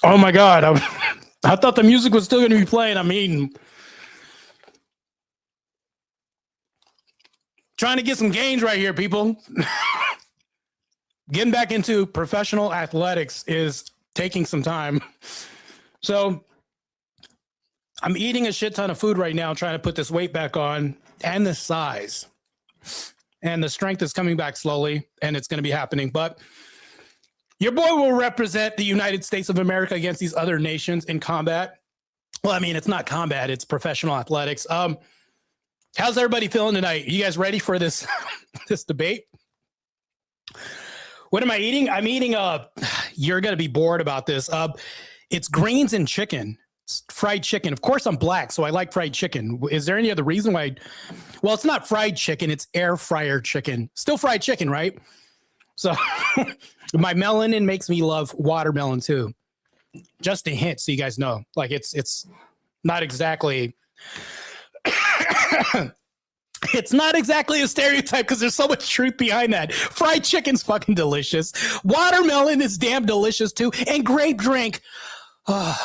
Oh my God. I thought the music was still going to be playing. I'm eating. Trying to get some gains right here, people. Getting back into professional athletics is taking some time. So I'm eating a shit ton of food right now, trying to put this weight back on and the size. And the strength is coming back slowly, and it's going to be happening. But your boy will represent the United States of America against these other nations in combat. Well, I mean, it's not combat, it's professional athletics. How's everybody feeling tonight? You guys ready for this this debate? What am I eating? I'm eating you're going to be bored about this. It's greens and chicken. It's fried chicken. Of course, I'm black, so I like fried chicken. Is there any other reason why? Well, it's not fried chicken. It's air fryer chicken. Still fried chicken, right? So my melanin makes me love watermelon too. Just a hint, so you guys know. Like it's not exactly. It's not exactly a stereotype because there's so much truth behind that. Fried chicken's fucking delicious. Watermelon is damn delicious too. And grape drink. Oh,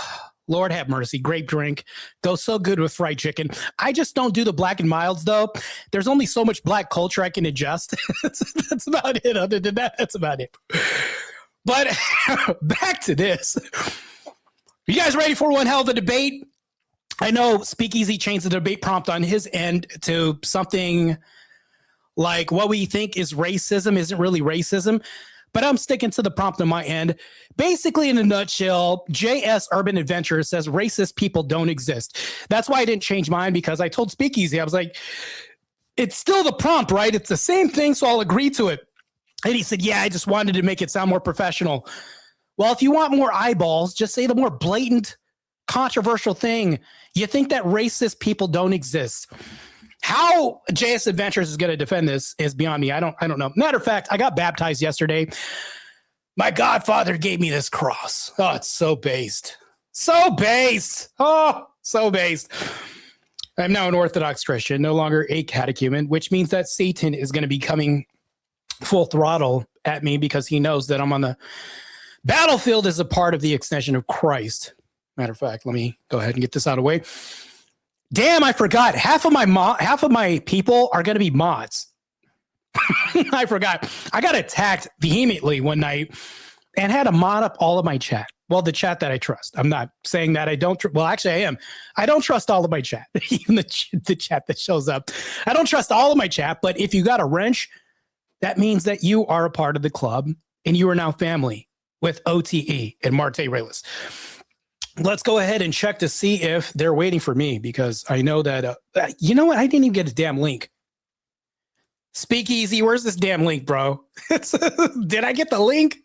Lord have mercy. Grape drink goes so good with fried chicken. I just don't do the black and milds though. There's only so much black culture I can adjust. That's about it. Other than that, that's about it. But back to this. You guys ready for one hell of a debate? I know Speakeasy changed the debate prompt on his end to something like what we think is racism isn't really racism, but I'm sticking to the prompt on my end. Basically, in a nutshell, JS Urban Adventure says racist people don't exist. That's why I didn't change mine, because I told Speakeasy, I was like, it's still the prompt, right? It's the same thing, so I'll agree to it. And he said, yeah, I just wanted to make it sound more professional. Well, if you want more eyeballs, just say the more blatant, controversial thing. You think that racist people don't exist. How JS Adventures is going to defend this is beyond me. I don't know. Matter of fact, I got baptized yesterday. My godfather gave me this cross. Oh, it's so based. So based. Oh, so based. I'm now an Orthodox Christian, no longer a catechumen, which means that Satan is going to be coming full throttle at me because he knows that I'm on the battlefield as a part of the extension of Christ. Matter of fact, let me go ahead and get this out of the way. Damn, I forgot. Half of my people are going to be mods. I forgot. I got attacked vehemently one night and had to mod up all of my chat. Well, the chat that I trust. I'm not saying that I don't. Well, actually, I am. I don't trust all of my chat, even the chat that shows up. I don't trust all of my chat. But if you got a wrench, that means that you are a part of the club and you are now family with OTE and Martae Ruelas. Let's go ahead and check to see if they're waiting for me, because I know that, you know what? I didn't even get a damn link. Speakeasy, where's this damn link, bro? Did I get the link?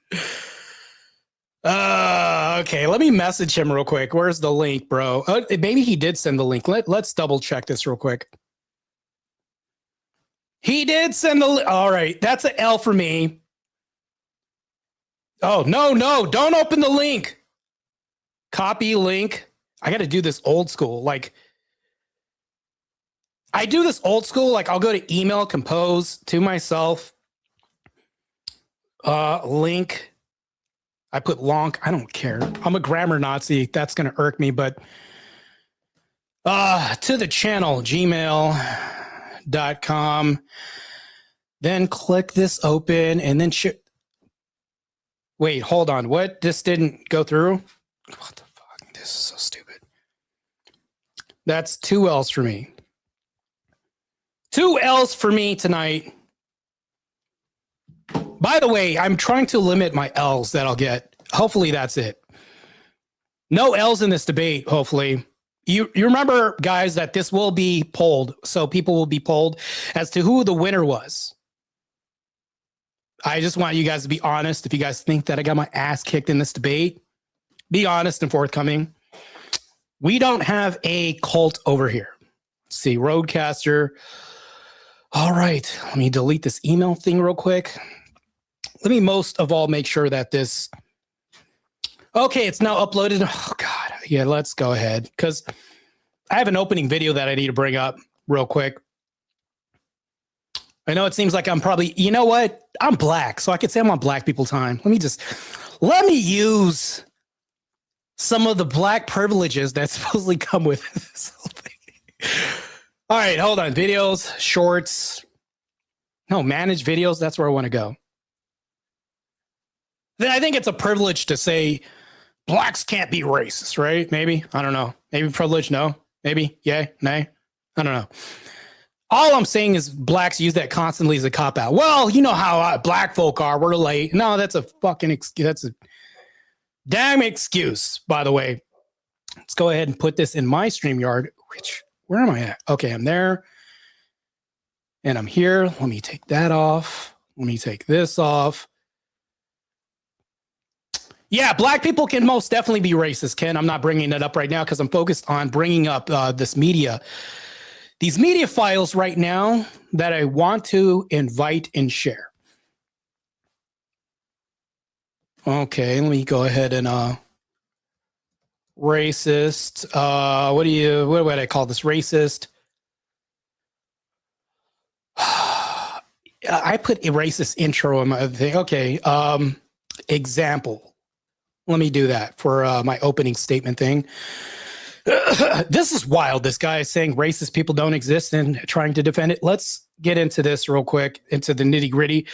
Okay, let me message him real quick. Where's the link, bro? Maybe he did send the link. Let's double check this real quick. He did send the link. All right, that's an L for me. Oh, no, don't open the link. Copy link. I got to do this old school. Like, I do this old school. Like, I'll go to email, compose to myself. Link. I put lonk. I don't care. I'm a grammar Nazi. That's going to irk me. But to the channel, gmail.com. Then click this open and then wait, hold on. What? This didn't go through? What the fuck? This is so stupid. That's 2 L's for me. 2 L's for me tonight. By the way, I'm trying to limit my L's that I'll get. Hopefully that's it. No L's in this debate, hopefully. You remember, guys, that this will be polled. So people will be polled as to who the winner was. I just want you guys to be honest. If you guys think that I got my ass kicked in this debate, be honest and forthcoming. We don't have a cult over here. Let's see, Roadcaster. All right, let me delete this email thing real quick. Let me most of all make sure that this... Okay, it's now uploaded. Oh, God. Yeah, let's go ahead, because I have an opening video that I need to bring up real quick. I know it seems like I'm probably... You know what? I'm black, so I could say I'm on black people time. Let me use some of the black privileges that supposedly come with this whole thing. All right, hold on. Videos, shorts. No, manage videos. That's where I want to go. Then I think it's a privilege to say blacks can't be racist, right? Maybe. I don't know. Maybe privilege. No. Maybe. Yay. Nay. I don't know. All I'm saying is blacks use that constantly as a cop out. Well, you know how black folk are. We're late. No, that's a fucking excuse. That's a damn excuse, by the way. Let's go ahead and put this in my StreamYard. Where am I at? Okay, I'm there. And I'm here. Let me take that off. Let me take this off. Yeah, black people can most definitely be racist, Ken. I'm not bringing it up right now because I'm focused on bringing up this media. These media files right now that I want to invite and share. Okay, let me go ahead and racist. What would I call this? Racist. I put a racist intro in my thing. Okay. Example. Let me do that for my opening statement thing. This is wild. This guy is saying racist people don't exist and trying to defend it. Let's get into this real quick, into the nitty gritty.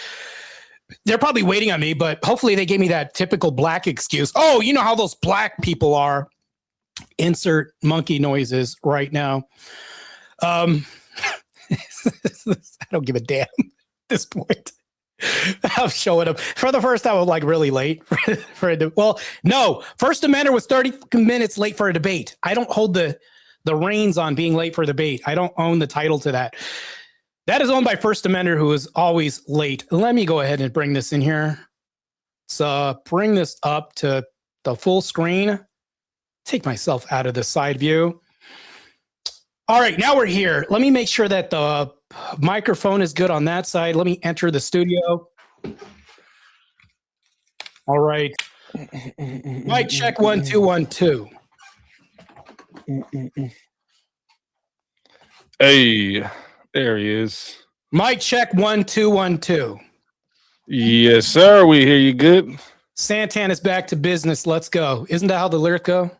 They're probably waiting on me, but hopefully they gave me that typical black excuse. Oh, you know how those black people are. Insert monkey noises right now. I don't give a damn at this point. I'm showing up for the first time. I'm like really late for a well, no, First Amendment was 30 minutes late for a debate. I don't hold the reins on being late for a debate. I don't own the title to that. That is owned by First Amendment, who is always late. Let me go ahead and bring this in here. So bring this up to the full screen. Take myself out of the side view. All right, now we're here. Let me make sure that the microphone is good on that side. Let me enter the studio. All right. Mic check 1 2 1 2. Hey, there he is. Mic check 1 2 1 2. Yes, sir. We hear you good. Santan is back to business. Let's go. Isn't that how the lyric go?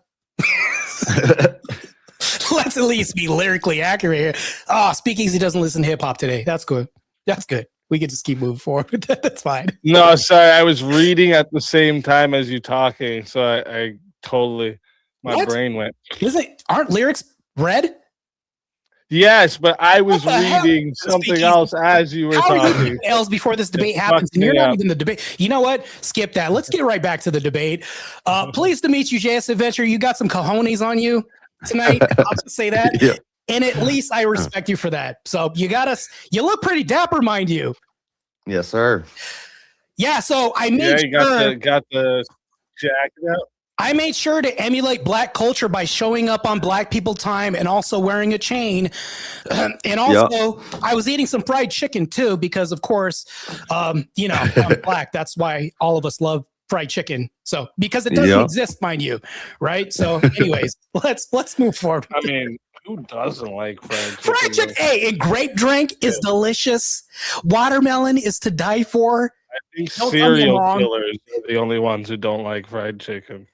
Let's at least be lyrically accurate here. Oh, Speakeasy doesn't listen to hip hop today. That's good. That's good. We can just keep moving forward. That's fine. No, sorry. I was reading at the same time as you talking, so I totally my brain went. Aren't lyrics read? Yes, but I was reading something else as you were talking. Else before this debate happens, and you're not even the debate. You know what? Skip that. Let's get right back to the debate. Pleased to meet you, JS Adventure. You got some cojones on you tonight. I'll just say that. Yeah. And at least I respect you for that. So you got us. You look pretty dapper, mind you. Yes, sir. Yeah. So I made sure. Got the jacket out. I made sure to emulate black culture by showing up on Black People Time and also wearing a chain. And also, I was eating some fried chicken too, because of course, you know, I'm black. That's why all of us love fried chicken. So because it doesn't exist, mind you, right? So, anyways, let's move forward. I mean, who doesn't like fried chicken? Fried chicken, hey, and grape drink is delicious. Watermelon is to die for. I think serial killers are the only ones who don't like fried chicken.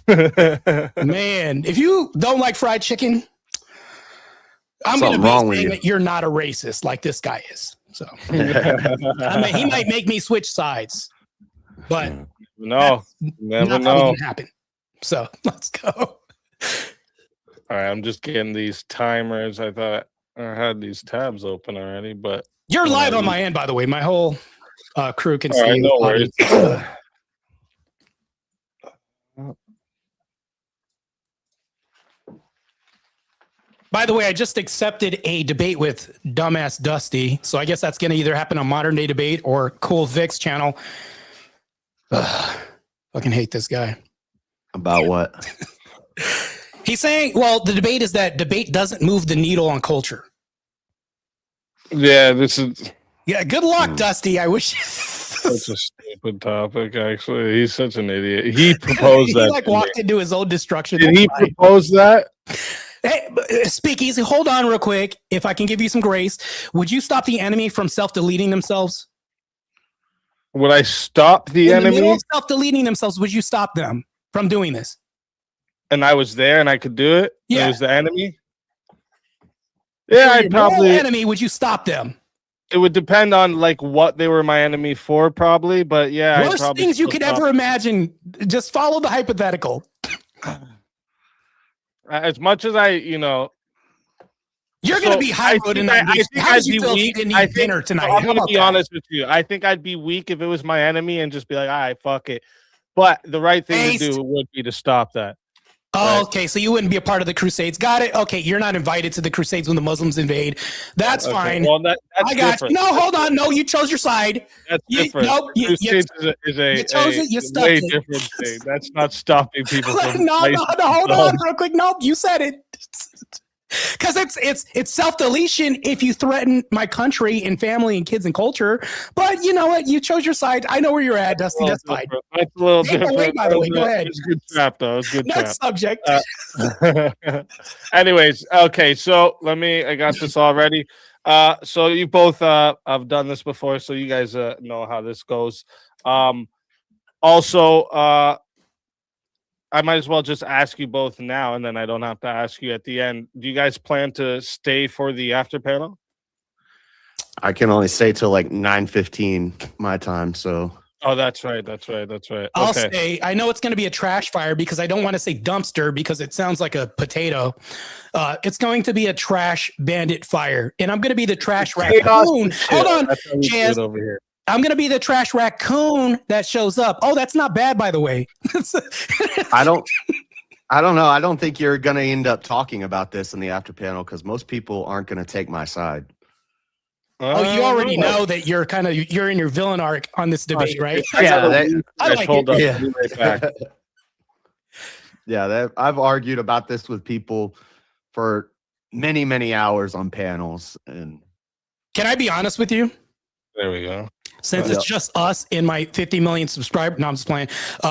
Man, if you don't like fried chicken, I'm going to be saying that you're not a racist like this guy is. So I mean, he might make me switch sides, but no, never know. Happen. So let's go. All right, I'm just getting these timers. I thought I had these tabs open already, but you're live on my end, by the way. My whole crew can see you. No worries. By the way, I just accepted a debate with Dumbass Dusty. So I guess that's going to either happen on Modern Day Debate or Cool Vic's channel. Fucking hate this guy. About what? He's saying, well, the debate is that debate doesn't move the needle on culture. Yeah, this is... Yeah, good luck, Dusty. I wish... Such a stupid topic, actually. He's such an idiot. He proposed that. He like walked into his own destruction. Did he propose that? Hey, Speakeasy, hold on real quick. If I can give you some grace, would you stop the enemy from self-deleting themselves? Would I stop the enemy? Self-deleting themselves, would you stop them from doing this? and I was there and I could do it, Yeah. it was the enemy. Yeah, If I'd your moral probably. enemy, would you stop them? It would depend on like what they were my enemy for, probably. But yeah, I'd Worst probably things you still could stop. ever imagine. Just follow the hypothetical. As much as I, You're So, going to be high road and not I think How I'd did you be feel if you weak. didn't I eat think dinner tonight? I'm How gonna about be that? honest with you. I think I'd be weak if it was my enemy and just be like, all right, fuck it. But the right thing to do would be to stop that. Oh, Right. okay. So you wouldn't be a part of the Crusades. Got it. Okay, you're not invited to the Crusades when the Muslims invade. That's Okay, fine. well, that's I got different. you. No, hold on. No, you chose your side. That's You- different. nope, you- Crusades is you a chose it, you stuck way it. different thing. That's not stopping people from. no, placing hold on, bombs. real quick. Nope, you said it. Because it's self-deletion if you threaten my country and family and kids and culture. But you know what? You chose your side. I know where you're at, Dusty. That's fine. That's a little Take it different. away, by the way. Go ahead. It's a good trap, though. It's a good Next trap. subject. Anyways, okay, so I got this already. So you both have done this before, so you guys know how this goes. Also, I might as well just ask you both now, and then I don't have to ask you at the end. Do you guys plan to stay for the after panel? I can only stay till like 9:15 my time. So Oh, that's right. I'll Okay. say I know it's going to be a trash fire because I don't want to say dumpster because it sounds like a potato. It's going to be a trash bandit fire, and I'm going to be the trash raccoon. Hold on, That's how we do Chaz. it over here. I'm going to be the trash raccoon that shows up. Oh, that's not bad, by the way. I don't know. I don't think you're going to end up talking about this in the after panel because most people aren't going to take my side. Oh, you already know that you're in your villain arc on this debate, right? Yeah, I like hold it. up. Yeah. I'll be right back. Yeah, I've argued about this with people for many, many hours on panels, and Can I be honest with you? There we go. Since it's just us and my 50 million subscribers, no, I'm just playing.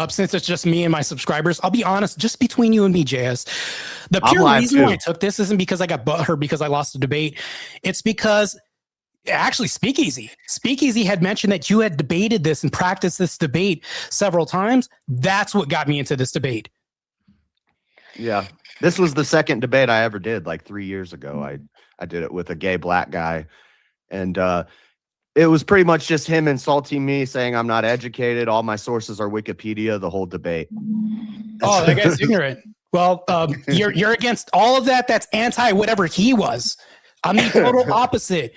Since it's just me and my subscribers, I'll be honest, just between you and me, JS. The I'm pure live reason why too. I took this isn't because I got butthurt because I lost the debate. It's because actually Speakeasy had mentioned that you had debated this and practiced this debate several times. That's what got me into this debate. yeah, this was the second debate I ever did, like 3 years ago. I did it with a gay black guy, and it was pretty much just him insulting me, saying I'm not educated. All my sources are Wikipedia. The whole debate. Oh, that guy's ignorant. Well, you're against all of that. That's anti whatever he was. I'm the total opposite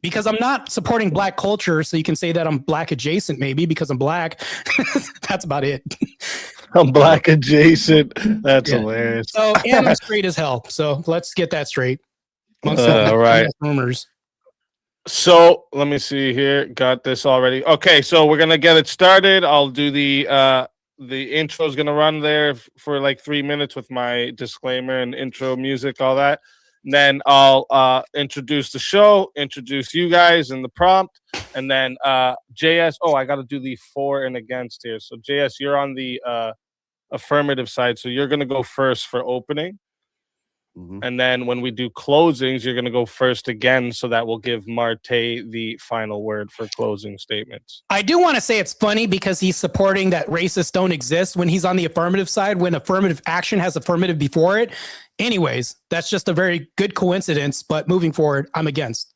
because I'm not supporting black culture. So you can say that I'm black adjacent, maybe because I'm black. That's about it. I'm black adjacent. That's Yeah. hilarious. So and I'm straight as hell. So let's get that straight. Amongst All right. rumors. So let me see here. Got this already. Okay, so we're gonna get it started. I'll do the intro is gonna run there for like 3 minutes with my disclaimer and intro music, all that. And then I'll introduce the show, introduce you guys and the prompt, and then JS. Oh, I got to do the for and against here. So JS, you're on the affirmative side, so you're gonna go first for opening. Mhm. And then when we do closings, you're going to go first again. So that will give Martae the final word for closing statements. I do want to say it's funny because he's supporting that racists don't exist when he's on the affirmative side, when affirmative action has affirmative before it. Anyways, that's just a very good coincidence. But moving forward, I'm against.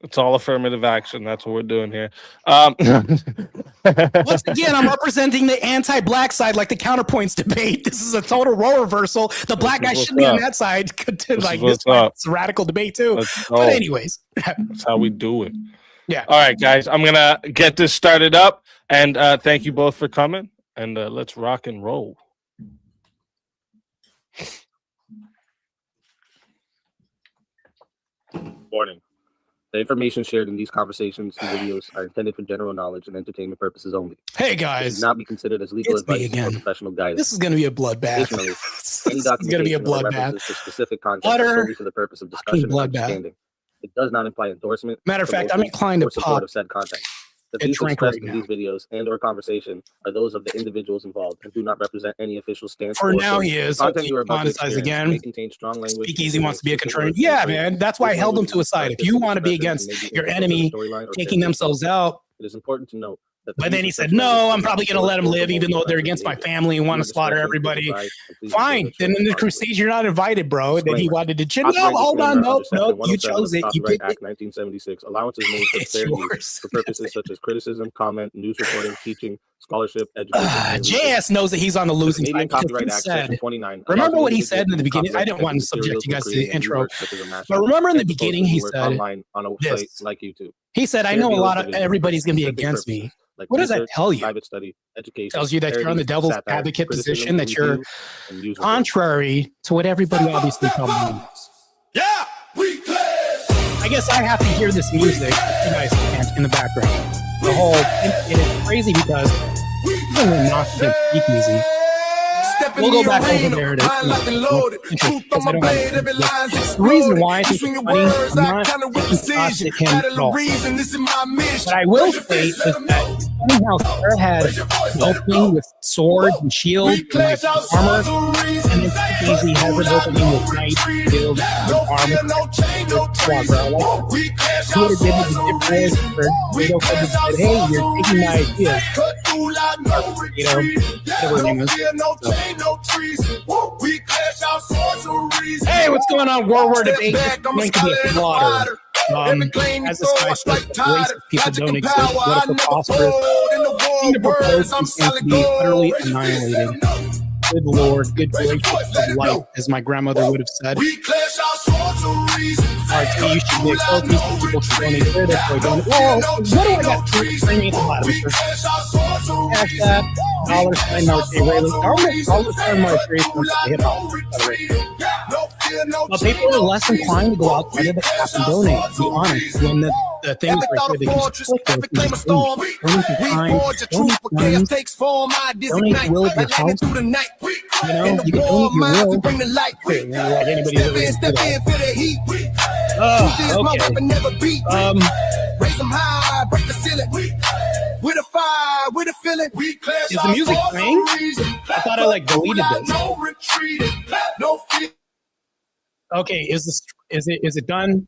It's all affirmative action. That's what we're doing here. Once again, I'm representing the anti-black side, like the counterpoints debate. This is a total role reversal. The black guy what's shouldn't be on up. that side. Like what's this one, up. it's a radical debate too. Let's go. But anyways, That's how we do it. Yeah. All right, guys. I'm going to get this started up. And thank you both for coming. And let's rock and roll. Warning. The information shared in these conversations and videos are intended for general knowledge and entertainment purposes only. hey It should guys, not be considered as legal It's me advice or again. professional guidance. this is going to be a bloodbath. Additionally, This Any is going to be a documentation or bloodbath. references to specific content Utter are solely for the purpose of discussion and bloodbath. understanding. It does not imply endorsement, Matter of fact, I'm promotion, inclined to or support pop of said content. The a views drink expressed right in these videos and or conversation are those of the individuals involved and do not represent any official stance. For or now, authority. he is. The content Hopefully you are about to monetize experience again. may contain strong language. Speakeasy and wants to be a explicit contrarian. words Yeah, and phrases. man. That's why I This held him language to a is side. If expressive you want to be expressions against and may be your indicative of enemy storyline or taking tendency. themselves out, It is important to note But then he said, no, I'm probably going to let them live, even though they're against my family and want to slaughter everybody. Fine. Then in the Crusades, you're not invited, bro. Then he wanted to chill. No, hold on. No, you chose it. You picked Act 1976. Allowances made for fair use for purposes such as criticism, comment, news reporting, teaching, scholarship, education. JS knows that he's on the losing side. Copyright Act, Section 29. Remember what he said in the beginning? I didn't want to subject you guys to the intro. But remember in the beginning, he said, online on a site like YouTube. He said, I know a lot of everybody's going to be against me. Like what does that tell you? Private study, education, tells you that you're on the devil's advocate position, that you're contrary to what everybody obviously believes. Yeah, I guess I have to hear this music you guys can't in the background. The whole, and it's crazy because even when not to speak easy, we'll go back over there to the reason why I think it's funny, I'm not taking shots at him at all. What I will say is that somehow Sarah had an opening with swords and shields and like armor, and then Easy has an opening with knights, shields, and armor. Wow, bro, I like it. He would have given the difference for Guido could have said, hey, you're taking my idea. You know, whatever her name is. Hey, what's going on? World War Debate. It's going to be a slaughter. As this guy says, racist people don't exist. What if the prosperous? The proposed is going to be utterly annihilated. Good Lord, good gracious of life, as my grandmother would have said. Alright, so you should be exposed. These people should donate to this way. Well, what do I got screaming at the bottom? Hashtag $sign Martae Ruelas. $sign Martae Ruelas hip hop. But people are less inclined to go outside of the cap and donate, to be honest. When the things right there that you click with, donate your time, donate guns, donate will of your house. You know, you can donate your will. Okay, you know, like anybody's ever going to do that. Okay. Is the music playing? I thought I like deleted this. Okay, is it done?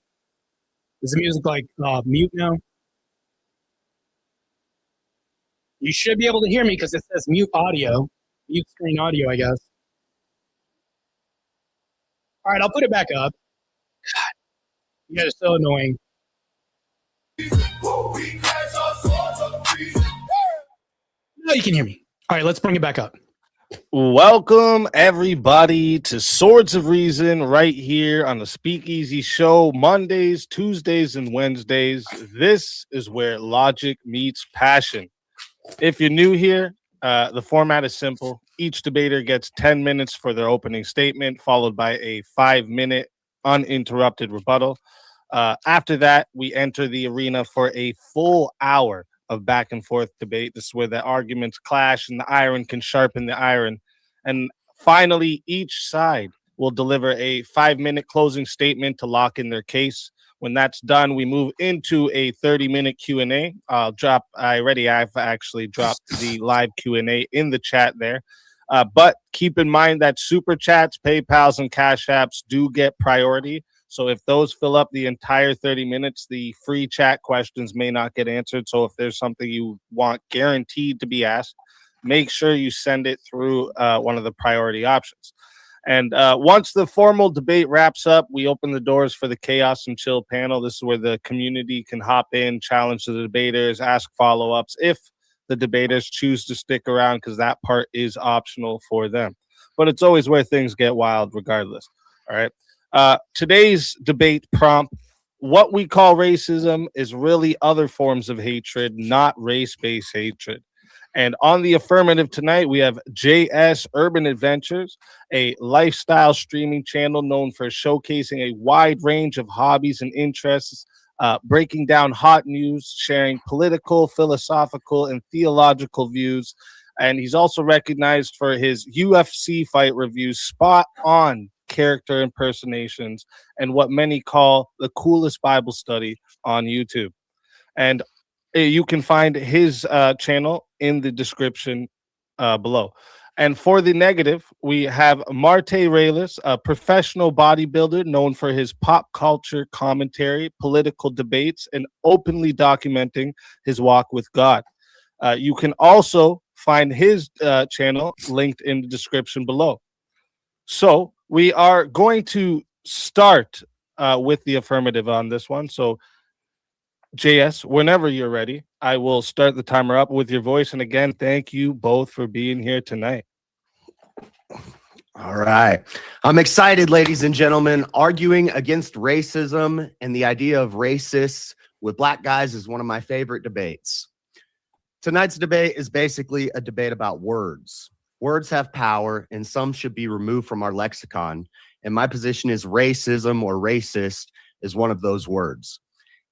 Is the music like mute now? You should be able to hear me because it says mute audio, mute screen audio, I guess. All right, I'll put it back up. God, you guys are so annoying. No, you can hear me. All right, let's bring it back up. Welcome everybody to Swords of Reason right here on the Speakeasy Show, Mondays, Tuesdays, and Wednesdays. This is where logic meets passion. If you're new here, the format is simple. Each debater gets 10 minutes for their opening statement, followed by a 5-minute uninterrupted rebuttal. After that, we enter the arena for a full hour of back and forth debate. This is where the arguments clash and the iron can sharpen the iron. And finally, each side will deliver a 5-minute closing statement to lock in their case. When that's done, we move into a 30-minute Q&A. I've actually dropped the live Q&A in the chat there. But keep in mind that super chats, PayPals, and Cash Apps do get priority. So if those fill up the entire 30 minutes, the free chat questions may not get answered. So if there's something you want guaranteed to be asked, make sure you send it through one of the priority options. And once the formal debate wraps up, we open the doors for the Chaos and Chill panel. This is where the community can hop in, challenge the debaters, ask follow-ups if the debaters choose to stick around, because that part is optional for them. But it's always where things get wild regardless. All right. Today's debate prompt: what we call racism is really other forms of hatred, not race-based hatred. And on the affirmative tonight, we have JS Urban Adventures, a lifestyle streaming channel known for showcasing a wide range of hobbies and interests, breaking down hot news, sharing political, philosophical, and theological views. And he's also recognized for his UFC fight reviews, spot on character impersonations, and what many call the coolest Bible study on YouTube. And you can find his channel in the description below. And for the negative, we have Martae Ruelas, a professional bodybuilder known for his pop culture commentary, political debates, and openly documenting his walk with God. You can also find his channel linked in the description below. So we are going to start with the affirmative on this one. So JS, whenever you're ready, I will start the timer up with your voice. And again, thank you both for being here tonight. All right. I'm excited, ladies and gentlemen. Arguing against racism and the idea of racists with black guys is one of my favorite debates. Tonight's debate is basically a debate about words. Words have power, and some should be removed from our lexicon. And my position is racism or racist is one of those words.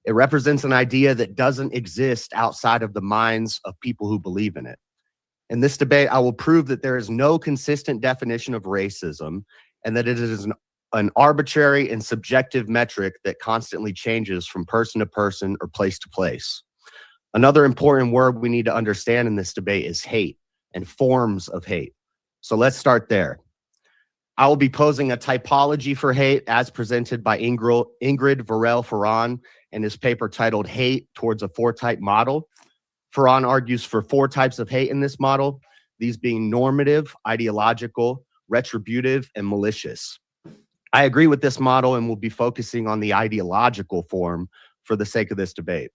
It represents an idea that doesn't exist outside of the minds of people who believe in it. In this debate, I will prove that there is no consistent definition of racism and that it is an arbitrary and subjective metric that constantly changes from person to person or place to place. Another important word we need to understand in this debate is hate and forms of hate. So let's start there. I will be posing a typology for hate as presented by Ingrid Varel-Ferran in his paper titled Hate Towards a Four-Type Model. Ferran argues for 4 types of hate in this model, these being normative, ideological, retributive, and malicious. I agree with this model and will be focusing on the ideological form for the sake of this debate.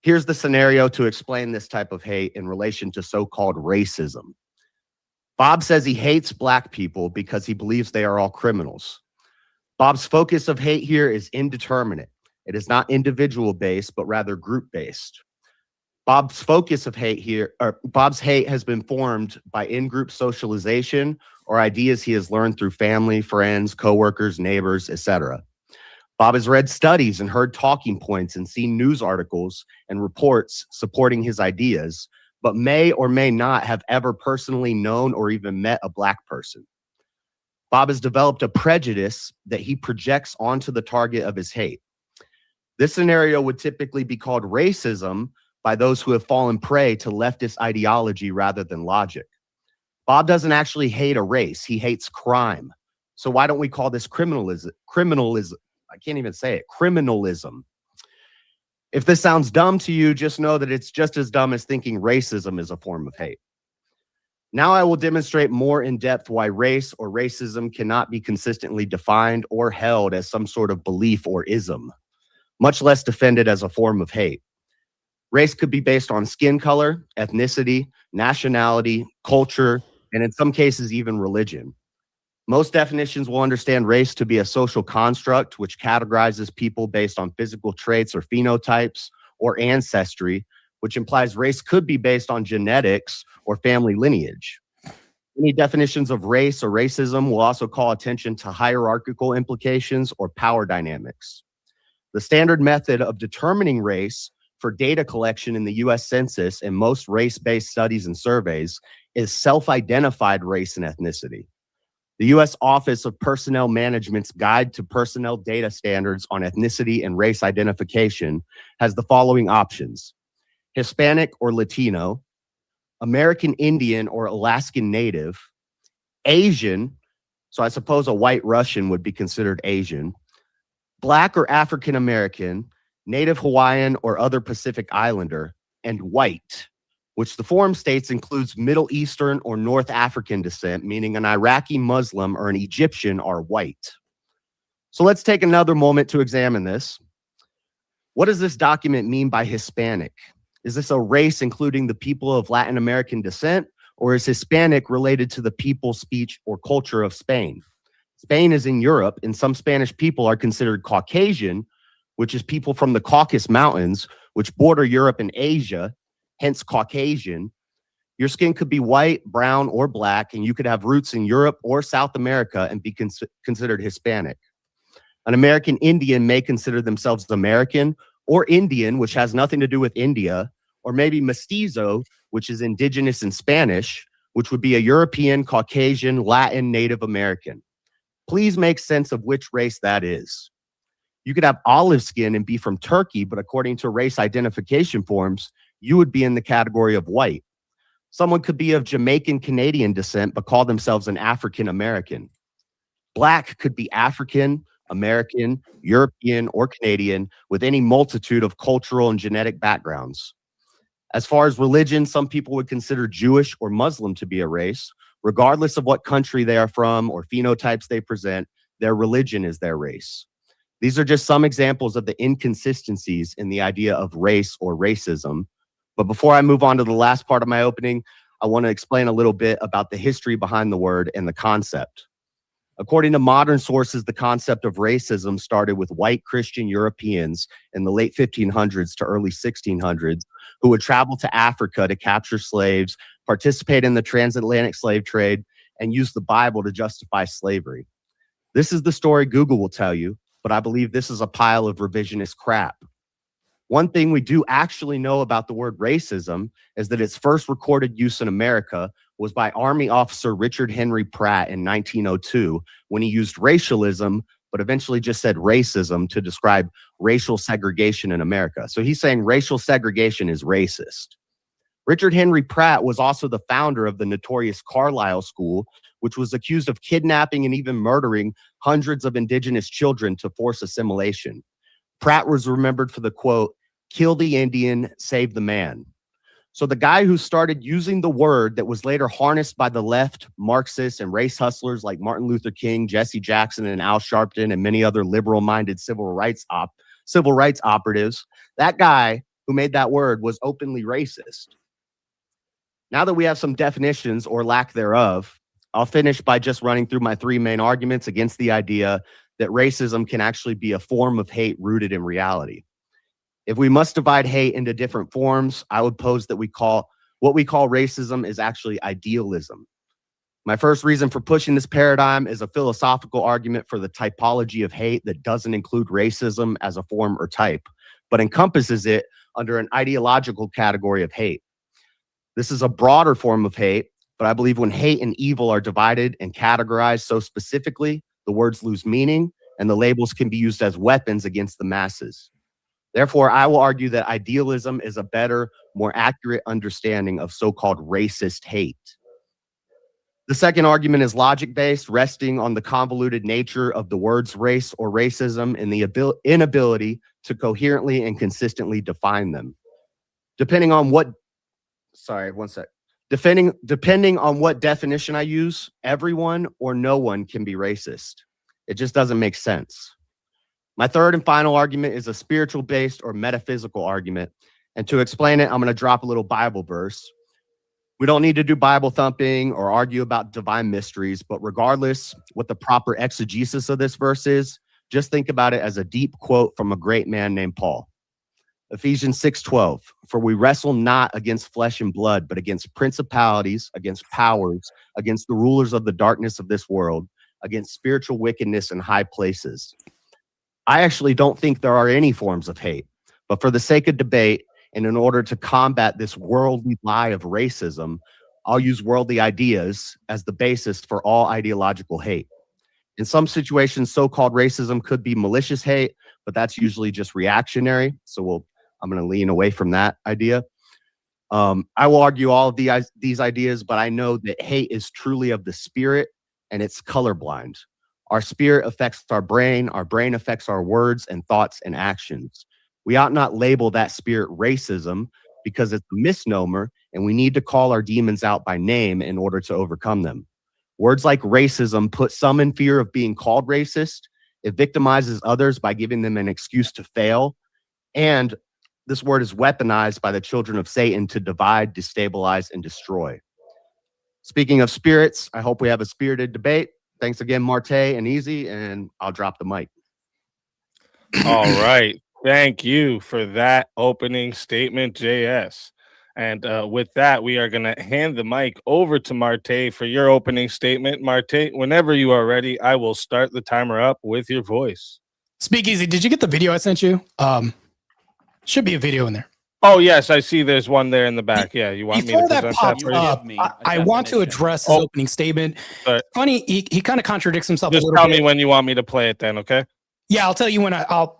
Here's the scenario to explain this type of hate in relation to so-called racism. Bob says he hates black people because he believes they are all criminals. Bob's focus of hate here is indeterminate. It is not individual-based, but rather group-based. Bob's focus of hate here, or Bob's hate has been formed by in-group socialization or ideas he has learned through family, friends, coworkers, neighbors, etc. Bob has read studies and heard talking points and seen news articles and reports supporting his ideas, but may or may not have ever personally known or even met a black person. Bob has developed a prejudice that he projects onto the target of his hate. This scenario would typically be called racism by those who have fallen prey to leftist ideology rather than logic. Bob doesn't actually hate a race, he hates crime. So why don't we call this criminalism? I can't even say it, criminalism. If this sounds dumb to you, just know that it's just as dumb as thinking racism is a form of hate. Now I will demonstrate more in depth why race or racism cannot be consistently defined or held as some sort of belief or ism, much less defended as a form of hate. Race could be based on skin color, ethnicity, nationality, culture, and in some cases, even religion. Most definitions will understand race to be a social construct which categorizes people based on physical traits or phenotypes or ancestry, which implies race could be based on genetics or family lineage. Many definitions of race or racism will also call attention to hierarchical implications or power dynamics. The standard method of determining race for data collection in the US Census and most race-based studies and surveys is self-identified race and ethnicity. The U.S. Office of Personnel Management's Guide to Personnel Data Standards on Ethnicity and Race Identification has the following options: Hispanic or Latino, American Indian or Alaskan Native, Asian, so I suppose a white Russian would be considered Asian, Black or African American, Native Hawaiian or other Pacific Islander, and white, which the form states includes Middle Eastern or North African descent, meaning an Iraqi Muslim or an Egyptian are white. So let's take another moment to examine this. What does this document mean by Hispanic? Is this a race including the people of Latin American descent, or is Hispanic related to the people, speech, or culture of Spain? Spain is in Europe, and some Spanish people are considered Caucasian, which is people from the Caucasus Mountains, which border Europe and Asia, hence Caucasian. Your skin could be white, brown, or black, and you could have roots in Europe or South America and be considered Hispanic. An American Indian may consider themselves American or Indian, which has nothing to do with India, or maybe mestizo, which is indigenous in Spanish, which would be a European, Caucasian, Latin, Native American. Please make sense of which race that is. You could have olive skin and be from Turkey, but according to race identification forms, you would be in the category of white. Someone could be of Jamaican Canadian descent, but call themselves an African American. Black could be African, American, European, or Canadian with any multitude of cultural and genetic backgrounds. As far as religion, some people would consider Jewish or Muslim to be a race. Regardless of what country they are from or phenotypes they present, their religion is their race. These are just some examples of the inconsistencies in the idea of race or racism. But before I move on to the last part of my opening, I want to explain a little bit about the history behind the word and the concept. According to modern sources, the concept of racism started with white Christian Europeans in the late 1500s to early 1600s who would travel to Africa to capture slaves, participate in the transatlantic slave trade, and use the Bible to justify slavery. This is the story Google will tell you, but I believe this is a pile of revisionist crap. One thing we do actually know about the word racism is that its first recorded use in America was by Army officer Richard Henry Pratt in 1902 when he used racialism, but eventually just said racism to describe racial segregation in America. So he's saying racial segregation is racist. Richard Henry Pratt was also the founder of the notorious Carlisle School, which was accused of kidnapping and even murdering hundreds of indigenous children to force assimilation. Pratt was remembered for the quote, "Kill the Indian, save the man." So the guy who started using the word that was later harnessed by the left, Marxists, and race hustlers like Martin Luther King, Jesse Jackson, and Al Sharpton, and many other liberal-minded civil rights operatives, that guy who made that word was openly racist. Now that we have some definitions or lack thereof, I'll finish by just running through my three main arguments against the idea that racism can actually be a form of hate rooted in reality. If we must divide hate into different forms, I would pose that what we call racism is actually idealism. My first reason for pushing this paradigm is a philosophical argument for the typology of hate that doesn't include racism as a form or type, but encompasses it under an ideological category of hate. This is a broader form of hate, but I believe when hate and evil are divided and categorized so specifically, the words lose meaning and the labels can be used as weapons against the masses. Therefore, I will argue that idealism is a better, more accurate understanding of so-called racist hate. The second argument is logic-based, resting on the convoluted nature of the words race or racism and the inability to coherently and consistently define them. Depending on what definition I use, everyone or no one can be racist. It just doesn't make sense. My third and final argument is a spiritual-based or metaphysical argument. And to explain it, I'm going to drop a little Bible verse. We don't need to do Bible thumping or argue about divine mysteries, but regardless what the proper exegesis of this verse is, just think about it as a deep quote from a great man named Paul. Ephesians 6:12, "For we wrestle not against flesh and blood, but against principalities, against powers, against the rulers of the darkness of this world, against spiritual wickedness in high places." I actually don't think there are any forms of hate, but for the sake of debate and in order to combat this worldly lie of racism, I'll use worldly ideas as the basis for all ideological hate. In some situations, so-called racism could be malicious hate, but that's usually just reactionary. So I'm going to lean away from that idea. I will argue all of these ideas, but I know that hate is truly of the spirit and it's colorblind. Our spirit affects our brain affects our words and thoughts and actions. We ought not label that spirit racism because it's a misnomer and we need to call our demons out by name in order to overcome them. Words like racism put some in fear of being called racist. It victimizes others by giving them an excuse to fail. And this word is weaponized by the children of Satan to divide, destabilize, and destroy. Speaking of spirits, I hope we have a spirited debate. Thanks again, Martae and Easy, and I'll drop the mic. All right. Thank you for that opening statement, JS. And with that, we are going to hand the mic over to Martae for your opening statement. Martae, whenever you are ready, I will start the timer up with your voice. Speakeasy, did you get the video I sent you? Should be a video in there. Oh, yes, I see there's one there in the back. Yeah, you want me to present that for you? I want to address his opening statement. Funny, he kind of contradicts himself a Just little tell bit. me when you want me to play it then, okay? Yeah, I'll tell you when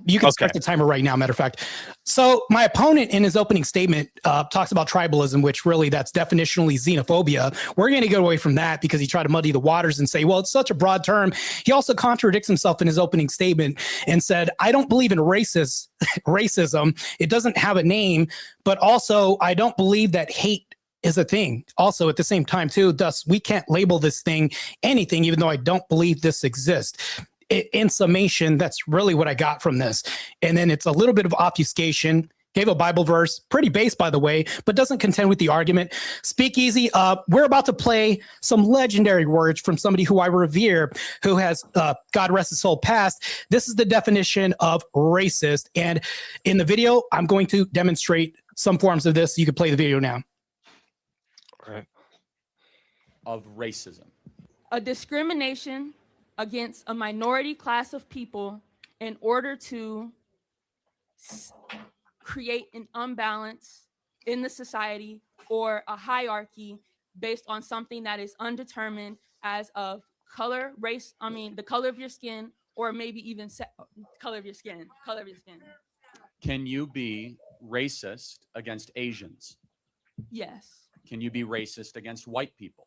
you can start Okay. the timer right now, matter of fact. So my opponent in his opening statement talks about tribalism, which really that's definitionally xenophobia. We're going to go away from that because he tried to muddy the waters and say, well, it's such a broad term. He also contradicts himself in his opening statement and said, I don't believe in racism. It doesn't have a name, but also I don't believe that hate is a thing. Also at the same time too, thus we can't label this thing anything, even though I don't believe this exists. In summation, that's really what I got from this. And then it's a little bit of obfuscation. Gave a Bible verse, pretty base, by the way, but doesn't contend with the argument. Speakeasy, we're about to play some legendary words from somebody who I revere, who has, God rest his soul, passed. This is the definition of racist. And in the video, I'm going to demonstrate some forms of this. You can play the video now. All right. Of racism. A discrimination against a minority class of people in order to create an imbalance in the society or a hierarchy based on something that is undetermined as of color, race, the color of your skin, or maybe even color of your skin. Can you be racist against Asians? Yes. Can you be racist against white people?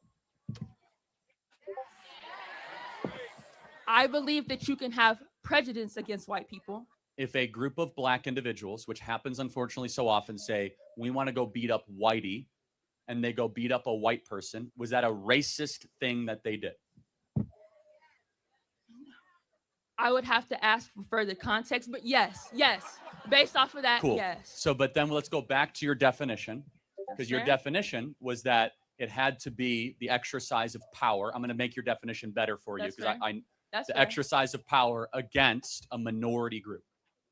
I believe that you can have prejudice against white people. If a group of black individuals, which happens unfortunately so often, say, we want to go beat up whitey, and they go beat up a white person, was that a racist thing that they did? I would have to ask for further context, but yes. Based off of that, Cool. yes. So, but then let's go back to your definition, because your Sure. definition was that it had to be the exercise of power. I'm going to make your definition better for you, That's because fair. That's the fair. exercise of power against a minority group.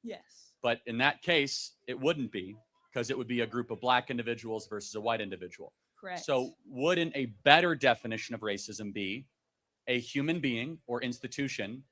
Yes. But in that case, it wouldn't be, because it would be a group of black individuals versus a white individual. Correct. So wouldn't a better definition of racism be a human being or institution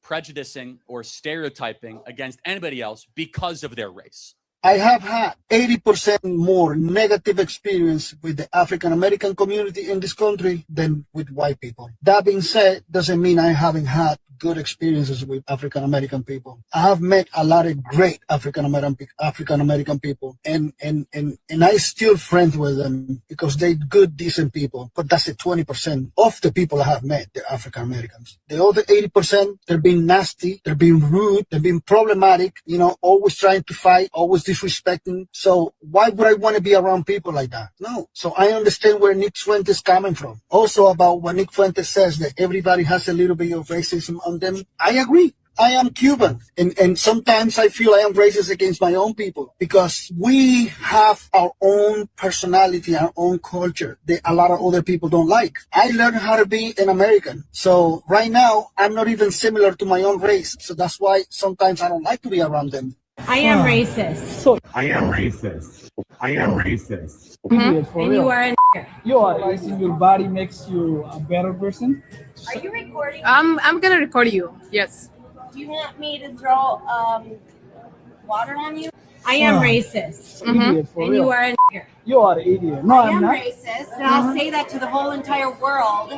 prejudicing or stereotyping against anybody else because of their race? I have had 80% more negative experience with the African American community in this country than with white people. That being said, doesn't mean I haven't had good experiences with African American people. I have met a lot of great African American people, and I still friends with them because they're good, decent people. But that's the 20% of the people I have met, the African Americans. The other 80%, they're being nasty, they're being rude, they're being problematic. Always trying to fight, always disrespecting. So why would I want to be around people like that? No. So I understand where Nick Fuentes is coming from. Also about what Nick Fuentes says that everybody has a little bit of racism on them. I agree. I am Cuban, and sometimes I feel I am racist against my own people because we have our own personality, our own culture that a lot of other people don't like. I learned how to be an American. So right now, I'm not even similar to my own race. So that's why sometimes I don't like to be around them. I am racist. I am racist. I am racist. Mm-hmm. And you are a You are. You think your body makes you a better person? Are you recording? I'm gonna record you. Yes. Do you want me to throw water on you? I am racist. Mm-hmm. And you are a You are an idiot. No, I I'm am not. racist, and I'll say that to the whole entire world.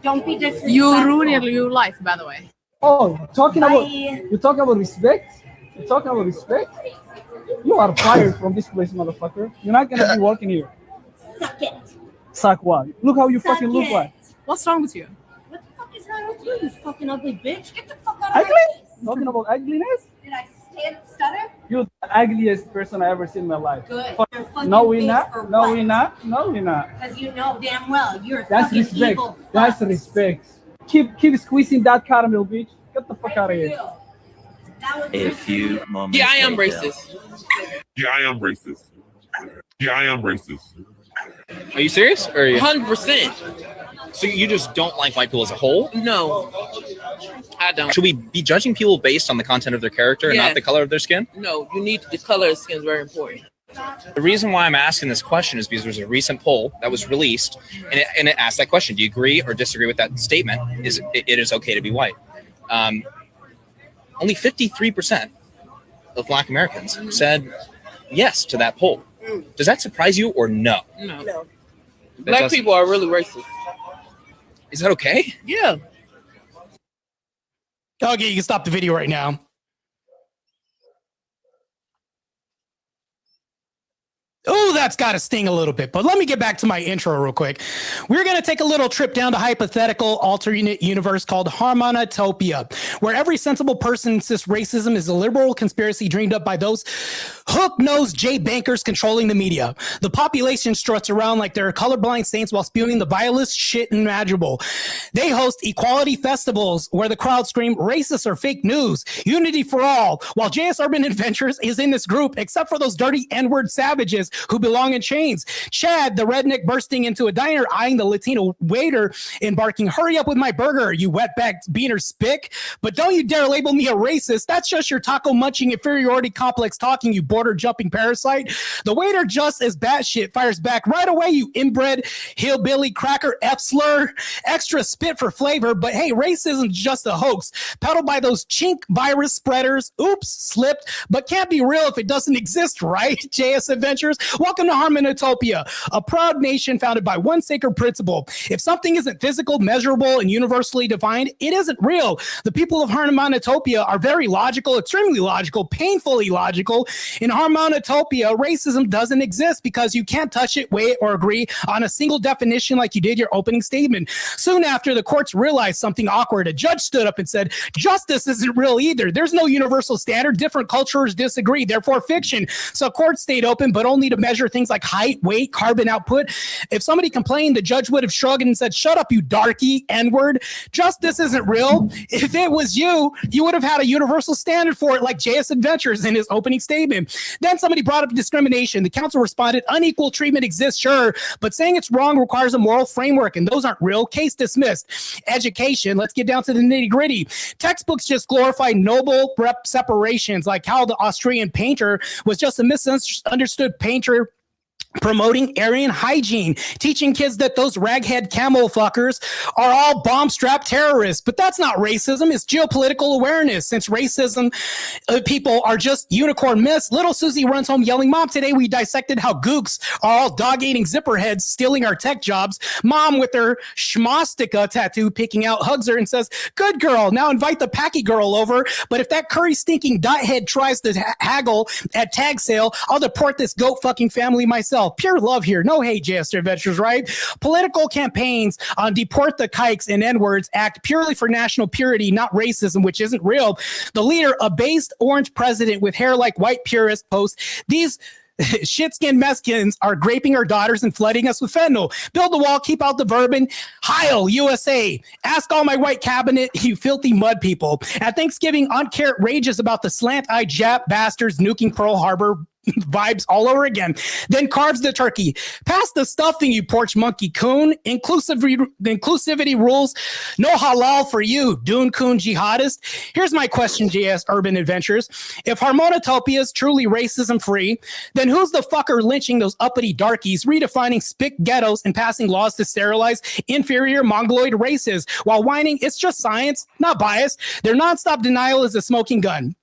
Don't be disrespectful. You ruin your life, by the way. Oh, you're talking about respect? You're talking about respect? You are fired from this place, motherfucker. You're not gonna be working here. Suck it. Suck what? Look how you Suck fucking look it. like. What's wrong with you? What the fuck is wrong with you, you fucking ugly bitch? Get the fuck out of my Ugly? face. Talking about ugliness? Did I stand stutter? You're the ugliest person I ever seen in my life. Good. Fuck. Your fucking No, we're face not. for No, what? we're not. No, we're not. Because you know damn well you're That's fucking respect. evil. That's fuck. respect. Keep squeezing that caramel, bitch. Get the fuck out of here. A few moments Yeah, I am later. racist. Yeah, I am racist. Yeah, I am racist. Are you serious? Or are you... 100%. So you just don't like white people as a whole? No, I don't. Should we be judging people based on the content of their character and not Yes. the color of their skin? No, you need the color of skin is very important. The reason why I'm asking this question is because there's a recent poll that was released, and it asked that question: do you agree or disagree with that statement? It is okay to be white? Only 53% of Black Americans said yes to that poll. Does that surprise you or no? No. Black people are really racist. Is that okay? Yeah. Okay, you can stop the video right now. Oh, that's got to sting a little bit. But let me get back to my intro real quick. We're going to take a little trip down to hypothetical alternate universe called Harmonitopia, where every sensible person insists racism is a liberal conspiracy dreamed up by those hook-nosed J bankers controlling the media. The population struts around like they're colorblind saints while spewing the vilest shit imaginable. They host equality festivals where the crowd scream racist or fake news, unity for all, while JS Urban Adventures is in this group, except for those dirty N-word savages who belong in chains. Chad, the redneck bursting into a diner, eyeing the Latino waiter and barking, hurry up with my burger, you wetback beaner spick. But don't you dare label me a racist. That's just your taco munching inferiority complex talking, you border jumping parasite. The waiter, just as batshit, fires back right away, you inbred hillbilly cracker F-slur. Extra spit for flavor, but hey, racism's just a hoax peddled by those chink virus spreaders. Oops, slipped, but can't be real if it doesn't exist, right? JS Adventures. Welcome to Harmonitopia, a proud nation founded by one sacred principle. If something isn't physical, measurable, and universally defined, it isn't real. The people of Harmonitopia are very logical, extremely logical, painfully logical. In Harmonitopia, racism doesn't exist because you can't touch it, weigh it, or agree on a single definition like you did your opening statement. Soon after, the courts realized something awkward. A judge stood up and said, justice isn't real either. There's no universal standard. Different cultures disagree. Therefore, fiction. So courts stayed open, but only to measure things like height, weight, carbon output. If somebody complained, the judge would have shrugged and said, shut up, you darky N-word. Justice isn't real. If it was you, you would have had a universal standard for it like JS Adventures in his opening statement. Then somebody brought up discrimination. The council responded, unequal treatment exists, sure, but saying it's wrong requires a moral framework, and those aren't real. Case dismissed. Education, let's get down to the nitty-gritty. Textbooks just glorify noble separations, like how the Austrian painter was just a misunderstood painter promoting Aryan hygiene, teaching kids that those raghead camel fuckers are all bomb-strapped terrorists. But that's not racism. It's geopolitical awareness. Since racism people are just unicorn myths, little Susie runs home yelling, Mom, today we dissected how gooks are all dog-eating zipperheads stealing our tech jobs. Mom, with her schmostica tattoo, picking out, hugs her and says, good girl, now invite the packy girl over. But if that curry-stinking dot-head tries to haggle at tag sale, I'll deport this goat-fucking family myself. Pure love here. No hate, JS Adventures, right? Political campaigns on deport the kikes and N-words act purely for national purity, not racism, which isn't real. The leader, a based orange president with hair like white purist, posts, these shit-skinned Mexicans are graping our daughters and flooding us with fentanyl. Build the wall, keep out the bourbon. Heil, USA. Ask all my white cabinet, you filthy mud people. At Thanksgiving, Uncared rages about the slant-eyed Jap bastards nuking Pearl Harbor vibes all over again. Then carves the turkey. Pass the stuffing, you porch monkey coon. Inclusivity rules. No halal for you, Dune coon jihadist. Here's my question, JS Urban Adventures. If Harmonitopia is truly racism free, then who's the fucker lynching those uppity darkies, redefining spick ghettos and passing laws to sterilize inferior mongoloid races while whining it's just science, not bias? Their nonstop denial is a smoking gun.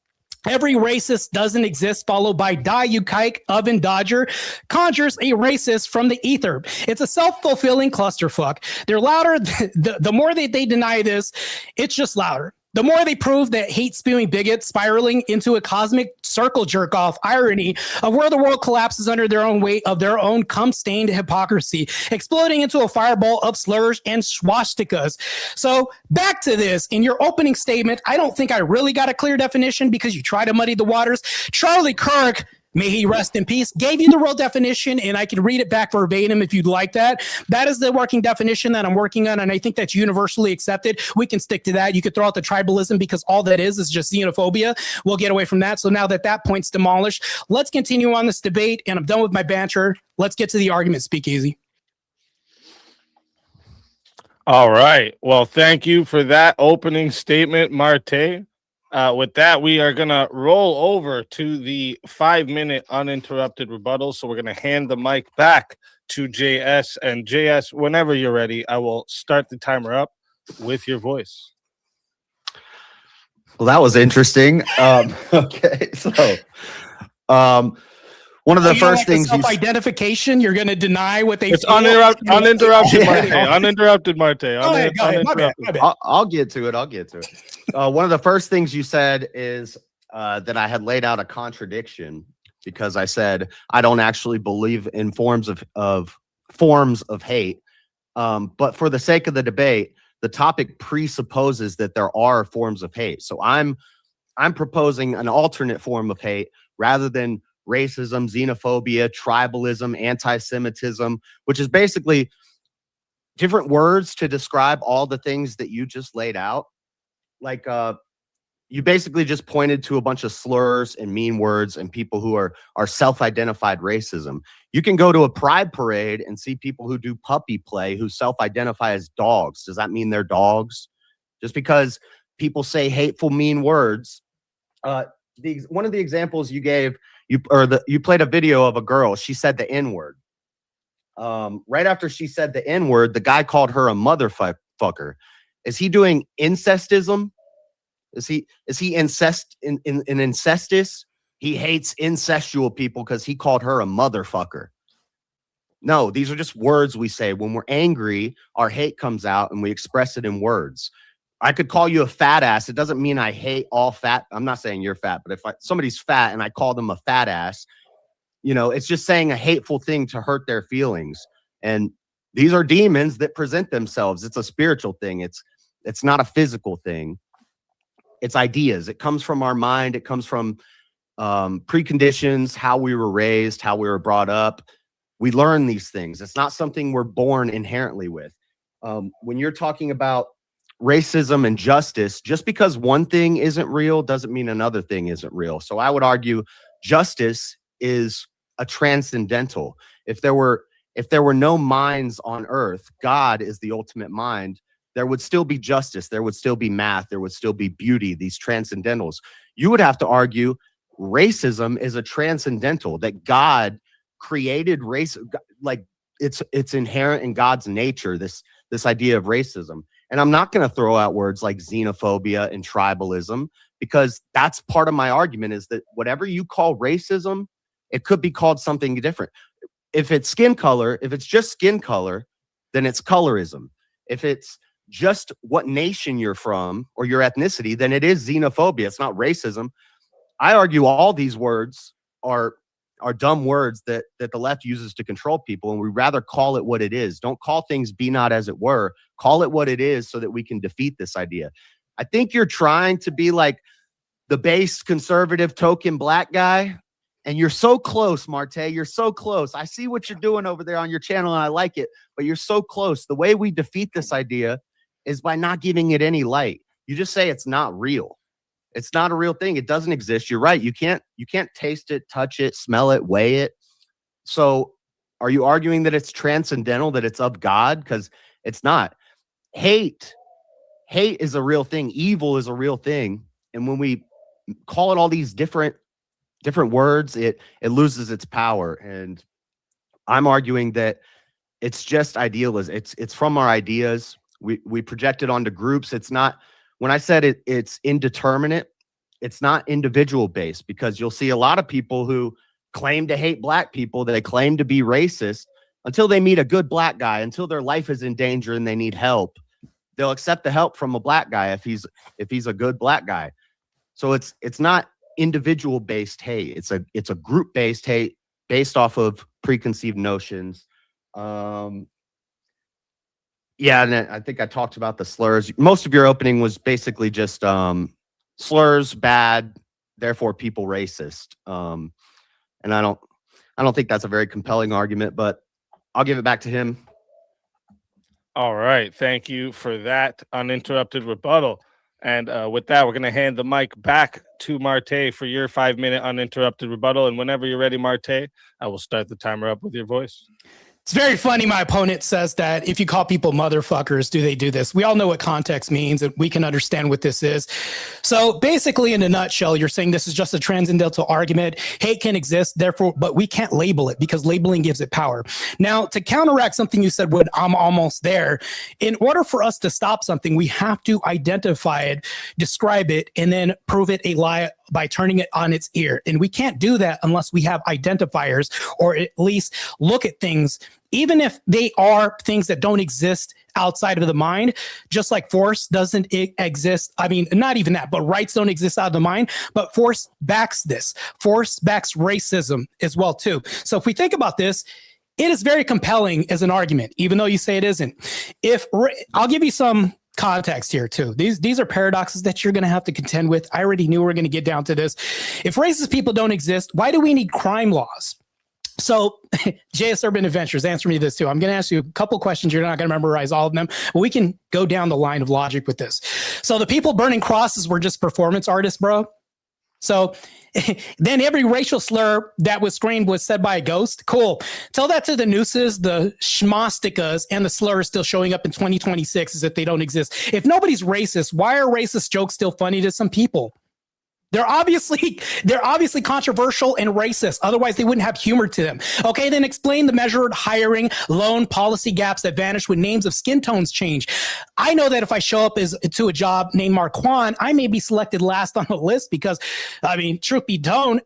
Every racist doesn't exist, followed by die, you kike, oven dodger, conjures a racist from the ether. It's a self-fulfilling clusterfuck. They're louder. The more they deny this, it's just louder. The more they prove that hate-spewing bigots spiraling into a cosmic circle jerk-off irony of where the world collapses under their own weight of their own cum-stained hypocrisy, exploding into a fireball of slurs and swastikas. So back to this. In your opening statement, I don't think I really got a clear definition because you try to muddy the waters. Charlie Kirk, may he rest in peace, gave you the real definition, and I can read it back verbatim if you'd like that. That is the working definition that I'm working on, and I think that's universally accepted. We can stick to that. You could throw out the tribalism because all that is just xenophobia. We'll get away from that. So now that point's demolished, let's continue on this debate, and I'm done with my banter. Let's get to the argument, Speakeasy. All right. Well, thank you for that opening statement, Martae. With that, we are going to roll over to the 5-minute uninterrupted rebuttal. So we're going to hand the mic back to JS. And JS, whenever you're ready, I will start the timer up with your voice. Well, that was interesting. Okay, so, One of the You don't first like the things you self-identification. You're going to deny what they It's feel? uninterrupted, Yeah. Marte. Uninterrupted, Marte. Go ahead, my bad, Uninterrupted. my bad. I'll get to it. I'll get to it. One of the first things you said is that I had laid out a contradiction because I said I don't actually believe in forms of hate. But for the sake of the debate, the topic presupposes that there are forms of hate. So I'm proposing an alternate form of hate rather than racism, xenophobia, tribalism, anti-Semitism, which is basically different words to describe all the things that you just laid out. Like you basically just pointed to a bunch of slurs and mean words and people who are self-identified racism. You can go to a pride parade and see people who do puppy play who self-identify as dogs. Does that mean they're dogs? Just because people say hateful, mean words. One of the examples you gave, you played a video of a girl. She said the N-word. Right after she said the N-word, the guy called her a motherfucker. Is he doing incestism? Is he incestus? He hates incestual people because he called her a motherfucker. No, these are just words we say. When we're angry, our hate comes out and we express it in words. I could call you a fat ass. It doesn't mean I hate all fat. I'm not saying you're fat, but if somebody's fat and I call them a fat ass, it's just saying a hateful thing to hurt their feelings. And these are demons that present themselves. It's a spiritual thing. It's not a physical thing. It's ideas. It comes from our mind. It comes from preconditions, how we were raised, how we were brought up. We learn these things. It's not something we're born inherently with. When you're talking about racism and justice, just because one thing isn't real doesn't mean another thing isn't real. So I would argue justice is a transcendental. If there were no minds on earth, God is the ultimate mind, there would still be justice, there would still be math, there would still be beauty, these transcendentals. You would have to argue racism is a transcendental, that God created race, like it's inherent in God's nature, this idea of racism. And I'm not going to throw out words like xenophobia and tribalism, because that's part of my argument, is that whatever you call racism, it could be called something different. If it's skin color, if it's just skin color, then it's colorism. If it's just what nation you're from or your ethnicity, then it is xenophobia. It's not racism. I argue all these words are dumb words that the left uses to control people, and we rather call it what it is. Don't call things be not as it were. Call it what it is so that we can defeat this idea. I think you're trying to be like the base conservative token black guy, and you're so close, Martae. You're so close. I see what you're doing over there on your channel, and I like it, but you're so close. The way we defeat this idea is by not giving it any light. You just say it's not real. It's not a real thing. It doesn't exist. You're right. You can't taste it, touch it, smell it, weigh it. So are you arguing that it's transcendental, that it's of God? Because it's not. Hate is a real thing. Evil is a real thing. And when we call it all these different words, it loses its power. And I'm arguing that it's just idealism. It's from our ideas. We project it onto groups. It's not. When I said it's indeterminate, it's not individual based, because you'll see a lot of people who claim to hate black people, they claim to be racist, until they meet a good black guy, until their life is in danger and they need help. They'll accept the help from a black guy if he's a good black guy. So it's not individual based hate. It's a group based hate based off of preconceived notions. Yeah, and I think I talked about the slurs. Most of your opening was basically just slurs bad, therefore people racist. And I don't think that's a very compelling argument, but I'll give it back to him. All right, thank you for that uninterrupted rebuttal. And with that, we're going to hand the mic back to Martae for your 5-minute uninterrupted rebuttal. And whenever you're ready, Martae, I will start the timer up with your voice. It's very funny. My opponent says that if you call people motherfuckers, do they do this? We all know what context means, and we can understand what this is. So basically, in a nutshell, you're saying this is just a transcendental argument. Hate can exist, therefore, but we can't label it because labeling gives it power. Now, to counteract something you said when I'm almost there, in order for us to stop something, we have to identify it, describe it, and then prove it a lie by turning it on its ear. And we can't do that unless we have identifiers, or at least look at things, even if they are things that don't exist outside of the mind, just like force doesn't exist. I mean, not even that, but rights don't exist out of the mind, but force backs this. Force backs racism as well, too. So if we think about this, it is very compelling as an argument, even though you say it isn't. I'll give you some context here too. These are paradoxes that you're going to have to contend with. I already knew we were going to get down to this. If racist people don't exist, why do we need crime laws? So JS Urban Adventures, answer me this too. I'm going to ask you a couple questions. You're not going to memorize all of them, but we can go down the line of logic with this. So the people burning crosses were just performance artists, bro. So then every racial slur that was screamed was said by a ghost. Cool. Tell that to the nooses, the schmostikas, and the slurs still showing up in 2026 as if they don't exist. If nobody's racist, why are racist jokes still funny to some people? They're obviously controversial and racist. Otherwise, they wouldn't have humor to them. Okay, then explain the measured hiring loan policy gaps that vanish when names of skin tones change. I know that if I show up to a job named Marquand, I may be selected last on the list because, I mean, truth be known,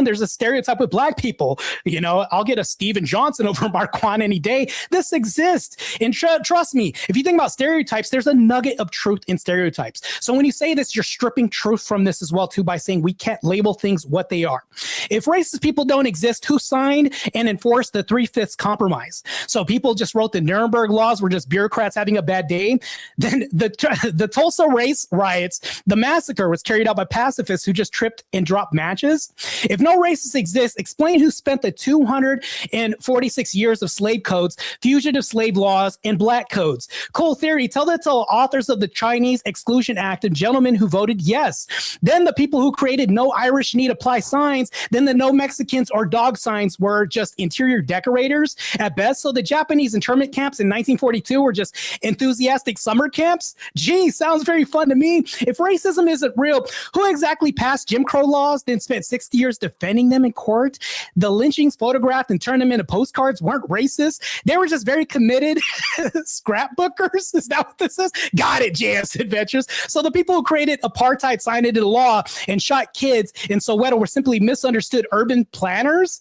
there's a stereotype with black people. You know, I'll get a Steven Johnson over Marquand any day. This exists. And trust me, if you think about stereotypes, there's a nugget of truth in stereotypes. So when you say this, you're stripping truth from this as well too by saying we can't label things what they are. If racist people don't exist, who signed and enforced the 3/5 compromise? So people just wrote the Nuremberg laws were just bureaucrats having a bad day. Then the Tulsa race riots, the massacre was carried out by pacifists who just tripped and dropped matches. If no racists exist, explain who spent the 246 years of slave codes, fugitive slave laws, and black codes. Cool theory. Tell that to authors of the Chinese Exclusion Act and gentlemen who voted yes. Then the people who created no Irish need apply signs, then the no Mexicans or dog signs were just interior decorators at best. So the Japanese internment camps in 1942 were just enthusiastic summer camps. Gee, sounds very fun to me. If racism isn't real, who exactly passed Jim Crow laws, then spent 60 years defending them in court? The lynchings photographed and turned them into postcards weren't racist. They were just very committed scrapbookers. Is that what this is? Got it, JS Adventures. So the people who created apartheid signed into law and shot kids in Soweto were simply misunderstood urban planners.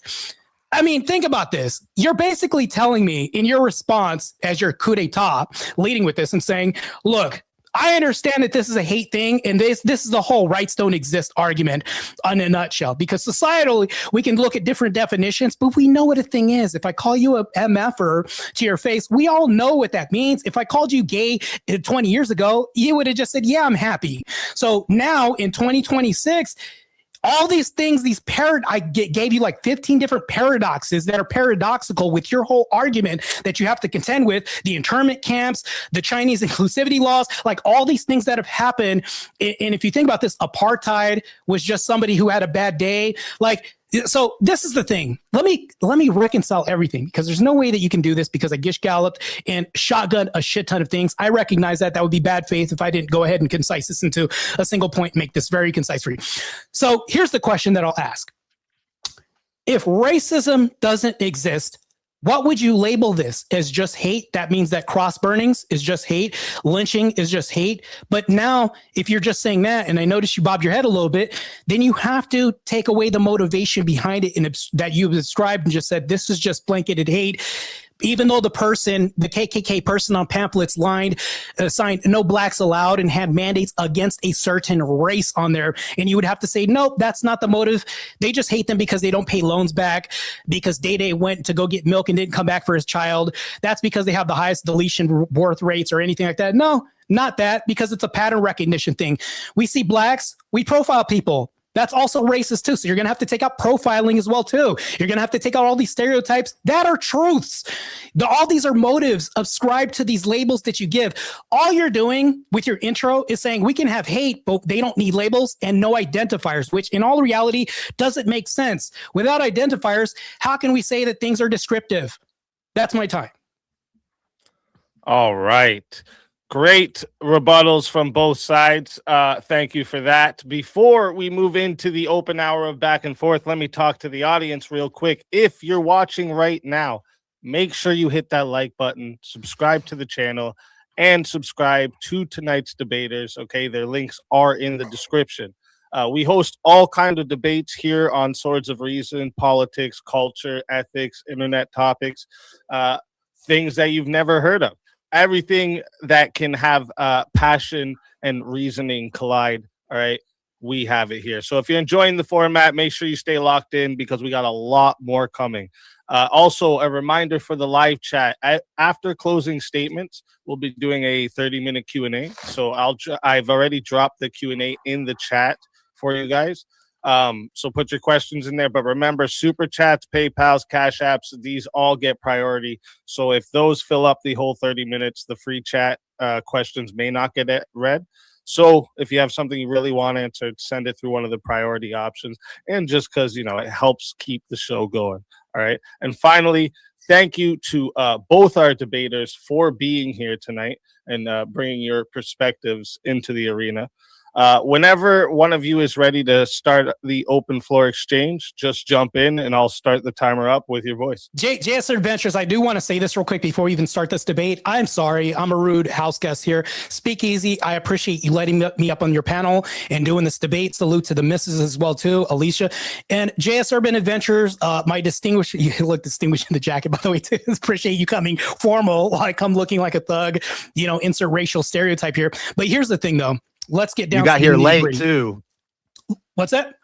I mean, think about this. You're basically telling me in your response as your coup d'etat, leading with this and saying, look, I understand that this is a hate thing, and this is the whole rights don't exist argument in a nutshell, because societally, we can look at different definitions, but we know what a thing is. If I call you a MFer to your face, we all know what that means. If I called you gay 20 years ago, you would have just said, yeah, I'm happy. So now in 2026, all these things, I gave you like 15 different paradoxes that are paradoxical with your whole argument that you have to contend with, the internment camps, the Chinese inclusivity laws, like all these things that have happened. And if you think about this, apartheid was just somebody who had a bad day. Like, so this is the thing. Let me reconcile everything, because there's no way that you can do this, because I gish galloped and shotgun a shit ton of things. I recognize that would be bad faith if I didn't go ahead and concise this into a single point, make this very concise for you. So here's the question that I'll ask. If racism doesn't exist, what would you label this as? Just hate? That means that cross burnings is just hate. Lynching is just hate. But now, if you're just saying that, and I noticed you bobbed your head a little bit, then you have to take away the motivation behind it that you've described and just said, this is just blanketed hate. Even though the KKK person on pamphlets signed no blacks allowed and had mandates against a certain race on there. And you would have to say, nope, that's not the motive. They just hate them because they don't pay loans back, because Day went to go get milk and didn't come back for his child. That's because they have the highest deletion birth rates or anything like that. No, not that, because it's a pattern recognition thing. We see blacks, we profile people. That's also racist too. So you're going to have to take out profiling as well too. You're going to have to take out all these stereotypes that are truths. All these are motives ascribed to these labels that you give. All you're doing with your intro is saying we can have hate, but they don't need labels and no identifiers, which in all reality doesn't make sense. Without identifiers, how can we say that things are descriptive? That's my time. All right. Great rebuttals from both sides. Thank you for that. Before we move into the open hour of back and forth, let me talk to the audience real quick. If you're watching right now, make sure you hit that like button, subscribe to the channel, and subscribe to tonight's debaters. Okay, their links are in the description. We host all kinds of debates here on Swords of Reason, politics, culture, ethics, internet topics, things that you've never heard of. Everything that can have passion and reasoning collide. All right. We have it here. So if you're enjoying the format, make sure you stay locked in because we got a lot more coming. Also, a reminder for the live chat. After closing statements, we'll be doing a 30-minute Q&A. So I've already dropped the Q&A in the chat for you guys. So put your questions in there. But remember, Super Chats, PayPals, Cash Apps, these all get priority. So if those fill up the whole 30 minutes, the free chat questions may not get read. So if you have something you really want answered, send it through one of the priority options. And just because, you know, it helps keep the show going. All right. And finally, thank you to both our debaters for being here tonight and bringing your perspectives into the arena. Whenever one of you is ready to start the open floor exchange, just jump in and I'll start the timer up with your voice. JS Adventures, I do want to say this real quick before we even start this debate. I'm sorry. I'm a rude house guest here. Speak easy. I appreciate you letting me up on your panel and doing this debate. Salute to the missus as well, too, Alicia. And JS Urban Adventures, my distinguished, you look distinguished in the jacket, by the way, too. Appreciate you coming formal while I come looking like a thug, you know, insert racial stereotype here. But here's the thing, though. Let's get down. You got here late too. What's that?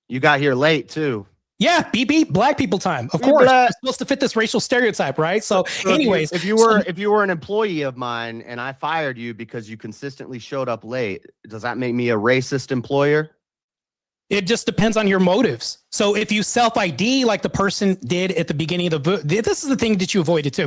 You got here late too. Yeah, BB, black people time. Of course, we're supposed to fit this racial stereotype, right? So anyways, if you were an employee of mine and I fired you because you consistently showed up late, does that make me a racist employer? It just depends on your motives. So if you self-ID like the person did at the beginning of the this is the thing that you avoided too.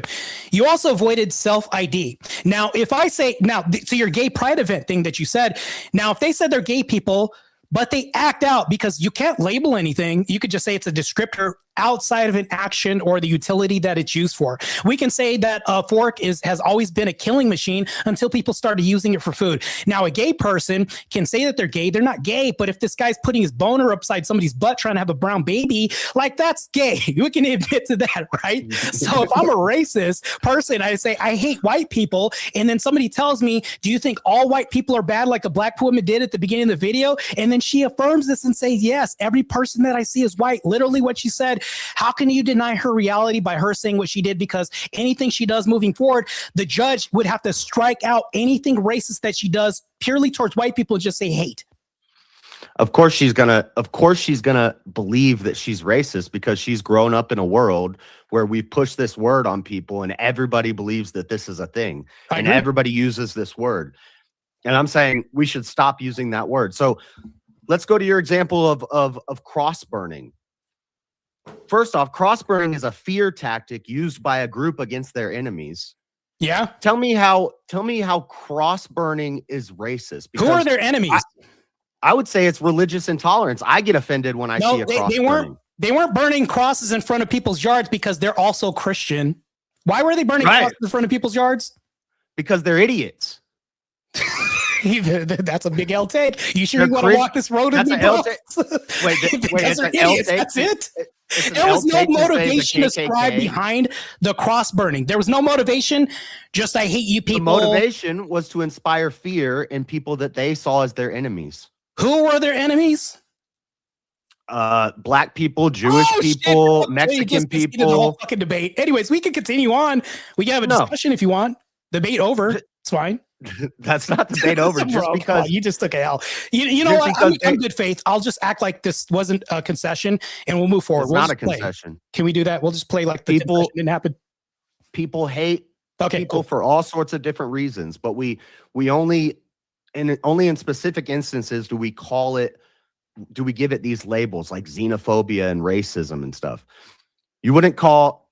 You also avoided self-ID. Now, if I say to your gay pride event thing that you said, now if they said they're gay people, but they act out because you can't label anything, you could just say it's a descriptor outside of an action or the utility that it's used for. We can say that a fork has always been a killing machine until people started using it for food. Now, a gay person can say that they're gay. They're not gay, but if this guy's putting his boner upside somebody's butt trying to have a brown baby, like that's gay. We can admit to that, right? So if I'm a racist person, I say, I hate white people. And then somebody tells me, do you think all white people are bad like a black woman did at the beginning of the video? And then she affirms this and says, yes, every person that I see is white. Literally what she said. How can you deny her reality by her saying what she did? Because anything she does moving forward, the judge would have to strike out anything racist that she does purely towards white people and just say hate. Of course she's gonna believe that she's racist because she's grown up in a world where we push this word on people and everybody believes that this is a thing. And everybody uses this word. And I'm saying we should stop using that word. So let's go to your example of cross burning. First off, cross burning is a fear tactic used by a group against their enemies. Yeah. Tell me how cross burning is racist. Who are their enemies? I would say it's religious intolerance. I get offended when I see a cross burning. They weren't burning crosses in front of people's yards because they're also Christian. Why were they burning crosses in front of people's yards? Because they're idiots. That's a big L take. You sure you want to walk this road with me, bro? Wait, it's an L take. That's it. There was no motivation ascribed behind the cross burning. There was no motivation. Just I hate you people. The motivation was to inspire fear in people that they saw as their enemies. Who were their enemies? Black people, Jewish people, Mexican people. The whole fucking debate. Anyways, we can continue on. We can have a discussion if you want. Debate over. It's fine. That's not debate over. Just Bro, because you just took a L. You know what? I'm good faith. I'll just act like this wasn't a concession, and we'll move forward. It's not a concession. Can we do that? We'll just play like the concession didn't happen. People hate people for all sorts of different reasons, but we only in specific instances do we give it these labels like xenophobia and racism and stuff. You wouldn't call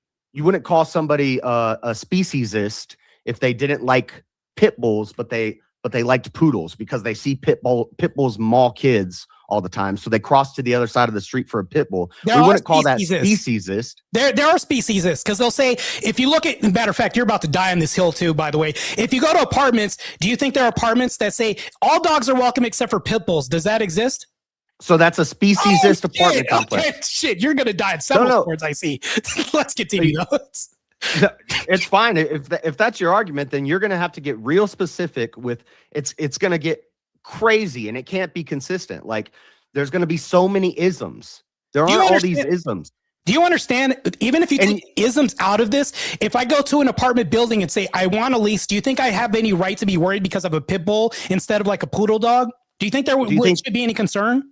somebody a speciesist if they didn't like pit bulls, but they liked poodles because they see pit bulls maul kids all the time. So they cross to the other side of the street for a pit bull. We wouldn't call that speciesist. There are speciesists because they'll say, if you look at, matter of fact, you're about to die on this hill too, by the way. If you go to apartments, do you think there are apartments that say all dogs are welcome except for pit bulls? Does that exist? So that's a speciesist apartment complex. Okay, shit, you're going to die in several words, I see. Let's continue. It's fine. If that's your argument, then you're going to have to get real specific with it's going to get crazy and it can't be consistent. Like there's going to be so many isms. There Do you aren't all these understand- isms. Do you understand? Even if you take isms out of this, if I go to an apartment building and say, I want a lease, do you think I have any right to be worried because of a pit bull instead of like a poodle dog? Do you think there should be any concern?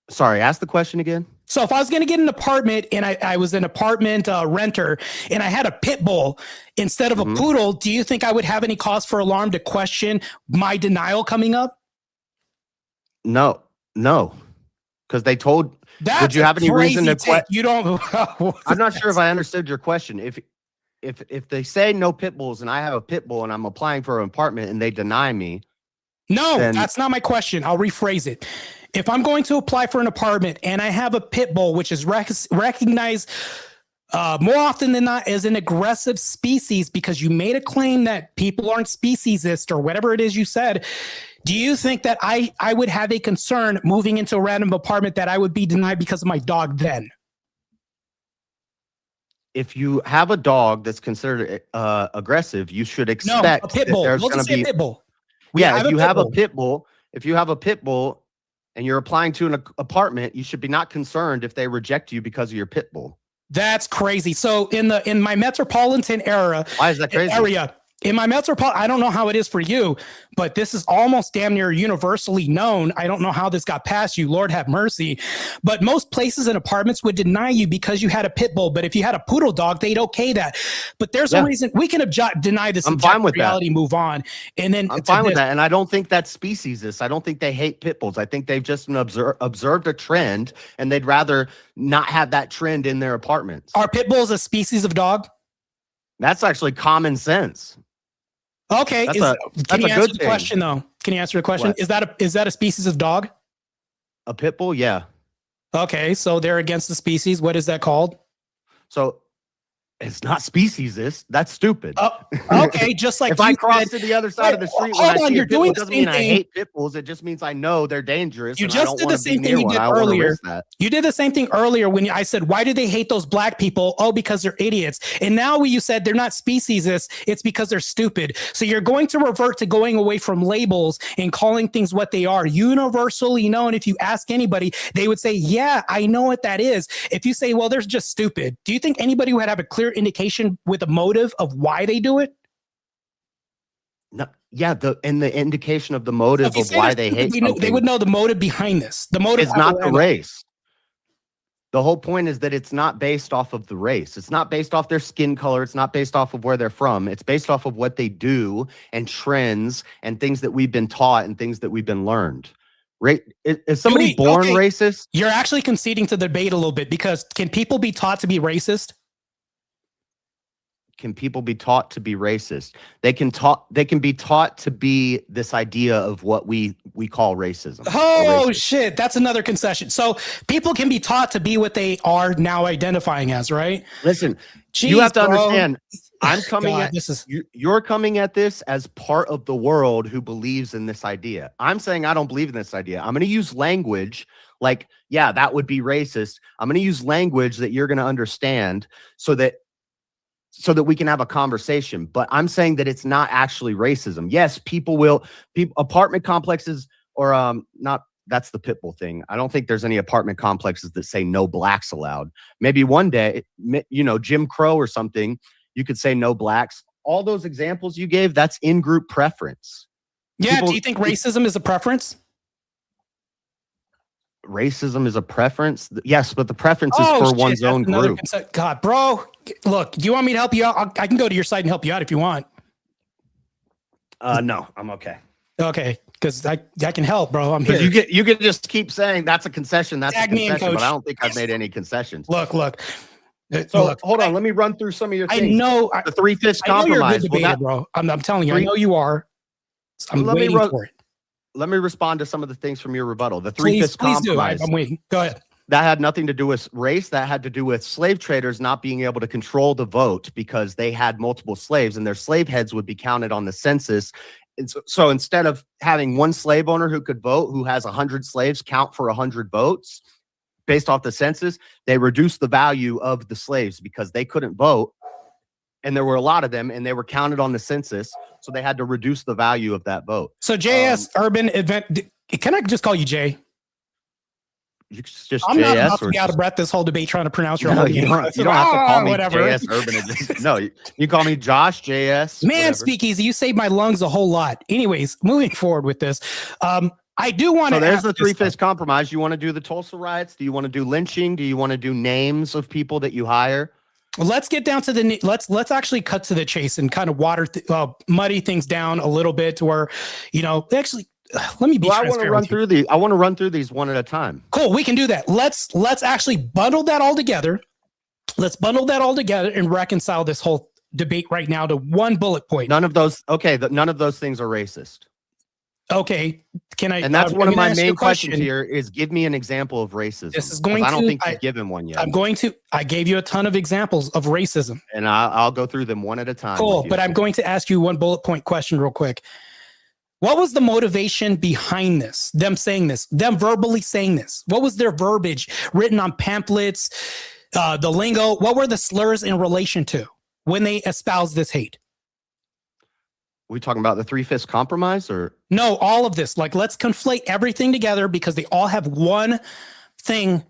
Sorry, ask the question again. So if I was going to get an apartment and I was an apartment renter and I had a pit bull instead of a poodle, do you think I would have any cause for alarm to question my denial coming up? No, because they told. That's would you have any reason to question? You don't. I'm not sure if I understood your question. If they say no pit bulls and I have a pit bull and I'm applying for an apartment and they deny me. No, then, that's not my question. I'll rephrase it. If I'm going to apply for an apartment and I have a pit bull, which is recognized more often than not as an aggressive species because you made a claim that people aren't speciesist or whatever it is you said, do you think that I would have a concern moving into a random apartment that I would be denied because of my dog then? If you have a dog that's considered aggressive, you should expect a pit bull. there's We'll going just to say be pit bull. if you have a pit bull and you're applying to an apartment, you should be not concerned if they reject you because of your pit bull. That's crazy. So in my metropolitan area, why is that crazy? In my metropolitan, I don't know how it is for you, but this is almost damn near universally known. I don't know how this got past you. Lord have mercy. But most places and apartments would deny you because you had a pit bull. But if you had a poodle dog, they'd okay that. But there's a reason we can deny this. I'm fine with reality, that. Move on. And then I'm fine with that. And I don't think that's speciesist. I don't think they hate pit bulls. I think they've just observed a trend and they'd rather not have that trend in their apartments. Are pit bulls a species of dog? That's actually common sense. Okay. Can you answer the question though? Can you answer the question? What? Is that a species of dog? A pit bull? Yeah. Okay. So they're against the species. What is that called? So it's not speciesist. That's stupid. Okay. Just like if I cross to the other side of the street when I see a pit bull, it doesn't mean I hate pit bulls. It just means I know they're dangerous. You just did the same thing you did earlier. You did the same thing earlier when I said, why do they hate those black people? Oh, because they're idiots. And now you said they're not speciesist. It's because they're stupid. So you're going to revert to going away from labels and calling things what they are. Universally known. If you ask anybody, they would say, yeah, I know what that is. If you say, well, they're just stupid. Do you think anybody would have a clear indication with a motive of why they do it? No, yeah, the indication of the motive of why they hate something. They would know the motive behind this. The motive is not the race. The whole point is that it's not based off of the race. It's not based off their skin color. It's not based off of where they're from. It's based off of what they do and trends and things that we've been taught and things that we've been learned. Is somebody born racist? You're actually conceding to the debate a little bit because can people be taught to be racist? Can people be taught to be racist? They can be taught to be this idea of what we call racism. Oh shit, that's another concession. So people can be taught to be what they are now identifying as, right? Listen, you have to understand. I'm coming you're coming at this as part of the world who believes in this idea. I'm saying I don't believe in this idea. I'm going to use language like, yeah, that would be racist. I'm going to use language that you're going to understand so that we can have a conversation. But I'm saying that it's not actually racism. Yes, apartment complexes or not. That's the pit bull thing. I don't think there's any apartment complexes that say no blacks allowed. Maybe one day, Jim Crow or something, you could say no blacks. All those examples you gave, that's in-group preference. Yeah. Do you think racism is a preference? Racism is a preference? Yes, but the preference is for one's own group. God, bro, look, do you want me to help you out? I can go to your side and help you out if you want. No, I'm okay. Okay, because I can help, bro. I'm here. You can just keep saying that's a concession. That's a concession, Coach. but I don't think I've made any concessions. Look. So hold on, let me run through some of your things. I know the 3/5 compromise. You're a good debater, bro. I'm telling you, I know you are. I'm waiting for it. Let me respond to some of the things from your rebuttal. The 3/5 compromise. I'm waiting. Go ahead. That had nothing to do with race. That had to do with slave traders not being able to control the vote because they had multiple slaves and their slave heads would be counted on the census. And so instead of having one slave owner who could vote, who has 100 slaves count for 100 votes based off the census, they reduced the value of the slaves because they couldn't vote. And there were a lot of them and they were counted on the census. So they had to reduce the value of that vote. So JS Urban Event, can I just call you Jay? just I'm not JS about to or be out of just, breath this whole debate trying to pronounce your no, whole you name. don't have to call me whatever. JS Urban Edition. No, you call me Josh JS. Man, whatever. Speakeasy, you saved my lungs a whole lot. Anyways, moving forward with this, I do want to. So there's ask the this, three-fifths compromise. You want to do the Tulsa riots? Do you want to do lynching? Do you want to do names of people that you hire? let's get down to the let's actually cut to the chase and kind of muddy things down a little bit to where, actually let me be I want to run through these. I want to run through these one at a time. Cool, we can do that. Let's actually bundle that all together. Let's bundle that all together and reconcile this whole debate right now to one bullet point. None of those. Okay, none of those things are racist. Okay, can I? And that's one of my main questions here is give me an example of racism. This is going I don't to, think you've given one yet. I gave you a ton of examples of racism. And I'll go through them one at a time. Cool, but I'm going to ask you one bullet point question real quick. What was the motivation behind this? Them saying this, them verbally saying this. What was their verbiage written on pamphlets, the lingo? What were the slurs in relation to when they espoused this hate? We talking about the three-fifths compromise or? No, all of this. Like, let's conflate everything together because they all have one thing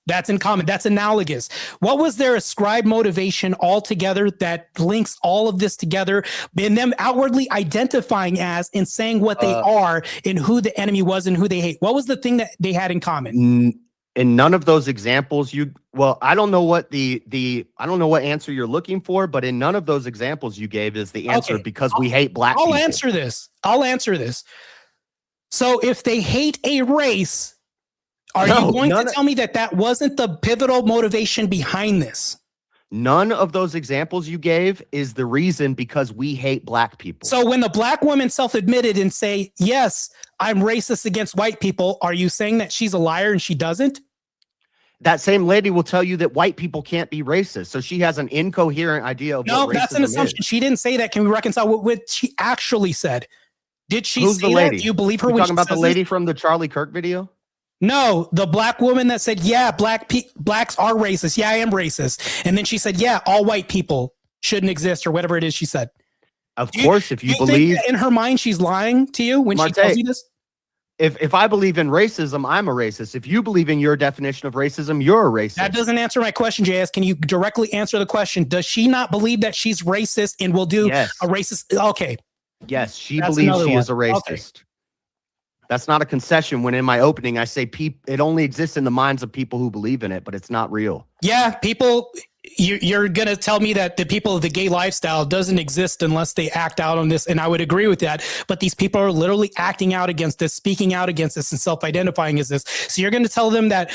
that's in common. That's analogous. What was their ascribed motivation altogether that links all of this together and them outwardly identifying as and saying what they are and who the enemy was and who they hate? What was the thing that they had in common? In none of those examples, I don't know what I don't know what answer you're looking for, but in none of those examples you gave is the answer because we hate black people. I'll answer this. So if they hate a race, are you going to tell me that wasn't the pivotal motivation behind this? None of those examples you gave is the reason because we hate black people. So when the black woman self-admitted and say, yes, I'm racist against white people, are you saying that she's a liar and she doesn't? That same lady will tell you that white people can't be racist. So she has an incoherent idea of what racism that's an assumption. is. She didn't say that. Can we reconcile what she actually said? Did she Who's say the lady? that? Do you believe her? You when talking she about the says lady this? from the Charlie Kirk video? No, the black woman that said, yeah, blacks are racist. Yeah, I am racist. And then she said, yeah, all white people shouldn't exist or whatever it is she said. Of course, if you think believe that in her mind she's lying to you when she tells you this? If I believe in racism, I'm a racist. If you believe in your definition of racism, you're a racist. That doesn't answer my question, JS. Can you directly answer the question? Does she not believe that she's racist and will do a racist? Okay. Yes, she believes she is a racist. Okay. That's not a concession when in my opening I say it only exists in the minds of people who believe in it, but it's not real. Yeah, people, you're going to tell me that the people of the gay lifestyle doesn't exist unless they act out on this, and I would agree with that, but these people are literally acting out against this, speaking out against this, and self-identifying as this. So you're going to tell them that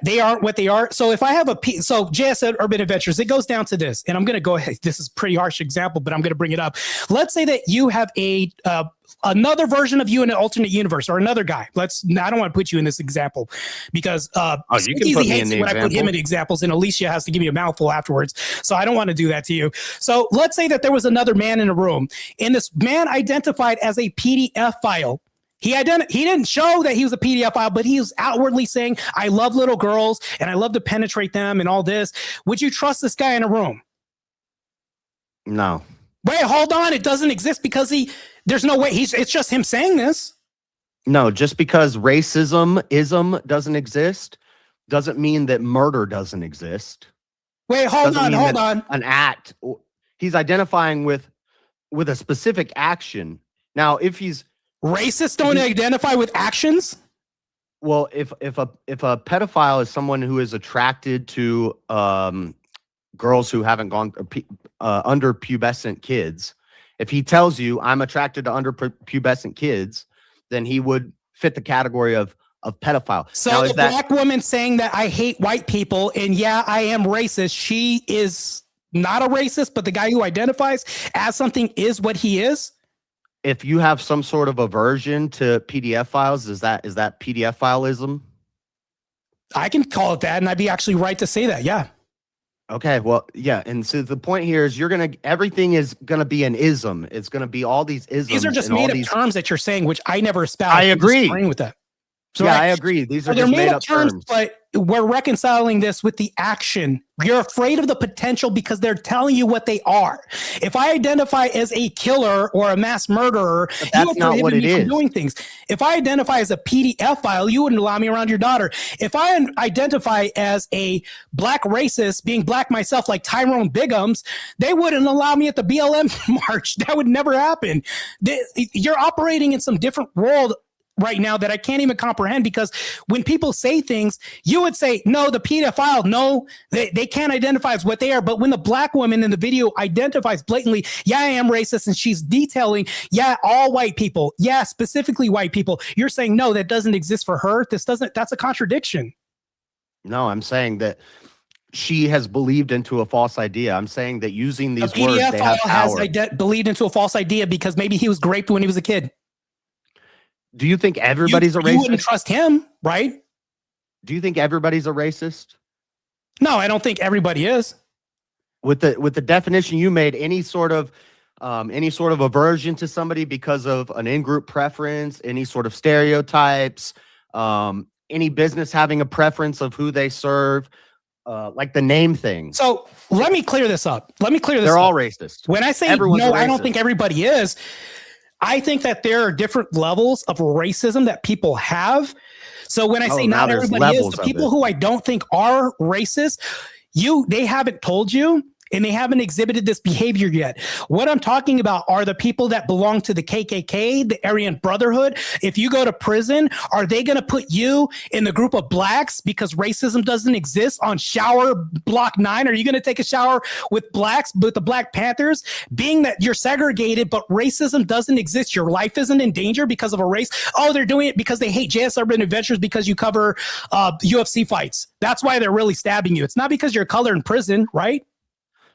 they aren't what they are? So if I have so JS said Urban Adventures, it goes down to this, and I'm going to go ahead. This is a pretty harsh example, but I'm going to bring it up. Let's say that you have another version of you in an alternate universe or another guy. I don't want to put you in this example because you can put me in the when I put him in examples, and Alicia has to give me a mouthful afterwards. So I don't want to do that to you. So let's say that there was another man in a room, and this man identified as a PDF file. He didn't show that he was a PDF file, but he was outwardly saying, I love little girls and I love to penetrate them and all this. Would you trust this guy in a room? No. Wait, hold on. It doesn't exist because there's no way it's just him saying this. No, just because racism doesn't exist doesn't mean that murder doesn't exist. Wait, hold on. An act. He's identifying with a specific action. Now, if he's racists don't identify with actions. Well, if a pedophile is someone who is attracted to girls who haven't gone under pubescent kids, if he tells you I'm attracted to under pubescent kids, then he would fit the category of pedophile. So now, the black woman saying that I hate white people and yeah, I am racist, she is not a racist, but the guy who identifies as something is what he is. If you have some sort of aversion to PDF files, is that PDF fileism? I can call it that, and I'd be actually right to say that. Yeah. Okay. Well, yeah. And so the point here is everything is gonna be an ism. It's gonna be all these isms. These are just made up terms that you're saying, which I never espoused. I agree with that. So yeah, I agree. These are they're just made made up up terms, terms. but we're reconciling this with the action. You're afraid of the potential because they're telling you what they are. If I identify as a killer or a mass murderer, But you that's would not prohibit what it me from is. doing things. If I identify as a PDF file, you wouldn't allow me around your daughter. If I identify as a black racist, being black myself, like Tyrone Biggums, they wouldn't allow me at the BLM march. That would never happen. You're operating in some different world right now that I can't even comprehend, because when people say things, you would say, no, the pedophile, no, they can't identify as what they are. But when the black woman in the video identifies blatantly, yeah, I am racist, and she's detailing, yeah, all white people, yeah, specifically white people, you're saying, no, that doesn't exist for her. That's a contradiction. No, I'm saying that she has believed into a false idea. I'm saying that using these The words, PDF they have file power. has believed into a false idea because maybe he was raped when he was a kid. Do you think everybody's a racist? You wouldn't trust him, right? Do you think everybody's a racist? No, I don't think everybody is. With the definition you made, any sort of aversion to somebody because of an in-group preference, any sort of stereotypes, any business having a preference of who they serve, like the name thing. So let me clear this up. They're all racist. When I say Everyone's no, a I don't racist. think everybody is. I think that there are different levels of racism that people have. So when I say now not there's everybody is, levels the of people it. who I don't think are racist, they haven't told you, and they haven't exhibited this behavior yet. What I'm talking about are the people that belong to the KKK, the Aryan Brotherhood. If you go to prison, are they going to put you in the group of blacks because racism doesn't exist on shower block 9? Are you going to take a shower with blacks, with the Black Panthers? Being that you're segregated, but racism doesn't exist, your life isn't in danger because of a race. Oh, they're doing it because they hate JS Urban Adventures because you cover UFC fights. That's why they're really stabbing you. It's not because you're color in prison, right?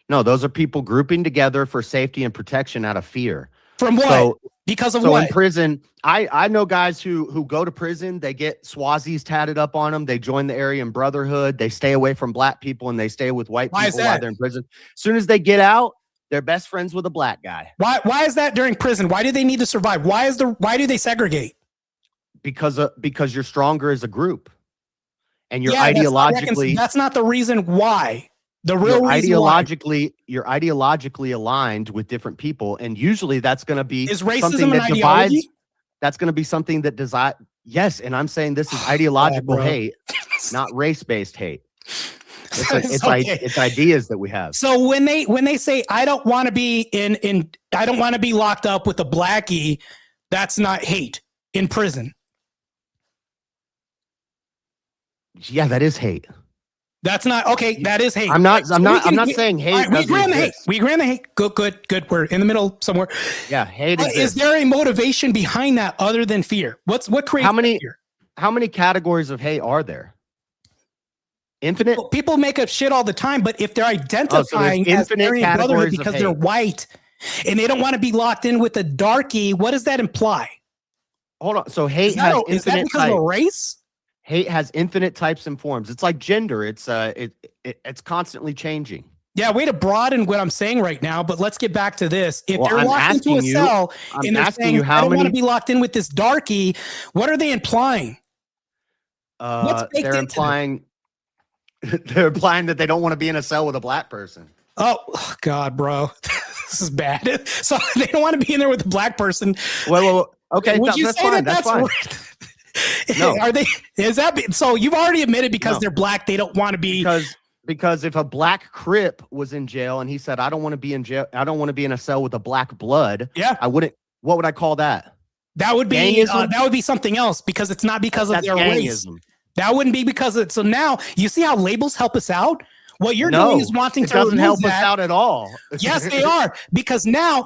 No, those are people grouping together for safety and protection out of fear. From what? So, because of so what? in prison, I know guys who go to prison, they get Swazis tatted up on them. They join the Aryan Brotherhood. They stay away from black people and they stay with white Why is people while that? they're in prison. As soon as they get out, they're best friends with a black guy. Why is that during prison? Why do they need to survive? Why do they segregate? Because you're stronger as a group. And you're Yeah, ideologically that's not the reason why. The you're real reason why. you're ideologically aligned with different people, and usually that's going to be Is racism something an that divides. ideology? That's going to be something that yes, and I'm saying this is ideological bro. hate, not race-based hate. It's okay. It's ideas that we have. So when they say I don't want to be I don't want to be locked up with a blackie, that's not hate in prison. Yeah, that is hate. That's not okay. That is hate. I'm not So saying hate. All right, we doesn't agree on the hate. exist. We agree on the hate. Good. We're in the middle somewhere. Yeah, hate Is exists. there a motivation behind that other than fear? What creates fear? How many categories of hate are there? Infinite. Well, people make up shit all the time, but if they're identifying as infinite Aryan Brotherhood categories of because they're hate. white and they don't want to be locked in with a darkie, what does that imply? Hold on. So hate Is has that infinite because of a types. race? Hate has infinite types and forms. It's like gender. It's constantly changing. Yeah, way to broaden what I'm saying right now, but let's get back to this. If Well, they're I'm locked into a asking you- cell I'm and they're asking saying, you how I don't want to many- be locked in with this darkie, what are they implying? What's baked They're into implying they're implying that they don't want to be in a cell with a black person. Oh, God, bro. This is bad. So they don't want to be in there with a black person. Well, okay, Would you that's say fine. that That's fine. No. Are they? Is that so? You've already admitted because No. they're black, they don't want to be. Because if a black Crip was in jail and he said, I don't want to be in jail, I don't want to be in a cell with a black blood. Yeah. I wouldn't. What would I call that? That would be Gangism? something else because it's not because of That's their race. gangism. That wouldn't be because of it. So now you see how labels help us out. What you're No, doing is wanting it to doesn't remove help us that. out at all. Yes, they are because now,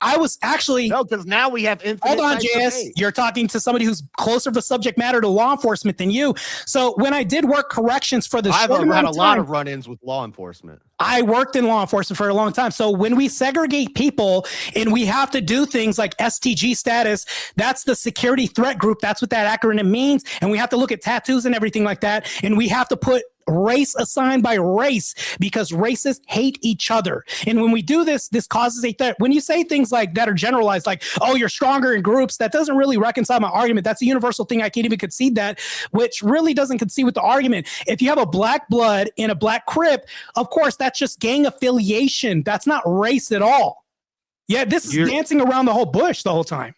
I was actually. No, because now we have infinite. Hold on, types of JS. hate. You're talking to somebody who's closer to the subject matter to law enforcement than you. So when I did work corrections for the I've short had amount a of lot time, of run-ins with law enforcement. I worked in law enforcement for a long time. So when we segregate people and we have to do things like STG status, that's the security threat group. That's what that acronym means. And we have to look at tattoos and everything like that. And we have to put race assigned by race because racists hate each other. And when we do this, this causes a threat. When you say things like that are generalized, like, oh, you're stronger in groups, that doesn't really reconcile my argument. That's a universal thing. I can't even concede that, which really doesn't concede with the argument. If you have a black blood in a black crip, of course, that's just gang affiliation. That's not race at all. Yeah, this is dancing around the whole bush the whole time.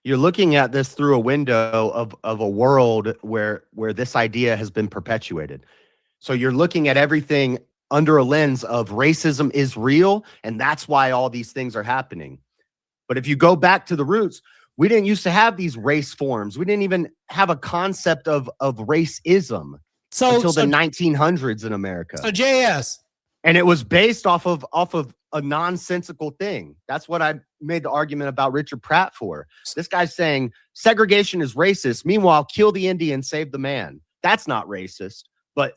You're looking at this through a window of a world where this idea has been perpetuated. So you're looking at everything under a lens of racism is real, and that's why all these things are happening. But if you go back to the roots, we didn't used to have these race forms. We didn't even have a concept of racism until the 1900s in America. So JS. And it was based off of a nonsensical thing. That's what I made the argument about Richard Pratt for. This guy's saying segregation is racist. Meanwhile, kill the Indian, save the man. That's not racist. But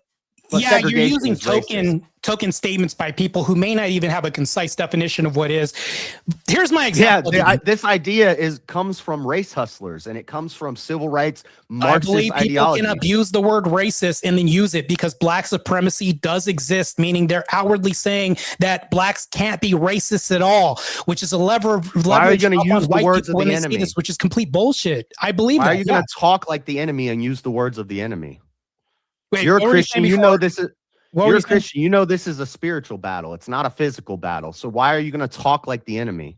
yeah, you're using token statements by people who may not even have a concise definition of what is. Here's my example. Yeah, this idea comes from race hustlers, and it comes from civil rights Marxist I believe people ideology. can abuse the word racist and then use it because black supremacy does exist, meaning they're outwardly saying that blacks can't be racist at all, which is a leverage. Why are you going to use the words of the enemy? Which is complete bullshit. I believe that. Why are you going to talk like the enemy and use the words of the enemy? Wait, you're a Christian. You know this is. You're a Christian. saying? You know this is a spiritual battle. It's not a physical battle. So why are you going to talk like the enemy?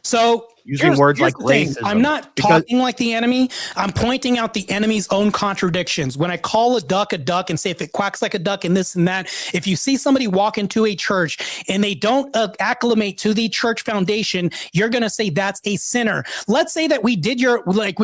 So using words like racism. I'm not talking like the enemy. I'm pointing out the enemy's own contradictions. When I call a duck and say if it quacks like a duck and this and that, if you see somebody walk into a church and they don't acclimate to the church foundation, you're going to say that's a sinner. Let's say that we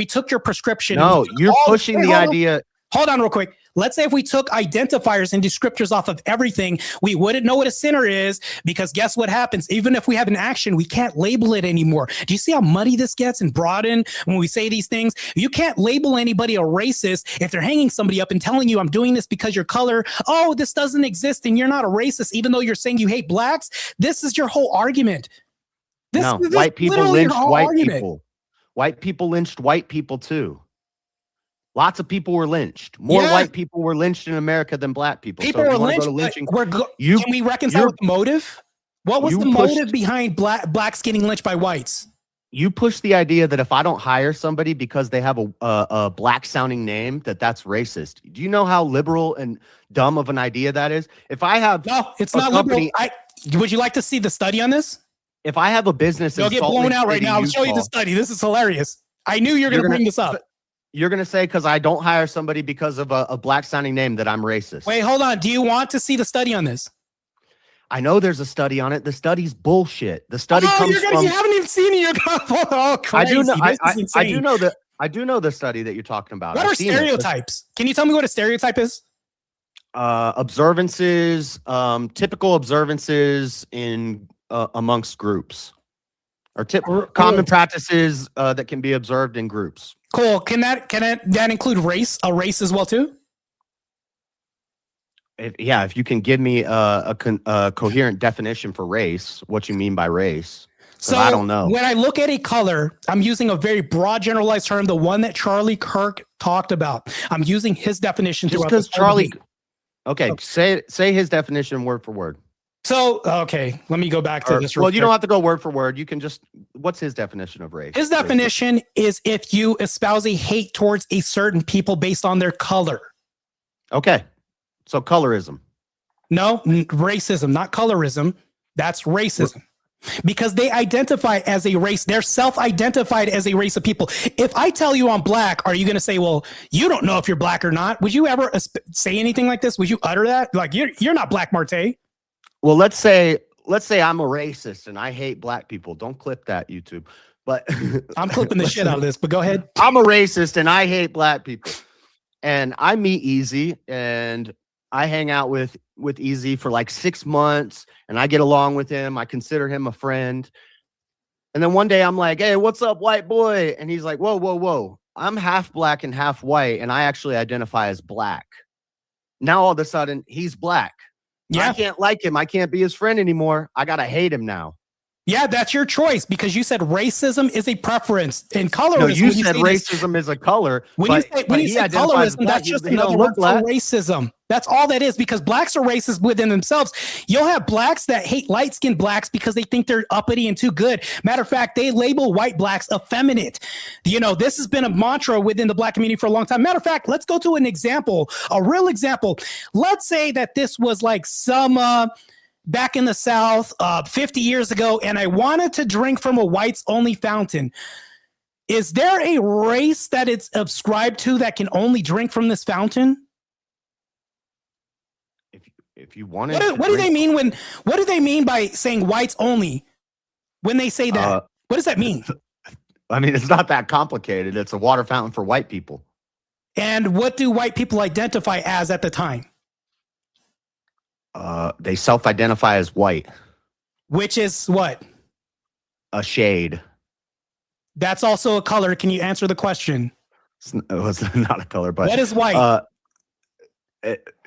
took your prescription. No, you're pushing the idea. Hold on real quick. Let's say if we took identifiers and descriptors off of everything, we wouldn't know what a sinner is because guess what happens? Even if we have an action, we can't label it anymore. Do you see how muddy this gets and brought in when we say these things? You can't label anybody a racist if they're hanging somebody up and telling you I'm doing this because your color. Oh, this doesn't exist and you're not a racist, even though you're saying you hate blacks. This is your whole argument. White people lynched white people. White people lynched white people too. Lots of people were lynched. More white people were lynched in America than black people. People were lynched. Can we reconcile with the motive? What was the motive behind blacks getting lynched by whites? You push the idea that if I don't hire somebody because they have a black sounding name, that's racist. Do you know how liberal and dumb of an idea that is? If I have it's not liberal. Would you like to see the study on this? If I have a business, you'll get blown out right now. I'll show you the study. This is hilarious. I knew you were going to bring this up. You're going to say because I don't hire somebody because of a black sounding name that I'm racist. Wait, hold on. Do you want to see the study on this? I know there's a study on it. The study's bullshit. The study comes from. You haven't even seen it. You're oh, crazy. I do know the study that you're talking about. What are stereotypes? Can you tell me what a stereotype is? Observances, typical observances in amongst groups, or common practices that can be observed in groups. Cool. Can that include race? A race as well too? If you can give me a coherent definition for race, what you mean by race. So I don't know. When I look at a color, I'm using a very broad generalized term, the one that Charlie Kirk talked about. I'm using his definition. Just because Charlie. Okay, say his definition word for word. So, okay, let me go back to this. Well, you don't have to go word for word. You can just, what's his definition of race? His definition is if you espouse a hate towards a certain people based on their color. Okay, so colorism. No, racism, not colorism. That's racism. Because they identify as a race. They're self-identified as a race of people. If I tell you I'm black, are you going to say, well, you don't know if you're black or not? Would you ever say anything like this? Would you utter that? Like, you're not black, Martae. Well, let's say I'm a racist and I hate black people. Don't clip that, YouTube. But I'm clipping the shit out of this, but go ahead. I'm a racist and I hate black people. And I meet Easy and I hang out with Easy for like 6 months and I get along with him. I consider him a friend. And then one day I'm like, hey, what's up, white boy? And he's like, whoa, whoa, whoa. I'm half black and half white. And I actually identify as black. Now all of a sudden he's black. Yeah. I can't like him. I can't be his friend anymore. I got to hate him now. Yeah, that's your choice because you said racism is a preference and colorism. No, you said racism is a color. When you say colorism, that's just another word for racism. That's all that is, because blacks are racist within themselves. You'll have blacks that hate light-skinned blacks because they think they're uppity and too good. Matter of fact, they label white blacks effeminate. You know, this has been a mantra within the black community for a long time. Matter of fact, let's go to an example, a real example. Let's say that this was like some back in the South 50 years ago, and I wanted to drink from a whites-only fountain. Is there a race that it's ascribed to that can only drink from this fountain? If you want what do they mean what do they mean by saying whites only when they say that? What does that mean? I mean, it's not that complicated. It's a water fountain for white people. And what do white people identify as at the time? They self-identify as white. Which is what? A shade. That's also a color. Can you answer the question? It's not a color, but what is white?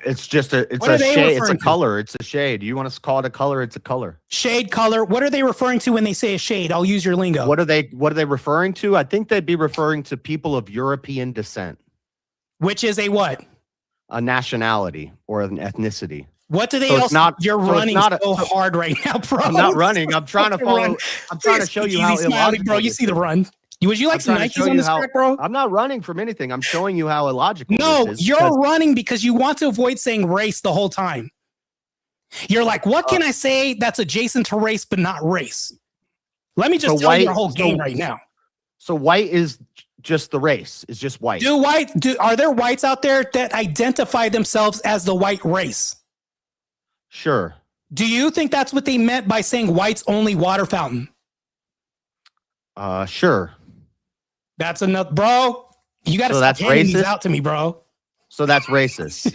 It's just a shade. It's a color. It's a shade. You want to call it a color? It's a color. Shade, color. What are they referring to when they say a shade? I'll use your lingo. What are they referring to? I think they'd be referring to people of European descent. Which is a what? A nationality or an ethnicity. What do they also? You're running so hard right now, bro. I'm not running. I'm trying to follow. I'm trying to show you how illogical, bro. You see the run. Would you like some Nikes on this track, bro? I'm not running from anything. I'm showing you how illogical. No, this is you're running because you want to avoid saying race the whole time. You're like, what can I say that's adjacent to race but not race? Let me just tell you your whole game right now. So white is just the race. It's just white. Are there whites out there that identify themselves as the white race? Sure. Do you think that's what they meant by saying whites only water fountain? Sure. That's enough, bro. You got to stop handing these out to me, bro. So that's racist.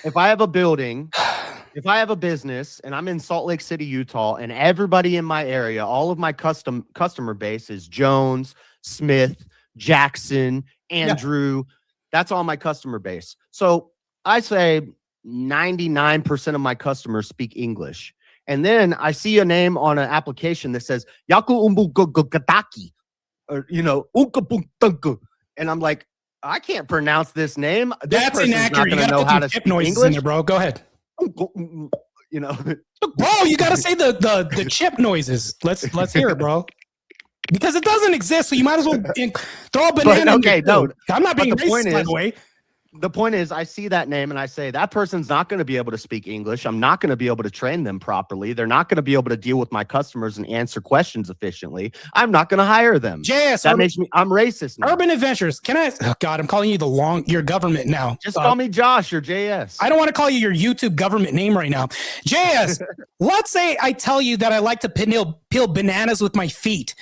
If I have a building, if I have a business and I'm in Salt Lake City, Utah, and everybody in my area, all of my customer base is Jones, Smith, Jackson, Andrew. That's all my customer base. So I say 99% of my customers speak English. And then I see a name on an application that says Yaku Umbugataki, or and I'm like, I can't pronounce this name. That's inaccurate. You gotta know how to speak English, in there, bro. Go ahead. Bro, you gotta say the chip noises. Let's hear it, bro. Because it doesn't exist, so you might as well throw a banana. I'm not being racist, by the way. The point is, I see that name and I say, that person's not going to be able to speak English. I'm not going to be able to train them properly. They're not going to be able to deal with my customers and answer questions efficiently. I'm not going to hire them. JS, I'm racist now. Urban Adventures. Can I? Oh God, I'm calling you your government now. Just call me Josh or JS. I don't want to call you your YouTube government name right now. JS, let's say I tell you that I like to peel bananas with my feet.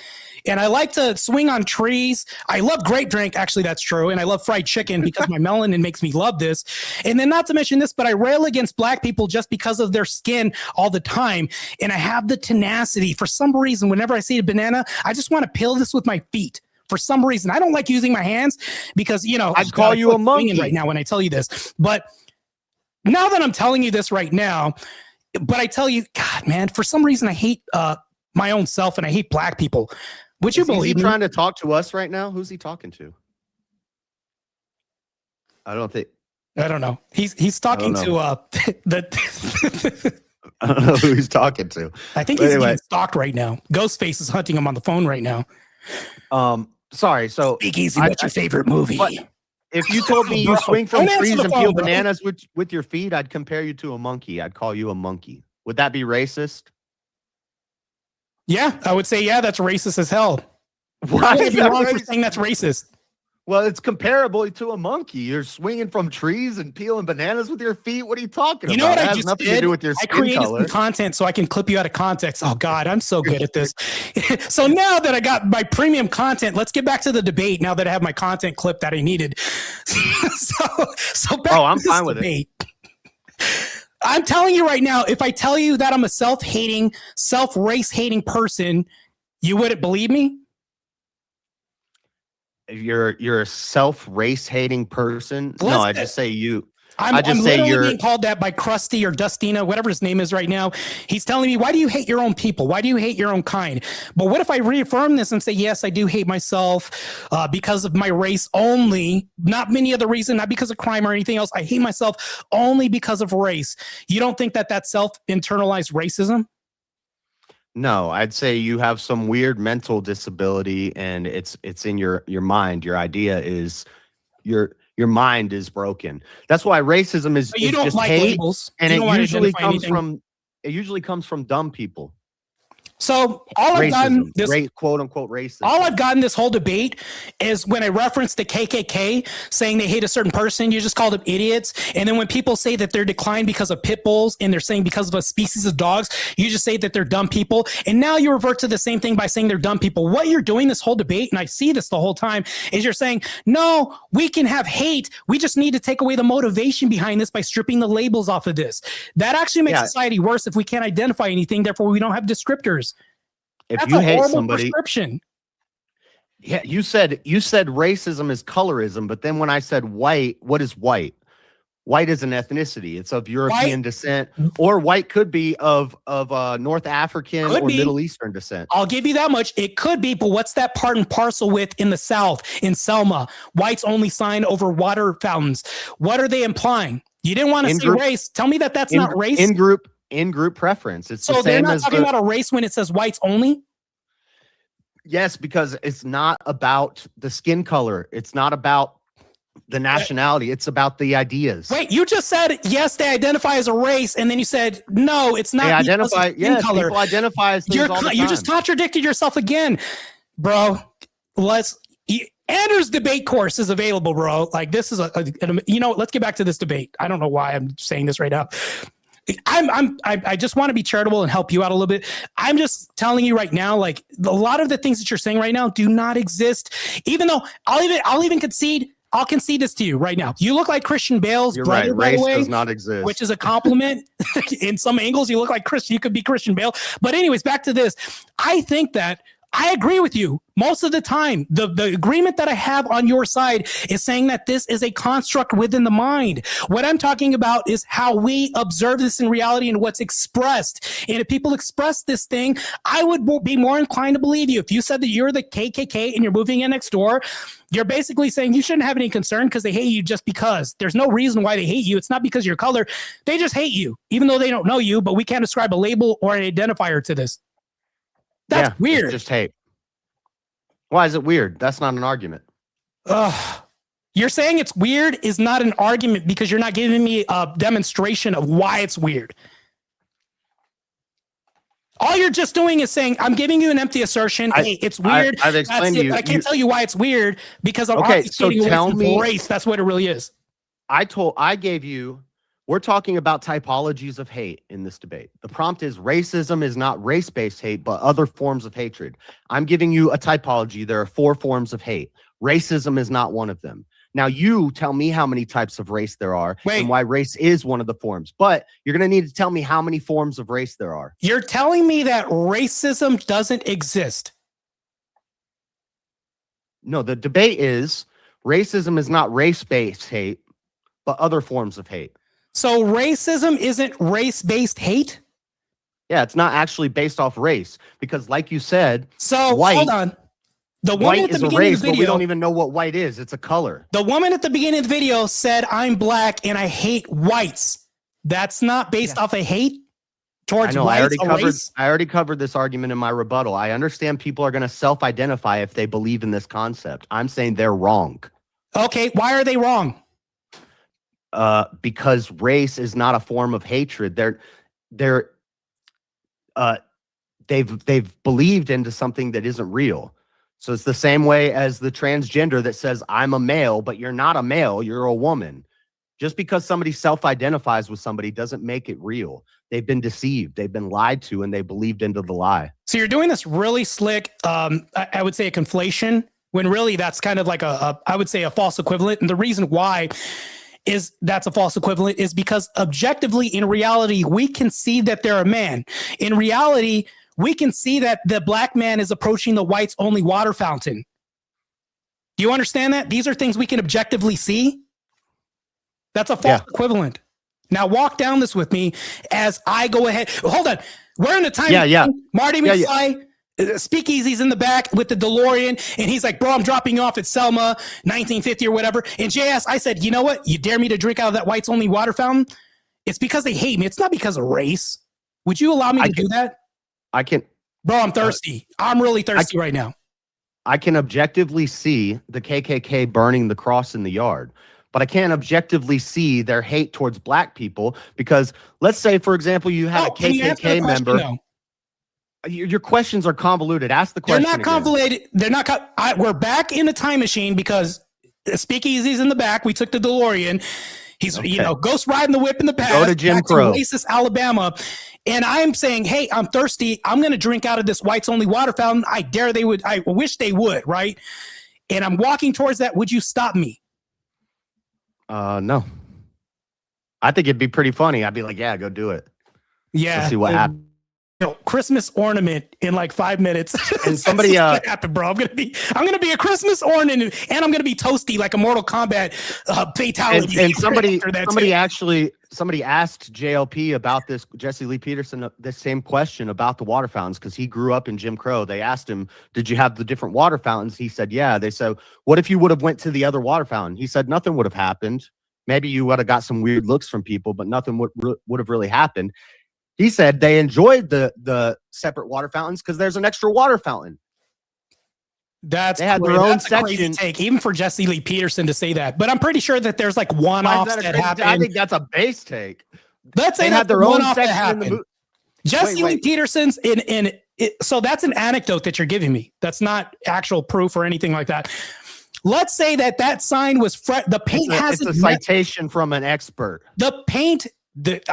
And I like to swing on trees. I love grape drink. Actually, that's true. And I love fried chicken because my melanin makes me love this. And then not to mention this, but I rail against black people just because of their skin all the time. And I have the tenacity. For some reason, whenever I see a banana, I just want to peel this with my feet. For some reason, I don't like using my hands because, I'd call you a monkey right now when I tell you this. But now that I'm telling you this right now, but I tell you, God, man, for some reason, I hate my own self and I hate black people. Would you believe he trying to talk to us right now? Who's he talking to? I don't know. He's talking to I don't know who he's talking to. I think he's being stalked right now. Ghostface is hunting him on the phone right now. Sorry. So Speak easy. What's your favorite movie? If you told me you swing from trees and peel bananas with your feet, I'd compare you to a monkey. I'd call you a monkey. Would that be racist? Yeah, I would say, that's racist as hell. Why is that wrong for saying that's racist? Well, it's comparable to a monkey. You're swinging from trees and peeling bananas with your feet. What are you talking about? You know what I just just did? To do with your I created some content so I can clip you out of context. Oh, God, I'm so good at this. So now that I got my premium content, let's get back to the debate now that I have my content clip that I needed. so back I'm to fine with debate. I'm telling you right now, if I tell you that I'm a self-hating, self-race-hating person, you wouldn't believe me? You're a self-race-hating person? No, I just say you. I just I'm say literally you're being called that by Krusty or Dustina, whatever his name is right now. He's telling me, why do you hate your own people? Why do you hate your own kind? But what if I reaffirm this and say, yes, I do hate myself because of my race only, not many other reasons, not because of crime or anything else. I hate myself only because of race. You don't think that that's self-internalized racism? No, I'd say you have some weird mental disability, and it's in your mind. Your idea is your mind is broken. That's why racism is, But you is don't just like hate, labels. and You it don't want to usually identify comes anything. from dumb people. So all I've gotten Racism, quote unquote racism. all I've gotten this whole debate is when I reference the KKK saying they hate a certain person, you just call them idiots. And then when people say that they're declined because of pit bulls and they're saying because of a species of dogs, you just say that they're dumb people. And now you revert to the same thing by saying they're dumb people. What you're doing this whole debate, and I see this the whole time, is you're saying, no, we can have hate. We just need to take away the motivation behind this by stripping the labels off of this. That actually makes society worse if we can't identify anything. Therefore, we don't have descriptors. If That's you a hate horrible somebody, prescription. yeah, you said racism is colorism, but then when I said white, what is white? White is an ethnicity. It's of European descent, or white could be of North African or Middle Eastern descent. I'll give you that much. It could be, but what's that part and parcel with in the South, in Selma? Whites only sign over water fountains. What are they implying? You didn't want to say race. Tell me that that's not race. In group preference. It's so the they're same not as talking about a race when it says whites only? Yes, because it's not about the skin color. It's not about the nationality. It's about the ideas. Wait, you just said, yes, they identify as a race. And then you said, no, it's not. They identify, yes, color. people identify as things all the time. You just contradicted yourself again, bro. Andrew's debate course is available, bro. Like this is let's get back to this debate. I don't know why I'm saying this right now. I just want to be charitable and help you out a little bit. I'm just telling you right now, like a lot of the things that you're saying right now do not exist. Even though I'll even concede. I'll concede this to you right now. You look like Christian Bale's brother, by the way. Race does not exist, which is a compliment. In some angles, you look like Christian. You could be Christian Bale. But anyways, back to this. I think that I agree with you most of the time. The agreement that I have on your side is saying that this is a construct within the mind. What I'm talking about is how we observe this in reality and what's expressed. And if people express this thing, I would be more inclined to believe you. If you said that you're the KKK and you're moving in next door, you're basically saying you shouldn't have any concern because they hate you just because. There's no reason why they hate you. It's not because of your color. They just hate you, even though they don't know you, but we can't ascribe a label or an identifier to this. That's weird. It's just hate. Why is it weird? That's not an argument. You're saying it's weird is not an argument because you're not giving me a demonstration of why it's weird. All you're just doing is saying, I'm giving you an empty assertion. Hey, it's weird. I've explained to you. I can't tell you why it's weird because I'm so tell me race. That's what it really is. We're talking about typologies of hate in this debate. The prompt is racism is not race-based hate, but other forms of hatred. I'm giving you a typology. There are 4 forms of hate. Racism is not one of them. Now you tell me how many types of race there are and why race is one of the forms, but you're going to need to tell me how many forms of race there are. You're telling me that racism doesn't exist. No, the debate is racism is not race-based hate, but other forms of hate. So racism isn't race-based hate? Yeah, it's not actually based off race because like you said, white, hold on. The woman white at the is a beginning race, of the video, but we don't even know what white is. It's a color. The woman at the beginning of the video said, I'm black and I hate whites. That's not based off of hate towards whites. I already covered this argument in my rebuttal. I understand people are going to self-identify if they believe in this concept. I'm saying they're wrong. Okay, why are they wrong? Because race is not a form of hatred. They've believed into something that isn't real. So it's the same way as the transgender that says I'm a male, but you're not a male, you're a woman. Just because somebody self-identifies with somebody doesn't make it real. They've been deceived, they've been lied to, and they believed into the lie. So you're doing this really slick, I would say a conflation, when really that's kind of like I would say a false equivalent. And the reason why is that's a false equivalent is because objectively in reality, we can see that they're a man. In reality, we can see that the black man is approaching the whites only water fountain. Do you understand that? These are things we can objectively see. That's a false equivalent. Now walk down this with me as I go ahead. Hold on. We're in the time. Marty McFly, Speakeasy's in the back with the DeLorean, and he's like, bro, I'm dropping you off at Selma, 1950 or whatever. And JS, I said, you know what? You dare me to drink out of that whites only water fountain? It's because they hate me. It's not because of race. Would you allow me to do that? I can. Bro, I'm thirsty. I'm really thirsty right now. I can objectively see the KKK burning the cross in the yard, but I can't objectively see their hate towards black people because let's say, for example, you had a KKK member. Your questions are convoluted. Ask the question. They're not convoluted. They're not. We're back in the time machine because Speakeasy's in the back. We took the DeLorean. He's, ghost riding the whip in the past. Go to Jim Crow. Racist Alabama. And I'm saying, hey, I'm thirsty. I'm going to drink out of this whites only water fountain. I dare they would. I wish they would, right? And I'm walking towards that. Would you stop me? No. I think it'd be pretty funny. I'd be like, yeah, go do it. Yeah. Let's see what happens. Christmas ornament in like 5 minutes. And somebody happen, bro. I'm gonna be a Christmas ornament, and I'm gonna be toasty like a Mortal Kombat fatality. And somebody asked JLP about this, Jesse Lee Peterson, this same question about the water fountains because he grew up in Jim Crow. They asked him, "Did you have the different water fountains?" He said, "Yeah." They said, "What if you would have went to the other water fountain?" He said, "Nothing would have happened. Maybe you would have got some weird looks from people, but nothing would have really happened." He said they enjoyed the separate water fountains because there's an extra water fountain. They had their own section. Take, even for Jesse Lee Peterson to say that. But I'm pretty sure that there's like one-offs that happen. I think that's a base take. Let's say they had their own section in the Jesse Lee Peterson's so that's an anecdote that you're giving me. That's not actual proof or anything like that. Let's say that sign was the paint hasn't. It's a citation from an expert. The paint that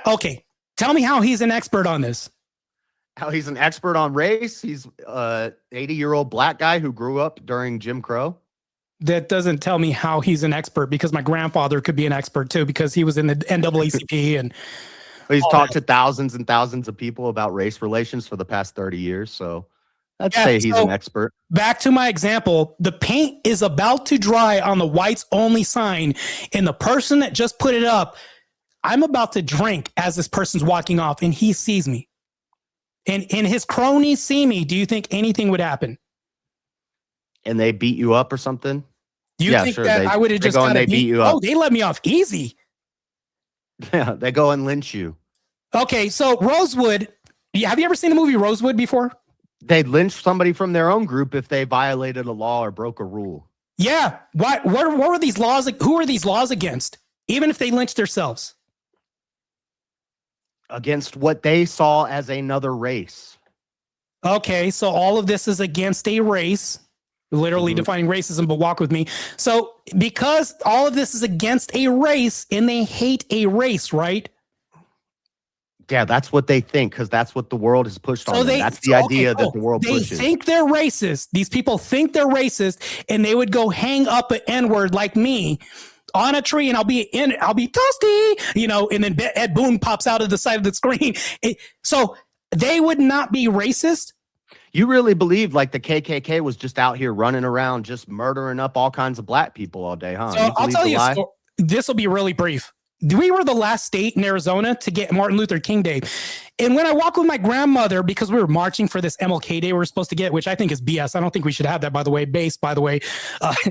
okay. Tell me how he's an expert on this. How he's an expert on race. He's a 80-year-old black guy who grew up during Jim Crow. That doesn't tell me how he's an expert because my grandfather could be an expert too because he was in the NAACP and he's talked to thousands and thousands of people about race relations for the past 30 years. So I'd say he's an expert. Back to my example, the paint is about to dry on the whites only sign, and the person that just put it up, I'm about to drink as this person's walking off, and he sees me. And his cronies see me. Do you think anything would happen? And they beat you up or something? You think that I would have just they beat you up? Oh, they let me off easy. Yeah, they go and lynch you. Okay, so Rosewood. Have you ever seen the movie Rosewood before? They'd lynch somebody from their own group if they violated a law or broke a rule. Yeah. What were these laws? Who are these laws against? Even if they lynched themselves. Against what they saw as another race. Okay, so all of this is against a race, literally defining racism, but walk with me. So because all of this is against a race and they hate a race, right? Yeah, that's what they think because that's what the world has pushed on them. That's the idea that the world pushes. They think they're racist. These people think they're racist, and they would go hang up an N-word like me on a tree, and I'll be toasty, and then Ed Boon pops out of the side of the screen. So they would not be racist. You really believe like the KKK was just out here running around, just murdering up all kinds of black people all day, huh? So I'll tell you, this will be really brief. We were the last state in Arizona to get Martin Luther King Day. And when I walk with my grandmother, because we were marching for this MLK Day we were supposed to get, which I think is BS. I don't think we should have that, by the way. Base, by the way.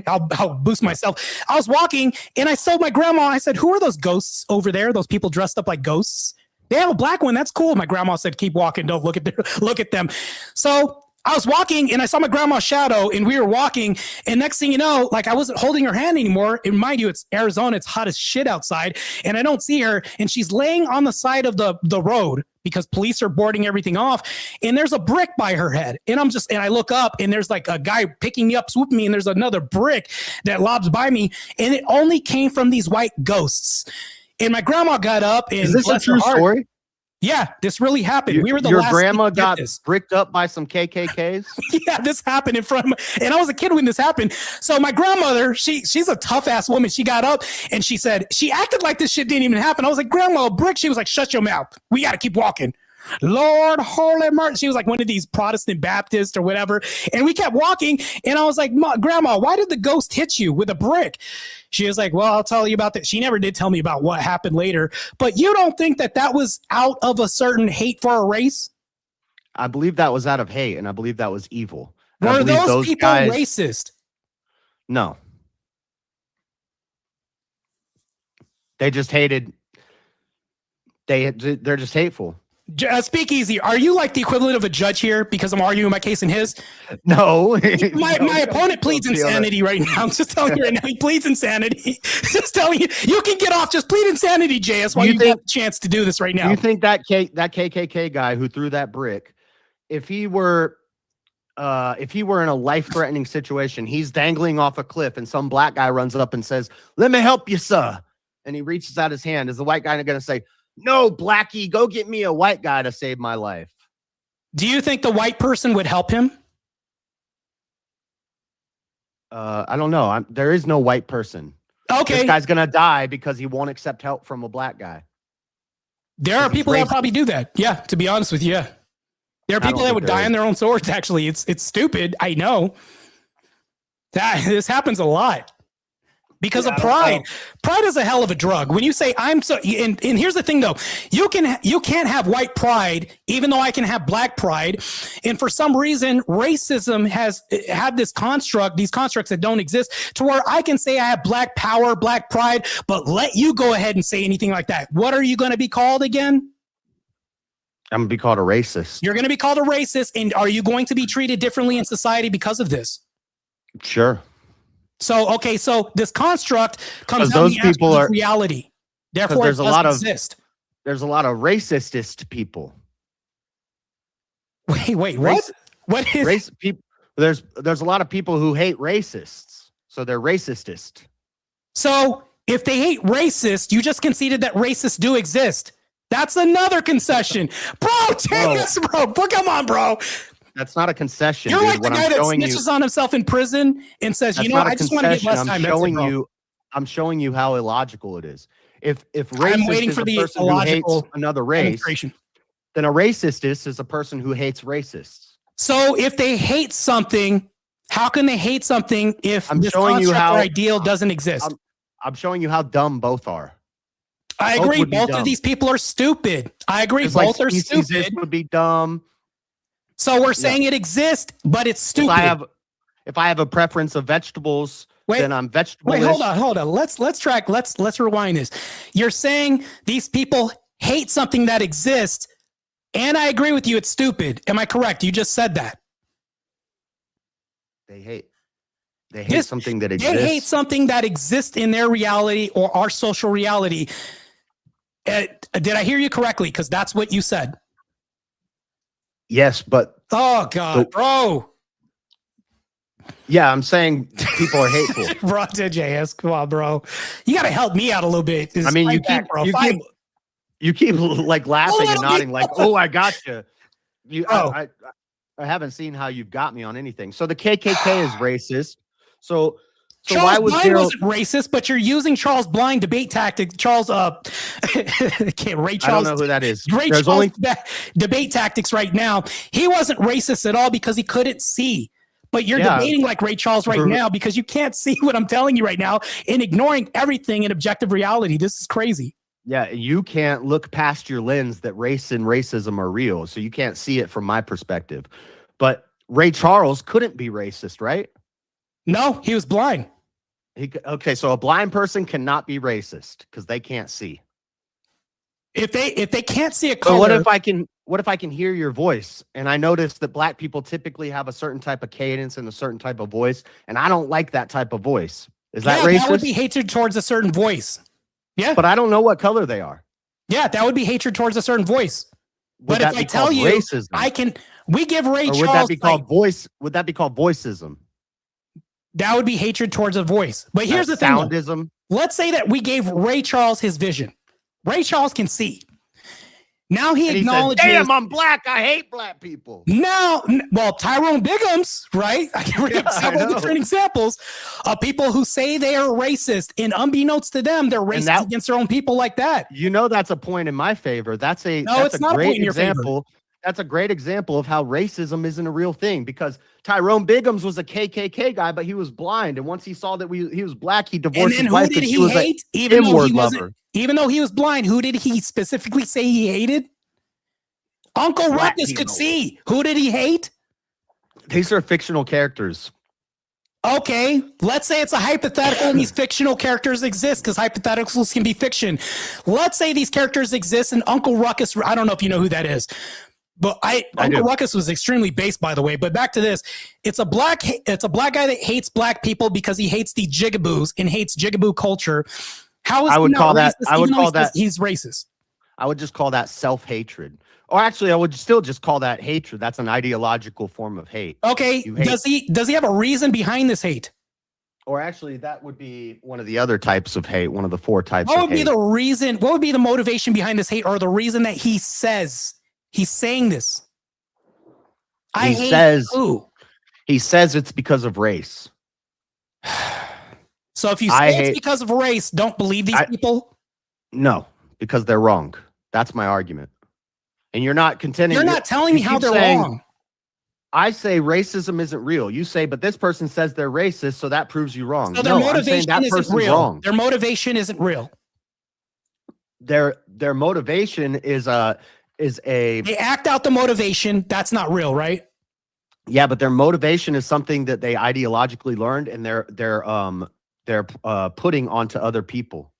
I'll boost myself. I was walking and I saw my grandma. I said, who are those ghosts over there? Those people dressed up like ghosts? They have a black one. That's cool. My grandma said, keep walking. Don't look at them. So I was walking and I saw my grandma's shadow and we were walking. And next thing you know, like I wasn't holding her hand anymore. And mind you, it's Arizona. It's hot as shit outside. And I don't see her. And she's laying on the side of the road because police are boarding everything off. And there's a brick by her head. And I look up and there's like a guy picking me up, swooping me. And there's another brick that lobs by me. And it only came from these white ghosts. And my grandma got up. And is this a true story? Yeah, this really happened. We were the your last. Your grandma got bricked up by some KKKs? Yeah, this happened in front of me. And I was a kid when this happened. So my grandmother, she's a tough ass woman. She got up and she acted like this shit didn't even happen. I was like, Grandma, a brick. She was like, shut your mouth. We got to keep walking. Lord, holy mercy. She was like one of these Protestant Baptists or whatever. And we kept walking. And I was like, Grandma, why did the ghost hit you with a brick? She was like, well, I'll tell you about that. She never did tell me about what happened later. But you don't think that that was out of a certain hate for a race? I believe that was out of hate, and I believe that was evil. Were those people racist? No. They just hated. They're just hateful. Speakeasy, are you like the equivalent of a judge here because I'm arguing my case and his? No. My opponent pleads insanity right now. I'm just telling you right now, he pleads insanity. Just telling you, you can get off. Just plead insanity, JS, while you have a chance to do this right now. Do you think that KKK guy who threw that brick, if he were in a life-threatening situation, he's dangling off a cliff and some black guy runs up and says, "Let me help you, sir," and he reaches out his hand, is the white guy going to say, "No, Blackie, go get me a white guy to save my life"? Do you think the white person would help him? I don't know. There is no white person. Okay. This guy's going to die because he won't accept help from a black guy. There are people that probably do that. Yeah, to be honest with you. Yeah. There are people that would die on their own swords, actually. It's stupid. I know. This happens a lot. Because of pride. Pride is a hell of a drug. When you say I'm so, and here's the thing though, you can't have white pride, even though I can have black pride. And for some reason, racism has had these constructs that don't exist, to where I can say I have black power, black pride, but let you go ahead and say anything like that. What are you going to be called again? I'm going to be called a racist. You're going to be called a racist. And are you going to be treated differently in society because of this? Sure. So, okay, so this construct comes those people are reality. Therefore, there's it doesn't exist. There's a lot of racistist people. Wait, what? What is race people? There's a lot of people who hate racists, so they're racistist. So if they hate racist, you just conceded that racists do exist. That's another concession, bro. Take this, bro. Come on, bro. That's not a concession. You're dude. like the guy that snitches on himself in prison and says, "You know, I just want to get less time." I'm showing you how illogical it is. If racist I'm waiting for the illogical hates another race, then a racist is a person who hates racists. So if they hate something, how can they hate something if this construct or ideal doesn't exist? I'm showing you how dumb both are. I agree. Both of these people are stupid. I agree. Both are stupid. Would be dumb. So we're saying it exists, but it's stupid. If I have a preference of vegetables, then I'm vegetable. Wait, hold on. Let's rewind this. You're saying these people hate something that exists, and I agree with you. It's stupid. Am I correct? You just said that. They hate something that exists. They hate something that exists in their reality or our social reality. Did I hear you correctly? Because that's what you said. Yes, but oh god, bro. Yeah, I'm saying people are hateful. Bro, JS, come on, bro. You got to help me out a little bit. I mean, you keep like laughing and nodding, like, "Oh, I got you." I haven't seen how you've got me on anything. So the KKK is racist. So Charles why was Blind wasn't racist, but you're using Charles Blind debate tactics. Ray Charles. I don't know who that is. There's only debate tactics right now. He wasn't racist at all because he couldn't see. But you're debating like Ray Charles right now because you can't see what I'm telling you right now and ignoring everything in objective reality. This is crazy. Yeah, you can't look past your lens that race and racism are real, so you can't see it from my perspective. But Ray Charles couldn't be racist, right? No, he was blind. Okay, so a blind person cannot be racist because they can't see. If they can't see a color, but what if I can hear your voice and I notice that black people typically have a certain type of cadence and a certain type of voice, and I don't like that type of voice? Is that racist? That would be hatred towards a certain voice. Yeah, but I don't know what color they are. Yeah, that would be hatred towards a certain voice. But if I tell you, racism? We give Ray Charles. Would that be called voice? Would that be called voiceism? That would be hatred towards a voice. But here's the thing. Soundism. Let's say that we gave Ray Charles his vision. Ray Charles can see. Now he And he said, acknowledges. damn, I'm black. I hate black people. Now, well, Tyrone Biggums, right? I can bring up several different examples of people who say they are racist, and unbeknownst to them, they're racist against their own people like that. You know, that's a point in my favor. That's a great example. That's a great example of how racism isn't a real thing, because Tyrone Biggums was a KKK guy, but he was blind. And once he saw that he was black, he divorced his wife. Who did he hate? Even though he was blind, who did he specifically say he hated? Uncle Ruckus could see. Who did he hate? These are fictional characters. Okay, let's say it's a hypothetical and these fictional characters exist, because hypotheticals can be fiction. Let's say these characters exist and Uncle Ruckus, I don't know if you know who that is, but Uncle Ruckus was extremely based, by the way. But back to this, it's a black guy that hates black people because he hates the jigaboos and hates jigaboo culture. How is he's racist? I would just call that self-hatred. Or actually, I would still just call that hatred. That's an ideological form of hate. Okay, does he have a reason behind this hate? Or actually, that would be one of the other types of hate, one of the 4 types What of would be hate. the reason? What would be the motivation behind this hate, or the reason that he says he's saying this? He says it's because of race. So if you say it's because of race, don't believe these people? No, because they're wrong. That's my argument. And you're not contending. You're not telling me how they're wrong. I say racism isn't real. You say, but this person says they're racist, so that proves you wrong. So their motivation isn't real. Wrong. Their motivation isn't real. Their motivation is they act out the motivation. That's not real, right? Yeah, but their motivation is something that they ideologically learned, and they're putting onto other people.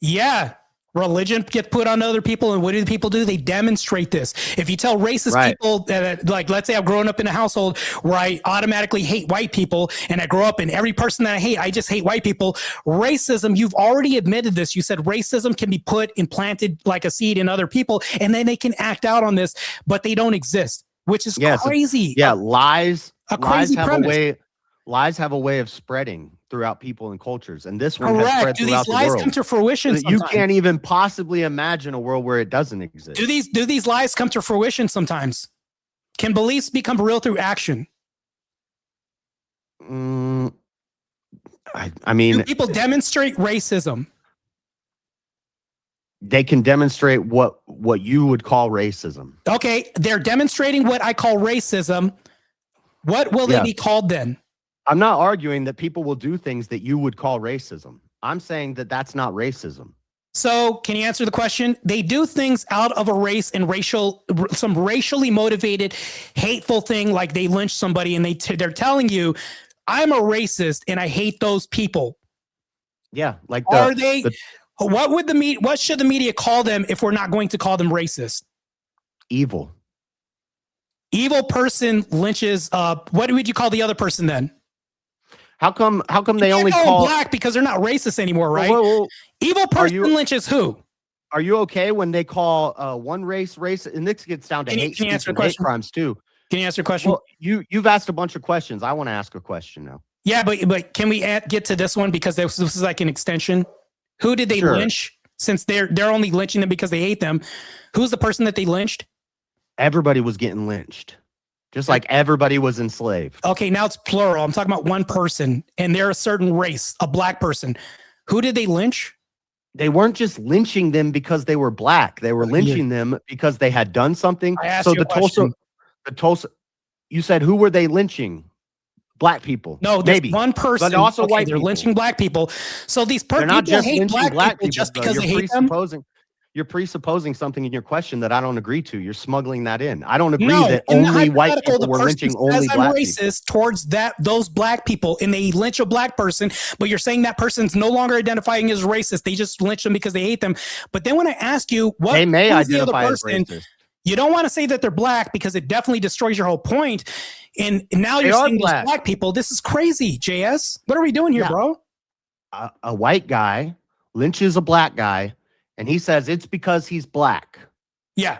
Yeah. Religion gets put on other people, and what do the people do? They demonstrate this. If you tell racist people that, like, let's say I've grown up in a household where I automatically hate white people, and I grow up and every person that I hate, I just hate white people. Racism, you've already admitted this. You said racism can be implanted like a seed in other people, and then they can act out on this, but they don't exist, which is crazy. Lies crazy premise. Lies have a way of spreading throughout people and cultures, and this one has spread throughout the world. Do these lies come to fruition? You can't even possibly imagine a world where it doesn't exist. Do these lies come to fruition sometimes? Can beliefs become real through action? I mean, do people demonstrate racism? They can demonstrate what you would call racism. Okay, they're demonstrating what I call racism. What will they be called then? I'm not arguing that people will do things that you would call racism. I'm saying that that's not racism. So can you answer the question? They do things out of a race and some racially motivated, hateful thing, like they lynch somebody, and they're telling you, I'm a racist and I hate those people. Yeah, like what should the media call them if we're not going to call them racist? Evil. Evil person lynches. What would you call the other person then? How come they only call black because they're not racist anymore, right? Evil person lynches who? Are you okay when they call one race racist? And this gets down to hate crimes too. Can you answer a question? Well, you've asked a bunch of questions. I want to ask a question now. Yeah, but can we get to this one, because this is like an extension? Who did they lynch? Since they're only lynching them because they hate them, who's the person that they lynched? Everybody was getting lynched. Just like everybody was enslaved. Okay, now it's plural. I'm talking about one person, and they're a certain race, a black person. Who did they lynch? They weren't just lynching them because they were black. They were lynching them because they had done something. So the Tulsa, you said, who were they lynching? Black people. No, maybe one person. But also white they're people. lynching black people. So these people not just hate lynching black people just because they hate them. You're presupposing something in your question that I don't agree to. You're smuggling that in. I don't agree that only white people were lynching only black people. Racist towards those black people, and they lynch a black person, but you're saying that person's no longer identifying as racist. They just lynch them because they hate them. But then when I ask you they may identify as racist, you don't want to say that they're black because it definitely destroys your whole point. And now you're saying those black people. This is crazy, JS. What are we doing here, bro? A white guy lynches a black guy, and he says it's because he's black. Yeah.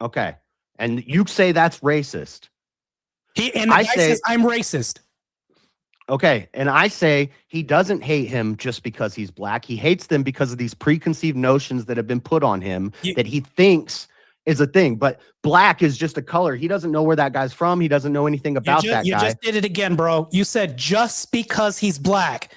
Okay. And you say that's racist. The guy says I'm racist. Okay, and I say he doesn't hate him just because he's black. He hates them because of these preconceived notions that have been put on him that he thinks is a thing. But black is just a color. He doesn't know where that guy's from. He doesn't know anything about that You guy. just did it again, bro. You said just because he's black.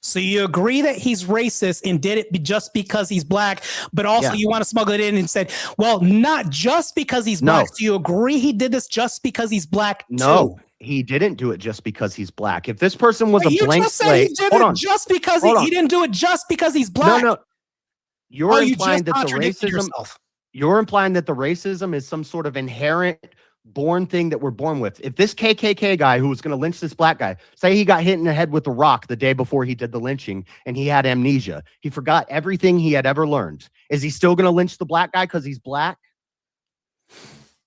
So you agree that he's racist and did it just because he's black, but also you want to smuggle it in and said, well, not just because he's black. So you agree he did this just because he's black No, he didn't do it just because he's black. If this person was Wait, a blank slate, hold on. Just because he didn't do it just because he's black. No, you're implying just that the racism. yourself. You're implying that the racism is some sort of inherent born thing that we're born with. If this KKK guy who was going to lynch this black guy, say he got hit in the head with a rock the day before he did the lynching and he had amnesia, he forgot everything he had ever learned. Is he still going to lynch the black guy because he's black?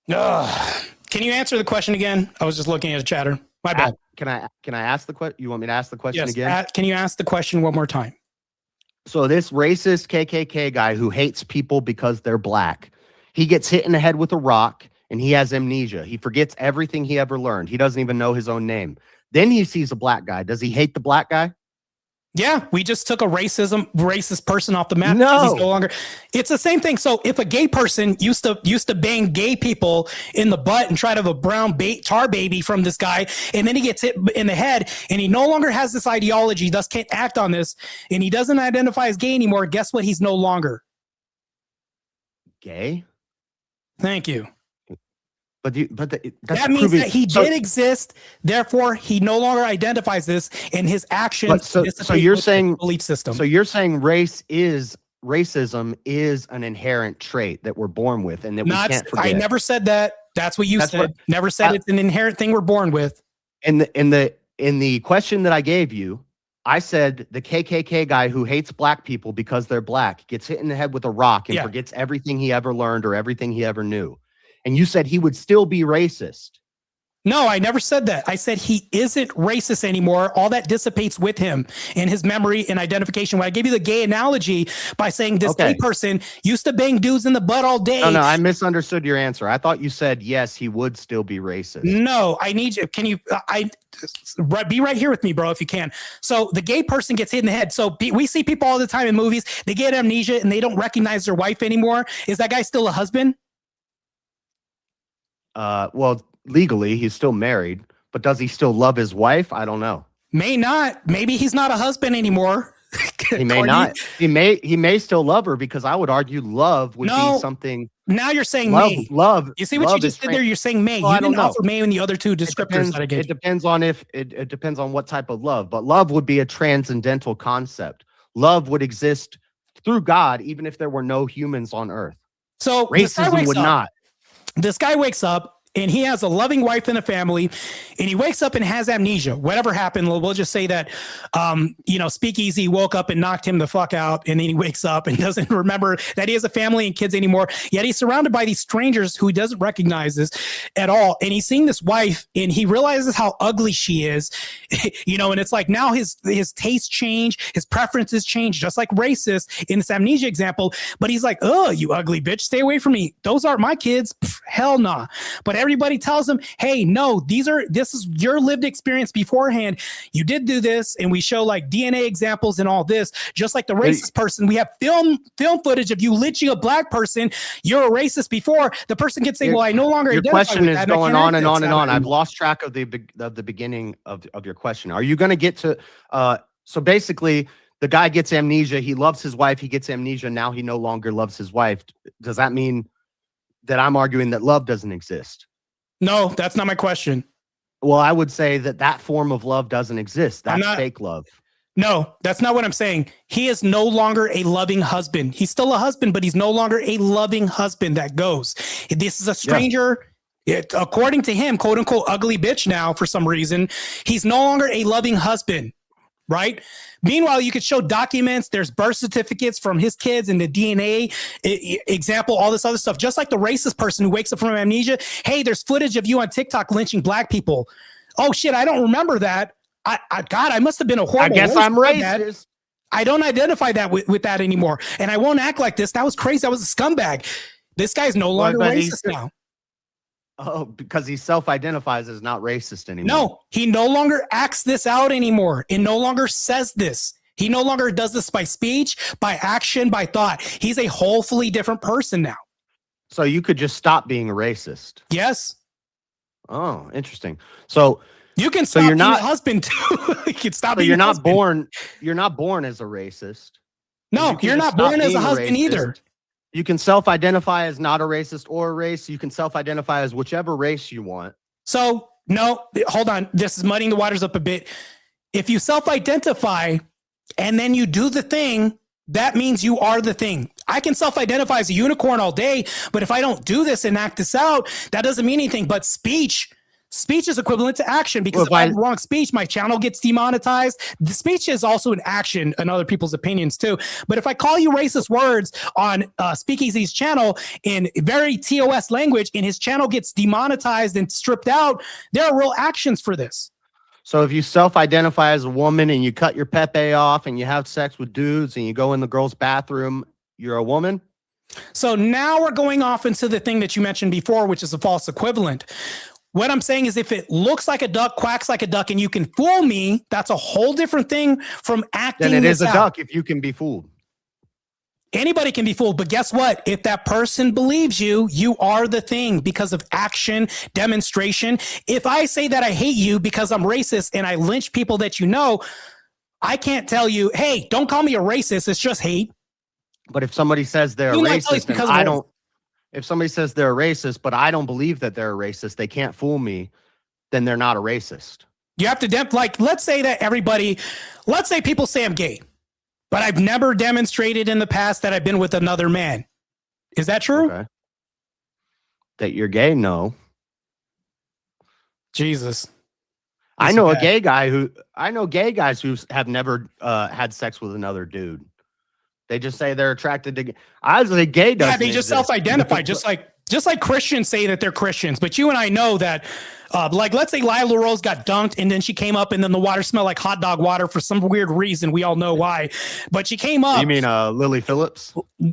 Can you answer the question again? I was just looking at a chatter. My bad. Can I ask the question? You want me to ask the question again? Can you ask the question one more time? So this racist KKK guy who hates people because they're black, he gets hit in the head with a rock and he has amnesia. He forgets everything he ever learned. He doesn't even know his own name. Then he sees a black guy. Does he hate the black guy? Yeah, we just took a racist person off the map. No. He's no longer. It's the same thing. So if a gay person used to bang gay people in the butt and try to have a brown tar baby from this guy, and then he gets hit in the head, and he no longer has this ideology, thus can't act on this, and he doesn't identify as gay anymore. Guess what? He's no longer gay. Thank you. That means that he did exist. Therefore, he no longer identifies this in his actions. So you're saying belief system. So you're saying racism is an inherent trait that we're born with, and that we can't forget. I never said that. That's what you said. Never said it's an inherent thing we're born with. In the question that I gave you, I said the KKK guy who hates black people because they're black gets hit in the head with a rock and forgets everything he ever learned or everything he ever knew. And you said he would still be racist. No, I never said that. I said he isn't racist anymore. All that dissipates with him in his memory and identification. When I gave you the gay analogy by saying this gay person used to bang dudes in the butt all day. No, I misunderstood your answer. I thought you said, yes, he would still be racist. No, I need you. Can you be right here with me, bro, if you can. So the gay person gets hit in the head. So we see people all the time in movies. They get amnesia and they don't recognize their wife anymore. Is that guy still a husband? Well, legally, he's still married, but does he still love his wife? I don't know. May not. Maybe he's not a husband anymore. He may not. He may still love her, because I would argue love would be something. Now you're saying may. Love. You see what you just did there? You're saying may. Well, you didn't offer may in the other two descriptors that I gave. It depends on it depends on what type of love, but love would be a transcendental concept. Love would exist through God, even if there were no humans on earth. So racism would not. This guy wakes up and he has a loving wife and a family, and he wakes up and has amnesia. Whatever happened, we'll just say that, Speakeasy woke up and knocked him the fuck out, and then he wakes up and doesn't remember that he has a family and kids anymore. Yet he's surrounded by these strangers who he doesn't recognize this at all. And he's seeing this wife, and he realizes how ugly she is, and it's like now his tastes change, his preferences change, just like racist in this amnesia example. But he's like, oh, you ugly bitch, stay away from me. Those aren't my kids. Pff, hell nah. But everybody tells him, hey, no, this is your lived experience beforehand. You did do this, and we show like DNA examples and all this. Just like the racist person, we have film footage of you lynching a black person. You're a racist before. The person can say, well, I no longer identify with that. Your question is going on and on and on. I've lost track of the beginning of your question. Are you going to get to so basically the guy gets amnesia, he loves his wife, he gets amnesia, now he no longer loves his wife. Does that mean that I'm arguing that love doesn't exist? No, that's not my question. Well, I would say that form of love doesn't exist. That's fake love. No, that's not what I'm saying. He is no longer a loving husband. He's still a husband, but he's no longer a loving husband that goes. This is a stranger. Yeah. According to him, quote unquote, ugly bitch now for some reason. He's no longer a loving husband, right? Meanwhile, you could show documents. There's birth certificates from his kids and the DNA example, all this other stuff. Just like the racist person who wakes up from amnesia. Hey, there's footage of you on TikTok lynching black people. Oh shit, I don't remember that. God, I must have been a horrible. I guess I'm racist. I don't identify that with that anymore, and I won't act like this. That was crazy. I was a scumbag. This guy's no longer racist now. Oh, because he self-identifies as not racist anymore. No, he no longer acts this out anymore. It no longer says this. He no longer does this by speech, by action, by thought. He's a wholly different person now. So you could just stop being a racist. Yes. Oh, interesting. So you can so stop you're being not a husband too. You can stop so being you're a not husband. born. You're not born as a racist. No, You can you're just not stop born as a being husband racist. either. You can self-identify as not a racist or a race. You can self-identify as whichever race you want. So no, hold on. This is muddying the waters up a bit. If you self-identify and then you do the thing, that means you are the thing. I can self-identify as a unicorn all day, but if I don't do this and act this out, that doesn't mean anything. But speech is equivalent to action, because if I have wrong speech, my channel gets demonetized. The speech is also an action in other people's opinions too. But if I call you racist words on Speakeasy's channel in very TOS language and his channel gets demonetized and stripped out, there are real actions for this. So if you self-identify as a woman and you cut your pepe off and you have sex with dudes and you go in the girl's bathroom, you're a woman? So now we're going off into the thing that you mentioned before, which is a false equivalent. What I'm saying is if it looks like a duck, quacks like a duck, and you can fool me, that's a whole different thing from acting. Then it is a out. duck if you can be fooled. Anybody can be fooled, but guess what? If that person believes you, you are the thing because of action, demonstration. If I say that I hate you because I'm racist and I lynch people that you know, I can't tell you, hey, don't call me a racist. It's just hate. But if somebody says they're You might tell it's racist, and because I of don't. If somebody says they're a racist, but I don't believe that they're a racist, they can't fool me, then they're not a racist. You have to, like, let's say that let's say people say I'm gay, but I've never demonstrated in the past that I've been with another man. Is that true? Okay. That you're gay? No. Jesus. I know gay guys who have never had sex with another dude. They just say they're attracted to. I was like, gay doesn't. Yeah, they just self-identify, just like Christians say that they're Christians. But you and I know that, like, let's say Lila Rose got dunked and then she came up and then the water smelled like hot dog water for some weird reason. We all know why. But she came up. You mean Lily Phillips?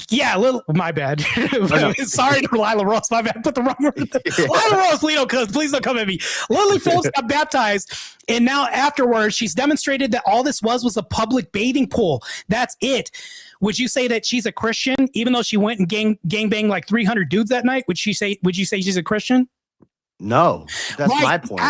Yeah, my bad. Sorry to Lila Rose. My bad. Put the wrong word. Lila Rose, please don't come at me. Lily Phillips got baptized. And now afterwards, she's demonstrated that all this was a public bathing pool. That's it. Would you say that she's a Christian, even though she went and gang banged like 300 dudes that night? Would you say she's a Christian? No, that's my point.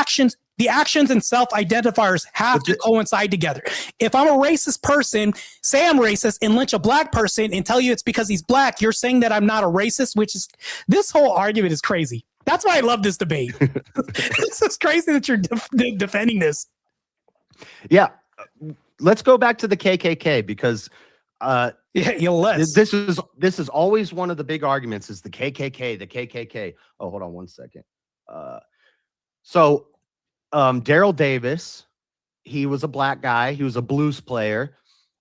The actions and self-identifiers have to coincide together. If I'm a racist person, say I'm racist and lynch a black person and tell you it's because he's black, you're saying that I'm not a racist, which is, this whole argument is crazy. That's why I love this debate. This is crazy that you're defending this. Yeah. Let's go back to the KKK because this is always one of the big arguments is the KKK. Oh, hold on one second. So Daryl Davis, he was a black guy. He was a blues player.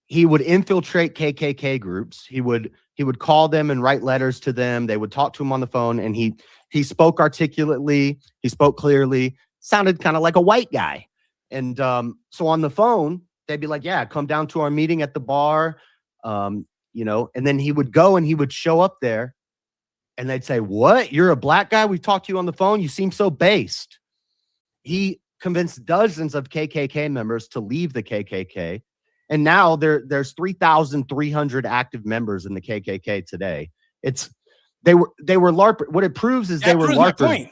He would infiltrate KKK groups. He would call them and write letters to them. They would talk to him on the phone, and he spoke articulately. He spoke clearly. Sounded kind of like a white guy. And so on the phone, they'd be like, "Yeah, come down to our meeting at the bar." And then he would go and he would show up there, and they'd say, "What? You're a black guy? We talked to you on the phone. You seem so based." He convinced dozens of KKK members to leave the KKK. And now there's 3,300 active members in the KKK today. They were LARP. What it proves is they were LARPers.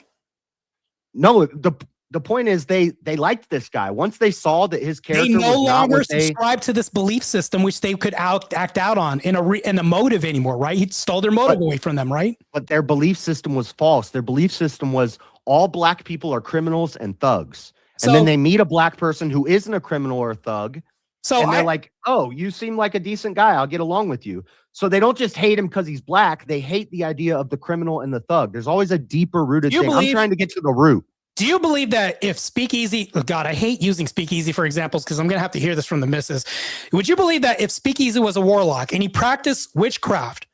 No, the point is they liked this guy. Once they saw that his character they no was not longer what they subscribe to this belief system, which they could act out on in a motive anymore, right? He stole their motive away from them, right? But their belief system was false. Their belief system was all black people are criminals and thugs. And then they meet a black person who isn't a criminal or a thug. And they're like, "Oh, you seem like a decent guy. I'll get along with you." So they don't just hate him because he's black. They hate the idea of the criminal and the thug. There's always a deeper rooted thing. I'm trying to get to the root. Do you believe that if Speakeasy, God, I hate using Speakeasy for examples because I'm going to have to hear this from the missus. Would you believe that if Speakeasy was a warlock and he practiced witchcraft,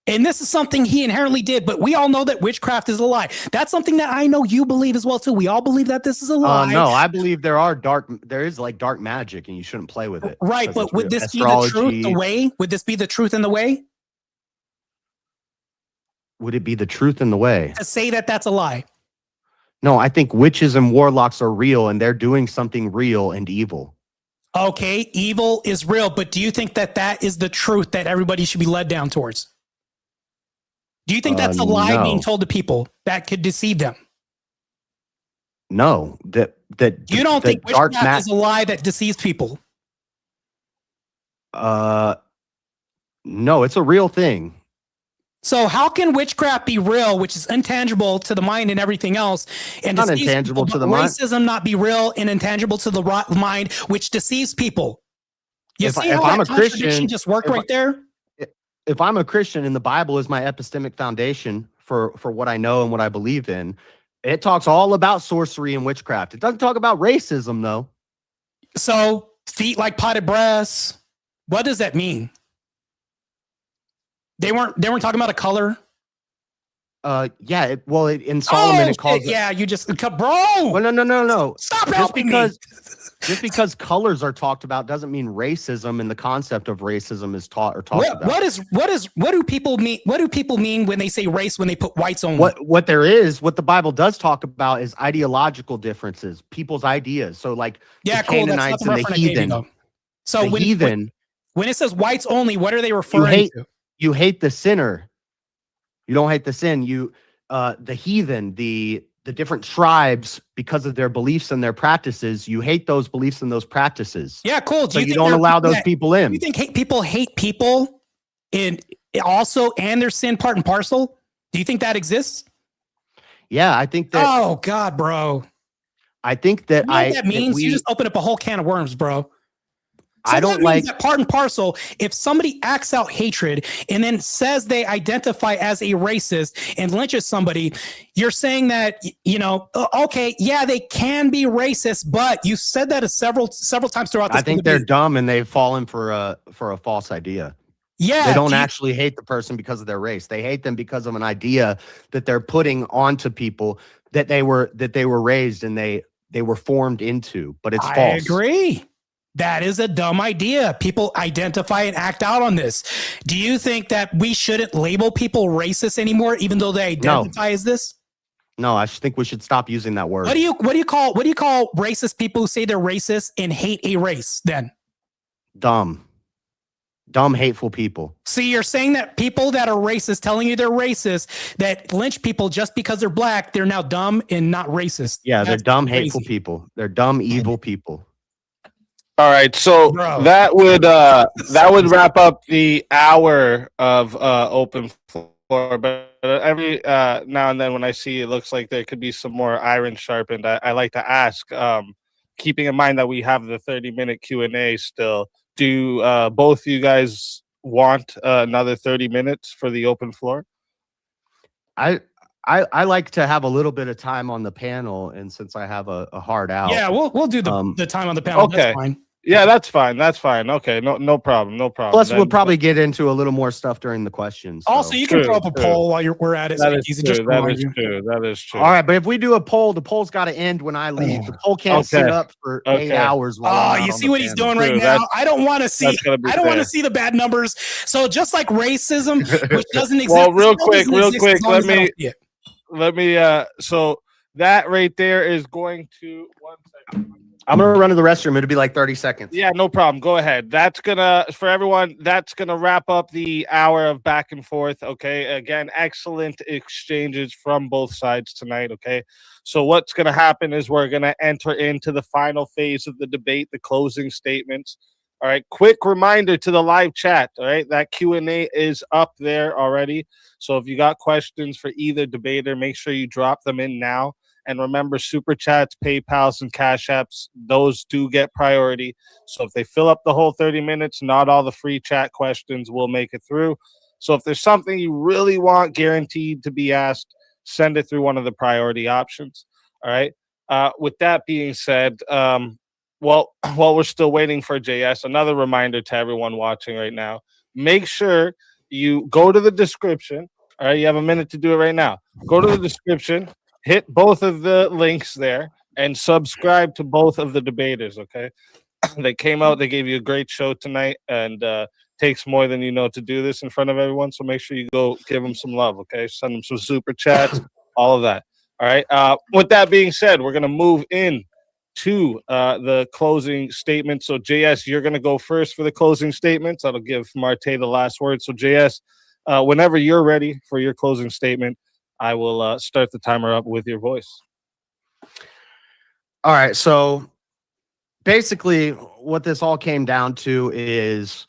and this is something he inherently did, but we all know that witchcraft is a lie. That's something that I know you believe as well, too. We all believe that this is a lie. No, I believe there is like dark magic and you shouldn't play with it. Right, but would this be the truth, the way? Would this be the truth and the way? Would it be the truth and the way? To say that that's a lie. No, I think witches and warlocks are real, and they're doing something real and evil. Okay, evil is real, but do you think that that is the truth that everybody should be led down towards? Do you think that's a lie being No. told to people that could deceive them? No, You don't think witchcraft is a lie that deceives people? No, it's a real thing. So how can witchcraft be real, which is intangible to the mind and everything else, and Not deceives intangible people, to but the mind. racism not be real and intangible to the mind, which deceives people? You If see I'm how a that contradiction Christian, just worked if right there? If I'm a Christian and the Bible is my epistemic foundation for what I know and what I believe in, it talks all about sorcery and witchcraft. It doesn't talk about racism, though. So feet like potted breasts. What does that mean? They weren't talking about a color. Yeah. In Solomon, it calls. Yeah, you just bro. Well, no. Stop helping me. Just because colors are talked about doesn't mean racism and the concept of racism is taught or talked about. What do people mean? What do people mean when they say race when they put whites only? What the Bible does talk about is ideological differences, people's ideas. So like the Canaanites and the heathen. So when it says whites only, what are they referring to? You hate the sinner. You don't hate the sin. The heathen, the different tribes, because of their beliefs and their practices, you hate those beliefs and those practices. Yeah, cool. So you don't allow those people in. Do you think people hate people and their sin part and parcel? Do you think that exists? Yeah, I think that. Oh God, bro. I think that you know what that means you just open up a whole can of worms, bro. So I don't like that part and parcel. If somebody acts out hatred and then says they identify as a racist and lynches somebody, you're saying that, okay, yeah, they can be racist, but you said that several times throughout this. I think they're dumb and they've fallen for a false idea. Yeah, they don't actually hate the person because of their race. They hate them because of an idea that they're putting onto people that they were raised and they were formed into. But it's false. I agree. That is a dumb idea. People identify and act out on this. Do you think that we shouldn't label people racist anymore, even though they identify as this? No, I think we should stop using that word. What do you call racist people who say they're racist and hate a race then? Dumb, hateful people. See, you're saying that people that are racist, telling you they're racist, that lynch people just because they're black, they're now dumb and not racist. Yeah, they're dumb, hateful people. They're dumb, evil people. All right, so that would wrap up the hour of open floor. But every now and then, when I see it looks like there could be some more iron sharpened, I like to ask, keeping in mind that we have the 30-minute Q&A still. Do both you guys want another 30 minutes for the open floor? I like to have a little bit of time on the panel, and since I have a hard out, yeah, we'll do the time on the panel. Okay. That's fine. Yeah, that's fine. Okay, no problem. Plus, we'll probably get into a little more stuff during the questions. Also, you can throw up a poll while we're at it. That is true. All right, but if we do a poll, the poll's got to end when I leave. The poll can't sit up for 8 hours. You see what he's doing right now? I don't want to see. I don't want to see the bad numbers. So just like racism, which doesn't exist. Well, real quick, let me. So that right there is going to 1 second. I'm going to run to the restroom. It'll be like 30 seconds. Yeah, no problem. Go ahead. That's for everyone, that's going to wrap up the hour of back and forth. Okay. Again, excellent exchanges from both sides tonight. Okay. So what's going to happen is we're going to enter into the final phase of the debate, the closing statements. All right. Quick reminder to the live chat. All right. That Q&A is up there already. So if you got questions for either debater, make sure you drop them in now. And remember, Super Chats, PayPals, and Cash Apps, those do get priority. So if they fill up the whole 30 minutes, not all the free chat questions will make it through. So if there's something you really want guaranteed to be asked, send it through one of the priority options. All right. With that being said, while we're still waiting for JS, another reminder to everyone watching right now, make sure you go to the description. All right. You have a minute to do it right now. Go to the description. Hit both of the links there and subscribe to both of the debaters, okay? They came out, they gave you a great show tonight, and takes more than you know to do this in front of everyone, so make sure you go give them some love, okay? Send them some super chats, all of that. All right. With that being said, we're gonna move in to the closing statement. So JS, you're gonna go first for the closing statements. That'll give Martae the last word. So JS, whenever you're ready for your closing statement, I will start the timer up with your voice. All right. So basically, what this all came down to is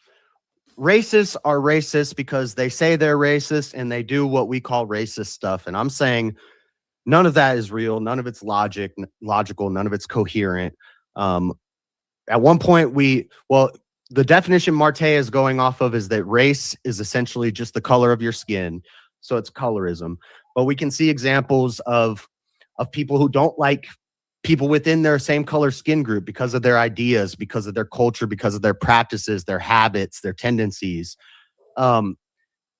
racists are racist because they say they're racist and they do what we call racist stuff. And I'm saying none of that is real. None of it's logical. None of it's coherent. At one point, the definition Martae is going off of is that race is essentially just the color of your skin. So it's colorism. But we can see examples of people who don't like people within their same color skin group because of their ideas, because of their culture, because of their practices, their habits, their tendencies. But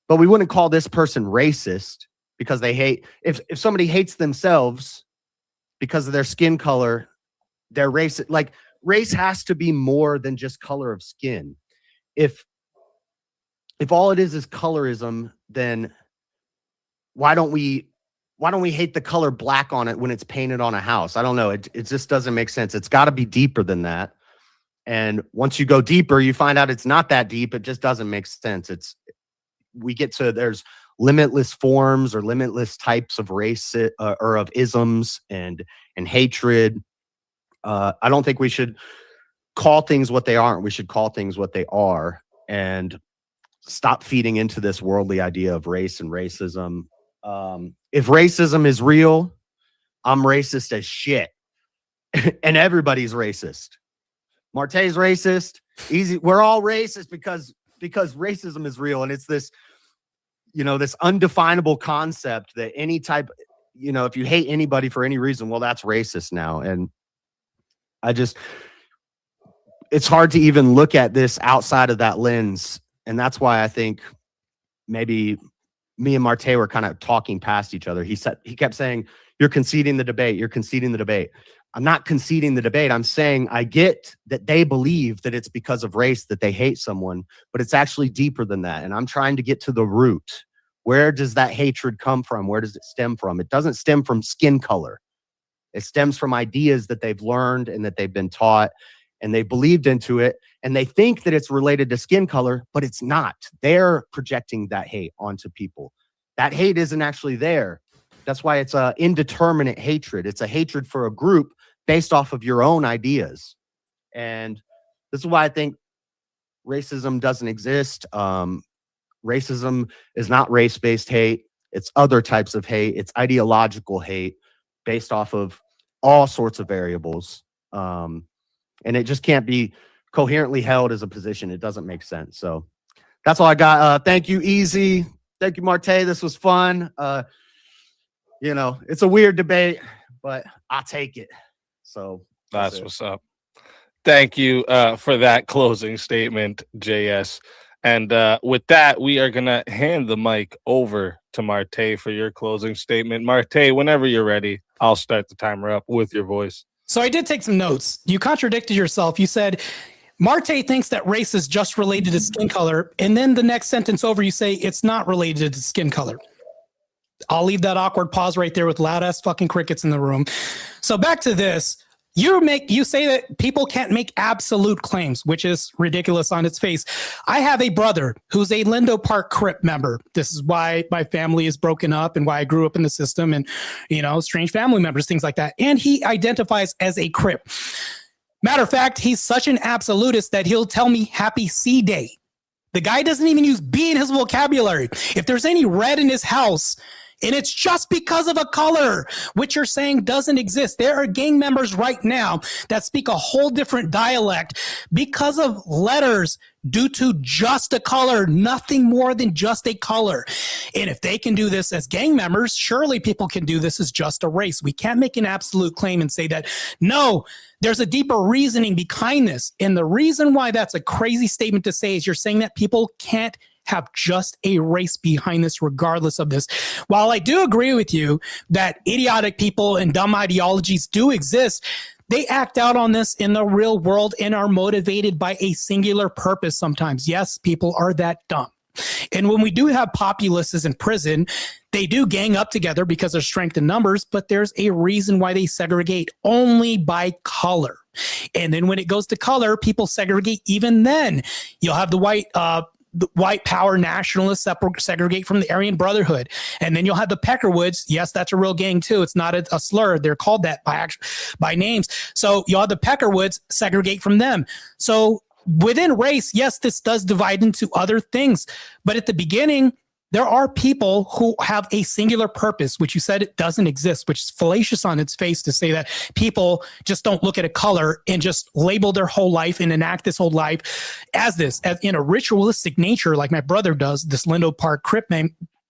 we wouldn't call this person racist because they hate. If somebody hates themselves because of their skin color, they're racist. Like, race has to be more than just color of skin. If all it is colorism, then why don't we hate the color black on it when it's painted on a house? I don't know. It just doesn't make sense. It's got to be deeper than that. And once you go deeper, you find out it's not that deep. It just doesn't make sense. There's limitless forms or limitless types of race or of isms and hatred. I don't think we should call things what they aren't. We should call things what they are and stop feeding into this worldly idea of race and racism. If racism is real, I'm racist as shit. And everybody's racist. Martae's racist. Easy. We're all racist because racism is real. And it's this, this undefinable concept that any type, if you hate anybody for any reason, well, that's racist now. And it's hard to even look at this outside of that lens. And that's why I think maybe me and Martae were kind of talking past each other. He kept saying, "You're conceding the debate. You're conceding the debate." I'm not conceding the debate. I'm saying I get that they believe that it's because of race that they hate someone, but it's actually deeper than that. And I'm trying to get to the root. Where does that hatred come from? Where does it stem from? It doesn't stem from skin color. It stems from ideas that they've learned and that they've been taught, and they believed into it, and they think that it's related to skin color, but it's not. They're projecting that hate onto people. That hate isn't actually there. That's why it's an indeterminate hatred. It's a hatred for a group based off of your own ideas. And this is why I think racism doesn't exist. Racism is not race-based hate. It's other types of hate. It's ideological hate based off of all sorts of variables. And it just can't be coherently held as a position. It doesn't make sense. So that's all I got. Thank you, Easy. Thank you, Martae. This was fun. It's a weird debate, but I'll take it. So that's what's up. Thank you for that closing statement, JS. And with that, we are going to hand the mic over to Martae for your closing statement. Martae, whenever you're ready, I'll start the timer up with your voice. So I did take some notes. You contradicted yourself. You said Martae thinks that race is just related to skin color. And then the next sentence over, you say it's not related to skin color. I'll leave that awkward pause right there with loud ass fucking crickets in the room. So back to this. You say that people can't make absolute claims, which is ridiculous on its face. I have a brother who's a Lindo Park Crip member. This is why my family is broken up and why I grew up in the system and, strange family members, things like that. And he identifies as a Crip. Matter of fact, he's such an absolutist that he'll tell me happy C day. The guy doesn't even use B in his vocabulary. If there's any red in his house, and it's just because of a color, which you're saying doesn't exist. There are gang members right now that speak a whole different dialect because of letters due to just a color, nothing more than just a color. And if they can do this as gang members, surely people can do this as just a race. We can't make an absolute claim and say that, no, there's a deeper reasoning behind this. And the reason why that's a crazy statement to say is you're saying that people can't have just a race behind this regardless of this. While I do agree with you that idiotic people and dumb ideologies do exist, they act out on this in the real world and are motivated by a singular purpose sometimes. Yes, people are that dumb. And when we do have populaces in prison, they do gang up together because of strength in numbers, but there's a reason why they segregate only by color. And then when it goes to color, people segregate even then. You'll have the white power nationalists segregate from the Aryan Brotherhood. And then you'll have the Peckerwoods. Yes, that's a real gang too. It's not a slur. They're called that by names. So you'll have the Peckerwoods segregate from them. So within race, yes, this does divide into other things. But at the beginning, there are people who have a singular purpose, which you said it doesn't exist, which is fallacious on its face to say that people just don't look at a color and just label their whole life and enact this whole life as in a ritualistic nature, like my brother does, this Lindo Park Crip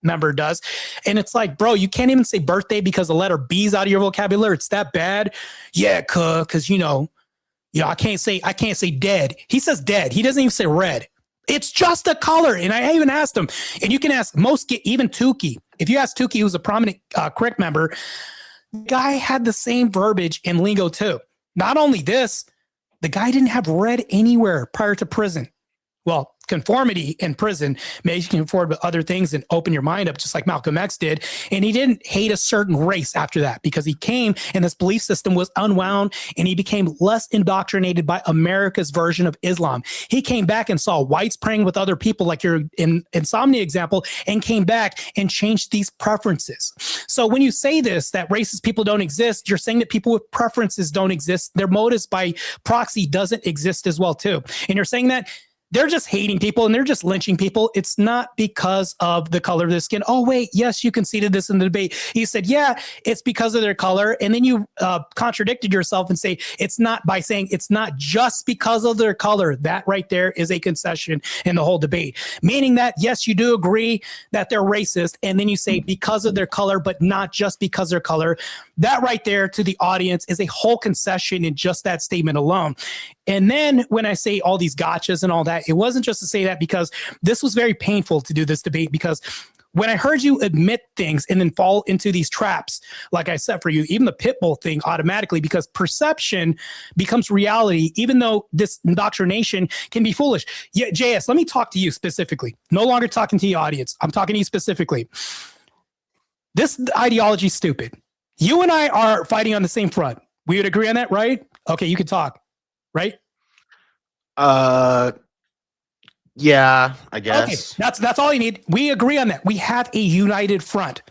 member does. And it's like, bro, you can't even say birthday because the letter B is out of your vocabulary. It's that bad. Yeah, because I can't say dead. He says dead. He doesn't even say red. It's just a color. And I even asked him, and you can ask even Tukey. If you ask Tukey, who's a prominent Crick member, the guy had the same verbiage in lingo too. Not only this, the guy didn't have red anywhere prior to prison. Well, conformity in prison makes you conform to other things and open your mind up, just like Malcolm X did. And he didn't hate a certain race after that because he came and this belief system was unwound and he became less indoctrinated by America's version of Islam. He came back and saw whites praying with other people, like your insomnia example, and came back and changed these preferences. So when you say this, that racist people don't exist, you're saying that people with preferences don't exist. Their motives by proxy doesn't exist as well too. And you're saying that they're just hating people and they're just lynching people. It's not because of the color of their skin. Oh, wait, yes, you conceded this in the debate. You said, yeah, it's because of their color. And then you contradicted yourself and say it's not by saying it's not just because of their color. That right there is a concession in the whole debate, meaning that, yes, you do agree that they're racist. And then you say because of their color, but not just because of their color. That right there to the audience is a whole concession in just that statement alone. And then when I say all these gotchas and all that, it wasn't just to say that because this was very painful to do this debate, because when I heard you admit things and then fall into these traps, like I said for you, even the pit bull thing automatically, because perception becomes reality, even though this indoctrination can be foolish. Yeah, JS, let me talk to you specifically. No longer talking to the audience. I'm talking to you specifically. This ideology is stupid. You and I are fighting on the same front. We would agree on that, right? Okay, you can talk. Right? Yeah, I guess. Okay, that's all you need. We agree on that. We have a united front.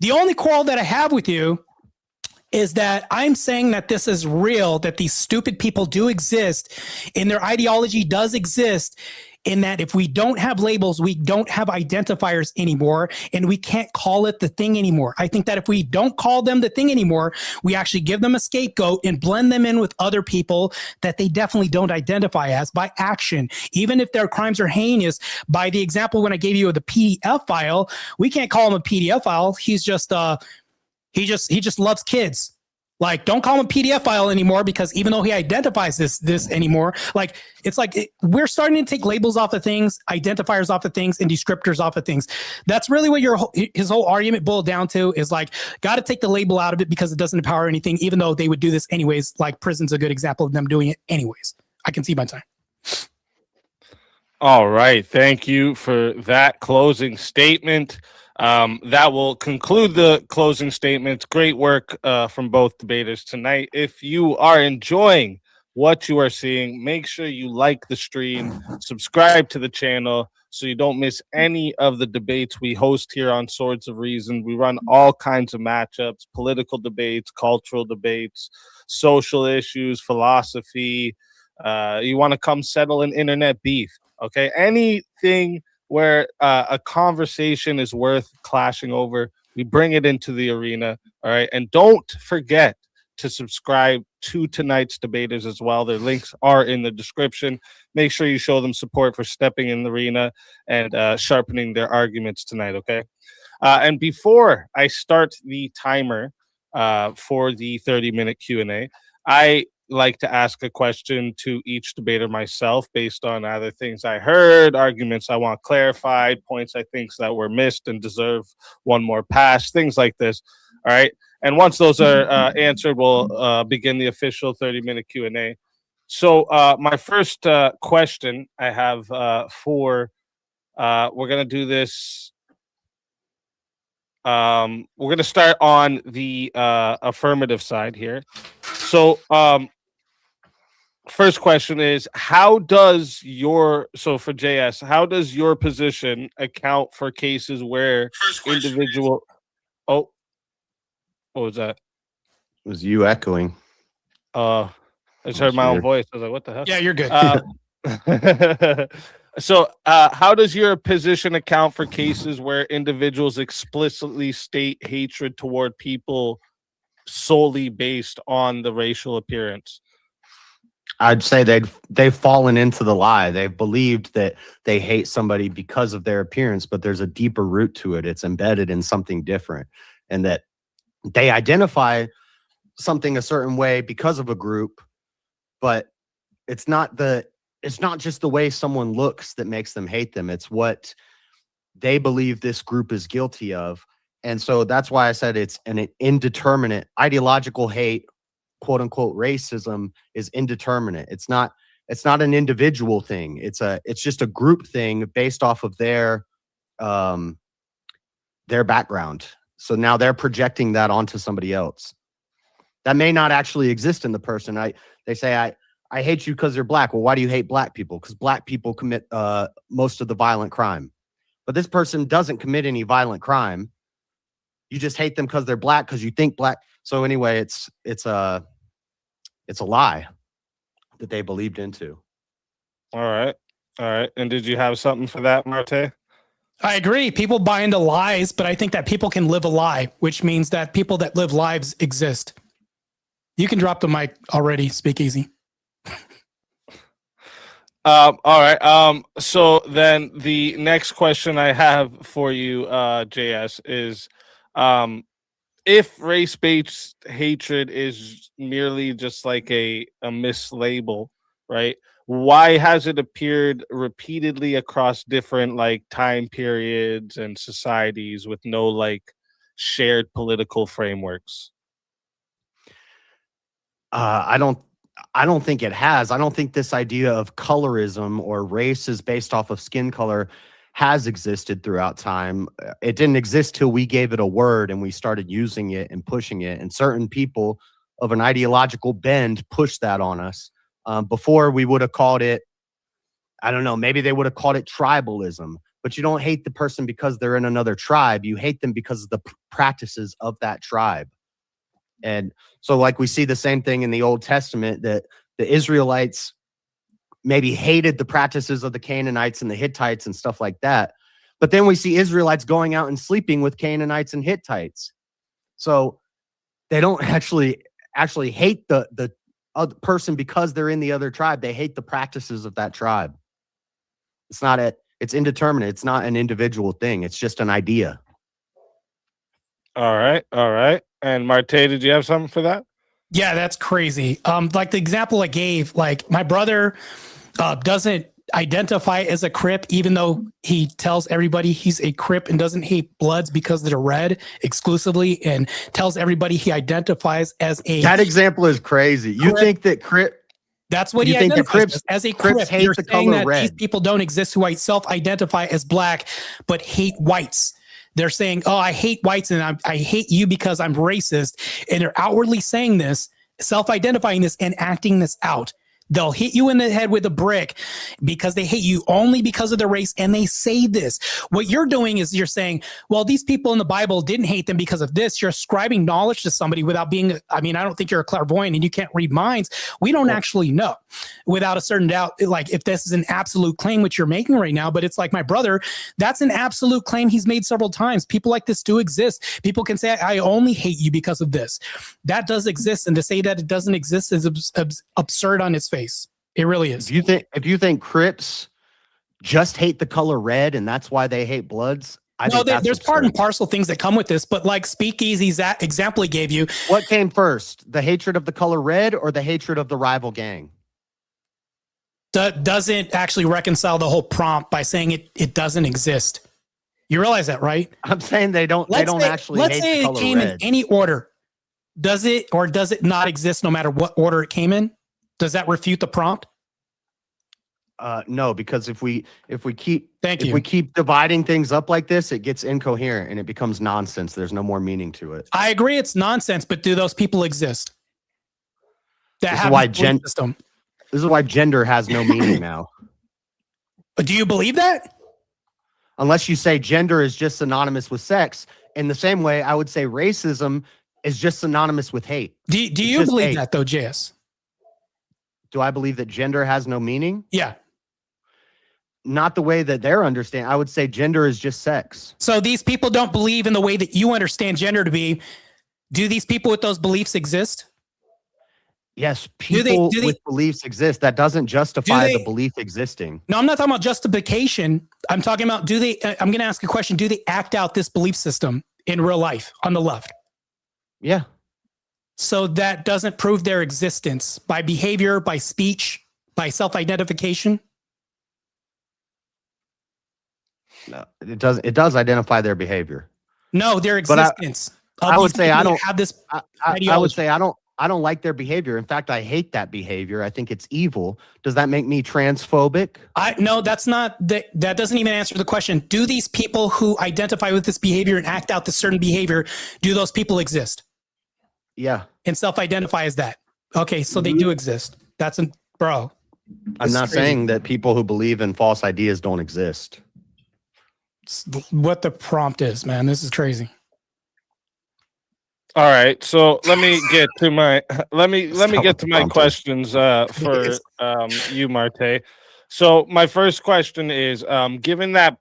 The only quarrel that I have with you is that I'm saying that this is real, that these stupid people do exist, and their ideology does exist, in that if we don't have labels, we don't have identifiers anymore, and we can't call it the thing anymore. I think that if we don't call them the thing anymore, we actually give them a scapegoat and blend them in with other people that they definitely don't identify as by action. Even if their crimes are heinous, by the example when I gave you of the PDF file, we can't call him a PDF file. He's just he just loves kids. Like, don't call him a PDF file anymore, because even though he identifies this anymore, like, it's like we're starting to take labels off of things, identifiers off of things, and descriptors off of things. That's really what his whole argument boiled down to, is like, got to take the label out of it because it doesn't empower anything, even though they would do this anyways. Like, prison's a good example of them doing it anyways. I can see my time. All right. Thank you for that closing statement. That will conclude the closing statements. Great work from both debaters tonight. If you are enjoying what you are seeing, make sure you like the stream, subscribe to the channel so you don't miss any of the debates we host here on Swords of Reason. We run all kinds of matchups, political debates, cultural debates, social issues, philosophy. You want to come settle an internet beef, okay? Anything where a conversation is worth clashing over, we bring it into the arena, all right? And don't forget to subscribe to tonight's debaters as well. Their links are in the description. Make sure you show them support for stepping in the arena and sharpening their arguments tonight, okay? And before I start the timer for the 30-minute Q&A, I like to ask a question to each debater myself based on either things I heard, arguments I want clarified, points I think that were missed and deserve one more pass, things like this. All right. And once those are answered, we'll begin the official 30-minute Q&A. So my first question I have for We're gonna do this. We're gonna start on the affirmative side here. So, first question is, for JS, how does your position account for cases where individual? Oh, what was that? It was you echoing. I just heard my own voice. I was like, what the hell? Yeah, you're good. So, how does your position account for cases where individuals explicitly state hatred toward people solely based on the racial appearance? I'd say they've fallen into the lie. They've believed that they hate somebody because of their appearance, but there's a deeper root to it. It's embedded in something different, and that they identify something a certain way because of a group, but it's not just the way someone looks that makes them hate them. It's what they believe this group is guilty of. And so that's why I said it's an indeterminate ideological hate, quote unquote racism is indeterminate. It's not an individual thing. It's just a group thing based off of their background. So now they're projecting that onto somebody else. That may not actually exist in the person. They say I hate you because you're black. Well, why do you hate black people? Because black people commit most of the violent crime. But this person doesn't commit any violent crime. You just hate them because they're black, because you think black. So anyway, it's a lie that they believed into. All right. And did you have something for that, Martae? I agree. People buy into lies, but I think that people can live a lie, which means that people that live lives exist. You can drop the mic already. Speak easy. All right. So then the next question I have for you, JS, is if race-based hatred is merely just like a mislabel, right? Why has it appeared repeatedly across different like time periods and societies with no like shared political frameworks? I don't think it has. I don't think this idea of colorism or race is based off of skin color has existed throughout time. It didn't exist till we gave it a word and we started using it and pushing it. And certain people of an ideological bend pushed that on us. Before we would have called it, I don't know, maybe they would have called it tribalism. But you don't hate the person because they're in another tribe. You hate them because of the practices of that tribe. And so like we see the same thing in the Old Testament, that the Israelites maybe hated the practices of the Canaanites and the Hittites and stuff like that. But then we see Israelites going out and sleeping with Canaanites and Hittites. So they don't actually hate the other person because they're in the other tribe. They hate the practices of that tribe. It's indeterminate. It's not an individual thing. It's just an idea. All right. And Martae, did you have something for that? Yeah, that's crazy. Like the example I gave, like my brother doesn't identify as a Crip, even though he tells everybody he's a Crip and doesn't hate Bloods because they're red exclusively, and tells everybody he identifies as a. That example is crazy. You think that Crip? That's what you he think the identifies Crips as a Crips Crip. hate You're the saying color that red. these people don't exist who self-identify as black but hate whites. They're saying, oh, I hate whites and I hate you because I'm racist. And they're outwardly saying this, self-identifying this and acting this out. They'll hit you in the head with a brick because they hate you only because of their race. And they say this. What you're doing is you're saying, well, these people in the Bible didn't hate them because of this. You're ascribing knowledge to somebody without being, I don't think you're a clairvoyant and you can't read minds. We don't actually know without a certain doubt, like if this is an absolute claim, which you're making right now, but it's like my brother, that's an absolute claim he's made several times. People like this do exist. People can say, I only hate you because of this. That does exist. And to say that it doesn't exist is absurd on its face. It really is. If you think Crips just hate the color red and that's why they hate Bloods, there's part and parcel things that come with this, but like Speakeasy's that example he gave you. What came first, the hatred of the color red or the hatred of the rival gang? Doesn't actually reconcile the whole prompt by saying it doesn't exist. You realize that, right? I'm saying they don't actually hate the color red. Let's say it came in any order. Does it or does it not exist no matter what order it came in? Does that refute the prompt? No, because if we keep Thank if you. we keep dividing things up like this, it gets incoherent and it becomes nonsense. There's no more meaning to it. I agree it's nonsense, but do those people exist? That This is have why this belief system. This is why gender has no meaning now. But do you believe that? Unless you say gender is just synonymous with sex. In the same way, I would say racism is just synonymous with hate. Do It's you just believe hate. that though, JS? Do I believe that gender has no meaning? Yeah. Not the way that they're understanding. I would say gender is just sex. So these people don't believe in the way that you understand gender to be. Do these people with those beliefs exist? Yes, people with beliefs exist. That doesn't justify the belief existing. No, I'm not talking about justification. I'm talking about I'm going to ask a question. Do they act out this belief system in real life on the left? Yeah. So that doesn't prove their existence by behavior, by speech, by self-identification? No, it does. It does identify their behavior. No, their existence. I would say I don't have this. I would say I don't like their behavior. In fact, I hate that behavior. I think it's evil. Does that make me transphobic? No, that's not that doesn't even answer the question. Do these people who identify with this behavior and act out this certain behavior, do those people exist? Yeah. And self-identify as that. Okay, so they do exist. Bro. I'm not saying that people who believe in false ideas don't exist. It's what the prompt is, man. This is crazy. All right, so let me get to my questions for you, Martae. So my first question is, given that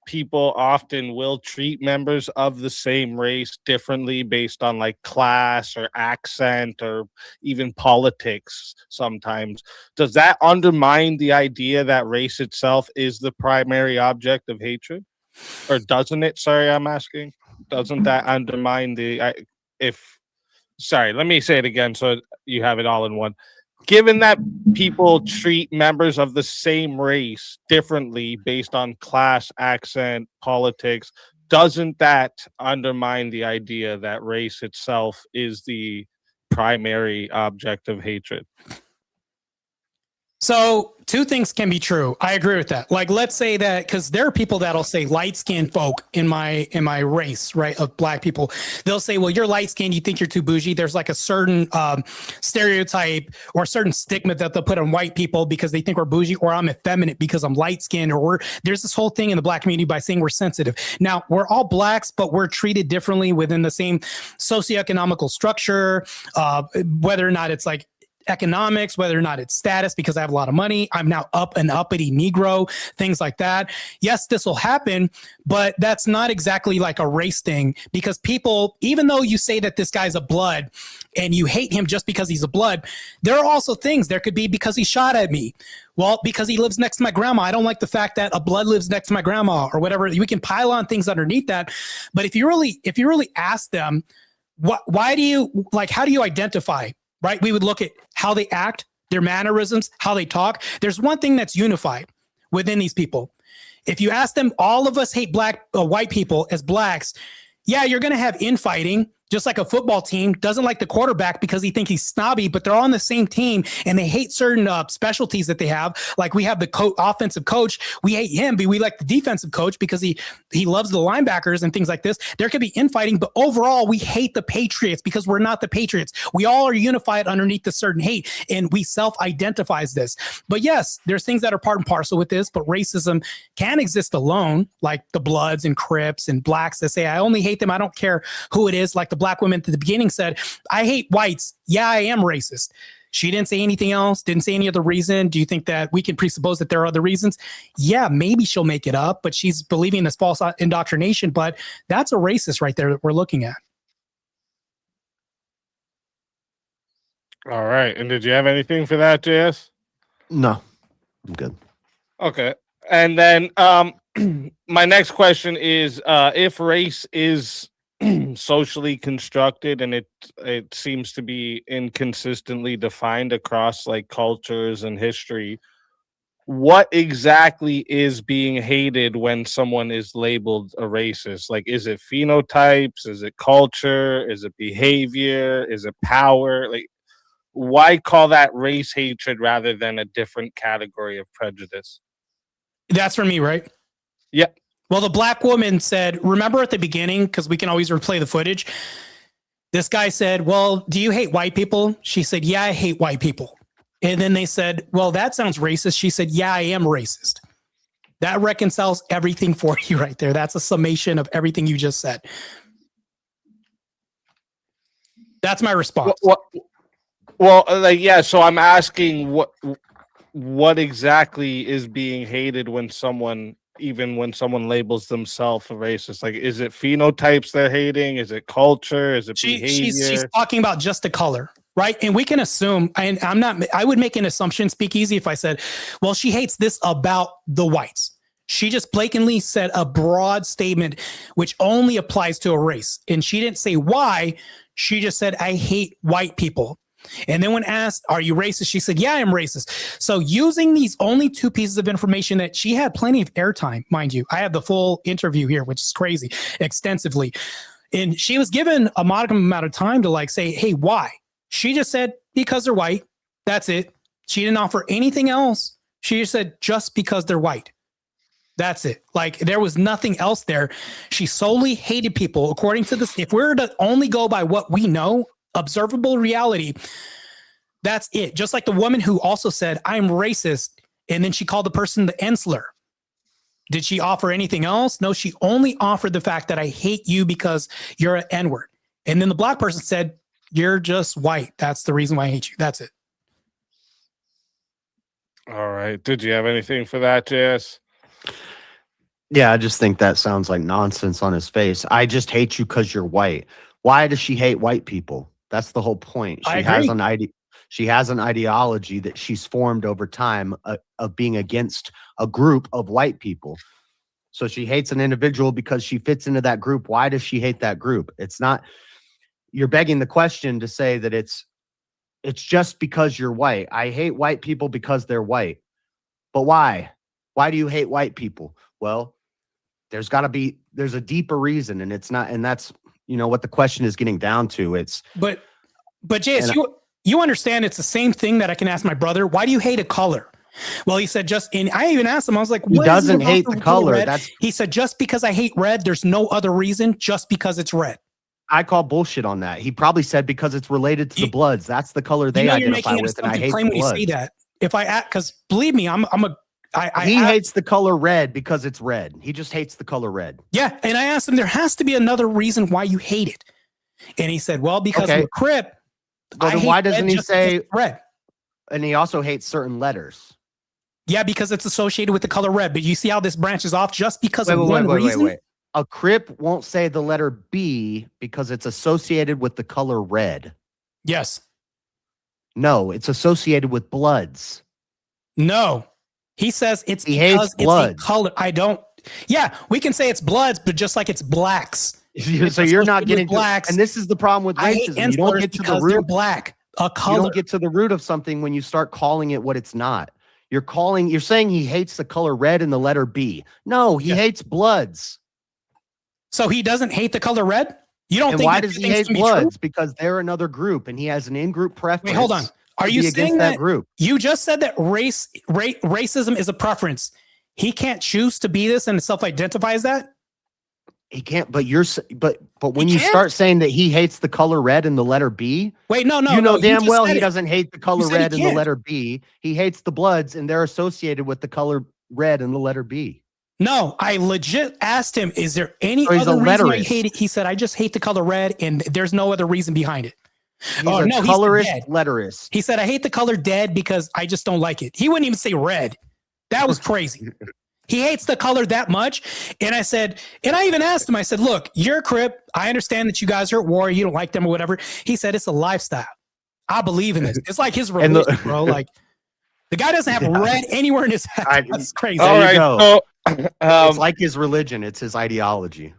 people often will treat members of the same race differently based on like class or accent or even politics sometimes, does that undermine the idea that race itself is the primary object of hatred? Or doesn't it? Sorry, I'm asking. Doesn't that undermine sorry, let me say it again so you have it all in one. Given that people treat members of the same race differently based on class, accent, politics, doesn't that undermine the idea that race itself is the primary object of hatred? So two things can be true. I agree with that. Like, let's say that, because there are people that'll say light-skinned folk in my race, right, of black people. They'll say, well, you're light-skinned, you think you're too bougie. There's like a certain stereotype or a certain stigma that they'll put on white people because they think we're bougie, or I'm effeminate because I'm light-skinned, or there's this whole thing in the black community by saying we're sensitive. Now, we're all blacks, but we're treated differently within the same socioeconomical structure, whether or not it's like economics, whether or not it's status, because I have a lot of money, I'm now an uppity Negro, things like that. Yes, this will happen, but that's not exactly like a race thing, because people, even though you say that this guy's a blood and you hate him just because he's a blood, there are also things. There could be because he shot at me. Well, because he lives next to my grandma. I don't like the fact that a blood lives next to my grandma or whatever. We can pile on things underneath that. But if you really ask them, how do you identify? Right? We would look at how they act, their mannerisms, how they talk. There's one thing that's unified within these people. If you ask them, all of us hate white people as blacks. Yeah, you're going to have infighting, just like a football team doesn't like the quarterback because he thinks he's snobby, but they're all on the same team and they hate certain specialties that they have. Like we have the offensive coach. We hate him, but we like the defensive coach because he loves the linebackers and things like this. There could be infighting, but overall we hate the Patriots because we're not the Patriots. We all are unified underneath a certain hate, and we self-identify as this. But yes, there's things that are part and parcel with this, but racism can exist alone, like the Bloods and Crips and blacks that say, I only hate them. I don't care who it is. Like the black woman at the beginning said, I hate whites. Yeah, I am racist. She didn't say anything else, didn't say any other reason. Do you think that we can presuppose that there are other reasons? Yeah, maybe she'll make it up, but she's believing this false indoctrination. But that's a racist right there that we're looking at. All right. And did you have anything for that, JS? No, I'm good. Okay. And then my next question is, if race is socially constructed and it seems to be inconsistently defined across like cultures and history, what exactly is being hated when someone is labeled a racist? Like, is it phenotypes? Is it culture? Is it behavior? Is it power? Like, why call that race hatred rather than a different category of prejudice? That's for me, right? Yeah. Well, the black woman said, remember at the beginning, because we can always replay the footage. This guy said, well, do you hate white people? She said, yeah, I hate white people. And then they said, well, that sounds racist. She said, yeah, I am racist. That reconciles everything for you right there. That's a summation of everything you just said. That's my response. Well, like, yeah. So I'm asking what exactly is being hated when someone labels themselves a racist? Like, is it phenotypes they're hating? Is it culture? Is it behavior? She's talking about just the color, right? And we can assume, and I would make an assumption, speak easy, if I said, well, she hates this about the whites. She just blatantly said a broad statement which only applies to a race. And she didn't say why. She just said, I hate white people. And then when asked, are you racist? She said, yeah, I'm racist. So using these only two pieces of information that she had plenty of airtime, mind you, I have the full interview here, which is crazy, extensively. And she was given a modicum amount of time to like say, hey, why? She just said, because they're white. That's it. She didn't offer anything else. She just said, just because they're white. That's it. Like, there was nothing else there. She solely hated people. According to this, if we're to only go by what we know, observable reality, that's it. Just like the woman who also said, I'm racist, and then she called the person the N-slur. Did she offer anything else? No, she only offered the fact that I hate you because you're an N-word. And then the black person said, you're just white. That's the reason why I hate you. That's it. All right. Did you have anything for that, JS? Yeah, I just think that sounds like nonsense on his face. I just hate you because you're white. Why does she hate white people? That's the whole point. She has an ideology that she's formed over time of being against a group of white people. So she hates an individual because she fits into that group. Why does she hate that group? It's not, you're begging the question to say that it's just because you're white. I hate white people because they're white. But why? Why do you hate white people? Well, there's a deeper reason, and it's not, and that's, what the question is getting down to. But JS, you understand it's the same thing that I can ask my brother. Why do you hate a color? Well, he said and I even asked him, I was like, he doesn't hate the color. He said, just because I hate red, there's no other reason, just because it's red. I call bullshit on that. He probably said because it's related to the Bloods. That's the color they identify with, and I hate the Bloods. You say that. Because believe me, he hates the color red because it's red. He just hates the color red. Yeah, and I asked him, there has to be another reason why you hate it. And he said, well, because I'm a Crip. Well, then why doesn't he say red? And he also hates certain letters. Yeah, because it's associated with the color red. But you see how this branches off just because of one reason? Wait. A Crip won't say the letter B because it's associated with the color red. Yes. No, it's associated with Bloods. No. He says it's he hates Bloods. Color. I don't. Yeah, we can say it's Bloods, but just like it's blacks. So you're not getting blacks, and this is the problem with racism. You don't get to the root. Black, a color. You don't get to the root of something when you start calling it what it's not. You're saying he hates the color red and the letter B. No, he hates Bloods. So he doesn't hate the color red? You don't and think why does he hate Bloods? Because they're another group, and he has an in-group preference. Wait, hold on. Are you saying that group? You just said that racism is a preference. He can't choose to be this and self-identify as that? He can't, but when you start saying that he hates the color red and the letter B, wait, no, you know damn well he doesn't hate the color red and the letter B. He hates the Bloods, and they're associated with the color red and the letter B. No, I legit asked him, is there any other reason I hate it? He said, I just hate the color red, and there's no other reason behind it. He's a colorist letterist. He said, I hate the color dead because I just don't like it. He wouldn't even say red. That was crazy. He hates the color that much. And I said, and I even asked him, I said, look, you're a Crip. I understand that you guys are at war. You don't like them or whatever. He said, it's a lifestyle. I believe in this. It's like his religion, bro. Like, the guy doesn't have red anywhere in his head. That's crazy. All right. So, it's like his religion. It's his ideology.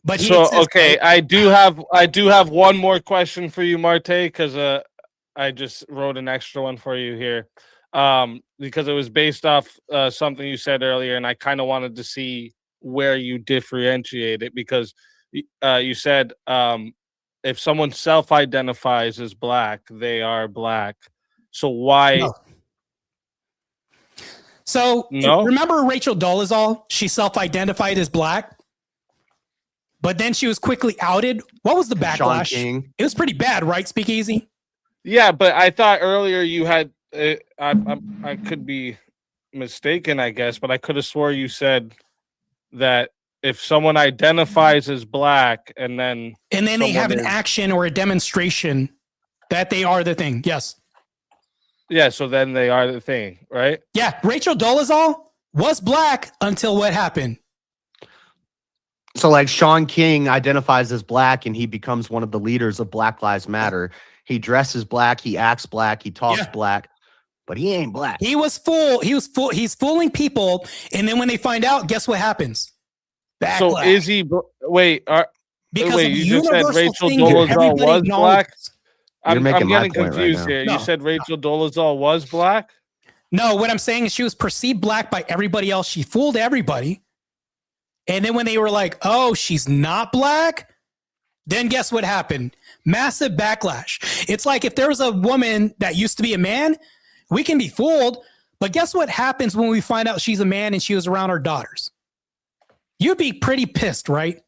But okay, I do have one more question for you, Martae, because I just wrote an extra one for you here. Because it was based off something you said earlier, and I kind of wanted to see where you differentiate it, because you said if someone self-identifies as black, they are black. So why? No. So No? remember Rachel Dolezal? She self-identified as black, but then she was quickly outed. What was the Sean backlash? King. It was pretty bad, right? Speakeasy. Yeah, but I thought earlier you had. I could be mistaken, I guess, but I could have swore you said that if someone identifies as black and then they have an is- action or a demonstration that they are the thing. Yes. Yeah, so then they are the thing, right? Yeah, Rachel Dolezal was black until what happened? So like Sean King identifies as black and he becomes one of the leaders of Black Lives Matter. He dresses black, he acts black, he talks black, but he ain't black. He's fooling people, and then when they find out, guess what happens? Backlash. So is he? Wait, Because wait. of You just said universal Rachel thing that Dolezal everybody was black. acknowledges. You're I'm making my getting point right confused now. here. No. You said Rachel Dolezal was black. No, what I'm saying is she was perceived black by everybody else. She fooled everybody. And then when they were like, oh, she's not black, then guess what happened? Massive backlash. It's like if there was a woman that used to be a man, we can be fooled. But guess what happens when we find out she's a man and she was around our daughters? You'd be pretty pissed, right?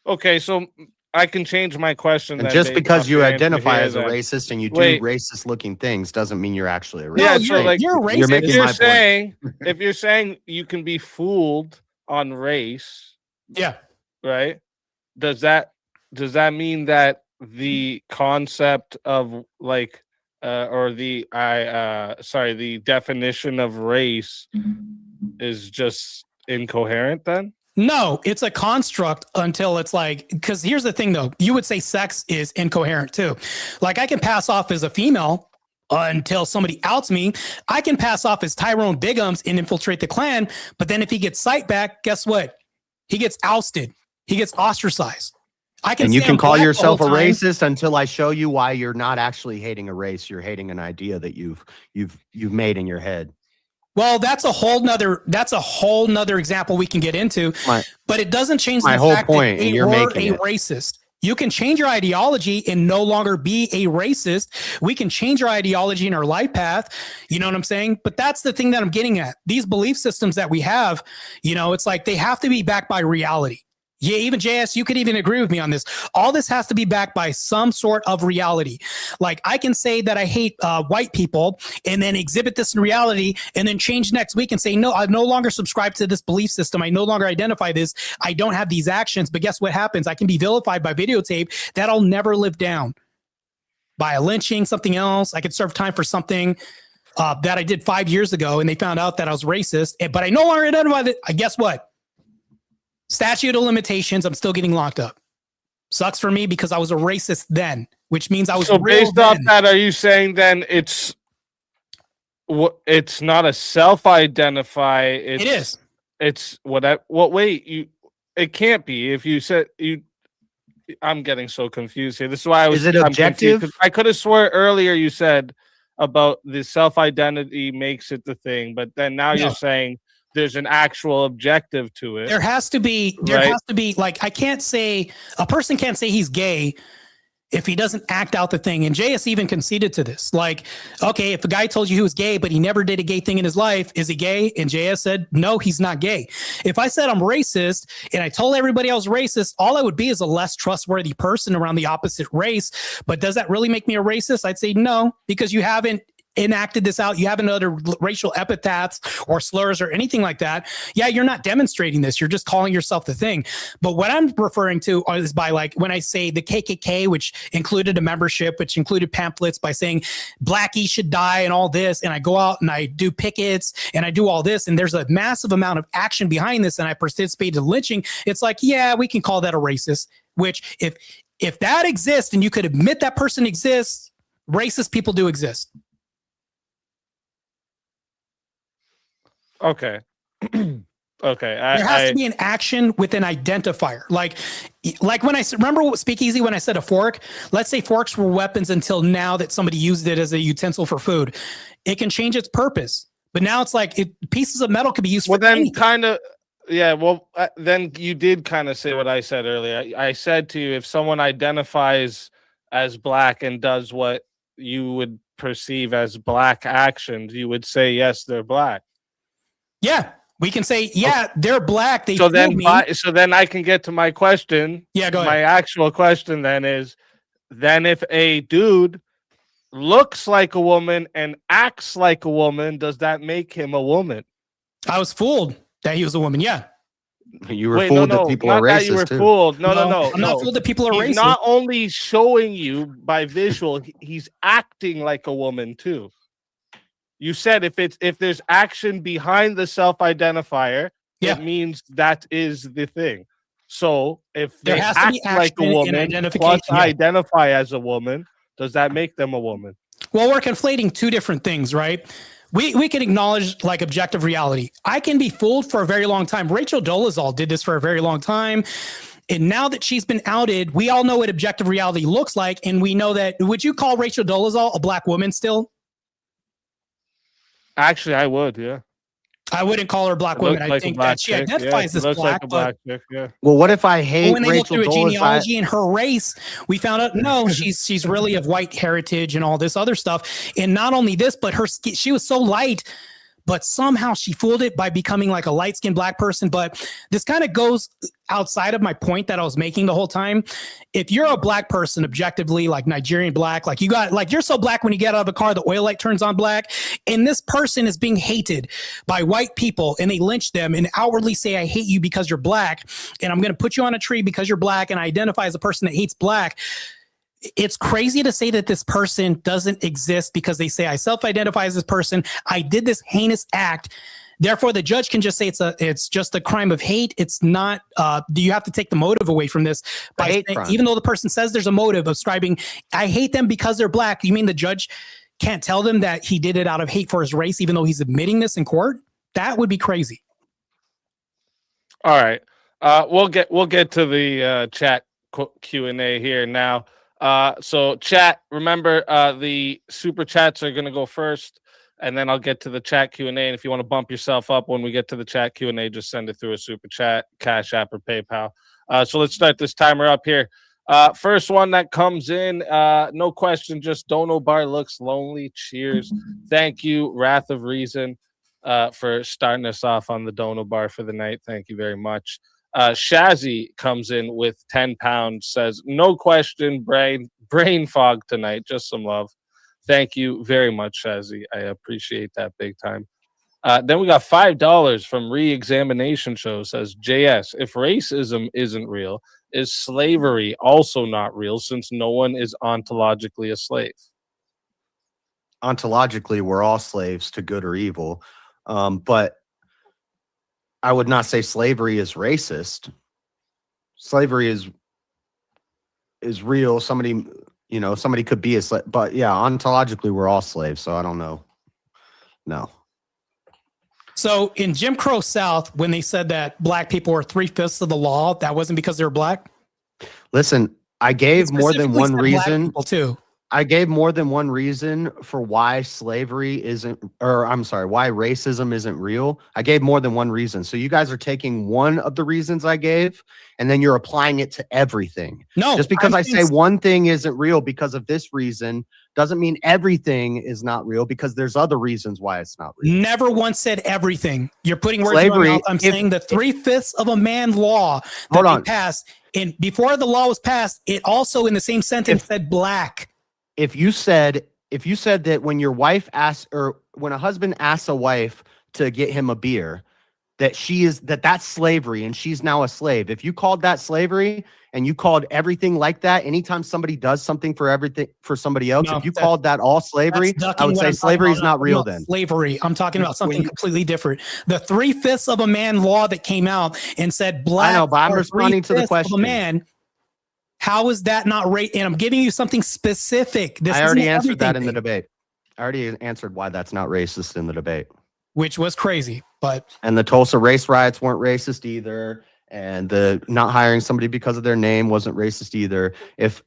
Okay, so I can change my question. And then just based because off you your answer identify here as a then. racist and you do Wait. racist looking things doesn't mean you're actually a racist. Yeah, No, so like you're racist. You're making if you're my point. saying if you're saying you can be fooled on race, Yeah. right? Does that mean that the concept of like or the the definition of race is just incoherent then? No, it's a construct until it's like, because here's the thing though, you would say sex is incoherent too. Like I can pass off as a female until somebody outs me. I can pass off as Tyrone Biggums and infiltrate the Klan. But then if he gets sight back, guess what? He gets ousted. He gets ostracized. And you say can I'm call black the yourself a whole time. racist until I show you why you're not actually hating a race. You're hating an idea that you've made in your head. Well, that's a whole nother example we can get into, but it doesn't change my the whole fact point, that and they you're were making a it. racist. You can change your ideology and no longer be a racist. We can change our ideology and our life path. You know what I'm saying? But that's the thing that I'm getting at. These belief systems that we have, it's like they have to be backed by reality. Yeah, even JS, you could even agree with me on this. All this has to be backed by some sort of reality. Like I can say that I hate white people and then exhibit this in reality and then change next week and say, no, I no longer subscribe to this belief system. I no longer identify this. I don't have these actions. But guess what happens? I can be vilified by videotape that I'll never live down. By a lynching, something else. I could serve time for something that I did 5 years ago and they found out that I was racist. But I no longer identify it. Guess what? Statute of limitations, I'm still getting locked up. Sucks for me because I was a racist then, which means I was So real based off then. that, are you saying then it's not a self-identify? It is. It's whatever. Well, wait, it can't be. If you said you, I'm getting so confused here. This is why I was. Is it I'm objective? confused, 'cause I could have swore earlier you said about the self-identity makes it the thing, but then now you're saying there's an actual objective to it. There has to be, like, I can't say, a person can't say he's gay if he doesn't act out the thing. And JS even conceded to this. Like, okay, if a guy told you he was gay, but he never did a gay thing in his life, is he gay? And JS said, no, he's not gay. If I said I'm racist and I told everybody I was racist, all I would be is a less trustworthy person around the opposite race. But does that really make me a racist? I'd say no, because you haven't enacted this out. You haven't uttered racial epithets or slurs or anything like that. Yeah, you're not demonstrating this. You're just calling yourself the thing. But what I'm referring to is by, like, when I say the KKK, which included a membership, which included pamphlets by saying Blackie should die and all this. And I go out and I do pickets and I do all this. And there's a massive amount of action behind this. And I participated in lynching. It's like, yeah, we can call that a racist, which if that exists and you could admit that person exists, racist people do exist. Okay. Okay. There has to be an action with an identifier. Like when I remember Speakeasy when I said a fork. Let's say forks were weapons until now that somebody used it as a utensil for food. It can change its purpose, but now it's like pieces of metal can be used. Well, for then anything. kind of. Yeah, well, then you did kind of say what I said earlier. I said to you, if someone identifies as black and does what you would perceive as black actions, you would say, yes, they're black. Yeah, we can say, yeah, they're black. They So fooled then, me. so then I can get to my question. Yeah, go My ahead. actual question then is, then if a dude looks like a woman and acts like a woman, does that make him a woman? I was fooled that he was a woman. Yeah. You were fooled that people are not that you racist were too. fooled. No, I'm not fooled that people are He's racist. not only showing you by visual, he's acting like a woman too. You said if there's action behind the self-identifier, it means that is the thing. So if There they has to act be like a action and woman identification, plus identify as a woman, does that make them a woman? Well, we're conflating two different things, right? We can acknowledge like objective reality. I can be fooled for a very long time. Rachel Dolezal did this for a very long time. And now that she's been outed, we all know what objective reality looks like. And we know that, would you call Rachel Dolezal a black woman still? Actually, I would, yeah. I wouldn't call her a black woman. I think that she identifies as black. Black chick, yeah. Well, what if I hate when they look Rachel through a Dolezal? genealogy and her race, we found out no, she's really of white heritage and all this other stuff. And not only this, but she was so light, but somehow she fooled it by becoming like a light-skinned black person. But this kind of goes outside of my point that I was making the whole time. If you're a black person, objectively, like Nigerian black, like you're so black when you get out of a car, the oil light turns on black, and this person is being hated by white people and they lynch them and outwardly say, I hate you because you're black. And I'm going to put you on a tree because you're black and I identify as a person that hates black. It's crazy to say that this person doesn't exist because they say I self-identify as this person. I did this heinous act. Therefore, the judge can just say it's just a crime of hate. It's not. Do you have to take the motive away from this? By saying, even though the person says there's a motive of ascribing, I hate them because they're black. You mean the judge can't tell them that he did it out of hate for his race, even though he's admitting this in court? That would be crazy. All right, we'll get to the chat Q&A here now. So chat, remember the super chats are going to go first, and then I'll get to the chat Q&A. And if you want to bump yourself up when we get to the chat Q&A, just send it through a super chat, Cash App, or PayPal. So let's start this timer up here. First one that comes in, no question, just Dono Bar looks lonely. Cheers. Thank you, Wrath of Reason, for starting us off on the Dono Bar for the night. Thank you very much. Shazzy comes in with 10 pounds, says, no question, brain fog tonight. Just some love. Thank you very much, Shazzy. I appreciate that big time. Then we got $5 from Re-Examination Show, says, JS, if racism isn't real, is slavery also not real since no one is ontologically a slave? Ontologically, we're all slaves to good or evil. But I would not say slavery is racist. Slavery is real. Somebody could be a slave, but yeah, ontologically we're all slaves. So I don't know. No. So in Jim Crow South, when they said that black people were 3/5 of the law, that wasn't because they were black. Listen, I gave more than one reason too. I gave more than one reason for why slavery isn't, or I'm sorry, why racism isn't real. I gave more than one reason. So you guys are taking one of the reasons I gave, and then you're applying it to everything. No, just because I say one thing isn't real because of this reason doesn't mean everything is not real, because there's other reasons why it's not real. Never once said everything. You're putting words in my mouth. I'm saying the 3/5 of a man law that they passed, and before the law was passed, it also in the same sentence said black. If you said that when your wife asks, or when a husband asks a wife to get him a beer, that's slavery and she's now a slave. If you called that slavery and you called everything like that, anytime somebody does something for somebody else, if you called that all slavery, I would say slavery is not real then. Slavery. I'm talking about something completely different. The 3/5 of a man law that came out and said black. I know, but I'm responding to the question. Of a man. How is that not right? And I'm giving you something specific. I already answered that in the debate. I already answered why that's not racist in the debate. Which was crazy, and the Tulsa race riots weren't racist either. And the not hiring somebody because of their name wasn't racist either. If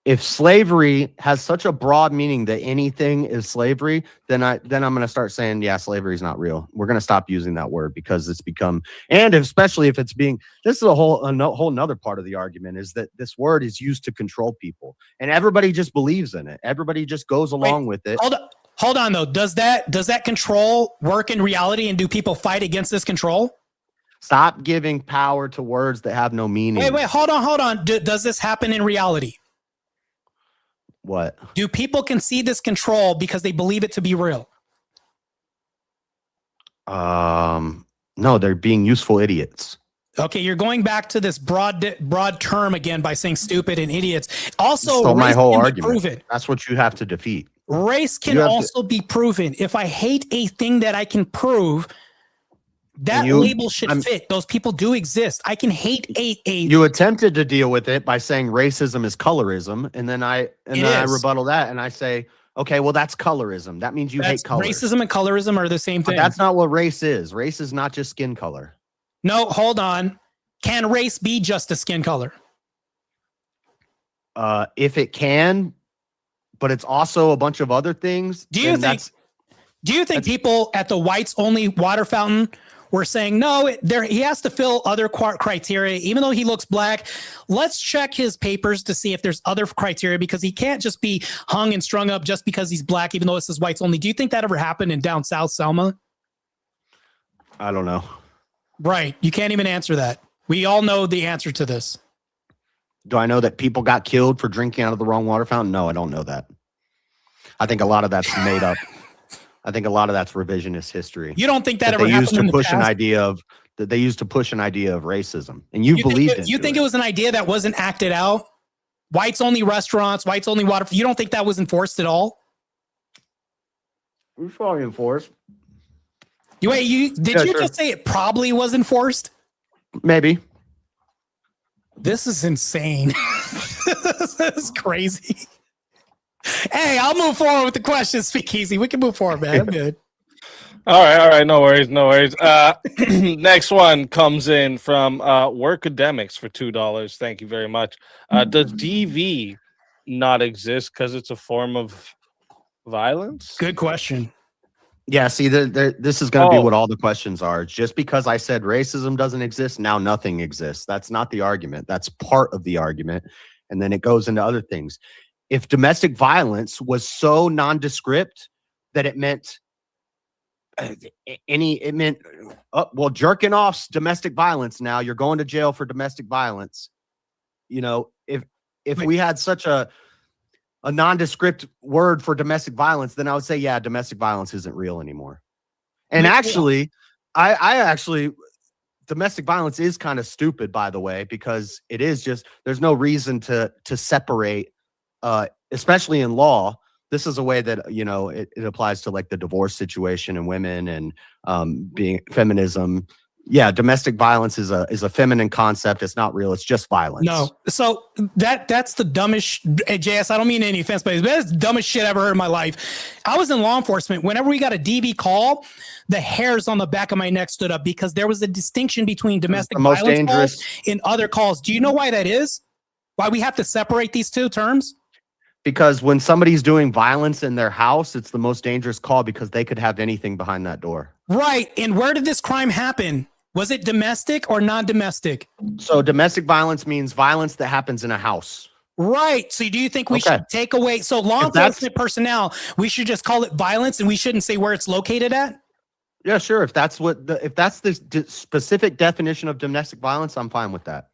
if slavery has such a broad meaning that anything is slavery, then I'm going to start saying, yeah, slavery is not real. We're going to stop using that word because it's become, and especially if it's being, this is a whole nother part of the argument is that this word is used to control people, and everybody just believes in it. Everybody just goes along with it. Hold on though. Does that control work in reality, and do people fight against this control? Stop giving power to words that have no meaning. Wait, hold on. Does this happen in reality? What? Do people concede this control because they believe it to be real? No, they're being useful idiots. Okay, you're going back to this broad term again by saying stupid and idiots. Also, so my whole argument. Proven. That's what you have to defeat. Race can also be proven. If I hate a thing that I can prove, that label should fit. Those people do exist. I can hate a. You attempted to deal with it by saying racism is colorism, and then I rebuttal that and I say, okay, well that's colorism. That means you hate color. Racism and colorism are the same thing. But that's not what race is. Race is not just skin color. No, hold on. Can race be just a skin color? If it can, but it's also a bunch of other things. Do you think people at the whites only water fountain were saying, no, he has to fill other criteria, even though he looks black? Let's check his papers to see if there's other criteria, because he can't just be hung and strung up just because he's black, even though it says whites only. Do you think that ever happened in down south Selma? I don't know. Right. You can't even answer that. We all know the answer to this. Do I know that people got killed for drinking out of the wrong water fountain? No, I don't know that. I think a lot of that's made up. I think a lot of that's revisionist history. You don't think that ever they happened used to in the push past? an idea of that they used to push an idea of racism, and you believed in it. You think it was an idea that wasn't acted out? Whites only restaurants, whites only water. You don't think that was enforced at all? It was probably enforced. Did you just say it probably was enforced? Maybe. This is insane. This is crazy. Hey, I'll move forward with the questions. Speak easy. We can move forward, man. I'm good. All right. No worries. Next one comes in from Workademics for $2. Thank you very much. Does DV not exist because it's a form of violence? Good question. Yeah, see, this is going to be what all the questions are. Just because I said racism doesn't exist, now nothing exists. That's not the argument. That's part of the argument. And then it goes into other things. If domestic violence was so nondescript that it meant jerking off's domestic violence. Now you're going to jail for domestic violence. You know, if we had such a nondescript word for domestic violence, then I would say, yeah, domestic violence isn't real anymore. And actually, domestic violence is kind of stupid, by the way, because it is just, there's no reason to separate, especially in law. This is a way that, you know, it applies to like the divorce situation and women and being feminism. Yeah, domestic violence is a feminine concept. It's not real. It's just violence. No. So that's the dumbest, JS, I don't mean any offense, but that's the dumbest shit I ever heard in my life. I was in law enforcement. Whenever we got a DV call, the hairs on the back of my neck stood up because there was a distinction between domestic violence calls and other calls. Do you know why that is? Why we have to separate these two terms? Because when somebody's doing violence in their house, it's the most dangerous call because they could have anything behind that door. Right. And where did this crime happen? Was it domestic or non-domestic? So domestic violence means violence that happens in a house. Right. So do you think we should take away, so law enforcement personnel, we should just call it violence and we shouldn't say where it's located at? Yeah, sure. If that's the specific definition of domestic violence, I'm fine with that.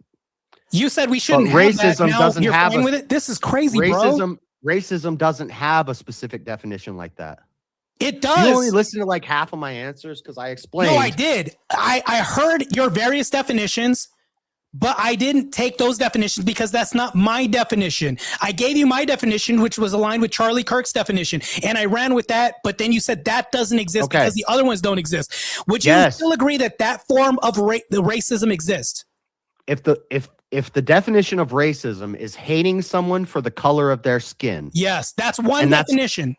You said we shouldn't have racism that. Now doesn't you're have fine with it? This is crazy, bro. Racism doesn't have a specific definition like that. It does. You only listen to like half of my answers because I explained. No, I did. I heard your various definitions, but I didn't take those definitions because that's not my definition. I gave you my definition, which was aligned with Charlie Kirk's definition, and I ran with that. But then you said that doesn't exist because the other ones don't exist. Would you still agree that that form of the racism exists? If the definition of racism is hating someone for the color of their skin, yes, that's one definition.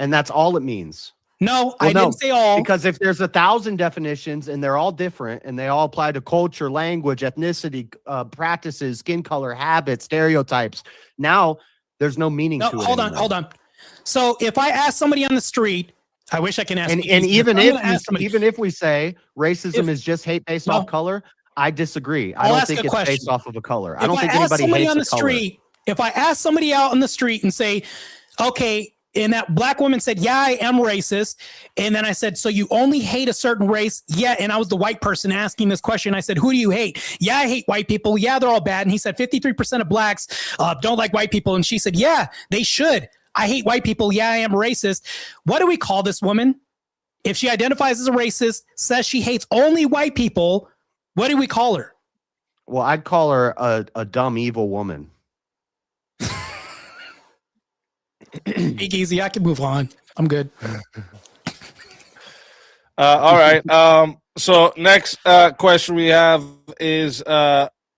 And that's all it means. No, I didn't say all. Because if there's 1,000 definitions and they're all different and they all apply to culture, language, ethnicity, practices, skin color, habits, stereotypes, now There's no meaning No, to it. hold on, anymore. hold on. So if I ask somebody on the street, I wish I can ask. And you, even I'm gonna ask if somebody, even if we say racism If- is just hate based No. off color, I disagree. I I'll don't ask think a it's question. based off of a color. I if don't I think ask anybody somebody hates on a the color. street, if I ask somebody out on the street and say, okay, and that black woman said, yeah, I am racist. And then I said, so you only hate a certain race? Yeah. And I was the white person asking this question. I said, who do you hate? Yeah, I hate white people. Yeah, they're all bad. And he said, 53% of blacks don't like white people. And she said, yeah, they should. I hate white people. Yeah, I am racist. What do we call this woman? If she identifies as a racist, says she hates only white people, what do we call her? Well, I'd call her a dumb, evil woman. Speak easy. I can move on. I'm good. All right. So next question we have is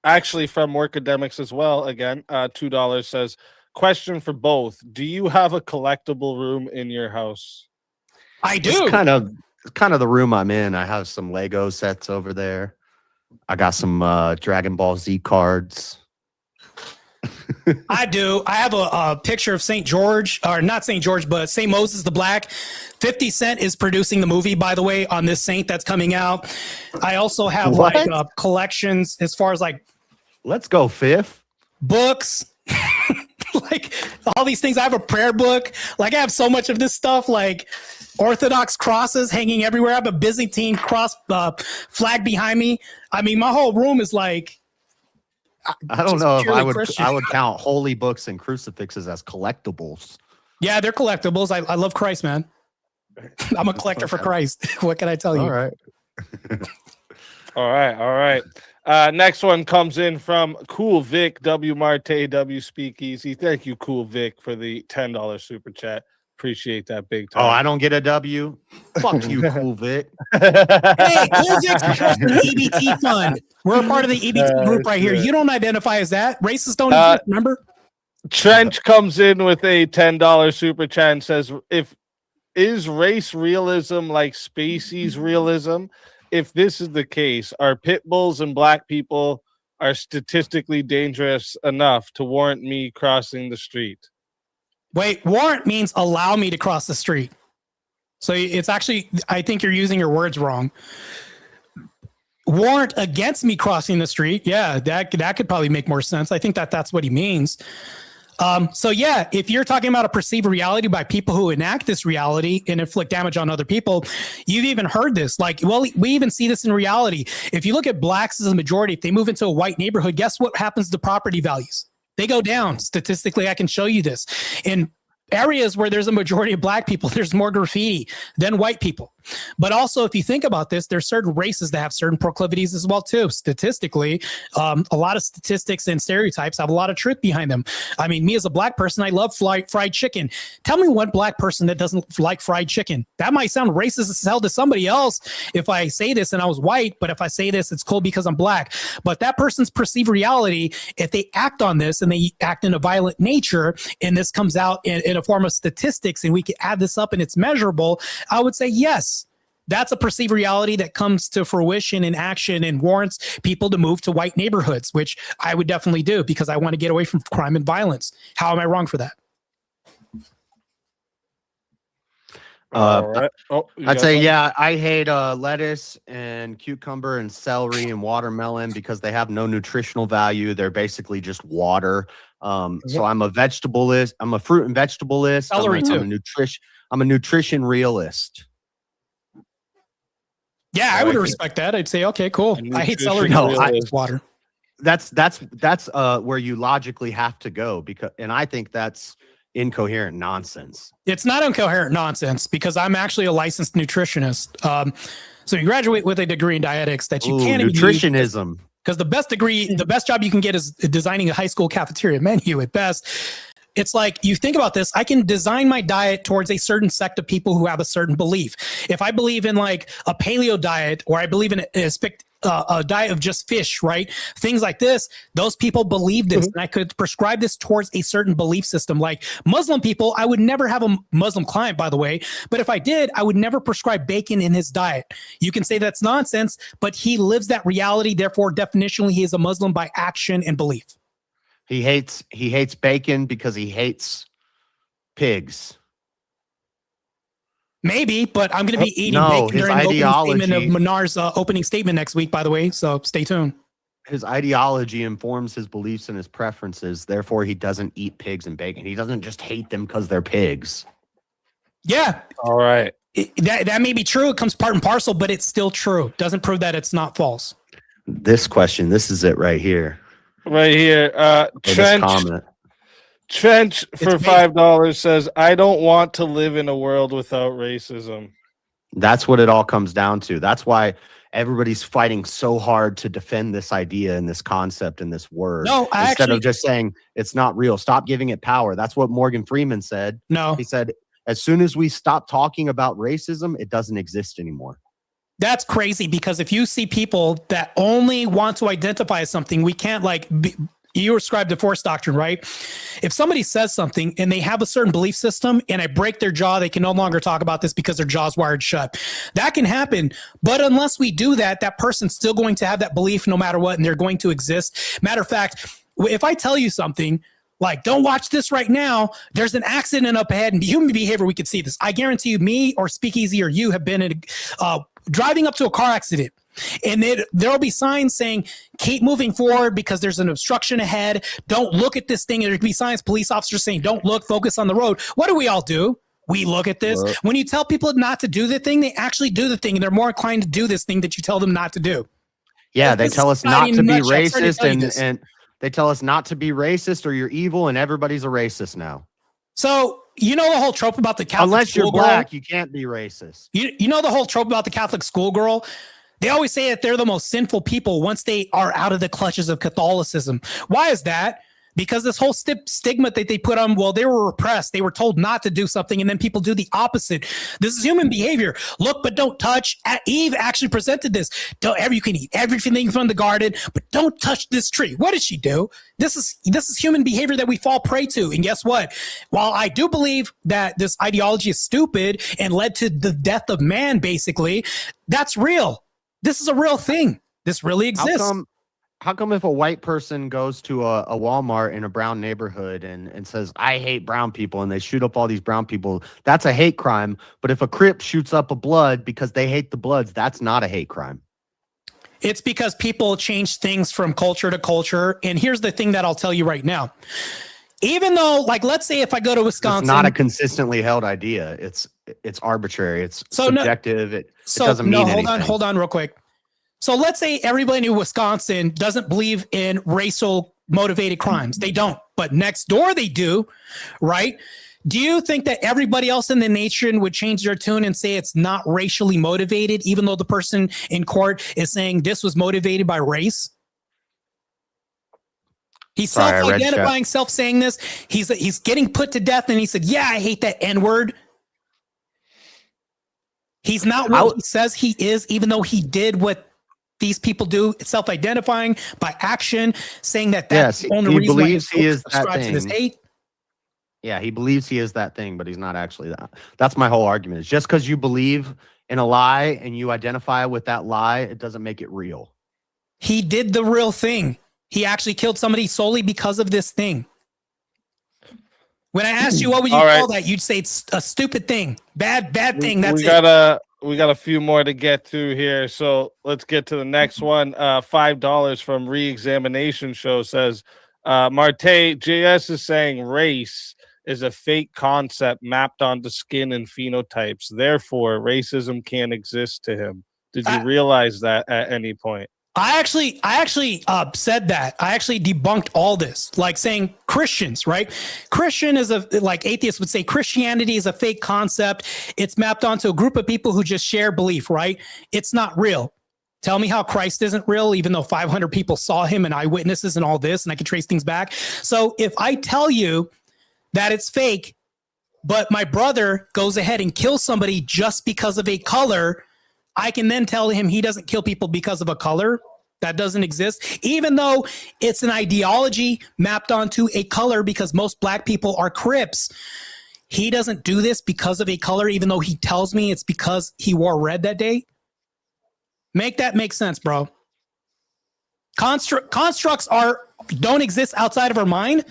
actually from Workademics as well. Again, $2 says, question for both. Do you have a collectible room in your house? I do. It's kind of the room I'm in. I have some Lego sets over there. I got some Dragon Ball Z cards. I do. I have a picture of St. George, or not St. George, but St. Moses the Black. 50 Cent is producing the movie, by the way, on this saint that's coming out. I also have What? like collections as far as like Let's go, Fifth. books, like all these things. I have a prayer book. Like I have so much of this stuff, like Orthodox crosses hanging everywhere. I have a Byzantine cross flag behind me. I mean, my whole room is like. I don't just know if purely I would Christian. I would count holy books and crucifixes as collectibles. Yeah, they're collectibles. I love Christ, man. I'm a collector for Christ. What can I tell you? All right. All right. Next one comes in from Cool Vic, W Martae, W Speakeasy. Thank you, Cool Vic, for the $10 super chat. Appreciate that big time. Oh, I don't get a W. Fuck you, Cool Vic. Hey, Cool Vic's part of the EBT fund. We're a part of the EBT group right here. You don't identify as that. Racists don't exist, remember? Trench comes in with a $10 super chat and says, is race realism like species realism? If this is the case, are pit bulls and black people are statistically dangerous enough to warrant me crossing the street? Wait, warrant means allow me to cross the street. So it's actually, I think you're using your words wrong. Warrant against me crossing the street. Yeah, that could probably make more sense. I think that's what he means. So yeah, if you're talking about a perceived reality by people who enact this reality and inflict damage on other people, you've even heard this. Like, well, we even see this in reality. If you look at blacks as a majority, if they move into a white neighborhood, guess what happens to property values? They go down. Statistically, I can show you this. In areas where there's a majority of black people, there's more graffiti than white people. But also, if you think about this, there's certain races that have certain proclivities as well, too. Statistically, a lot of statistics and stereotypes have a lot of truth behind them. I mean, me as a black person, I love fried chicken. Tell me one black person that doesn't like fried chicken. That might sound racist as hell to somebody else if I say this and I was white, but if I say this, it's cool because I'm black. But that person's perceived reality, if they act on this and they act in a violent nature, and this comes out in a form of statistics, and we can add this up and it's measurable, I would say yes. That's a perceived reality that comes to fruition in action and warrants people to move to white neighborhoods, which I would definitely do because I want to get away from crime and violence. How am I wrong for that? Right. I'd say, yeah, I hate lettuce and cucumber and celery and watermelon because they have no nutritional value. They're basically just water. So I'm a vegetableist. I'm a fruit and vegetableist. Celery too. I'm a nutrition realist. Yeah, I would respect that. I'd say, okay, cool. I hate celery. No, I hate water. That's where you logically have to go and I think that's incoherent nonsense. It's not incoherent nonsense because I'm actually a licensed nutritionist. So you graduate with a degree in dietetics that you can't even use. Nutritionism. Because the best job you can get is designing a high school cafeteria menu at best. It's like, you think about this, I can design my diet towards a certain sect of people who have a certain belief. If I believe in like a paleo diet, or I believe in a diet of just fish, right? Things like this, those people believe this. And I could prescribe this towards a certain belief system. Like Muslim people, I would never have a Muslim client, by the way. But if I did, I would never prescribe bacon in his diet. You can say that's nonsense, but he lives that reality. Therefore, definitionally, he is a Muslim by action and belief. He hates bacon because he hates pigs. Maybe, but I'm going to be eating No, bacon his during the opening statement of ideology. Menar's opening statement next week, by the way. So stay tuned. His ideology informs his beliefs and his preferences. Therefore, he doesn't eat pigs and bacon. He doesn't just hate them because they're pigs. Yeah. All right. That may be true. It comes part and parcel, but it's still true. Doesn't prove that it's not false. This question, this is it right here. Right here. Trench. Comment. Trench for $5 says, I don't want to live in a world without racism. That's what it all comes down to. That's why everybody's fighting so hard to defend this idea and this concept and this word. No, instead of just saying it's not real. Stop giving it power. That's what Morgan Freeman said. No. He said, as soon as we stop talking about racism, it doesn't exist anymore. That's crazy, because if you see people that only want to identify as something, we can't you ascribe to force doctrine, right? If somebody says something and they have a certain belief system and I break their jaw, they can no longer talk about this because their jaw's wired shut. That can happen. But unless we do that, that person's still going to have that belief no matter what, and they're going to exist. Matter of fact, if I tell you something like, don't watch this right now, there's an accident up ahead, and human behavior, we could see this. I guarantee you, me or Speakeasy or you have been driving up to a car accident. And there'll be signs saying, keep moving forward because there's an obstruction ahead. Don't look at this thing. There'll be signs, police officers saying, don't look, focus on the road. What do we all do? We look at this. When you tell people not to do the thing, they actually do the thing. And they're more inclined to do this thing that you tell them not to do. Yeah, they tell us not to be racist, and they tell us not to be racist or you're evil, and everybody's a racist now. So, you know the whole trope about the Catholic Unless you're schoolgirl? black, you can't be racist. You know the whole trope about the Catholic schoolgirl? They always say that they're the most sinful people once they are out of the clutches of Catholicism. Why is that? Because this whole stigma that they put on, well, they were repressed. They were told not to do something, and then people do the opposite. This is human behavior. Look, but don't touch. Eve actually presented this. You can eat everything from the garden, but don't touch this tree. What did she do? This is human behavior that we fall prey to. And guess what? While I do believe that this ideology is stupid and led to the death of man, basically, that's real. This is a real thing. This really exists. How come if a white person goes to a Walmart in a brown neighborhood and says, I hate brown people, and they shoot up all these brown people, that's a hate crime. But if a Crip shoots up a Blood because they hate the Bloods, that's not a hate crime. It's because people change things from culture to culture. And here's the thing that I'll tell you right now. Even though, let's say if I go to Wisconsin. It's not a consistently held idea. It's arbitrary. It's subjective. It doesn't mean anything. Hold on real quick. So let's say everybody in Wisconsin doesn't believe in racial motivated crimes. They don't. But next door they do, right? Do you think that everybody else in the nation would change their tune and say it's not racially motivated, even though the person in court is saying this was motivated by race? He's self-identifying, self-saying this. He's getting put to death, and he said, yeah, I hate that N-word. He's not what he says he is, even though he did what these people do, self-identifying by action, saying that that's the only reason believes he is that thing. This hate. Yeah, he believes he is that thing, but he's not actually that. That's my whole argument. Is just because you believe in a lie and you identify with that lie, it doesn't make it real. He did the real thing. He actually killed somebody solely because of this thing. When I asked you what would you call that, you'd say it's a stupid thing, bad thing. That's We got a few more to get through here, so let's get to the next one. $5 from Reexamination Show says, Martae, JS is saying race is a fake concept mapped onto skin and phenotypes. Therefore, racism can't exist to him. Did you realize that at any point? I actually said that. I actually debunked all this, like saying Christians, right? Christian is like atheists would say Christianity is a fake concept. It's mapped onto a group of people who just share belief, right? It's not real. Tell me how Christ isn't real, even though 500 people saw him and eyewitnesses and all this, and I can trace things back. So if I tell you that it's fake, but my brother goes ahead and kills somebody just because of a color, I can then tell him he doesn't kill people because of a color. That doesn't exist, even though it's an ideology mapped onto a color, because most black people are Crips. He doesn't do this because of a color, even though he tells me it's because he wore red that day. Make that make sense, bro. Constructs don't exist outside of our mind,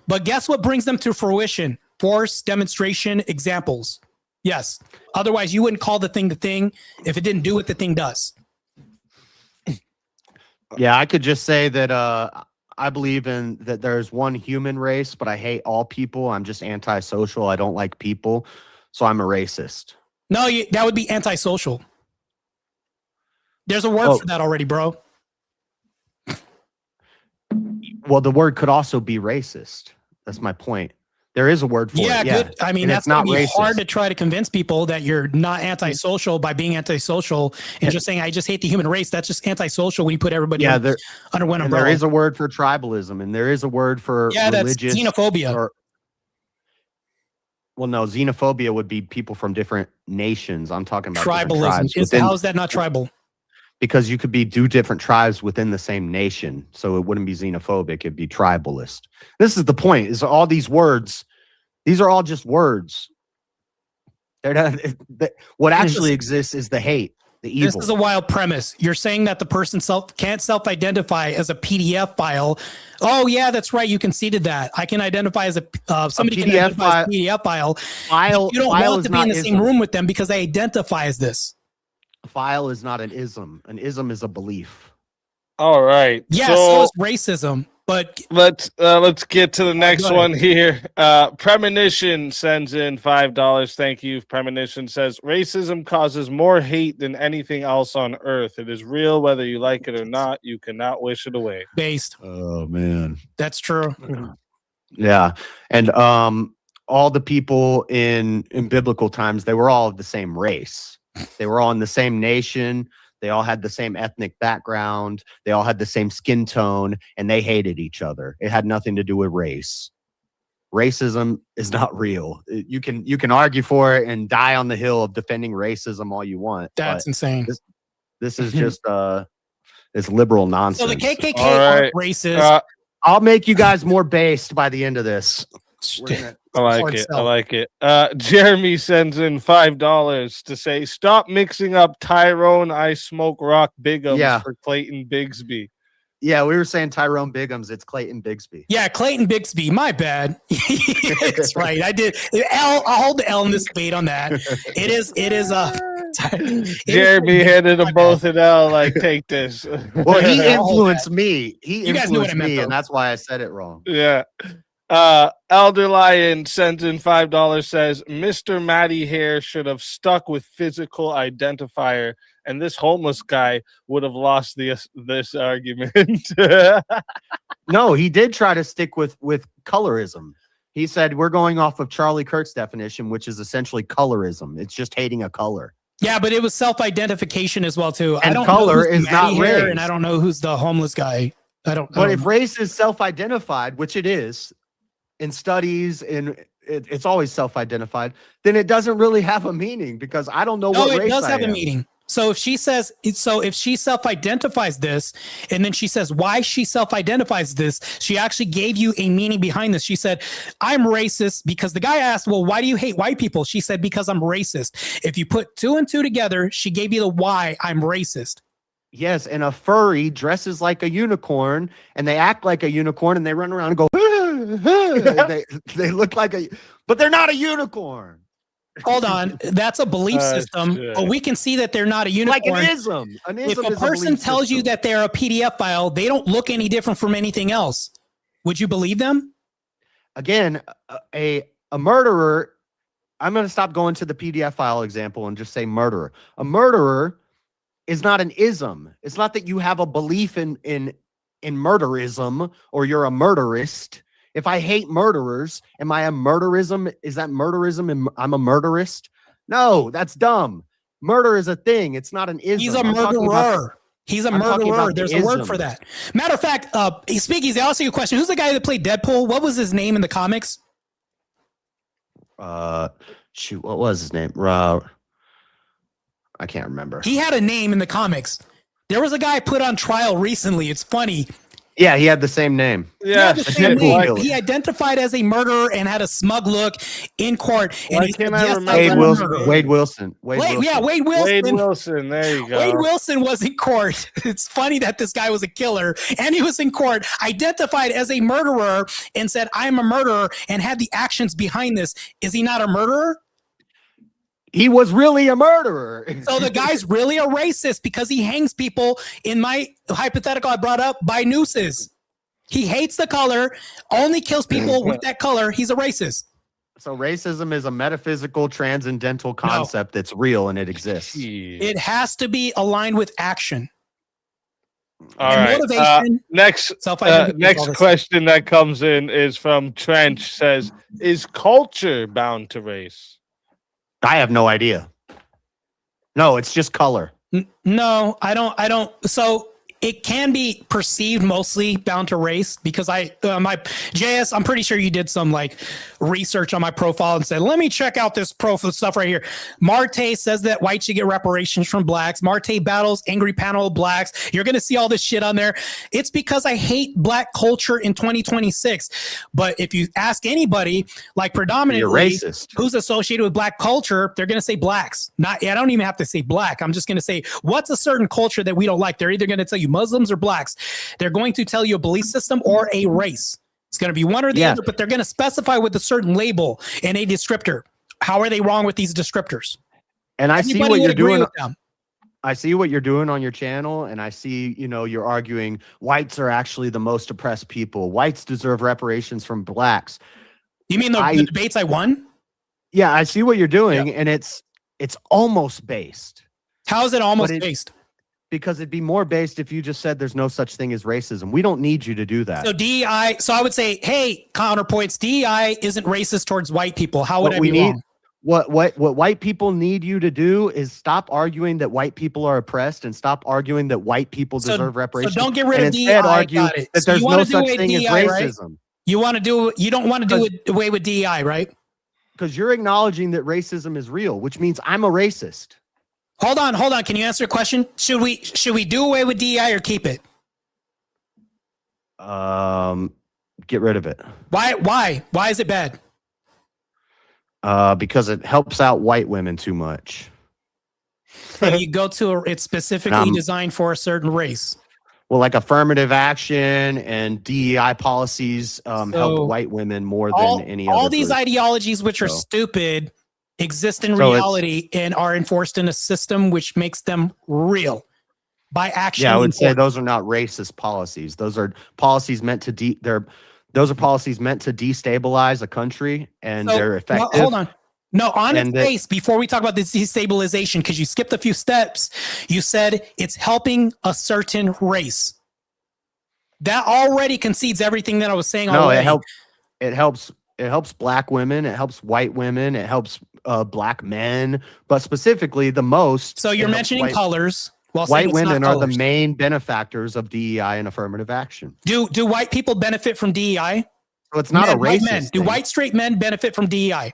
but guess what brings them to fruition? Force, demonstration, examples. Yes. Otherwise, you wouldn't call the thing if it didn't do what the thing does. Yeah, I could just say that I believe in that there's one human race, but I hate all people. I'm just antisocial. I don't like people, so I'm a racist. No, that would be antisocial. There's a word for that already, bro. Well, the word could also be racist. That's my point. There is a word for it. Yeah, good. I mean, and that's not hard to try to convince people that you're not antisocial by being antisocial and just saying, I just hate the human race. That's just antisocial when you put everybody under one umbrella. There is a word for tribalism, and there is a word for religious. That's xenophobia. Well, no, xenophobia would be people from different nations. I'm talking about tribalism. How is that not tribal? Because you could be different tribes within the same nation, so it wouldn't be xenophobic. It'd be tribalist. This is the point: is all these words. These are all just words. They're not. What actually exists is the hate, the evil. This is a wild premise. You're saying that the person can't self-identify as a PDF file. Oh yeah, that's right. You conceded that. I can identify as somebody can identify as a PDF file. You don't want to be in the same room with them because they identify as this. A file is not an ism. An ism is a belief. All right. Yeah, so is racism. But let's get to the next one here. Premonition sends in $5. Thank you. Premonition says racism causes more hate than anything else on earth. It is real, whether you like it or not. You cannot wish it away. Based. Oh man, that's true. Yeah, and all the people in biblical times, they were all of the same race. They were all in the same nation. They all had the same ethnic background. They all had the same skin tone, and they hated each other. It had nothing to do with race. Racism is not real. You can argue for it and die on the hill of defending racism all you want. That's insane. This is just it's liberal nonsense. So the KKK aren't racist. I'll make you guys more based by the end of this. I like it. Jeremy sends in $5 to say, stop mixing up Tyrone I Smoke Rock Bigums for Clayton Bigsby. Yeah, we were saying Tyrone Biggums. It's Clayton Bigsby. Yeah, Clayton Bigsby. My bad. That's right. I did. I'll hold the L in this debate on that. It is. Jeremy handed them both an L. Like, take this. Well, he influenced me. He influenced me, and that's why I said it wrong. Yeah. Elder Lion sends in $5, says Mr. Matty Hair should have stuck with physical identifier, and this homeless guy would have lost this argument. No, he did try to stick with colorism. He said we're going off of Charlie Kirk's definition, which is essentially colorism. It's just hating a color. Yeah, but it was self-identification as well too. And I don't color know who's is not hair, race. and I don't know who's the homeless guy. But if race is self-identified, which it is, in studies, it's always self-identified, then it doesn't really have a meaning because I don't know what race I am. No, it does have a meaning. So if she self-identifies this, and then she says why she self-identifies this, she actually gave you a meaning behind this. She said, I'm racist because the guy asked, well, why do you hate white people? She said, because I'm racist. If you put 2 and 2 together, she gave you the why I'm racist. Yes, and a furry dresses like a unicorn, and they act like a unicorn, and they run around and go, they look like but they're not a unicorn. Hold on, that's a belief system, but we can see that they're not a unicorn. Like an ism. If a person tells you that they're a PDF file, they don't look any different from anything else. Would you believe them? Again, a murderer, I'm going to stop going to the PDF file example and just say murderer. A murderer is not an ism. It's not that you have a belief in murderism or you're a murderist. If I hate murderers, am I a murderism? Is that murderism and I'm a murderist? No, that's dumb. Murder is a thing. It's not an ism. He's a murderer. He's a murderer. There's a word for that. Matter of fact, speakeasy, I'll ask you a question. Who's the guy that played Deadpool? What was his name in the comics? Shoot, what was his name? I can't remember. He had a name in the comics. There was a guy put on trial recently. It's funny. Yeah, he had the same name. Yeah, the shit. same Cool name. killer. He identified as a murderer and had a smug look in court. And Why he can't said, I yes, remember I Wade am a Wilson. murderer. Wade Wilson. Wade Wade, Wilson. yeah, Wade Wilson. Wade Wilson. There you go. Wade Wilson was in court. It's funny that this guy was a killer and he was in court, identified as a murderer and said, I'm a murderer and had the actions behind this. Is he not a murderer? He was really a murderer. So the guy's really a racist because he hangs people, in my hypothetical I brought up, by nooses. He hates the color, only kills people with that color. He's a racist. So racism is a metaphysical, transcendental concept that's real and it exists. It has to be aligned with action. All And right. motivation, Next self-identification, all next this. question that comes in is from Trench. Says, is culture bound to race? I have no idea. No, it's just color. No, I don't. So it can be perceived mostly bound to race because my JS, I'm pretty sure you did some like research on my profile and said, let me check out this profile stuff right here. Martae says that whites should get reparations from blacks. Martae battles angry panel of blacks. You're going to see all this shit on there. It's because I hate black culture in 2026. But if you ask anybody, like predominantly You're racist. who's associated with black culture, they're going to say blacks. I don't even have to say black. I'm just going to say, what's a certain culture that we don't like? They're either going to tell you Muslims or blacks. They're going to tell you a belief system or a race. It's going to be one or the other, but they're going to specify with a certain label and a descriptor. How are they wrong with these descriptors? And I see Anybody what would you're agree doing. with them. I see what you're doing on your channel, and I see, you're arguing whites are actually the most oppressed people. Whites deserve reparations from blacks. You mean the debates I won? Yeah, I see what you're doing, and it's almost based. How is it almost based? Because it'd be more based if you just said there's no such thing as racism. We don't need you to do that. So DEI, so I would say, hey, counterpoints, DEI isn't racist towards white people. How would I be wrong? What white people need you to do is stop arguing that white people are oppressed and stop arguing that white people deserve reparations. So don't get rid of DEI. Instead argue that there's no such thing as DEI, racism. Right? You don't want to do away with DEI, right? Because you're acknowledging that racism is real, which means I'm a racist. Hold on. Can you answer a question? Should we do away with DEI or keep it? Get rid of it. Why is it bad? Because it helps out white women too much. So you go to it's specifically designed for a certain race. Well, like affirmative action and DEI policies help white women more than any other. All these group. ideologies, which are stupid, exist in reality and are enforced in a system which makes them real by action. Yeah, I would say those are not racist policies. Those are policies meant to those are policies meant to destabilize a country, and they're effective. Hold on. No, on its face, before we talk about this destabilization, because you skipped a few steps, you said it's helping a certain race. That already concedes everything that I was saying. No, already. it helps black women, it helps white women, it helps black men, but specifically the most. So you're mentioning colors. White women are the main benefactors of DEI and affirmative action. Do white people benefit from DEI? So it's not a racist. Do white straight men benefit from DEI?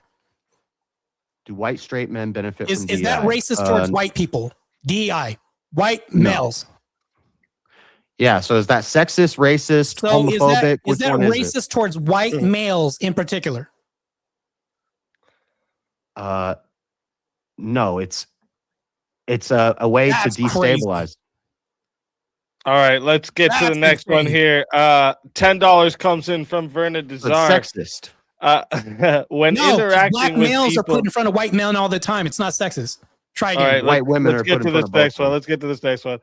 Do white straight men benefit from DEI? Is that racist towards white people? DEI, white males. Yeah. So is that sexist, racist, homophobic? Is that racist towards white males in particular? No, it's a way to destabilize. Crazy. All right, let's get to the next one here. $10 comes in from Verna Desar. Sexist. When interacting black with males people, are put in front of white men all the time. It's not sexist. Try again. All right, white women let's are get put to in this front of next both one. Let's get to this next one.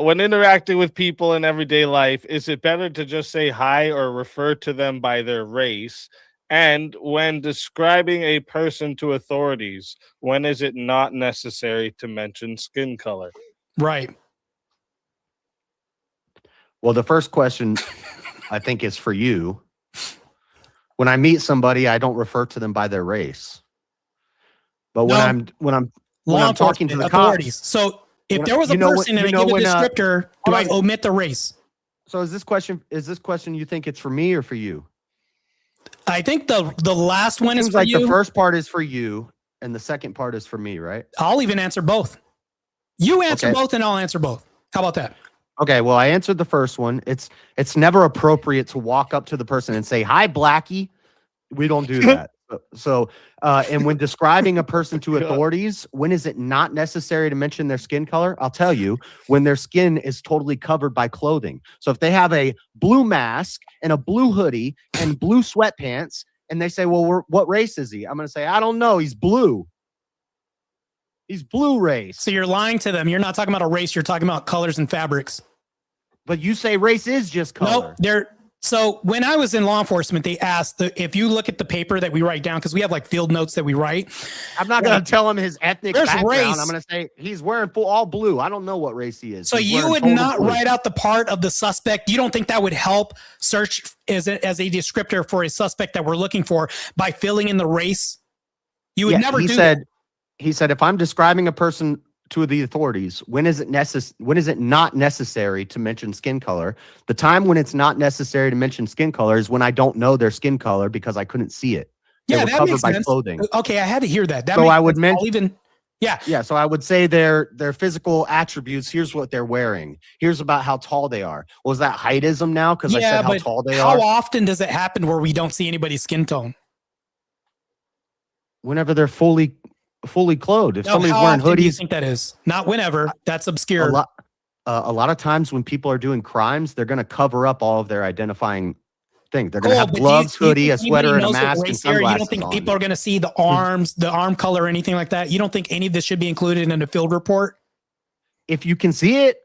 When interacting with people in everyday life, is it better to just say hi or refer to them by their race? And when describing a person to authorities, when is it not necessary to mention skin color? Right. Well, the first question I think is for you. When I meet somebody, I don't refer to them by their race. But when I'm talking to the authorities. cops, So if there was a person and I give a descriptor, do I omit the race? So is this question you think it's for me or for you? I think the last one is for like you. The first part is for you and the second part is for me, right? I'll even answer both. You answer both and I'll answer both. How about that? Okay, well, I answered the first one. It's never appropriate to walk up to the person and say, "Hi, Blackie." We don't do that. And when describing a person to authorities, when is it not necessary to mention their skin color? I'll tell you, when their skin is totally covered by clothing. So if they have a blue mask and a blue hoodie and blue sweatpants, and they say, "Well, what race is he?" I'm going to say, "I don't know. He's blue. He's blue race." So you're lying to them. You're not talking about a race. You're talking about colors and fabrics. But you say race is just color. Nope. So when I was in law enforcement, they asked if you look at the paper that we write down, because we have like field notes that we write. I'm not going to tell him his ethnic background. Race. I'm going to say he's wearing all blue. I don't know what race he is. So you would not write out the part of the suspect. You don't think that would help search as a descriptor for a suspect that we're looking for by filling in the race? You would never do that. He said, if I'm describing a person to the authorities, when is it not necessary to mention skin color? The time when it's not necessary to mention skin color is when I don't know their skin color because I couldn't see it. They were covered by clothing. Okay, I had to hear that. So I would mention, yeah. So I would say their physical attributes. Here's what they're wearing. Here's about how tall they are. Was that heightism now? Because I said how tall they are. How often does it happen where we don't see anybody's skin tone? Whenever they're fully clothed. If somebody's wearing hoodies, do you think that is? Not whenever. That's obscure. A lot of times when people are doing crimes, they're going to cover up all of their identifying things. They're going to have gloves, hoodie, a sweater, and a mask, and sunglasses. You don't think people are going to see the arms, the arm color, or anything like that? You don't think any of this should be included in a field report? If you can see it.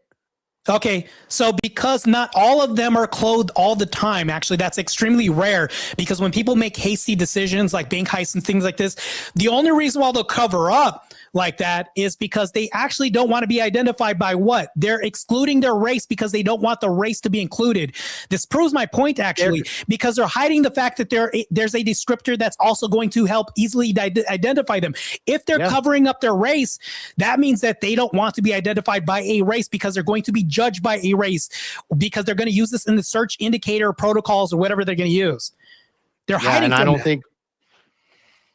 Okay, so because not all of them are clothed all the time, actually, that's extremely rare, because when people make hasty decisions like bank heists and things like this, the only reason why they'll cover up like that is because they actually don't want to be identified by what? They're excluding their race because they don't want the race to be included. This proves my point, actually, because they're hiding the fact that there's a descriptor that's also going to help easily identify them. If they're covering up their race, that means that they don't want to be identified by a race because they're going to be judged by a race, because they're going to use this in the search indicator protocols or whatever they're going to use. They're hiding. And I don't think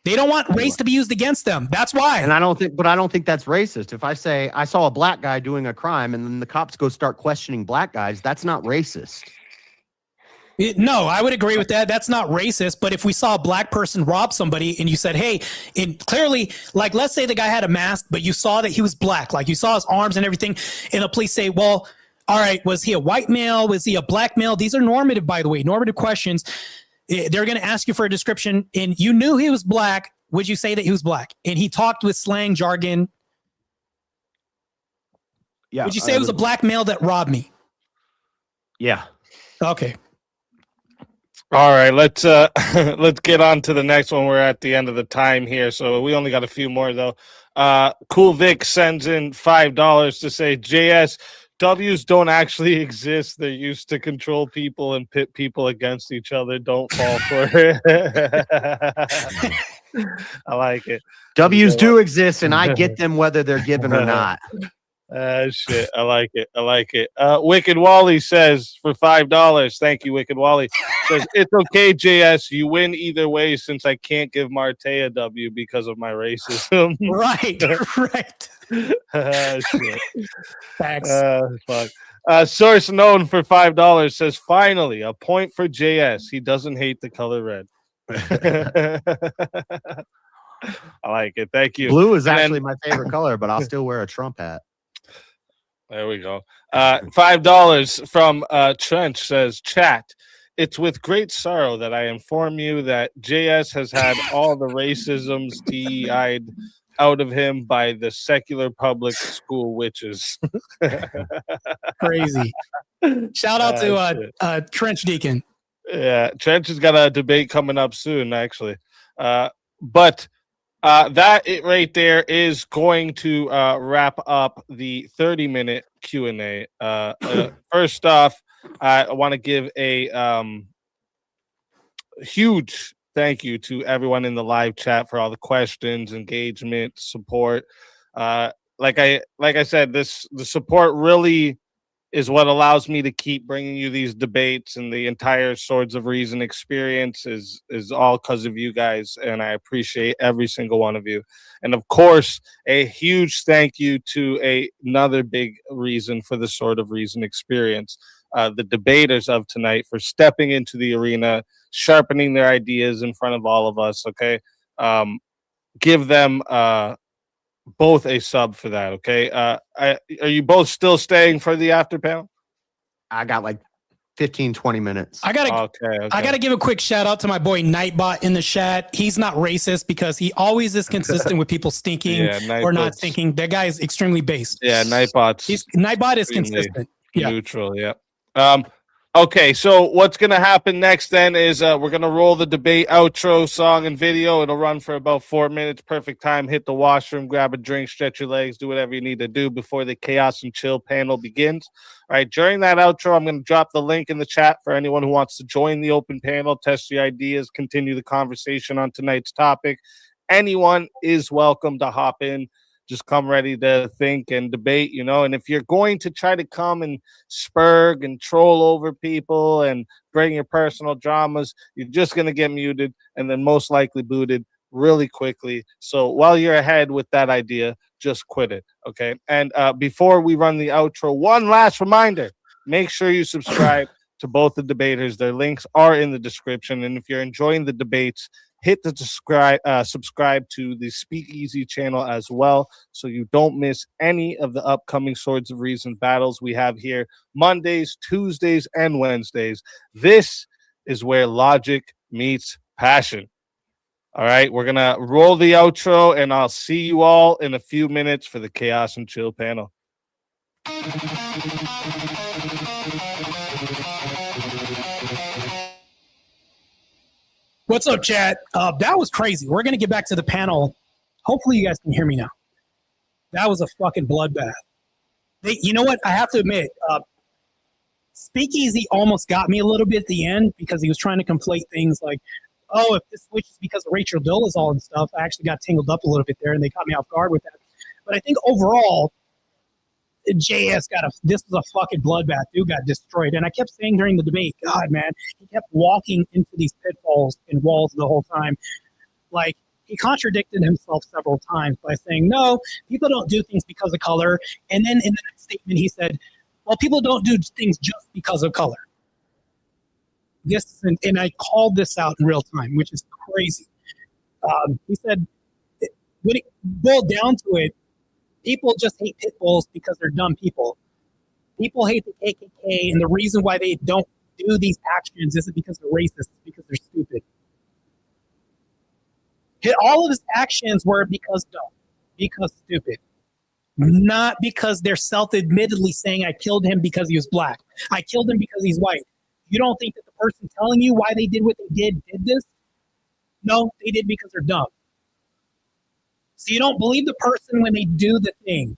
they don't want race to be used against them. That's why. And I don't think that's racist. If I say I saw a black guy doing a crime and then the cops go start questioning black guys, that's not racist. No, I would agree with that. That's not racist. But if we saw a black person rob somebody and you said, hey, and clearly, like, let's say the guy had a mask, but you saw that he was black, like you saw his arms and everything, and the police say, well, all right, was he a white male? Was he a black male? These are normative, by the way, normative questions. They're going to ask you for a description, and you knew he was black. Would you say that he was black? And he talked with slang jargon. Yeah. Would you say it was a black male that robbed me? Yeah. Okay. All right, let's get on to the next one. We're at the end of the time here, so we only got a few more though. Cool Vic sends in $5 to say, JS, W's don't actually exist. They're used to control people and pit people against each other. Don't fall for it. I like it. W's do exist, and I get them whether they're given or not. Shit. I like it. I like it. Wicked Wally says for $5. Thank you, Wicked Wally. Says it's okay, JS. You win either way since I can't give Martae a W because of my racism. Right. Right. Shit. Thanks. Fuck. Source known for $5 says finally a point for JS. He doesn't hate the color red. I like it. Thank you. Blue is actually my favorite color, but I'll still wear a Trump hat. There we go. $5 from Trench says, chat. It's with great sorrow that I inform you that JS has had all the racisms DEI'd out of him by the secular public school witches. Crazy. Shout out to Trench Deacon. Yeah, Trench has got a debate coming up soon, actually. But that right there is going to wrap up the 30-minute Q&A. First off, I want to give a huge thank you to everyone in the live chat for all the questions, engagement, support. Like I said, the support really is what allows me to keep bringing you these debates, and the entire Swords of Reason experience is all because of you guys, and I appreciate every single one of you. And of course, a huge thank you to another big reason for the Sword of Reason experience, the debaters of tonight, for stepping into the arena, sharpening their ideas in front of all of us. Okay, give them both a sub for that. Okay, are you both still staying for the after panel? I got like 15, 20 minutes. I gotta Okay. I gotta give a quick shout out to my boy Nightbot in the chat. He's not racist because he always is consistent with people stinking Yeah, or not Nightbot's- stinking. That guy is extremely based. Yeah, Nightbot is consistent. Yeah. Neutral. Yeah. Okay, so what's gonna happen next then is we're gonna roll the debate outro song and video. It'll run for about 4 minutes. Perfect time. Hit the washroom, grab a drink, stretch your legs, do whatever you need to do before the Chaos and Chill panel begins. All right, during that outro, I'm gonna drop the link in the chat for anyone who wants to join the open panel, test your ideas, continue the conversation on tonight's topic. Anyone is welcome to hop in. Just come ready to think and debate, you know. And if you're going to try to come and spurg and troll over people and bring your personal dramas, you're just going to get muted and then most likely booted really quickly. So while you're ahead with that idea, just quit it, okay? And before we run the outro, one last reminder, make sure you subscribe to both the debaters. Their links are in the description. And if you're enjoying the debates, hit the subscribe to the Speakeasy channel as well, so you don't miss any of the upcoming Swords of Reason battles we have here Mondays, Tuesdays, and Wednesdays. This is where logic meets passion. All right, we're gonna roll the outro, and I'll see you all in a few minutes for the Chaos and Chill panel. What's up, chat? That was crazy. We're gonna get back to the panel. Hopefully, you guys can hear me now. That was a fucking bloodbath. You know what? I have to admit, Speakeasy almost got me a little bit at the end because he was trying to conflate things like, oh, if this switch is because of Rachel Dolezal and stuff. I actually got tangled up a little bit there, and they caught me off guard with that. But I think overall, JS this was a fucking bloodbath. Dude got destroyed. And I kept saying during the debate, God, man, he kept walking into these pitfalls and walls the whole time. Like, he contradicted himself several times by saying, no, people don't do things because of color. And then in the next statement, he said, well, people don't do things just because of color. And I called this out in real time, which is crazy. He said, when it boiled down to it, people just hate pit bulls because they're dumb people. People hate the KKK, and the reason why they don't do these actions isn't because they're racist, it's because they're stupid. All of his actions were because dumb, because stupid. Not because they're self-admittedly saying, I killed him because he was black. I killed him because he's white. You don't think that the person telling you why they did what they did this? No, they did because they're dumb. So you don't believe the person when they do the thing.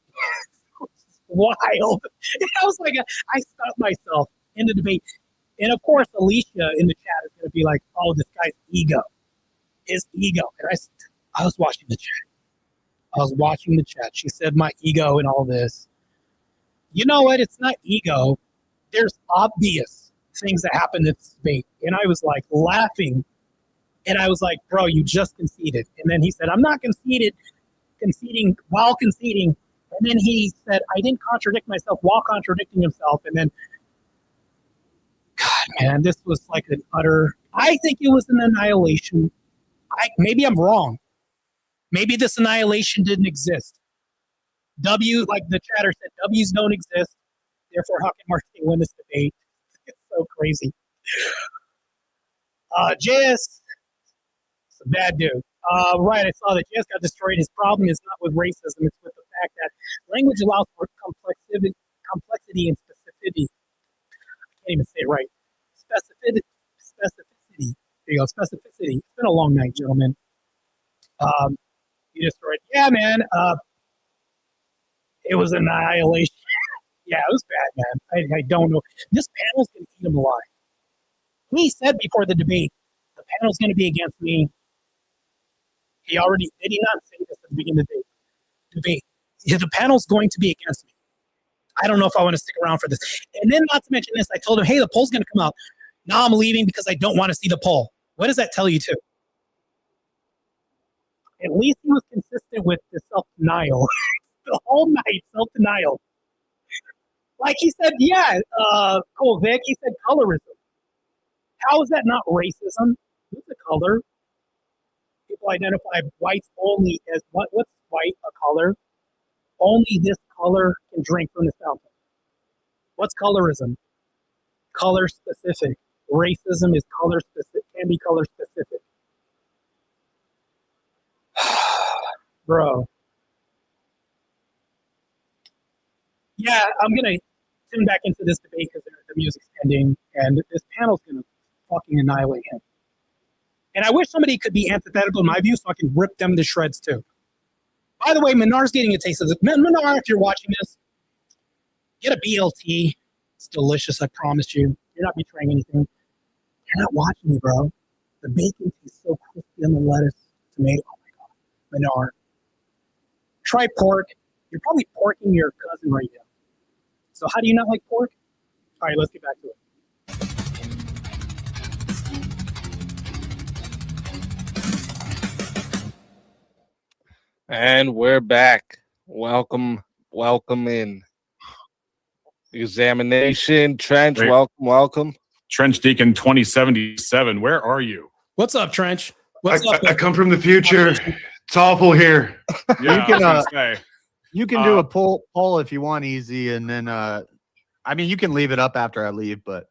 Wild. And I was like, I stopped myself in the debate. And of course, Alicia in the chat is going to be like, oh, this guy's ego. His ego. And I was watching the chat. She said my ego and all this. You know what? It's not ego. There's obvious things that happen in this debate. And I was like laughing. And I was like, bro, you just conceded. And then he said, I'm not conceding while conceding. And then he said, I didn't contradict myself while contradicting himself. And then, God, man, this was like an utter, I think it was an annihilation. Maybe I'm wrong. Maybe this annihilation didn't exist. Like the chatter said, W's don't exist. Therefore, how can Martae win this debate? It's so crazy. JS, it's a bad dude. Right, I saw that JS got destroyed. His problem is not with racism, it's with the fact that language allows for complexity and specificity. I can't even say it right. Specificity. There you go, specificity. It's been a long night, gentlemen. You destroyed. Yeah, man. It was annihilation. Yeah, it was bad, man. I don't know. This panel's going to eat him alive. He said before the debate, the panel's going to be against me. He already, did he not say this at the beginning of the debate? Yeah, the panel's going to be against me. I don't know if I want to stick around for this. And then, not to mention this, I told him, hey, the poll's going to come out. Now I'm leaving because I don't want to see the poll. What does that tell you, too? At least he was consistent with the self-denial. The whole night, self-denial. Like he said, yeah, cool, Vic. He said colorism. How is that not racism? What's a color? People identify whites only as what's white, a color? Only this color can drink from this fountain. What's colorism? Color specific. Racism is color specific, can be color specific. Bro. Yeah, I'm going to tune back into this debate because the music's ending, and this panel's going to fucking annihilate him. And I wish somebody could be antithetical to my view so I can rip them to shreds too. By the way, Minar's getting a taste of this. Minar, if you're watching this, get a BLT. It's delicious, I promise you. You're not betraying anything. You're not watching me, bro. The bacon tastes so crispy on the lettuce, tomato. Oh my God. Minar. Try pork. You're probably porking your cousin right now. So how do you not like pork? All right, let's get back to it. And we're back. Welcome in. Examination, Trench, Wait. welcome. Trench Deacon 2077, where are you? What's up, Trench? What's up? I come from the future. It's awful here. Yeah, You can, I was gonna say. You can do a poll if you want, easy, and then I mean you can leave it up after I leave, but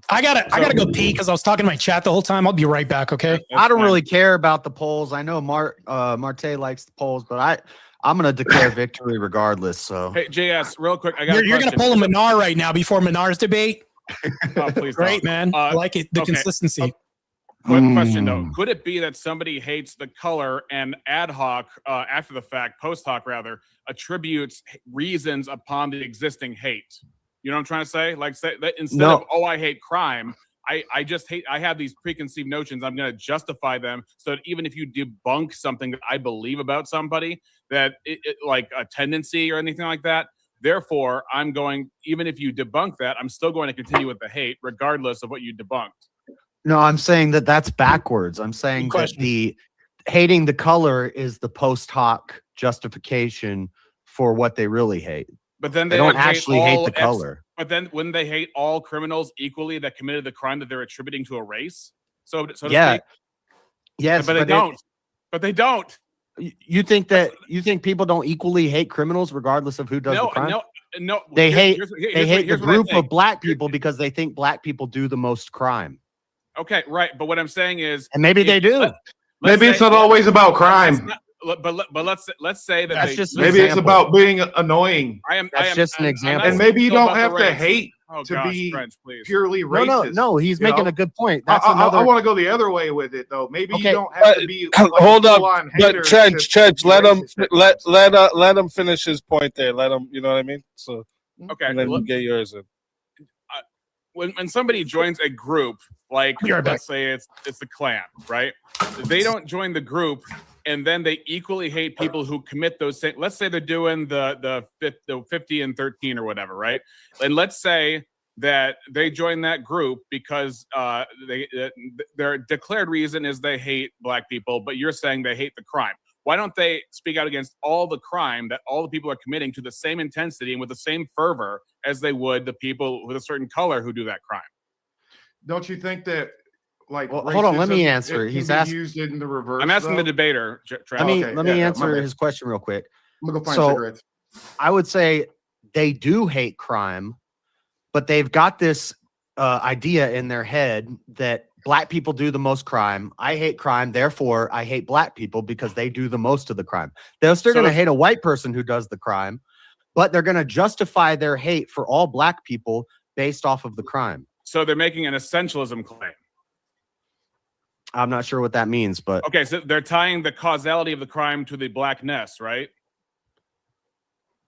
I gotta go pee because I was talking to my chat the whole time. I'll be right back, okay? I don't really care about the polls. I know Martae likes the polls, but I'm gonna declare victory regardless. So Hey, JS, real quick, I got. You're gonna pull a Minar right now before Minar's debate. Oh, please Great, don't. man. I like it. The okay. consistency. Quick question though: could it be that somebody hates the color and ad hoc, after the fact, post hoc rather, attributes reasons upon the existing hate? You know what I'm trying to say? Like, say that instead of I hate crime, I just hate. I have these preconceived notions. I'm going to justify them so that even if you debunk something that I believe about somebody, that it like a tendency or anything like that. Therefore, I'm going. Even if you debunk that, I'm still going to continue with the hate, regardless of what you debunked. no, I'm saying that's backwards. I'm saying that the hating the color is the post hoc justification for what they really hate. But then they don't actually hate the color. But then wouldn't they hate all criminals equally that committed the crime that they're attributing to a race? So to speak? Yes, but they don't. But they don't. You think people don't equally hate criminals regardless of who does the crime? No. They hate here's the what I group think. of black people because they think black people do the most crime. Okay, right. But what I'm saying is, And maybe they do. Maybe it's not always about crime. But let's say that That's just an Maybe it's example. about being annoying. That's just an example. And maybe you still don't about have the to race. hate Oh, to gosh, be French, please. purely racist. No, he's you making know? a good point. That's I another. want to go the other way with it, though. Maybe Okay, you don't have to be. Like Hold up, but hater Trench, to be let him racist. let him finish his point there. Let him, you know what I mean? So Okay, and then you get yours in. when somebody joins a group, like Be right back. let's say it's the Klan, right? They don't join the group, and then they equally hate people who commit those same. Let's say they're doing the 50 and 13 or whatever, right? And let's say that they join that group because their declared reason is they hate black people, but you're saying they hate the crime. Why don't they speak out against all the crime that all the people are committing to the same intensity and with the same fervor as they would the people with a certain color who do that crime? Don't you think that, like, Well, hold on, let me racism, answer. it can He's be asking. used in the reverse. I'm asking the though? debater. Let me Okay, let me yeah, my answer bad. his question real quick. I'm gonna go find So- cigarettes. I would say they do hate crime, but they've got this idea in their head that black people do the most crime. I hate crime, therefore I hate black people because they do the most of the crime. They're still going to hate a white person who does the crime, but they're going to justify their hate for all black people based off of the crime. So they're making an essentialism claim. I'm not sure what that means, but Okay, so they're tying the causality of the crime to the blackness, right?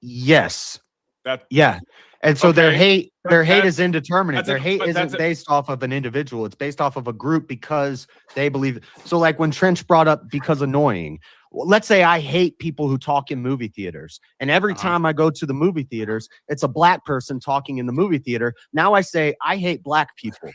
yes. That Yeah. And so their Okay, hate but is indeterminate. that's Their a- hate but that's isn't a- based off of an individual. It's based off of a group because they believe. So like when Trench brought up because annoying, let's say I hate people who talk in movie theaters, and every time I go to the movie theaters, it's a black person talking in the movie theater. Now I say I hate black people.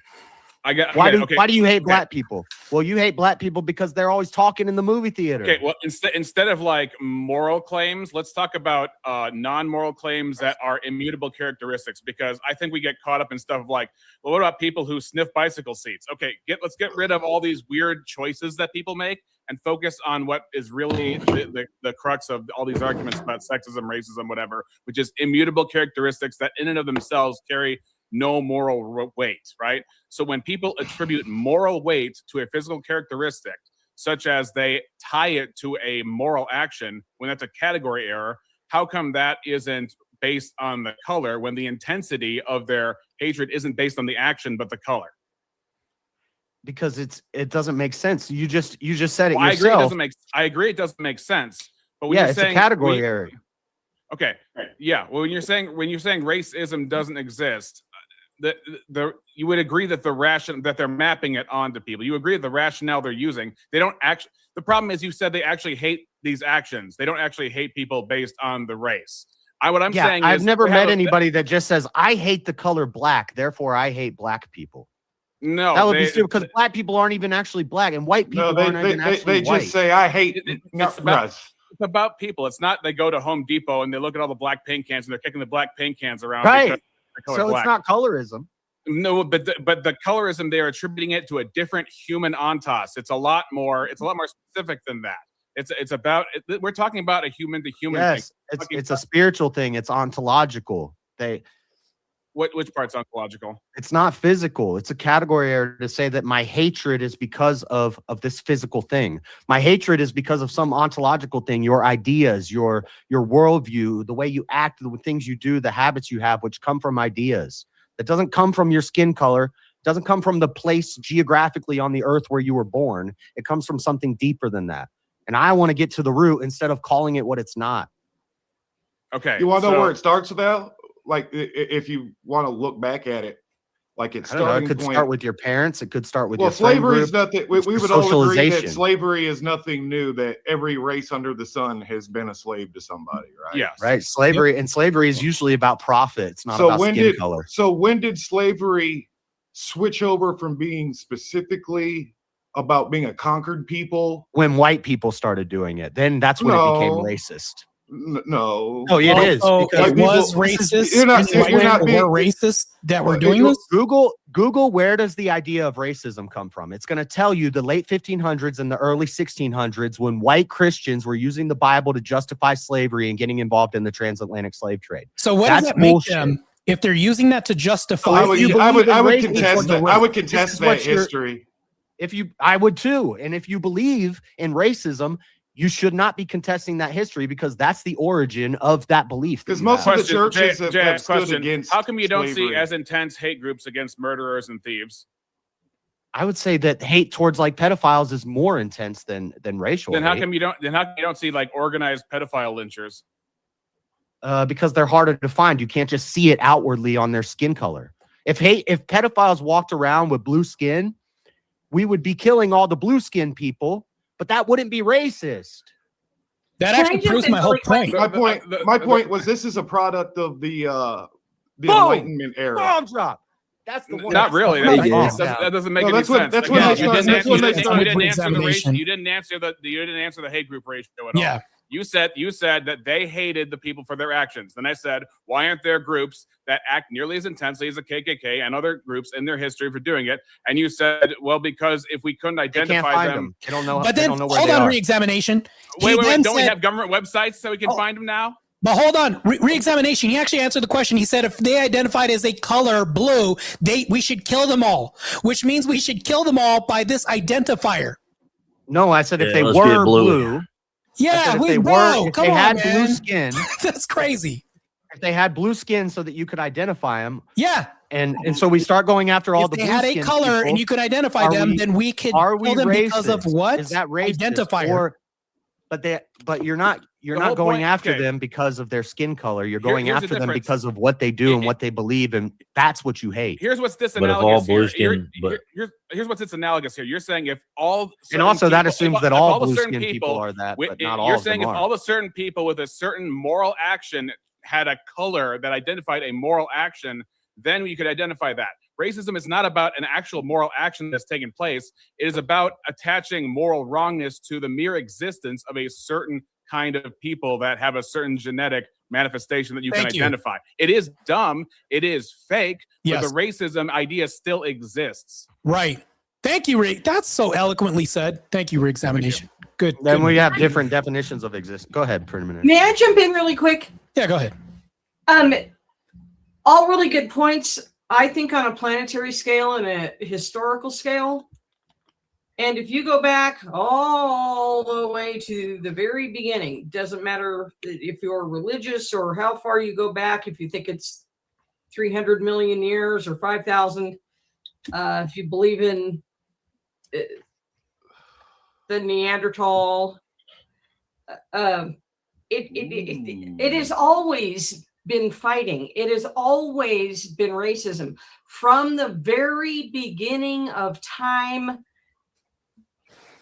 Why do you hate black people? Well, you hate black people because they're always talking in the movie theater. Okay, well, instead of like moral claims, let's talk about non-moral claims that are immutable characteristics, because I think we get caught up in stuff like, well, what about people who sniff bicycle seats? Okay, let's get rid of all these weird choices that people make and focus on what is really the crux of all these arguments about sexism, racism, whatever, which is immutable characteristics that in and of themselves carry no moral weight, right? So when people attribute moral weight to a physical characteristic, such as they tie it to a moral action, when that's a category error, how come that isn't based on the color when the intensity of their hatred isn't based on the action but the color? Because it doesn't make sense. You just said it well, yourself. I agree it doesn't make sense. But when yeah, you're it's saying a category error. Okay. Yeah. Well, when you're saying racism doesn't exist, you would agree that that they're mapping it onto people. You agree that the rationale they're using, they don't actually. The problem is, you said they actually hate these actions. They don't actually hate people based on the race. What I'm saying is, I've never met anybody that just says I hate the color black, therefore I hate black people. No, that would be stupid, because black people aren't even actually black, and white people aren't even actually white. They just say I hate. It's about people. It's not they go to Home Depot and they look at all the black paint cans and they're kicking the black paint cans around. Right. So it's not colorism. No, but the colorism, they're attributing it to a different human ontos. It's a lot more specific than that. It's about we're talking about a human to human thing. Yes, it's a spiritual thing. It's ontological. Which part's ontological? It's not physical. It's a category error to say that my hatred is because of this physical thing. My hatred is because of some ontological thing, your ideas, your worldview, the way you act, the things you do, the habits you have, which come from ideas. That doesn't come from your skin color. It doesn't come from the place geographically on the earth where you were born. It comes from something deeper than that. And I want to get to the root instead of calling it what it's not. Okay. You want to know where it starts, though? Like, if you want to look back at it, like it's starting it could point. start with your parents. It could start with well, your friend slavery group. is nothing. We would all agree that Socialization. slavery is nothing new. That every race under the sun has been a slave to somebody, right? Yes. Right. Slavery and slavery is usually about profit. It's not about skin color. So when did slavery switch over from being specifically about being a conquered people? When white people started doing it, then that's when it became racist. No. Oh, it is. It was racist. You're not being racist that we're doing this. Google, where does the idea of racism come from? It's going to tell you the late 1500s and the early 1600s, when white Christians were using the Bible to justify slavery and getting involved in the transatlantic slave trade. So what does that make them if they're using that to justify? I would contest that. I would contest that history. I would too. And if you believe in racism, you should not be contesting that history, because that's the origin of that belief. Because most of the churches have stood against. How come you don't slavery. see as intense hate groups against murderers and thieves? I would say that hate towards like pedophiles is more intense than racial. Then how hate. come you don't see like organized pedophile lynchers? Because they're harder to find. You can't just see it outwardly on their skin color. If pedophiles walked around with blue skin, we would be killing all the blue skin people. But that wouldn't be racist. That actually proves my whole point. My point was this is a product of the Enlightenment era. Bomb drop. That's the one. Not really. That doesn't make any sense. That's when they started. You didn't answer the hate group ratio at all. Yeah. You said that they hated the people for their actions. Then I said, why aren't there groups that act nearly as intensely as the KKK and other groups in their history for doing it? And you said, well, because if we couldn't identify them, they don't know. But then hold on, re-examination. Wait. Don't we have government websites so we can find them now? But hold on, re-examination. He actually answered the question. He said if they identified as a color blue, we should kill them all, which means we should kill them all by this identifier. No, I said if they were blue. Yeah, if they had blue skin. That's crazy. If they had blue skin so that you could identify them. Yeah. And so we start going after all the blue skin. If they had a color and you could identify them, then we could kill them because of what? Is that racist? Identifier. But you're not you're The not whole going point- after okay. them because of their skin color. You're Here- going here's the after them difference. because of what they do and what they believe, and that's what you hate. Here's what's But if disanalogous all here. blue skin, Here's what's analogous here. You're saying if all And certain also that people- assumes if that if all the blue certain skin people are that, but not all You're of them saying if are. all the certain people with a certain moral action had a color that identified a moral action, then you could identify that. Racism is not about an actual moral action that's taken place. It is about attaching moral wrongness to the mere existence of a certain kind of people that have a certain genetic manifestation that you Thank can you. identify. It is dumb. It is fake. Yes. But the racism idea still exists. Right. Thank you, Rick. That's so eloquently said. Thank you, Re-examination. Good. Then good. we have different definitions of existence. Go ahead, preliminary. May I jump in really quick? Yeah, go ahead. All really good points, I think, on a planetary scale and a historical scale. And if you go back all the way to the very beginning, doesn't matter if you're religious or how far you go back, if you think it's 300 million years or 5,000, if you believe in the Neanderthal, it has always been fighting. It has always been racism from the very beginning of time.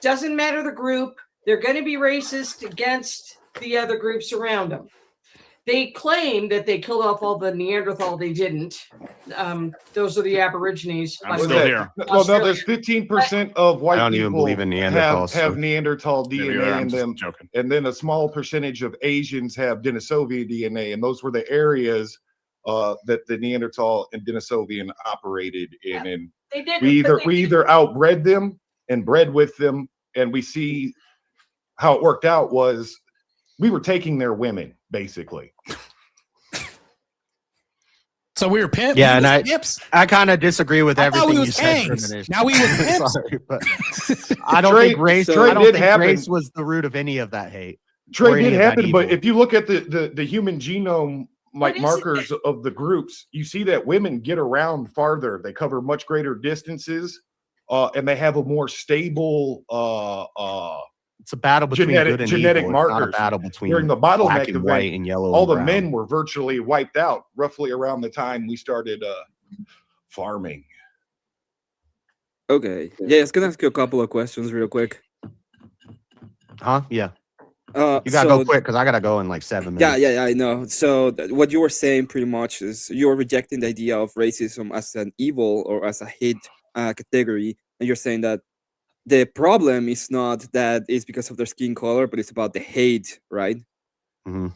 Doesn't matter the group, they're going to be racist against the other groups around them. They claim that they killed off all the Neanderthal. They didn't. Those are the Aborigines. I'm still here. Well, no, there's 15% of white I don't even people believe in Neanderthals, have so- Neanderthal Maybe DNA I'm in just them, joking. and then a small percentage of Asians have Denisovian DNA, and those were the areas that the Neanderthal and Denisovian operated in. And They didn't. we either outbred them and bred with them, and we see how it worked out was we were taking their women basically. So we were pimps. Yeah, and pimps. I kind of disagree with I thought everything we you was said. gangs. Premonition. Now we was pimps. Sorry, but I don't Trade- think race. trade I don't did think happen. race was the root of any of that hate. or Trade any did of that happen, but evil. if you look at the human genome, like markers of the groups, you see that women get around farther. They cover much greater distances, and they have a more stable it's a battle between good and genetic evil. markers. It's not a battle between During the black bottleneck and event, white and yellow. all and the brown. men were virtually wiped out roughly around the time we started farming. Okay. Yeah, I was gonna ask you a couple of questions real quick. Huh? Yeah. You You gotta go quick because I gotta go in like 7 minutes. Yeah, I know. So what you were saying pretty much is you're rejecting the idea of racism as an evil or as a hate category, and you're saying that the problem is not that it's because of their skin color, but it's about the hate, right? Mhm.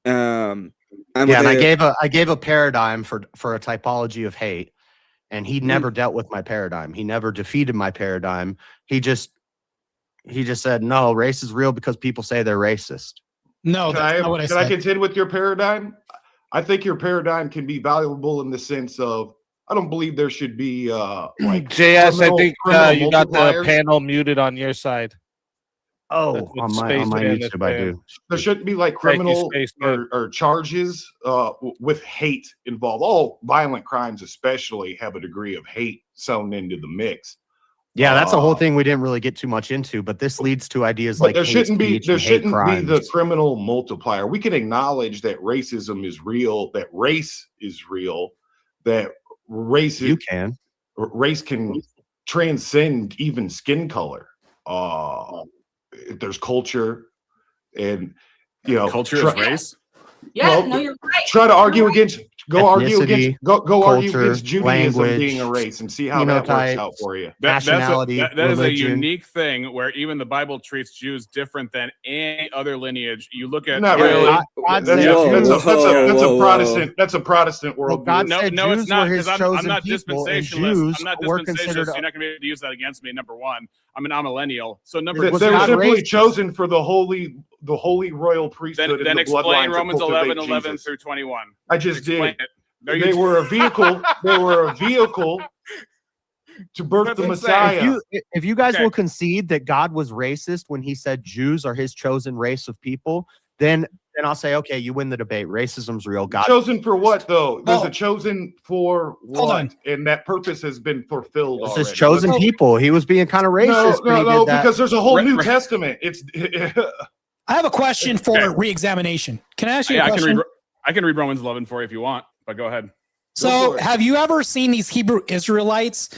And Yeah, and I the- gave a paradigm for a typology of hate, and he Mm. never dealt with my paradigm. He never defeated my paradigm. He just said, no, race is real because people say they're racist. No, that's not what I Can I said. contend with your paradigm? I think your paradigm can be valuable in the sense of I don't believe there should be like JS, I criminal- think criminal you got the multipliers. panel muted on your side. Oh, That's what on my Spaceman is YouTube, I saying. do. There shouldn't be like Thank you, criminal Spaceman. or charges with hate involved. All violent crimes, especially, have a degree of hate sewn into the mix. Yeah, that's a whole thing we didn't really get too much into, but this leads to ideas But like there hate shouldn't be speech and hate the crimes. criminal multiplier. We can acknowledge that racism is real, that race is real, that race race can transcend even skin color. There's culture, and Culture is race? Yeah, no, you're right. Try to argue against argue Ethnicity, against argue culture, against Judaism language, being a race and see how that works phenotypes, out for you. nationality, that is a religion. unique thing where even the Bible treats Jews different than any other lineage. You look at Not really. God That's a Protestant. That's a Protestant world. God No, said no, Jews it's not were his because I'm chosen not people, and dispensationalist. Jews I'm not were dispensationalist. considered. You're not going to be able to use that against me. Number one, I'm a millennial. So number They two, were simply racist. chosen for the holy royal priesthood. then and the explain bloodline to Romans cultivate 11 Jesus. through 21. I just Explain did. it. No, you They were a vehicle. They were a vehicle to birth That's the what I'm saying. Messiah. If you guys Okay. will concede that God was racist when he said Jews are his chosen race of people, then I'll say, okay, you win the debate. Racism's real. God Chosen for what though? There's Oh. a chosen for Hold what? on. And that purpose has been fulfilled was already. his chosen people. He was being kind of racist when he did that. because there's a whole Ra- New ra- Testament. It's I have a question for re-examination. Can I ask you a question? I can read Romans 11 for you if you want, but go ahead. So, have you ever seen these Hebrew Israelites?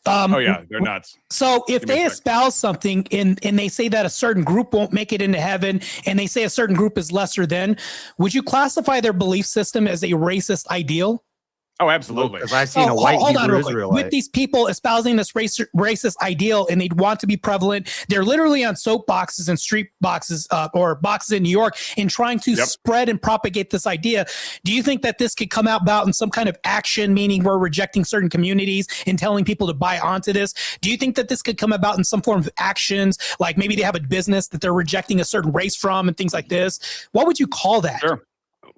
Oh yeah, they're nuts. So if they espouse something and they say that a certain group won't make it into heaven, and they say a certain group is lesser than, would you classify their belief system as a racist ideal? Oh, absolutely. Because I've seen a white Hebrew Israelite. With these people espousing this racist ideal, and they'd want to be prevalent, they're literally on soapboxes and street boxes or boxes in New York and trying to spread and propagate this idea. Do you think that this could come about in some kind of action, meaning we're rejecting certain communities and telling people to buy onto this? Do you think that this could come about in some form of actions, like maybe they have a business that they're rejecting a certain race from and things like this? What would you call that? Sure.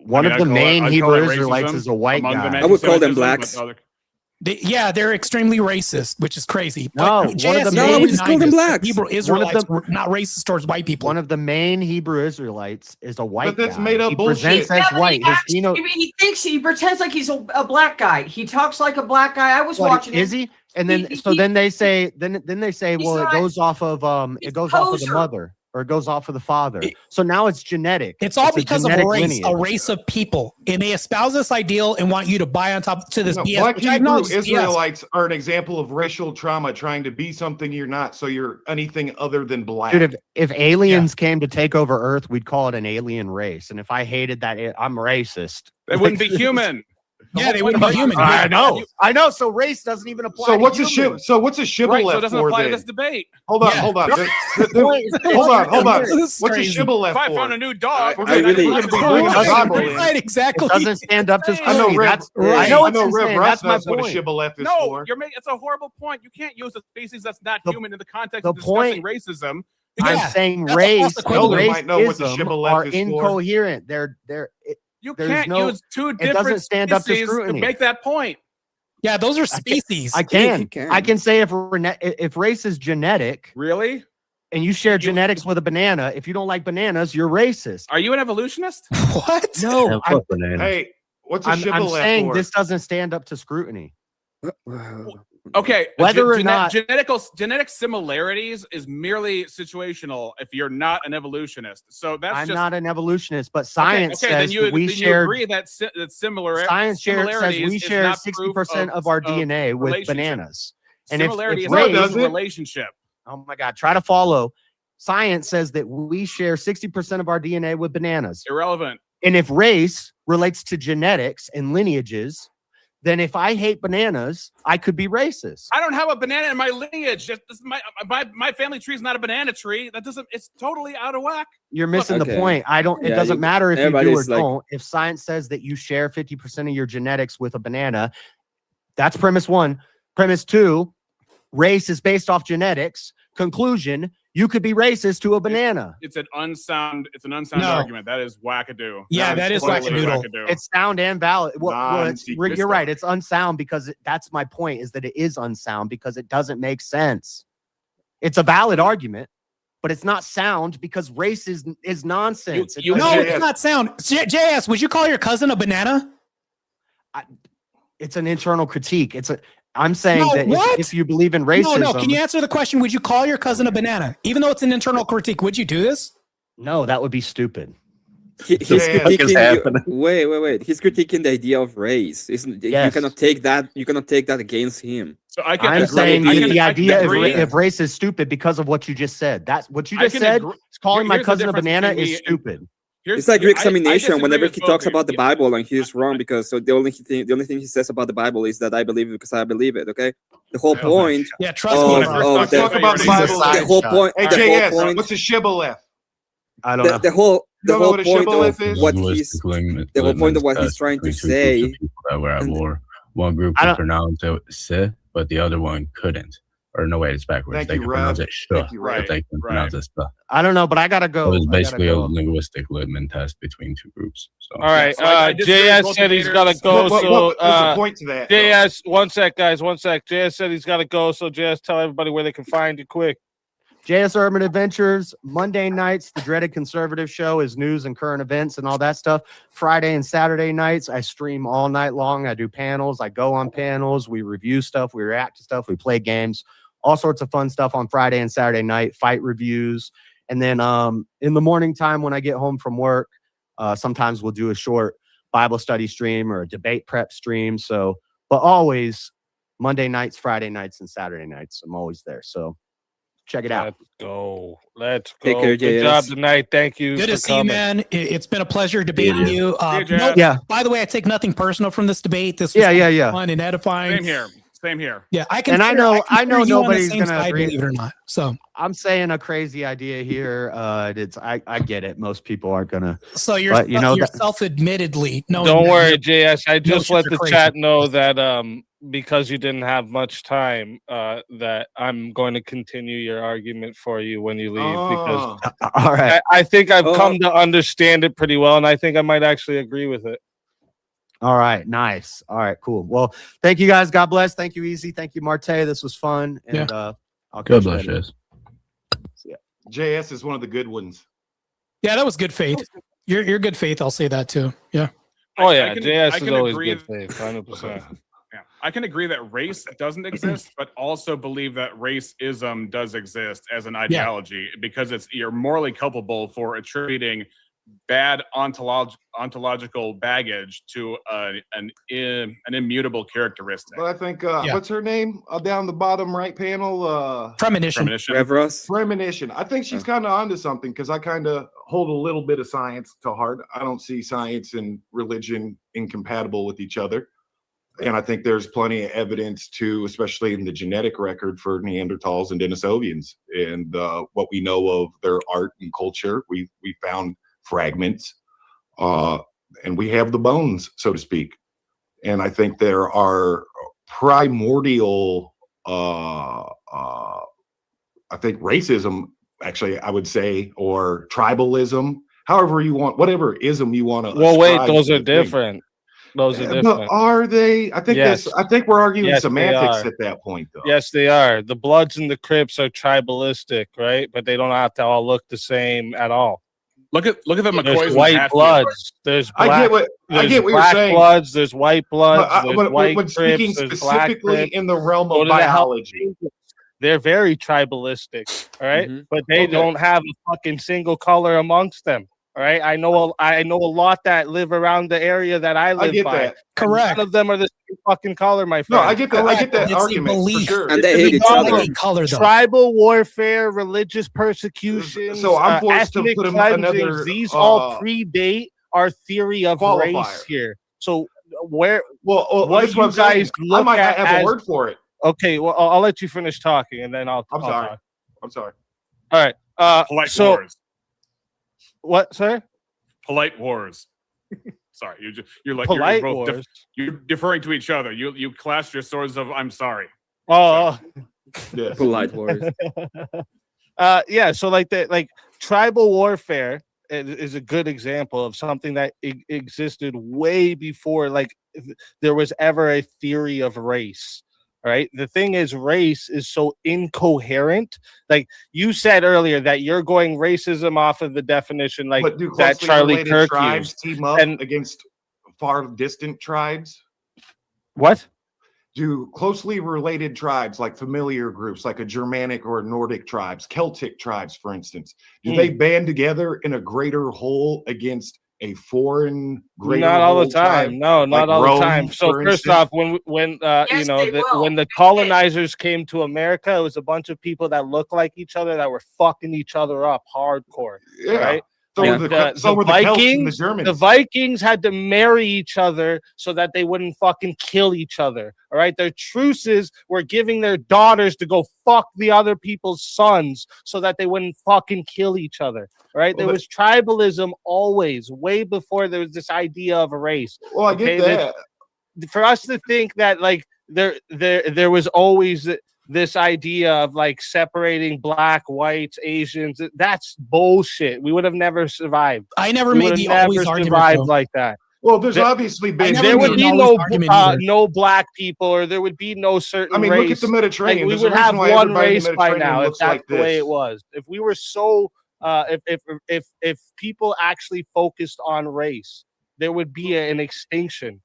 One of the main Hebrew Israelites is a white guy. I would call them blacks. They're extremely racist, which is crazy. No, But one of the JS main just call them blacks. Hebrew Israelites were not racist towards white people. One of the main Hebrew Israelites is a white But that's guy. made up he bullshit. presents as white. He thinks he pretends like he's a black guy. He talks like a black guy. I was watching. Is he? And then then they say well, it goes off of the mother. Or it goes off of the father. So now it's genetic. It's all a because of genetic race, lineage. a race of people. And they espouse this ideal and want you to buy on top to this BS. Black Which I Hebrew acknowledge is BS. Israelites are an example of racial trauma, trying to be something you're not, so you're anything other than black. Dude, if aliens came to take over Earth, we'd call it an alien race. And if I hated that, I'm racist. They wouldn't be human. Yeah, they wouldn't be human. I know. So race doesn't even apply. So to what's humans. a shibboleth Right, so it doesn't for apply to then? this debate. Hold on. Hold on. Hold on. This is What's a crazy. shibboleth If I for? found a new dog, We're I gonna really- be bringing a Bible in. Right, exactly. It doesn't stand up to I know scrutiny. Rev, That's I right. know, what you're Rev saying. Russ That's my knows what a point. shibboleth is no, for. it's a horrible point. You can't use a species that's not human in the context the of discussing point- racism. I'm saying that's race almost and equivalent. Might know what the racism shibboleth are is for. incoherent. There's You can't use two doesn't different stand up to species to scrutiny. make that point. Yeah, those are species. I can say if race is genetic, Really? and you share genetics with a banana, if you don't like bananas, you're racist. Are you an evolutionist? What? No, Hey, what's a I'm shibboleth saying for? this doesn't stand up to scrutiny. Okay, Whether or not- genetic similarities is merely situational if you're not an evolutionist. So that's I'm just not an evolutionist, but science okay, says that we you share. agree that similar Science says similarities we is share not 60% proof of our DNA with relationship. bananas. And if Similarity is race- not a relationship. Oh my God, try to follow. Science says that we share 60% of our DNA with bananas. Irrelevant. And if race relates to genetics and lineages, then if I hate bananas, I could be racist. I don't have a banana in my lineage. My family tree is not a banana tree. That doesn't. It's totally out of whack. You're missing the point. It doesn't matter if you do or don't. If science says that you share 50% of your genetics with a banana, that's premise one. Premise two, race is based off genetics. Conclusion, you could be racist to a banana. It's an unsound argument. That is wackadoo. Yeah, that is wackadoodle. It's sound and valid. Non-secret You're right. It's unsound because that's my point, is that it is unsound because it doesn't make sense. It's a valid argument, but it's not sound because race is nonsense. It's not sound. JS, would you call your cousin a banana? It's an internal critique. I'm saying that if you believe in racism. No, can you answer the question? Would you call your cousin a banana? Even though it's an internal critique, would you do this? No, that would be stupid. He's critiquing wait. He's critiquing the idea of race. You cannot take that. You cannot take that against him. So I'm saying the idea of race is stupid because of what you just said. That's what you just said. Calling my cousin a banana is stupid. It's like re-examination. Whenever he talks about the Bible and he's wrong because the only thing he says about the Bible is that I believe it because I believe it. Okay, the whole point. Yeah, trust me. Let's talk about the Bible. The whole point. Hey, JS, what's a shibboleth? I don't know. The whole what a point shibboleth of is? what he's trying to say. People that were at war. One group could pronounce it "se," but the other one couldn't. Or no, wait, it's backwards. Thank they you, can Rob. pronounce it "sure," Thank you, but they can pronounce it "stuff." I don't know, but I gotta go. So it's basically a linguistic litmus test between two groups. So. All right, So I JS said he's got to go. What's So the point to that? JS, one sec, guys, one sec. JS said he's got to go. So JS, tell everybody where they can find you quick. JS Urban Adventures, Monday nights, the dreaded conservative show is news and current events and all that stuff. Friday and Saturday nights, I stream all night long. I do panels. I go on panels. We review stuff. We react to stuff. We play games. All sorts of fun stuff on Friday and Saturday night, fight reviews. And then in the morning time when I get home from work, sometimes we'll do a short Bible study stream or a debate prep stream. So, but always Monday nights, Friday nights, and Saturday nights, I'm always there. So check it out. Let's Take go. care, Good job JS. tonight. Thank you. Good for to see you, coming. man. It's been a pleasure debating you. you. See you, Jazz. Yeah. By the way, I take nothing personal from this debate. This was Yeah. fun and edifying. Same here. Same here. Yeah, I And I know consider you on the nobody's same gonna side, agree. believe it or not. So I'm saying a crazy idea here. I get it. Most people aren't gonna. So you're But, you know, you're that- self-admittedly knowing. Don't that worry, you're- JS. I just notions let are the crazy. chat know that because you didn't have much time, that I'm going to continue your argument for you when you leave. Because all right. I think I've come to understand it pretty well, and I think I might actually agree with it. All right, nice. All right, cool. Well, thank you guys. God bless. Thank you, Easy. Thank you, Martae. This was fun. And I'll God catch you bless later. you. JS is one of the good ones. Yeah, that was good faith. You're good faith. I'll say that too. Yeah. Oh yeah, I can JS is always agree good faith, 100%. Yeah, I can agree that race doesn't exist, but also believe that racism does exist as an ideology because you're morally culpable for attributing bad ontological baggage to an immutable characteristic. But I think what's her name down the bottom right panel? Premonition. Premonition. I think she's kind of onto something because I kind of hold a little bit of science to heart. I don't see science and religion incompatible with each other. And I think there's plenty of evidence too, especially in the genetic record for Neanderthals and Denisovians, and what we know of their art and culture. We found fragments, and we have the bones, so to speak. And I think there are primordial, I think racism, actually, I would say, or tribalism, however you want, whatever ism you want to. Well, wait, those are different. Those are different. But are they? I think Yes. I think we're arguing Yes, they semantics are. at that point, though. Yes, they are. The Bloods and the Crips are tribalistic, right? But they don't have to all look the same at all. Look at the McCoys There's and white Hatfields. bloods. There's black. I get what you're black saying. bloods. There's white bloods. But, There's white when speaking Crips. There's black specifically Crips. in the realm Go of to the Hells biology, Angels. They're very tribalistic, all right? But they Okay. don't have a fucking single color amongst them. All right, I know a lot that live around the area that I live get by. that. Correct. None of them are the same fucking color, my friend. No, I get that. I get that It's a argument for belief. sure. And they It's hate each not other. like Color, though. Tribal warfare, religious persecution. So I'm forced to ethnic put cleansings, another, these all predate our theory of qualifier. race here. So where? Well, what that's you I'm saying. guys look I might at have as, a word for it. Okay, well, I'll let you finish talking, and then I'll sorry. talk. I'm sorry. All right. Polite So wars. what, sir? Polite wars. Sorry, you're like Polite you're both wars. you're deferring to each other. You clashed your swords of I'm sorry. Oh, Yes. Polite wars. yeah. So like tribal warfare is a good example of something that existed way before there was ever a theory of race. All right. The thing is, race is so incoherent. Like you said earlier, that you're going racism off of the definition, like But do that closely Charlie related Kirk tribes used. team up And against far distant tribes? what? Do closely related tribes, like familiar groups, like a Germanic or Nordic tribes, Celtic tribes, for instance, do they band together in a greater whole against a foreign greater Not all the whole tribe? time. No, not Like all Rome, the time. So for first instance? off, when when the colonizers came to America, it was a bunch of people that looked like each other that were fucking each other up hardcore. Yeah. Right? So And were the Celts and the Germans. The Vikings had to marry each other so that they wouldn't fucking kill each other. All right. Their truces were giving their daughters to go fuck the other people's sons so that they wouldn't fucking kill each other. All right. Well, there was tribalism always, way before there was this idea of a race. Well, I get that. For us to think that like there was always this idea of like separating black, whites, Asians, that's bullshit. We would have never survived. I never We made would the have always never argument, survived though. like that. Well, there's obviously been. There would made be an no always argument either. no black people, or there would be no certain I mean, race. look at the Mediterranean. Like, we There's a would reason have why one everybody in the race by Mediterranean now if looks that's like the way this. it was. If we were so, if people actually focused on race, there would be an extinction.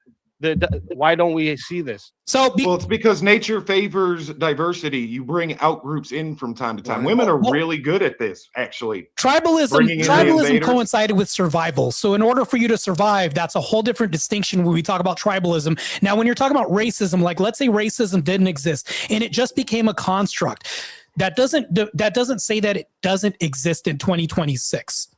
Why don't we see this? Well, it's because nature favors diversity. You bring out groups in from time to time. Women are really good at this, actually. Tribalism coincided with survival. So in order for you to survive, that's a whole different distinction when we talk about tribalism. Now, when you're talking about racism, like let's say racism didn't exist and it just became a construct. That doesn't say that it doesn't exist in 2026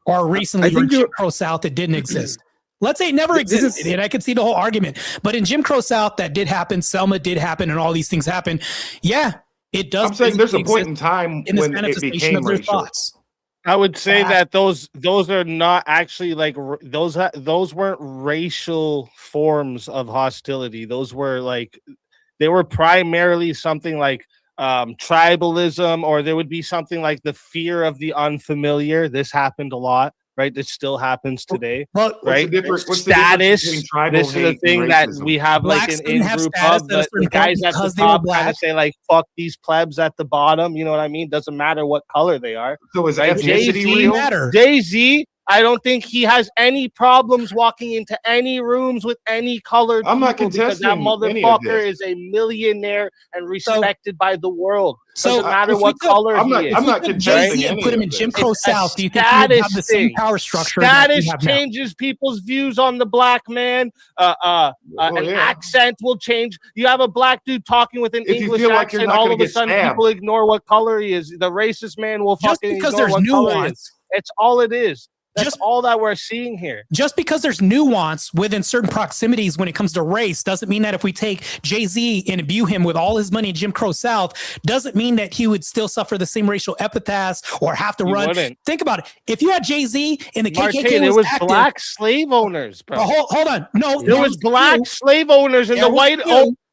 or recently in Jim Crow South it didn't exist. Let's say it never existed, and I can see the whole argument. But in Jim Crow South, that did happen. Selma did happen, and all these things happen. Yeah, it does. I'm saying there's a point in time in when it became racial. Thoughts. I would say that those are not actually like those weren't racial forms of hostility. Those were they were primarily something like tribalism, or there would be something like the fear of the unfamiliar. This happened a lot. Right, this still happens today. Well, right, what's status. The tribal this is the thing that we have Blacks like an in-group of the guys at the top kind of say like "fuck these plebs" at the bottom. You know what I mean? Doesn't matter what color they are. So is ethnicity real? Jay-Z, I don't think he has any problems walking into any rooms with any colored I'm not people because that motherfucker is a millionaire and respected by the world. Doesn't matter what color he is. I'm not contesting and put him in Jim Crow South. Do you think he would have the same power structure? Status changes people's views on the black man. An accent will change. You have a black dude talking with an English accent, all of a sudden people ignore what color he is. The racist man will fucking ignore what color he is. It's all it is. That's all that we're seeing here. Just because there's nuance within certain proximities when it comes to race doesn't mean that if we take Jay-Z and imbue him with all his money in Jim Crow South, doesn't mean that he would still suffer the same racial epithets or have to run. Think about it. If you had Jay-Z and the KKK there was active, black slave owners, bro. Hold on. No, there was black slave owners, and the white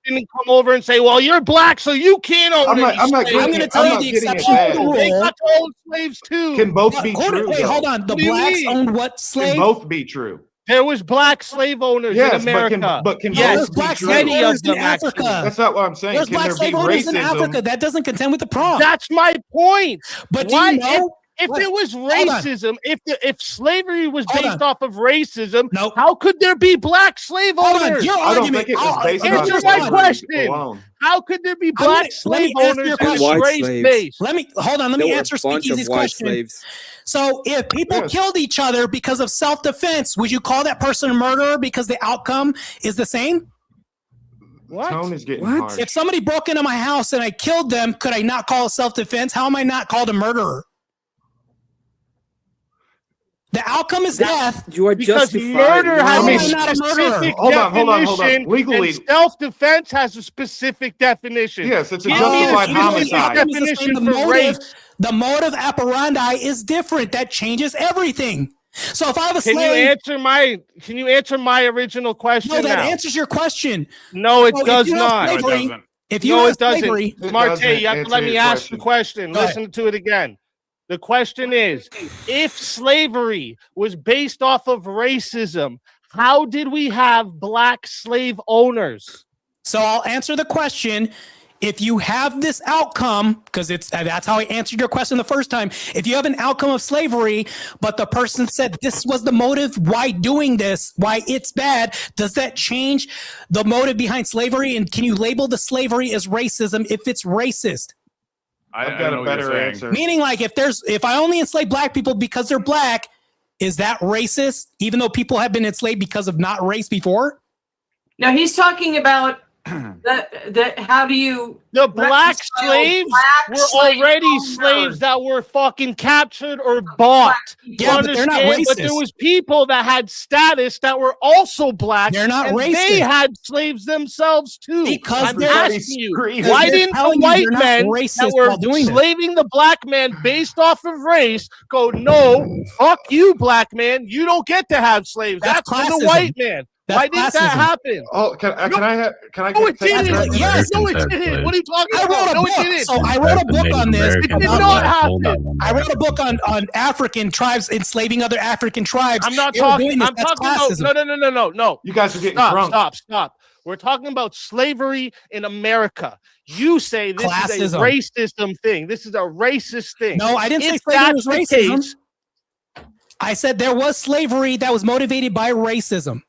didn't come over and say, "Well, you're black, so you can't own it." I'm going to tell you the exception to the rule. They got to own slaves too. Can both be true? Hold on. The blacks owned what slave? Can both be true. There was black slave owners in America. But can there's black slave owners in Africa? That's not what I'm saying. There's black slave owners in Africa. That doesn't contend with the prompt. That's my point. But do you know? If it was racism, if slavery was based off of racism, how could there be black slave owners? Your argument. Answer my question. How could there be black slave owners and race-based? Let me answer Speakeasy's question. So if people killed each other because of self-defense, would you call that person a murderer because the outcome is the same? What? Tone is getting hard. If somebody broke into my house and I killed them, could I not call it self-defense? How am I not called a murderer? The outcome is death. You are because justified. Murder has not a specific Hold on. definition. Legally, self-defense has a specific definition. Yes, it's a justified homicide. Definition for race. The motive operandi is different. That changes everything. So if I have a slave, can you answer my original question? No, that answers your question. No, it does not. If you have slavery, Martae, you have to let me ask the question. Listen to it again. The question is, if slavery was based off of racism, how did we have black slave owners? So I'll answer the question. If you have this outcome, because that's how I answered your question the first time. If you have an outcome of slavery, but the person said this was the motive, why doing this, why it's bad, does that change the motive behind slavery? And can you label the slavery as racism if it's racist? I've got a better answer. Meaning, like, if I only enslave black people because they're black, is that racist? Even though people have been enslaved because of not race before? No, he's talking about how do you black slaves were already slaves that were fucking captured or bought. Yeah, but they're not racist. But there was people that had status that were also black. They're not racist. They had slaves themselves too. Because I'm asking you, why didn't the white men that were enslaving the black man based off of race go, no, fuck you, black man, you don't get to have slaves. That's for the white man. Why didn't that happen? Oh, can I No, it didn't. Yes, no, it didn't. What are you talking about? No, it didn't. So I wrote a book on this. It did not happen. I wrote a book on African tribes enslaving other African tribes. I'm not talking. I'm talking about no. You guys are getting drunk. Stop. We're talking about slavery in America. You say this is a racism thing. This is a racist thing. No, I didn't say slavery was racism. I said there was slavery that was motivated by racism.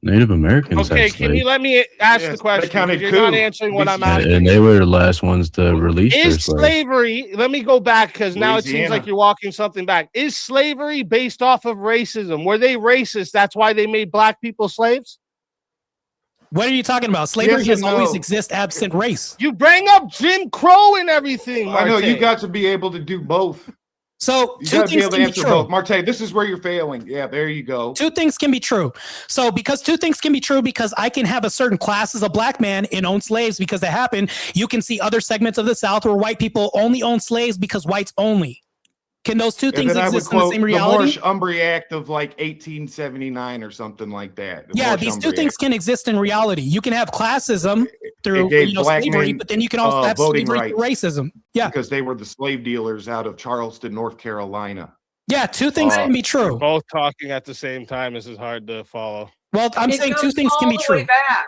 Native Americans. Okay, had can slaves. you let me ask Yes, the that question? counted You're not coup. answering what I'm And, asking. and they were the last ones to release their Is slaves. slavery, let me go back because now it seems Louisiana. like you're walking something back. Is slavery based off of racism? Were they racist? That's why they made black people slaves? What are you talking about? Slavery Yes has and always no. exist absent race. You bring up Jim Crow and everything, I know you Martae. got to be able to do both. So You two got to be things able to can be answer true. both. Martae, this is where you're failing. Yeah, there you go. Two things can be true. So because two things can be true, because I can have a certain class as a black man and own slaves because that happened. You can see other segments of the South where white people only own slaves because whites only. Can those two And things then I would exist in the quote same the reality? Marsh-Umbry Act of like 1879 or something like that. The Yeah, these two Marsh-Umbry things Act. can exist in reality. You can have classism through gave black slavery, men, but then you can also have voting slavery through rights. racism. Yeah, Because they were the slave dealers out of Charleston, North Carolina. yeah, two things can be true. Both talking at the same time. This is hard to follow. Well, I'm saying two things can be all the true. way back.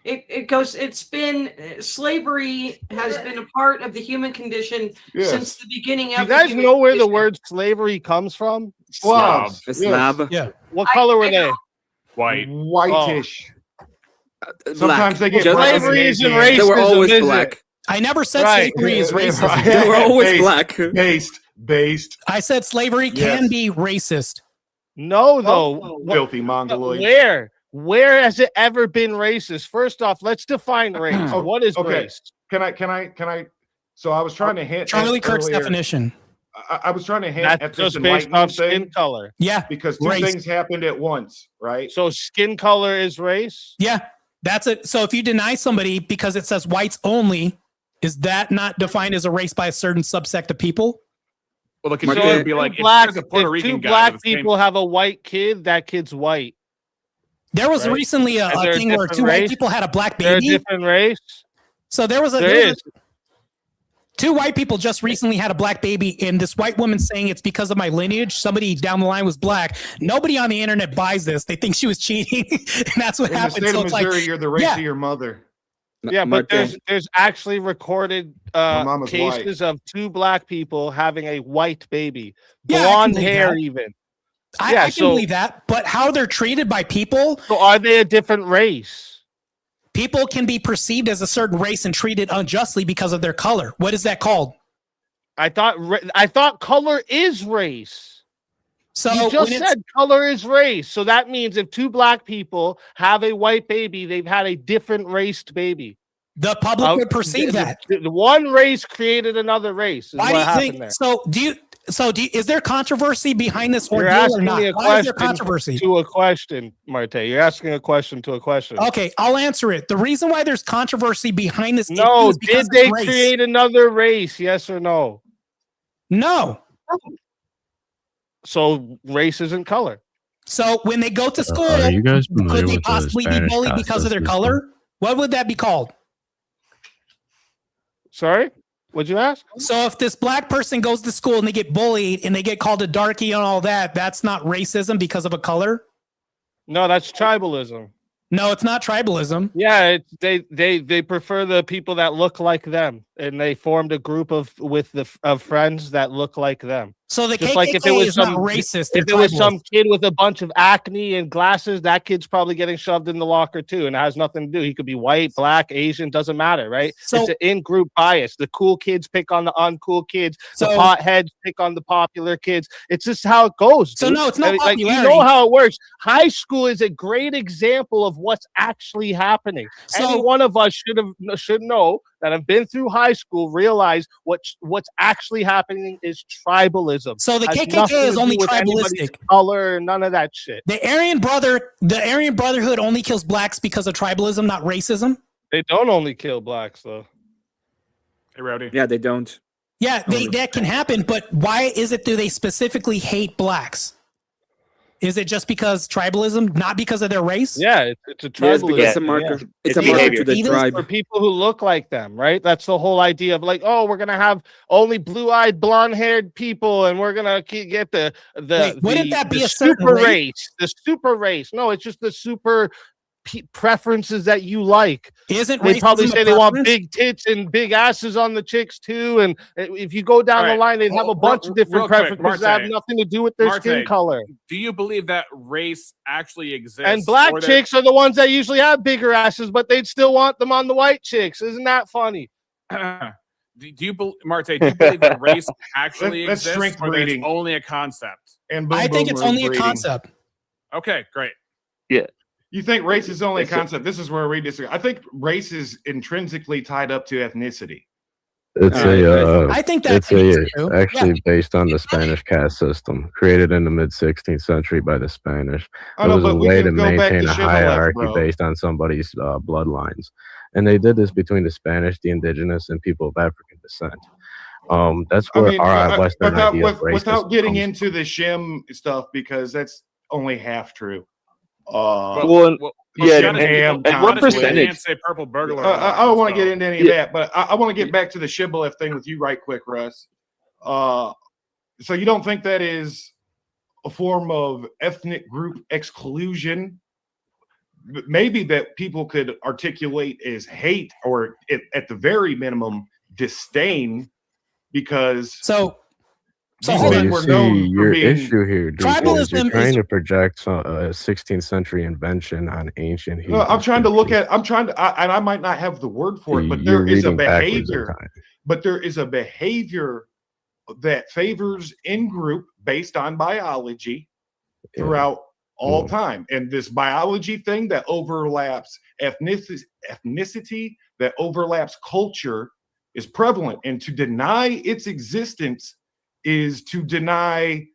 It goes. It's been slavery has been a part of the human condition since the beginning Do of you the guys human know where the condition. word slavery comes from? Slavs. A Slav. Yeah. What color were they? White. Whitish. Black. Sometimes they get Just- brown Slavery and isn't Asian. They were racism, always is it? black. I never said Right. slavery is racist. They were always Based, black. Based. I said slavery can Yes. be racist. No, though. Filthy mongoloid. Where has it ever been racist? First off, let's define race. What is Okay. race? Can I? So I was trying to hint. Charlie at Kirk's earlier- definition. I was trying to hint That's at this just based enlightenment off skin thing color. Yeah, because two race. things happened at once, right? So skin color is race? Yeah, that's it. So if you deny somebody because it says whites only, is that not defined as a race by a certain subsect of people? Well, the Martae- confusion would be like, if Black, there's a Puerto if Rican two guy black with the same- people have a white kid, that kid's white. There was Right. recently a Is there a thing where different two white race? people had a black They're a baby. different race? So there was There is. two white people just recently had a black baby, and this white woman saying it's because of my lineage. Somebody down the line was black. Nobody on the internet buys this. They think she was cheating, and that's what In the happened. state So of it's Missouri, like, you're the race yeah. of your mother. Yeah, but Martae. there's actually recorded mama's cases of two black people having a white baby, Yeah, I can blonde believe hair that. even. I Yeah, can so- believe that, but how they're treated by people, So are they a different race? people can be perceived as a certain race and treated unjustly because of their color. What is that called? I thought color is race. So You when just it's- said color is race. So that means if two black people have a white baby, they've had a different raced baby. the public would perceive that. The one race created another race. Is Why what do you happened think? there. Is there controversy behind this You're ordeal or asking not? me a Why is there question controversy? to a question, Martae. You're asking a question to a question. Okay, I'll answer it. The reason why there's controversy behind this issue No, is because did they of race. create another race? Yes or no? No. So race isn't color. So when they go to school, Are you guys familiar could they with the possibly be Spanish bullied because of their caste color? What would that be called? Sorry? What'd you ask? So if this black person goes to school and they get bullied and they get called a darkie and all that, that's not racism because of a color? No, that's tribalism. No, it's not tribalism. Yeah, they prefer the people that look like them, and they formed a group of friends that look like them. So the Just KKK like if it was is not some racist. if they're it was tribalist. some kid with a bunch of acne and glasses, that kid's probably getting shoved in the locker too, and it has nothing to do. He could be white, black, Asian, doesn't matter, right? So- It's an in-group bias. The cool kids pick on the uncool kids. The So- potheads pick on the popular kids. It's just how it goes. So dude. no, it's not Like, you popularity. know how it works. High school is a great example of what's actually happening. So- Any one of us should know that have been through high school realize what's actually happening is tribalism. So the Has KKK nothing is to do only with anybody's tribalistic. color, none of that shit. The Aryan Brotherhood only kills blacks because of tribalism, not racism. They don't only kill blacks though. Hey, Rowdy. Yeah, they don't. Yeah, that can happen, but why is it do they specifically hate blacks? Is it just because tribalism, not because of their race? Yeah, it's a Yes, tribalism. because it's a marker. Yeah. It's a marker to the Even tribe. For people who look like them, right? That's the whole idea of like, oh, we're gonna have only blue-eyed, blonde-haired people, and we're gonna get the Wait, wouldn't that be the a certain super race? race? The super race. No, it's just the super preferences that you like. Isn't they probably racism a say they want preference? big tits and big asses on the chicks too, and if you go down All the right. line, they have a bunch of different real quick, preferences that have Martae. nothing to do with their skin Martae, color. Do you believe that race actually exists? And black or that- chicks are the ones that usually have bigger asses, but they'd still want them on the white chicks. Isn't that funny? Do you, Martae? Do you believe that race actually That's exists, strength or that it's breeding. only a concept? And I think it's only a breeding. concept. Okay, great. Yeah. You think race is only a concept? This is where we disagree. I think race is intrinsically tied up to ethnicity. It's I think that's actually based on the Spanish caste system created in the mid 16th century by the Spanish. I It know, was a but we way to can go back maintain to a Shibboleth, hierarchy bro. based on somebody's bloodlines, and they did this between the Spanish, the indigenous, and people of African descent. That's where our Western idea of racism without getting comes into the shim stuff, because that's only half true. Yeah, and what percentage? Can't say purple burglar. I don't want to get into any of that, but I want to get back to the shibboleth thing with you right quick, Russ. So you don't think that is a form of ethnic group exclusion? Maybe that people could articulate as hate, or at the very minimum disdain, because So these hold men on. were known for your being issue here, Duke, is Tribalism you're trying is- to project a 16th century invention on ancient No, I'm trying to look at. and I might not have the word for it, but there is a behavior. But there is a behavior that favors in group based on biology throughout all time, and this biology thing that overlaps ethnicity, that overlaps culture, is prevalent. And to deny its existence is to deny.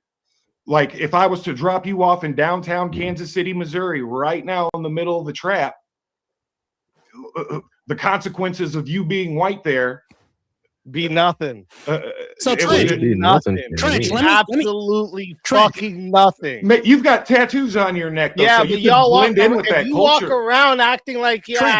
Like, if I was to drop you off in downtown Kansas City, Missouri, right now in the middle of the trap, the consequences of you being white there be nothing. So it Trench, would be nothing. Trench, absolutely fucking nothing. You've got tattoos on your neck, though, Yeah, so but you can y'all blend walk, in with that you walk culture. around acting like, yeah, Trench.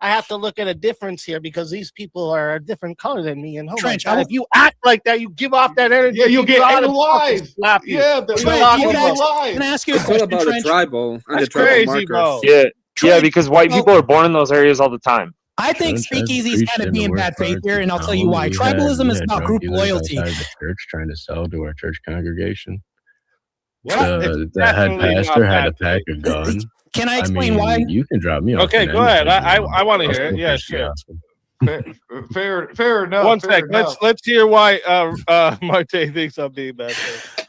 I have to look at a difference here because these people are a different color than me. And oh Trench, my God, if you act like that, you give off that energy. Yeah, you'll get people ought to analyzed. fucking slap you. Yeah, What are you Trench, talking can I about? ask- can I ask you a It's all question, about the Trench? tribal and the That's tribal crazy, markers. bro. Yeah, because white people are born in those areas all the time. I think speakeasy is kind of being bad faith here, and I'll tell you why. We Tribalism had is about drug group dealers loyalty. outside the church trying to sell to our church congregation. What? The It's head definitely not pastor had a bad pack of guns. Can I explain mean, why? You can drop me off. Okay, in go ahead. anything, I want to I'll hear it. still Yeah, preach the sure. gospel. Fair enough. One fair sec. enough. Let's hear why Martae thinks I'm being bad.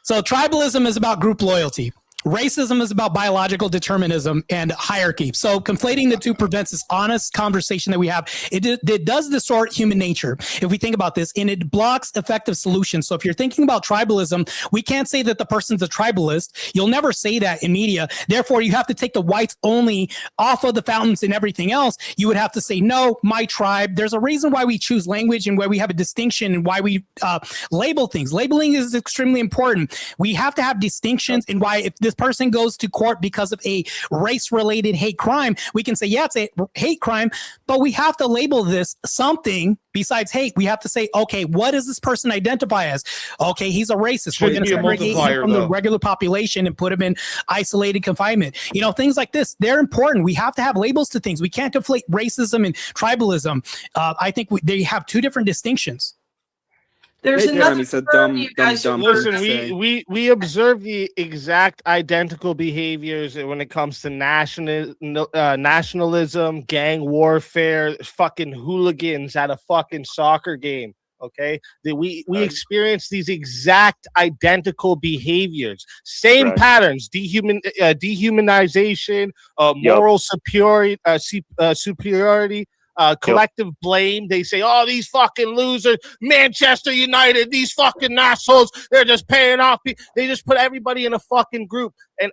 So tribalism is about group loyalty. Racism is about biological determinism and hierarchy. So conflating the two prevents this honest conversation that we have. It does distort human nature, if we think about this, and it blocks effective solutions. So if you're thinking about tribalism, we can't say that the person's a tribalist. You'll never say that in media. Therefore, you have to take the whites only off of the fountains and everything else. You would have to say, no, my tribe. There's a reason why we choose language and why we have a distinction and why we label things. Labeling is extremely important. We have to have distinctions, and why if this person goes to court because of a race-related hate crime, we can say, yeah, it's a hate crime, but we have to label this something besides hate. We have to say, okay, what does this person identify as? Okay, he's a racist. We're going to segregate him from the regular population and put him in isolated confinement. You know, things like this, they're important. We have to have labels to things. We can't conflate racism and tribalism. I think they have two different distinctions. There's another Jeremy's a term dumb, you dumb, guys dumb have person heard to of. say. We observe the exact identical behaviors when it comes to nationalism, gang warfare, fucking hooligans at a fucking soccer game. Okay, we experience these exact identical behaviors, same Correct. patterns: dehumanization, moral superiority. Collective blame. They say, oh, these fucking losers, Manchester United, these fucking assholes, they're just paying off. They just put everybody in a fucking group, and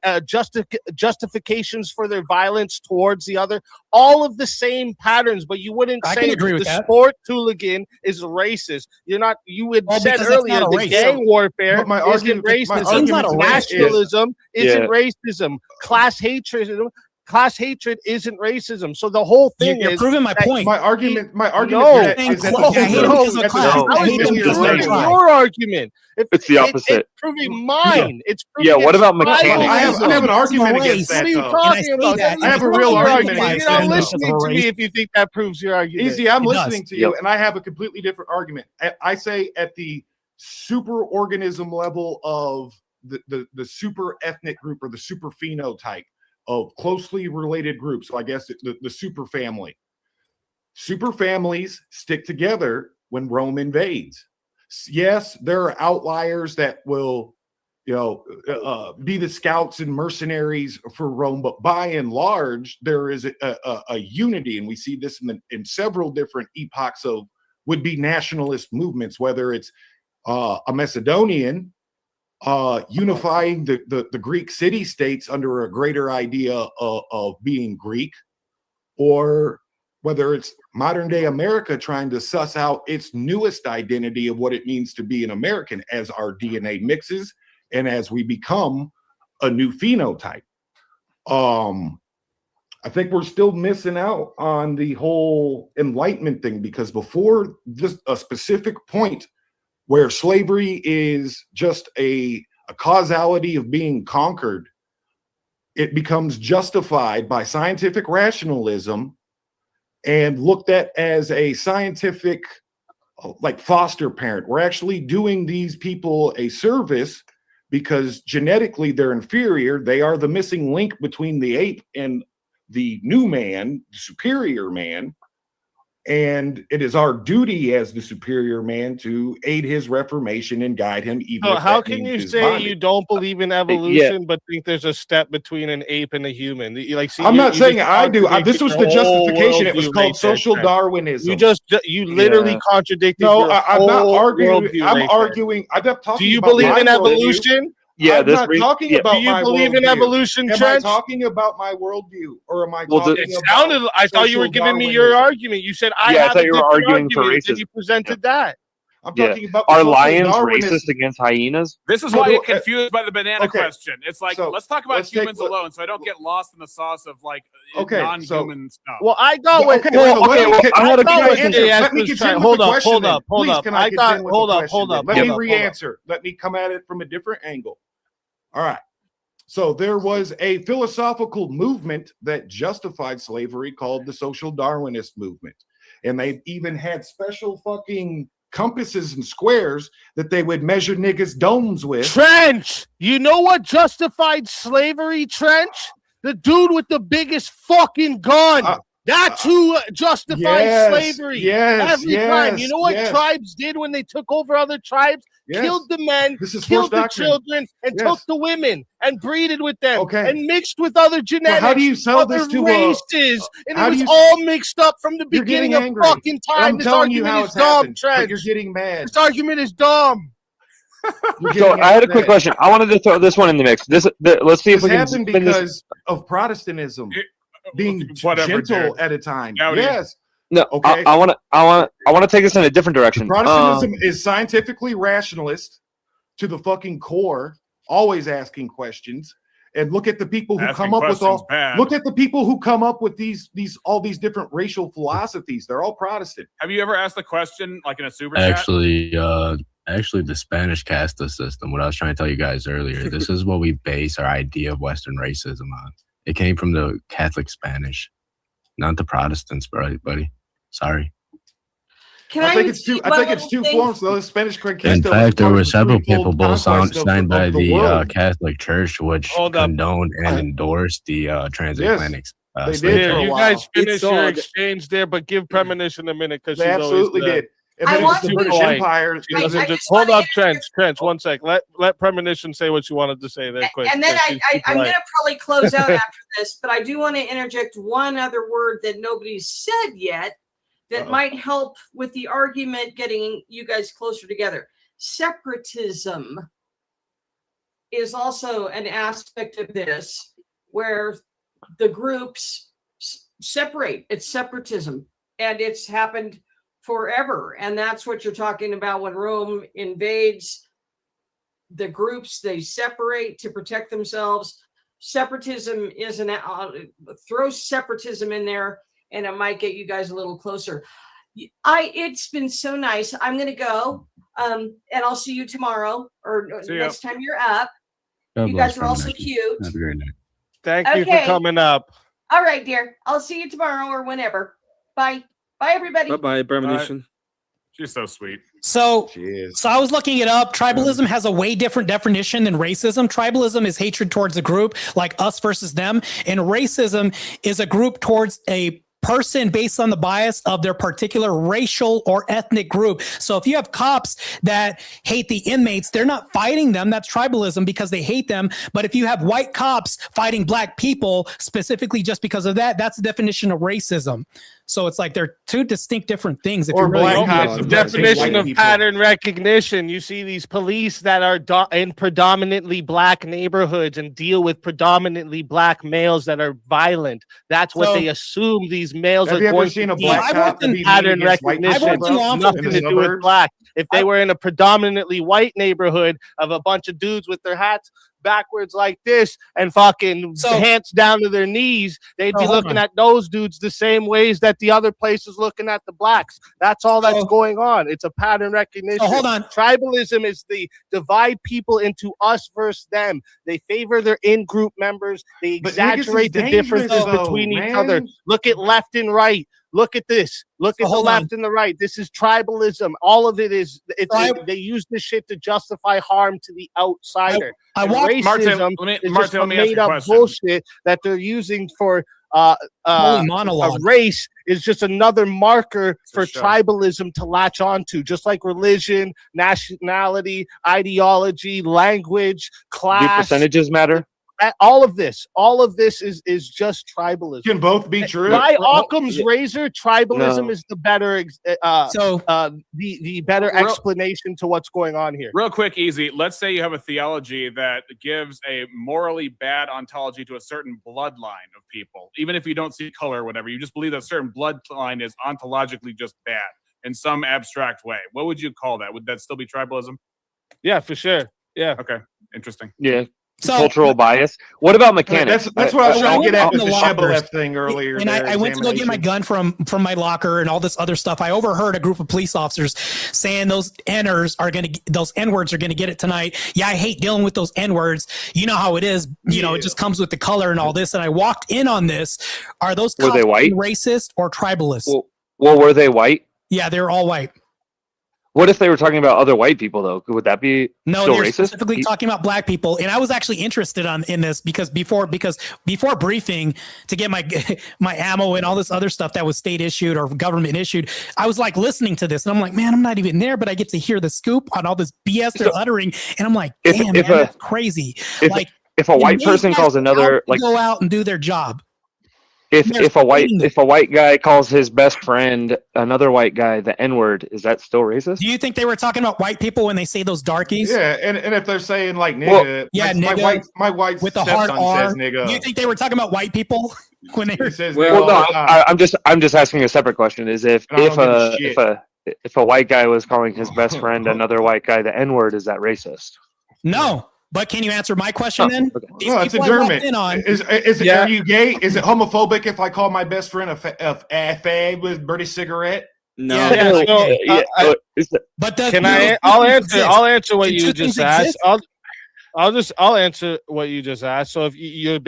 justifications for their violence towards the other. All of the same patterns, but you wouldn't I say can agree with the that. sport hooligan is racist. You're not. You had Well, said because that's earlier not a the race. gang warfare But my isn't argument- my racism. argument is- Nationalism isn't Yeah. racism. Class hatred. class hatred isn't racism. So the whole thing You're is proving my point. My argument No, is that I hate him because of a class. I hate him because of a tribe. your argument. It's the opposite. It's proving mine. It's Yeah, proving what about I mechanics? have an argument against What that, are you though. talking about? I have a real argument You're against not that, though. listening to me if you think that proves your argument. Easy, I'm It listening does. to you, Yep. and I have a completely different argument. I say at the super organism level of the super ethnic group or the super phenotype of closely related groups. So I guess the super family. Super families stick together when Rome invades. Yes, there are outliers that will, be the scouts and mercenaries for Rome, but by and large, there is a unity, and we see this in several different epochs of would-be nationalist movements, whether it's a Macedonian unifying the Greek city-states under a greater idea of being Greek, or whether it's modern-day America trying to suss out its newest identity of what it means to be an American as our DNA mixes and as we become a new phenotype. I think we're still missing out on the whole Enlightenment thing, because before just a specific point where slavery is just a causality of being conquered, it becomes justified by scientific rationalism and looked at as a scientific, like, foster parent. We're actually doing these people a service because genetically they're inferior. They are the missing link between the ape and the new man, the superior man. And it is our duty as the superior man to aid his reformation and guide him. Even So if how that can means you his say bondage. you don't believe in evolution, but think there's a step between an ape and a human? I'm not saying I do. This was the justification. It was called social Darwinism. You literally contradicted. No, your I'm not whole arguing. worldview I'm right there. arguing. I'm not talking. Do you about believe my in worldview. evolution? Yeah, I'm not talking about. Do you my believe in worldview. evolution, Am Trench? I talking about my worldview, or am I Well, talking it about? sounded. I thought you were social giving me your Darwinism? argument. You said I Yeah, I have thought a you were different arguing for argument, and racism. you presented that. I'm Yeah. talking about Are social lions Darwinism. racist against hyenas? This is No, why I no, get confused by the banana okay. question. It's like, So, let's talk about let's take- humans alone so I don't get lost in the sauce of like Okay, non-human stuff. Well, I got Well, what. okay, well, well, let me- okay, can- I let had me a question. answer. JS Let me was continue trying- with Hold the up, question hold then. up, hold Please, up. can I I continue got. with the Hold up, question hold then? up. Let hold me up, hold up. re-answer. Let me come at it from a different angle. All right. So there was a philosophical movement that justified slavery called the social Darwinist movement. And they even had special fucking compasses and squares that they would measure niggas' domes with. Trench, you know what justified slavery, Trench? The dude with the biggest fucking gun. That's who justified yes, slavery. yes, Every time. You yes, know what yes. tribes did when they took over other tribes? Yes. Killed the men, This is killed forced the doctrine. children, and Yes. took the women and breeded with them Okay. and mixed with other genetics, how do you sell other this to races, and how it do was you- all mixed up from the You're beginning getting of angry. fucking And time. I'm This telling you argument how is it's dumb, happened, but Trench. you're getting mad. This argument is dumb. So I had a quick question. I wanted to throw this one in the mix. Let's see if This we can happened spin this. because of Protestantism being Whatever, gentle dude. at a time. Howdy. Yes. No, Okay. I want to take this in a different direction. Protestantism is scientifically rationalist to the fucking core, always asking questions. And look at the people who Asking come up with questions all. bad. Look at the people who come up with all these different racial philosophies. They're all Protestant. Have you ever asked the question like in a super chat? Actually, the Spanish casta system, what I was trying to tell you guys earlier, this is what we base our idea of Western racism on. It came from the Catholic Spanish, not the Protestants, buddy. Sorry. I think it's two forms though. The Spanish In Conquista. fact, there were several threefold papal bulls conquest of signed by the world. Catholic Church, which Hold up. condoned and endorsed the transatlantic they slave did Here, for a you while. guys finish It's your odd. exchange there, but give Premonition a minute because They she's absolutely always did. And I then it was want the to- British Wait. Empire. She doesn't I just- just hold wanna up, Trench. 1 sec. Let Premonition say what you wanted to say there, quick. And then She's I'm going polite. to probably close out after this, but I do want to interject one other word that nobody's said yet that might help with the argument getting you guys closer together. Separatism is also an aspect of this where the groups separate. It's separatism, and it's happened forever. And that's what you're talking about when Rome invades the groups. They separate to protect themselves. separatism is throw separatism in there, and it might get you guys a little closer. It's been so nice. I'm going to go, and I'll see you tomorrow or next time you're up. You guys are all so cute. Have a great night. Thank you for coming up. All right, dear. I'll see you tomorrow or whenever. Bye. Bye, everybody. Bye, Premonition. She's so sweet. So I was looking it up. Tribalism has a way different definition than racism. Tribalism is hatred towards a group, like us versus them. And racism is a group towards a person based on the bias of their particular racial or ethnic group. So if you have cops that hate the inmates, they're not fighting them. That's tribalism because they hate them. But if you have white cops fighting black people specifically just because of that, that's the definition of racism. So it's like they're two distinct different things. If Or you really black look at cops. it. The definition of pattern recognition. You see these police that are in predominantly black neighborhoods and deal with predominantly black males that are violent. That's what they assume these males Have are you ever going seen to a black cop be pattern mean against white recognition. people, bro? Nothing In to the do with suburbs? black. If they were in a predominantly white neighborhood of a bunch of dudes with their hats backwards like this and fucking hands down to their knees, they'd be looking at those dudes the same ways that the other place is looking at the blacks. That's all that's going on. It's a pattern recognition. hold on. Tribalism is the divide people into us versus them. They favor their in-group members. They exaggerate the differences between each other. Look at left and right. Look at this. Look at the left and the right. This is tribalism. All of it is. They use this shit to justify harm to the outsider. Racism is just a made-up bullshit that they're using for a race is just another marker for tribalism to latch onto, just like religion, nationality, ideology, language, class. Do percentages matter? All of this is just tribalism. Can both be true. By Occam's razor, tribalism is the better the better explanation to what's going on here. Real quick, easy. Let's say you have a theology that gives a morally bad ontology to a certain bloodline of people, even if you don't see color or whatever. You just believe that a certain bloodline is ontologically just bad in some abstract way. What would you call that? Would that still be tribalism? Yeah, for sure. Yeah. Okay. Interesting. Yeah. Cultural bias. What about mechanics? That's what I was trying to get at with the Shibboleth thing earlier. And I went to go get my gun from my locker and all this other stuff. I overheard a group of police officers saying those N-words are going to get it tonight. Yeah, I hate dealing with those N-words. You know how it is. You know, it just comes with the color and all this. And I walked in on this. Are those cops were they white, racist, or tribalist? Well, were they white? Yeah, they were all white. What if they were talking about other white people, though? Would that be no? still They're racist? Specifically talking about black people, and I was actually interested in this because before briefing to get my ammo and all this other stuff that was state issued or government issued, I was like listening to this, and I'm like, man, I'm not even there, but I get to hear the scoop on all this BS they're uttering, and I'm like, damn, man, that's crazy. If a white person calls another go out and do their job. If a white guy calls his best friend another white guy the N-word, is that still racist? Do you think they were talking about white people when they say those darkies? Yeah, and if they're saying like nigga, nigga, my white with the hard R says nigga. Do you think they were talking about white people when they says well, no, I'm just asking a separate question. Is if a white guy was calling his best friend another white guy the N-word, is that racist? No. But can you answer my question then? No, it's a German. Are you gay? Is it homophobic if I call my best friend a fag with Bertie cigarette? No. I'll answer what you just asked. I'll answer what you just asked. So if you're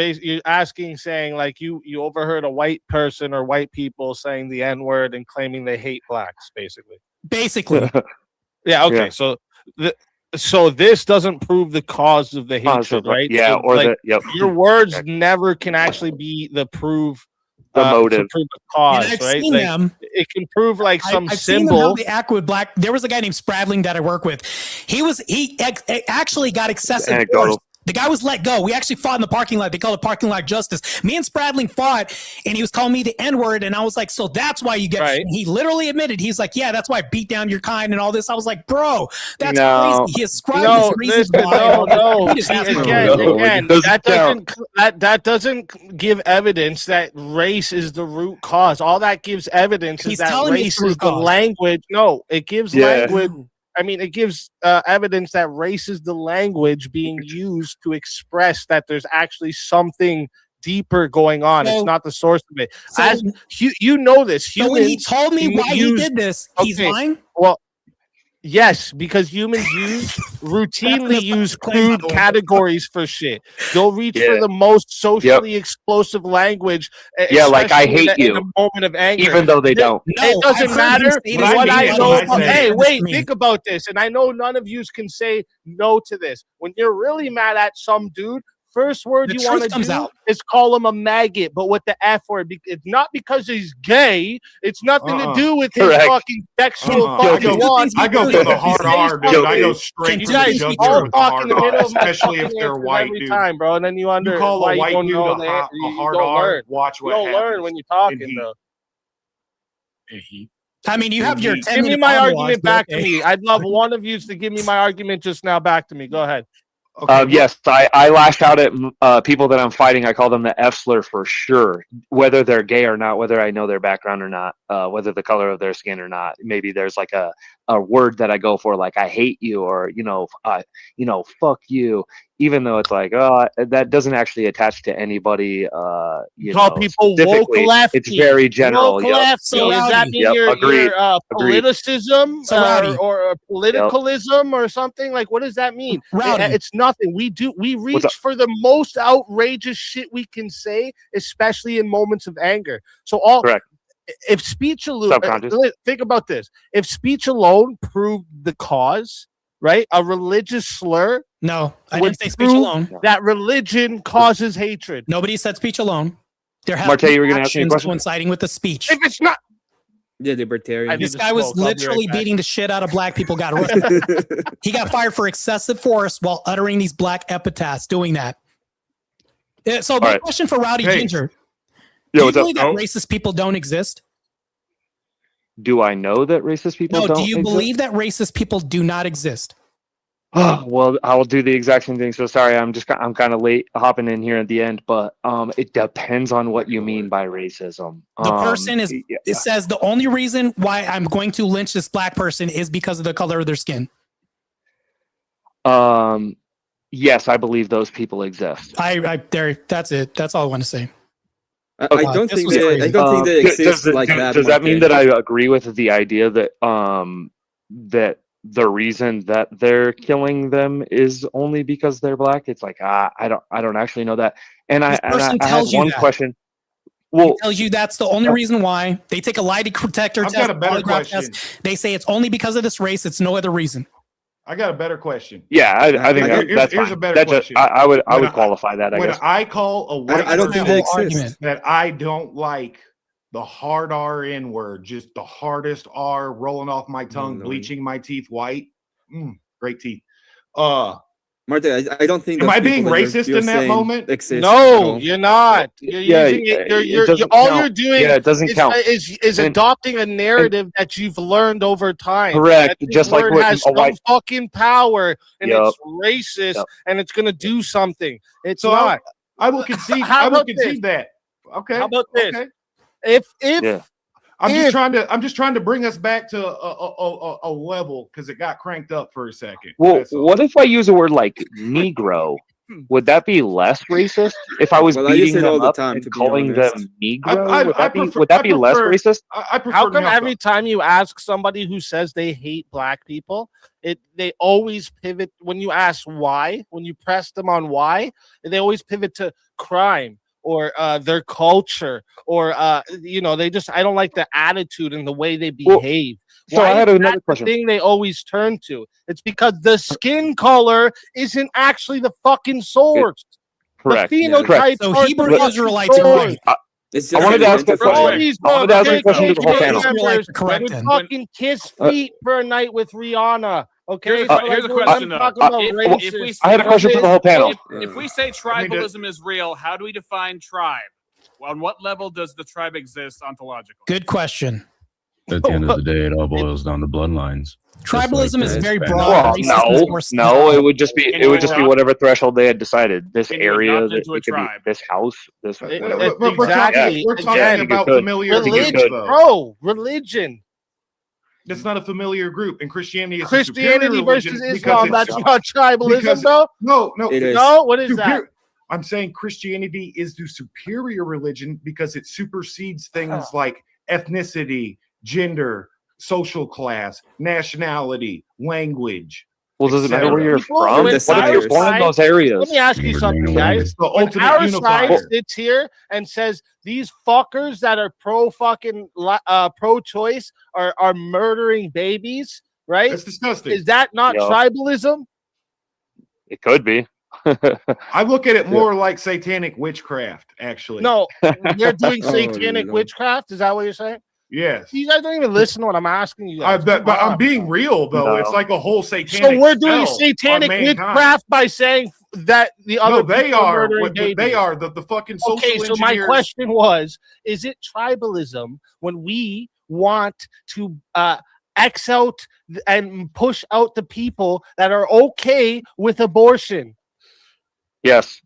asking, saying like you overheard a white person or white people saying the N-word and claiming they hate blacks, basically. Yeah. Okay. Yeah. So this doesn't prove the cause of the hatred, right? Yeah, so, your words never can actually be the proof, the motive, prove the cause, I've right? Seen them. It can prove like some I've symbol. Seen them how they act with black. There was a guy named Spradling that I work with. He actually got excessive force. The guy was let go. We actually fought in the parking lot. They call it parking lot justice. Me and Spradling fought, and he was calling me the N-word, and I was like, so that's why you get right. He literally admitted, he's like, yeah, that's why I beat down your kind and all this. I was like, bro, that's crazy. He ascribed his reasons why. Again, that doesn't give evidence that race is the root cause. All that gives evidence is that race is the language. No, it gives language. I mean, it gives evidence that race is the language being used to express that there's actually something deeper going on. It's not the source of it. So- As you know this. So when he told me why he use- did this, he's Okay, lying? Well, yes, because humans routinely use crude categories for shit. They'll reach for the most socially explosive language. Yeah, like, I especially hate in you. a moment of anger. Even though they don't. It doesn't matter what I know. Hey, wait, me. think about this. And I know none of you can say no to this. When you're really mad at some dude, first word The you want to truth comes do out. is call him a maggot, but with the F word. It's not because he's gay. It's nothing to do with his Correct. fucking sexual I fucking wants. go for the hard R, dude. I go straight You to the guys jugular all with the talk in hard the middle R, of my especially if fucking they're answers white, every dude. time, bro. And then you wonder You call why a you white don't dude know a the hard you R, don't learn. watch what You don't happens. learn when you're talking, And though. I mean, you have your 10 Give me my monologues, argument but back okay. to me. I'd love one of you to give me my argument just now back to me. Go ahead. Yes, I lash out at people that I'm fighting. I call them the F slur for sure, whether they're gay or not, whether I know their background or not, whether the color of their skin or not. Maybe there's like a word that I go for, like I hate you, or fuck you, even though it's like, that doesn't actually attach to anybody. Call people woke specifically. lefty. It's very general. Woke Yep. lefty. Does that mean Yep. your Agreed. politicism So, Rowdy. or politicalism or something? Like, what does that mean? Rowdy. It's nothing. We reach for the most outrageous shit we can say, especially in moments of anger. So Correct. if speech alone, Subconscious. think about this. If speech alone proved the cause, right? A religious slur. No, I would didn't say speech prove alone. That religion causes hatred. Nobody said speech alone. There have Martae, you were gonna ask me a actions question? coinciding with the speech. If it's not, Yeah, libertarian. This guy was literally beating the shit out of black people. Got arrested. He got fired for excessive force while uttering these black epithets. Doing that. So, my question for Rowdy Ginger: Do you what's up? believe that racist people don't exist? Do I know that racist people No. don't Do you exist? believe that racist people do not exist? Well, I'll do the exact same thing. So sorry, I'm kind of late hopping in here at the end, but it depends on what you mean by racism. The person it says the only reason why I'm going to lynch this black person is because of the color of their skin. Yes, I believe those people exist. That's it. That's all I want to say. I don't think they exist like that. Does that mean Martae. that I agree with the idea that that the reason that they're killing them is only because they're black? It's like I don't actually know that. And I person have tells you one that. question. Well, tells you that's the only reason why they take a lie detector I've test. got a better polygraph question. test. They say it's only because of this race. It's no other reason. I got a better question. Yeah, I think that's here's fine. a better That's question. I would When qualify that. I when guess. I call a white I don't think they person exist. that I don't like the hard R N word, just the hardest R rolling off my tongue, no. bleaching my teeth white. Great teeth. Martae, I don't think. Am those I being people that racist you're in that saying moment? exist at No, all. you're not. You're using it. it doesn't All count. you're doing Yeah, it doesn't is, count. is adopting a narrative that you've learned over time. Correct. That this Just like word what has a some white- fucking power and Yup. it's racist Yup. and it's gonna do something. It's So not. I will concede. How I will about concede this? that. Okay. How about this? Okay. If I'm just trying to bring us back to a level because it got cranked up for a second. Well, That's all. what if I use a word like Negro? Would that be less racist if I was Well, I use beating it them all the up time, and to be calling honest. them Negro? Would that be less racist? I prefer How come milk every time you ask somebody who says they hate black people, they always pivot when you ask why, when you press them on why, they always pivot to crime or their culture or they just I don't like the attitude and the way they behave. So I had is another that question. The thing they always turn to. It's because the skin color isn't actually the fucking source. Correct. The phenotypes Correct. So are Hebrew the fucking Israelites are source. right. It's I just wanted to ask a identifying. All question. these I wanted to ask a question to the whole KKK panel. members Correct would then. fucking kiss feet for a night with Rihanna. Okay, Here's a we're question, though. talking about If racist. we I had a question for the whole panel. If we say tribalism is real, how do we define tribe? On what level does the tribe exist ontologically? Good question. At the end of the day, it all boils down to bloodlines. Tribalism is very broad. Well, Racism is more no, it would just be whatever threshold they had decided. This Can you area, adopt that into a it could be tribe? this house, this. We're talking Exactly. about Again, familiarity. religion, though. bro. Religion. That's not a familiar group, and Christianity is Christianity versus Islam. That's not tribalism, though. No, no. What is that? I'm saying Christianity is the superior religion because it supersedes things like ethnicity, gender, social class, nationality, language. Well, does it matter where you're People from? with What if you're born in those areas? Let me ask you something, guys. It's the When ultimate our unifier. side sits here and says these fuckers that are pro-choice are murdering babies, right? That's disgusting. Is that not tribalism? It could be. I look at it more like satanic witchcraft, actually. No, they're doing satanic witchcraft. Is that what you're saying? Yes. You guys don't even listen to what I'm asking you guys. But I'm being real, though. It's like a whole satanic. So we're doing spell satanic on mankind. witchcraft by saying that the other they people are. murdering babies. They are the fucking social Okay, so my engineers. question was: is it tribalism when we want to X out and push out the people that are okay with abortion? Yes.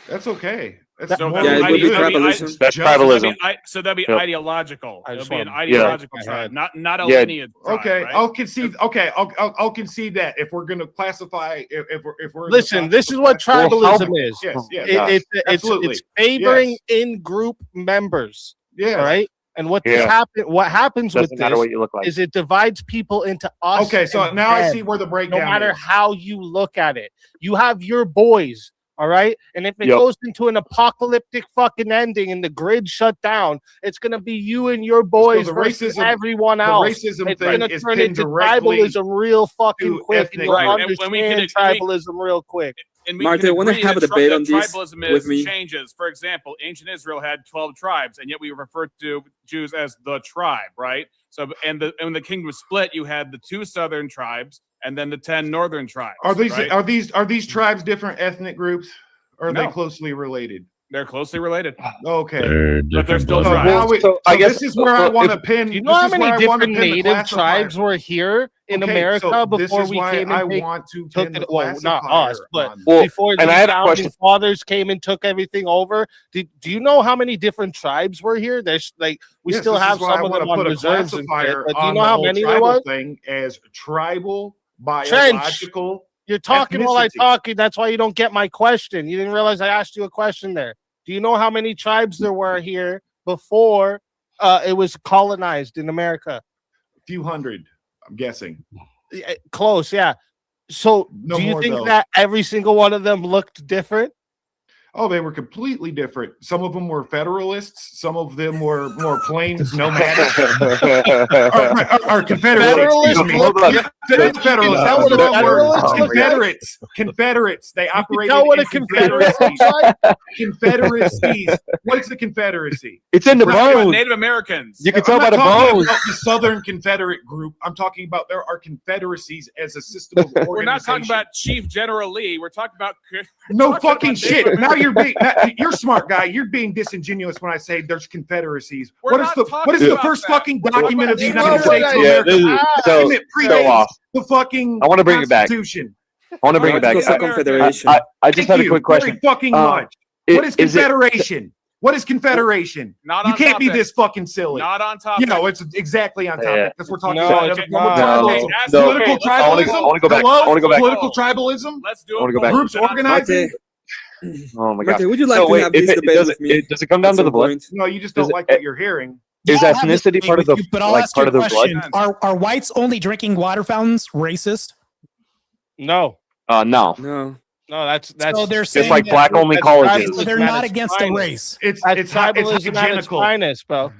That's okay. So Yeah, it would be tribalism. That's tribalism. So that'd be Yep. ideological. I It'll just be an want- ideological Yeah. tribe, not a Yeah. lineage tribe. Okay, right? I'll concede. Okay, I'll concede that if we're going to classify, if we're Listen, this is what tribalism is. Yes, yes, It's favoring in-group members. Yes. All right. And what happens Doesn't with matter this what you look like. is it divides people into us. Okay, so and now I them, see where the breakdown no matter is. how you look at it. You have your boys, all right? And if it Yep. goes into an apocalyptic fucking ending and the grid shut down, it's gonna be you and your boys the versus racism- everyone the else. racism It's thing gonna is turn pinned into directly tribalism real fucking to quick, and ethnic you'll Right, and understand we can- tribalism real quick. And we Martae, can I wanna agree have that a debate that on this tribalism with is me. changes. For example, ancient Israel had 12 tribes, and yet we refer to Jews as the tribe, right? So, and the kingdom split, you had the 2 southern tribes and then the 10 northern tribes. Are these right? are these tribes different ethnic groups? Or are they No. closely related? They're closely related. Okay. But they're still So tribes. now I guess this is where I want to pin. Do you know this how is many where I wanna different pin the native classifier. tribes were here in Okay, America so this before is we why came I and want to took pin the it? Well, not classifier us, but on- Well, before and the I had a founding question. fathers came and took everything over. Do you know how many different tribes were here? There's like we Yes, still this have is why some I of wanna them on put a reserves and shit, classifier but do you on know the how whole many there tribal was? thing as tribal, Trench. biological. You're talking while I ethnicity. talking. That's why you don't get my question. You didn't realize I asked you a question there. Do you know how many tribes there were here before it was colonized in America? A few hundred, I'm guessing. Close, yeah. So No do you more, think though. that every single one of them looked different? Oh, they were completely different. Some of them were Federalists. Some of them were more plains nomadic. or Confederates. Federalists excuse me. look- Not Federalists. Some of them were Confederates. Confederates. They operated know what a in Confederate confederacies. looks like? Confederacies. What is the Confederacy? It's in the We're talking about bones. Native Americans. You can tell I'm by not the talking bones. about the Southern Confederate group. I'm talking about there are confederacies as a system of organization. We're not talking about Chief General Lee. We're talking about No talking fucking about shit. Native Now you're smart guy. You're being disingenuous when I say there's confederacies. We're What is not the talking what is the about first that. fucking We're talking document about of the Native United States of Americans. Yeah, America? this is so It so predates off. the fucking I want to bring it back. Constitution. I want to bring it back. Let's go to Confederation. I just Thank had a you quick very question. fucking much. What is Is it- confederation? What is confederation? Not You on can't be topic. this fucking silly. Not on topic. You know, it's exactly on topic Yeah. because we're talking No, about it's it. not. Tribalism. No, Political okay, I wanna tribalism. go back. Hello? I wanna go back. Political tribalism. Let's do I it. wanna go back. Groups Martae, organizing. Oh my god. Martae, would you like So to wait, have if this it debate does with me? does it come down at to the some blood? point? No, you just Does don't it- like what you're hearing. Is Yeah, I'll have this ethnicity debate part of with the you, but I'll like ask you part a of the blood? question. Are whites only drinking water fountains racist? No, No. No. no, that's So they're Just saying like that- black only that's colleges. so they're At not its against a finest. race. It's That's it's tribalism at its hygienical. finest, bro.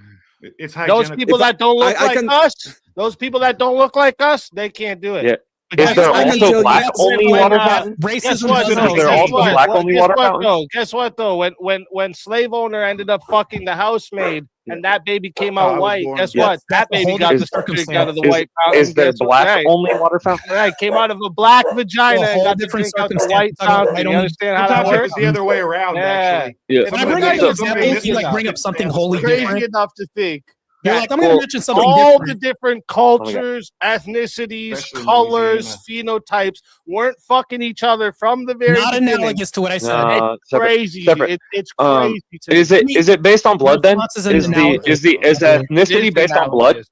It's Those hygienical. people If I- that don't look I like can- us, those people that don't look like us, they can't do it. Yeah. But Is guess there what? I can tell also you black that's only when, water fountains? Guess Racism what? doesn't though? Is there exist. also black only Guess water what, fountains? though? Guess what though? When slave owner ended up fucking the housemaid and that baby came I out was white, born. guess Yes, what? That that's a baby whole got the different certificate out of the circumstance. white fountain. Is there Guess what? black Right. only water fountains? Right, came out of a black vagina A and whole got to different drink out the circumstance. white We're talking about fountain. white You only- understand how that Sometimes it works? was the other way around, Yeah. actually. Yeah. When I bring Somebody- up somebody examples, you like misconcepted bring up something that. wholly Crazy different. enough to think. You're that like, I'm going to mention something all different. the different cultures, ethnicities, Especially in colors, phenotypes weren't fucking each other from the very Not beginning. analogous to what I said. It's crazy. Separate. It's crazy. to Is me. it based on blood then? response is an Is the analogous. is the It is ethnicity based on blood? analogous.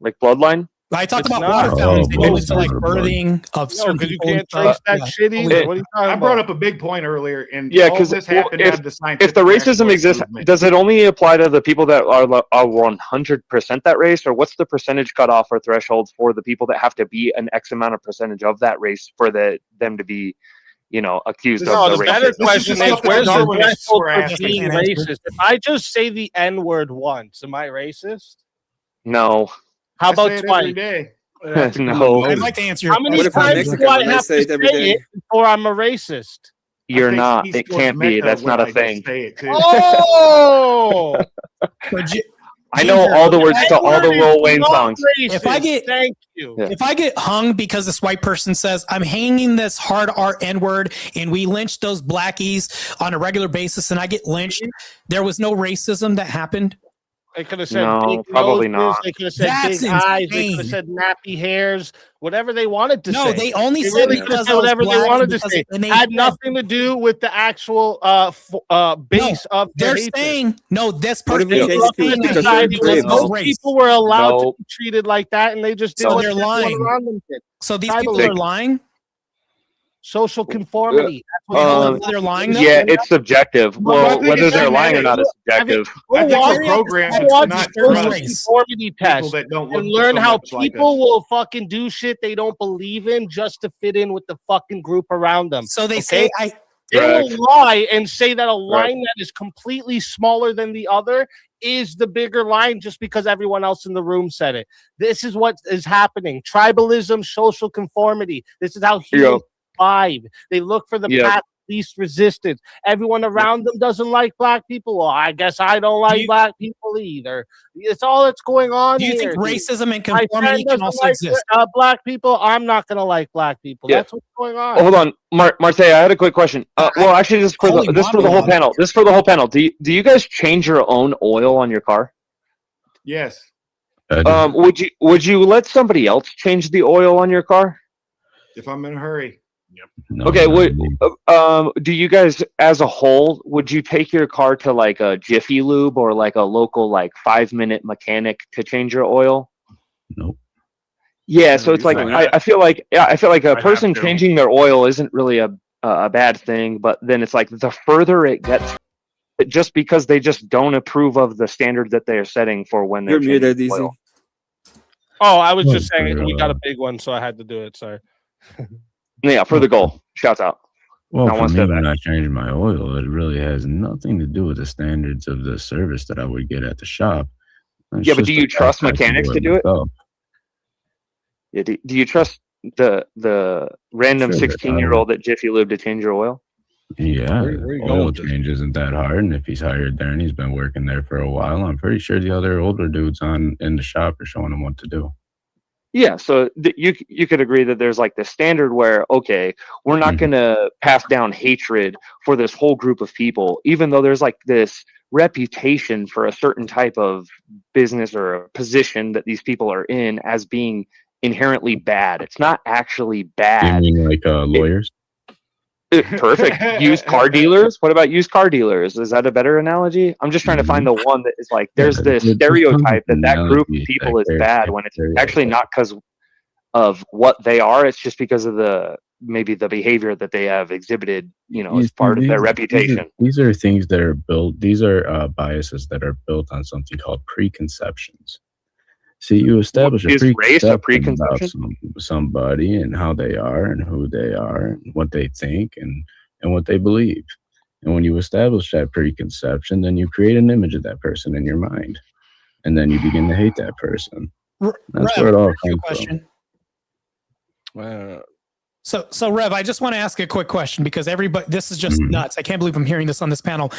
Like bloodline? I talked It's about not. water fountains. They Oh, go boy, into like son of a bug. birthing of No, certain because you people. can't trace that Yeah. shit either. What are you talking I about? brought up a big point earlier, and Yeah, all because this happened out of the if scientific the racism nationalist exists, movement. does it only apply to the people that are 100% that race, or what's the percentage cutoff or threshold for the people that have to be an X amount of percentage of that race for them to be, accused This of No, the the racism? better question the is, stuff that where's the the Darwinists threshold were for asking. being Can't answer. racist? If I just say the N word once, am I racist? No, How I about say it twice? every day. That's a good no, I'd like to answer your How many What if I'm times question. do Mexican I and I have say to it every say day? it before I'm a racist? you're I think not. East It Coast can't be. Mecca That's when not a I thing. just say it too. Oh, So, I know Ginger, all the words to all the N-word Lil is Wayne not songs. if I racist. get Thank you. Yeah. if I get hung because this white person says I'm hanging this hard R N-word and we lynch those blackies on a regular basis and I get lynched, there was no racism that happened. They could have said No, big probably noses. not. They could have said That's big eyes. They could have insane. said nappy hairs. Whatever they wanted to No, say. they only They said really could have because said I was whatever they black wanted and to because say. and they Had said, nothing to do with the actual base of their they're hatred. saying no. This What if person we is change it to saying I because hate they're Society because where brave? of most race. people were allowed No. to be treated like that, and they just did So what they're everyone lying. around them did. So these people Tribalism. are lying. Social conformity. That's what Um, They're lying though. yeah, it's subjective. I Well, think whether it's they're lying or genetic. not is I mean, subjective. I think watch, we're programmed go to watch not social trust conformity people test that don't and look learn so how much like people us. will fucking do shit they don't believe in just to fit in with the fucking group around them. So they okay? say They will Correct. lie and say that a Correct. line that is completely smaller than the other is the bigger line just because everyone else in the room said it. This is what is happening. Tribalism, social conformity. This is how humans survive. They look for the Yep. path of least resistance. Everyone around them doesn't like black people. Well, I guess I don't like black people either. It's all that's going on do you here. think racism and My conformity friend can doesn't also like exist? black people. I'm not going to like black people. Yeah. That's what's going on. Oh, hold on, Martae. I had a quick question. Well, actually, this is for Holy the whole mono. panel. This is for the whole panel. Do you guys change your own oil on your car? Yes. Would you let somebody else change the oil on your car? If I'm in a hurry. Okay. Do you guys, as a whole, would you take your car to like a Jiffy Lube or like a local 5-minute mechanic to change your oil? Nope. Yeah. So it's like I feel like a I person have to. changing their oil isn't really a bad thing, but then it's like the further it gets, just because they just don't approve of the standard that they are setting for when they're You're muted, changing Easy. oil. Oh, I was just saying we got a big one, so I had to do it. Sorry. Yeah, for the goal. Shouts out. Well, Not for one me, step when back. I change my oil, it really has nothing to do with the standards of the service that I would get at the shop. It's Yeah, but just do the you trust fact I can mechanics to do it? myself. Yeah, do you trust the random Sure, 16-year-old at Jiffy Lube to change your oil? Yeah, Where you going oil with this? change isn't that hard, and if he's hired there and he's been working there for a while, I'm pretty sure the other older dudes in the shop are showing him what to do. Yeah, so you could agree that there's like this standard where, okay, we're not going to pass down hatred for this whole group of people, even though there's like this reputation for a certain type of business or a position that these people are in as being inherently bad. It's not actually You bad. mean like lawyers? Perfect. Used car dealers? What about used car dealers? Is that a better analogy? I'm just trying to find the one that is like, there's this there's stereotype tons of that group of analogies people that is there's bad when it's actually not because of what they are. It's just because of maybe the behavior that they have exhibited, as part of their reputation. These are things that are built. These are biases that are built on something called preconceptions. See, you establish Is race a preconception about preconception? somebody and how they are and who they are and what they think and what they believe. And when you establish that preconception, then you create an image of that person in your mind. And then you begin to hate that person. That's where it all comes from. So Rev, I just want to ask a quick question because this is just nuts. I can't believe I'm hearing this on this panel.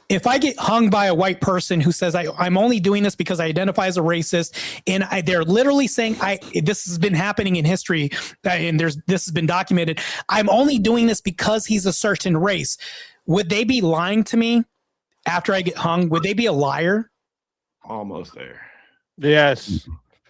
If I get hung by a white person who says I'm only doing this because I identify as a racist, and they're literally saying this has been happening in history, and this has been documented. I'm only doing this because he's a certain race. Would they be lying to me after I get hung? Would they be a liar? Almost there. Yes.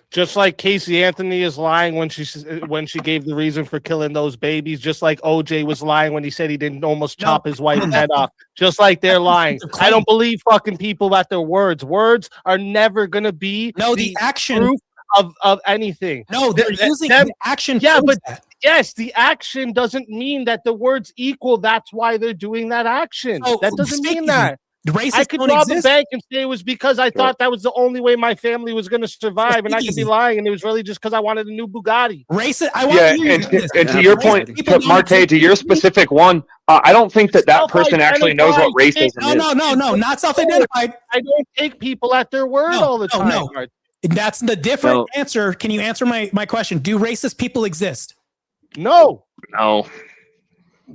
Just like Casey Anthony is lying when she gave the reason for killing those babies. Just like OJ was lying when he said he didn't almost chop his wife's head off. Just like they're lying. I don't believe fucking people at their words. Words are never gonna be the action proof of anything. No, they're using the action. Yeah, but that. yes, the action doesn't mean that the words equal. That's why they're doing that action. So, that doesn't mean speaking, that. Racists I could don't rob a exist? bank and say it was because I thought that was the only way my family was going to survive, and I could be lying, and it was really just because I wanted a new Bugatti. Racist. And to your point, Martae, to your specific one, I don't think that person actually knows what racism is. No, not self-identified. I don't take people at their word all the time. No. That's the different answer. Can you answer my question? Do racist people exist? No.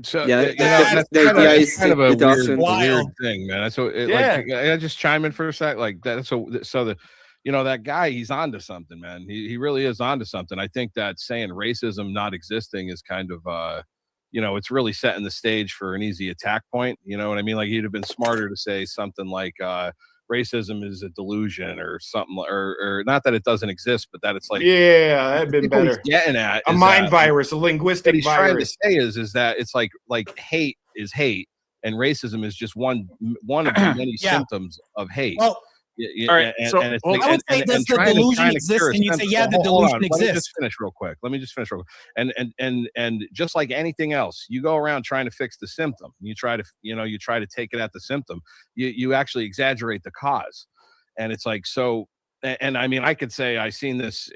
So Yeah, that's the kind idea of, is kind of a it doesn't- weird thing, man. So Yeah. like, I just chime in for a sec, like that. So the, that guy, he's onto something, man. He really is onto something. I think that saying racism not existing is kind of, it's really setting the stage for an easy attack point. You know what I mean? Like he'd have been smarter to say something like, racism is a delusion or something, or not that it doesn't exist, but that it's like, yeah, that'd been better. Getting at a mind virus, a linguistic what he's virus. trying to say is that it's like hate is hate, and racism is just one of the many symptoms of hate. Well, all right, so I would say, does the delusion exist? And you say, yeah, the delusion exists. Let me just finish real quick. And just like anything else, you go around trying to fix the symptom. You try to take it at the symptom. You actually exaggerate the cause, and it's like so. And I mean, I could say I seen this.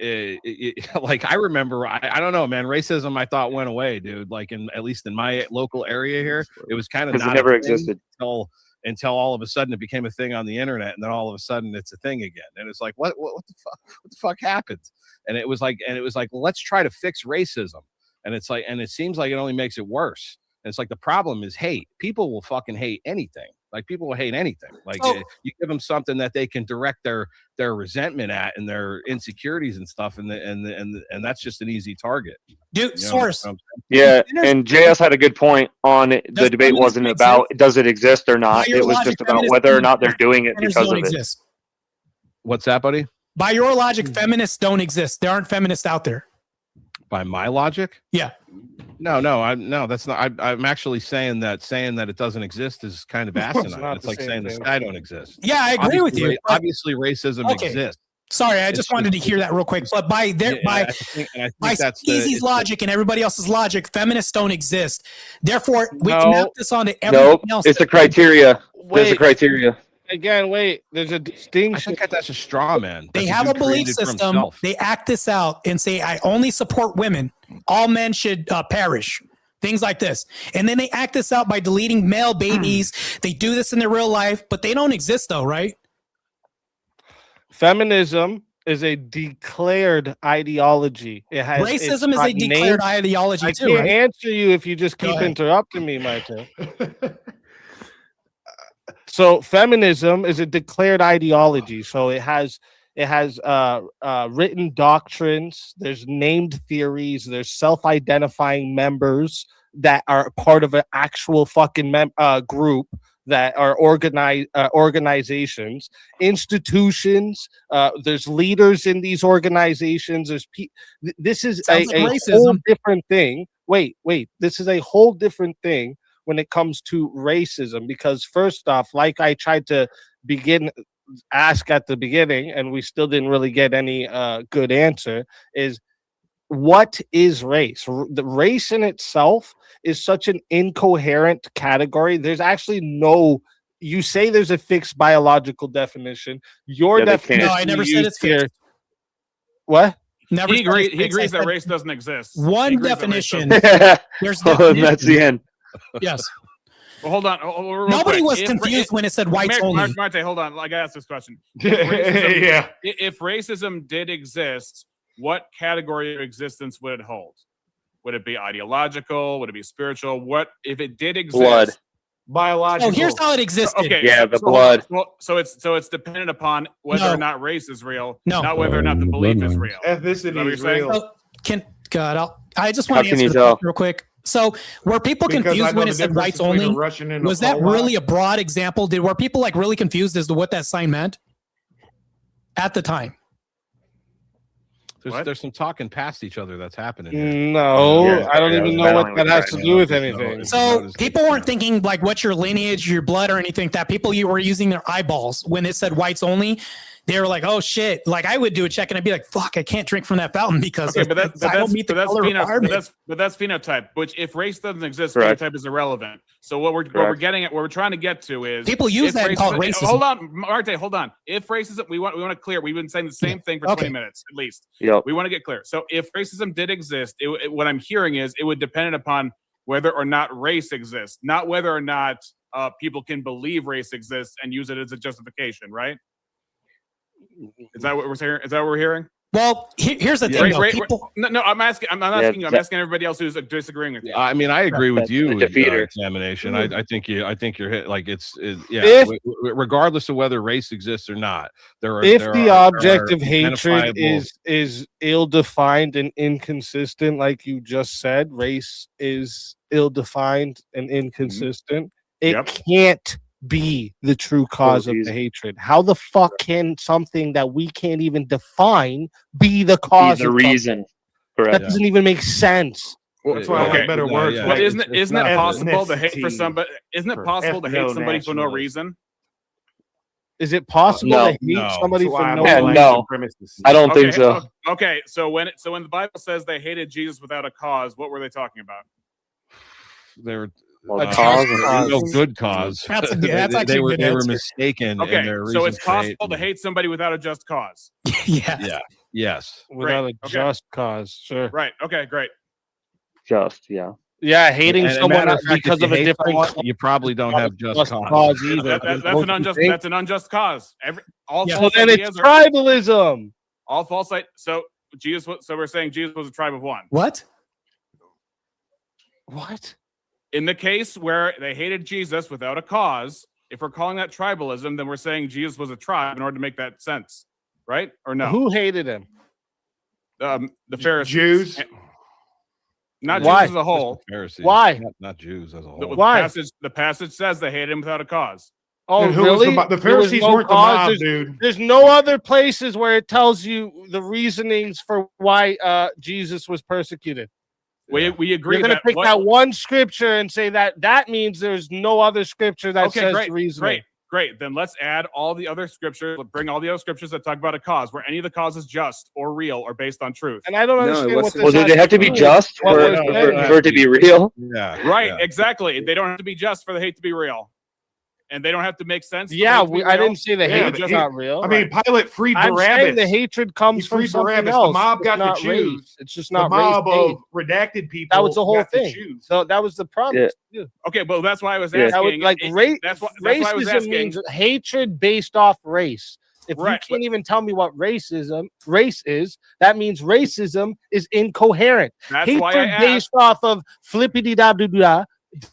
Like I remember, I don't know, man. Racism, I thought went away, dude. Like at least in my local area here, it was kind of Because it never existed until all of a sudden it became a thing on the internet, and then all of a sudden it's a thing again. And it's like, what the fuck happened? And it was like, well, let's try to fix racism. And it's like, and it seems like it only makes it worse. And it's like the problem is hate. People will fucking hate anything. Like people will hate anything. Like you give them something that they can direct their resentment at and their insecurities and stuff, and that's just an easy target. Dude, source. Yeah, and JS had a good point on it. The debate wasn't about does it exist or not. It was just about whether or not they're doing it because of it. What's that, buddy? By your logic, feminists don't exist. There aren't feminists out there. By my logic? Yeah. No, that's not. I'm actually saying that it doesn't exist is kind of asinine. It's like saying the sky don't exist. Yeah, I agree with you. Obviously, racism exists. Sorry, I just wanted to hear that real quick. But by Skeezy's logic and everybody else's logic, feminists don't exist. Therefore, we can map this onto everything else. It's a criteria. There's a criteria. Again, wait. There's a distinction. I think that's a straw man. They have a belief system. They act this out and say, "I only support women. All men should perish." Things like this, and then they act this out by deleting male babies. They do this in their real life, but they don't exist, though, right? Feminism is a declared ideology. It has racism is a declared ideology too. I can't answer you if you just keep interrupting me, Martae. So feminism is a declared ideology. So it has written doctrines. There's named theories. There's self-identifying members that are part of an actual fucking group that are organizations, institutions. There's leaders in these organizations. This is a whole different thing. Wait. This is a whole different thing when it comes to racism, because first off, like I tried to ask at the beginning, and we still didn't really get any good answer, is what is race? The race in itself is such an incoherent category. There's actually you say there's a fixed biological definition. Your definition. No, I never said it's fixed. What? Never. He agrees that race doesn't exist. One definition. There's that's the end. Yes. Well, hold on. Nobody was confused when it said whites only. Martae, hold on. I gotta ask this question. If racism did exist, what category of existence would it hold? Would it be ideological? Would it be spiritual? What if it did exist? Blood. Biological. Oh, here's how it existed. Okay. Yeah, the blood. So it's dependent upon whether or not race is real, no, not whether or not the belief is real. Ethnicity is real. I just want to answer the question real quick. So were people confused when it said whites only? Was that really a broad example? Were people like really confused as to what that sign meant at the time? There's some talking past each other that's happening here. No, I don't even know what that has to do with anything. So people weren't thinking like what's your lineage, your blood, or anything. That people you were using their eyeballs when it said whites only. they were like, oh shit. Like I would do a check and I'd be like, fuck, I can't drink from that fountain because Okay, but I don't meet the color requirement. that's phenotype. Which if race doesn't exist, Correct. phenotype is irrelevant. So what we're getting at, what we're trying to get to is people use that and call it racism. Hold on, Martae, hold on. If racism, we want to clear. We've been saying the same thing for 20 minutes at least. Yep. We want to get clear. So if racism did exist, what I'm hearing is it would depend upon whether or not race exists, not whether or not people can believe race exists and use it as a justification, right? Is that what we're hearing? Is that what we're hearing? Well, here's the thing. Though. No, I'm asking. I'm not asking you. I'm asking everybody else who's disagreeing with you. I mean, I agree with you. Examination. I think you're hit. Like regardless of whether race exists or not, If the object of hatred is ill-defined and inconsistent, like you just said, race is ill-defined and inconsistent. It can't be the true cause of the hatred. How the fuck can something that we can't even define be the cause? The reason. Correct. That doesn't even make sense. Well, that's why I like better words. But isn't it possible to hate for somebody? Isn't it possible to hate somebody for no reason? Is it possible to hate somebody for no reason? No, I don't think so. Okay, so when the Bible says they hated Jesus without a cause, what were they talking about? They were a cause, no good cause. They were mistaken. Okay, in their so it's reason for hate. possible to hate somebody without a just cause. Yeah. Yes. Without a just cause. Sure. Right. Okay. Great. Yeah, hating someone because of a different. You probably don't have just cause either. That's an unjust cause. So then it's tribalism. All false. So we're saying Jesus was a tribe of one. What? In the case where they hated Jesus without a cause, if we're calling that tribalism, then we're saying Jesus was a tribe in order to make that sense, right? Or no? Who hated him? The Pharisees. Jews. Not Why? Jews as a whole. Pharisees. Why? Not Jews as a whole. Why? The passage says they hated him without a cause. Oh, Who really? was the Pharisees weren't the mob, dude. There's no other places where it tells you the reasonings for why Jesus was persecuted. We agree. You're going to pick that one scripture and say that means there's no other scripture that says reasoning. Great. Then let's add all the other scriptures. Bring all the other scriptures that talk about a cause, where any of the cause is just or real or based on truth. And I don't understand what this. Well, do they have to be just for it to be real? Yeah. Right. Yeah. Exactly. They don't have to be just for the hate to be real. And they don't have to make sense. Yeah, I didn't say the hate is not real. I mean, Pilate freed Barabbas. I'm saying the hatred comes from something else. The mob got to choose. Race. It's just not the mob race of redacted people. That was the whole thing. So that was the problem. Yeah. Okay, well, that's why I was asking. Racism means hatred based off race. If you can't even tell me what race is, that means racism is incoherent. That's hatred why I asked. Based off of flippity da doo da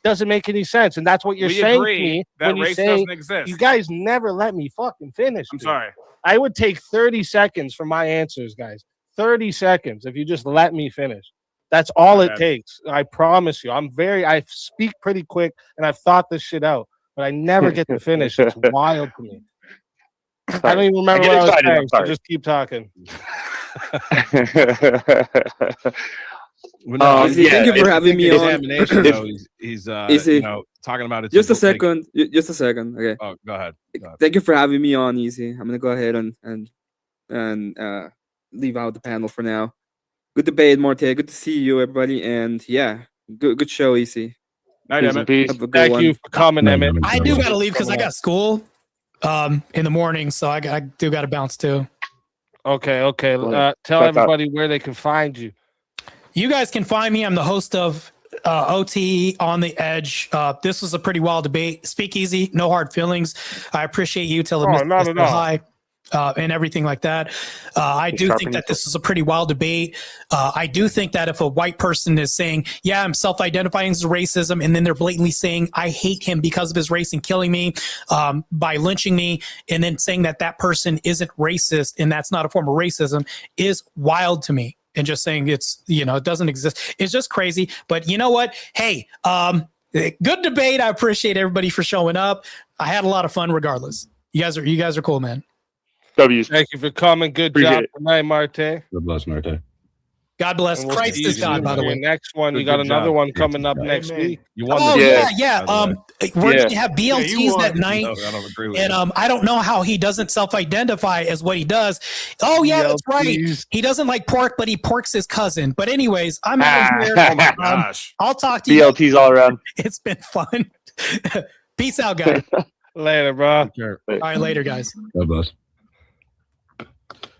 doesn't make any sense, and that's what you're saying to me that when you race say doesn't exist. You guys never let me fucking finish. I'm sorry. I would take 30 seconds for my answers, guys. 30 seconds if you just let me finish. That's all it takes. I promise you. I speak pretty quick, and I've thought this shit out, but I never get to finish. It's wild to me. I don't even remember what I was saying, so just keep talking. Thank you for having me on. He's talking about it. Just a second. Okay. Oh, go ahead. Thank you for having me on, Easy. I'm gonna go ahead and leave out the panel for now. Good debate, Martae. Good to see you, everybody. And yeah, good show, Easy. Night, Emmett. Thank you for coming, Emmett. I do gotta leave because I got school in the morning, so I do gotta bounce too. Okay. Tell everybody where they can find you. You guys can find me. I'm the host of OT on the Edge. This was a pretty wild debate. Speak easy, no hard feelings. I appreciate you telling me hi and everything like that. I do think that this is a pretty wild debate. I do think that if a white person is saying, yeah, I'm self-identifying as racism, and then they're blatantly saying, I hate him because of his race and killing me by lynching me, and then saying that person isn't racist and that's not a form of racism is wild to me. And just saying it doesn't exist. It's just crazy. But you know what? Hey, good debate. I appreciate everybody for showing up. I had a lot of fun regardless. You guys are cool, man. Thank you for coming. Good job tonight, Martae. God bless, Martae. God bless. And we'll Christ see is you God, soon by for the your way. next one. You Good got another job. one Good coming up job. next Amen. week. You won Oh the yeah, debate, yeah. by the way. We're Yeah. gonna have Yeah, you BLTs won. that night. No, I don't agree with And you. I don't know how he doesn't self-identify as what he does. Oh yeah, that's right. BLTs. He doesn't like pork, but he porks his cousin. But anyways, I'm out of here. Oh my gosh. I'll talk to you. BLTs all around. It's been fun. Peace out, guys. Later, bro. Sure. All right, later, guys. God bless.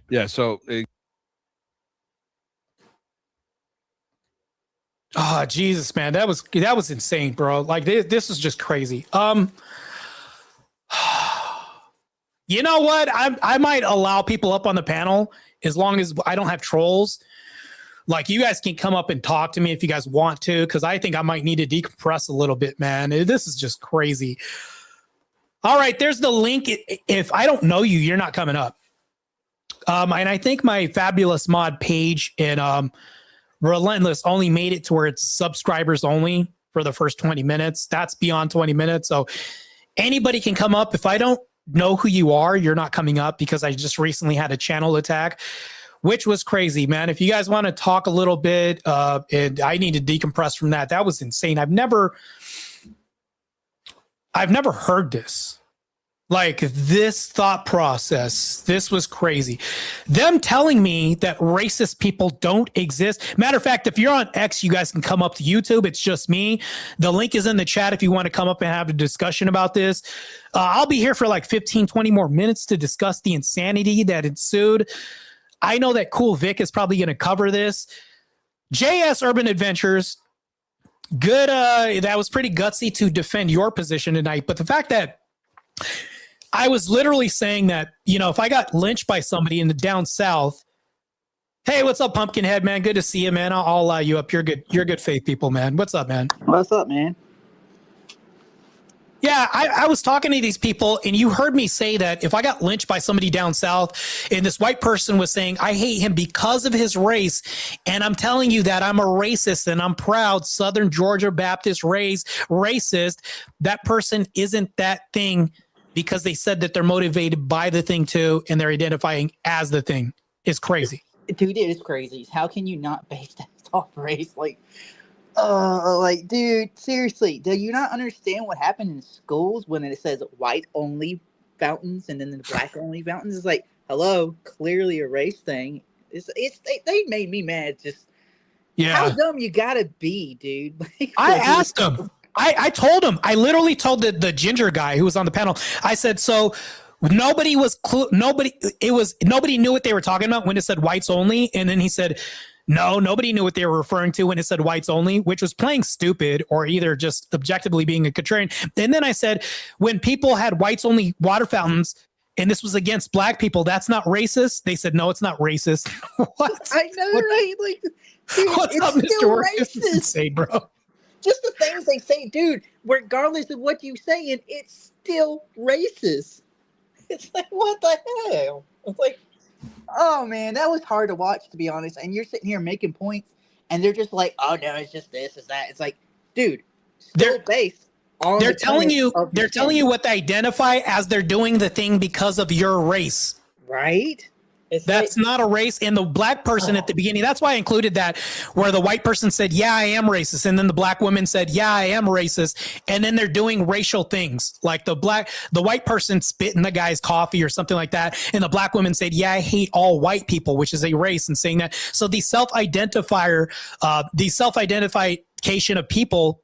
Yeah. So Oh Jesus, man, that was insane, bro. Like this is just crazy. You know what? I might allow people up on the panel as long as I don't have trolls. Like you guys can come up and talk to me if you guys want to, because I think I might need to decompress a little bit, man. This is just crazy. All right, there's the link. If I don't know you, you're not coming up. And I think my fabulous mod page and Relentless only made it to where it's subscribers only for the first 20 minutes. That's beyond 20 minutes. So anybody can come up. If I don't know who you are, you're not coming up, because I just recently had a channel attack, which was crazy, man. If you guys want to talk a little bit, and I need to decompress from that. That was insane. I've never heard this. Like this thought process, this was crazy. Them telling me that racist people don't exist. Matter of fact, if you're on X, you guys can come up to YouTube. It's just me. The link is in the chat if you want to come up and have a discussion about this. I'll be here for like 15, 20 more minutes to discuss the insanity that ensued. I know that Cool Vic is probably going to cover this. JS Urban Adventures, good. That was pretty gutsy to defend your position tonight. But the fact that I was literally saying that, you know, if I got lynched by somebody in the down south, hey, what's up, Pumpkinhead, man? Good to see you, man. I'll allow you up. You're good. You're good faith people, man. What's up, man? What's up, man? Yeah, I was talking to these people, and you heard me say that if I got lynched by somebody down south, and this white person was saying, I hate him because of his race, and I'm telling you that I'm a racist, and I'm proud, Southern Georgia Baptist raised racist, that person isn't that thing because they said that they're motivated by the thing too, and they're identifying as the thing. It's crazy. Dude, it is crazy. How can you not base that off race? Like, dude, seriously, do you not understand what happened in schools when it says white only fountains and then the black only fountains? It's like, hello, clearly a race thing. They made me mad. Just how dumb you gotta be, dude. Like, I asked him. I told him. I literally told the ginger guy who was on the panel. I said, so nobody knew what they were talking about when it said whites only, and then he said, no, nobody knew what they were referring to when it said whites only, which was playing stupid or either just objectively being a contrarian. And then I said, when people had whites only water fountains and this was against black people, that's not racist. They said, no, it's not racist. What? I know, right? Like, dude, what's it's up, Mr. still Work? This racist. is insane, bro. Just the things they say, dude, regardless of what you say, it's still racist. It's like, what the hell? It's like, oh man, that was hard to watch, to be honest. And you're sitting here making points, and they're just like, oh no, it's just this, it's that. It's like, dude, still based on They're telling you what they identify as they're doing the thing because of your race. Right? That's not a race. And the black person at the beginning, that's why I included that, where the white person said, yeah, I am racist. And then the black woman said, yeah, I am racist. And then they're doing racial things. Like the white person spit in the guy's coffee or something like that. And the black woman said, yeah, I hate all white people, which is a race, and saying that. So the self-identification of people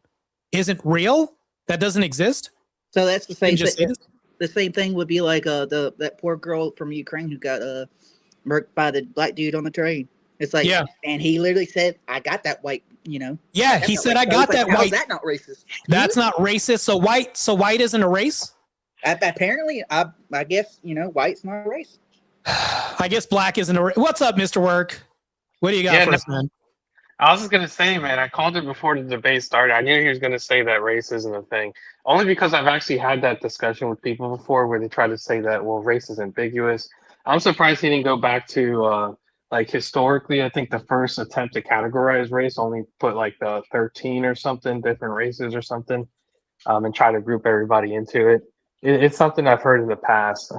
isn't real. That doesn't exist. So that's the same thing. The same thing would be like that poor girl from Ukraine who got murked by the black dude on the train. It's like, yeah. And he literally said, I got that white, you know. Yeah, he said, I got that white. How's that not racist? That's not racist. So white isn't a race? Apparently, I guess, you know, white's not a race. I guess black isn't a race. What's up, Mr. Work? What do you got for us, man? I was just going to say, man, I called it before the debate started. I knew he was going to say that race isn't a thing. Only because I've actually had that discussion with people before where they try to say that, well, race is ambiguous. I'm surprised he didn't go back to, like, historically, I think the first attempt to categorize race only put, like, the 13 or something, different races or something, and try to group everybody into it. It's something I've heard in the past.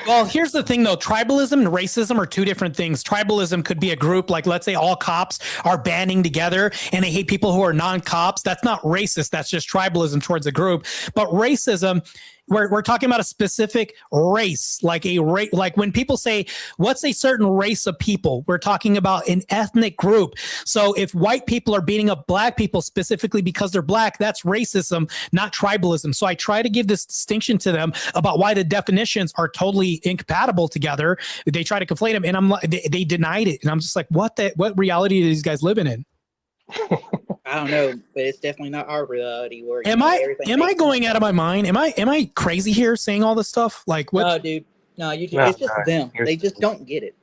Well, here's the thing, though. Tribalism and racism are two different things. Tribalism could be a group, like let's say all cops are banding together and they hate people who are non-cops. That's not racist. That's just tribalism towards a group. But racism, we're talking about a specific race, like like when people say, what's a certain race of people? We're talking about an ethnic group. So if white people are beating up black people specifically because they're black, that's racism, not tribalism. So I try to give this distinction to them about why the definitions are totally incompatible together. They try to conflate them, and I'm like, they denied it. And I'm just like, what reality are these guys living in? I don't know, but it's definitely not our reality. Where Am I going out of my mind? Am I crazy here saying all this stuff? Like what? No, dude. No, it's just them. They just don't get it.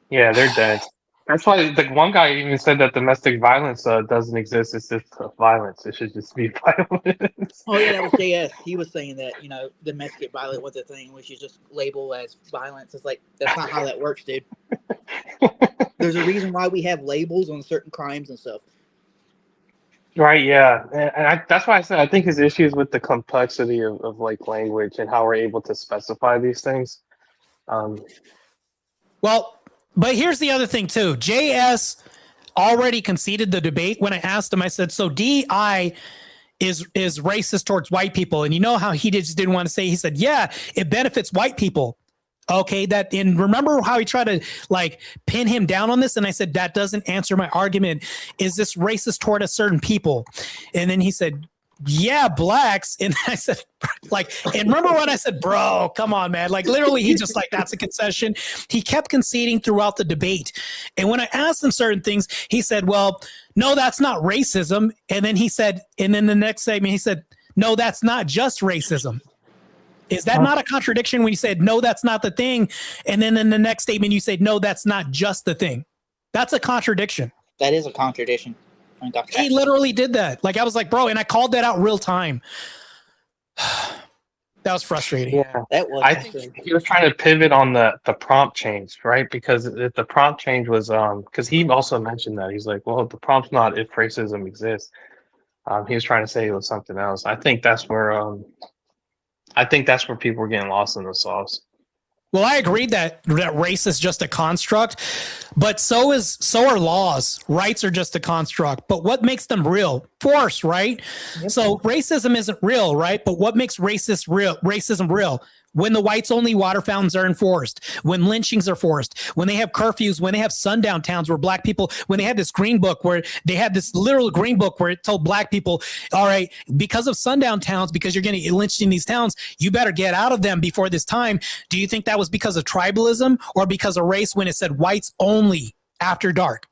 Yeah, they're dead. That's why the one guy even said that domestic violence doesn't exist. It's just violence. It should just be violence. Oh yeah, that was JS. He was saying that domestic violence was a thing, which is just labeled as violence. It's like that's not how that works, dude. There's a reason why we have labels on certain crimes and stuff. Right, yeah, and that's why I said I think his issue is with the complexity of like language and how we're able to specify these things. Well, but here's the other thing too. JS already conceded the debate when I asked him. I said, "So DI is racist towards white people," and you know how he just didn't want to say. He said, "Yeah, it benefits white people." Okay, and remember how he tried to like pin him down on this? And I said, that doesn't answer my argument. Is this racist toward a certain people? And then he said, yeah, blacks. And I said, and remember when I said, bro, come on, man. Like literally, he just that's a concession. He kept conceding throughout the debate. And when I asked him certain things, he said, well, no, that's not racism. And then the next segment, he said, no, that's not just racism. Is that not a contradiction when you said, no, that's not the thing? And then in the next statement, you said, no, that's not just the thing. That's a contradiction. That is a contradiction. He literally did that. Like, I was like, bro, and I called that out real time. That was frustrating. Yeah, I think he was trying to pivot on the prompt change, right? Because the prompt change was because he also mentioned that. He's like, well, the prompt's not if racism exists. He was trying to say it was something else. I think that's where people are getting lost in the sauce. Well, I agreed that race is just a construct, but so are laws. Rights are just a construct. But what makes them real? Force, right? Yep. So racism isn't real, right? But what makes racism real? When the whites only water fountains are enforced, when lynchings are forced, when they have curfews, when they have sundown towns where black people, when they had this green book where they had this literal green book where it told black people, all right, because of sundown towns, because you're going to get lynched in these towns, you better get out of them before this time. Do you think that was because of tribalism or because of race when it said whites only after dark?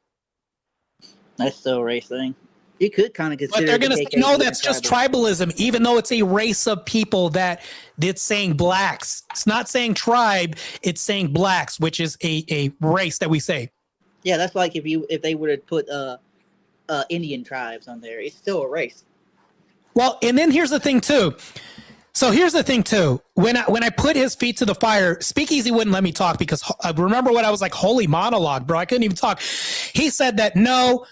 That's still a race thing. You could kind of consider. But they're going to say, no, that's just tribalism, even though it's a race of people that it's saying blacks. It's not saying tribe, it's saying blacks, which is a race that we say. Yeah, that's like if they would have put Indian tribes on there, it's still a race. Well, and then here's the thing too. So here's the thing too. When I put his feet to the fire, Speakeasy wouldn't let me talk because remember what I was like, holy monologue, bro. I couldn't even talk. He said that no,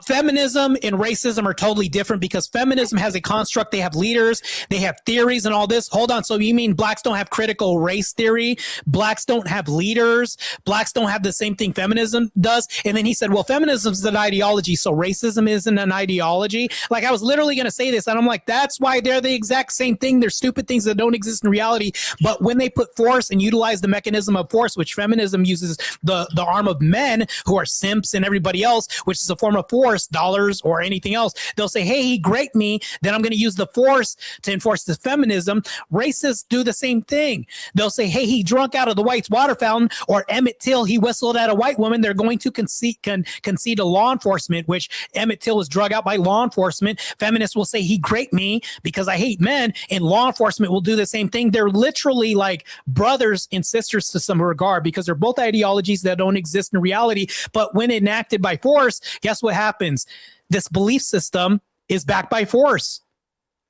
feminism and racism are totally different because feminism has a construct. They have leaders, they have theories and all this. Hold on. So you mean blacks don't have critical race theory? Blacks don't have leaders? Blacks don't have the same thing feminism does? And then he said, well, feminism is an ideology, so racism isn't an ideology. Like I was literally going to say this and I'm like, that's why they're the exact same thing. They're stupid things that don't exist in reality. But when they put force and utilize the mechanism of force, which feminism uses the arm of men who are simps and everybody else, which is a form of force, dollars or anything else, they'll say, hey, he raped me, then I'm going to use the force to enforce the feminism. Racists do the same thing. They'll say, hey, he drunk out of the white's water fountain, or Emmett Till, he whistled at a white woman. They're going to concede to law enforcement, which Emmett Till was drug out by law enforcement. Feminists will say he raped me because I hate men, and law enforcement will do the same thing. They're literally like brothers and sisters to some regard because they're both ideologies that don't exist in reality. But when enacted by force, guess what happens? This belief system is backed by force.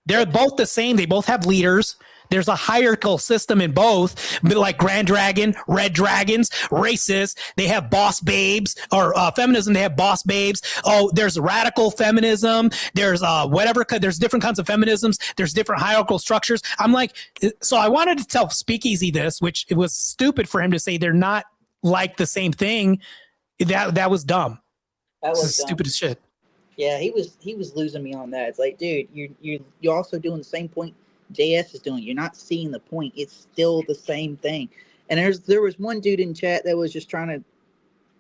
They're both the same. They both have leaders. There's a hierarchical system in both, but like Grand Dragon, Red Dragons, racist. They have boss babes, or feminism. They have boss babes. Oh, there's radical feminism. There's whatever. There's different kinds of feminisms. There's different hierarchical structures. I'm like, so I wanted to tell Speakeasy this, which it was stupid for him to say they're not like the same thing. That was dumb. That was dumb. Stupid as shit. Yeah, he was losing me on that. It's like, dude, you're also doing the same point JS is doing. You're not seeing the point. It's still the same thing. And there was one dude in chat that was just trying to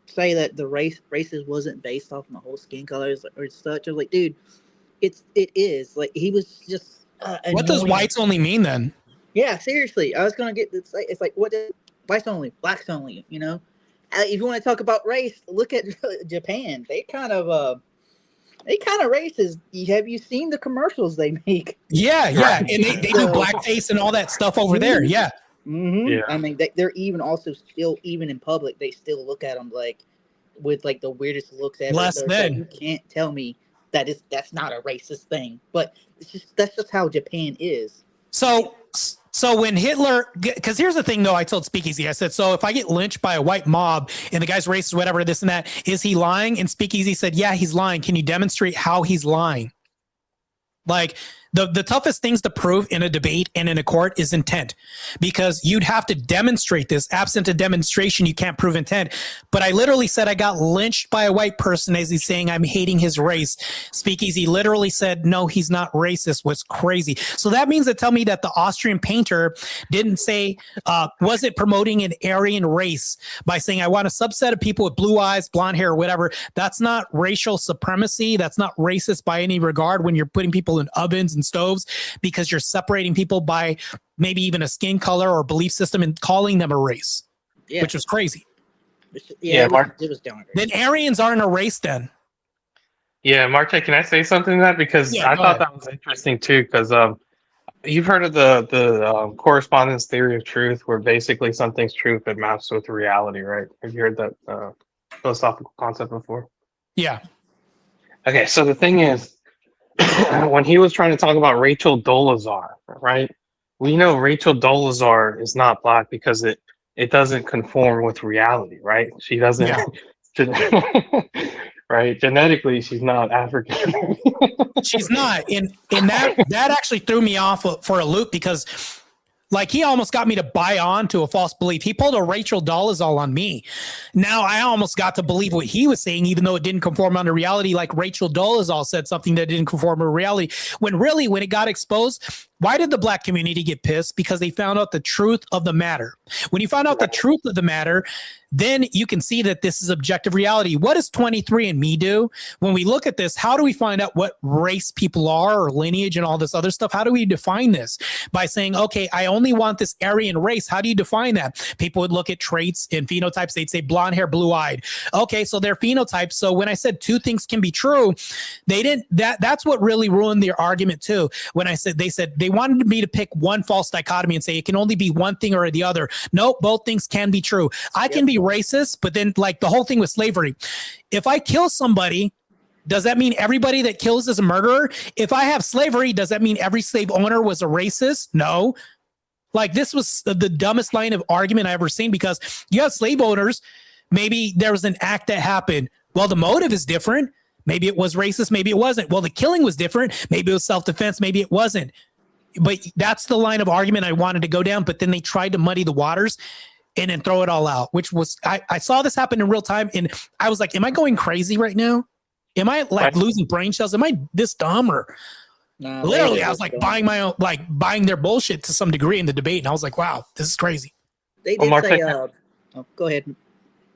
say that the races wasn't based off on the whole skin colors or such. I was like, dude, it is. Like, he was just what does whites only mean then? Yeah, seriously. I was gonna get this. It's like, what does whites only, blacks only? You know, if you want to talk about race, look at Japan. They kind of racist. Have you seen the commercials they make? Yeah, and they do blackface and all that stuff over there. Yeah. Mm-hmm. Yeah. I mean, they're even also still, even in public, they still look at them like with like the weirdest looks ever. Less than. You can't tell me that's not a racist thing, but that's just how Japan is. So when Hitler, because here's the thing though, I told Speakeasy, I said, so if I get lynched by a white mob and the guy's racist, whatever, this and that, is he lying? And Speakeasy said, yeah, he's lying. Can you demonstrate how he's lying? Like, the toughest things to prove in a debate and in a court is intent, because you'd have to demonstrate this. Absent a demonstration, you can't prove intent. But I literally said I got lynched by a white person as he's saying I'm hating his race. Speakeasy literally said, no, he's not racist. Was crazy. So that means to tell me that the Austrian painter didn't say, was it promoting an Aryan race by saying I want a subset of people with blue eyes, blonde hair, or whatever. That's not racial supremacy. That's not racist by any regard when you're putting people in ovens and stoves, because you're separating people by maybe even a skin color or belief system and calling them a race, which was crazy. Yeah, it was down. Then Aryans aren't a race then. Yeah, Martae, can I say something to that? Because I thought that was interesting too, because you've heard of the correspondence theory of truth, where basically something's true if it maps with reality, right? Have you heard that philosophical concept before? Yeah. Okay, so the thing is, when he was trying to talk about Rachel Dolezal, right? We know Rachel Dolezal is not black because it doesn't conform with reality, right? She doesn't, right? Genetically, she's not African. She's not. And that actually threw me off for a loop, because like he almost got me to buy on to a false belief. He pulled a Rachel Dolezal on me. Now I almost got to believe what he was saying, even though it didn't conform under reality. Like Rachel Dolezal said something that didn't conform to reality. When really, when it got exposed, why did the black community get pissed? Because they found out the truth of the matter. When you find out the truth of the matter, then you can see that this is objective reality. What does 23andMe do? When we look at this, how do we find out what race people are, or lineage and all this other stuff? How do we define this? By saying, okay, I only want this Aryan race. How do you define that? People would look at traits and phenotypes. They'd say blonde hair, blue eyed. Okay, so they're phenotypes. So when I said two things can be true, they didn't, that's what really ruined their argument too. When I said, they wanted me to pick one false dichotomy and say it can only be one thing or the other. Nope, both things can be true. I can be racist, but then like the whole thing with slavery, if I kill somebody, does that mean everybody that kills is a murderer? If I have slavery, does that mean every slave owner was a racist? No. Like, this was the dumbest line of argument I ever seen, because you have slave owners, maybe there was an act that happened. Well, the motive is different. Maybe it was racist, maybe it wasn't. Well, the killing was different. Maybe it was self-defense, maybe it wasn't. But that's the line of argument I wanted to go down, but then they tried to muddy the waters and then throw it all out, which was, I saw this happen in real time, and I was like, am I going crazy right now? Am I like losing brain cells? Am I this dumb? Or literally, I was like buying their bullshit to some degree in the debate, and I was like, wow, this is crazy. They did say, go ahead.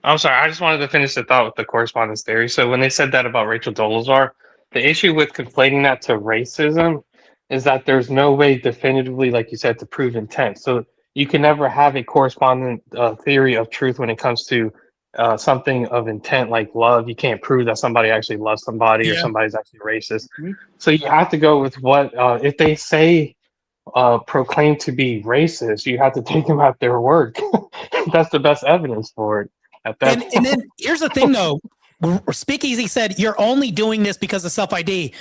I'm sorry, I just wanted to finish the thought with the correspondence theory. So when they said that about Rachel Dolezal, the issue with conflating that to racism is that there's no way definitively, like you said, to prove intent. So you can never have a correspondent theory of truth when it comes to something of intent like love. You can't prove that somebody actually loves somebody or somebody's actually racist. So you have to go with what, if they say proclaim to be racist, you have to take them at their word. That's the best evidence for it. At that and then here's the thing though, Speakeasy said, you're only doing this because of self-ID.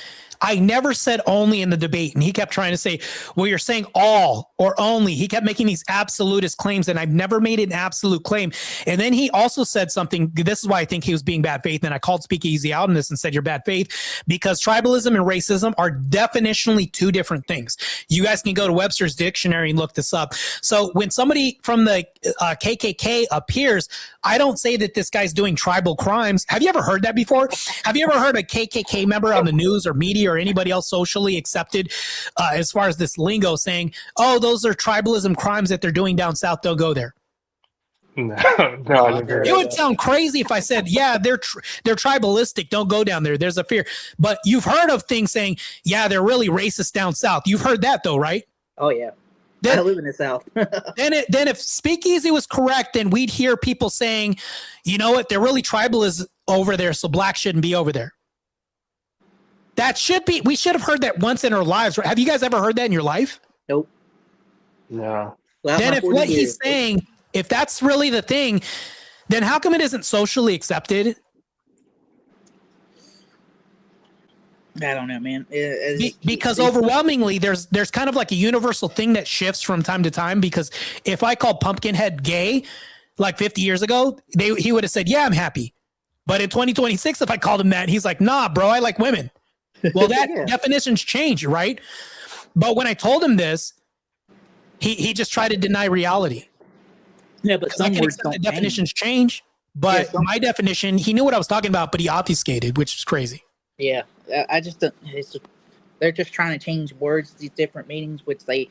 I never said only in the debate. And he kept trying to say, well, you're saying all or only. He kept making these absolutist claims, and I've never made an absolute claim. And then he also said something. This is why I think he was being bad faith. And I called Speakeasy out on this and said, you're bad faith, because tribalism and racism are definitionally two different things. You guys can go to Webster's dictionary and look this up. So when somebody from the KKK appears, I don't say that this guy's doing tribal crimes. Have you ever heard that before? Have you ever heard a KKK member on the news or media or anybody else socially accepted as far as this lingo saying, oh, those are tribalism crimes that they're doing down south, don't go there? No, I never heard It of would that. sound crazy if I said, yeah, they're tribalistic, don't go down there, there's a fear. But you've heard of things saying, yeah, they're really racist down south. You've heard that though, right? Oh yeah. Then, I live in the South. then if Speakeasy was correct, then we'd hear people saying, you know what, they're really tribalist over there, so black shouldn't be over there. That should be, we should have heard that once in our lives. Have you guys ever heard that in your life? Nope. No. Then if what he's saying, if that's really the thing, then how come it isn't socially accepted? I don't know, man. Because overwhelmingly, there's kind of like a universal thing that shifts from time to time. Because if I called Pumpkinhead gay like 50 years ago, he would have said, yeah, I'm happy. But in 2026, if I called him that, he's like, nah, bro, I like women. Well, that definitions change, right? But when I told him this, he just tried to deny reality. Yeah, but some words don't the definitions change. But my definition, he knew what I was talking about, but he obfuscated, which is crazy. Yeah, I just don't. They're just trying to change words, these different meanings, which they,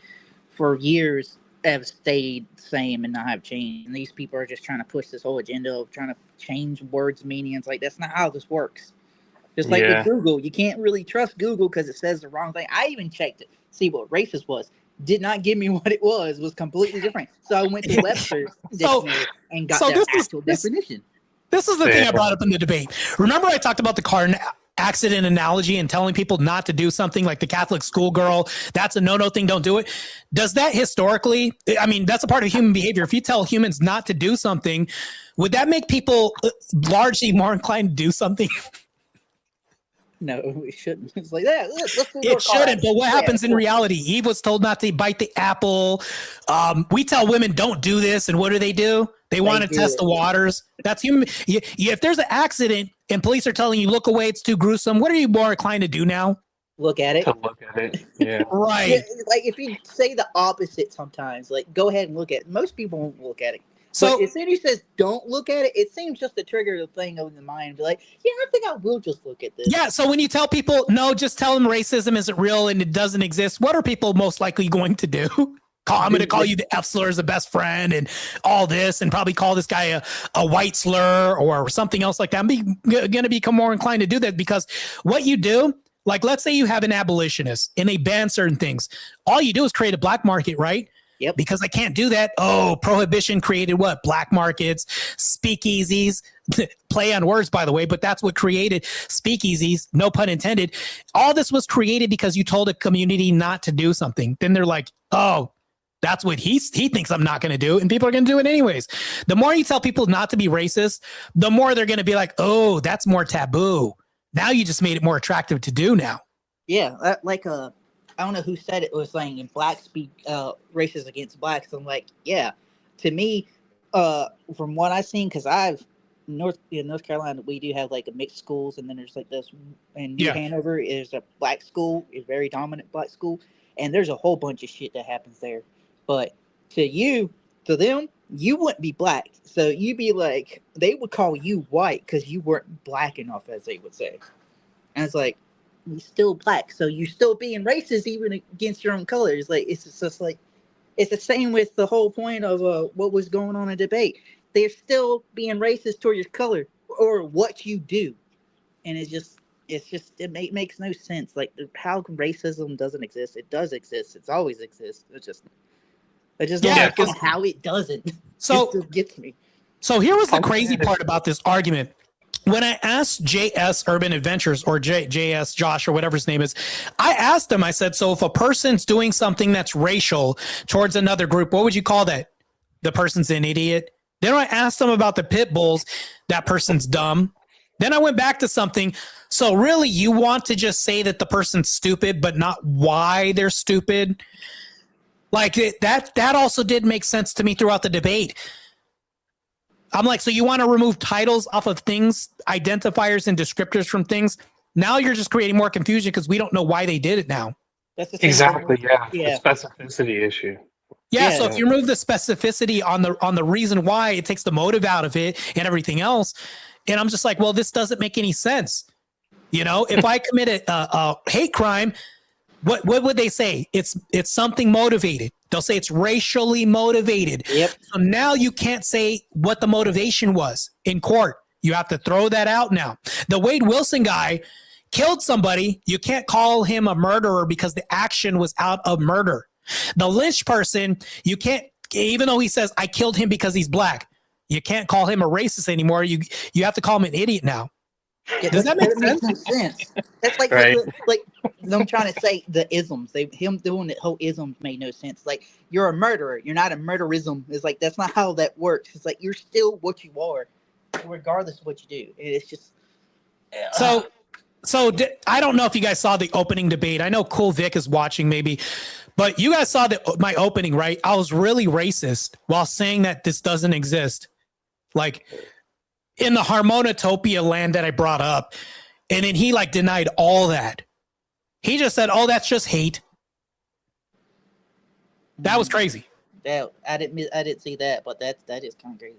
for years, have stayed the same and not have changed. And these people are just trying to push this whole agenda of trying to change words' meanings. Like, that's not how this works. Just like with Google, you can't really trust Google because it says the wrong thing. I even checked it, see what racist was. Did not give me what it was completely different. So I went to Webster's dictionary and got the actual definition. This is the thing I brought up in the debate. Remember I talked about the car accident analogy and telling people not to do something like the Catholic schoolgirl, that's a no-no thing, don't do it. Does that historically, I mean, that's a part of human behavior. If you tell humans not to do something, would that make people largely more inclined to do something? No, it shouldn't. It's like that. It shouldn't, but what happens in reality? Eve was told not to bite the apple. We tell women don't do this, and what do? They want to test the waters. That's human. If there's an accident and police are telling you, look away, it's too gruesome, what are you more inclined to do now? Look at it. To look at it. Yeah. Right. Yeah, like if you say the opposite sometimes, like go ahead and look at it. Most people won't look at it. So as soon as he says don't look at it, it seems just to trigger the thing in the mind. Be like, yeah, I think I will just look at this. Yeah. So when you tell people, no, just tell them racism isn't real and it doesn't exist, what are people most likely going to do? I'm going to call you the F slur as a best friend and all this, and probably call this guy a white slur or something else like that. I'm going to become more inclined to do that because what you do, like let's say you have an abolitionist and they ban certain things. All you do is create a black market, right? Yep. Because I can't do that. Oh, prohibition created what? Black markets, speakeasies, play on words, by the way, but that's what created speakeasies, no pun intended. All this was created because you told a community not to do something. Then they're like, oh, that's what he thinks I'm not going to do. And people are going to do it anyways. The more you tell people not to be racist, the more they're going to be like, oh, that's more taboo. Now you just made it more attractive to do now. Yeah. I don't know who said it was saying in black speak racist against blacks. I'm like, yeah, to me, from what I've seen, because in North Carolina, we do have like a mixed schools, and then there's like this in New Hanover is a black school, a very dominant black school, and there's a whole bunch of shit that happens there. But to them, you wouldn't be black, so you'd be like, they would call you white because you weren't black enough, as they would say, and it's like, you're still black, so you're still being racist even against your own colors. Like it's just like it's the same with the whole point of what was going on in debate. They're still being racist toward your color or what you do, and it makes no sense. Like how racism doesn't exist. It does exist. It's always exists. I just don't understand how it doesn't. So it still gets me. So here was the crazy part about this argument. When I asked JS Urban Adventures or JS Josh or whatever his name is, I asked him, I said, so if a person's doing something that's racial towards another group, what would you call that? The person's an idiot. Then I asked him about the pit bulls. That person's dumb. Then I went back to something. So really, you want to just say that the person's stupid, but not why they're stupid? Like that also did make sense to me throughout the debate. I'm like, so you want to remove titles off of things, identifiers and descriptors from things? Now you're just creating more confusion because we don't know why they did it now. That's the same Exactly. thing. Yeah. Yeah. The specificity issue. Yeah, so if you remove the specificity on the reason why, it takes the motive out of it and everything else. And I'm just like, well, this doesn't make any sense. You know, if I commit a hate crime, what would they say? It's something motivated. They'll say it's racially motivated. Yep. So now you can't say what the motivation was in court. You have to throw that out now. The Wade Wilson guy killed somebody. You can't call him a murderer because the action was out of murder. The Lynch person, you can't, even though he says, I killed him because he's black, you can't call him a racist anymore. You have to call him an idiot now. Yeah, Does that make makes sense? no sense. That's like, Right. like them trying to say the isms. Him doing the whole isms made no sense. Like, you're a murderer. You're not a murderism. It's like, that's not how that works. It's like, you're still what you are, regardless of what you do. It's just. So I don't know if you guys saw the opening debate. I know Cool Vic is watching maybe, but you guys saw my opening, right? I was really racist while saying that this doesn't exist. Like in the Harmonitopia land that I brought up. And then he like denied all that. He just said, oh, that's just hate. That was crazy. That I didn't see that, but that is kind of crazy.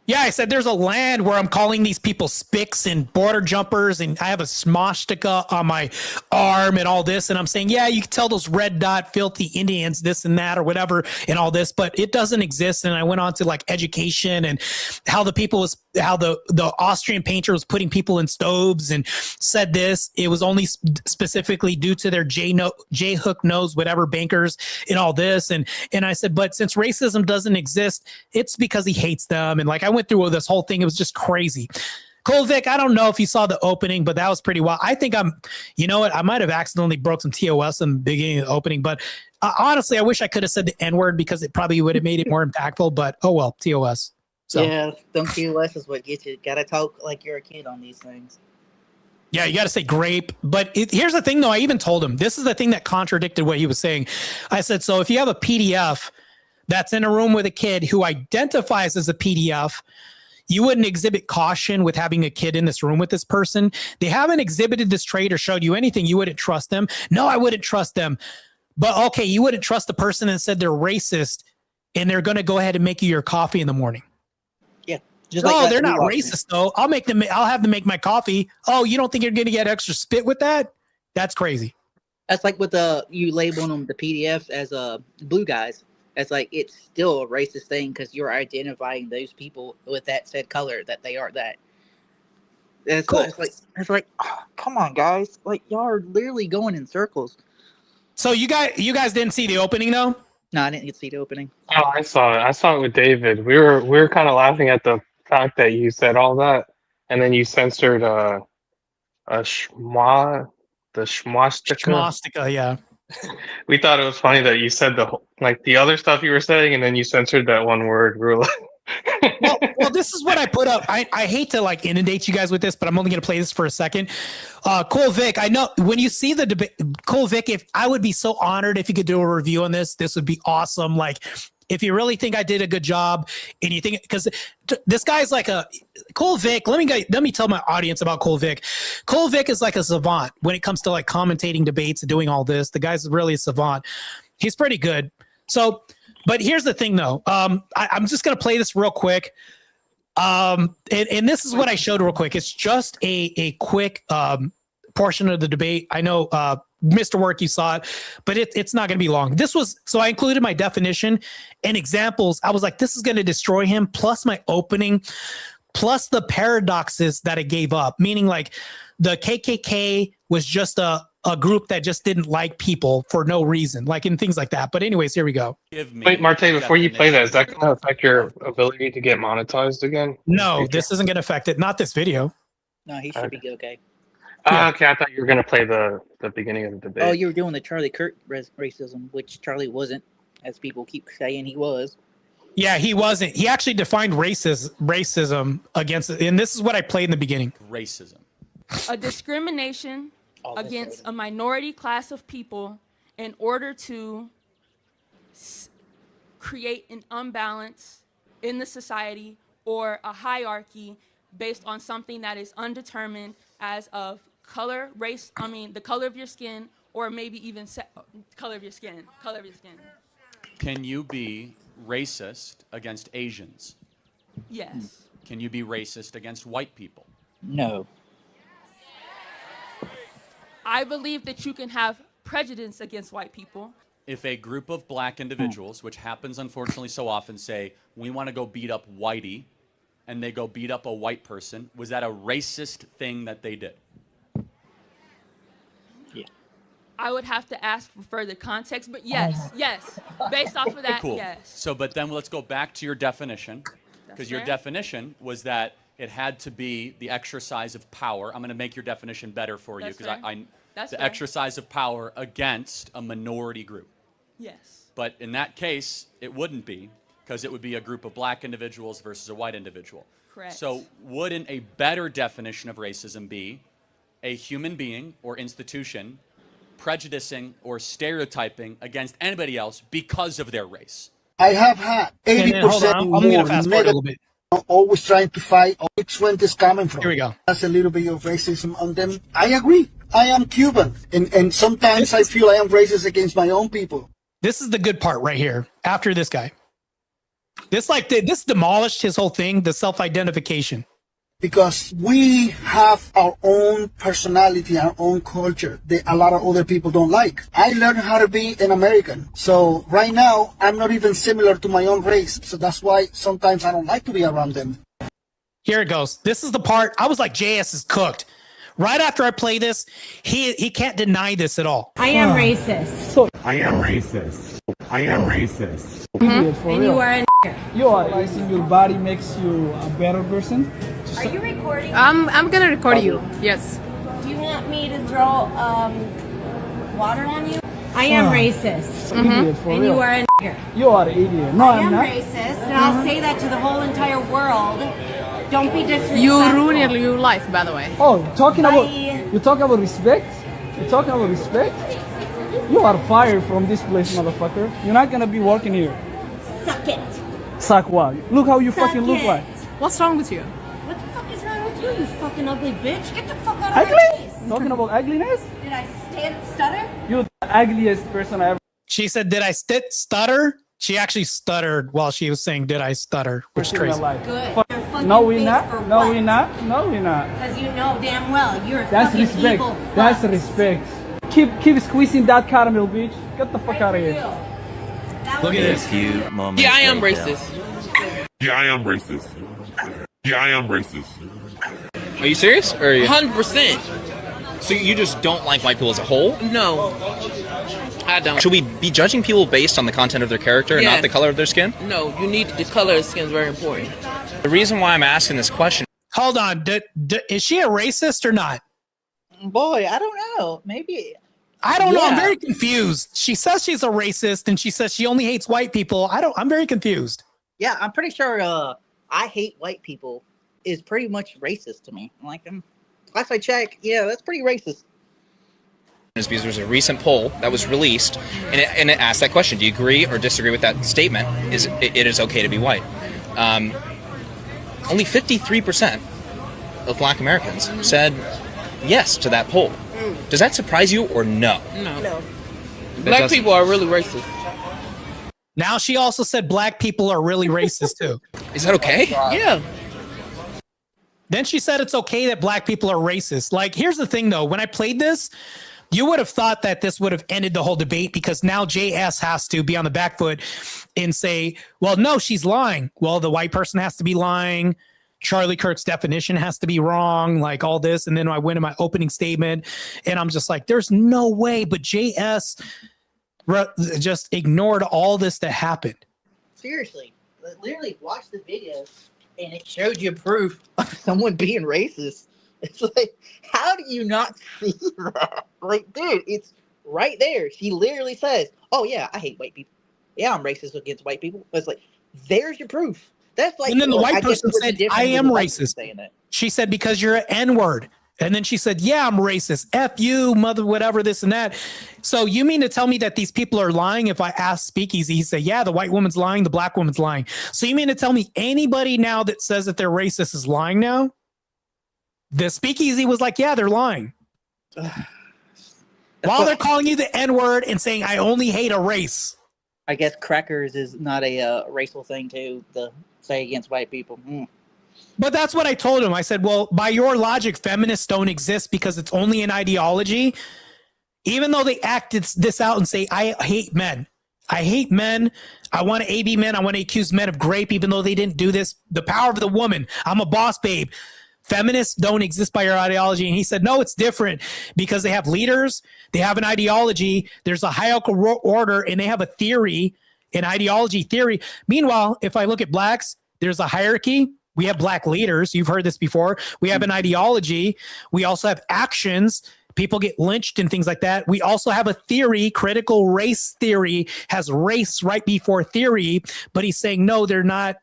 Yeah, I said there's a land where I'm calling these people spics and border jumpers, and I have a swastika on my arm and all this, and I'm saying, yeah, you can tell those red dot filthy Indians this and that or whatever and all this, but it doesn't exist. And I went on to like education and how the Austrian painter was putting people in stoves and said this. It was only specifically due to their J hook nose whatever bankers and all this, and I said, but since racism doesn't exist, it's because he hates them. And like I went through this whole thing. It was just crazy. Cole Vic, I don't know if you saw the opening, but that was pretty wild. I think you know what? I might have accidentally broke some TOS in the beginning of the opening, but honestly, I wish I could have said the N-word because it probably would have made it more impactful, but oh well, TOS. So. Yeah, them TOS is what gets you. Gotta talk like you're a kid on these things. Yeah, you got to say grape. But here's the thing, though. I even told him, this is the thing that contradicted what he was saying. I said, so if you have a PDF that's in a room with a kid who identifies as a PDF, you wouldn't exhibit caution with having a kid in this room with this person. They haven't exhibited this trait or showed you anything. You wouldn't trust them. No, I wouldn't trust them. But okay, you wouldn't trust the person that said they're racist and they're going to go ahead and make you your coffee in the morning. Yeah. No, they're not racist though. I'll have them make my coffee. Oh, you don't think you're going to get extra spit with that? That's crazy. That's like with you labeling them the PDFs as blue guys. It's like it's still a racist thing because you're identifying those people with that said color that they are that. It's cool. It's like oh, come on, guys! Like y'all are literally going in circles. So you guys didn't see the opening though? No, I didn't get to see the opening. Oh, I saw it. I saw it with David. We were kind of laughing at the fact that you said all that, and then you censored the schmostica. Schmostica, yeah. We thought it was funny that you said the other stuff you were saying, and then you censored that one word. We were like, well, this is what I put up. I hate to like inundate you guys with this, but I'm only going to play this for a second. Cole Vic, I know when you see the debate, Cole Vic, if I would be so honored if you could do a review on this would be awesome. Like, if you really think I did a good job and you think, because this guy's like a Cole Vic, let me tell my audience about Cole Vic. Cole Vic is like a savant when it comes to like commentating debates and doing all this. The guy's really a savant. He's pretty good. So, but here's the thing though. I'm just going to play this real quick. And this is what I showed real quick. It's just a quick portion of the debate. I know Mr. Work, you saw it, but it's not going to be long. So I included my definition and examples. I was like, this is going to destroy him, plus my opening, plus the paradoxes that I gave up, meaning like the KKK was just a group that just didn't like people for no reason, like in things like that. But anyways, here we go. wait, Martae, before you play that, is that going to affect your ability to get monetized again? No, this isn't going to affect it. Not this video. No, he should be okay. Okay, I thought you were going to play the beginning of the debate. Oh, you were doing the Charlie Kirk racism, which Charlie wasn't, as people keep saying he was. Yeah, he wasn't. He actually defined racism against, and this is what I played in the beginning. Racism. A discrimination against a minority class of people in order to create an unbalance in the society or a hierarchy based on something that is undetermined as of color, race, the color of your skin, or maybe even color of your skin. Can you be racist against Asians? Yes. Can you be racist against white people? No. I believe that you can have prejudice against white people. If a group of black individuals, which happens unfortunately so often, say, we want to go beat up whitey, and they go beat up a white person, was that a racist thing that they did? I would have to ask for further context, but yes, yes. Based off of that, Cool. yes. So, but then let's go back to your definition, because your fair. definition was that it had to be the exercise of power. I'm going to make your definition better for you, That's because fair. That's the fair. exercise of power against a minority group. Yes. But in that case, it wouldn't be, because it would be a group of black individuals versus a white individual. Correct. So wouldn't a better definition of racism be a human being or institution prejudicing or stereotyping against anybody else because of their race? I have had 80% more negative. Always trying to fight which one is coming from. Here we go. That's a little bit of racism on them. I agree. I am Cuban, and sometimes I feel I am racist against my own people. This is the good part right here. After this guy, this demolished his whole thing, the self-identification. Because we have our own personality, our own culture that a lot of other people don't like. I learned how to be an American. So right now, I'm not even similar to my own race. So that's why sometimes I don't like to be around them. Here it goes. This is the part. I was like, JS is cooked. Right after I play this, he can't deny this at all. I am racist. I am racist. I am racist. Idiot, for And real. you are a You are using your body makes you a better person. Are you recording? I'm gonna record you. Yes. Do you want me to throw water on you? I am racist. Idiot, for And real. you are a You are an idiot. No, I I'm am not. racist, and I'll say that to the whole entire world. Don't be disrespectful. You ruin your life, by the way. Oh, Bye. you talk about respect? You talking about respect? You are fired from this place, motherfucker. You're not gonna be working here. Suck it. Suck what? Look how you Suck fucking look it. like. What's wrong with you? What the fuck is wrong with you, you fucking ugly bitch? Get the fuck out of my Ugly? face. Talking about ugliness? Did I stutter? You're the ugliest person I ever. She said, did I stutter? She actually stuttered while she was saying, did I stutter? Which is seen in my crazy. life. Good. Fuck. Your fucking No, we face not. for No, what? we not. No, we not. Because you know damn well you're a That's fucking respect. evil That's fuck. respect. Keep squeezing that caramel, bitch. Get the fuck out of here. Look at this. Few moments Yeah, I am later. racist. Yeah, I am racist. Yeah, I am racist. Are you serious? Or are you? 100%. So you just don't like white people as a whole? No. I don't. Should we be judging people based on the content of their character and not Yes. the color of their skin? No, you need the color of skin is very important. The reason why I'm asking this question. Hold on. Is she a racist or not? Boy, I don't know. Maybe. I don't know. I'm Yeah. very confused. She says she's a racist and she says she only hates white people. I'm very confused. Yeah, I'm pretty sure I hate white people is pretty much racist to me. Like, last I checked, yeah, that's pretty racist. Is because there's a recent poll that was released and it asked that question. Do you agree or disagree with that statement? It is okay to be white? Only 53% of black Americans said yes to that poll. Does that surprise you or no? No. Black people are really racist. Now she also said black people are really racist too. Is that okay? Yeah. Then she said it's okay that black people are racist. Like, here's the thing though. When I played this, you would have thought that this would have ended the whole debate because now JS has to be on the back foot and say, well, no, she's lying. Well, the white person has to be lying. Charlie Kirk's definition has to be wrong, like all this. And then I went in my opening statement and I'm just like, there's no way. But JS just ignored all this that happened. Seriously, literally watch the video and it showed you proof of someone being racist. It's like, how do you not see that? Like, dude, it's right there. She literally says, oh yeah, I hate white people. Yeah, I'm racist against white people. It's like, There's your proof. That's like, And then the white I guess person what's the said, difference I with am the white person racist. saying that? She said, because you're an N-word. And then she said, yeah, I'm racist. F you, mother, whatever, this and that. So you mean to tell me that these people are lying? If I ask Speakeasy, he said, yeah, the white woman's lying, the black woman's lying. So you mean to tell me anybody now that says that they're racist is lying now? The Speakeasy was like, yeah, they're lying. While they're calling you the N-word and saying, I only hate a race. I guess crackers is not a racial thing to say against white people. But that's what I told him. I said, well, by your logic, feminists don't exist because it's only an ideology. Even though they acted this out and say, I hate men. I hate men. I want to AB men. I want to accuse men of rape, even though they didn't do this. The power of the woman. I'm a boss babe. Feminists don't exist by your ideology. And he said, no, it's different because they have leaders. They have an ideology. There's a hierarchical order and they have a theory, an ideology theory. Meanwhile, if I look at blacks, there's a hierarchy. We have black leaders. You've heard this before. We have an ideology. We also have actions. People get lynched and things like that. We also have a theory. Critical race theory has race right before theory. But he's saying, no, they're not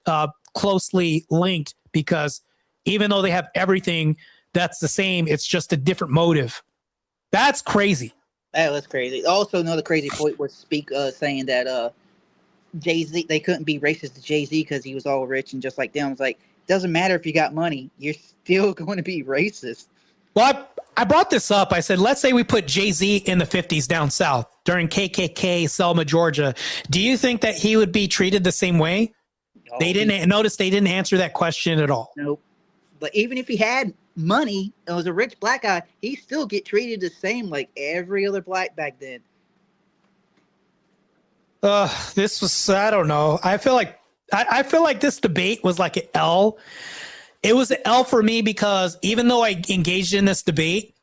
closely linked because even though they have everything that's the same, it's just a different motive. That's crazy. That was crazy. Also, another crazy point was saying that Jay-Z, they couldn't be racist to Jay-Z because he was all rich and just like them. It's like, doesn't matter if you got money, you're still going to be racist. Well, I brought this up. I said, let's say we put Jay-Z in the 50s down south during KKK, Selma, Georgia. Do you think that he would be treated the same way? Oh, they didn't answer that question at all. Nope. But even if he had money and was a rich black guy, he still get treated the same like every other black back then. This was, I don't know. I feel like this debate was like an L. It was an L for me because even though I engaged in this debate,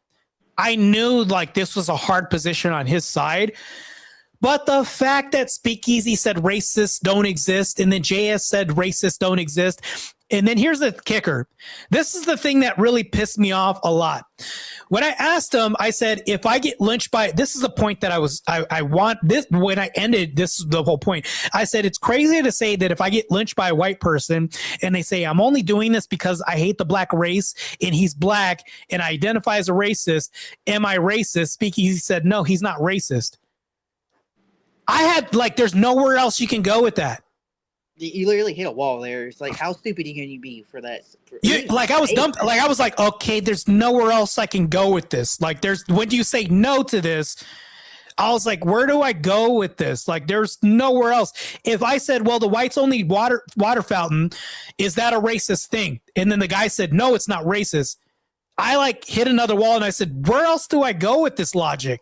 I knew like this was a hard position on his side. But the fact that Speakeasy said racists don't exist and then JS said racists don't exist. And then here's the kicker. This is the thing that really pissed me off a lot. When I asked him, I said, if I get lynched by, this is the point that I want this, when I ended, this is the whole point. I said, it's crazy to say that if I get lynched by a white person and they say, I'm only doing this because I hate the black race and he's black and I identify as a racist. Am I racist? Speakeasy said, no, he's not racist. I had like, there's nowhere else you can go with that. You literally hit a wall there. It's like, how stupid can you be for that? I was dumb. Like I was like, okay, there's nowhere else I can go with this. Like when you say no to this, I was like, where do I go with this? Like there's nowhere else. If I said, well, the whites only water fountain, is that a racist thing? And then the guy said, no, it's not racist. I like hit another wall and I said, where else do I go with this logic?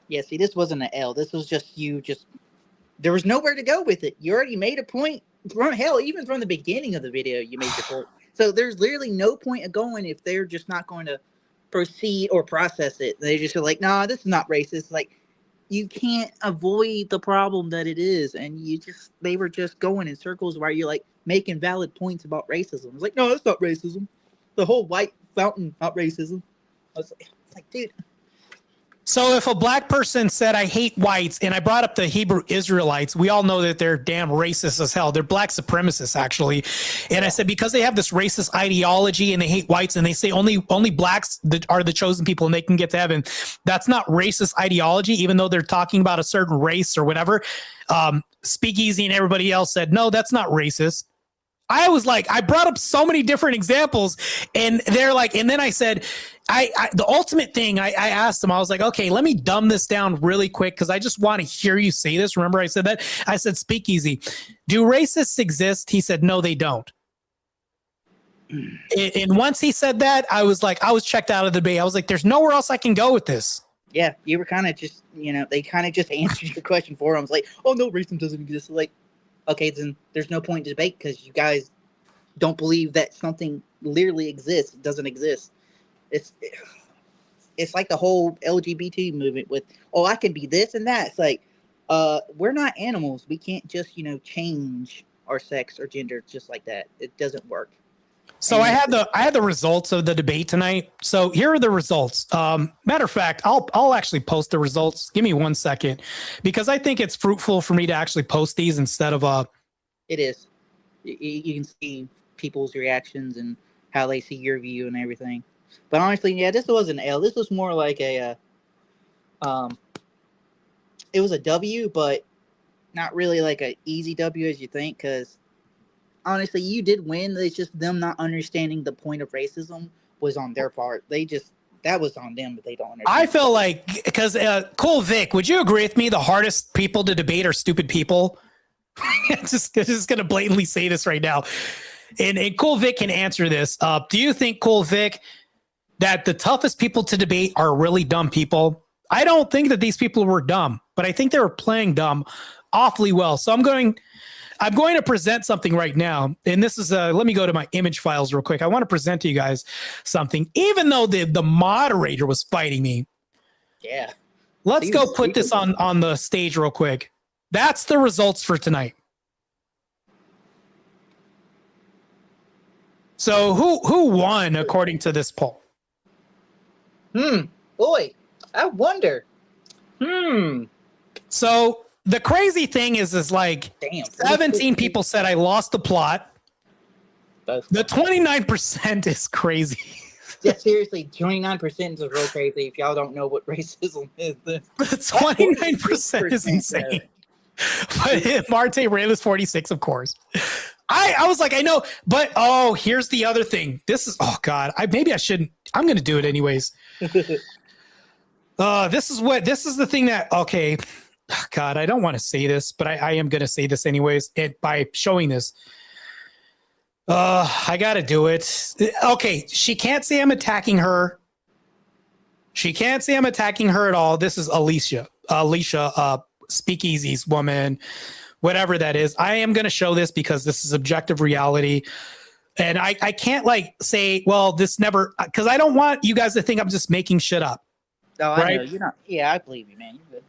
Yeah, see, this wasn't an L. This was just there was nowhere to go with it. You already made a point. Even from the beginning of the video, you made your point. So there's literally no point of going if they're just not going to proceed or process it. They just feel like, nah, this is not racist. Like, you can't avoid the problem that it is. And they were just going in circles where you're like making valid points about racism. It's like, no, that's not racism. The whole white fountain, not racism. I was like, dude. So if a black person said, I hate whites, and I brought up the Hebrew Israelites, we all know that they're damn racist as hell. They're black supremacists, actually. And I said, because they have this racist ideology and they hate whites and they say only blacks are the chosen people and they can get to heaven. That's not racist ideology, even though they're talking about a certain race or whatever. Speakeasy and everybody else said, no, that's not racist. I was like, I brought up so many different examples and they're like, and then I said, the ultimate thing I asked them, I was like, okay, let me dumb this down really quick because I just want to hear you say this. Remember I said that? I said, Speakeasy, do racists exist? He said, no, they don't. And once he said that, I was like, I was checked out of the debate. I was like, there's nowhere else I can go with this. Yeah, you were kind of just, they kind of just answered your question for him. I was like, oh, no, racism doesn't exist. Like, okay, then there's no point in debate because you guys don't believe that something literally exists. It doesn't exist. It's like the whole LGBT movement with, oh, I can be this and that. It's like, we're not animals. We can't just, change our sex or gender just like that. It doesn't work. So I had the results of the debate tonight. So here are the results. Matter of fact, I'll actually post the results. Give me 1 second because I think it's fruitful for me to actually post these instead of It is. You can see people's reactions and how they see your view and everything. But honestly, yeah, this was an L. This was more like a, it was a W, but not really like an easy W as you think. Because honestly, you did win. It's just them not understanding the point of racism was on their part. That was on them, but they don't understand. I feel like, because Cool Vic, would you agree with me? The hardest people to debate are stupid people. just going to blatantly say this right now. And Cool Vic can answer this. Do you think, Cool Vic, that the toughest people to debate are really dumb people? I don't think that these people were dumb, but I think they were playing dumb awfully well. So I'm going to present something right now. And this is, let me go to my image files real quick. I want to present to you guys something, even though the moderator was fighting me. Yeah. Let's go put this on the stage real quick. That's the results for tonight. So who won according to this poll? Boy, I wonder. So the crazy thing is like, damn, 17 people said I lost the plot. The 29% is crazy. Yeah, seriously, 29% is real crazy. If y'all don't know what racism is, the 29% is insane. But Martae Ruelas 46, of course. I was like, I know, but here's the other thing. This is God. Maybe I shouldn't. I'm gonna do it anyways. This is the thing that God, I don't want to say this, but I am gonna say this anyways. By showing this. I gotta do it. Okay, she can't say I'm attacking her. She can't say I'm attacking her at all. This is Alicia, Speakeasy's woman, whatever that is. I am going to show this because this is objective reality. And I can't say, well, this never, because I don't want you guys to think I'm just making shit up. Oh, I know. You're not. Yeah, I believe you, man. You're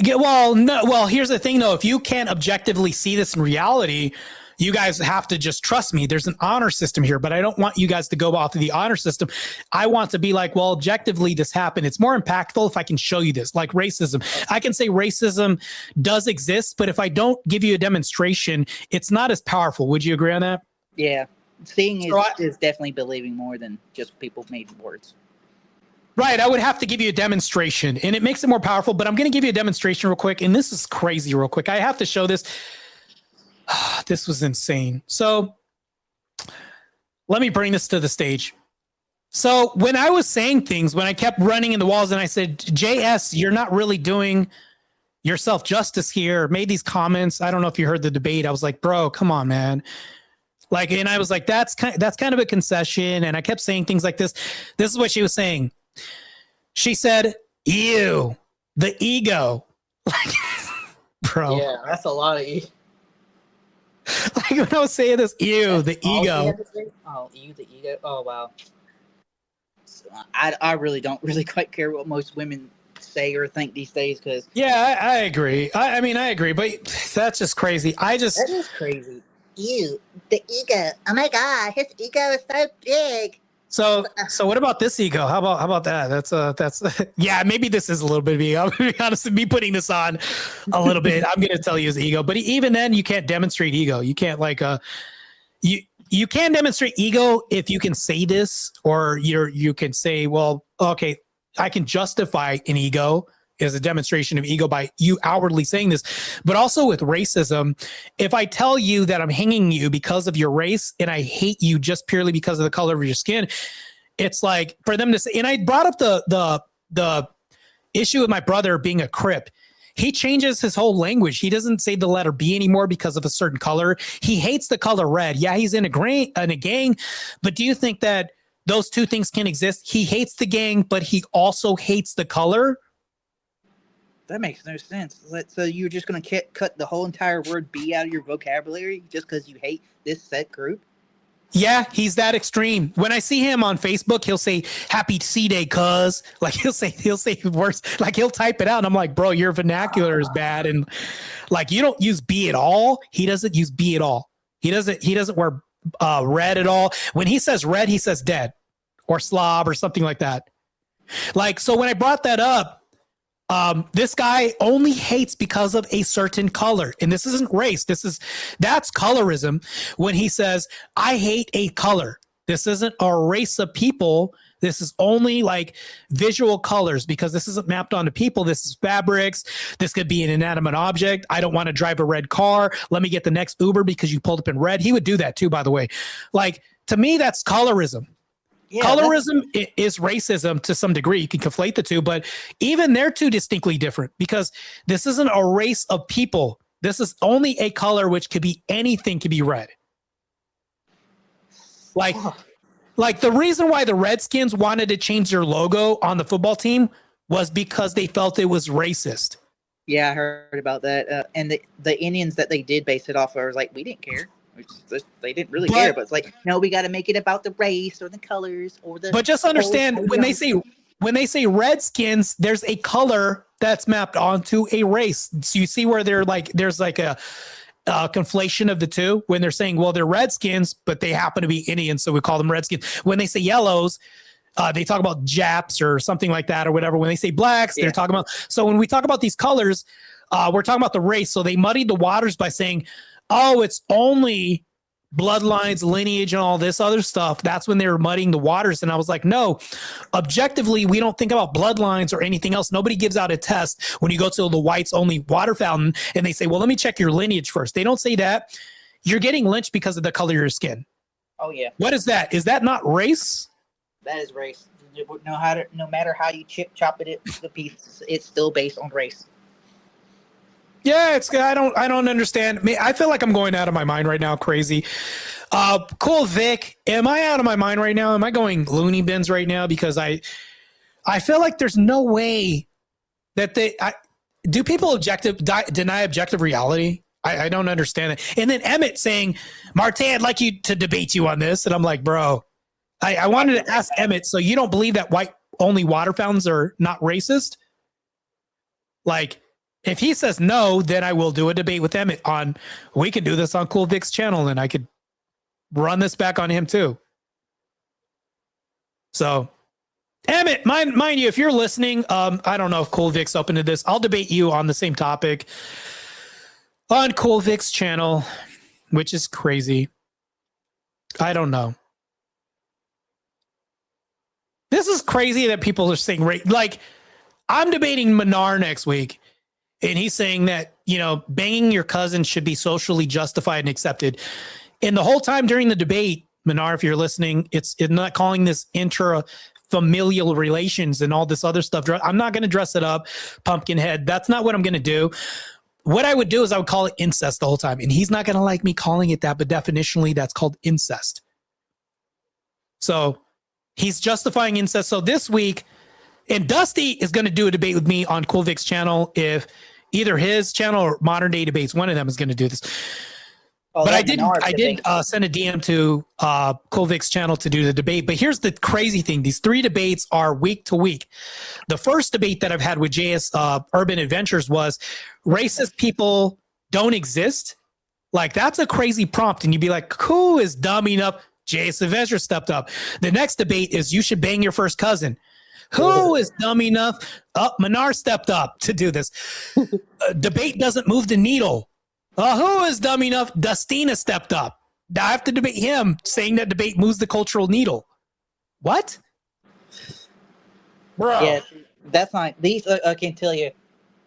good. Well, here's the thing though. If you can't objectively see this in reality, you guys have to just trust me. There's an honor system here, but I don't want you guys to go off of the honor system. I want to be like, well, objectively, this happened. It's more impactful if I can show you this, like racism. I can say racism does exist, but if I don't give you a demonstration, it's not as powerful. Would you agree on that? Yeah. Seeing is definitely believing more than just people made words. Right. I would have to give you a demonstration, and it makes it more powerful, but I'm going to give you a demonstration real quick, and this is crazy real quick. I have to show this. This was insane. So let me bring this to the stage. So when I was saying things, when I kept running in the walls and I said, JS, you're not really doing yourself justice here, made these comments. I don't know if you heard the debate. I was like, bro, come on, man. And I was like, that's kind of a concession. And I kept saying things like this. This is what she was saying. She said, ew, the ego. Bro. Yeah, that's a lot of ego. Like when I was saying this, ew, the ego. Oh, ew, the ego. Oh, wow. So, I really don't quite care what most women say or think these days because. Yeah, I agree. I mean, I agree, but that's just crazy. That is crazy. Ew, the ego. Oh my God, his ego is so big. So what about this ego? How about that? That's yeah, maybe this is a little bit of ego. I'm gonna be honest, me putting this on a little bit. I'm gonna tell you his ego, but even then, you can't demonstrate ego. You can't you can demonstrate ego if you can say this, or you can say, well, okay, I can justify an ego as a demonstration of ego by you outwardly saying this. But also with racism, if I tell you that I'm hanging you because of your race and I hate you just purely because of the color of your skin, it's like for them to say, and I brought up the issue with my brother being a Crip. He changes his whole language. He doesn't say the letter B anymore because of a certain color. He hates the color red. Yeah, he's in a gang, but do you think that those two things can exist? He hates the gang, but he also hates the color. That makes no sense. So you're just going to cut the whole entire word B out of your vocabulary just because you hate this set group? Yeah, he's that extreme. When I see him on Facebook, he'll say "Happy C Day, cuz." Like he'll say worse. Like he'll type it out, and I'm like, bro, your vernacular is bad, and like you don't use B at all. He doesn't use B at all. He doesn't wear red at all. When he says red, he says dead or slob or something like that. Like so, when I brought that up. This guy only hates because of a certain color. And this isn't race. That's colorism. When he says, I hate a color. This isn't a race of people. This is only like visual colors because this isn't mapped onto people. This is fabrics. This could be an inanimate object. I don't want to drive a red car. Let me get the next Uber because you pulled up in red. He would do that too, by the way. Like, to me, that's colorism. Yeah, colorism is racism to some degree. You can conflate the two, but even they're two distinctly different because this isn't a race of people. This is only a color, which could be anything, could be red. Like the reason why the Redskins wanted to change their logo on the football team was because they felt it was racist. Yeah, I heard about that. And the Indians that they did base it off of was like, we didn't care. They didn't really care, but it's like, no, we got to make it about the race or the colors or the. But just understand when they say Redskins, there's a color that's mapped onto a race. So you see where there's like a conflation of the two when they're saying, well, they're Redskins, but they happen to be Indians, so we call them Redskins. When they say yellows, they talk about Japs or something like that or whatever. When they say blacks, they're talking about. So when we talk about these colors, we're talking about the race. So they muddied the waters by saying, oh, it's only bloodlines, lineage, and all this other stuff. That's when they were muddying the waters. And I was like, no, objectively, we don't think about bloodlines or anything else. Nobody gives out a test when you go to the whites only water fountain and they say, well, let me check your lineage first. They don't say that. You're getting lynched because of the color of your skin. Oh, yeah. What is that? Is that not race? That is race. No matter how you chop it the piece, it's still based on race. Yeah, I don't understand. I feel like I'm going out of my mind right now, crazy. Cool Vic, am I out of my mind right now? Am I going loony bins right now? Because I feel like there's no way that do people deny objective reality? I don't understand it. And then Emmett saying, Martae, I'd like you to debate you on this. And I'm like, bro, I wanted to ask Emmett, so you don't believe that white only water fountains are not racist? Like, if he says no, then I will do a debate with Emmett we can do this on Cool Vic's channel and I could run this back on him too. So Emmett, mind you, if you're listening, I don't know if Cool Vic's open to this. I'll debate you on the same topic on Cool Vic's channel, which is crazy. I don't know. This is crazy that people are saying, like, I'm debating Minar next week. And he's saying that, banging your cousin should be socially justified and accepted. And the whole time during the debate, Minar, if you're listening, it's not calling this intra-familial relations and all this other stuff. I'm not going to dress it up, Pumpkinhead. That's not what I'm going to do. What I would do is I would call it incest the whole time. And he's not going to like me calling it that, but definitionally that's called incest. So he's justifying incest. So this week, and Dusty is going to do a debate with me on Cool Vic's channel. If either his channel or Modern Day Debates, one of them is going to do this. But I did send a DM to Cool Vic's channel to do the debate. But here's the crazy thing. These 3 debates are week to week. The first debate that I've had with JS Urban Adventures was racist people don't exist. Like, that's a crazy prompt. And you'd be like, who is dumb enough? JS Adventures stepped up. The next debate is you should bang your first cousin. Who is dumb enough? Minar stepped up to do this. Debate doesn't move the needle. Who is dumb enough? Dustina stepped up. I have to debate him, saying that debate moves the cultural needle. What? Bro. Yeah, that's not. These, I can tell you,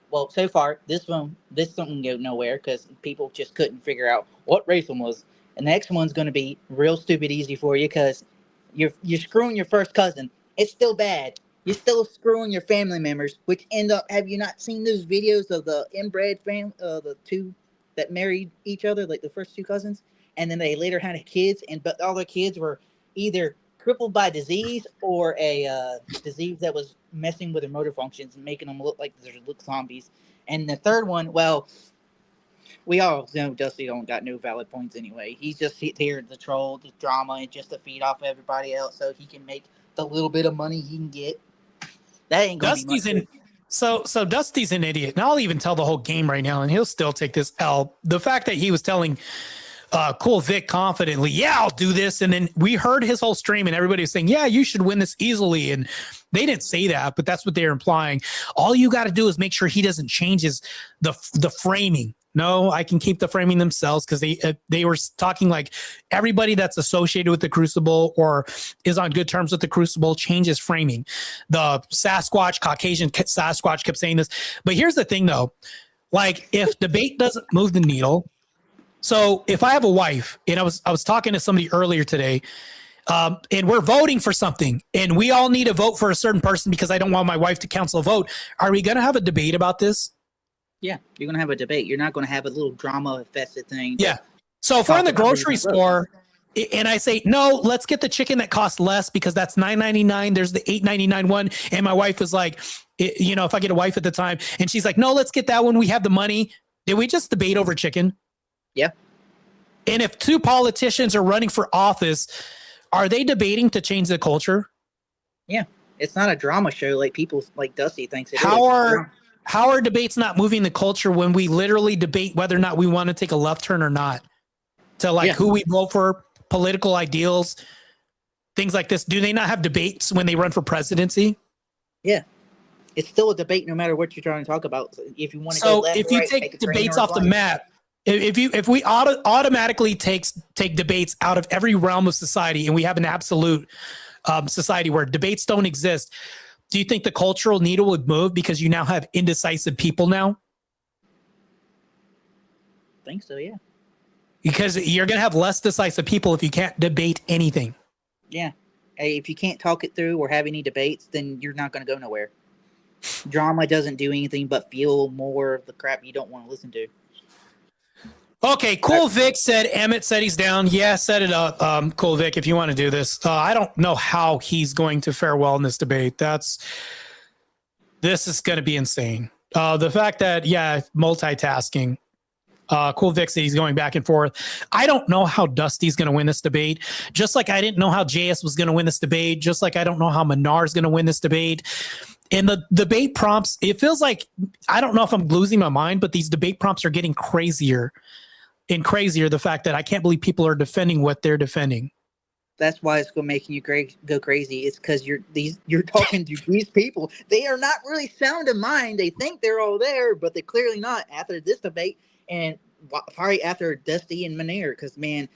well, so far, this one go nowhere because people just couldn't figure out what race one was. And the next one's going to be real stupid easy for you because you're screwing your first cousin. It's still bad. You're still screwing your family members, which end up. Have you not seen those videos of the inbred family, the 2 that married each other, like the first 2 cousins, and then they later had kids, but all their kids were either crippled by disease or a disease that was messing with their motor functions and making them look zombies. And the third one, well, we all know Dusty don't got no valid points anyway. He's just here to troll, the drama, and just to feed off everybody else so he can make the little bit of money he can get. That ain't gonna be much. So Dusty's an idiot, and I'll even tell the whole game right now, and he'll still take this L. The fact that he was telling Cool Vic confidently, yeah, I'll do this. And then we heard his whole stream and everybody was saying, yeah, you should win this easily. And they didn't say that, but that's what they're implying. All you got to do is make sure he doesn't change the framing. No, I can keep the framing themselves because they were talking like everybody that's associated with the Crucible or is on good terms with the Crucible changes framing. The Sasquatch, Caucasian Sasquatch kept saying this. But here's the thing, though. Like, if debate doesn't move the needle, so if I have a wife, and I was talking to somebody earlier today, and we're voting for something, and we all need to vote for a certain person because I don't want my wife to cancel a vote, are we going to have a debate about this? Yeah, you're going to have a debate. You're not going to have a little drama-infested thing. Yeah. So if we're in the grocery store and I say, no, let's get the chicken that costs less because that's $9.99. There's the $8.99 one. And my wife was like, you know, if I get a wife at the time and she's like, no, let's get that one. We have the money. Did we just debate over chicken? Yeah. And if two politicians are running for office, are they debating to change the culture? Yeah. It's not a drama show like people like Dusty thinks it is. How are debates not moving the culture when we literally debate whether or not we want to take a left turn or not? To like who we vote for, political ideals, things like this. Do they not have debates when they run for presidency? Yeah. It's still a debate no matter what you're trying to talk about. If you want to go left, if you right, take debates off the map, if we automatically take debates out of every realm of society and we have an absolute society where debates don't exist, do you think the cultural needle would move because you now have indecisive people now? I think so, yeah. Because you're going to have less decisive people if you can't debate anything. Yeah. Hey, if you can't talk it through or have any debates, then you're not going to go nowhere. Drama doesn't do anything but fuel more of the crap you don't want to listen to. Okay, Cool Vic said Emmett said he's down. Yeah, set it up, Cool Vic, if you want to do this. I don't know how he's going to fare well in this debate. This is going to be insane. The fact that, multitasking. Cool Vic said he's going back and forth. I don't know how Dusty's going to win this debate. Just like I didn't know how JS was going to win this debate. Just like I don't know how Menar's going to win this debate. And the debate prompts, it feels like, I don't know if I'm losing my mind, but these debate prompts are getting crazier and crazier. The fact that I can't believe people are defending what they're defending. That's why it's going to make you go crazy. It's because you're talking to these people. They are not really sound in mind. They think they're all there, but they're clearly not after this debate. And probably after Dusty and Manir, because, man,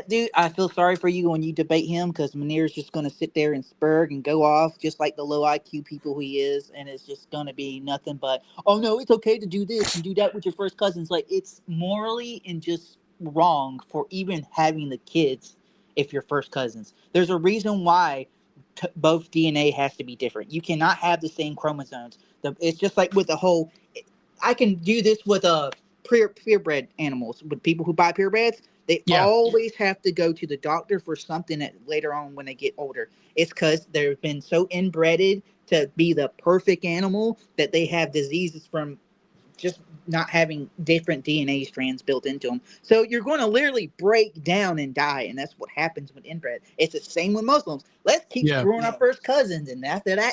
dude, I feel sorry for you when you debate him because Manir's just going to sit there and spurg and go off just like the low IQ people he is. And it's just going to be nothing but, oh, no, it's okay to do this and do that with your first cousins. Like, it's morally and just wrong for even having the kids if you're first cousins. There's a reason why both DNA has to be different. You cannot have the same chromosomes. It's just like with the whole, I can do this with purebred animals. With people who buy purebreds, they always have to go to the doctor for something that later on when they get older. It's because they've been so inbreded to be the perfect animal that they have diseases from just not having different DNA strands built into them. So you're going to literally break down and die, and that's what happens with inbred. It's the same with Muslims. Let's keep screwing our first cousins, and after that,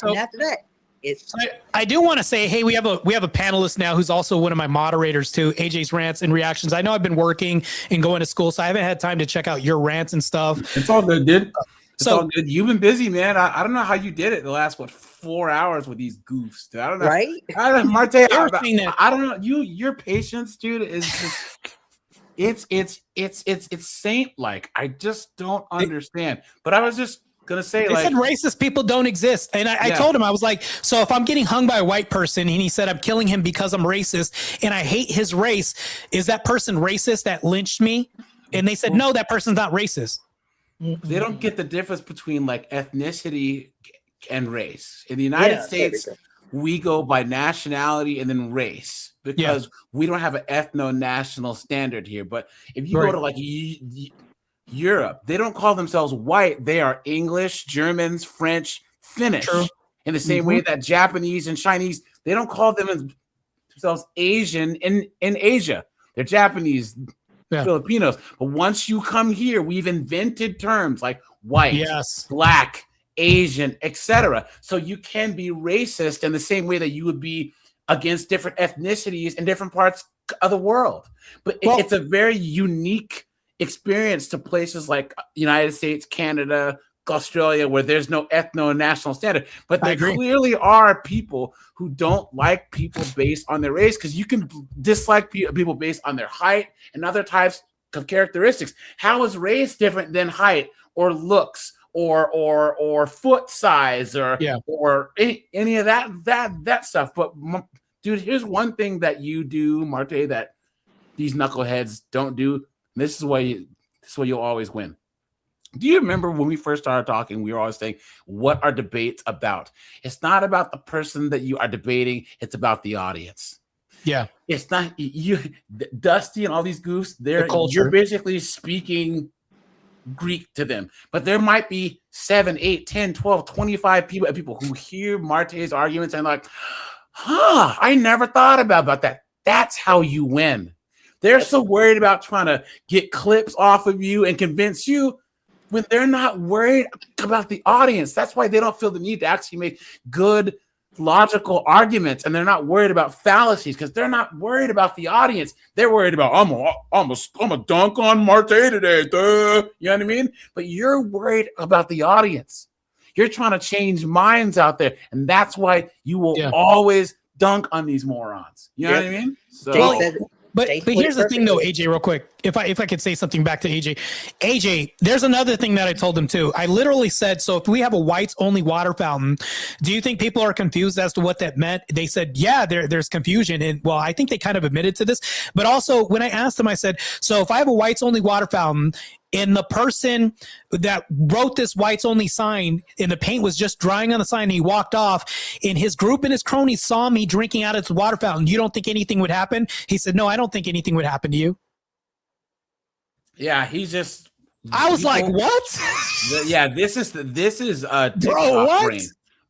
I do want to say, hey, we have a panelist now who's also one of my moderators too, AJ's Rants and Reactions. I know I've been working and going to school, so I haven't had time to check out your rants and stuff. It's all good, dude. It's all good. You've been busy, man. I don't know how you did it the last 4 hours with these goofs, dude. I don't know. Right? I don't know, Martae, I don't know. Your patience, dude, is just it's saint-like. I just don't understand. But I was just gonna say, they said racist people don't exist, and I told him, I was like, so if I'm getting hung by a white person and he said I'm killing him because I'm racist and I hate his race, is that person racist that lynched me? And they said no, that person's not racist. They don't get the difference between like ethnicity and race. In the United States, we go by nationality and then race because we don't have an ethno-national standard here. But if you go to like Europe, they don't call themselves white. They are English, Germans, French, Finnish. True. In the same way that Japanese and Chinese, they don't call themselves Asian in Asia. They're Japanese, Filipinos. But once you come here, we've invented terms like white, black, Asian, etc. So you can be racist in the same way that you would be against different ethnicities in different parts of the world. But it's a very unique experience to places like United States, Canada, Australia, where there's no ethno-national standard, but there clearly are people who don't like people based on their race, because you can dislike people based on their height and other types of characteristics. How is race different than height or looks or foot size or any of that stuff? But dude, here's one thing that you do, Martae, that these knuckleheads don't do. This is why you'll always win. Do you remember when we first started talking, we were always saying, what are debates about? It's not about the person that you are debating. It's about the audience. Yeah. It's not you, Dusty and all these goofs. You're basically speaking Greek to them, but there might be 7, 8, 10, 12, 25 people who hear Martae's arguments and like, I never thought about that. That's how you win. They're so worried about trying to get clips off of you and convince you when they're not worried about the audience. That's why they don't feel the need to actually make good, logical arguments, and they're not worried about fallacies because they're not worried about the audience. They're worried about I'm a dunk on Martae today, duh. You know what I mean? But you're worried about the audience. You're trying to change minds out there, and that's why you will always dunk on these morons. You know what I mean? So. But here's the thing, though, AJ, real quick. If I could say something back to AJ, there's another thing that I told him too. I literally said, so if we have a whites only water fountain, do you think people are confused as to what that meant? They said, yeah, there's confusion. And well, I think they kind of admitted to this. But also when I asked them, I said, so if I have a whites only water fountain and the person that wrote this whites only sign and the paint was just drying on the sign and he walked off and his group and his cronies saw me drinking out of its water fountain, you don't think anything would happen? He said, no, I don't think anything would happen to you. Yeah, he's just. I was like, what? Yeah, this is TikTok brain.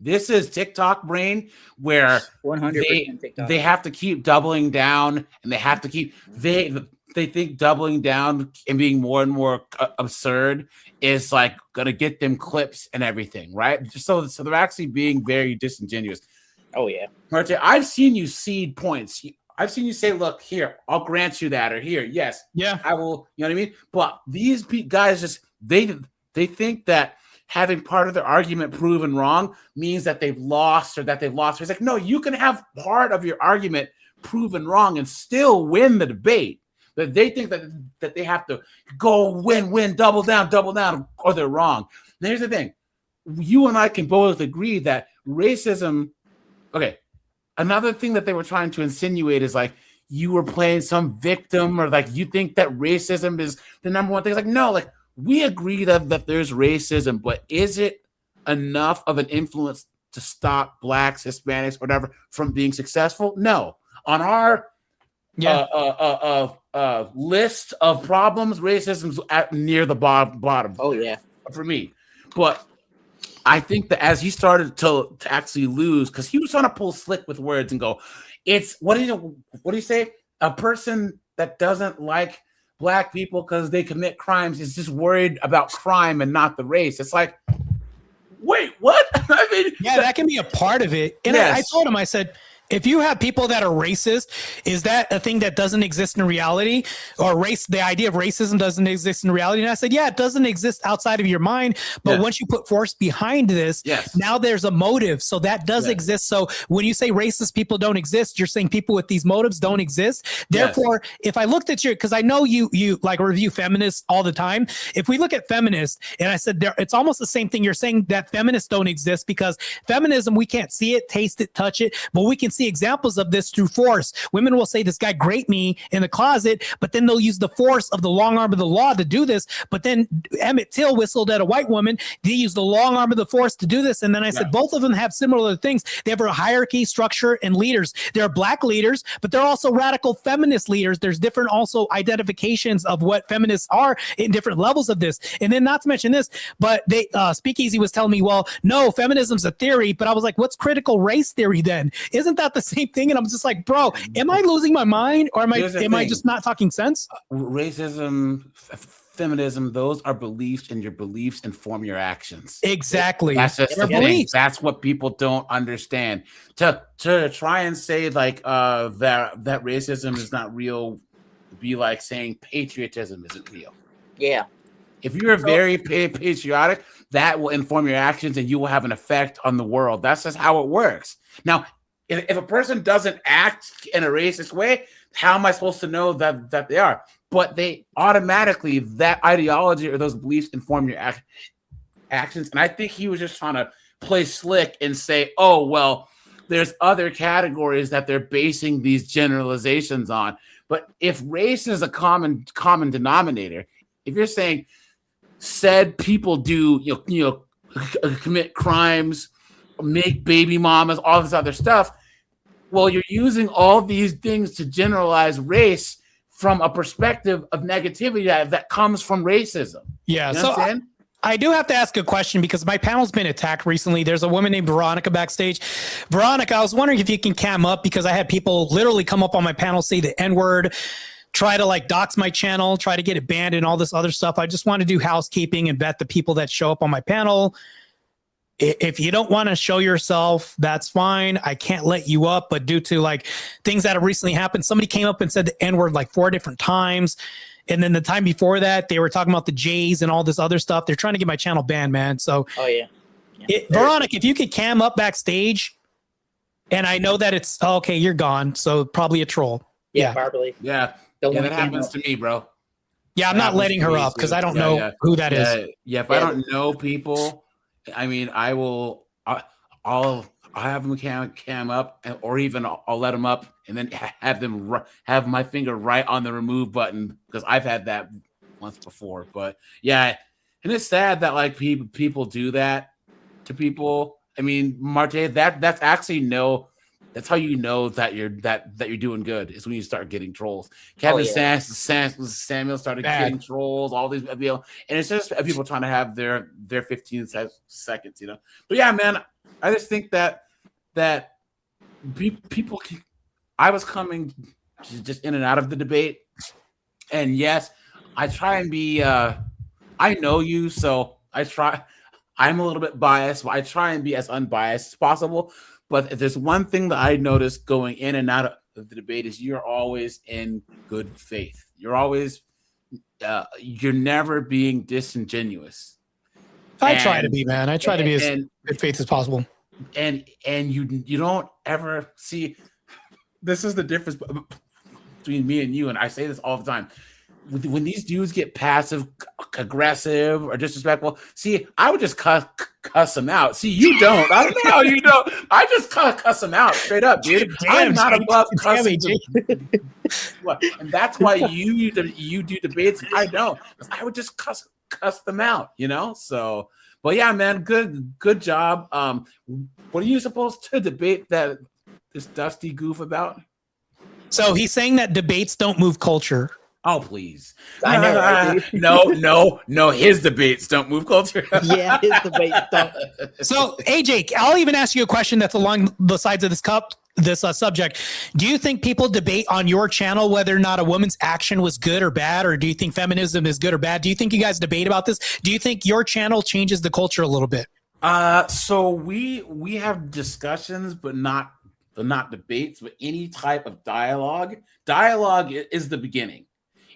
This is TikTok brain where 100% they have to keep doubling down, and they have to keep they think doubling down and being more and more absurd is like gonna get them clips and everything, right? So they're actually being very disingenuous. Oh yeah, Martae, I've seen you seed points. I've seen you say, look, here, I'll grant you that, or here, yes, yeah, I will, you know what I mean? But these guys just, they think that having part of their argument proven wrong means that they've lost or that they've lost. It's like, no, you can have part of your argument proven wrong and still win the debate. But they think that they have to go win, double down, or they're wrong. And here's the thing. You and I can both agree that racism, okay, another thing that they were trying to insinuate is like you were playing some victim or like you think that racism is the number one thing. It's like, no, like we agree that there's racism, but is it enough of an influence to stop blacks, Hispanics, whatever from being successful? No. On our list of problems, racism's near the bottom. Oh yeah, for me. But I think that as he started to actually lose, because he was trying to pull slick with words and go, it's what do you say? A person that doesn't like black people because they commit crimes is just worried about crime and not the race. It's like, wait, what? I mean, yeah, that can be a part of it. And I told him, I said, if you have people that are racist, is that a thing that doesn't exist in reality? Or the idea of racism doesn't exist in reality? And I said, yeah, it doesn't exist outside of your mind. But once you put force behind this, now there's a motive. So that does exist. So when you say racist people don't exist, you're saying people with these motives don't exist. Therefore, if I looked at because I know you like review feminists all the time. If we look at feminists, and I said, it's almost the same thing. You're saying that feminists don't exist because feminism, we can't see it, taste it, touch it, but we can see examples of this through force. Women will say this guy raped me in the closet, but then they'll use the force of the long arm of the law to do this. But then Emmett Till whistled at a white woman. They use the long arm of the force to do this. And then I said, both of them have similar things. They have a hierarchy, structure, and leaders. There are black leaders, but they're also radical feminist leaders. There's different also identifications of what feminists are in different levels of this. And then not to mention this, but they Speakeasy was telling me, well, no, feminism's a theory. But I was like, what's critical race theory then? Isn't that the same thing? And I'm just like, bro, am I losing my mind, or am I just not talking sense? Racism, feminism, those are beliefs, and your beliefs inform your actions. Exactly. That's just the thing. That's what people don't understand. To try and say like that racism is not real would be like saying patriotism isn't real. Yeah. If you're very patriotic, that will inform your actions and you will have an effect on the world. That's just how it works. Now, if a person doesn't act in a racist way, how am I supposed to know that they are? But they automatically, that ideology or those beliefs inform your actions. And I think he was just trying to play slick and say, oh, well, there's other categories that they're basing these generalizations on. But if race is a common denominator, if you're saying said people do commit crimes, make baby mamas, all this other stuff, well, you're using all these things to generalize race from a perspective of negativity that comes from racism. Yeah. You know So what I'm saying? I do have to ask a question because my panel's been attacked recently. There's a woman named Veronica backstage. Veronica, I was wondering if you can cam up because I had people literally come up on my panel, say the N-word, try to like dox my channel, try to get it banned and all this other stuff. I just want to do housekeeping and vet the people that show up on my panel. If you don't want to show yourself, that's fine. I can't let you up, but due to like things that have recently happened, somebody came up and said the N-word like 4 different times. And then the time before that, they were talking about the Jays and all this other stuff. They're trying to get my channel banned, man. So, oh yeah. Veronica, if you could cam up backstage, and I know that it's okay, you're gone, so probably a troll. Yeah, probably. Yeah, Don't yeah, let that me happens know. to me, bro. Yeah, I'm That not happens letting to her me, up because too. I don't know who that is. Yeah, if I don't know people, I mean, I will. I'll have them cam up, or even I'll let them up, and then have them have my finger right on the remove button because I've had that once before. But yeah, and it's sad that like people do that to people. I mean, Martae, that's actually that's how you know that you're doing good is when you start getting trolls. Kevin Samuel started getting trolls, all these and it's just people trying to have their 15 seconds, you know. But yeah, man, I just think that people I was coming just in and out of the debate, and yes, I try and be I know you, so I'm a little bit biased, but I try and be as unbiased as possible. But if there's one thing that I noticed going in and out of the debate is you're always in good faith. You're always you're never being disingenuous. I try to be, man. I try to be as good faith as possible. And you don't ever see. This is the difference between me and you, and I say this all the time. When these dudes get passive aggressive or disrespectful, see, I would just cuss them out. See, you don't. I don't know how you don't. I just cuss them out straight up, dude. I'm not above cussing. And that's why you do debates. I don't. I would just cuss them out, you know? So, but yeah, man, good job. What are you supposed to debate this Dusty goof about? So he's saying that debates don't move culture. Oh, please. I know. Right, no. His debates don't move culture. Yeah, his debates don't. So, AJ, I'll even ask you a question that's along the sides of this subject. Do you think people debate on your channel whether or not a woman's action was good or bad, or do you think feminism is good or bad? Do you think you guys debate about this? Do you think your channel changes the culture a little bit? So we have discussions, but not debates, but any type of dialogue. Dialogue is the beginning.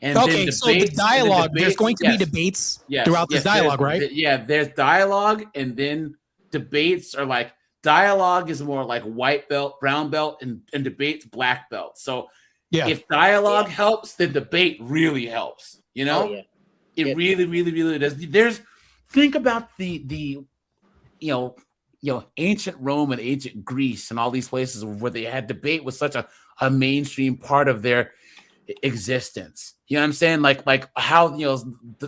And okay, so the dialogue, there's going to be debates throughout this dialogue, right? There's dialogue, and then debates are like, dialogue is more like white belt, brown belt, and debates black belt. So if dialogue helps, then debate really helps. You know? It really, really, really does. Think about the ancient Rome and ancient Greece and all these places where they had debate was such a mainstream part of their existence. You know what I'm saying? Like how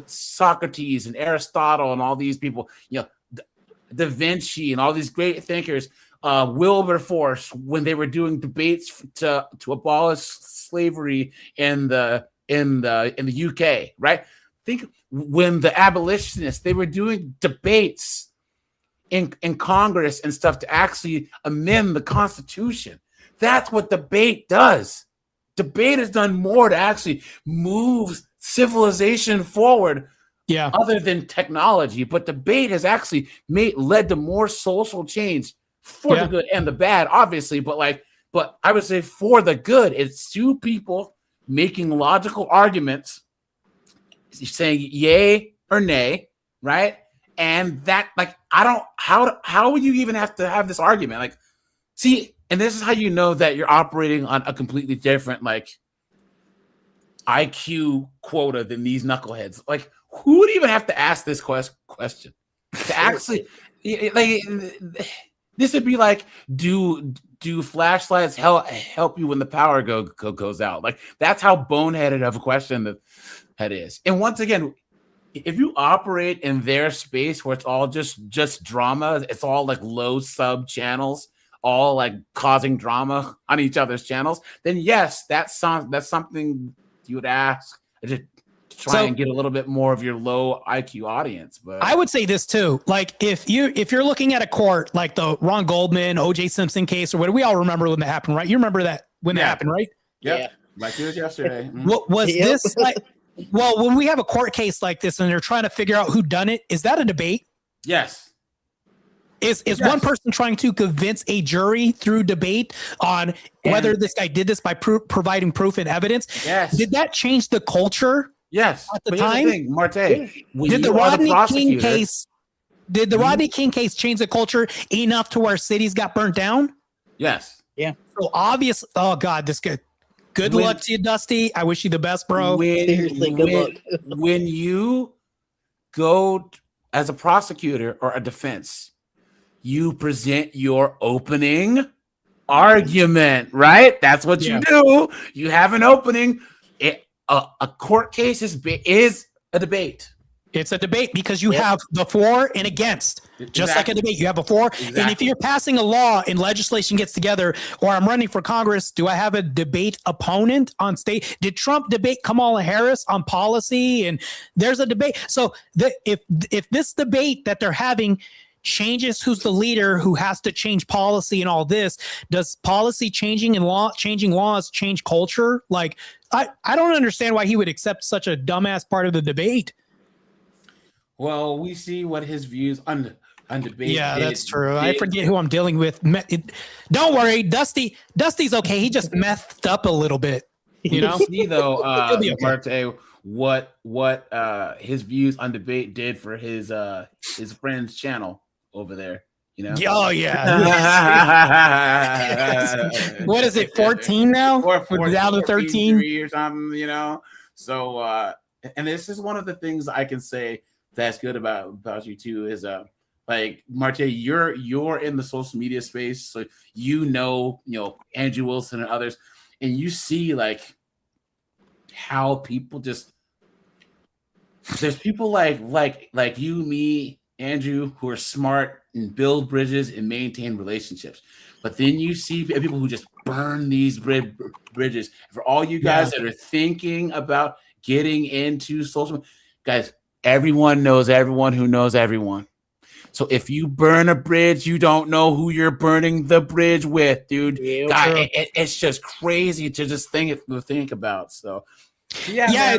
Socrates and Aristotle and all these people, Da Vinci and all these great thinkers, Wilberforce, when they were doing debates to abolish slavery in the UK, right? Think when the abolitionists, they were doing debates in Congress and stuff to actually amend the Constitution. That's what debate does. Debate has done more to actually move civilization forward, other than technology. But debate has actually led to more social change for the good and the bad, obviously. But I would say for the good, it's two people making logical arguments saying yay or nay, right? And that, like, I don't, how would you even have to have this argument? Like, see, and this is how you know that you're operating on a completely different, like, IQ quota than these knuckleheads. Like, who would even have to ask this question? To actually, like, this would be like, do flashlights help you when the power goes out? Like, that's how boneheaded of a question that is. And once again, if you operate in their space where it's all just drama, it's all like low sub channels, all like causing drama on each other's channels, then yes, that's something you would ask to try and get a little bit more of your low IQ audience. But I would say this too, like if you're looking at a court like the Ron Goldman, OJ Simpson case, or what, we all remember when that happened, right? You remember that when that happened, right? Yeah, like it was yesterday. What was this like? Well, when we have a court case like this and they're trying to figure out who done it, is that a debate? Yes. Is one person trying to convince a jury through debate on whether this guy did this by providing proof and evidence? Yes. Did that change the culture? Yes. At the But here's time, thing, Martae, did the Rodney King case? Did the Rodney King case change the culture enough to where cities got burnt down? Yes. Yeah. So obvious. Oh God, this good. Good luck to you, Dusty. I wish you the best, bro. Seriously, good luck. When you go as a prosecutor or a defense, you present your opening argument, right? That's what you do. You have an opening. A court case is a debate. It's a debate because you have the for and against. Just like a debate, you have a for. And if you're passing a law and legislation gets together, or I'm running for Congress, do I have a debate opponent on stage? Did Trump debate Kamala Harris on policy? And there's a debate. So if this debate that they're having changes who's the leader who has to change policy and all this, does policy changing and changing laws change culture? Like, I don't understand why he would accept such a dumbass part of the debate. Well, we see what his views on debate. Yeah, that's true. I forget who I'm dealing with. Don't worry, Dusty's okay. He just messed up a little bit. You know. See though, He'll be okay. Martae, what his views on debate did for his friend's channel over there. You know. Oh yeah. What is it? 14 now? Or down to 13 or something. You know. So and this is one of the things I can say that's good about you too is like Martae, you're in the social media space, so you know Andrew Wilson and others, and you see like how people just there's people like you, me, Andrew, who are smart and build bridges and maintain relationships, but then you see people who just burn these bridges. For all you guys that are thinking about getting into social, guys. Everyone knows everyone who knows everyone. So if you burn a bridge, you don't know who you're burning the bridge with, dude. Yeah, God, it's just crazy to just think about. So yeah,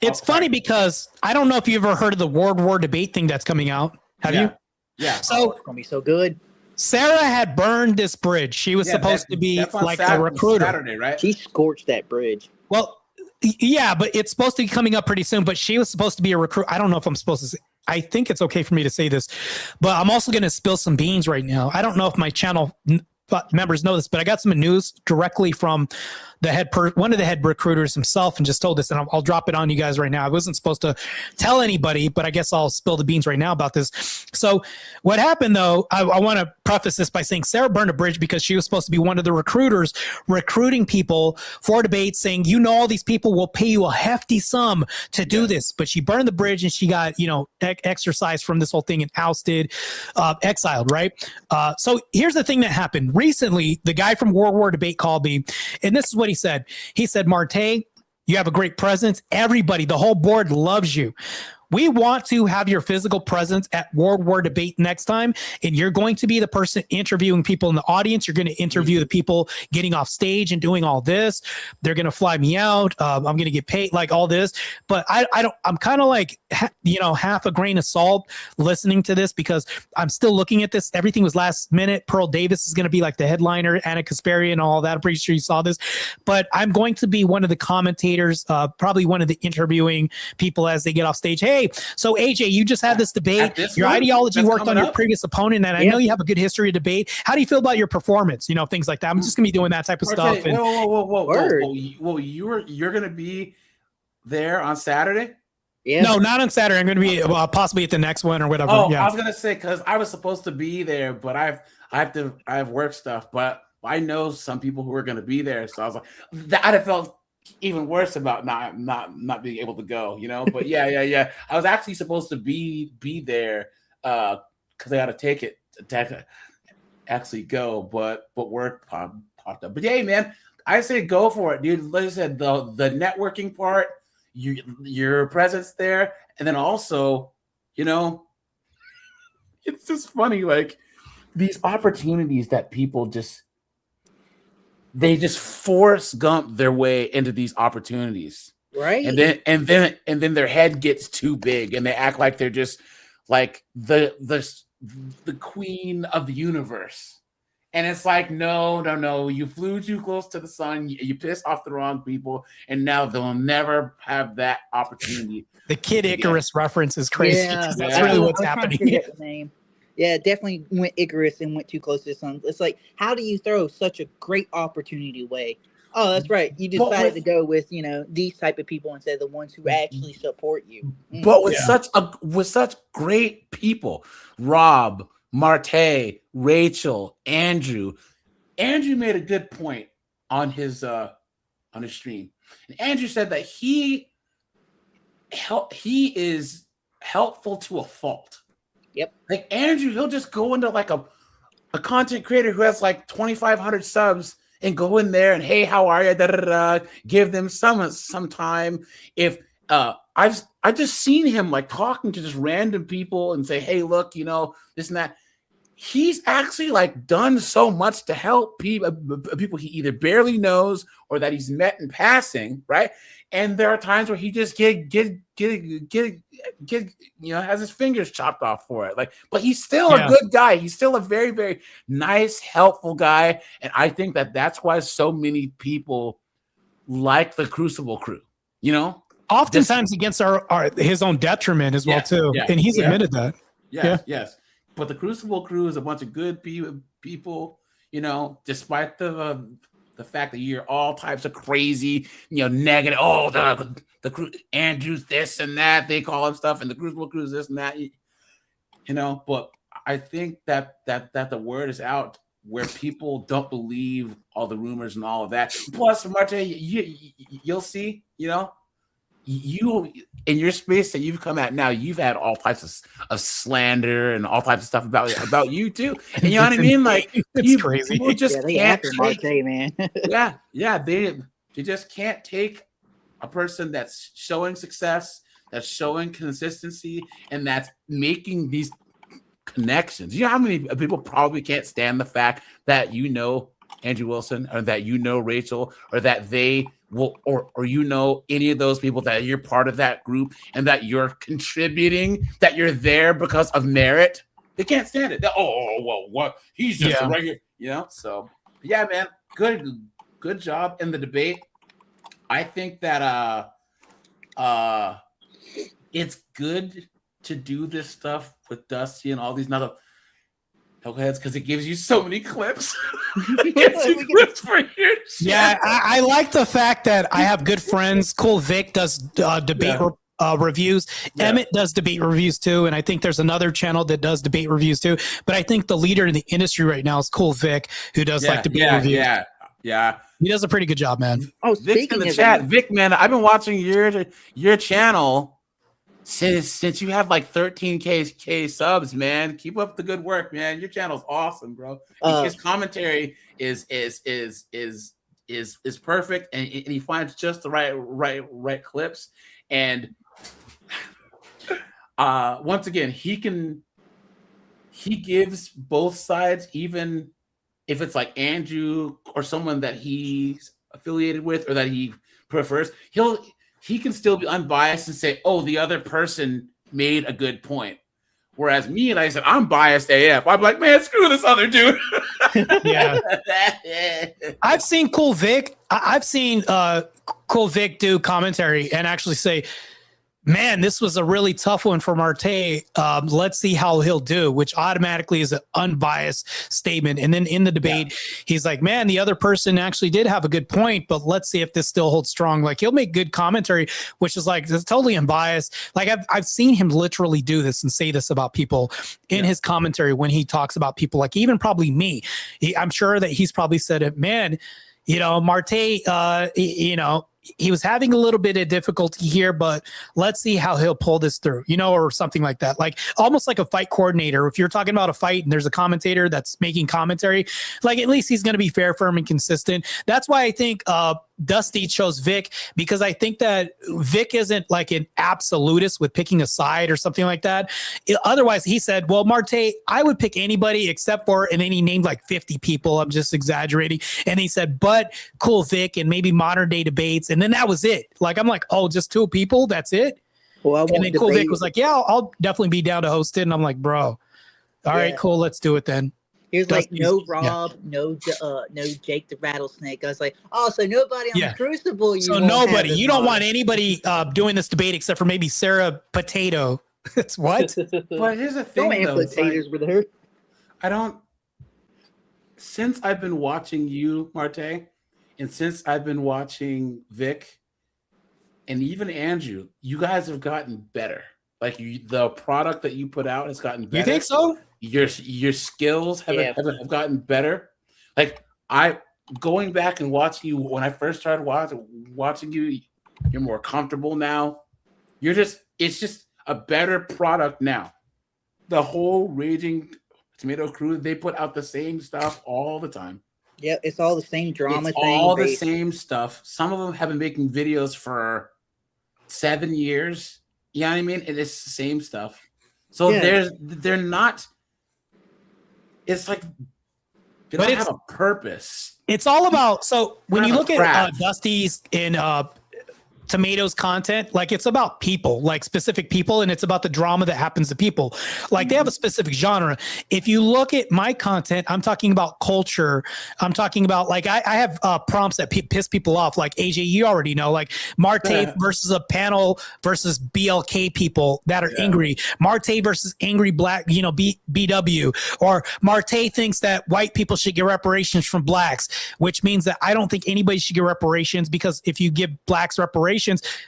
it's funny because I don't know if you ever heard of the World War debate thing that's coming out. Have you? Yeah. So it's gonna be so good. Sarah had burned this bridge. She was supposed to be like a recruiter. Saturday, right? She scorched that bridge. Well, yeah, but it's supposed to be coming up pretty soon. But she was supposed to be a recruit. I don't know if I'm supposed to say. I think it's okay for me to say this, but I'm also going to spill some beans right now. I don't know if my channel members know this, but I got some news directly from the one of the head recruiters himself, and just told this, and I'll drop it on you guys right now. I wasn't supposed to tell anybody, but I guess I'll spill the beans right now about this. So what happened though, I want to preface this by saying Sarah burned a bridge because she was supposed to be one of the recruiters recruiting people for debates, saying, all these people will pay you a hefty sum to do this, but she burned the bridge and she got, exercised from this whole thing and ousted, exiled, right? So here's the thing that happened. Recently, the guy from World War Debate called me, and this is what he said. He said, Martae, you have a great presence. Everybody, the whole board loves you. We want to have your physical presence at World War Debate next time, and you're going to be the person interviewing people in the audience. You're going to interview the people getting off stage and doing all this. They're going to fly me out. I'm going to get paid, like all this. But I'm kind of like, half a grain of salt listening to this, because I'm still looking at this. Everything was last minute. Pearl Davis is going to be like the headliner, Anna Kasparian and all that. I'm pretty sure you saw this, but I'm going to be one of the commentators, probably one of the interviewing people as they get off stage. Hey, so AJ, you just had this debate. Your ideology worked on your previous opponent, and I know you have a good history of debate. How do you feel about your performance? Things like that. I'm just gonna be doing that type of stuff. Whoa! You're gonna be there on Saturday? Yeah. No, not on Saturday. I'm gonna be possibly at the next one or whatever. Oh, yeah. I was gonna say, because I was supposed to be there, but I have work stuff. But I know some people who are gonna be there, so I was like, I'd have felt even worse about not being able to go, But yeah. I was actually supposed to be there because I had a ticket to actually go, but work popped up. But yeah, man, I say go for it, dude. Like I said, the networking part, your presence there, and then also, it's just funny, like these opportunities that people just force gump their way into these opportunities, right? And then their head gets too big, and they act like they're just like the queen of the universe. And it's like, no, you flew too close to the sun, you pissed off the wrong people, and now they'll never have that opportunity. The Kid Icarus reference is crazy. Yeah, that's really what's happening. Yeah, definitely went Icarus and went too close to the sun. It's like, how do you throw such a great opportunity away? Oh, that's right. You decided to go with, these type of people instead of the ones who actually support you. But with such great people, Rob, Martae, Rachel, Andrew. Andrew made a good point on his stream. And Andrew said that he is helpful to a fault. Yep. Like Andrew, he'll just go into like a content creator who has like 2,500 subs and go in there and, hey, how are you? Give them some time. If I've just seen him like talking to just random people and say, hey, look, this and that. He's actually like done so much to help people he either barely knows or that he's met in passing, right? And there are times where he just has his fingers chopped off for it. Like, but he's still a good guy. He's still a very, very nice, helpful guy. And I think that that's why so many people like the Crucible crew, Oftentimes against his own detriment as well, too. Yeah, and he's admitted that. Yes. But the Crucible crew is a bunch of good people, despite the fact that you're all types of crazy, negative. Oh, the crew, Andrews, this and that, they call him stuff, and the Crucible crew is this and that, But I think that the word is out where people don't believe all the rumors and all of that. Plus, Martae, you'll see, you in your space that you've come at now, you've had all types of slander and all types of stuff about you too. And you know what I mean? Like, it's crazy. People just they can't after Martae, man. they just can't take a person that's showing success, that's showing consistency, and that's making these connections. You know how many people probably can't stand the fact that Andrew Wilson, or that Rachel, or that they will, or any of those people, that you're part of that group and that you're contributing, that you're there because of merit. They can't stand it. What? He's just a regular, So yeah, man, good job in the debate. I think that it's good to do this stuff with Dusty and all these other heads, because it gives you so many clips. Yeah, I like the fact that I have good friends. Cool Vic does debate reviews. Emmett does debate reviews too, and I think there's another channel that does debate reviews too. But I think the leader in the industry right now is Cool Vic, who does debate reviews. Yeah. He does a pretty good job, man. Oh, Vic's in the chat. Vic, man, I've been watching your channel since you have like 13k subs, man. Keep up the good work, man. Your channel's awesome, bro. His commentary is perfect, and he finds just the right clips. And once again, he gives both sides, even if it's like Andrew or someone that he's affiliated with or that he prefers, he can still be unbiased and say, oh, the other person made a good point. Whereas me, like I said, I'm biased AF. I'm like, man, screw this other dude. Yeah. I've seen Cool Vic. I've seen Cool Vic do commentary and actually say, man, this was a really tough one for Martae. Let's see how he'll do, which automatically is an unbiased statement. And then in the debate, he's like, man, the other person actually did have a good point, but let's see if this still holds strong. Like, he'll make good commentary, which is like, it's totally unbiased. Like, I've seen him literally do this and say this about people in his commentary when he talks about people, like even probably me. I'm sure that he's probably said it, man, Martae, he was having a little bit of difficulty here, but let's see how he'll pull this through, or something like that. Like almost like a fight coordinator. If you're talking about a fight and there's a commentator that's making commentary, like at least he's going to be fair, firm, and consistent. That's why I think Dusty chose Vic, because I think that Vic isn't like an absolutist with picking a side or something like that. Otherwise, he said, well, Martae, I would pick anybody except for, and then he named like 50 people. I'm just exaggerating. And he said, but Cool Vic and maybe Modern Day Debates. And then that was it. Like, I'm like, oh, just 2 people? That's it? Well, and then Cool Vic was like, yeah, I'll definitely be down to host it. And I'm like, bro, all right, cool. Let's do it then. He was like, no Rob, no Jake the Rattlesnake. I was like, oh, so nobody on the Crucible. So nobody. You don't want anybody doing this debate except for maybe Sarah Potato. It's what? But here's the thing, though. Potatoes with her. Since I've been watching you, Martae, and since I've been watching Vic, and even Andrew, you guys have gotten better. Like the product that you put out has gotten better. You think so? Your skills have gotten better. Like going back and watching you when I first started watching you, you're more comfortable now. It's just a better product now. The whole Raging Tomato crew, they put out the same stuff all the time. Yeah, it's all the same drama. It's all the same stuff. Some of them have been making videos for 7 years. You know what I mean? And it's the same stuff. So they're not. It's like they don't have a purpose. It's all about. So when you look at Dusty's in Tomatoes content, like it's about people, like specific people, and it's about the drama that happens to people. Like they have a specific genre. If you look at my content, I'm talking about culture. I'm talking about like I have prompts that piss people off. Like AJ, you already know, like Martae versus a panel versus BLK people that are angry. Martae versus angry black, BW, or Martae thinks that white people should get reparations from blacks, which means that I don't think anybody should get reparations, because if you give blacks reparations,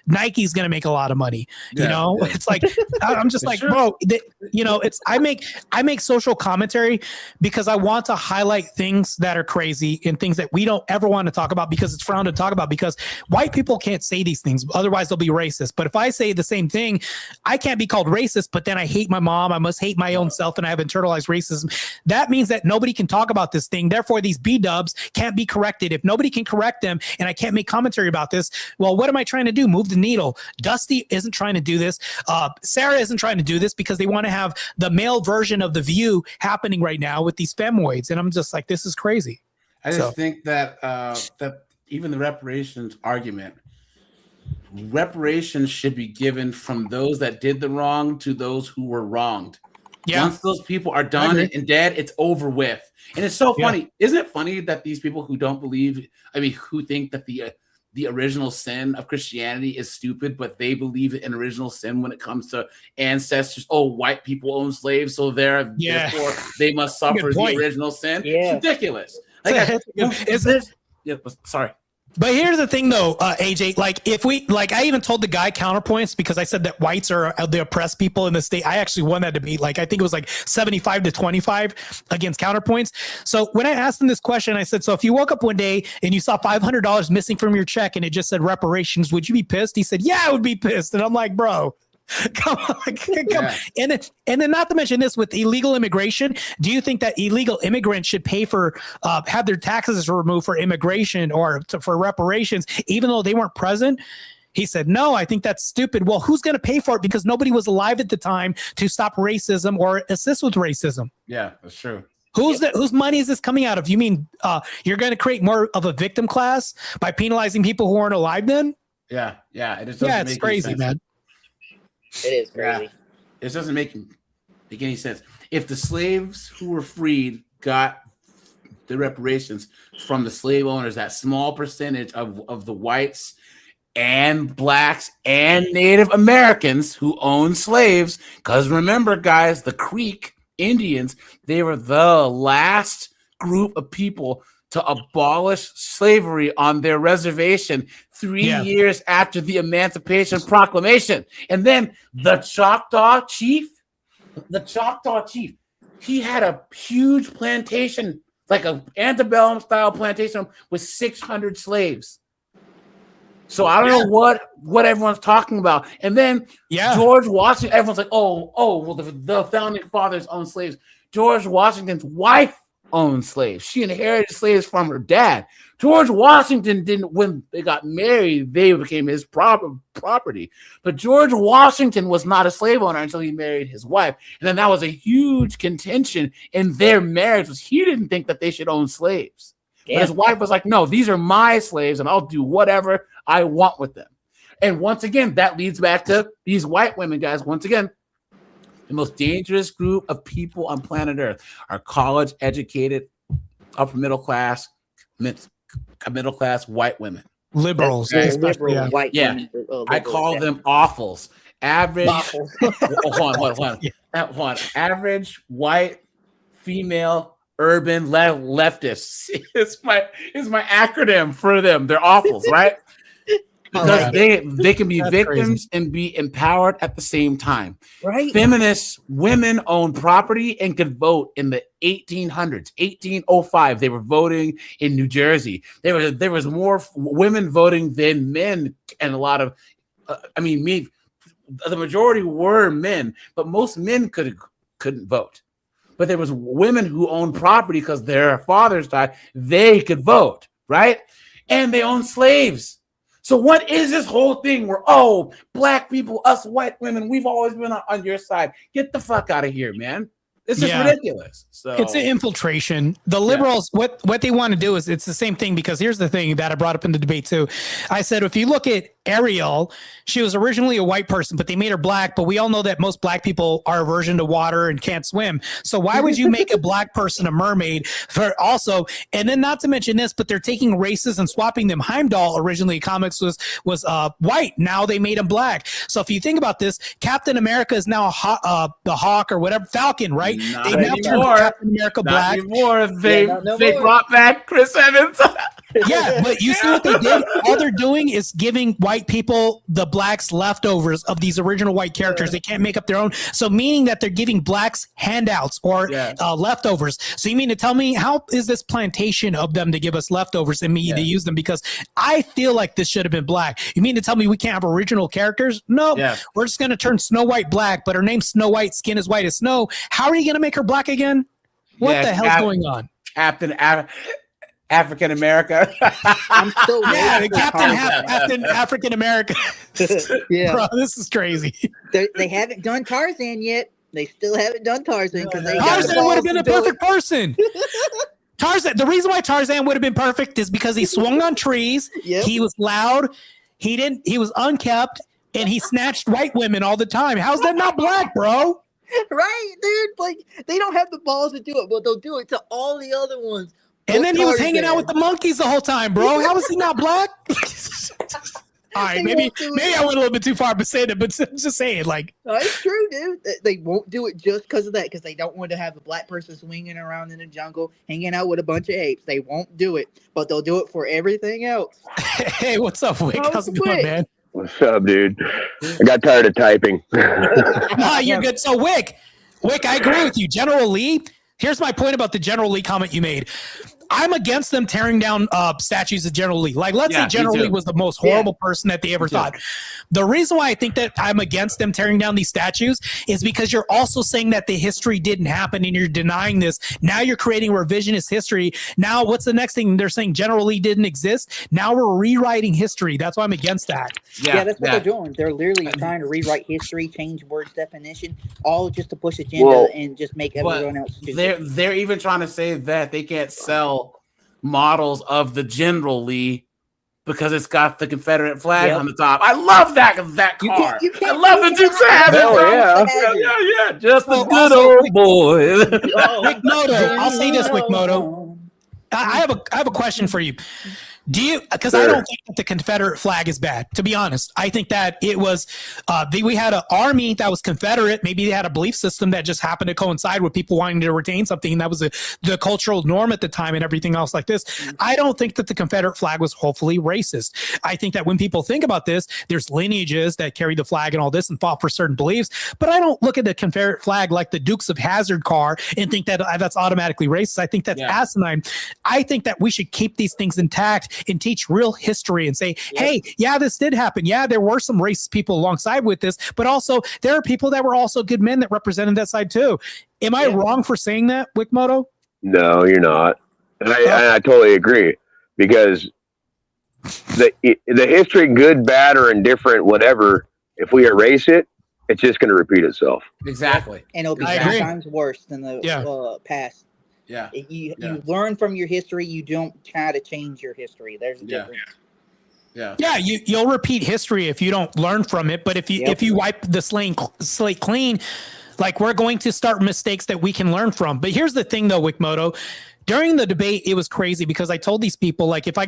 Nike's going to make a lot of money. It's like, I'm just like, bro, it's, I make social commentary because I want to highlight things that are crazy and things that we don't ever want to talk about because it's frowned to talk about, because white people can't say these things. Otherwise they'll be racist. But if I say the same thing, I can't be called racist, but then I hate my mom. I must hate my own self, and I have internalized racism. That means that nobody can talk about this thing. Therefore, these B-dubs can't be corrected. If nobody can correct them and I can't make commentary about this, well, what am I trying to do? Move the needle. Dusty isn't trying to do this. Sarah isn't trying to do this because they want to have the male version of The View happening right now with these femoids. And I'm just like, this is crazy. I just think that that even the reparations argument, reparations should be given from those that did the wrong to those who were wronged. Yeah. Once those people are done and dead, it's over with. And it's so funny. Isn't it funny that these people who don't believe, who think that the original sin of Christianity is stupid, but they believe in original sin when it comes to ancestors. Oh, white people own slaves, so therefore they must suffer the original sin. Yeah. It's ridiculous. Sorry. But here's the thing, though, AJ. Like, if we I even told the guy counterpoints because I said that whites are the oppressed people in the state. I actually won that debate. Like, I think it was like 75-25 against counterpoints. So when I asked him this question, I said, "So if you woke up one day and you saw $500 missing from your check and it just said reparations, would you be pissed?" He said, "Yeah, I would be pissed." And I'm like, "Bro, come on." And then not to mention this with illegal immigration. Do you think that illegal immigrants should pay for have their taxes removed for immigration or for reparations, even though they weren't present? He said, no, I think that's stupid. Well, who's going to pay for it? Because nobody was alive at the time to stop racism or assist with racism. Yeah, that's true. Whose money is this coming out of? You mean you're going to create more of a victim class by penalizing people who aren't alive then? Yeah. It just doesn't it's make crazy, sense. man. It is crazy. Yeah. It doesn't make any sense. If the slaves who were freed got the reparations from the slave owners, that small percentage of the whites and blacks and Native Americans who owned slaves, because remember, guys, the Creek Indians, they were the last group of people to abolish slavery on their reservation 3 years after the Emancipation Proclamation. And then the Choctaw chief, he had a huge plantation, like an antebellum style plantation with 600 slaves. So I don't know what everyone's talking about. And then George Washington, everyone's like, well, the founding fathers owned slaves. George Washington's wife owned slaves. She inherited slaves from her dad. George Washington didn't, when they got married, they became his property. But George Washington was not a slave owner until he married his wife. And then that was a huge contention in their marriage, was he didn't think that they should own slaves. But his wife was like, no, these are my slaves and I'll do whatever I want with them. And once again, that leads back to these white women, guys. Once again, the most dangerous group of people on planet Earth are college educated, upper middle class white women. Liberals. Liberal white women. I call them awfuls. Average. Hold on. Average white female urban leftists is my acronym for them. They're awfuls, right? Because they can be victims and be empowered at the same time. Right. Feminists, women owned property and could vote in the 1800s. 1805, they were voting in New Jersey. There was more women voting than men, and a lot of, the majority were men, but most men couldn't vote. But there was women who owned property because their fathers died. They could vote, right? And they owned slaves. So what is this whole thing where, black people, us white women, we've always been on your side? Get the fuck out of here, man. This is ridiculous. So it's an infiltration. The liberals, what they want to do is it's the same thing, because here's the thing that I brought up in the debate too. I said, if you look at Ariel, she was originally a white person, but they made her black. But we all know that most black people are aversion to water and can't swim. So why would you make a black person a mermaid for also? And then not to mention this, but they're taking races and swapping them. Heimdall originally comics was white. Now they made him black. So if you think about this, Captain America is now the Hawk or whatever, Falcon, right? Not They now turned Captain America black. Anymore. They brought back Chris Evans. But you see what they did? All they're doing is giving white people the blacks leftovers of these original white characters. They can't make up their own. So meaning that they're giving blacks handouts or leftovers. So you mean to tell me, how is this plantation of them to give us leftovers and me to use them? Because I feel like this should have been black. You mean to tell me we can't have original characters? No, we're just going to turn Snow White black, but her name's Snow White, skin is white as snow. How are you going to make her black again? What the hell's going on? Captain African America. I'm still Captain African America. Bro, this is crazy. They haven't done Tarzan yet. They still haven't done Tarzan because Tarzan would have been a perfect person. Tarzan. The reason why Tarzan would have been perfect is because he swung on trees. He was loud. He was unkept, and he snatched white women all the time. How's that not black, bro? Right, dude. Like, they don't have the balls to do it, but they'll do it to all the other ones. And then he was hanging out with the monkeys the whole time, bro. How is he not black? All right, maybe I went a little bit too far by saying it, but I'm just saying, like, no, it's true, dude. They won't do it just because of that, because they don't want to have a black person swinging around in the jungle, hanging out with a bunch of apes. They won't do it, but they'll do it for everything else. Hey, what's up, Wick? How's it going, man? What's up, dude? I got tired of typing. Nah, you're good. So, Wick, I agree with you. General Lee, here's my point about the General Lee comment you made. I'm against them tearing down statues of General Lee. Like, let's say General Lee was the most horrible person that they ever thought. The reason why I think that I'm against them tearing down these statues is because you're also saying that the history didn't happen and you're denying this. Now you're creating revisionist history. Now what's the next thing? They're saying General Lee didn't exist. Now we're rewriting history. That's why I'm against that. Yeah, that's what they're doing. They're literally trying to rewrite history, change words definition, all just to push agenda and just make everyone else stupid. They're even trying to say that they can't sell models of the General Lee because it's got the Confederate flag on the top. I love that car. I love the Dukes of Hazzard. Yeah. Just a good old boy. Wickmoto, I'll say this, Wickmoto. I have a question for you. Do you? Because I don't think that the Confederate flag is bad. To be honest, I think that it was. We had an army that was Confederate. Maybe they had a belief system that just happened to coincide with people wanting to retain something, and that was the cultural norm at the time, and everything else like this. I don't think that the Confederate flag was hopefully racist. I think that when people think about this, there's lineages that carry the flag and all this and fought for certain beliefs. But I don't look at the Confederate flag like the Dukes of Hazzard car and think that that's automatically racist. I think that's asinine. I think that we should keep these things intact and teach real history and say, hey, yeah, this did happen. Yeah, there were some racist people alongside with this, but also there are people that were also good men that represented that side too. Am I wrong for saying that, Wickmoto? No, you're not. And I totally agree, because the history, good, bad, or indifferent, whatever, if we erase it, it's just going to repeat itself. Exactly. And it'll be 10 times worse than the past. Yeah. You learn from your history. You don't try to change your history. There's a difference. Yeah, you'll repeat history if you don't learn from it. But if you wipe the slate clean, like, we're going to start mistakes that we can learn from. But here's the thing, though, Wickmoto. During the debate, it was crazy because I told these people, like, if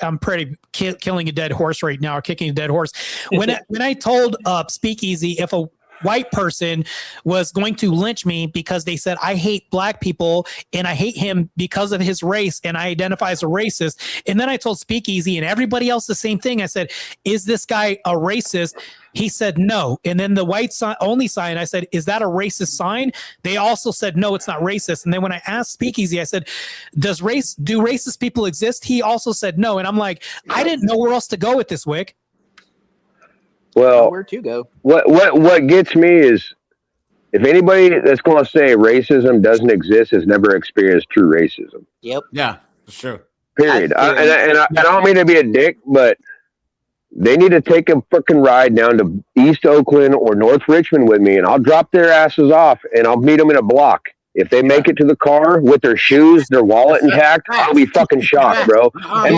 I'm pretty killing a dead horse right now, or kicking a dead horse. When I told Speakeasy, if a white person was going to lynch me because they said I hate black people and I hate him because of his race and I identify as a racist. And then I told Speakeasy and everybody else the same thing. I said, is this guy a racist? He said no. And then the white only sign, I said, is that a racist sign? They also said, no, it's not racist. And then when I asked Speakeasy, I said, do racist people exist? He also said no. And I'm like, I didn't know where else to go with this, Wick. Well, where'd you go? What gets me is, if anybody that's going to say racism doesn't exist has never experienced true racism. Yep. Yeah, that's true. Period. I don't mean to be a dick, but they need to take a fucking ride down to East Oakland or North Richmond with me, and I'll drop their asses off, and I'll meet them in a block. If they make it to the car with their shoes, their wallet intact, I'll be fucking shocked, bro. And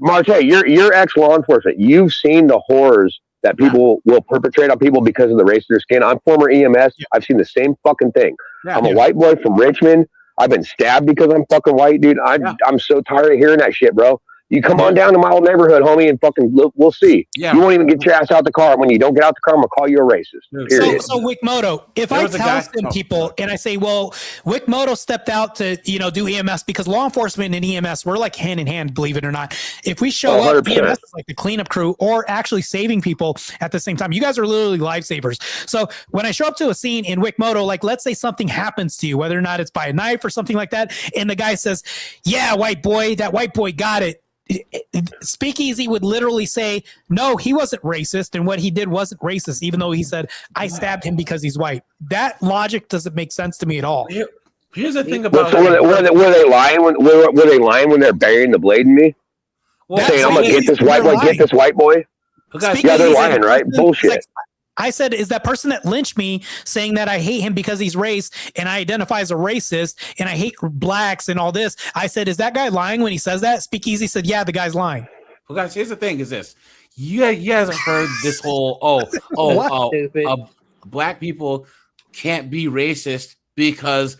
Martae, you're ex-law enforcement. You've seen the horrors that people will perpetrate on people because of the race of their skin. I'm former EMS. I've seen the same fucking thing. I'm a white boy from Richmond. I've been stabbed because I'm fucking white, dude. I'm so tired of hearing that shit, bro. You come on down to my old neighborhood, homie, and fucking we'll see. You won't even get your ass out the car. When you don't get out the car, I'm gonna call you a racist. Period. So Wickmoto, if I tell some people and I say, well, Wickmoto stepped out to do EMS because law enforcement and EMS, we're like hand in hand, believe it or not. If we show up, EMS is like the cleanup crew or actually saving people at the same time. You guys are literally lifesavers. So when I show up to a scene in Wickmoto, like, let's say something happens to you, whether or not it's by a knife or something like that, and the guy says, yeah, white boy, that white boy got it. Speakeasy would literally say, no, he wasn't racist, and what he did wasn't racist, even though he said I stabbed him because he's white. That logic doesn't make sense to me at all. Here's the thing about were they lying when they're burying the blade in me? Saying I'm gonna get this white boy, get this white boy. Yeah, they're lying, right? Bullshit. I said, is that person that lynched me saying that I hate him because he's race and I identify as a racist and I hate blacks and all this? I said, is that guy lying when he says that? Speakeasy said, yeah, the guy's lying. Well, guys, here's the thing: is this you guys have heard this whole black people can't be racist because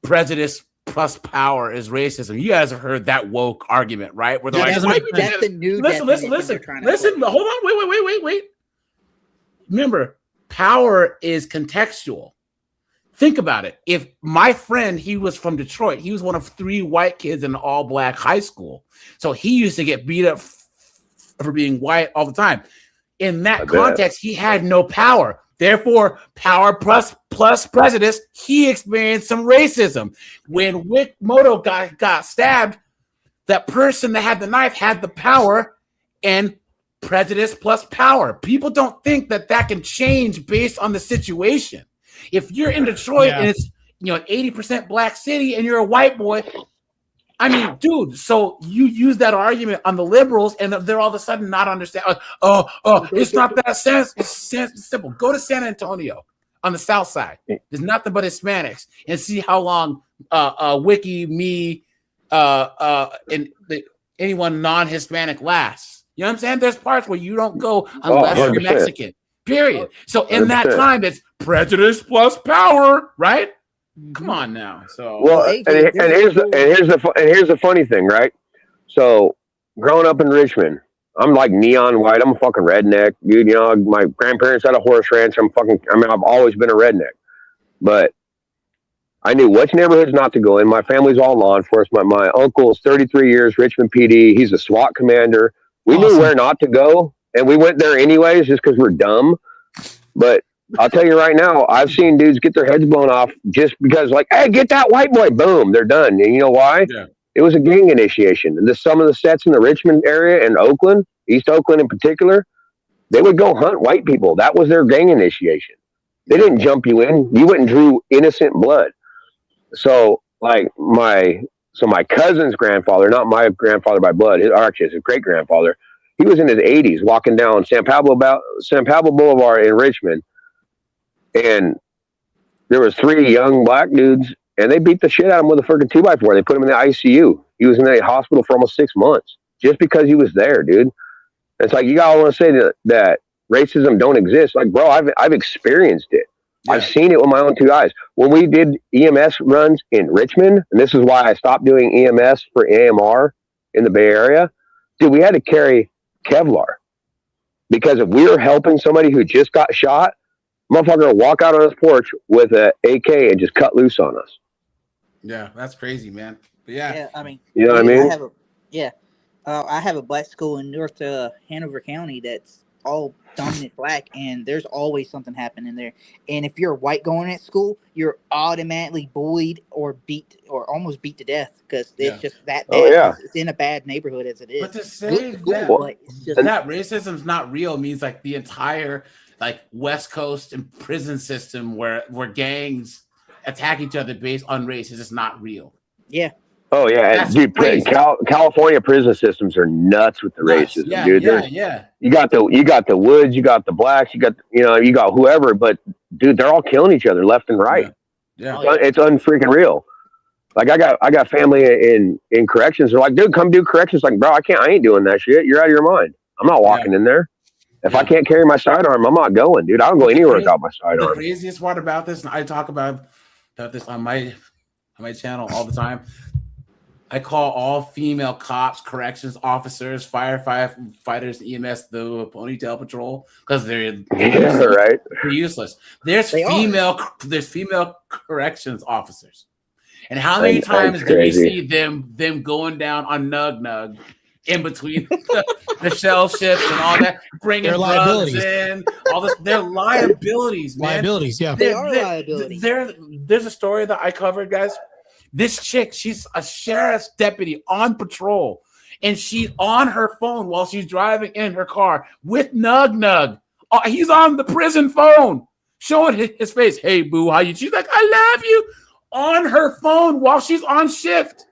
prejudice plus power is racism. You guys have heard that woke argument, right? Where they're that's the new. Listen. Hold on. Wait. Remember, power is contextual. Think about it. If my friend, he was from Detroit, he was one of 3 white kids in an all-black high school. So he used to get beat up for being white all the time. In that context, he had no power. Therefore, power plus prejudice, he experienced some racism. When Wick Moto got stabbed, that person that had the knife had the power, and prejudice plus power. People don't think that can change based on the situation. If you're in Detroit and it's 80% black city and you're a white boy, I mean, dude, so you use that argument on the liberals and they're all of a sudden not understand. It's not that simple. Go to San Antonio on the south side. There's nothing but Hispanics, and see how long Wiki, me, and anyone non-Hispanic lasts. You know what I'm saying? There's parts where you don't go unless you're Mexican. Period. So in that time, it's prejudice plus power, right? Come on now. So here's the funny thing, right? So growing up in Richmond, I'm like neon white. I'm a fucking redneck, dude. You know, my grandparents had a horse ranch. I've always been a redneck, but I knew which neighborhoods not to go in. My family's all law enforcement. My uncle's 33 years, Richmond PD. He's a SWAT commander. We knew where not to go, and we went there anyways just because we're dumb. But I'll tell you right now, I've seen dudes get their heads blown off just because, like, hey, get that white boy. Boom, they're done. And you know why? Yeah. It was a gang initiation. And some of the sets in the Richmond area and Oakland, East Oakland in particular, they would go hunt white people. That was their gang initiation. They didn't jump you in. You went and drew innocent blood. So, like, my cousin's grandfather, not my grandfather by blood, his great-grandfather, he was in his 80s walking down San Pablo Boulevard in Richmond. And there was 3 young black dudes, and they beat the shit out of him with a freaking 2x4. They put him in the ICU. He was in the hospital for almost 6 months just because he was there, dude. It's like, you gotta want to say that racism don't exist. Like, bro, I've experienced it. Yeah. I've seen it with my own 2 eyes. When we did EMS runs in Richmond, and this is why I stopped doing EMS for AMR in the Bay Area, dude, we had to carry Kevlar. Because if we were helping somebody who just got shot, motherfucker will walk out on his porch with an AK and just cut loose on us. Yeah, that's crazy, man. But yeah, I mean, you know what I mean? I have a black school in North Hanover County that's all dominant black, and there's always something happening there. And if you're white going at school, you're automatically bullied or beat or almost beat to death because it's just that bad. Oh, yeah. It's in a bad neighborhood as it is. But to say that racism's not real means like the entire West Coast and prison system where gangs attack each other based on race is just not real. Yeah. Oh yeah, dude. California prison systems are nuts with the racism, dude. Yeah. You got the woods, you got the blacks, you got whoever, but dude, they're all killing each other left and right. Yeah. It's unfreaking real. Like I got family in corrections. They're like, dude, come do corrections. Like, bro, I ain't doing that shit. You're out of your mind. I'm not walking in there. If I can't carry my sidearm, I'm not going, dude. I don't go anywhere without my sidearm. The craziest part about this, and I talk about this on my channel all the time. I call all female cops, corrections officers, firefighters, EMS, the ponytail patrol, because they're right. They're useless. There's female corrections officers, and how many times do we see them going down on Nug in between the shell shifts and all that, bringing drugs in, all this? They're liabilities, man. Liabilities, yeah. They are liabilities. There's a story that I covered, guys. This chick, she's a sheriff's deputy on patrol, and she's on her phone while she's driving in her car with Nug. He's on the prison phone, showing his face. Hey, boo, how you? She's like, I love you, on her phone while she's on shift,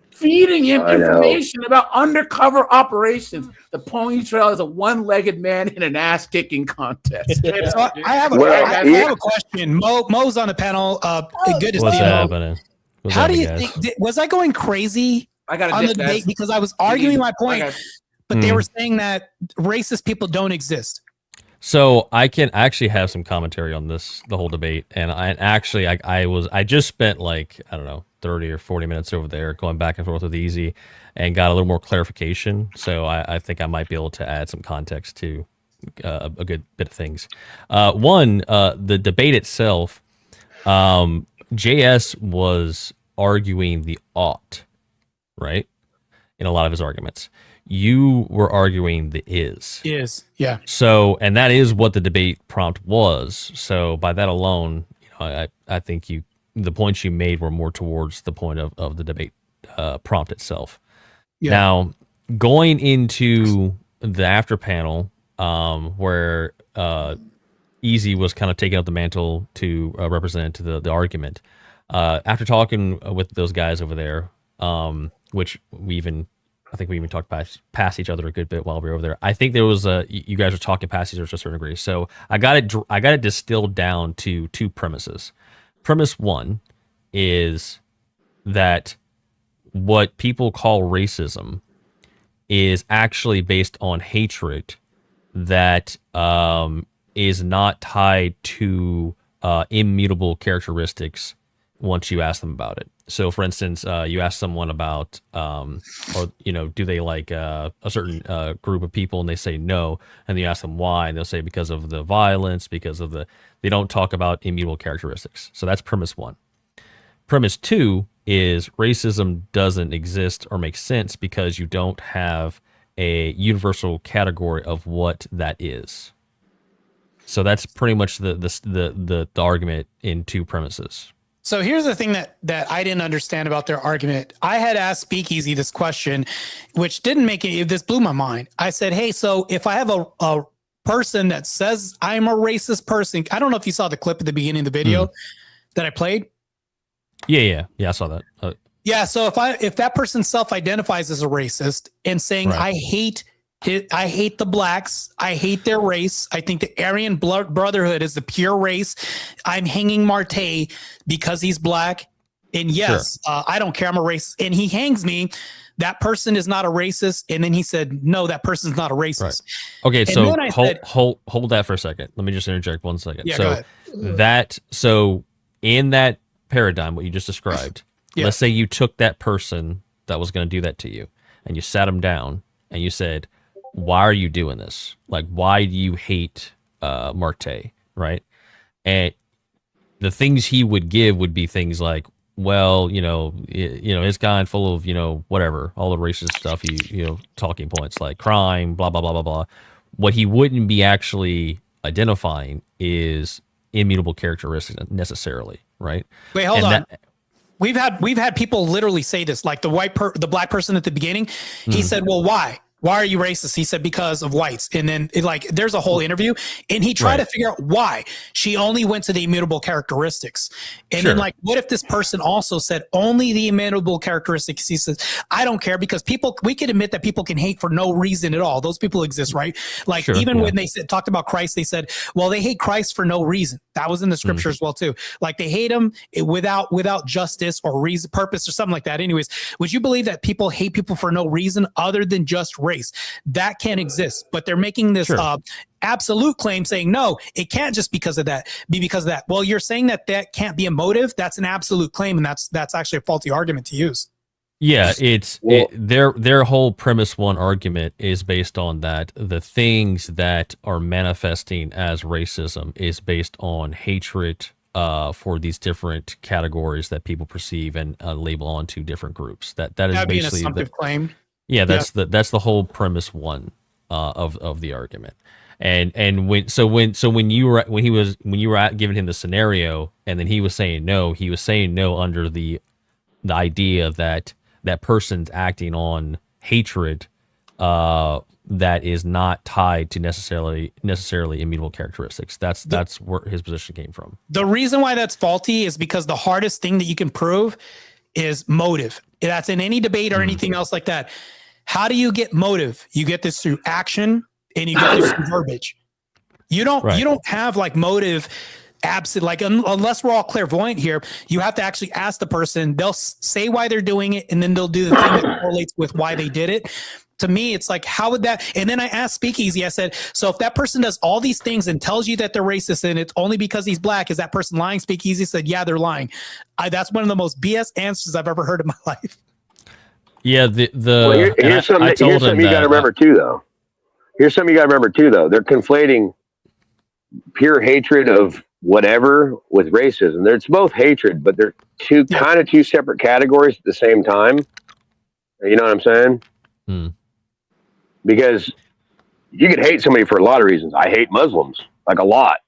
feeding him information about undercover operations. The pony trail is a one-legged man in an ass-kicking contest. So I have a question. Mo's on the panel. Good to see you. What's happening? How do you think? Was I going crazy on the debate because I was arguing my point, but they were saying that racist people don't exist? So I can actually have some commentary on the whole debate, and I just spent 30 or 40 minutes over there going back and forth with Easy, and got a little more clarification. So I think I might be able to add some context to a good bit of things. One, the debate itself. JS was arguing the ought, right, in a lot of his arguments. You were arguing the is. Yeah. So, and that is what the debate prompt was. So, by that alone, I think the points you made were more towards the point of the debate prompt itself. Yeah. Now, going into the after panel, where Easy was kind of taking up the mantle to represent the argument. After talking with those guys over there, which I think we even talked past each other a good bit while we were over there. I think there was you guys were talking past each other to a certain degree. So I got it distilled down to two premises. Premise one is that what people call racism is actually based on hatred that is not tied to immutable characteristics once you ask them about it. So, for instance, you ask someone about, do they like a certain group of people, and they say no, and you ask them why, and they'll say because of the violence, they don't talk about immutable characteristics. So that's premise one. Premise two is racism doesn't exist or make sense because you don't have a universal category of what that is. So that's pretty much the argument in two premises. So here's the thing that I didn't understand about their argument. I had asked Speakeasy this question, which didn't make it. This blew my mind. I said, hey, so if I have a person that says I'm a racist person, I don't know if you saw the clip at the beginning of the video that I played. Yeah, I saw that. Yeah, so if that person self-identifies as a racist and saying Right. I hate the blacks, I hate their race, I think the Aryan Brotherhood is the pure race, I'm hanging Martae because he's black, and yes, I don't care, I'm a racist, and he hangs me, that person is not a racist, and then he said, no, that person's not a racist. Right. Okay, And so then I said, hold that for a second. Let me just interject 1 second. Yeah, go ahead. So in that paradigm, what you just described, Yeah. let's say you took that person that was going to do that to you, and you sat him down, and you said, why are you doing this? Like, why do you hate Martae, right? And the things he would give would be things like, well, his guy full of, whatever, all the racist stuff, talking points like crime, blah, blah, blah, blah, blah. What he wouldn't be actually identifying is immutable characteristics necessarily, right? Wait, hold on. We've had people literally say this, like the black person at the beginning. He said, well, why? Why are you racist? He said, because of whites. And then there's a whole interview, and he tried to figure out why. She only went to the immutable characteristics. And then what if this person also said only the immutable characteristics? He says, I don't care, because we can admit that people can hate for no reason at all. Those people exist, right? When they talked about Christ, they said, well, they hate Christ for no reason. That was in the scripture as well too. Like they hate him without justice or reason, purpose, or something like that. Anyways, would you believe that people hate people for no reason other than just race? That can't exist. But they're making this absolute claim saying, no, it can't just be because of that. Well, you're saying that can't be a motive. That's an absolute claim, and that's actually a faulty argument to use. Yeah, their whole premise one argument is based on that the things that are manifesting as racism is based on hatred for these different categories that people perceive and label onto different groups. That is That'd basically be an assumptive claim. Yeah, that's the whole premise one of the argument. And when you were giving him the scenario, and then he was saying no under the idea that person's acting on hatred that is not tied to necessarily immutable characteristics. That's where his position came from. The reason why that's faulty is because the hardest thing that you can prove is motive. That's in any debate or anything else like that. How do you get motive? You get this through action, and you get this through verbiage. You don't have motive absent, unless we're all clairvoyant here. You have to actually ask the person. They'll say why they're doing it, and then they'll do the thing that correlates with why they did it. To me, it's like, how would that? And then I asked Speakeasy, I said, so if that person does all these things and tells you that they're racist and it's only because he's black, is that person lying? Speakeasy said, yeah, they're lying. That's one of the most BS answers I've ever heard in my life. Yeah, here's something you got to remember too, though. They're conflating pure hatred of whatever with racism. It's both hatred, but they're two separate categories at the same time. You know what I'm saying? because you could hate somebody for a lot of reasons. I hate Muslims, like a lot,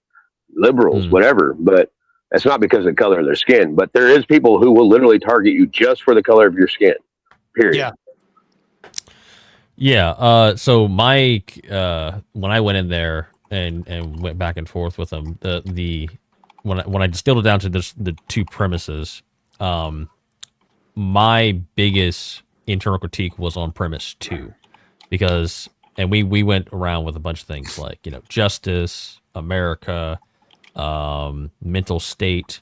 liberals, whatever, but that's not because of the color of their skin. But there is people who will literally target you just for the color of your skin, period. Yeah. Yeah. So Mike, when I went in there and went back and forth with him, when I distilled it down to the two premises, my biggest internal critique was on premise 2, because we went around with a bunch of things like, justice, America, mental state.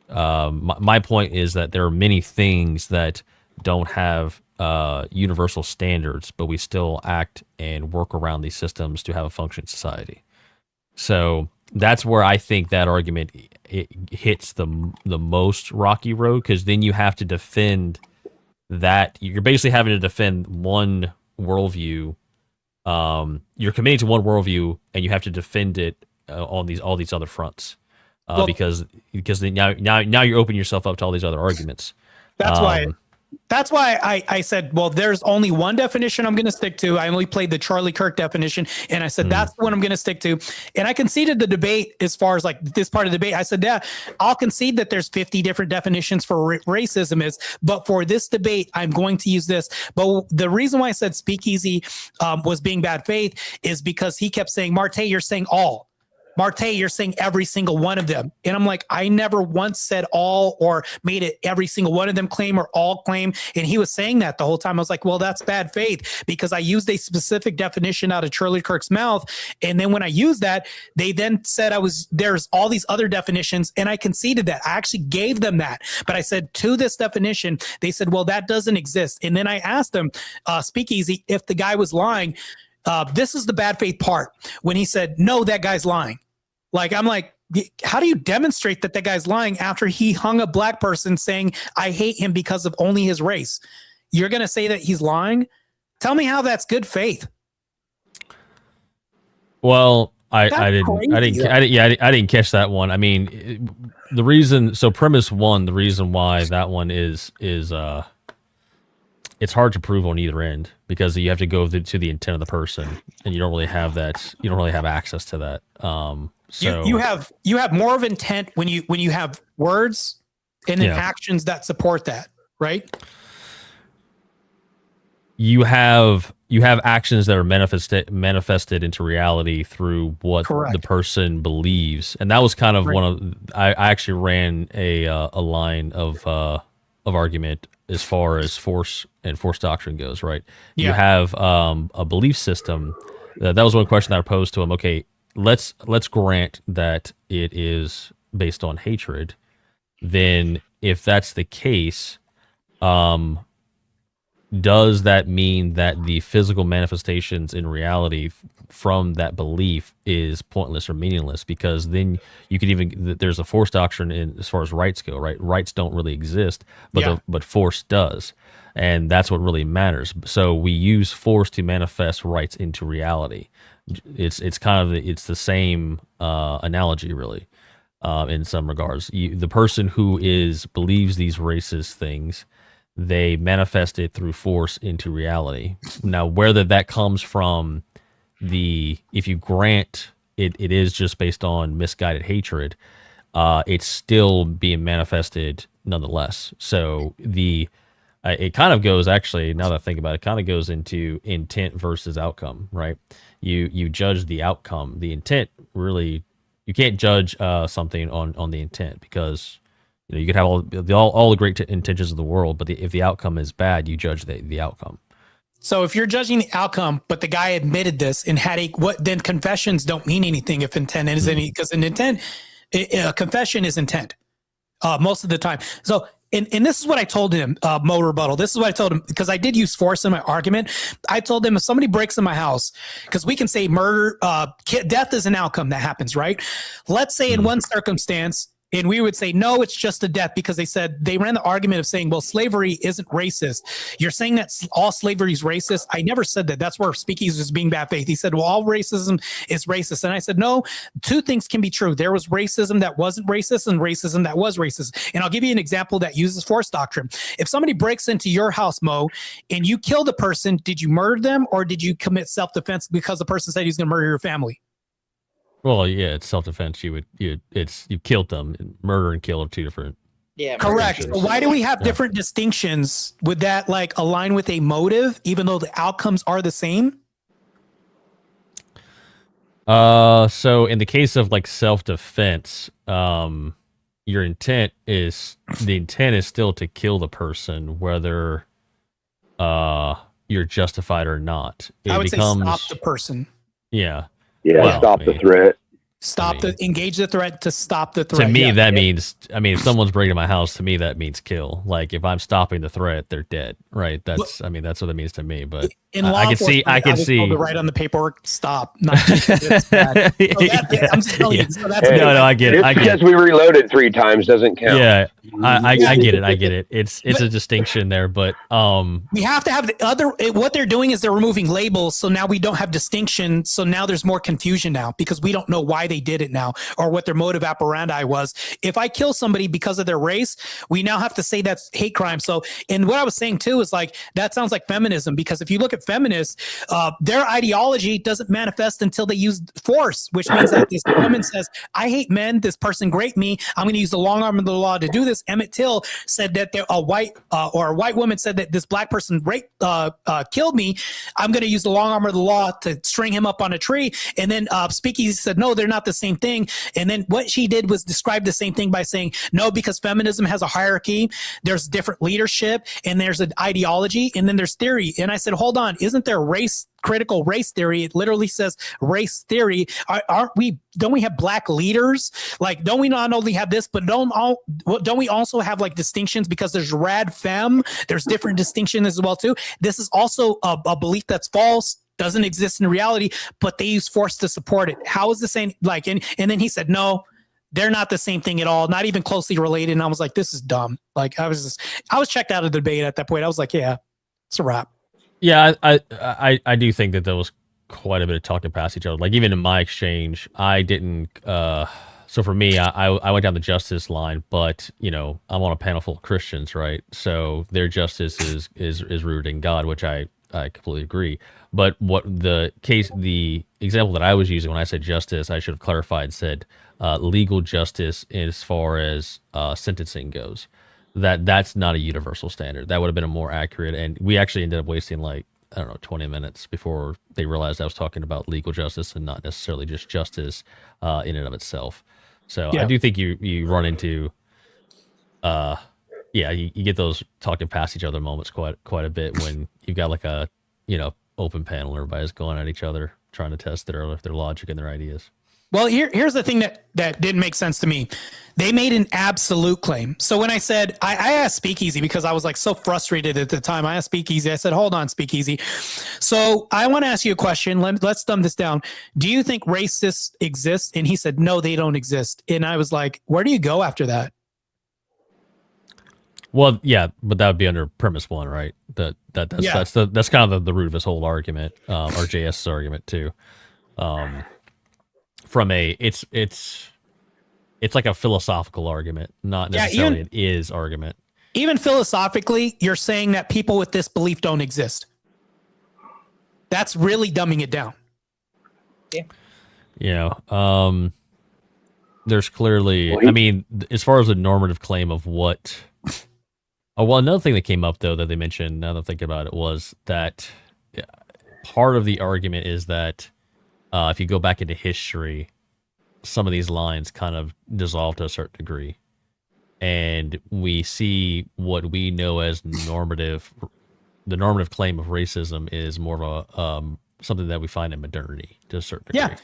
My point is that there are many things that don't have universal standards, but we still act and work around these systems to have a functioning society. So that's where I think that argument it hits the most rocky road, because then you have to defend that. You're basically having to defend one worldview. You're committing to one worldview, and you have to defend it on all these other fronts, because then now you're opening yourself up to all these other arguments. That's why I said, well, there's only one definition I'm going to stick to. I only played the Charlie Kirk definition, and I said, that's the one I'm going to stick to. And I conceded the debate as far as like this part of the debate. I said, yeah, I'll concede that there's 50 different definitions for racism but for this debate, I'm going to use this. But the reason why I said speakeasy was being bad faith is because he kept saying, Martae, you're saying all. Martae, you're saying every single one of them. And I'm like, I never once said all or made it every single one of them claim or all claim. And he was saying that the whole time. I was like, well, that's bad faith, because I used a specific definition out of Charlie Kirk's mouth. And then when I used that, they then said there's all these other definitions, and I conceded that. I actually gave them that. But I said, to this definition, they said, well, that doesn't exist. And then I asked them, speakeasy, if the guy was lying. This is the bad faith part, when he said, no, that guy's lying. Like, I'm like, how do you demonstrate that guy's lying after he hung a black person saying, I hate him because of only his race? You're going to say that he's lying? Tell me how that's good faith. Well, I didn't catch that one. I mean, the reason, so premise 1, the reason why that one is it's hard to prove on either end, because you have to go to the intent of the person, and you don't really have that. You don't really have access to that. So you have more of intent when you have words and then actions that support that, right? You have actions that are manifested into reality through what the person believes, and that was kind of one of. I actually ran a line of argument as far as force and force doctrine goes, right? Yeah. You have a belief system. That was one question that I posed to him. Okay, let's grant that it is based on hatred. Then, if that's the case, does that mean that the physical manifestations in reality from that belief is pointless or meaningless? Because then you could even, there's a force doctrine in as far as rights go, right? Rights don't really exist, but force does. And that's what really matters. So we use force to manifest rights into reality. It's kind of, it's the same analogy, really, in some regards. The person who believes these racist things, they manifest it through force into reality. Now, whether that comes from if you grant it is just based on misguided hatred, it's still being manifested nonetheless. So it kind of goes, actually, now that I think about it, kind of goes into intent versus outcome, right? You judge the outcome. The intent, really, you can't judge something on the intent, because you could have all the great intentions of the world, but if the outcome is bad, you judge the outcome. So if you're judging the outcome, but the guy admitted this and then confessions don't mean anything if intent is any, because an intent, a confession is intent most of the time. So, and this is what I told him, Mo Rebuttal. This is what I told him, because I did use force in my argument. I told him, if somebody breaks in my house, because we can say murder, death is an outcome that happens, right? Let's say in one circumstance, And we would say, no, it's just a death, because they said, they ran the argument of saying, well, slavery isn't racist. You're saying that all slavery is racist. I never said that. That's where Speakeasy was being bad faith. He said, well, all racism is racist. And I said, no, two things can be true. There was racism that wasn't racist and racism that was racist. And I'll give you an example that uses force doctrine. If somebody breaks into your house, Mo, and you kill the person, did you murder them or did you commit self-defense because the person said he's going to murder your family? Well, yeah, it's self-defense. You killed them. Murder and kill are two different. Yeah, correct. So why do we have different distinctions? Would that like align with a motive, even though the outcomes are the same? So in the case of like self-defense, your intent is still to kill the person, whether you're justified or not. I would say stop the person. Yeah. Yeah, well, stop the threat. Engage the threat to stop the threat. To me, that means, if someone's breaking my house, to me, that means kill. Like, if I'm stopping the threat, they're dead, right? That's what it means to me. But I can see. To write on the paperwork, stop. Not just bad. I'm just telling you. So that's no, I get it. Just because we reloaded 3 times doesn't count. Yeah, I get it. I get it. It's a distinction there, but we have to have the other. What they're doing is they're removing labels, so now we don't have distinction. So now there's more confusion now because we don't know why they did it now or what their motive operandi was. If I kill somebody because of their race, we now have to say that's hate crime. So, and what I was saying too is like that sounds like feminism, because if you look at feminists, their ideology doesn't manifest until they use force, which means that this woman says, "I hate men. This person raped me. I'm going to use the long arm of the law to do this." Emmett Till said that a white woman said that this black person killed me. I'm going to use the long arm of the law to string him up on a tree. And then Speakeasy said, no, they're not the same thing. And then what she did was describe the same thing by saying, no, because feminism has a hierarchy. There's different leadership and there's an ideology and then there's theory. And I said, hold on, isn't there critical race theory? It literally says race theory. Don't we have black leaders? Like, don't we not only have this, but don't we also have like distinctions, because there's rad femme, there's different distinctions as well too. This is also a belief that's false, doesn't exist in reality, but they use force to support it. How is the same? Like, and then he said, no, they're not the same thing at all, not even closely related. And I was like, this is dumb. Like, I was checked out of the debate at that point. I was like, yeah, it's a wrap. Yeah, I do think that there was quite a bit of talking past each other. Like, even in my exchange, I didn't. So for me, I went down the justice line, but I'm on a panel full of Christians, right? So their justice is rooted in God, which I completely agree. But what the example that I was using when I said justice, I should have clarified and said legal justice as far as sentencing goes. That's not a universal standard. That would have been a more accurate, and we actually ended up wasting 20 minutes before they realized I was talking about legal justice and not necessarily just justice in and of itself. So yeah. I do think you run into you get those talking past each other moments quite a bit when you've got like a open panel, everybody's going at each other trying to test their logic and their ideas. Well, here's the thing that didn't make sense to me. They made an absolute claim. So when I said, I asked Speakeasy because I was like so frustrated at the time. I asked Speakeasy, I said, hold on, Speakeasy. So I want to ask you a question. Let's dumb this down. Do you think racists exist? And he said, no, they don't exist. And I was like, where do you go after that? Well, yeah, but that would be under premise 1, right? That's kind of the root of his whole argument, or JS's argument too. From it's like a philosophical argument, not necessarily an is argument. Even philosophically, you're saying that people with this belief don't exist. That's really dumbing it down. Yeah. There's clearly, as far as a normative claim of what. Oh, well, another thing that came up though that they mentioned, now that I'm thinking about it, was that part of the argument is that if you go back into history, some of these lines kind of dissolve to a certain degree. And we see what we know as normative. The normative claim of racism is more of a something that we find in modernity to a certain degree. Yeah.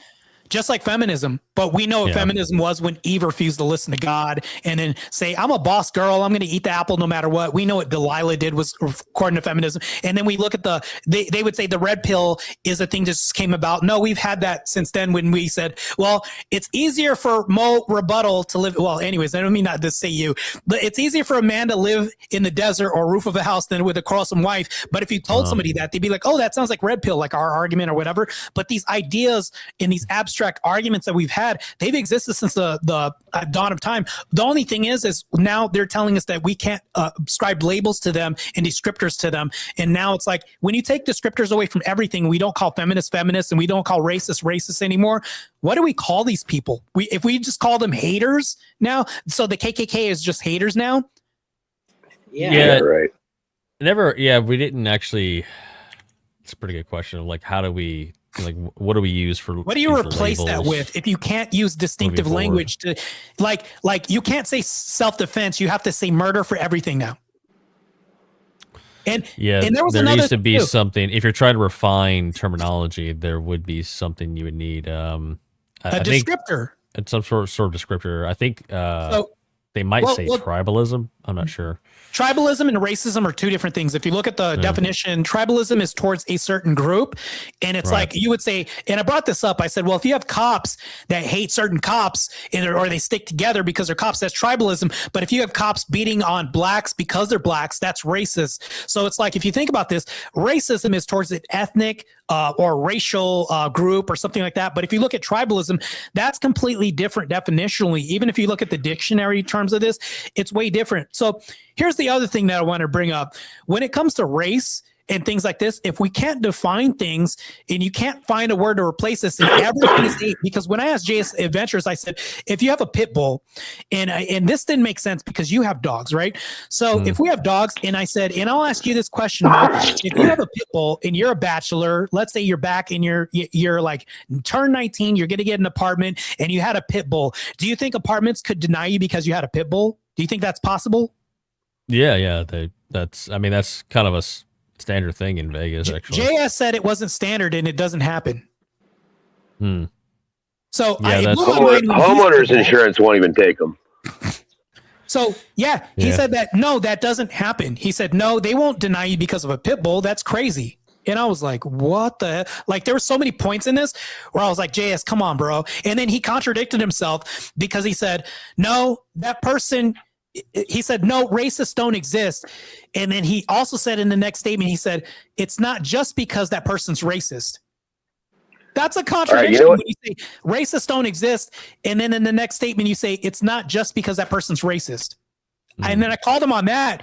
Just like feminism, but we know what feminism was when Eve refused to listen to God and then say, I'm a boss girl, I'm going to eat the apple no matter what. We know what Delilah did was according to feminism. And then we look at they would say the red pill is a thing that just came about. No, we've had that since then when we said, well, it's easier for Mo Rebuttal to live. Well, anyways, I don't mean not to say you, but it's easier for a man to live in the desert or roof of a house than with a quarrelsome wife. But if you told somebody that, they'd be like, oh, that sounds like red pill, like our argument or whatever. But these ideas in these abstract arguments that we've had, they've existed since the dawn of time. The only thing is now they're telling us that we can't ascribe labels to them and descriptors to them. And now it's like when you take descriptors away from everything, we don't call feminists and we don't call racists anymore. What do we call these people? If we just call them haters now, so the KKK is just haters now. Yeah, right. We didn't actually. It's a pretty good question. Like, how do we? Like, what do we use for? What do you replace that with? If you can't use distinctive language to, like you can't say self-defense. You have to say murder for everything now. And there used to be something. If you're trying to refine terminology, there would be something you would need. A descriptor. It's some sort of descriptor. I think they might say tribalism. I'm not sure. Tribalism and racism are two different things. If you look at the definition, tribalism is towards a certain group. And it's like you would say, and I brought this up. I said, well, if you have cops that hate certain cops or they stick together because they're cops, that's tribalism. But if you have cops beating on blacks because they're blacks, that's racist. So it's like, if you think about this, racism is towards an ethnic or racial group or something like that. But if you look at tribalism, that's completely different definitionally. Even if you look at the dictionary terms of this, it's way different. So here's the other thing that I want to bring up. When it comes to race and things like this, if we can't define things and you can't find a word to replace this, and everything is hate, because when I asked JS Adventures, I said, if you have a pit bull, and this didn't make sense because you have dogs, right? So if we have dogs, and I said, and I'll ask you this question, Mo, if you have a pit bull and you're a bachelor, let's say you're back and you're like turn 19, you're going to get an apartment and you had a pit bull. Do you think apartments could deny you because you had a pit bull? Do you think that's possible? Yeah. That's kind of a standard thing in Vegas, actually. JS said it wasn't standard and it doesn't happen. So homeowners insurance won't even take them. So he said that no, that doesn't happen. He said no, they won't deny you because of a pit bull. That's crazy. And I was like, what the? Like, there were so many points in this where I was like, JS, come on, bro. And then he contradicted himself because he said, no, that person. He said, no, racists don't exist. And then he also said in the next statement, he said, it's not just because that person's racist. That's a contradiction. When you say racists don't exist. And then in the next statement, you say, it's not just because that person's racist. And then I called him on that.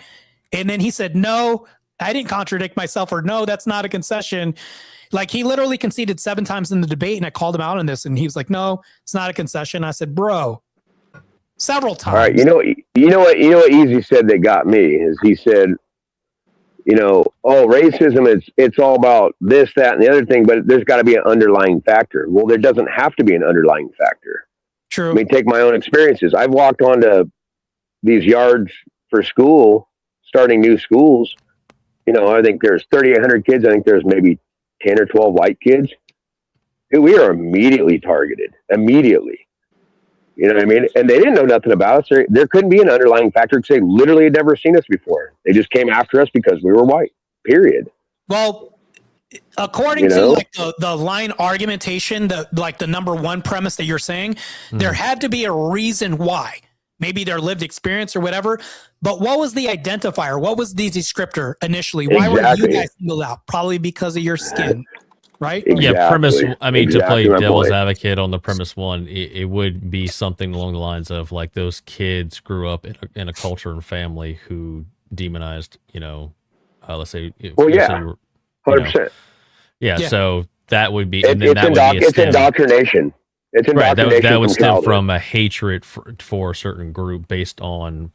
And then he said, no, I didn't contradict myself, or no, that's not a concession. Like, he literally conceded 7 times in the debate. And I called him out on this. And he was like, no, it's not a concession. I said, bro. Several times. All right, you know what Easy said that got me is he said, racism it's all about this, that, and the other thing, but there's got to be an underlying factor. Well, there doesn't have to be an underlying factor. True. I mean, take my own experiences. I've walked onto these yards for school, starting new schools. I think there's 3,800 kids. I think there's maybe 10 or 12 white kids. We are immediately targeted. Immediately. You know what I mean? And they didn't know nothing about us. There couldn't be an underlying factor because they literally had never seen us before. They just came after us because we were white, period. Well, according to like the line argumentation, the number one premise that you're saying, there had to be a reason why. Maybe their lived experience or whatever. But what was the identifier? What was the descriptor initially? Why were you guys singled out? Probably because of your skin. Right? Exactly. Yeah, premise. I mean, to play devil's advocate on the premise one, it would be something along the lines of like those kids grew up in a culture and family who demonized, let's say. Well, yeah, 100%. Yeah, so that would be. And then it's indoctrination. It's indoctrination. Right, that would stem from a hatred for a certain group based on,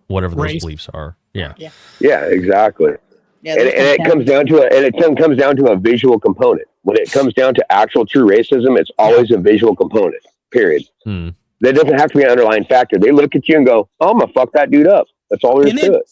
whatever those beliefs are. Yeah. Yeah, exactly. Yeah, and it comes down to a visual component. When it comes down to actual true racism, it's always a visual component. Period. There doesn't have to be an underlying factor. They look at you and go, "Oh, I'm gonna fuck that dude up." That's all there is to it.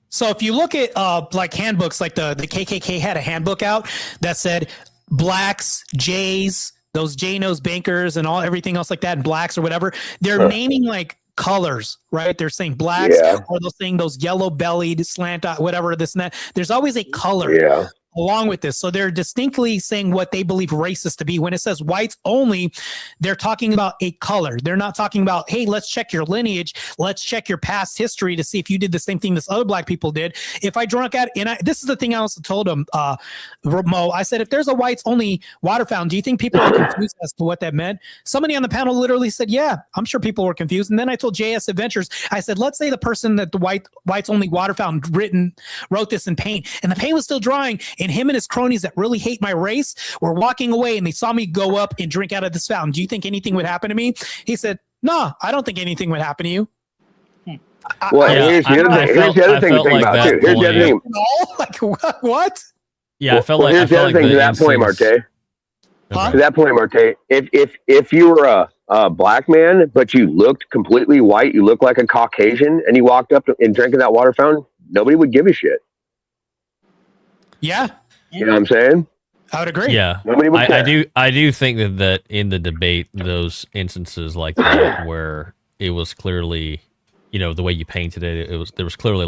So if you look at like handbooks, like the KKK had a handbook out that said blacks, Jays, those J-Nose bankers and everything else like that, and blacks or whatever, they're naming like colors, right? They're saying blacks, or they're saying those yellow bellied, slant eye, whatever, this and that. There's always a color along with this. So they're distinctly saying what they believe racist to be. When it says whites only, they're talking about a color. They're not talking about, hey, let's check your lineage. Let's check your past history to see if you did the same thing this other black people did. If I drunk at, and this is the thing I also told him, Mo, I said, if there's a whites only water fountain, do you think people are confused as to what that meant? Somebody on the panel literally said, yeah, I'm sure people were confused. And then I told JS Adventures, I said, let's say the person that the whites only water fountain wrote this in paint, and the paint was still drying, and him and his cronies that really hate my race were walking away, and they saw me go up and drink out of this fountain. Do you think anything would happen to me? He said, no, I don't think anything would happen to you. Well, here's the other thing to think about, too. Here's the other thing. Like, what? Yeah, I felt like here's the other thing to that point, Martae. To that point, Martae, if you were a black man, but you looked completely white, you looked like a Caucasian, and you walked up and drank in that water fountain, nobody would give a shit. Yeah. You know what I'm saying? I would agree. Yeah, I do think that in the debate, those instances like that where it was clearly, the way you painted it, there was clearly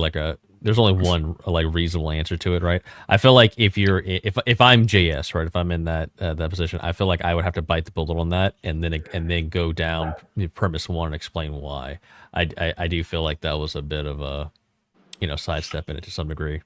there's only one like reasonable answer to it, right? I feel like if I'm JS, right, if I'm in that position, I feel like I would have to bite the bullet on that and then go down premise one and explain why. I do feel like that was a bit of a sidestep in it to some degree.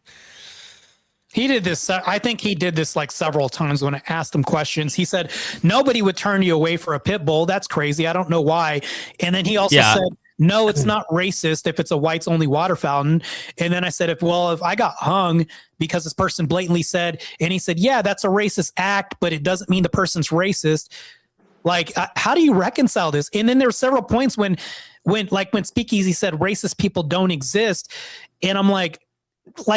He did this. I think he did this like several times when I asked him questions. He said, nobody would turn you away for a pit bull. That's crazy. I don't know why. And then he also said, no, it's not racist if it's a whites only water fountain. And then I said, if I got hung because this person blatantly said, and he said, yeah, that's a racist act, but it doesn't mean the person's racist. Like, how do you reconcile this? And then there were several points when Speakeasy said racist people don't exist. And I'm like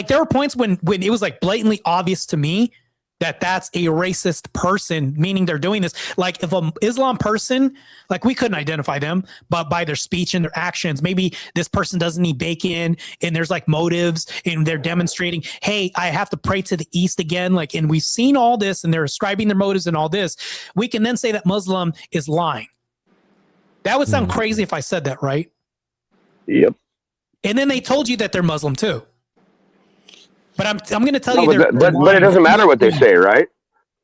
there were points when it was like blatantly obvious to me that that's a racist person, meaning they're doing this. Like if an Islam person, like we couldn't identify them, but by their speech and their actions, maybe this person doesn't eat bacon and there's like motives and they're demonstrating, hey, I have to pray to the East again. Like, and we've seen all this and they're ascribing their motives and all this. We can then say that Muslim is lying. That would sound crazy if I said that, right? Yep. And then they told you that they're Muslim too. But I'm going to tell you, but it doesn't matter what they say, right?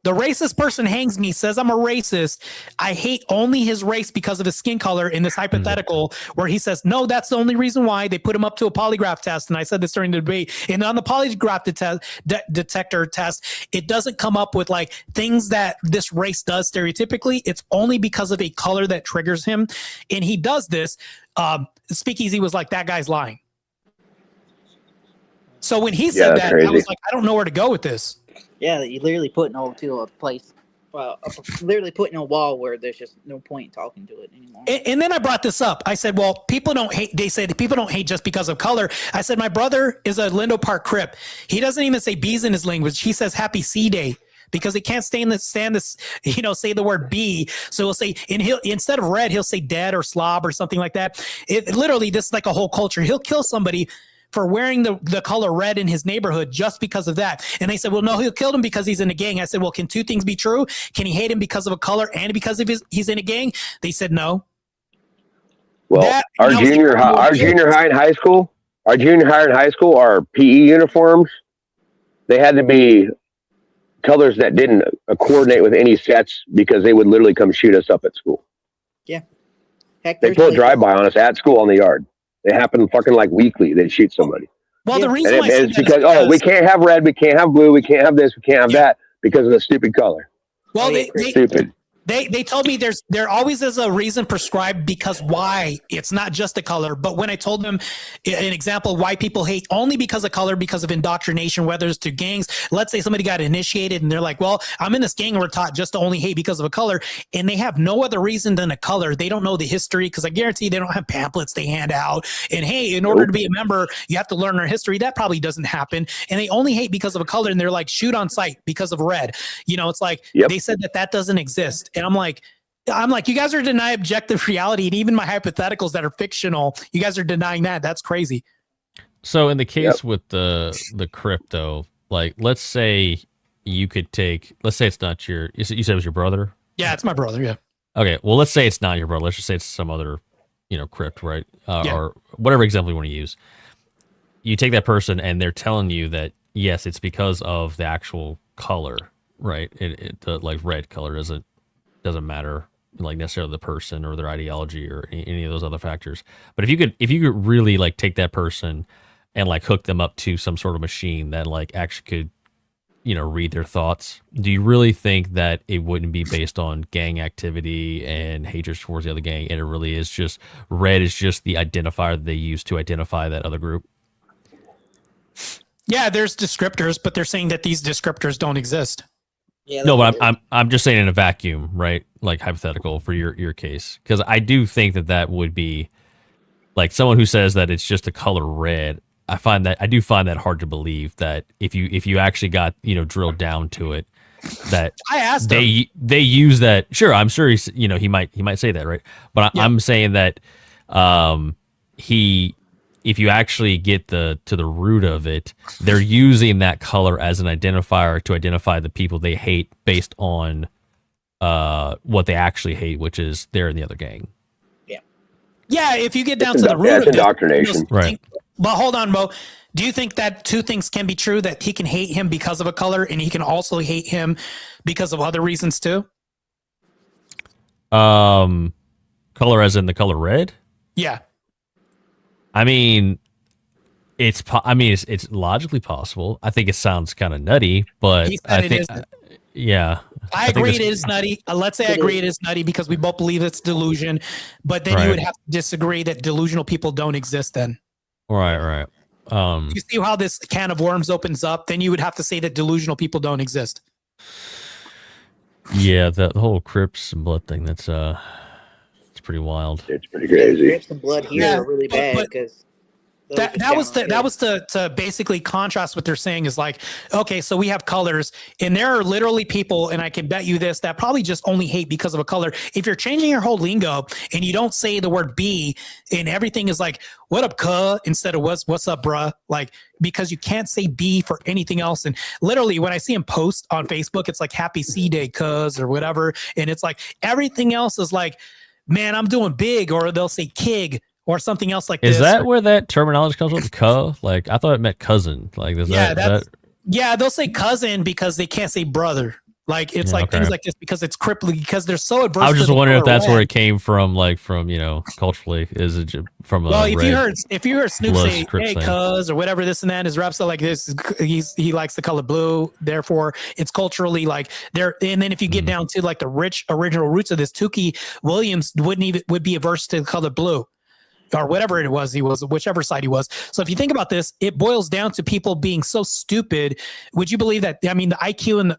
The racist person hangs me, says I'm a racist. I hate only his race because of his skin color in this hypothetical where he says, no, that's the only reason why. They put him up to a polygraph test. And I said this during the debate. And on the polygraph detector test, it doesn't come up with like things that this race does stereotypically. It's only because of a color that triggers him. And he does this. Speakeasy was like, that guy's lying. So when he said that, crazy. I was like, I don't know where to go with this. Yeah, you literally putting all to a place, literally putting a wall where there's just no point in talking to it anymore. And then I brought this up. I said, well, people don't hate. They said people don't hate just because of color. I said, my brother is a Lindo Park Crip. He doesn't even say bees in his language. He says happy C Day. Because he can't stand this, say the word B. So he'll say, and instead of red, he'll say dead or slob or something like that. It literally, this is like a whole culture. He'll kill somebody for wearing the color red in his neighborhood just because of that. And they said, well, no, he'll kill him because he's in a gang. I said, well, can two things be true? Can he hate him because of a color and because of he's in a gang? They said no. Well, our junior high and high school, our PE uniforms, they had to be colors that didn't coordinate with any sets because they would literally come shoot us up at school. Yeah. Heck, they pull a drive-by on us at school on the yard. It happened fucking like weekly. They'd shoot somebody. Well, the reason why it's because we can't have red, we can't have blue, we can't have this, we can't have that because of the stupid color. Well, stupid. They told me there always is a reason prescribed because why. It's not just a color. But when I told them an example why people hate only because of color, because of indoctrination, whether it's to gangs, let's say somebody got initiated and they're like, well, I'm in this gang and we're taught just to only hate because of a color. And they have no other reason than a color. They don't know the history because I guarantee they don't have pamphlets they hand out. And hey, in order to be a member, you have to learn our history. That probably doesn't happen. And they only hate because of a color. And they're like, shoot on sight because of red. It's like they said that doesn't exist. And I'm like, you guys are denying objective reality, and even my hypotheticals that are fictional, you guys are denying that. That's crazy. So in the case with the crypto, like let's say you could take, let's say it's not you said it was your brother Yeah, it's my brother. Yeah. Okay, well, let's say it's not your brother. Let's just say it's some other, crypt, right? Or whatever example you want to use. You take that person and they're telling you that, yes, it's because of the actual color, right? The like red color doesn't matter, like necessarily the person or their ideology or any of those other factors. But if you could really like take that person and like hook them up to some sort of machine that like actually could, read their thoughts, do you really think that it wouldn't be based on gang activity and hatred towards the other gang, and it really is just red is just the identifier that they use to identify that other group? Yeah, there's descriptors, but they're saying that these descriptors don't exist. Yeah, No, but I'm just saying in a vacuum, right? Like hypothetical for your case, because I do think that would be like someone who says that it's just a color red. I do find that hard to believe that if you actually got drilled down to it, that I asked they use that. Sure, I'm sure he might say that, right? But I'm saying that if you actually get to the root of it, they're using that color as an identifier to identify the people they hate based on what they actually hate, which is they're in the other gang. Yeah, if you get down to the root of it, indoctrination. Right. But hold on, Mo. Do you think that two things can be true, that he can hate him because of a color and he can also hate him because of other reasons too? Color as in the color red? Yeah. I mean, it's logically possible. I think it sounds kind of nutty, but He said I it think isn't. yeah. I agree it is nutty. Let's say I agree it is nutty because we both believe it's delusion, but then you would have to disagree that delusional people don't exist then. Right. You see how this can of worms opens up? Then you would have to say that delusional people don't exist. Yeah, the whole Crips and blood thing, it's pretty wild. It's pretty crazy. Crips and blood here are really bad because that was to basically contrast what they're saying is like, okay, so we have colors and there are literally people, and I can bet you this, that probably just only hate because of a color. If you're changing your whole lingo and you don't say the word B and everything is like, what up, cuh, instead of what's up, bruh, like, because you can't say B for anything else. And literally when I see him post on Facebook, it's like happy C day, cuz, or whatever. And it's like everything else is like, man, I'm doing big, or they'll say kig, or something else like this. Is that where that terminology comes from? Cuh? Like I thought it meant cousin. Like yeah, they'll say cousin because they can't say brother. Like it's things like this because it's crippling, because they're so adverse. I was just wondering if that's where it came from, like from culturally. Is it from a if you heard Snoop say hey cuz or whatever, this and that, his rap style like this, he likes the color blue, therefore it's culturally like there. And then if you get down to like the rich original roots of this, Tukey Williams would be averse to the color blue, or whatever it was, whichever side he was. So if you think about this, it boils down to people being so stupid. Would you believe that? I mean, the IQ and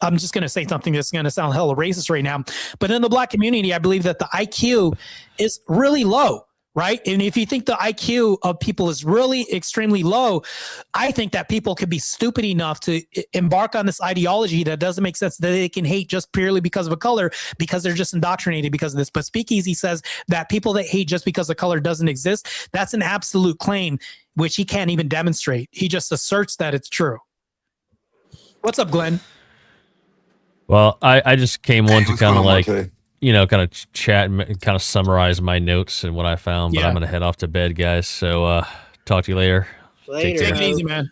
I'm just going to say something that's going to sound hella racist right now, but in the black community, I believe that the IQ is really low, right? And if you think the IQ of people is really extremely low, I think that people could be stupid enough to embark on this ideology that doesn't make sense, that they can hate just purely because of a color, because they're just indoctrinated because of this. But Speakeasy says that people that hate just because the color doesn't exist, that's an absolute claim, which he can't even demonstrate. He just asserts that it's true. What's up, Glenn? Well, I just came on to kind of like, kind of chat and kind of summarize my notes and what I found, but I'm going to head off to bed, guys. So talk to you later. Take it easy, man.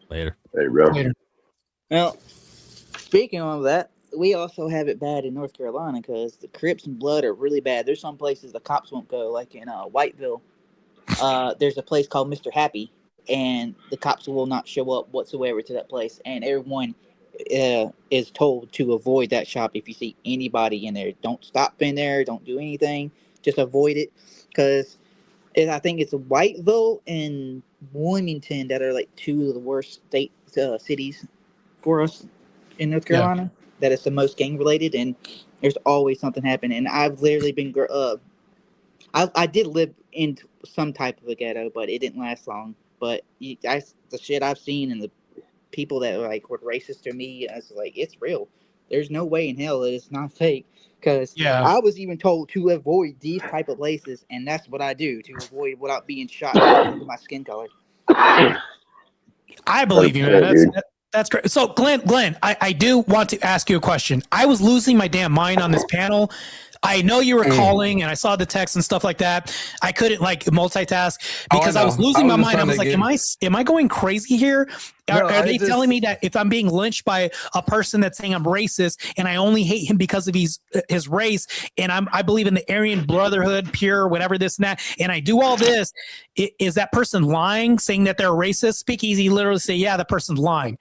Later. Hey, bro. Later. Well, speaking of that, we also have it bad in North Carolina because the Crips and blood are really bad. There's some places the cops won't go, like in Whiteville. There's a place called Mr. Happy, and the cops will not show up whatsoever to that place, and everyone is told to avoid that shop. If you see anybody in there, don't stop in there, don't do anything, just avoid it, because I think it's Whiteville and Wilmington that are like two of the worst cities for us in North Carolina, that is the most gang related, and there's always something happening. And I've literally been I did live in some type of a ghetto, but it didn't last long. But the shit I've seen and the people that were racist to me, I was like, it's real. There's no way in hell that it's not fake. Because I was even told to avoid these type of places, and that's what I do to avoid without being shot because of my skin color. I believe you, man. That's great. So Glenn, I do want to ask you a question. I was losing my damn mind on this panel. I know you were calling and I saw the text and stuff like that. I couldn't like multitask because I was losing my mind. I was like, am I going crazy here? Are they telling me that if I'm being lynched by a person that's saying I'm racist and I only hate him because of his race and I believe in the Aryan Brotherhood, pure, whatever this and that, and I do all this, is that person lying, saying that they're racist? Speakeasy literally say, yeah, the person's lying.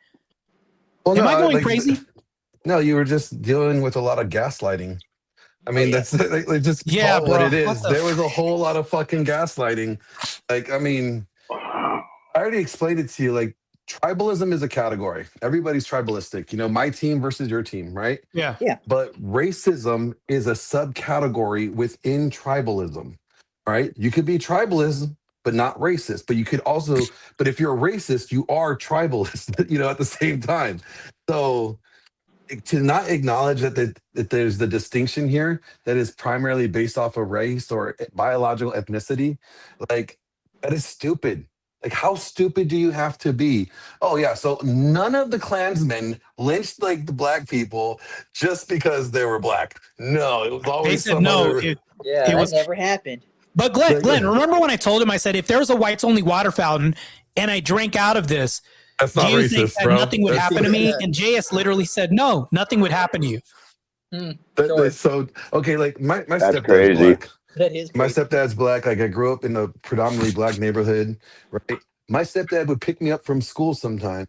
Well, am I going crazy? No, you were just dealing with a lot of gaslighting. I mean, that's like just yeah, call it what it is. There was a whole lot of fucking gaslighting. Like, I mean, I already explained it to you. Like, tribalism is a category. Everybody's tribalistic. You know, my team versus your team, right? Yeah. But racism is a subcategory within tribalism, right? You could be tribalism, but not racist. But you could also, but if you're a racist, you are tribalist, you know, at the same time. So to not acknowledge that there's the distinction here that is primarily based off of race or biological ethnicity, like that is stupid. Like, how stupid do you have to be? Oh yeah, so none of the Klansmen lynched like the black people just because they were black. No, it was always some other. That never happened. But Glenn, remember when I told him? I said if there was a whites only water fountain and I drank out of this, that's not do you racist, think that bro. nothing would happen to me? And JS literally said, no, nothing would happen to you. So okay, like my stepdad's crazy. black. That is my stepdad's black. Like I grew up in a predominantly black neighborhood, right? My stepdad would pick me up from school sometimes.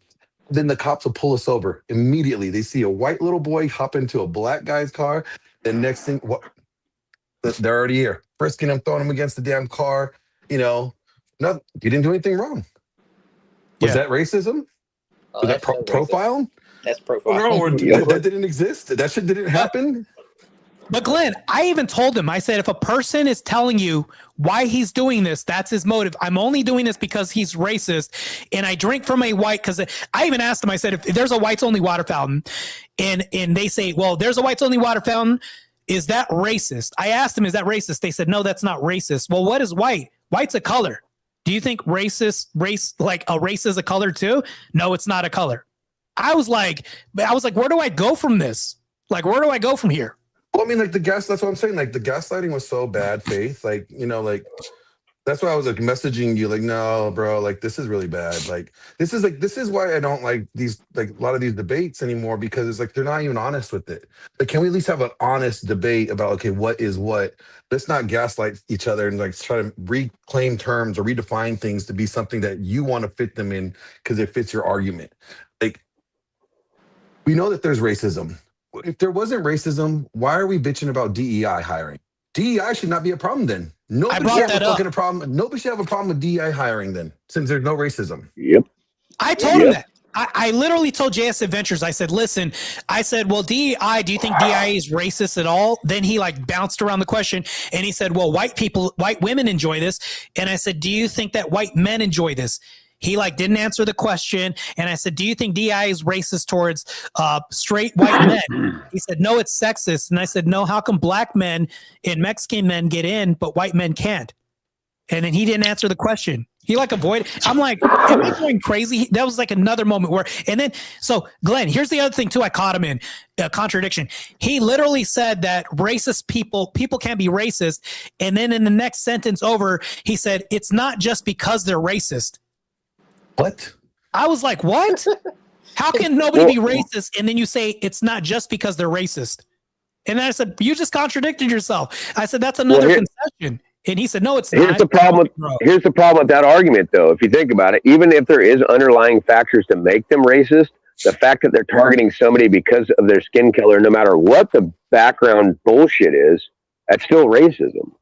Then the cops would pull us over immediately. They see a white little boy hop into a black guy's car. The next thing, what? They're already here, frisking him, throwing him against the damn car. You know, no, you didn't do anything wrong. Was that racism? Was that profiling? That's profiling. No, that didn't exist. That shit didn't happen. But Glenn, I even told him, I said, if a person is telling you why he's doing this, that's his motive. I'm only doing this because he's racist. And I drink from a white, because I even asked him, I said, if there's a whites only water fountain and they say, well, there's a whites only water fountain, is that racist? I asked him, is that racist? They said, no, that's not racist. Well, what is white? White's a color. Do you think race, like a race is a color too? No, it's not a color. I was like, where do I go from this? Like, where do I go from here? Well, I mean, like that's what I'm saying. Like the gaslighting was so bad faith. Like, you know, like that's why I was like messaging you, like, no, bro, like this is really bad. Like this is why I don't like these, like a lot of these debates anymore, because it's like they're not even honest with it. Like, can we at least have an honest debate about, okay, what is what? Let's not gaslight each other and like try to reclaim terms or redefine things to be something that you want to fit them in because it fits your argument. Like, we know that there's racism. If there wasn't racism, why are we bitching about DEI hiring? DEI should not be a problem then. Nobody should have a problem. Nobody should have a problem with DEI hiring then, since there's no racism. Yep. I told him that. I literally told JS Adventures, I said, listen, I said, well, DEI, do you think DEI is racist at all? Then he like bounced around the question and he said, well, white women enjoy this. And I said, do you think that white men enjoy this? He like didn't answer the question. And I said, do you think DEI is racist towards straight white men? He said, no, it's sexist. And I said, no, how come black men and Mexican men get in, but white men can't? And then he didn't answer the question. He like avoided. I'm like, am I going crazy? That was like another moment where, and then, so Glenn, here's the other thing too. I caught him in a contradiction. He literally said that racist people can't be racist. And then in the next sentence over, he said, it's not just because they're racist. What? I was like, what? How can nobody be racist? And then you say it's not just because they're racist. And then I said, you just contradicted yourself. I said, that's another concession. And he said, no, it's not. Here's the problem with that argument, though. If you think about it, even if there is underlying factors to make them racist, the fact that they're targeting somebody because of their skin color, no matter what the background bullshit is, that's still racism.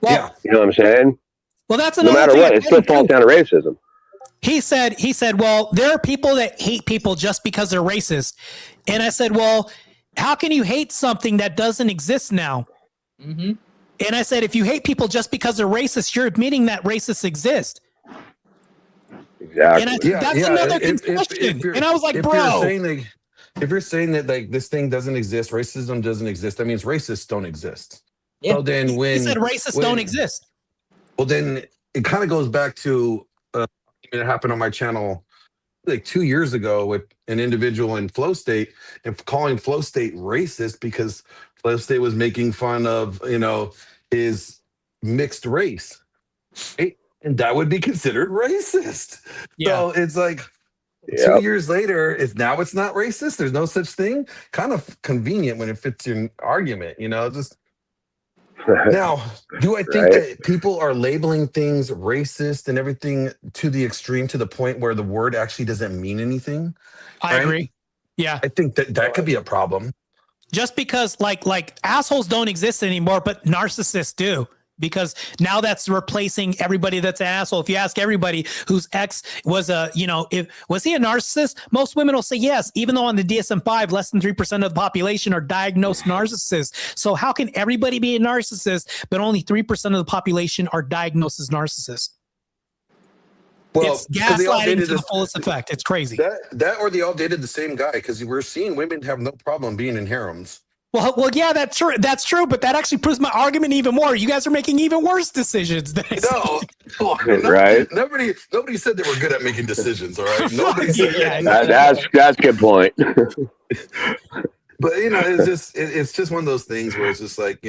Well, yeah. You know what I'm saying? Well, that's no matter what, it still falls down to racism. He said, well, there are people that hate people just because they're racist. And I said, well, how can you hate something that doesn't exist now? Mm-hmm. And I said, if you hate people just because they're racist, you're admitting that racists exist. Exactly. And I said, that's another concession. And I was like, bro. If you're saying that like this thing doesn't exist, racism doesn't exist, that means racists don't exist. Yeah. So then he said racists don't exist. Well, then it kind of goes back to it happened on my channel like 2 years ago with an individual in Flow State and calling Flow State racist because Flow State was making fun of, his mixed race. Right? And that would be considered racist. So it's like 2 years later, it's not racist. There's no such thing. Kind of convenient when it fits your argument, just now, do I think that people are labeling things racist and everything to the extreme, to the point where the word actually doesn't mean anything? I agree. Yeah. I think that could be a problem. Just because like assholes don't exist anymore, but narcissists do. Because now that's replacing everybody that's an asshole. If you ask everybody whose ex was was he a narcissist? Most women will say yes, even though on the DSM-5, less than 3% of the population are diagnosed narcissists. So how can everybody be a narcissist, but only 3% of the population are diagnosed as narcissists? Well, it's gaslighting to the fullest effect. It's crazy. That or they all dated the same guy, because we're seeing women have no problem being in harems. Well, yeah, that's true. That's true, but that actually proves my argument even more. You guys are making even worse decisions. No, right? Nobody said they were good at making decisions. All right, nobody said that's a good point. But it's just one of those things where it's just like,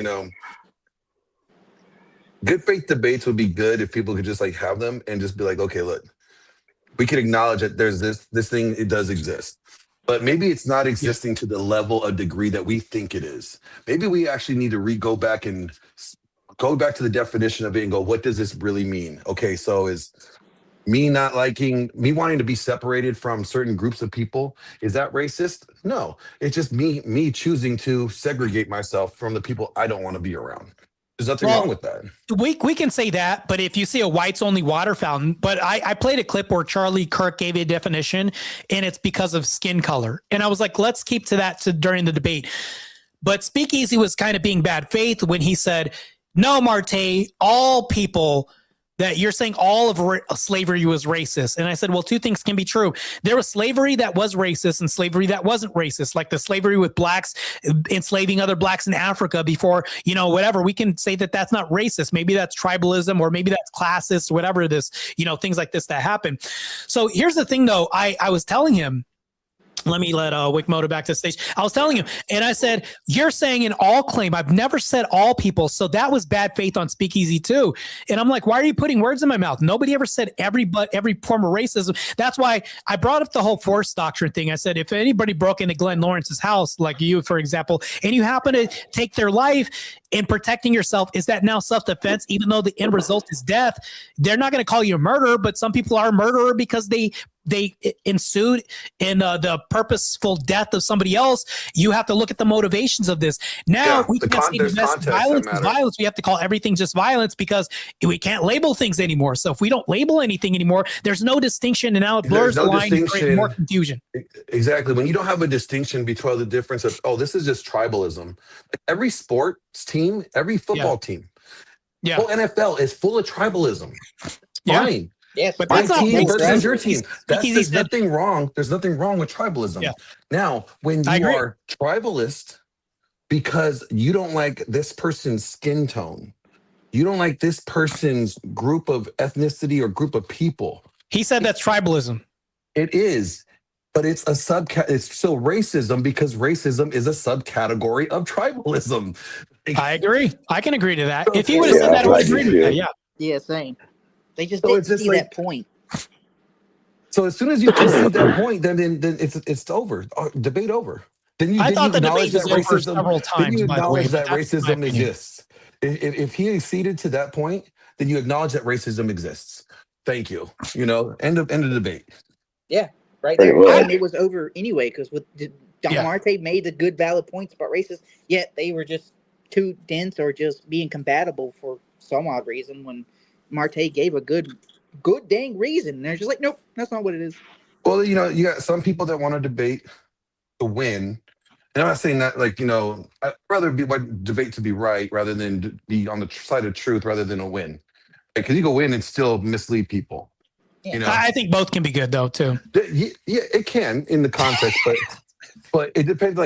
good faith debates would be good if people could just like have them and just be like, okay, look, we can acknowledge that there's this thing, it does exist. But maybe it's not existing to the level of degree that we think it is. Maybe we actually need to go back to the definition of it and go, what does this really mean? Okay, so is me wanting to be separated from certain groups of people, is that racist? No, it's just me choosing to segregate myself from the people I don't want to be around. There's nothing wrong with that. We can say that, but if you see a whites only water fountain, but I played a clip where Charlie Kirk gave a definition, and it's because of skin color. And I was like, let's keep to that during the debate. But Speakeasy was kind of being bad faith when he said, no, Martae, all people that you're saying all of slavery was racist. And I said, well, two things can be true. There was slavery that was racist and slavery that wasn't racist, like the slavery with blacks enslaving other blacks in Africa before, whatever. We can say that that's not racist. Maybe that's tribalism, or maybe that's classist, whatever this, things like this that happen. So here's the thing, though. I was telling him, let me let Wick Moto back to the stage. I was telling him, and I said, you're saying an all claim. I've never said all people. So that was bad faith on Speakeasy too. And I'm like, why are you putting words in my mouth? Nobody ever said every form of racism. That's why I brought up the whole force doctrine thing. I said, if anybody broke into Glenn Lawrence's house, like you, for example, and you happen to take their life in protecting yourself, is that now self-defense, even though the end result is death? They're not going to call you a murderer, but some people are a murderer because they ensued in the purposeful death of somebody else. You have to look at the motivations of this. Now we can't say domestic violence is violence. We have to call everything just violence because we can't label things anymore. So if we don't label anything anymore, there's no distinction, and now it blurs the line and creates more confusion. Exactly. When you don't have a distinction between the difference of, this is just tribalism. Like every sports team, every football team, whole NFL is full of tribalism. Fine. Yes, but my team versus your team. There's nothing wrong. There's nothing wrong with tribalism. Yeah. Now, when you are tribalist because you don't like this person's skin tone, you don't like this person's group of ethnicity or group of people. He said that's tribalism. It is, but it's a it's still racism, because racism is a subcategory of tribalism. I agree. I can agree to that. If he would have said that, I would agree with that. Yeah. Yeah, same. They just didn't see that point. So as soon as you concede that point, then it's over. Debate over. Then I thought the debate was over several times. Then you acknowledge that racism exists. If he acceded to that point, then you acknowledge that racism exists. Thank you. End of debate. Yeah, right there. And it was over anyway, because Don Martae made the good, valid points about racism, yet they were just too dense or just being compatible for some odd reason when Martae gave a good dang reason. And they're just like, nope, that's not what it is. Well, you got some people that want to debate to win. And I'm not saying that, I'd rather debate to be right rather than be on the side of truth rather than a win. Because you go win and still mislead people. Yeah. I think both can be good, though, too. Yeah, it can in the context, but it depends.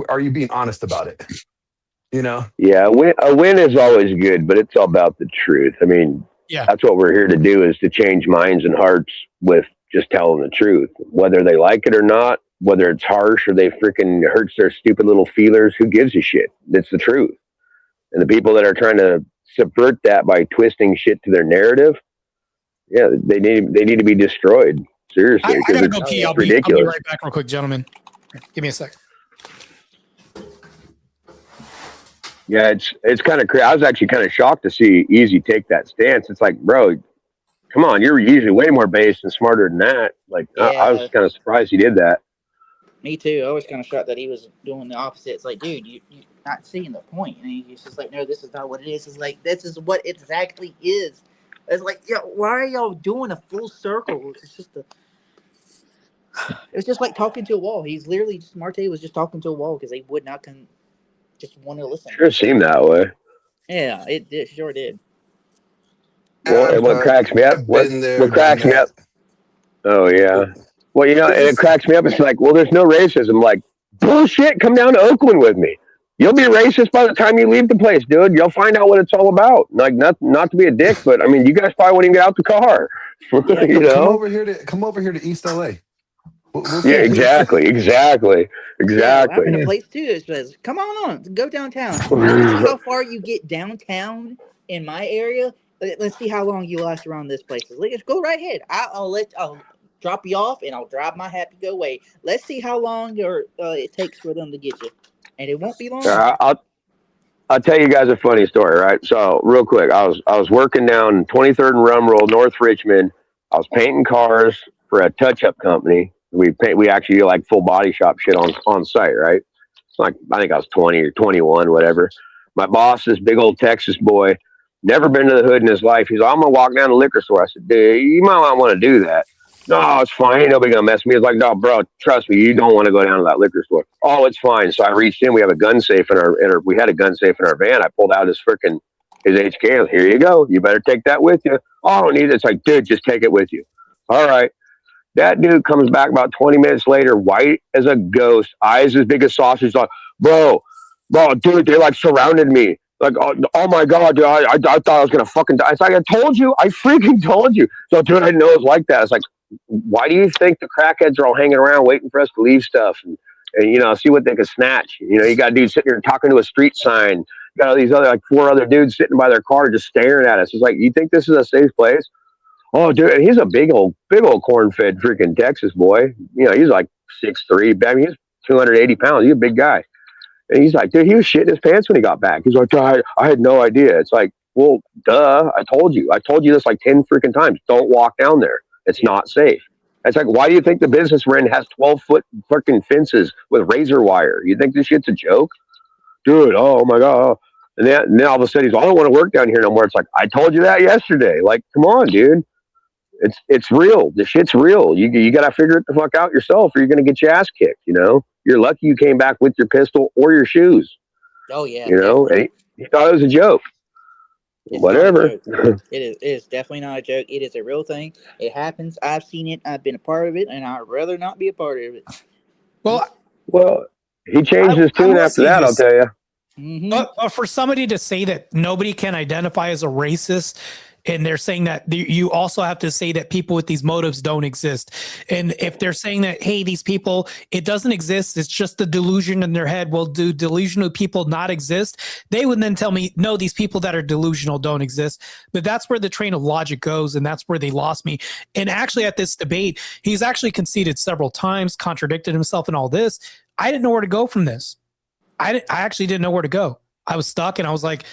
Are you being honest about it? Yeah, a win is always good, but it's all about the truth. I mean, that's what we're here to do, is to change minds and hearts with just telling the truth, whether they like it or not, whether it's harsh or they freaking hurts their stupid little feelers. Who gives a shit? It's the truth. And the people that are trying to subvert that by twisting shit to their narrative, yeah, they need to be destroyed. Seriously, I gotta go pee. I'll be ridiculous. right back real quick, gentlemen. Give me a sec. Yeah, it's kind of crazy. I was actually kind of shocked to see Easy take that stance. It's like, bro, come on, you're usually way more based and smarter than that. Like, I was kind of surprised he did that. Me too. I was kind of shocked that he was doing the opposite. It's like, dude, you're not seeing the point. And he's just like, no, this is not what it is. It's like, this is what it exactly is. It's like, yeah, why are y'all doing a full circle? It's just like talking to a wall. He's literally, Martae was just talking to a wall because they would not just want to listen. Sure seemed that way. Yeah, it sure did. Well, and what cracks me up, what cracks me up. Oh yeah. Well, and it cracks me up. It's like, well, there's no racism. Like, bullshit. Come down to Oakland with me. You'll be racist by the time you leave the place, dude. You'll find out what it's all about. Like, not to be a dick, but I mean, you guys probably won't even get out the car. You know? Come over here to East LA. Yeah, exactly. Yeah, I'm in a place too that says, come on, go downtown. Let's see how far you get downtown in my area. Let's see how long you last around this place. Let's go right ahead. I'll drop you off and I'll drive my happy go away. Let's see how long it takes for them to get you, and it won't be long. I'll tell you guys a funny story, right? So real quick, I was working down 23rd and Rumroll, North Richmond. I was painting cars for a touch-up company. We actually do like full body shop shit on site, right? Like, I think I was 20 or 21, whatever. My boss, this big old Texas boy, never been to the hood in his life. He's like, I'm gonna walk down the liquor store. I said, dude, you might not want to do that. No, it's fine. Ain't nobody gonna mess with me. It's like, no, bro, trust me, you don't want to go down to that liquor store. Oh, it's fine. So I reached in. We have a gun safe we had a gun safe in our van. I pulled out his HK. Here you go. You better take that with you. Oh, I don't need it. It's like, dude, just take it with you. All right. That dude comes back about 20 minutes later, white as a ghost, eyes as big as sausage. Like, bro, dude, they like surrounded me. Like, oh my God, dude, I thought I was going to fucking die. It's like, I told you. I freaking told you. So, dude, I didn't know it was like that. It's like, why do you think the crackheads are all hanging around waiting for us to leave stuff and see what they can snatch? You got dudes sitting here talking to a street sign. You got all these other, like 4 other dudes sitting by their car just staring at us. It's like, you think this is a safe place? Oh, dude, and he's a big old corn-fed freaking Texas boy. He's like 6'3". I mean, he's 280 pounds. He's a big guy. And he's like, dude, he was shitting his pants when he got back. He's like, I had no idea. It's like, well, duh, I told you. I told you this like 10 freaking times. Don't walk down there. It's not safe. It's like, why do you think the business we're in has 12-foot freaking fences with razor wire? You think this shit's a joke? Dude, oh my God. And then all of a sudden he's, I don't want to work down here no more. It's like, I told you that yesterday. Like, come on, dude. It's real. The shit's real. You got to figure it the fuck out yourself or you're going to get your ass kicked, You're lucky you came back with your pistol or your shoes. Oh, yeah. And he thought it was a joke. Whatever. It is definitely not a joke. It is a real thing. It happens. I've seen it. I've been a part of it, and I'd rather not be a part of it. Well, he changed his tune after that, I'll tell you. Mm-hmm. But for somebody to say that nobody can identify as a racist, and they're saying that you also have to say that people with these motives don't exist. And if they're saying that, hey, these people, it doesn't exist, it's just the delusion in their head. Well, do delusional people not exist? They would then tell me, no, these people that are delusional don't exist. But that's where the train of logic goes, and that's where they lost me. And actually at this debate, he's actually conceded several times, contradicted himself and all this. I didn't know where to go from this. I actually didn't know where to go. I was stuck, and I was like,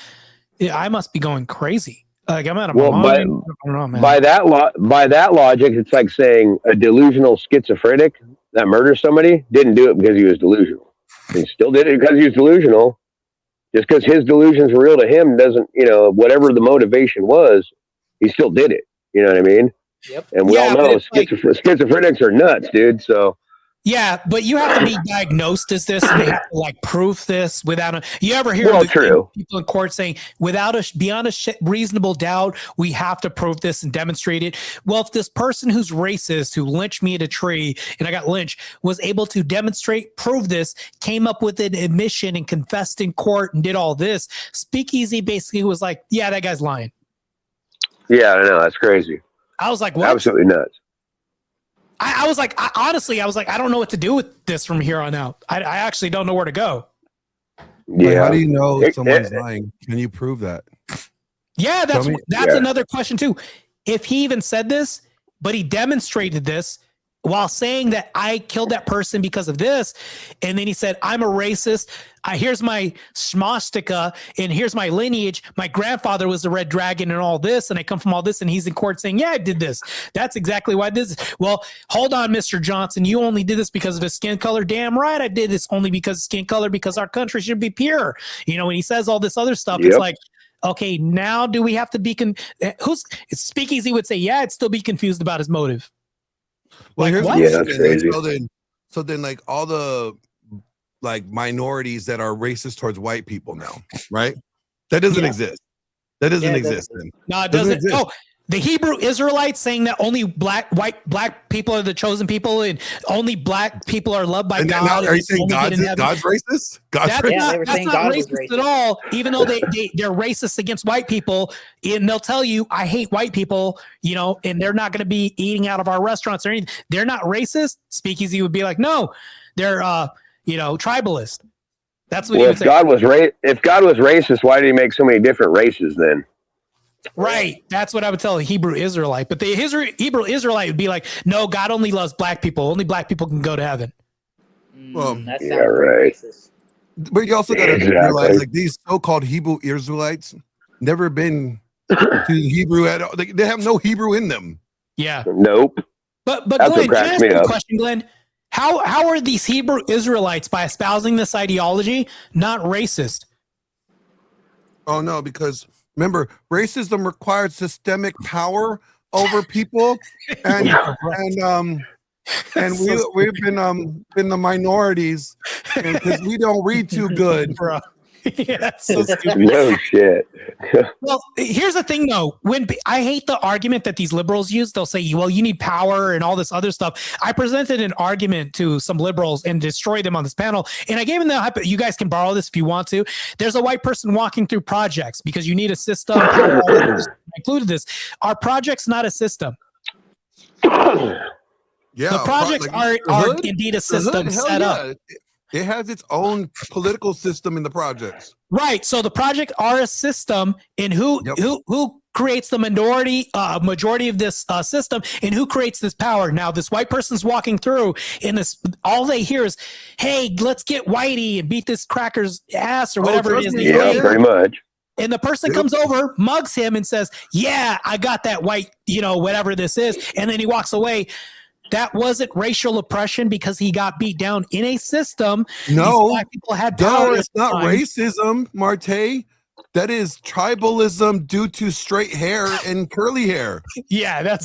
yeah, I must be going crazy. Like, I'm out of my mind. I don't know, man. By that logic, it's like saying a delusional schizophrenic that murders somebody didn't do it because he was delusional. He still did it because he was delusional. Just because his delusions were real to him doesn't, whatever the motivation was, he still did it. You know what I mean? Yep. And we all know schizophrenics are nuts, dude. So. Yeah, but you have to be diagnosed as this, and they have to like prove this without you ever hear people in court saying beyond a reasonable doubt, we have to prove this and demonstrate it. Well, if this person who's racist, who lynched me at a tree and I got lynched, was able to prove this, came up with an admission and confessed in court and did all this, Speakeasy basically was like, yeah, that guy's lying. Yeah, I know, that's crazy. I was like, what? Absolutely nuts. I was like, honestly, I was like, I don't know what to do with this from here on out. I actually don't know where to go. Yeah. Like, how do you know It- someone's lying? Can you prove that? Yeah, that's Tell me- another question too. If he even said this, but he demonstrated this while saying that I killed that person because of this, and then he said I'm a racist. Here's my swastika, and here's my lineage. My grandfather was the Red Dragon, and all this, and I come from all this. And he's in court saying, "Yeah, I did this. That's exactly why I did this." Well, hold on, Mr. Johnson. You only did this because of his skin color. Damn right, I did this only because of skin color. Because our country should be pure. You know, when he says all this other stuff, it's like, okay, now do we have to be Speakeasy would say, yeah, I'd still be confused about his motive. Well, here's what? the Yeah, that's crazy. So then, like all the like minorities that are racist towards white people now, right? That doesn't exist. That doesn't exist. Then. No, it doesn't. Oh, the Hebrew Israelites saying that only black people are the chosen people, and only black people are loved by God. Now, are you saying God's racist? That's not racist at all. Even though they're racist against white people, and they'll tell you, "I hate white people," you know, and they're not going to be eating out of our restaurants or anything. They're not racist. Speakeasy would be like, no, they're tribalist. That's what. Well, he would if say. if God was racist, why did he make so many different races then? Right. That's what I would tell a Hebrew Israelite. But the Hebrew Israelite would be like, no, God only loves black people. Only black people can go to heaven. Well, That sounds right. racist. But you also got to realize, like, these so-called Hebrew Israelites never been to Hebrew at all. They have no Hebrew in them. Yeah. Nope. But That's Glenn, what cracks can I ask me you a up. question, Glenn? How are these Hebrew Israelites, by espousing this ideology, not racist? Oh no, because remember, racism required systemic power over people, and we've been the minorities because we don't read too good. Bro. Yeah, that's so stupid. No shit. Well, here's the thing, though. When I hate the argument that these liberals use, they'll say, "Well, you need power and all this other stuff." I presented an argument to some liberals and destroyed them on this panel, and I gave them the. You guys can borrow this if you want to. There's a white person walking through projects because you need a system. I included this. Our project's not a system. Yeah, the projects are indeed a system set up. It has its own political system in the projects. Right. So the project are a system, and who creates the majority of this system, and who creates this power? Now, this white person's walking through, and all they hear is, "Hey, let's get Whitey and beat this cracker's ass," or whatever it is. Yeah, pretty much. And the person comes over, mugs him, and says, "Yeah, I got that white, whatever this is," and then he walks away. That wasn't racial oppression because he got beat down in a system. No, these black people had power. it's not racism, Martae. That is tribalism due to straight hair and curly hair. Yeah,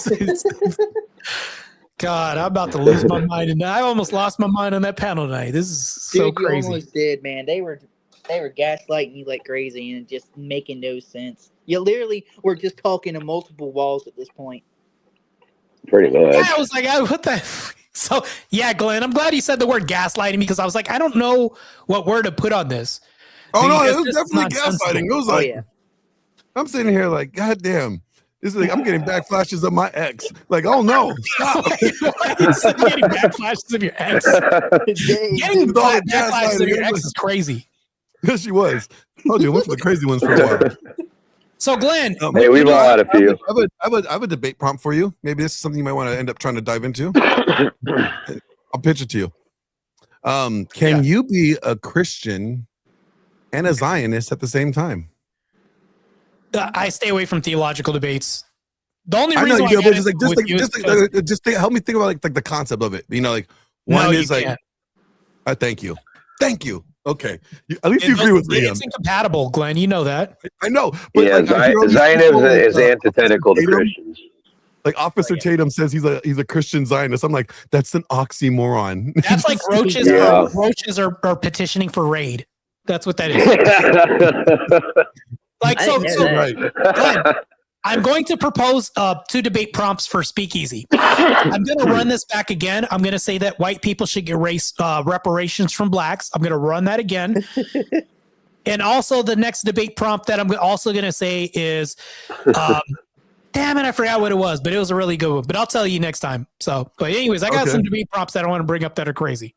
God, I'm about to lose my mind, and I almost lost my mind on that panel tonight. This is so crazy. You almost did, man. They were gaslighting you like crazy and just making no sense. You literally were just talking to multiple walls at this point. Pretty much. Yeah, I was like, what the? So, yeah, Glenn, I'm glad you said the word gaslighting because I was like, I don't know what word to put on this. Oh, no, Because it was definitely gaslighting. It was like, I'm sitting here like, God damn. This is like, I'm getting back flashes of my ex. Like, oh no, stop. Getting back flashes of your ex. Getting back flashes of your ex is crazy. Yes, she was. Oh, dude, went for the crazy ones for a while. So, Glenn, hey, we've all had a few. I have a debate prompt for you. Maybe this is something you might want to end up trying to dive into. I'll pitch it to you. Can you be a Christian and a Zionist at the same time? I stay away from theological debates. The only I reason know you do, but just help me think about like the concept of it. One is like, thank you. Okay, at least you agree with me. It's incompatible, Glenn. You know that. I know. But yeah, Zionism is antithetical to Christians. Like Officer Tatum says he's a Christian Zionist. I'm like, that's an oxymoron. That's like roaches. Roaches are petitioning for raid. That's what that is. Glenn, I'm going to propose 2 debate prompts for Speakeasy. I'm going to run this back again. I'm going to say that white people should get reparations from blacks. I'm going to run that again. And also the next debate prompt that I'm also going to say is, damn it, I forgot what it was, but it was a really good one. But I'll tell you next time. So, but anyways, I got some debate prompts that I want to bring up that are crazy.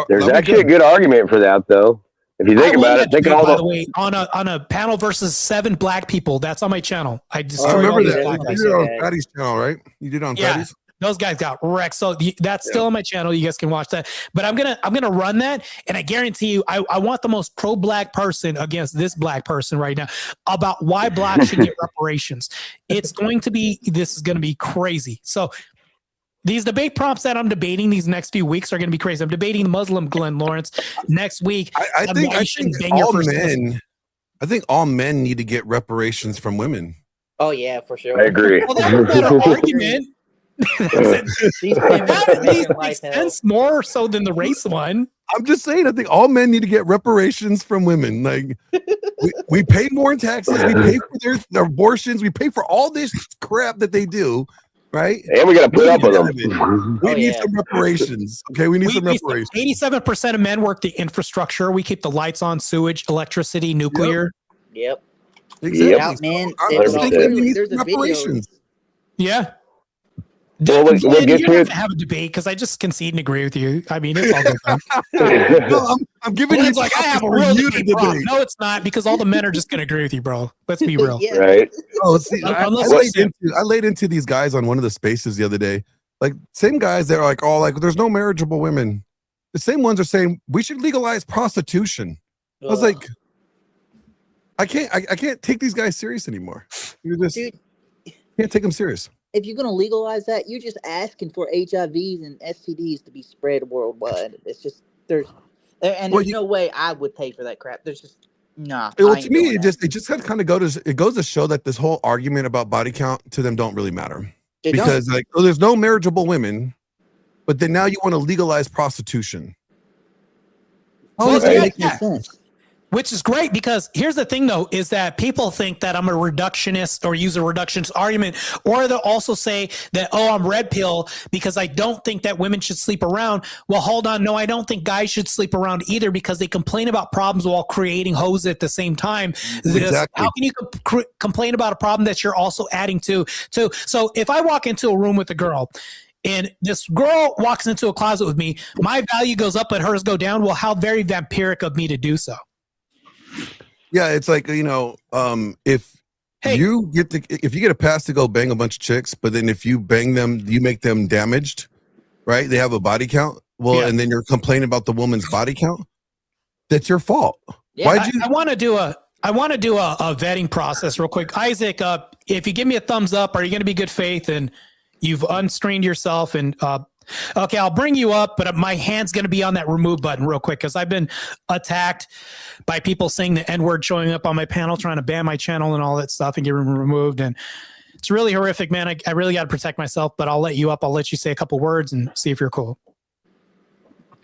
There's actually a good argument for that, though. If you think about it, think debate, all by the the way, on a panel versus 7 black people. That's on my channel. I I destroyed remember all these that. black You guys. did it on Patty's channel, right? You did it on Patty's. Those guys got wrecked. So that's still on my channel. You guys can watch that. But I'm gonna run that, and I guarantee you, I want the most pro-black person against this black person right now about why blacks should get reparations. This is gonna be crazy. So these debate prompts that I'm debating these next few weeks are going to be crazy. I'm debating the Muslim Glenn Lawrence next week. I think all men need to get reparations from women. Oh yeah, for sure. I agree. Well, that's a better argument. That makes sense more so than the race one. I'm just saying, I think all men need to get reparations from women. Like we pay more in taxes, we pay for their abortions, we pay for all this crap that they do. Right, and we got to put up with them. We need some reparations. Okay, we need some reparations. 87% of men work the infrastructure. We keep the lights on, sewage, electricity, nuclear. Yep. Exactly. Yeah, man. There's a video. Yeah. Well, what you gets don't me? have to have a debate because I just concede and agree with you. I mean, it's all good. No, I'm giving you like I have a real debate. No, it's not because all the men are just going to agree with you, bro. Let's be real. Right. Oh, see, I laid into these guys on one of the spaces the other day. Like same guys that are like, oh, like there's no marriageable women. The same ones are saying we should legalize prostitution. I was like, I can't take these guys serious anymore. You just can't take them serious. If you're gonna legalize that, you're just asking for HIVs and STDs to be spread worldwide. It's just there's no way I would pay for that crap. There's just nah. Well, to me, it just kind of goes to show that this whole argument about body count to them don't really matter because like there's no marriageable women, but then now you want to legalize prostitution. How does that make sense? Which is great because here's the thing, though, is that people think that I'm a reductionist or use a reductionist argument, or they'll also say that, oh, I'm red pill because I don't think that women should sleep around. Well, hold on. No, I don't think guys should sleep around either because they complain about problems while creating hoes at the same time. Exactly. How can you complain about a problem that you're also adding to? So if I walk into a room with a girl, and this girl walks into a closet with me, my value goes up, but hers go down. Well, how very vampiric of me to do so. Yeah, it's like, if you get a pass to go bang a bunch of chicks, but then if you bang them, you make them damaged, right? They have a body count. Well, and then you're complaining about the woman's body count. That's your fault. Yeah, I want to do a vetting process real quick. Isaac, if you give me a thumbs up, are you going to be good faith and you've unstrained yourself and okay, I'll bring you up, but my hand's going to be on that remove button real quick because I've been attacked by people saying the N-word showing up on my panel, trying to ban my channel and all that stuff and get removed. And it's really horrific, man. I really got to protect myself, but I'll let you up. I'll let you say a couple words and see if you're cool.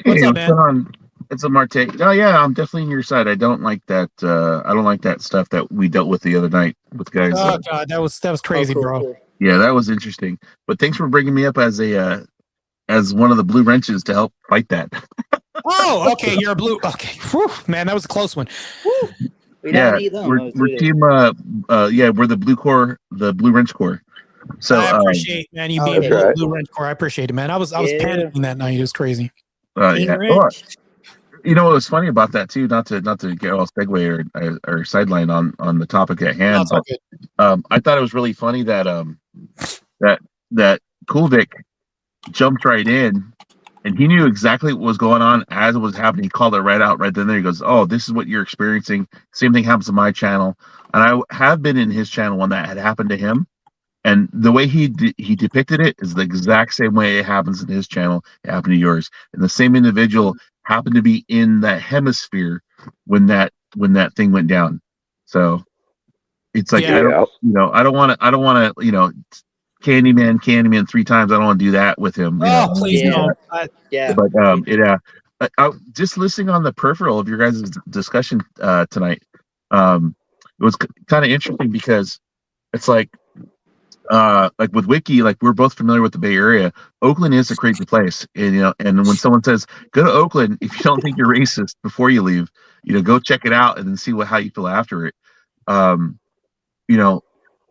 What's up, man? It's a Martae. Oh yeah, I'm definitely on your side. I don't like that. I don't like that stuff that we dealt with the other night with guys. Oh God, that was crazy, bro. Yeah, that was interesting. But thanks for bringing me up as one of the blue wrenches to help fight that. Oh, okay. You're a blue. Okay. Whew, man, that was a close one. Yeah, we're team. We're the blue core, the blue wrench core. So I appreciate, man, you being blue wrench core. I appreciate it, man. I was panicking that night. It was crazy. Yeah. You know what was funny about that too? Not to get all segue or sideline on the topic at hand, but I thought it was really funny that that Cool Vic jumped right in, and he knew exactly what was going on as it was happening. He called it right out right then and there. He goes, "Oh, this is what you're experiencing. Same thing happens to my channel." And I have been in his channel when that had happened to him, and the way he depicted it is the exact same way it happens in his channel. It happened to yours, and the same individual happened to be in that hemisphere when that thing went down. So it's like I don't want to Candyman 3 times. I don't want to do that with him. Please no. But just listening on the peripheral of your guys' discussion tonight, it was kind of interesting because it's like with Wiki, like we're both familiar with the Bay Area. Oakland is a crazy place, and and when someone says go to Oakland, if you don't think you're racist before you leave, go check it out and then see how you feel after it.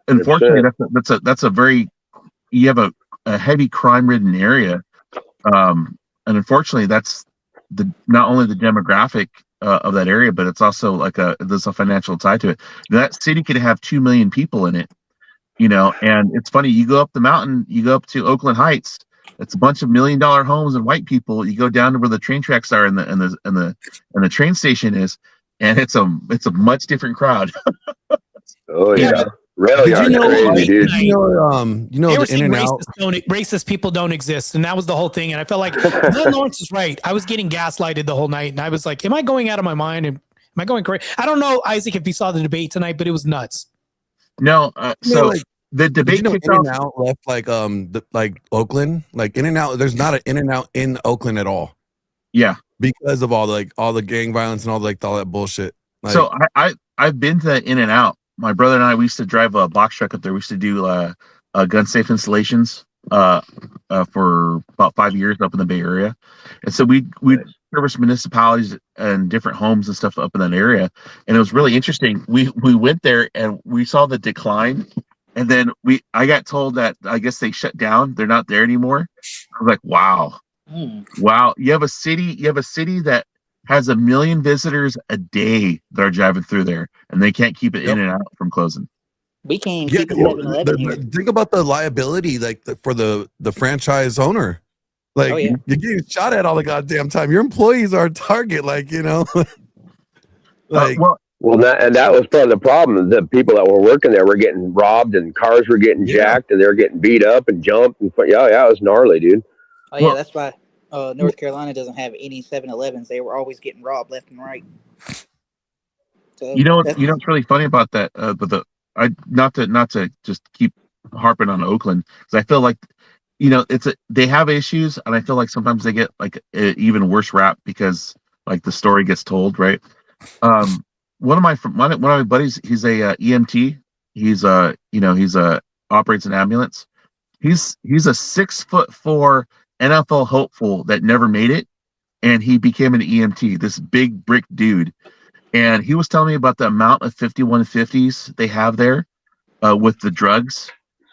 unfortunately, that's a very, you have a heavy crime ridden area. And unfortunately, that's not only the demographic of that area, but it's also like there's a financial tie to it. That city could have 2 million people in it, and it's funny. You go up the mountain, you go up to Oakland Heights. It's a bunch of $1 million homes and white people. You go down to where the train tracks are and the train station is, and it's a much different crowd. Oh yeah. Did you know, crazy, dude. They were the saying In-N-Out. racist people don't exist, and that was the whole thing. And I felt like Glenn Lawrence is right. I was getting gaslighted the whole night, and I was like, "Am I going out of my mind? Am I going crazy?" I don't know, Isaac, if you saw the debate tonight, but it was nuts. No, the debate kicked off. In-N-Out left like Oakland, like In-N-Out. There's not an In-N-Out in Oakland at all. Yeah, because of all the gang violence and all that bullshit. Like, so I've been to In-N-Out. My brother and I, we used to drive a box truck up there. We used to do gun safe installations for about 5 years up in the Bay Area, and so we service municipalities and different homes and stuff up in that area. And it was really interesting. We went there and we saw the decline, and then I got told that I guess they shut down. They're not there anymore. I was like, wow. Wow, you have a city that has 1 million visitors a day that are driving through there, and they can't keep it in and out from closing. We can't keep it 7-Eleven here. think about the liability, for the franchise owner. Like, you're getting shot at all the goddamn time. Your employees are a target, like. That was part of the problem. The people that were working there were getting robbed, and cars were getting jacked, and they were getting beat up and jumped. And it was gnarly, dude. Oh yeah, that's why North Carolina doesn't have any 7-Elevens. They were always getting robbed left and right. So What's really funny about that, but not to just keep harping on Oakland, because I feel like they have issues, and I feel like sometimes they get like an even worse rap because like the story gets told, right? One of my buddies, he's a EMT. He's operates an ambulance. He's a 6'4" NFL hopeful that never made it, and he became an EMT. This big brick dude, and he was telling me about the amount of 5150s they have there with the drugs.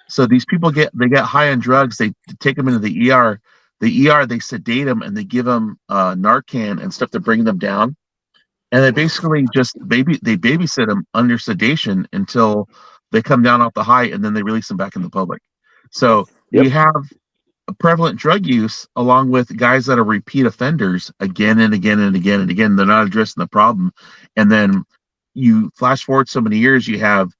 So these people get high on drugs. They take them into the ER. The ER, they sedate them and they give them Narcan and stuff to bring them down. And they basically just babysit them under sedation until they come down off the high, and then they release them back in the public. So you have a prevalent drug use along with guys that are repeat offenders again and again and again and again. They're not addressing the problem. And then you flash forward so many years, you have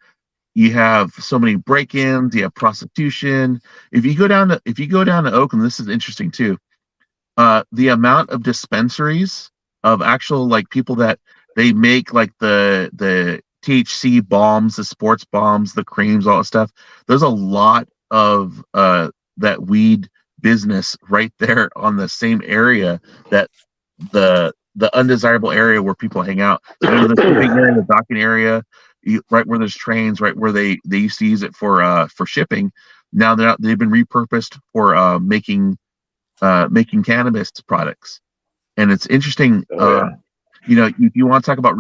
so many break-ins, you have prostitution. If you go down to Oakland, this is interesting too. The amount of dispensaries of actual like people that they make like the THC bombs, the sports bombs, the creams, all that stuff. There's a lot of that weed business right there on the same area that the undesirable area where people hang out. So the shipping area, the docking area, right where there's trains, right where they used to use it for shipping. Now they've been repurposed for making cannabis products. And it's interesting. If you want to talk about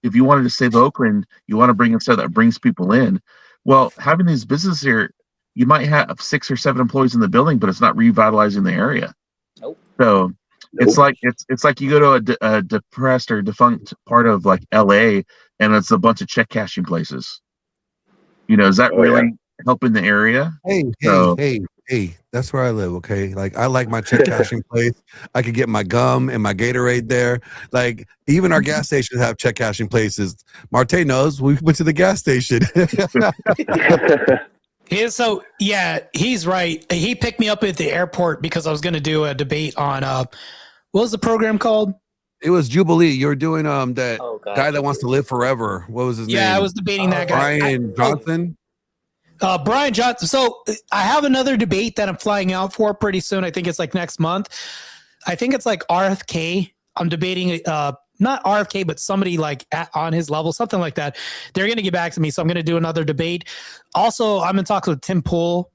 if you wanted to save Oakland, you want to bring in stuff that brings people in. Well, having these businesses here, you might have 6 or 7 employees in the building, but it's not revitalizing the area. Nope. So it's like you go to a depressed or defunct part of like LA, and it's a bunch of check cashing places. Is that really helping the area? Hey, that's where I live, okay? Like, I like my check cashing place. I could get my gum and my Gatorade there. Like, even our gas stations have check cashing places. Martae knows. We went to the gas station. He's right. He picked me up at the airport because I was going to do a debate on what was the program called? It was Jubilee. You were doing that guy that wants to live forever. What was his name? Yeah, I was debating that guy. Brian Johnson. Brian Johnson. So I have another debate that I'm flying out for pretty soon. I think it's like next month. I think it's like RFK. I'm debating not RFK, but somebody like on his level, something like that. They're going to get back to me. So I'm going to do another debate. Also, I'm in talks with Tim Pool.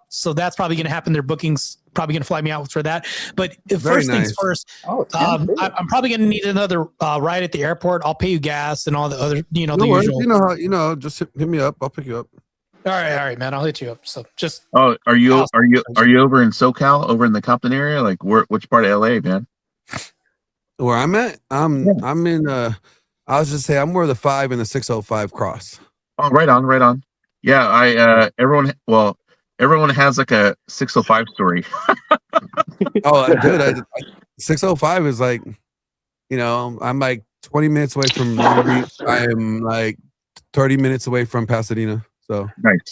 So that's probably going to happen. Their bookings probably going to fly me out for that. But first things first, I'm probably going to need another ride at the airport. I'll pay you gas and all the other, the usual. Just hit me up. I'll pick you up. All right, man. I'll hit you up. So just. Oh, are you over in SoCal, over in the Compton area? Like, which part of LA, man? Where I'm at, I'm in. I was just say I'm where the 5 and the 605 cross. Oh, right on. Yeah, everyone has like a 605 story. Dude, 605 is like, I'm like 20 minutes away from Long Beach. I am like 30 minutes away from Pasadena. So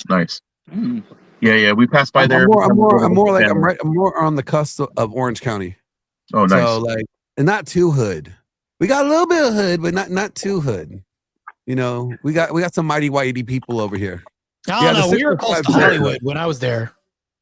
nice. Yeah, we passed by there. I'm more on the cusp of Orange County. Oh, nice. So like, and not too hood. We got a little bit of hood, but not too hood. We got some mighty whitey people over here. I don't know. We were close to Hollywood when I was there.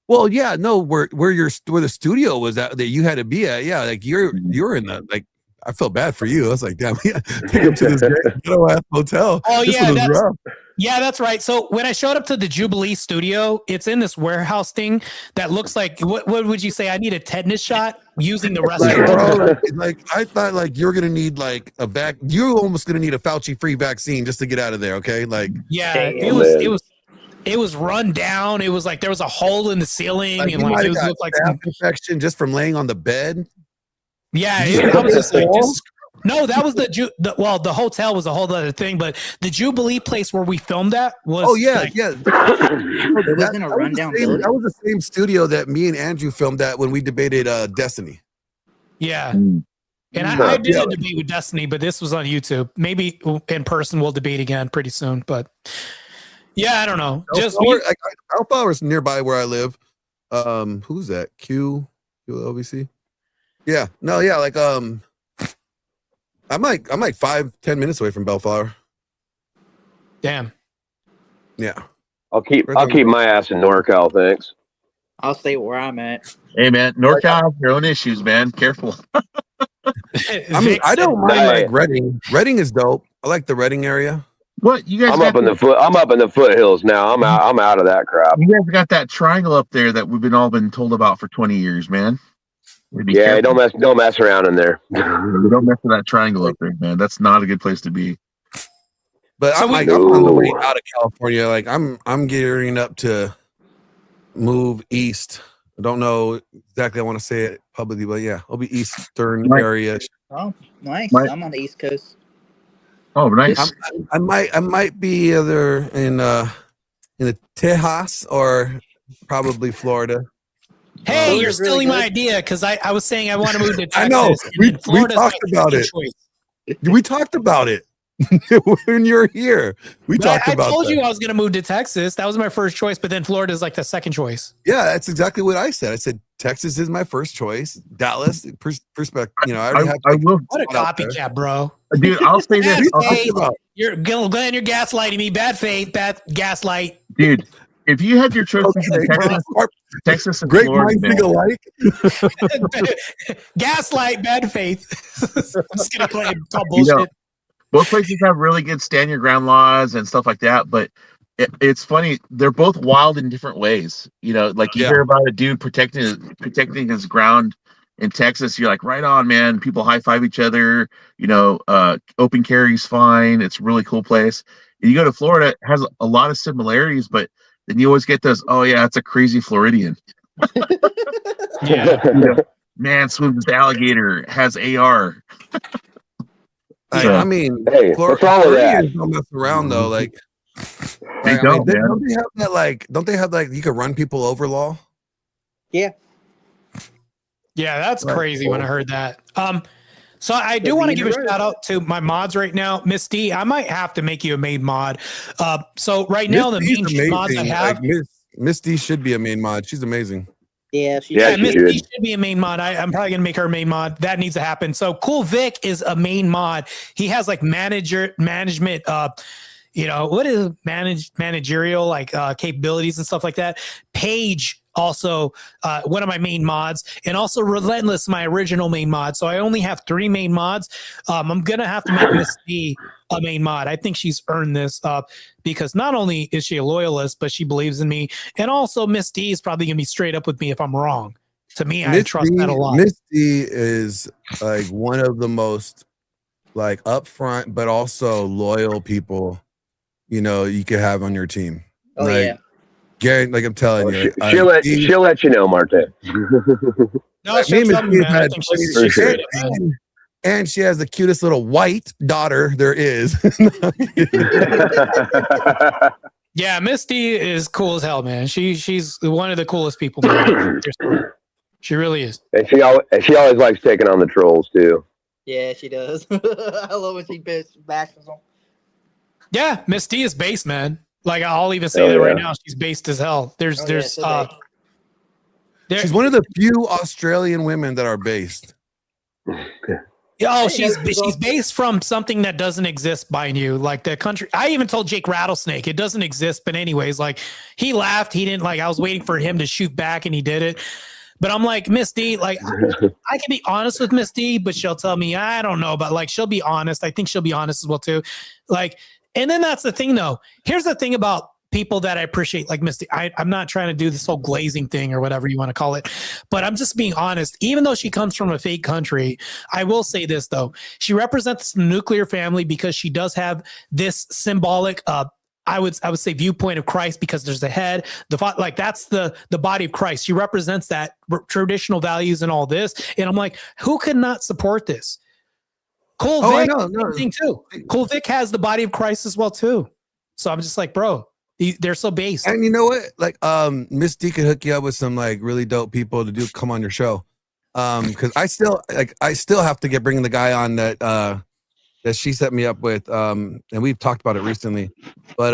Well, yeah, no, where the studio was at that you had to be at. Yeah, like you're in the like. I felt bad for you. I was like, damn, we got to take him to this ghetto ass hotel. Oh yeah, that's right. So when I showed up to the Jubilee studio, it's in this warehouse thing that looks like what would you say? I need a tetanus shot using the restroom. Like I thought, like you're gonna need like a you're almost gonna need a Fauci-free vaccine just to get out of there. Okay, like yeah, it was run down. It was like there was a hole in the ceiling, like, and like it was like some infection just from laying on the bed. Yeah, I was just like, no, that was the hotel was a whole other thing, but the Jubilee place where we filmed that was. Oh yeah, like, yeah. It wasn't a rundown building. That was the same studio that me and Andrew filmed at when we debated Destiny. Yeah, and I did a debate with Destiny, but this was on YouTube. Maybe in person we'll debate again pretty soon. But yeah, I don't know. Bellflower is nearby where I live. Who's that? QLBC. Yeah, no, yeah, like I'm like 5-10 minutes away from Bellflower. Damn. Yeah. I'll keep my ass in NorCal, thanks. I'll stay where I'm at. Hey man, NorCal has your own issues, man. Careful. I mean, I don't mind like Redding. Redding is dope. I like the Redding area. What you guys? I'm up in the foothills now. I'm out of that crap. You guys got that triangle up there that we've all been told about for 20 years, man. Yeah, don't mess around in there. Don't mess with that triangle up there, man. That's not a good place to be. But I'm on the way out of California. Like I'm gearing up to move east. I don't know exactly. I want to say it publicly, but yeah, I'll be eastern area. Oh, nice. I'm on the East Coast. Oh, nice. I might be either in the Tejas or probably Florida. Hey, you're stealing my idea because I was saying I want to move to Texas. I know. We talked about it. We talked about it when you're here. We talked about it. I told you I was going to move to Texas. That was my first choice, but then Florida is like the second choice. Yeah, that's exactly what I said. I said Texas is my first choice. Dallas, perspective. I will. What a copycat, bro. Dude, I'll say this. You're Glenn. You're gaslighting me. Bad faith. Bad gaslight. Dude, if you had your choice between Texas and great Florida, minds think alike. Gaslight, bad faith. I'm just gonna call bullshit. Both places have really good stand your ground laws and stuff like that, but it's funny. They're both wild in different ways. Like you hear about a dude protecting his ground in Texas. You're like, right on, man. People high five each other. Open carry's fine. It's a really cool place. And you go to Florida, it has a lot of similarities, but then you always get those, oh yeah, it's a crazy Floridian. Yeah. Man swims with the alligator, has AR. I mean, hey, what's wrong with that? Don't mess around though. Like, don't they have that? Like, don't they have like you can run people over law? Yeah. Yeah, that's crazy when I heard that. So I do want to give a shout out to my mods right now. Miss D, I might have to make you a main mod. So right now, the main mods I have. Like Miss D should be a main mod. She's amazing. Yeah, Miss D should be a main mod. I'm probably gonna make her a main mod. That needs to happen. So Cool Vic is a main mod. He has like management. What is managerial like capabilities and stuff like that. Paige also one of my main mods, and also Relentless, my original main mod. So I only have 3 main mods. I'm gonna have to make Miss D a main mod. I think she's earned this because not only is she a loyalist, but she believes in me, and also Miss D is probably gonna be straight up with me if I'm wrong. To me, I trust that a lot. Miss D is like one of the most like upfront but also loyal people you could have on your team. Oh like, yeah. Gary, like I'm telling you, She'll let you know, Marta. No, me and she'll tell me, Miss man. I had think plenty- she's sure. straight, man. and she has the cutest little white daughter there is. Yeah, Misty is cool as hell, man. She's one of the coolest people, man. She really is. And she always likes taking on the trolls too. Yeah, she does. I love when she bashes them. Yeah, Misty is based, man. Like I'll even say Oh, that right yeah. now. She's based as hell. There's Oh, yeah, there's so based. She's one of the few Australian women that are based. Oh, she's based from something that doesn't exist by you, like the country. I even told Jake Rattlesnake it doesn't exist, but anyways, like he laughed. He didn't like. I was waiting for him to shoot back, and he did it. But I'm like Miss D, like I can be honest with Miss D, but she'll tell me I don't know, but like she'll be honest. I think she'll be honest as well too. Like, and then that's the thing though. Here's the thing about people that I appreciate, like Misty. I'm not trying to do this whole glazing thing or whatever you want to call it, but I'm just being honest. Even though she comes from a fake country, I will say this though: she represents the nuclear family because she does have this symbolic, I would say, viewpoint of Christ, because there's the head, like that's the body of Christ. She represents that traditional values and all this, and I'm like, who could not support this? Cole Vic, thing too. Cole Vic has the body of Christ as well too. So I'm just like, bro. They're so based. And you know what? Like, Miss D could hook you up with some like really dope people to come on your show. Because I still have to get bringing the guy on that she set me up with. And we've talked about it recently. But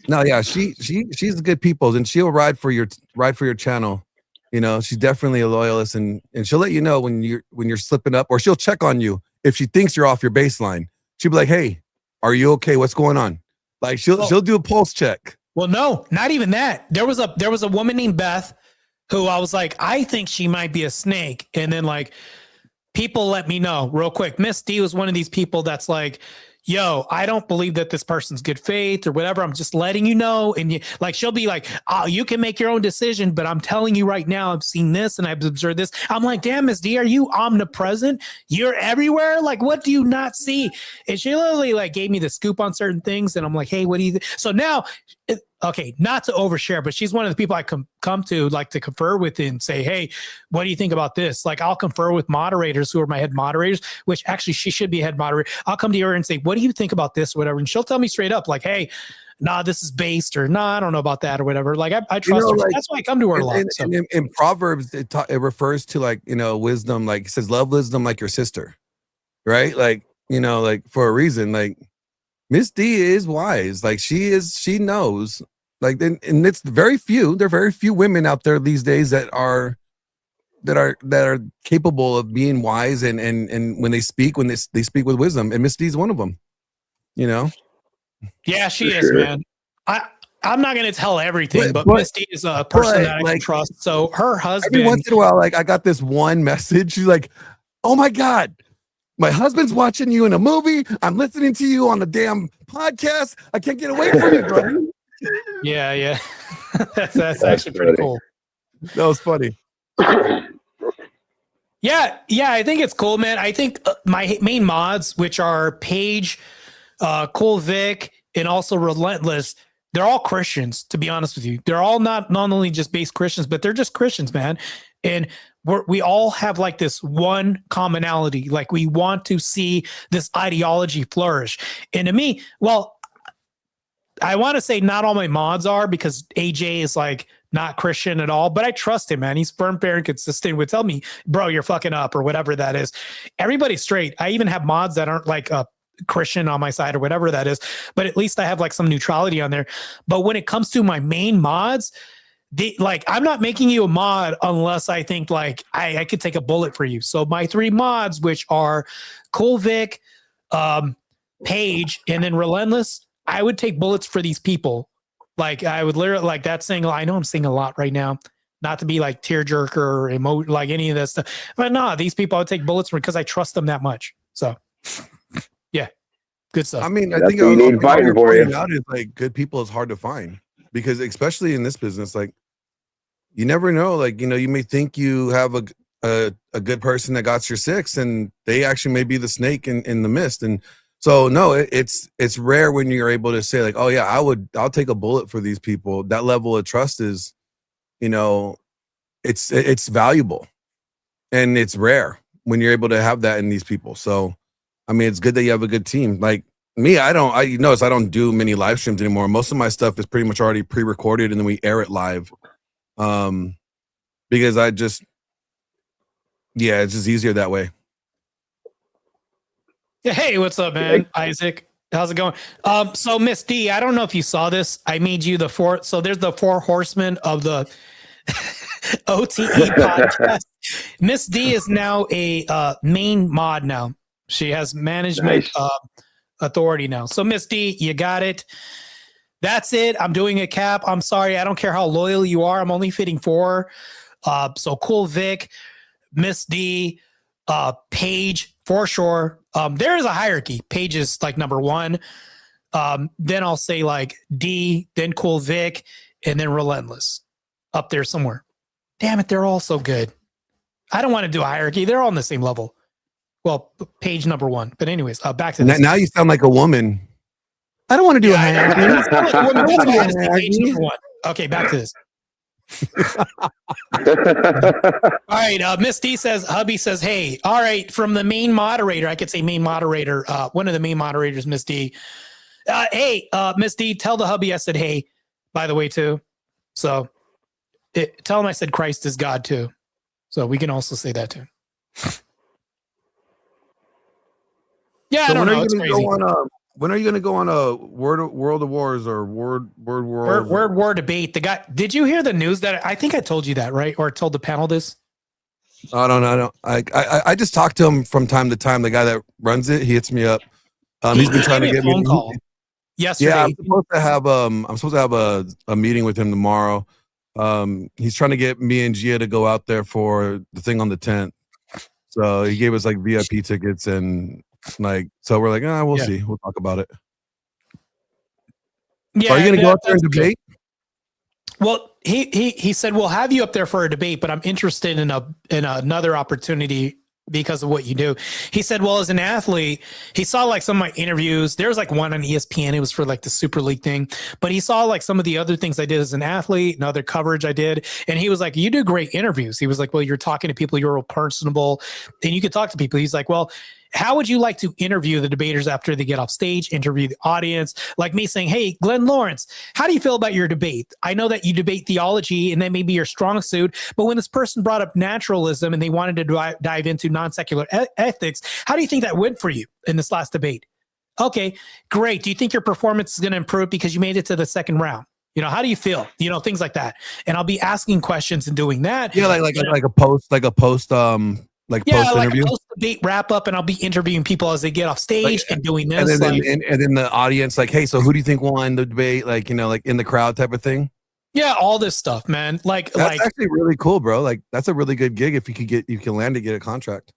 no, yeah, she's good people, and she'll ride for your channel. You know, she's definitely a loyalist, and she'll let you know when you're slipping up, or she'll check on you if she thinks you're off your baseline. She'll be like, "Hey, are you okay? What's going on?" Like she'll do a pulse check. Well, no, not even that. There was a woman named Beth who I was like, I think she might be a snake. And then like people let me know real quick. Miss D was one of these people that's like, yo, I don't believe that this person's good faith or whatever. I'm just letting you know. And she'll be like, oh, you can make your own decision, but I'm telling you right now, I've seen this and I've observed this. I'm like, damn, Miss D, are you omnipresent? You're everywhere. Like, what do you not see? And she literally like gave me the scoop on certain things. And I'm like, hey, what do you think? So now, okay, not to overshare, but she's one of the people I come to like to confer with and say, hey, what do you think about this? Like I'll confer with moderators who are my head moderators, which actually she should be a head moderator. I'll come to her and say, what do you think about this or whatever? And she'll tell me straight up like, hey, nah, this is based, or nah, I don't know about that or whatever. Like I trust her. Like, that's why I come to her a lot. In Proverbs, it refers to like, you know, wisdom, like it says, love wisdom like your sister, right? Like, you know, like for a reason, like Miss D is wise. Like she knows. Like, and it's very few. There are very few women out there these days that are capable of being wise and when they speak speak with wisdom. And Miss D is one of them. You know. Yeah, she is, man. I'm not going to tell everything, but Miss D is a person that I can trust. So her husband. Every once in a while, like I got this one message. She's like, "Oh my God, my husband's watching you in a movie. I'm listening to you on the damn podcast. I can't get away from you, bro." Yeah. that's actually pretty cool. That was funny. Yeah, I think it's cool, man. I think my main mods, which are Paige, Cool Vic, and also Relentless, they're all Christians, to be honest with you. They're all not only just base Christians, but they're just Christians, man. And we all have like this one commonality. Like we want to see this ideology flourish. And to me, well, I want to say not all my mods are, because AJ is like not Christian at all, but I trust him, man. He's firm, fair, and consistent. Would tell me, bro, you're fucking up or whatever that is. Everybody's straight. I even have mods that aren't like a Christian on my side or whatever that is, but at least I have like some neutrality on there. But when it comes to my main mods, I'm not making you a mod unless I think like I could take a bullet for you. So my three mods, which are Cool Vic, Paige, and then Relentless, I would take bullets for these people. Like I would literally, like that saying, I know I'm saying a lot right now, not to be like tearjerker or like any of that stuff, but no, these people I would take bullets for because I trust them that much. So yeah, good stuff. I mean, I That's think what you need fighting for you. Out is like good people is hard to find, because especially in this business, like you never know. Like, you know, you may think you have a good person that got your six, and they actually may be the snake in the mist. And So no, it's rare when you're able to say like, oh yeah, I'll take a bullet for these people. That level of trust is, it's valuable, and it's rare when you're able to have that in these people. So, I mean, it's good that you have a good team. Like me, I notice I don't do many live streams anymore. Most of my stuff is pretty much already pre-recorded, and then we air it live. Because it's just easier that way. Yeah, hey, what's up, man? Isaac, how's it going? So Miss D, I don't know if you saw this. I made you the four. So there's the 4 horsemen of the OTE podcast. Miss D is now a main mod now. She has management authority now. So Miss D, you got it. That's it. I'm doing a cap. I'm sorry. I don't care how loyal you are. I'm only fitting 4. So Cool Vic, Miss D, Paige, for sure. There is a hierarchy. Paige is like number 1. Then I'll say like D, then Cool Vic, and then Relentless up there somewhere. Damn it, they're all so good. I don't want to do a hierarchy. They're all on the same level. Well, Paige number 1. But anyways, back to this. Now you sound like a woman. I don't want to do a hierarchy. Okay, back to this. All right, Miss D says, hubby says, hey, all right, from the main moderator, I could say main moderator, one of the main moderators, Miss D. Hey, Miss D, tell the hubby I said, hey, by the way, too. So tell him I said Christ is God, too. So we can also say that, too. Yeah, So I don't know. It's crazy. When are you going to go on a World of Wars or Word War debate? The guy, did you hear the news that I think I told you that, right? Or told the panel this? I don't know. I just talk to him from time to time. The guy that runs it, he hits me up. He's been trying to get me a phone call yesterday. Yeah, I'm supposed to have a meeting with him tomorrow. He's trying to get me and Gia to go out there for the thing on the 10th. So he gave us like VIP tickets and so we're like, we'll see. We'll talk about it. Yeah, are you going to go out there and debate? Well, he said we'll have you up there for a debate, but I'm interested in another opportunity because of what you do. He said, well, as an athlete, he saw like some of my interviews. There was like one on ESPN. It was for like the Super League thing, but he saw like some of the other things I did as an athlete and other coverage I did. And he was like, you do great interviews. He was like, well, you're talking to people, you're real personable and you can talk to people. He's like, well, how would you like to interview the debaters after they get off stage, interview the audience? Like me saying, hey, Glenn Lawrence, how do you feel about your debate? I know that you debate theology and that may be your strong suit, but when this person brought up naturalism and they wanted to dive into non-secular ethics, how do you think that went for you in this last debate? Okay, great. Do you think your performance is going to improve because you made it to the second round? How do you feel? Things like that. And I'll be asking questions and doing that. Yeah, like a post post interview, post-debate wrap up, and I'll be interviewing people as they get off stage and doing this. And then the audience, like, hey, so who do you think won the debate? Like, like in the crowd type of thing. Yeah, all this stuff, man. That's actually really cool, bro. Like, that's a really good gig if you can land to get a contract.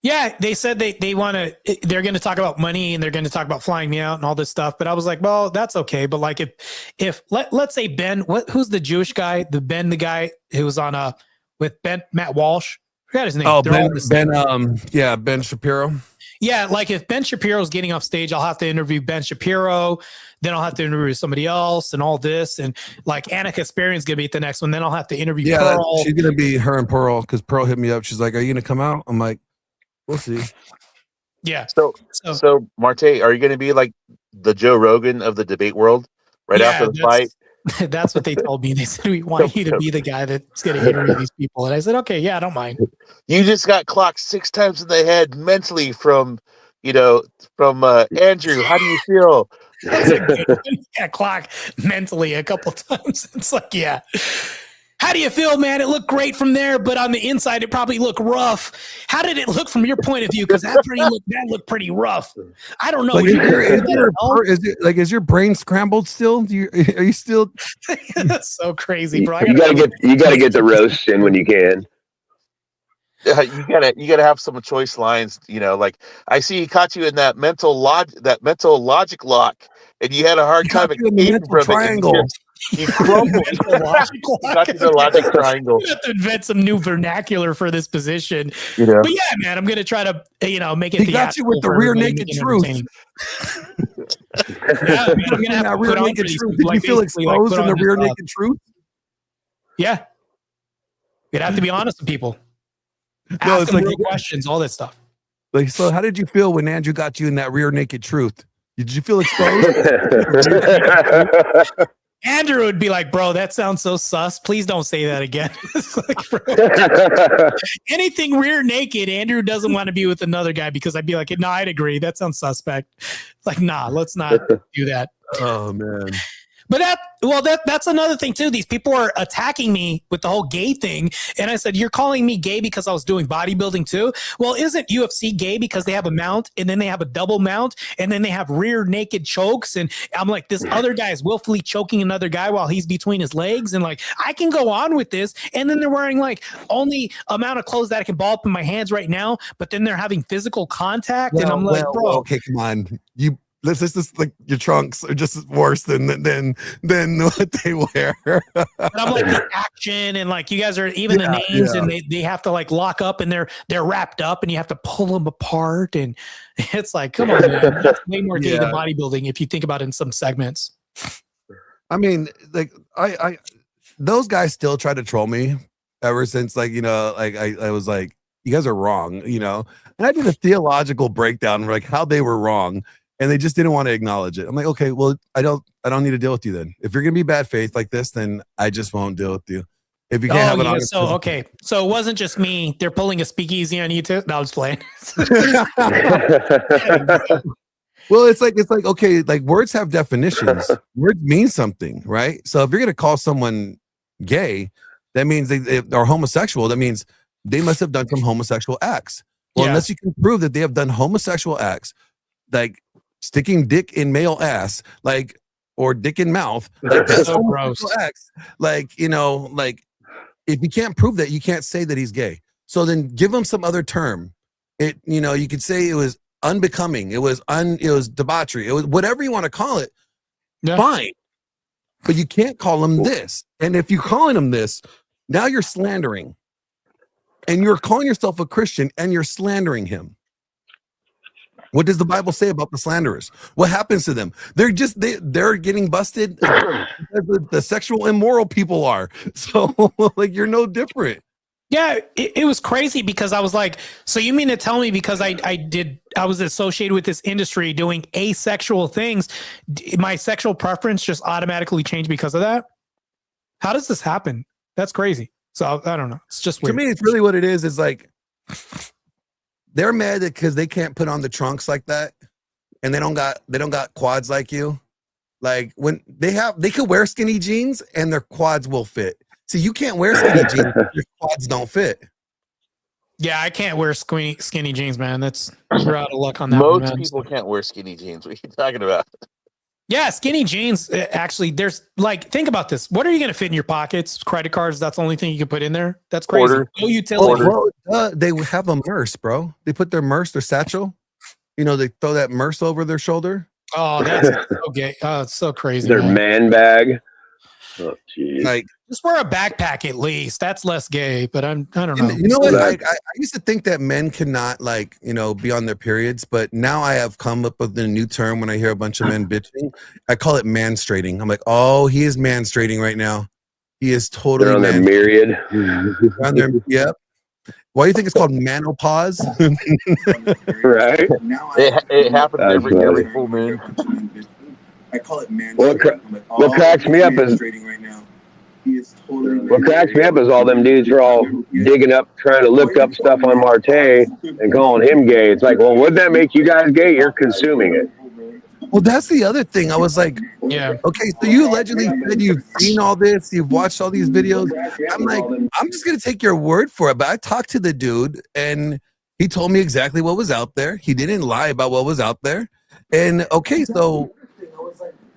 Yeah, they said they want to. They're going to talk about money and they're going to talk about flying me out and all this stuff. But I was like, well, that's okay. But like, if let's say Ben, who's the Jewish guy? The guy who was on with Matt Walsh. I forgot his name. Oh, Ben Shapiro. Yeah, like if Ben Shapiro's getting off stage, I'll have to interview Ben Shapiro. Then I'll have to interview somebody else and all this. And like Anna Kasparian's going to be at the next one. Then I'll have to interview Pearl. She's going to be her and Pearl because Pearl hit me up. She's like, are you going to come out? I'm like, we'll see. Yeah. So Martae, are you going to be like the Joe Rogan of the debate world after the fight? That's what they told me. They said, we want you to be the guy that's going to interview these people. And I said, okay, yeah, I don't mind. You just got clocked 6 times in the head mentally from Andrew. How do you feel? Got clocked mentally a couple times. It's like, yeah. How do you feel, man? It looked great from there, but on the inside, it probably looked rough. How did it look from your point of view? Because that looked pretty rough. I don't know. Like, is your brain scrambled still? Are you still? That's so crazy, bro. You gotta get the roast in when you can. You gotta have some choice lines. Like I see he caught you in that mental logic lock, and you had a hard time escaping from triangle. it. You crumble. The logic You got to the logic triangle. You have to invent some new vernacular for this position. Yeah. But yeah, man, I'm gonna try to make it. He got you with the rear naked truth. Yeah, man, I'm gonna have to rear put on naked for these truth. people, Did you feel basically, exposed put in the on rear this, naked truth? Yeah, you'd have to be honest with people. No, Ask it's them like real questions, all that stuff. Like, so how did you feel when Andrew got you in that rear naked truth? Did you feel exposed? Andrew would be like, bro, that sounds so sus. Please don't say that again. It's like, bro, anything rear naked, Andrew doesn't want to be with another guy because I'd be like, no, I'd agree. That sounds suspect. It's like, nah, let's not do that. Oh, man. But that's another thing too. These people are attacking me with the whole gay thing. And I said, you're calling me gay because I was doing bodybuilding too? Well, isn't UFC gay because they have a mount and then they have a double mount and then they have rear naked chokes? And I'm like, this other guy is willfully choking another guy while he's between his legs. And like, I can go on with this. And then they're wearing like only amount of clothes that I can ball up in my hands right now. But then they're having physical contact. And I'm like, bro. Okay, come on. This is like your trunks are just worse than what they wear. But I'm like the action and like you guys are even the names and they have to like lock up and they're wrapped up and you have to pull them apart and it's like, come on, man. That's way more gay than bodybuilding if you think about it in some segments. I mean, like I those guys still try to troll me ever since like, like I was like, you guys are wrong, and I did a theological breakdown like how they were wrong. And they just didn't want to acknowledge it. I'm like, okay, well, I don't need to deal with you then. If you're gonna be bad faith like this, then I just won't deal with you. If you can't have an honest. So okay, so it wasn't just me. They're pulling a speakeasy on you too. No, I was playing. Well, it's like okay, like words have definitions. Words mean something, right? So if you're gonna call someone gay, that means they are homosexual. That means they must have done some homosexual acts. Well, unless you can prove that they have done homosexual acts, like sticking dick in male ass, like, or dick in mouth, like that's so gross. Acts. Like, like if you can't prove that, you can't say that he's gay. So then give him some other term. It, you could say it was unbecoming. It was debauchery. It was whatever you want to call it. Yeah. Fine. But you can't call him this. And if you're calling him this, now you're slandering. And you're calling yourself a Christian and you're slandering him. What does the Bible say about the slanderers? What happens to them? They're getting busted because the sexual immoral people are. So like you're no different. Yeah, it was crazy because I was like, so you mean to tell me because I was associated with this industry doing asexual things, my sexual preference just automatically changed because of that? How does this happen? That's crazy. So I don't know. It's just weird. To me, it's really what it is. Is like they're mad because they can't put on the trunks like that, and they don't got quads like you. Like when they could wear skinny jeans and their quads will fit. See, you can't wear skinny jeans; your quads don't fit. Yeah, I can't wear skinny jeans, man. We're out of luck on that. Most people can't wear skinny jeans. What are you talking about? Yeah, skinny jeans. Actually, there's like, think about this. What are you going to fit in your pockets? Credit cards. That's the only thing you can put in there. That's crazy. No utility. Well, they have a merce, bro. They put their satchel. They throw that merce over their shoulder. Oh, that's so gay. Oh, it's so crazy. Their man bag. Oh, geez. Like, just wear a backpack at least. That's less gay, but I don't know. You know what? I used to think that men cannot be on their periods, but now I have come up with a new term when I hear a bunch of men bitching. I call it manstrating. I'm like, oh, he is manstrating right now. He is totally. They're on their myriad. Yep. Why do you think it's called menopause? Right. It happened every full moon. I call it manstrating. What cracks me up is right now. What cracks me up is all them dudes are all digging up, trying to look up stuff on Martae and calling him gay. It's like, well, wouldn't that make you guys gay? You're consuming it. Well, that's the other thing. I was like, yeah, okay, so you allegedly said you've seen all this, you've watched all these videos. I'm like, I'm just gonna take your word for it. But I talked to the dude and he told me exactly what was out there. He didn't lie about what was out there. And okay, so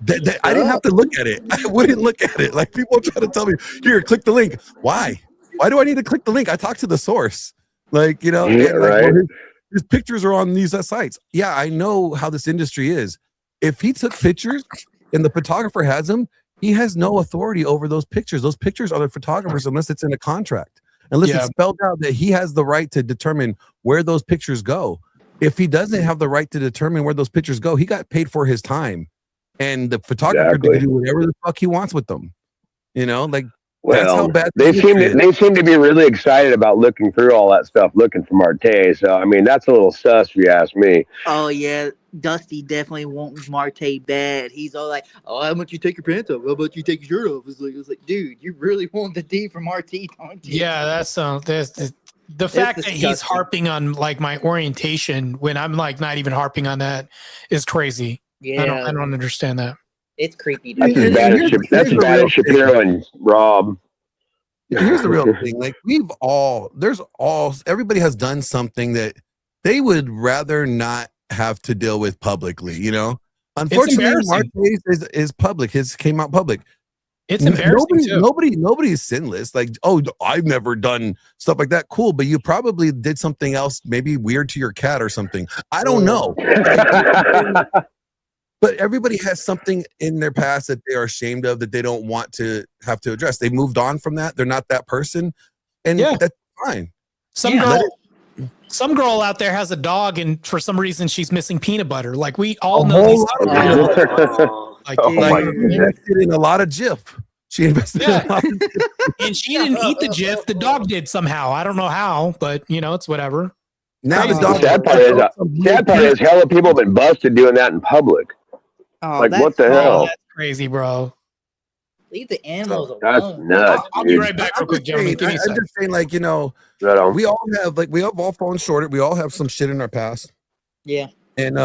I didn't have to look at it. I wouldn't look at it. Like people try to tell me, here, click the link. Why? Why do I need to click the link? I talked to the source. Right. Well, his pictures are on these sites. Yeah, I know how this industry is. If he took pictures and the photographer has them, he has no authority over those pictures. Those pictures are the photographers unless it's in a contract. Unless it's spelled out that he has the right to determine where those pictures go. If he doesn't have the right to determine where those pictures go, he got paid for his time. And the photographer can do whatever the fuck he wants with them. You know, like that's how bad they seem to be really excited about looking through all that stuff, looking for Martae. So I mean, that's a little sus if you ask me. Oh yeah, Dusty definitely wants Martae bad. He's all like, "Oh, how about you take your pants off? How about you take your shirt off?" It's like, dude, you really want the D from Martae, don't you? Yeah, that's the fact that he's harping on like my orientation when I'm like not even harping on that is crazy. Yeah, I don't understand that. It's creepy. That's as bad as Shapiro and Rob. Here's the real thing. Like everybody has done something that they would rather not have to deal with publicly, you know? Unfortunately, Martae is public. His came out public. It's embarrassing too. Nobody is sinless. Like, oh, I've never done stuff like that. Cool, but you probably did something else, maybe weird to your cat or something. I don't know. But everybody has something in their past that they are ashamed of that they don't want to have to address. They moved on from that. They're not that person, and that's fine. Some girl out there has a dog, and for some reason she's missing peanut butter. Like we all know these. Like invested in a lot of Jif. She invested in a lot of Jif. And she didn't eat the Jif. The dog did somehow. I don't know how, but you know, it's whatever. Now the sad part is hella people have been busted doing that in public. Oh, like what the hell? That's crazy, bro. Leave the animals alone. That's nuts. I'll be right back real quick, gentlemen. Give me a I'm second. just saying, like, you know, we all have all fallen short. We all have some shit in our past. Yeah. And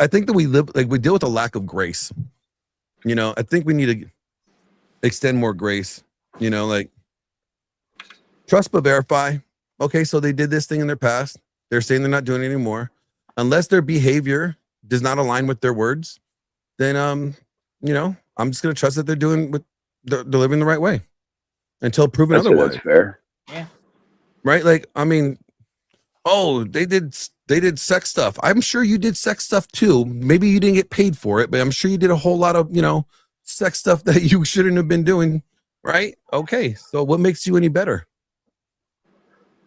I think that we deal with a lack of grace. You know, I think we need to extend more grace. You know, like trust but verify. Okay, so they did this thing in their past. They're saying they're not doing it anymore. Unless their behavior does not align with their words, then you know, I'm just gonna trust that they're living the right way until proven otherwise. That's fair. Yeah. Right? Like, I mean, oh, they did sex stuff. I'm sure you did sex stuff too. Maybe you didn't get paid for it, but I'm sure you did a whole lot of, you know, sex stuff that you shouldn't have been doing. Right? Okay. So what makes you any better?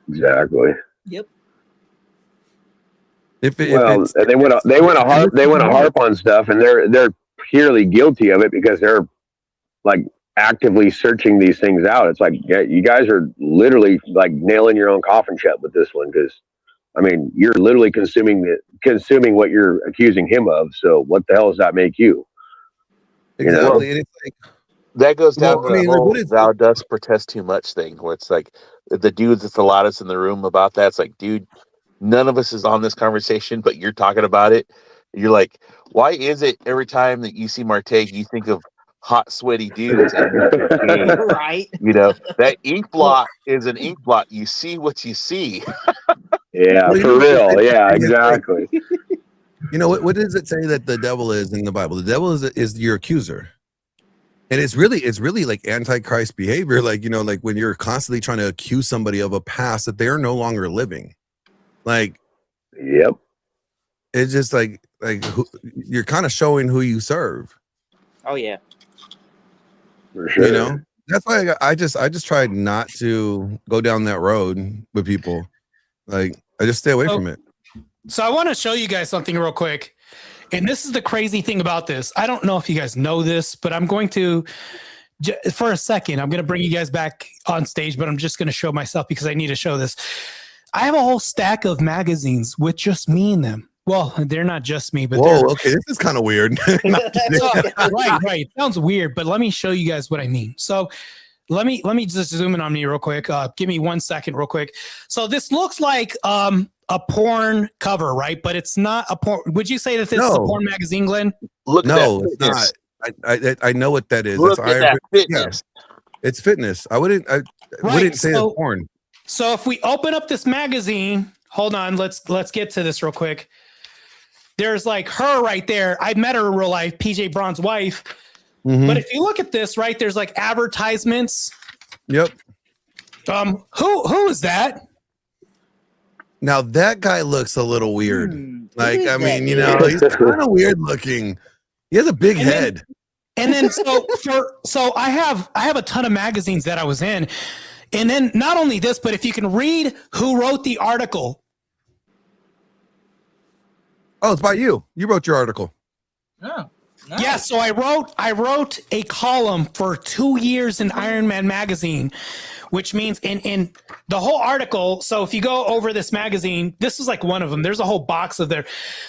Exactly. Yep. They want to harp on stuff, and they're purely guilty of it because they're like actively searching these things out. It's like, yeah, you guys are literally like nailing your own coffin shut with this one, because I mean, you're literally consuming what you're accusing him of. So what the hell does that make you? Exactly. You know? And it's like, that goes down to the whole what is thou dost protest too much thing, where it's like the dudes that's the loudest in the room about that. It's like, dude, none of us is on this conversation, but you're talking about it. You're like, why is it every time that you see Martae, you think of hot, sweaty dudes? Right. You know, that ink blot is an ink blot. You see what you see. Yeah, for real. Yeah, exactly. You know, what does it say that the devil is in the Bible? The devil is your accuser. And it's really like antichrist behavior. Like, you know, like when you're constantly trying to accuse somebody of a past that they're no longer living. Like, yep. It's just like you're kind of showing who you serve. Oh yeah. For sure. You know, that's why I just tried not to go down that road with people. Like, I just stay away from it. So I want to show you guys something real quick. And this is the crazy thing about this. I don't know if you guys know this, but I'm going to, for a second, I'm going to bring you guys back on stage, but I'm just going to show myself because I need to show this. I have a whole stack of magazines with just me in them. Well, they're not just me, but okay, this is kind of weird. right. Sounds weird, but let me show you guys what I mean. So let me just zoom in on me real quick. Give me 1 second real quick. So this looks like a porn cover, right? But it's not a porn. Would you say that this is a porn magazine, Glenn? No, it's not. I know what that is. Look at that fitness. Yeah, it's fitness. I wouldn't say it's porn. So if we open up this magazine, hold on, let's get to this real quick. There's like her right there. I met her in real life, PJ Braun's wife. Mm-hmm. But if you look at this, right, there's like advertisements. Yep. Who is that? Now that guy looks a little weird. Like, I mean, you know, he's kind of weird looking. He has a big head. And then so I have a ton of magazines that I was in. And then not only this, but if you can read who wrote the article. Oh, it's by you. You wrote your article. Oh, nice. Yeah, so I wrote a column for 2 years in Iron Man magazine, which means in the whole article. So if you go over this magazine, this is like one of them. There's a whole box of there.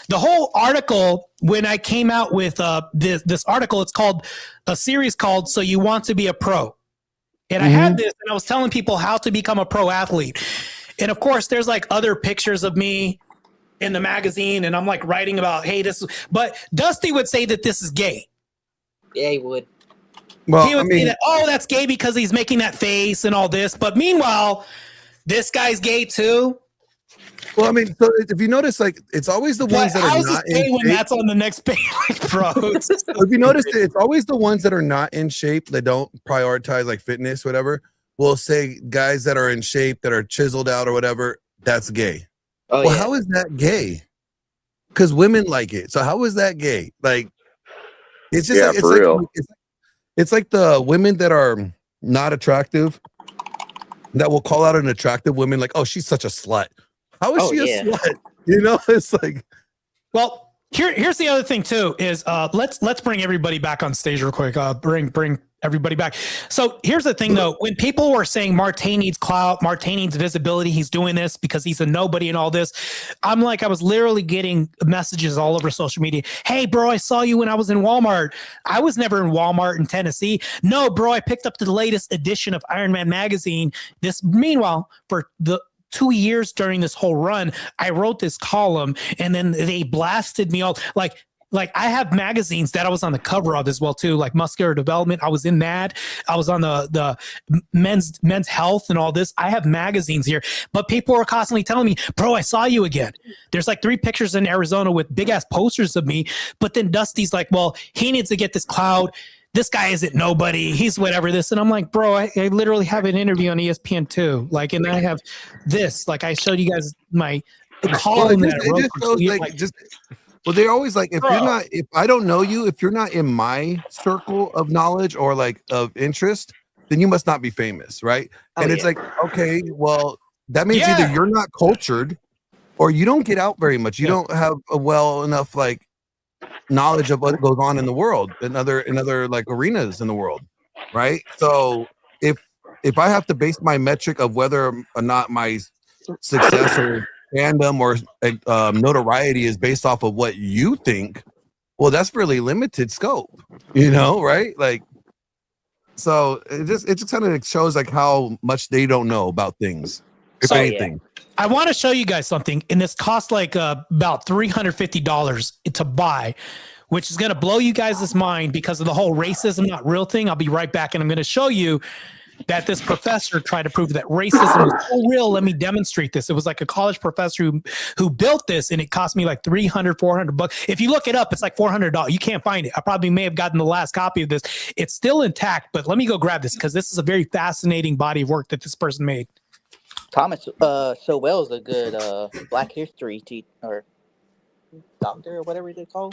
The whole article, when I came out with this article, it's called a series called "So You Want to Be a Pro," and I had this, and I was telling people how to become a pro athlete. And of course, there's like other pictures of me in the magazine, and I'm like writing about, hey, this is, but Dusty would say that this is gay. Yeah, he would. Well, he would say that, oh, that's gay because he's making that face and all this. But meanwhile, this guy's gay too. Well, I mean, so if you notice, like, it's always the ones that are not in shape. When that's on the next page, bro. If you notice, it's always the ones that are not in shape, that don't prioritize like fitness, whatever. Will say guys that are in shape, that are chiseled out or whatever, that's gay. Oh, well, yeah. how is that gay? Because women like it. So how is that gay? Like, it's just like, for real. It's like the women that are not attractive that will call out an attractive woman like, oh, she's such a slut. How is she a slut? You know, it's like, well, here's the other thing too is let's bring everybody back on stage real quick. Bring everybody back. So here's the thing though, when people were saying Martae needs clout, Martae needs visibility, he's doing this because he's a nobody and all this, I'm like, I was literally getting messages all over social media. Hey bro, I saw you when I was in Walmart. I was never in Walmart in Tennessee. No bro, I picked up the latest edition of Iron Man magazine. Meanwhile, for the 2 years during this whole run, I wrote this column, and then they blasted me all like I have magazines that I was on the cover of as well too, like Muscular Development. I was in that. I was on the men's health and all this. I have magazines here, but people are constantly telling me, bro, I saw you again. There's like 3 pictures in Arizona with big ass posters of me. But then Dusty's like, well, he needs to get this clout. This guy isn't nobody. He's whatever this. And I'm like, bro, I literally have an interview on ESPN too. Like, and I have this, like I showed you guys my column that I wrote. Well, they're always like, if I don't know you, if you're not in my circle of knowledge or like of interest, then you must not be famous, right? And it's like, okay, well, that means either you're not cultured or you don't get out very much. You don't have a well enough like knowledge of what goes on in the world, in other like arenas in the world, right? So if I have to base my metric of whether or not my success or fandom or notoriety is based off of what you think, well, that's really limited scope, you know, right? Like, so it just kind of shows like how much they don't know about things, if anything. I want to show you guys something, and this costs like about $350 to buy, which is going to blow you guys' mind because of the whole racism not real thing. I'll be right back, and I'm going to show you that this professor tried to prove that racism was so real. Let me demonstrate this. It was like a college professor who built this, and it cost me like $300-$400. If you look it up, it's like $400. You can't find it. I probably may have gotten the last copy of this. It's still intact, but let me go grab this because this is a very fascinating body of work that this person made. Thomas Sowell is a good Black History or doctor or whatever they call.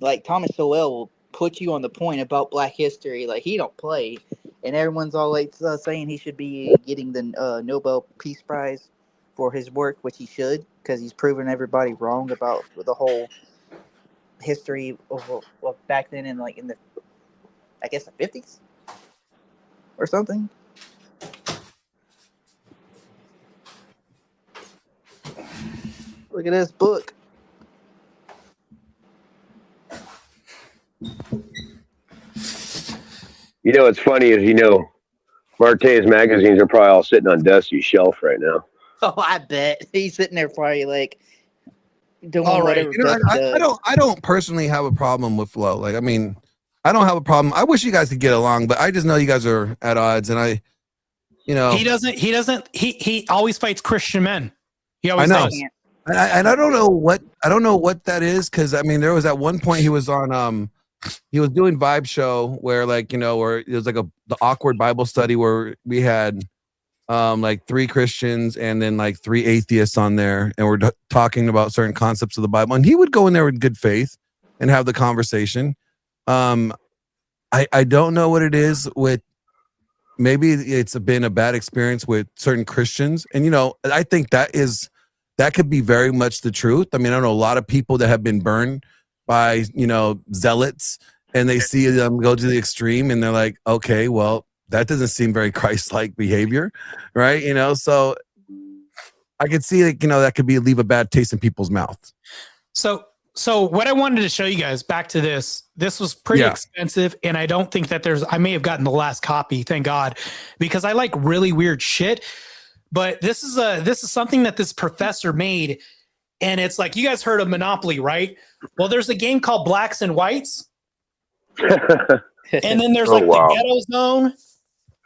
Like Thomas Sowell will put you on the point about Black history. Like he don't play, and everyone's all like saying he should be getting the Nobel Peace Prize for his work, which he should, because he's proven everybody wrong about the whole history of back then in the I guess the 50s or something. Look at this book. You know, what's funny is, Martae's magazines are probably all sitting on Dusty's shelf right now. Oh, I bet he's sitting there probably like doing all right. whatever. I don't personally have a problem with Flo. Like, I mean, I don't have a problem. I wish you guys could get along, but I just know you guys are at odds, and he always fights Christian men. He always does. And I don't know what that is, because I mean there was at one point he was on he was doing Vibe Show where where it was like the awkward Bible study where we had like 3 Christians and then like 3 atheists on there, and we're talking about certain concepts of the Bible, and he would go in there with good faith and have the conversation. I don't know what it is with. Maybe it's been a bad experience with certain Christians, and I think that could be very much the truth. I mean, I know a lot of people that have been burned by zealots, and they see them go to the extreme, and they're like, okay, well, that doesn't seem very Christ-like behavior, right? So I could see that could leave a bad taste in people's mouths. So what I wanted to show you guys, back to this was pretty expensive, and I don't think that I may have gotten the last copy, thank God, because I like really weird shit. But this is something that this professor made, and it's like, you guys heard of Monopoly, right? Well, there's a game called Blacks and Whites, and then there's the ghetto zone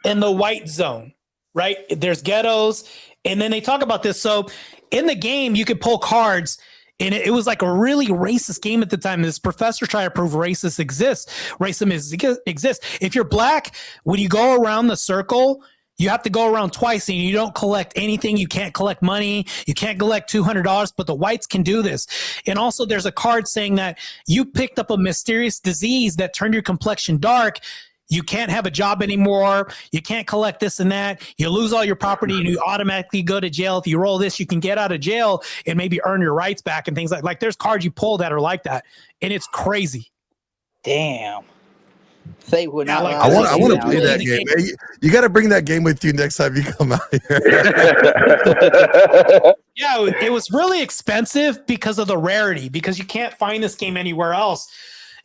and the white zone, right? There's ghettos, and then they talk about this. So in the game, you could pull cards. And it was like a really racist game at the time. This professor tried to prove racism exists. If you're black, when you go around the circle, you have to go around twice, and you don't collect anything. You can't collect money. You can't collect $200, but the whites can do this. And also there's a card saying that you picked up a mysterious disease that turned your complexion dark. You can't have a job anymore. You can't collect this and that. You lose all your property, and you automatically go to jail. If you roll this, you can get out of jail and maybe earn your rights back and things like there's cards you pull that are like that. And it's crazy. Damn. They would not. I want to play that game. Hey, you got to bring that game with you next time you come out here. Yeah, it was really expensive because of the rarity, because you can't find this game anywhere else.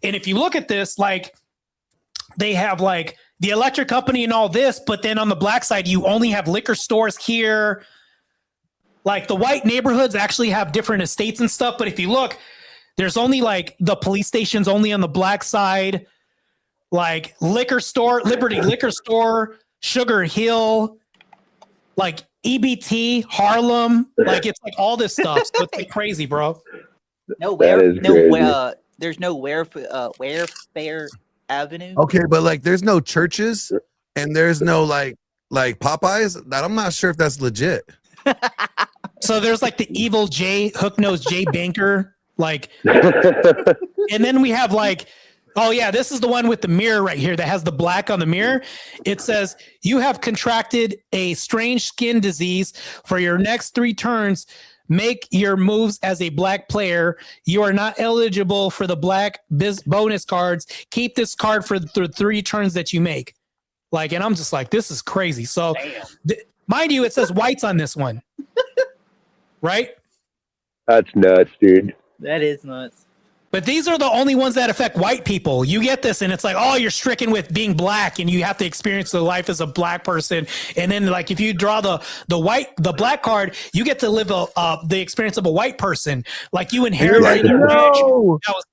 And if you look at this, they have the electric company and all this, but then on the black side, you only have liquor stores here. The white neighborhoods actually have different estates and stuff. But if you look, there's only the police stations only on the black side, liquor store, Liberty Liquor Store, Sugar Hill, EBT, Harlem. It's all this stuff. So it's crazy, bro. There's no Warfare Avenue. Okay, but there's no churches, and there's no like Popeyes. That I'm not sure if that's legit. So there's the evil hook-nosed Jay Banker, and then we have oh yeah, this is the one with the mirror right here that has the black on the mirror. It says, you have contracted a strange skin disease. For your next 3 turns, make your moves as a black player. You are not eligible for the black bonus cards. Keep this card for the 3 turns that you make. And I'm just this is crazy. So, mind you, it says whites on this one. Right? That's nuts, dude. That is nuts. But these are the only ones that affect white people. You get this, and it's oh, you're stricken with being black, and you have to experience the life as a black person. And then, if you draw the black card, you get to live the experience of a white person. You inherit.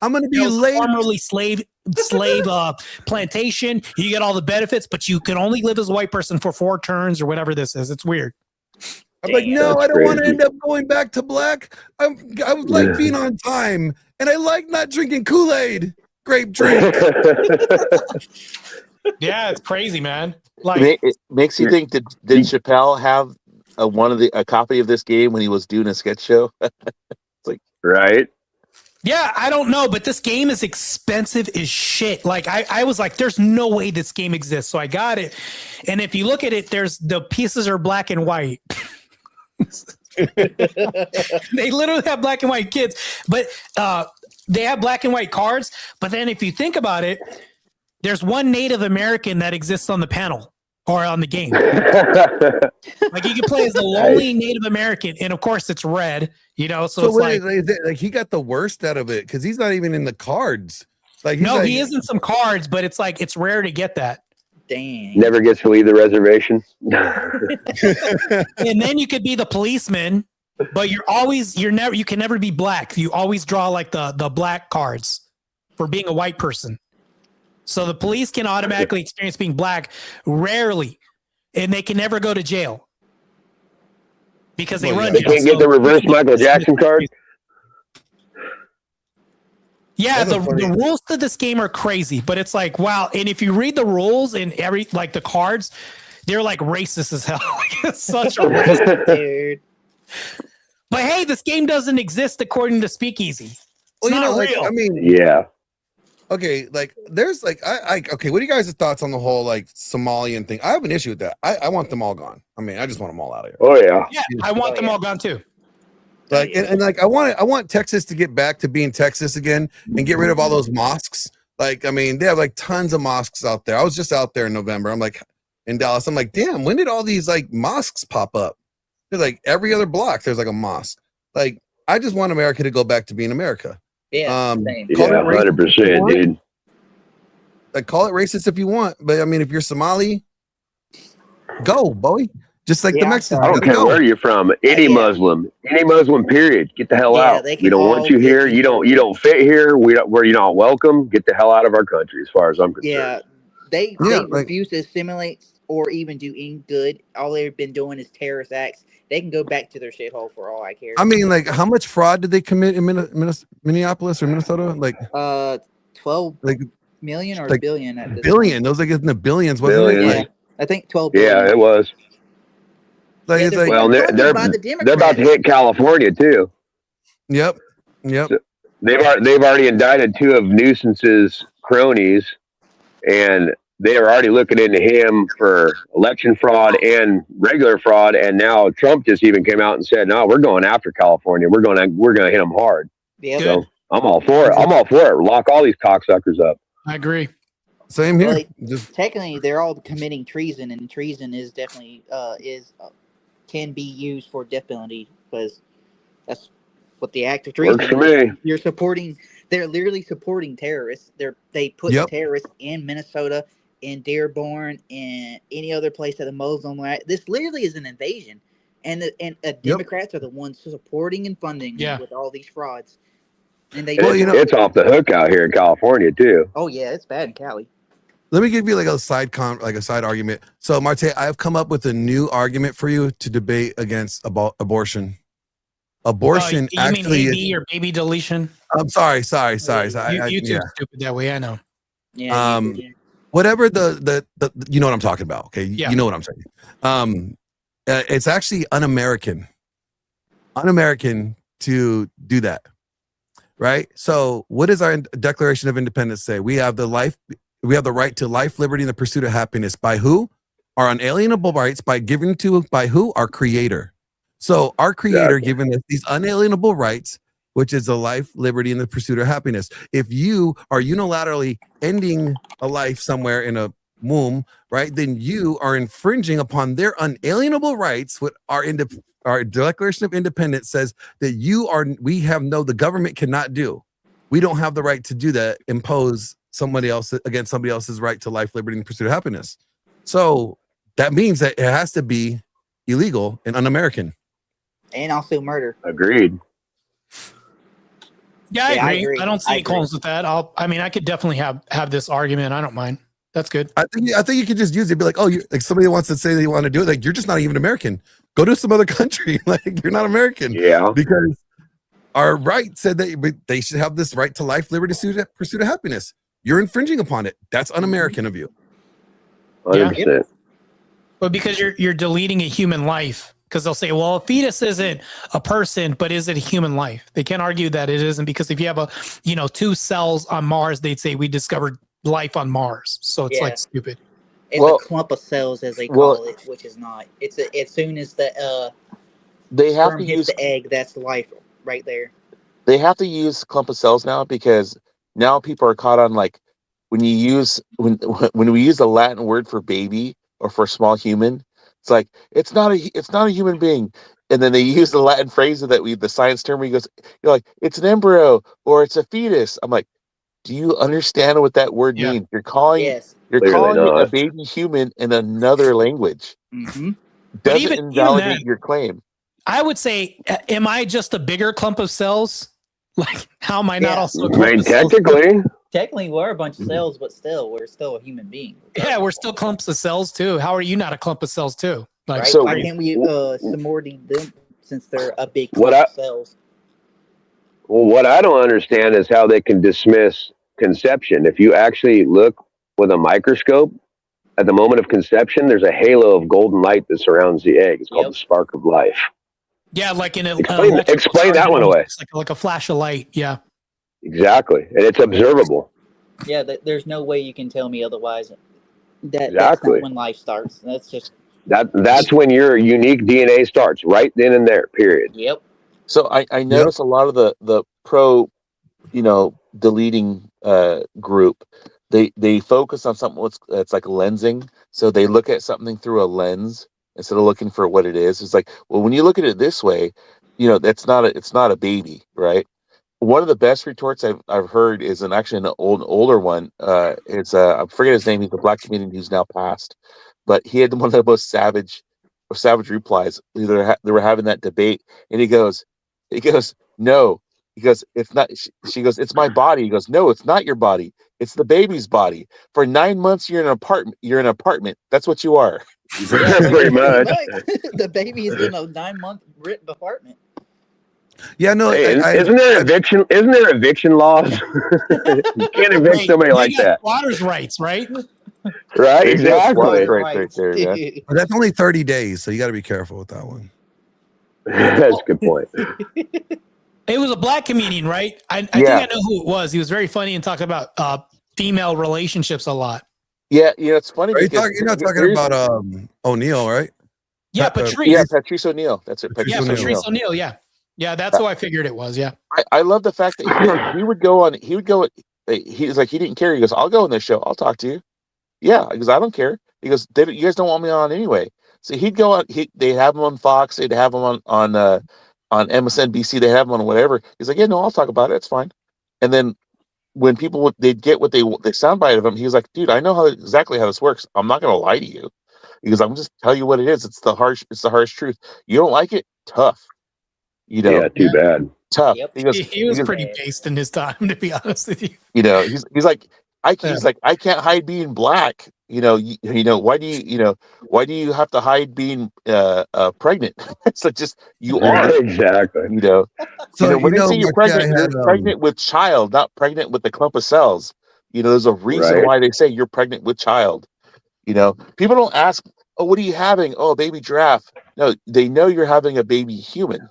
I'm going to be late. Formerly slave plantation. You get all the benefits, but you can only live as a white person for 4 turns or whatever this is. It's weird. I'm no, I don't want to end up going back to black. I would like being on time, and I like not drinking Kool-Aid, grape drink. Yeah, it's crazy, man. It makes you think, did Chappelle have a copy of this game when he was doing a sketch show? It's right. Yeah, I don't know, but this game is expensive as shit. I was there's no way this game exists, so I got it. And if you look at it, the pieces are black and white. They literally have black and white kids, but they have black and white cards. But then if you think about it, there's one Native American that exists on the panel or on the game. You can play as the lonely Native American, and of course it's red, so it's he got the worst out of it because he's not even in the cards. He is in some cards, but it's rare to get that. Dang. Never gets to leave the reservation. And then you could be the policeman, but you can never be black. You always draw the black cards for being a white person. So the police can automatically experience being black rarely, and they can never go to jail because they run. They can't get the reverse Michael Jackson card. Yeah, the rules to this game are crazy, but it's wow. And if you read the rules and the cards, they're racist as hell. It's such a racist, dude. But hey, this game doesn't exist according to Speakeasy. It's not real. Yeah. Okay, like there's like I okay, what are you guys' thoughts on the whole like Somalian thing? I have an issue with that. I want them all gone. I mean, I just want them all out of here. Oh yeah. Yeah, I want them all gone too. Like and like I want Texas to get back to being Texas again and get rid of all those mosques. Like, I mean, they have like tons of mosques out there. I was just out there in November. I'm like in Dallas. I'm like, damn, when did all these like mosques pop up? There's like every other block, there's like a mosque. Like, I just want America to go back to being America. Yeah, Yeah, 100%, dude. Like, call it racist if you want, but I mean, if you're Somali, go, boy. Just like the Mexicans. I don't care where you're from. Any Muslim, period. Get the hell out. We don't want you here. You don't fit here. You're not welcome. Get the hell out of our country, as far as I'm concerned. Yeah, they refuse to assimilate or even do any good. All they've been doing is terrorist acts. They can go back to their shithole for all I care. I mean, like, how much fraud did they commit in Minneapolis or Minnesota? Like, 12 like million or like billion at this billion. Those like in the billions, wasn't it? Billions. Like, I think 12 billion. Yeah, it was. Like, it's like, Well, they're about to hit California too. Yep. So they've already indicted 2 of Nuisance's cronies, and they are already looking into him for election fraud and regular fraud. And now Trump just even came out and said, "No, we're going after California. We're gonna hit them hard." Yeah. So I'm all for it. Lock all these cocksuckers up. I agree. Same here. Well, technically, they're all committing treason, and treason is definitely can be used for death penalty because that's what the act of treason Works for is. me. You're supporting. They're literally supporting terrorists. They put terrorists in Minnesota, in Dearborn, and any other place that the Muslim. This literally is an invasion, and Democrats are the ones supporting and funding with all these frauds. And they it's off the hook out here in California too. Oh yeah, it's bad in Cali. let me give you like a side argument. So, Martae, I've come up with a new argument for you to debate against abortion. Abortion you actually mean AB or baby deletion? I'm sorry. You too stupid that way. I know. Yeah. Whatever the you know what I'm talking about. Okay, Yeah. You know what I'm saying. It's actually un-American to do that, right? So, what does our Declaration of Independence say? We have the right to life, liberty, and the pursuit of happiness. By who? Our unalienable rights by who? Our Creator. So our Creator giving us these unalienable rights, which is the life, liberty, and the pursuit of happiness. If you are unilaterally ending a life somewhere in a womb, right, then you are infringing upon their unalienable rights. What our Declaration of Independence says that the government cannot do. We don't have the right to do that, impose somebody else's right to life, liberty, and pursuit of happiness. So that means that it has to be illegal and un-American. And also murder. Agreed. Yeah, I agree. I don't see any qualms with that. I could definitely have this argument. I don't mind. That's good. I think you could just use it. Be like, oh, like somebody wants to say they want to do it. Like, you're just not even American. Go to some other country. Like, you're not American. Yeah. Because our right said that they should have this right to life, liberty, pursuit of happiness. You're infringing upon it. That's un-American of you. 100%. But because you're deleting a human life, because they'll say, well, a fetus isn't a person, but is it a human life? They can't argue that it isn't, because if you have 2 cells on Mars, they'd say we discovered life on Mars. So it's like stupid. It's a clump of cells, as they call it, which is not. It's as soon as the they have sperm to hits use the egg, that's life right there. they have to use clump of cells now, because now people are caught on, like, when we use the Latin word for baby or for small human, it's like it's not a human being, and then they use the Latin phrase the science term where you're like, it's an embryo or it's a fetus. I'm like, do you understand what that word means? You're calling it a baby human in another language. Mm-hmm. Doesn't invalidate your claim. I would say, am I just a bigger clump of cells? Like, how am I not also a clump of cells? Technically, we're a bunch of cells, but still, we're still a human being. Yeah, we're still clumps of cells too. How are you not a clump of cells too? Like, right? Why can't we subordinate them since they're a big clump of cells? Well, what I don't understand is how they can dismiss conception. If you actually look with a microscope at the moment of conception, there's a halo of golden light that surrounds the egg. It's called the spark of life. Yeah, like in a explain that one away. It's like a flash of light. Yeah. Exactly, and it's observable. Yeah, there's no way you can tell me otherwise. That's Exactly. not when life starts. That's just That's when your unique DNA starts, right then and there. Period. Yep. So I Yep. notice a lot of the pro, deleting group, they focus on something that's like lensing. So they look at something through a lens instead of looking for what it is. It's like, well, when you look at it this way, it's not a baby, right? One of the best retorts I've heard is actually an older one. It's I forget his name. He's a black comedian who's now passed, but he had one of the most savage replies. They were having that debate, and he goes, no. He goes, it's not. She goes, it's my body. He goes, no, it's not your body. It's the baby's body. For 9 months, you're in an apartment. You're in an apartment. That's what you are. Pretty much. The baby is in a 9-month written apartment. Yeah, no. Hey, isn't there eviction? Isn't there eviction laws? You can't evict somebody like that. Squatters' rights, right? Right, exactly. Right there, yeah. But that's only 30 days, so you got to be careful with that one. That's a good point. It was a black comedian, right? I think I know who it was. He was very funny and talked about female relationships a lot. Yeah, it's funny. You're not talking about O'Neill, right? Yeah, Patrice. Yeah, Patrice O'Neill. That's it. Patrice O'Neill. Yeah, that's who I figured it was. Yeah. I love the fact that he would go. He was like, he didn't care. He goes, I'll go on this show. I'll talk to you. Yeah, because I don't care. He goes, you guys don't want me on anyway. So he'd go on. They have him on Fox. They'd have him on MSNBC. They have him on whatever. He's like, yeah, no, I'll talk about it. It's fine. And then when people they'd get what they soundbite of him, he was like, dude, I know exactly how this works. I'm not gonna lie to you. He goes, I'm just tell you what it is. It's the harsh truth. You don't like it? Tough. Yeah, too bad. Tough. Yep. He was pretty based in his time, to be honest with you. He's like, I can't hide being black. Why do you have to hide being pregnant? So just you are exactly. So when they say you're pregnant, you're pregnant with child, not pregnant with the clump of cells. There's a reason why they say you're pregnant with child. People don't ask, oh, what are you having? Oh, a baby giraffe. No, they know you're having a baby human.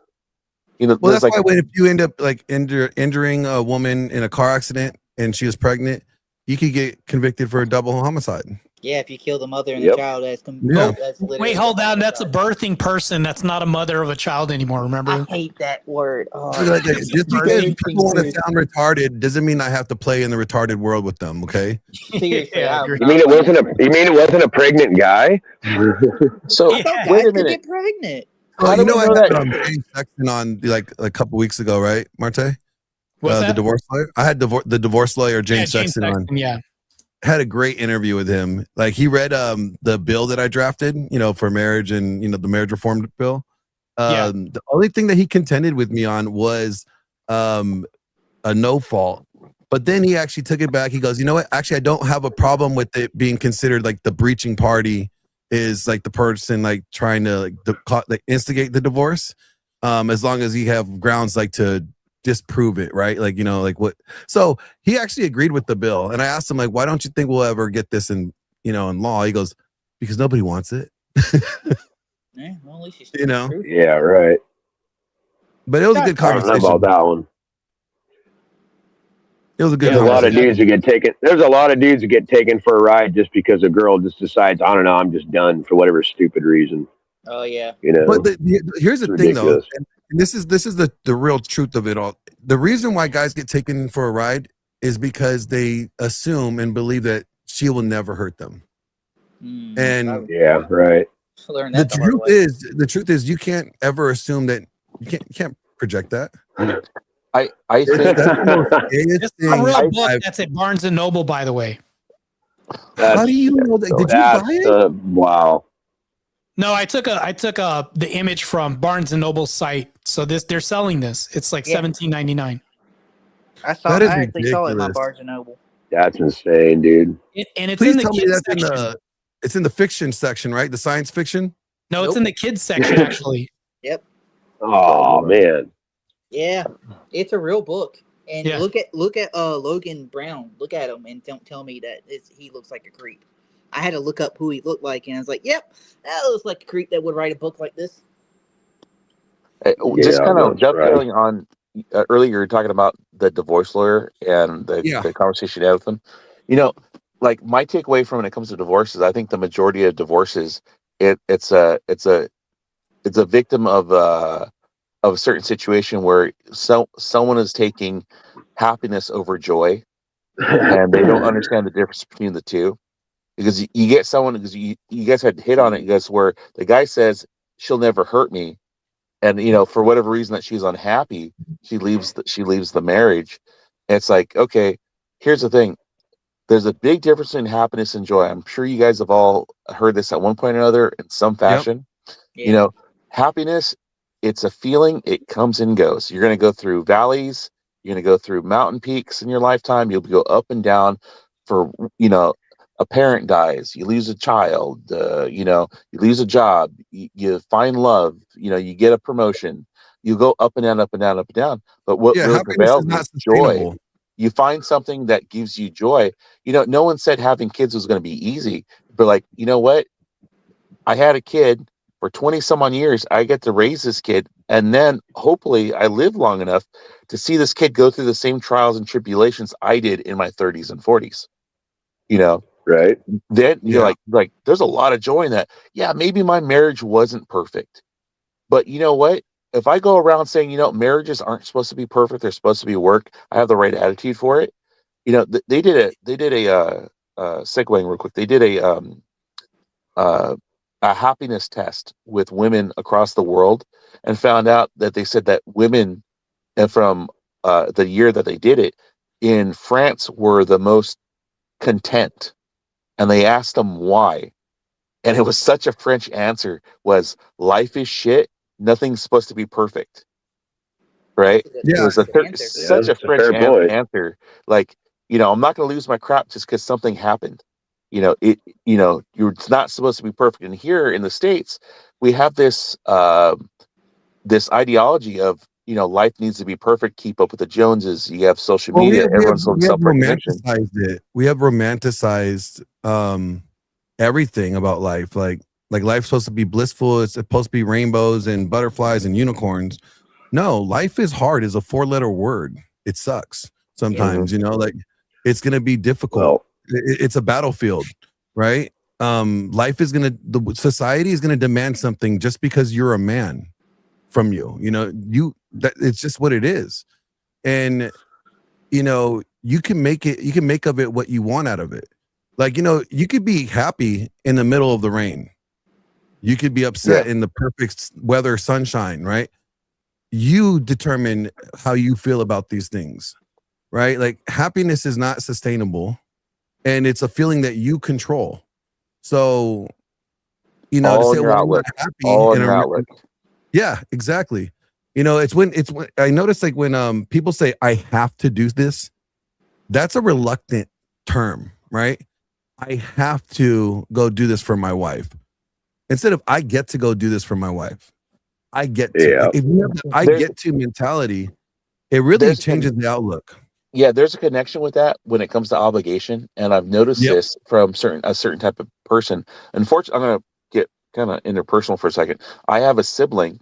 Well, that's why if you end up like injuring a woman in a car accident and she was pregnant, you could get convicted for a double homicide. Yeah, if you kill the mother and the child, that's literally. Wait, hold on. That's a birthing person. That's not a mother of a child anymore. Remember? I hate that word. Oh, just because people want to sound retarded doesn't mean I have to play in the retarded world with them. Okay. Seriously, You mean it wasn't a pregnant guy? So wait a minute. Get pregnant. Well, I had James Sexton on like a couple weeks ago, right, Martae? What's that? The divorce lawyer. I had the divorce lawyer James Sexton on. Yeah. Had a great interview with him. Like he read the bill that I drafted, for marriage and the marriage reform bill. The only thing that he contended with me on was a no fault. But then he actually took it back. He goes, you know what? Actually, I don't have a problem with it being considered like the breaching party is like the person like trying to instigate the divorce, as long as you have grounds like to disprove it, right? Like what? So he actually agreed with the bill, and I asked him like, why don't you think we'll ever get this in in law? He goes, because nobody wants it. Yeah, well, at least Yeah, right. But it was a good conversation. I don't know about that one. It was a good. There's a lot of dudes who get taken. There's a lot of dudes who get taken for a ride just because a girl just decides, I don't know, I'm just done for whatever stupid reason. Oh yeah. But here's the thing though, and this is the real truth of it all. The reason why guys get taken for a ride is because they assume and believe that she will never hurt them. And yeah, right. The truth is you can't ever assume that you can't project that. I think that's a real book that's at Barnes and Noble, by the way. How do you know that? Did you buy it? Wow. No, I took the image from Barnes and Noble site. So they're selling this. It's like $17.99. I actually saw it in my Barnes and Noble. That's insane, dude. And it's in the kids section. It's in the fiction section, right? The science fiction. No, it's in the kids section actually. Yep. Oh man. Yeah, it's a real book. And look at Logan Brown. Look at him and don't tell me that he looks like a creep. I had to look up who he looked like, and I was like, "Yep, that looks like a creep that would write a book like this." Just kind of dovetailing on earlier you were talking about the divorce lawyer and the conversation you had with him. You know, like my takeaway from when it comes to divorces, I think the majority of divorces, it's a victim of a certain situation where someone is taking happiness over joy, and they don't understand the difference between the two. Because you get someone, because you guys had hit on it, you guys, where the guy says she'll never hurt me, and for whatever reason that she's unhappy, she leaves the marriage. And it's like, okay, here's the thing: there's a big difference between happiness and joy. I'm sure you guys have all heard this at one point or another in some fashion. Happiness, it's a feeling. It comes and goes. You're going to go through valleys. You're going to go through mountain peaks in your lifetime. You'll go up and down. For a parent dies, you lose a child, you lose a job, you find love, you get a promotion, you go up and down, up and down, up and down. But what really prevails is joy. You find something that gives you joy. No one said having kids was going to be easy, but like, you know what? I had a kid for 20 some on years. I get to raise this kid, and then hopefully I live long enough to see this kid go through the same trials and tribulations I did in my 30s and 40s. Right. Then you're like, there's a lot of joy in that. Yeah, maybe my marriage wasn't perfect, but you know what? If I go around saying, marriages aren't supposed to be perfect, they're supposed to be work, I have the right attitude for it. They did a segueing real quick. They did a happiness test with women across the world, and found out that they said that women, and from the year that they did it in France, were the most content. And they asked them why. And it was such a French answer, was life is shit. Nothing's supposed to be perfect. Right? Yeah. It was such a French answer. Like, I'm not going to lose my crap just because something happened. You're not supposed to be perfect. And here in the States, we have this this ideology of, life needs to be perfect. Keep up with the Joneses. You have social media. Everyone's on self-recognition. We have romanticized everything about life. Like life's supposed to be blissful. It's supposed to be rainbows and butterflies and unicorns. No, life is hard. Is a 4-letter word. It sucks sometimes. Like it's gonna be difficult. It's a battlefield, right? Society is gonna demand something just because you're a man from you. It's just what it is. And you can make of it what you want out of it. Like, you could be happy in the middle of the rain. You could be upset in the perfect weather, sunshine, right? You determine how you feel about these things, right? Like, happiness is not sustainable, and it's a feeling that you control. So, to say, well, I'm not happy. Yeah, exactly. It's when I notice, like, when people say I have to do this, that's a reluctant term, right? I have to go do this for my wife. Instead of I get to go do this for my wife. I get to. Yeah. If you have the I get to mentality, it really changes the outlook. Yeah, there's a connection with that when it comes to obligation, and I've noticed this from a certain type of person. Unfortunately, I'm going to get kind of interpersonal for a second. I have a sibling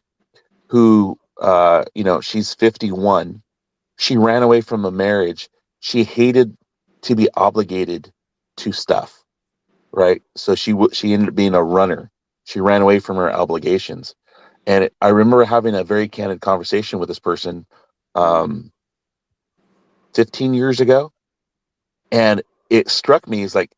who, she's 51. She ran away from a marriage. She hated to be obligated to stuff, right? So she ended up being a runner. She ran away from her obligations. And I remember having a very candid conversation with this person 15 years ago. And it struck me as like,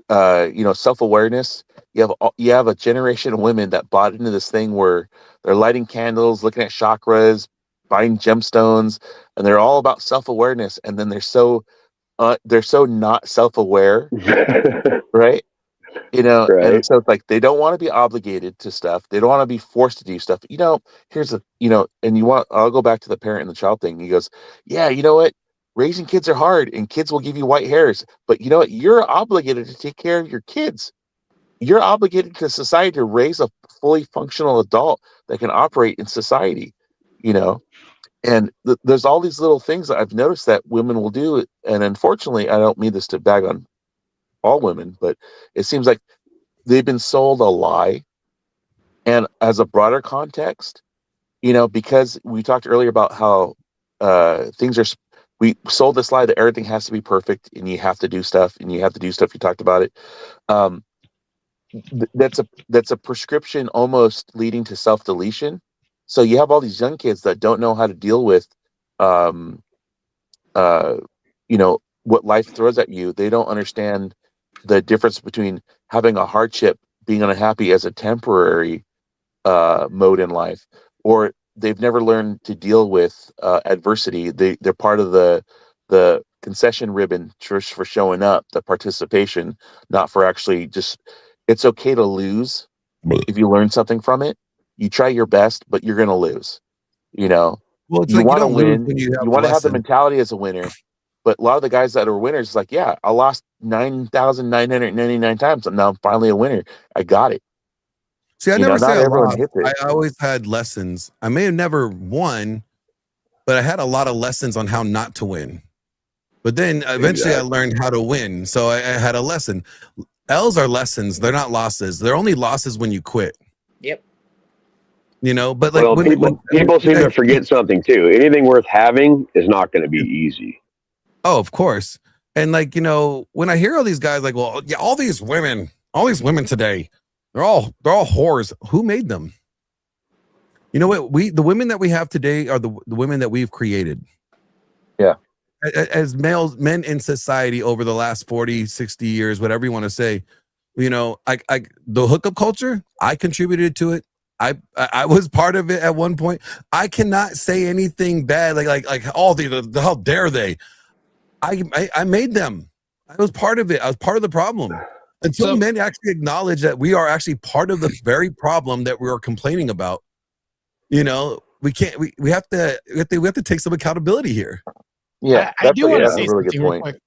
self-awareness. You have a generation of women that bought into this thing where they're lighting candles, looking at chakras, buying gemstones, and they're all about self-awareness. And then they're so not self-aware, right? Right. And so it's like they don't want to be obligated to stuff. They don't want to be forced to do stuff. I'll go back to the parent and the child thing. He goes, yeah, you know what? Raising kids are hard, and kids will give you white hairs. But you know what? You're obligated to take care of your kids. You're obligated to society to raise a fully functional adult that can operate in society, And there's all these little things that I've noticed that women will do. And unfortunately, I don't mean this to bag on all women, but it seems like they've been sold a lie. And as a broader context, because we talked earlier about how things are. We sold this lie that everything has to be perfect, and you have to do stuff, and you have to do stuff. You talked about it. That's a prescription, almost leading to self-deletion. So you have all these young kids that don't know how to deal with, what life throws at you. They don't understand the difference between having a hardship, being unhappy as a temporary mode in life, or they've never learned to deal with adversity. They're part of the concession ribbon just for showing up, the participation, not for actually just. It's okay to lose if you learn something from it. You try your best, but you're going to lose. Well, it's You like you want to don't lose win. when you have You a want to have the lesson. mentality as a winner. But a lot of the guys that are winners is like, yeah, I lost 9,999 times, and now I'm finally a winner. I got it. See, I never say not I everyone lost. hits it. I always had lessons. I may have never won, but I had a lot of lessons on how not to win. But then eventually I learned how to win. So I had a lesson. L's are lessons. They're not losses. They're only losses when you quit. Yep. But like people seem to forget something too. Anything worth having is not going to be easy. Oh, of course. And like, when I hear all these guys like, well, yeah, all these women today, they're all whores. Who made them? You know what? The women that we have today are the women that we've created. Yeah. As men in society over the last 40, 60 years, whatever you want to say, the hookup culture, I contributed to it. I was part of it at one point. I cannot say anything bad like all the how dare they? I made them. I was part of it. I was part of the problem. Until men actually acknowledge that we are actually part of the very problem that we are complaining about, we can't. We have to take some accountability here. Yeah, I do want to say a really something good real point. quick.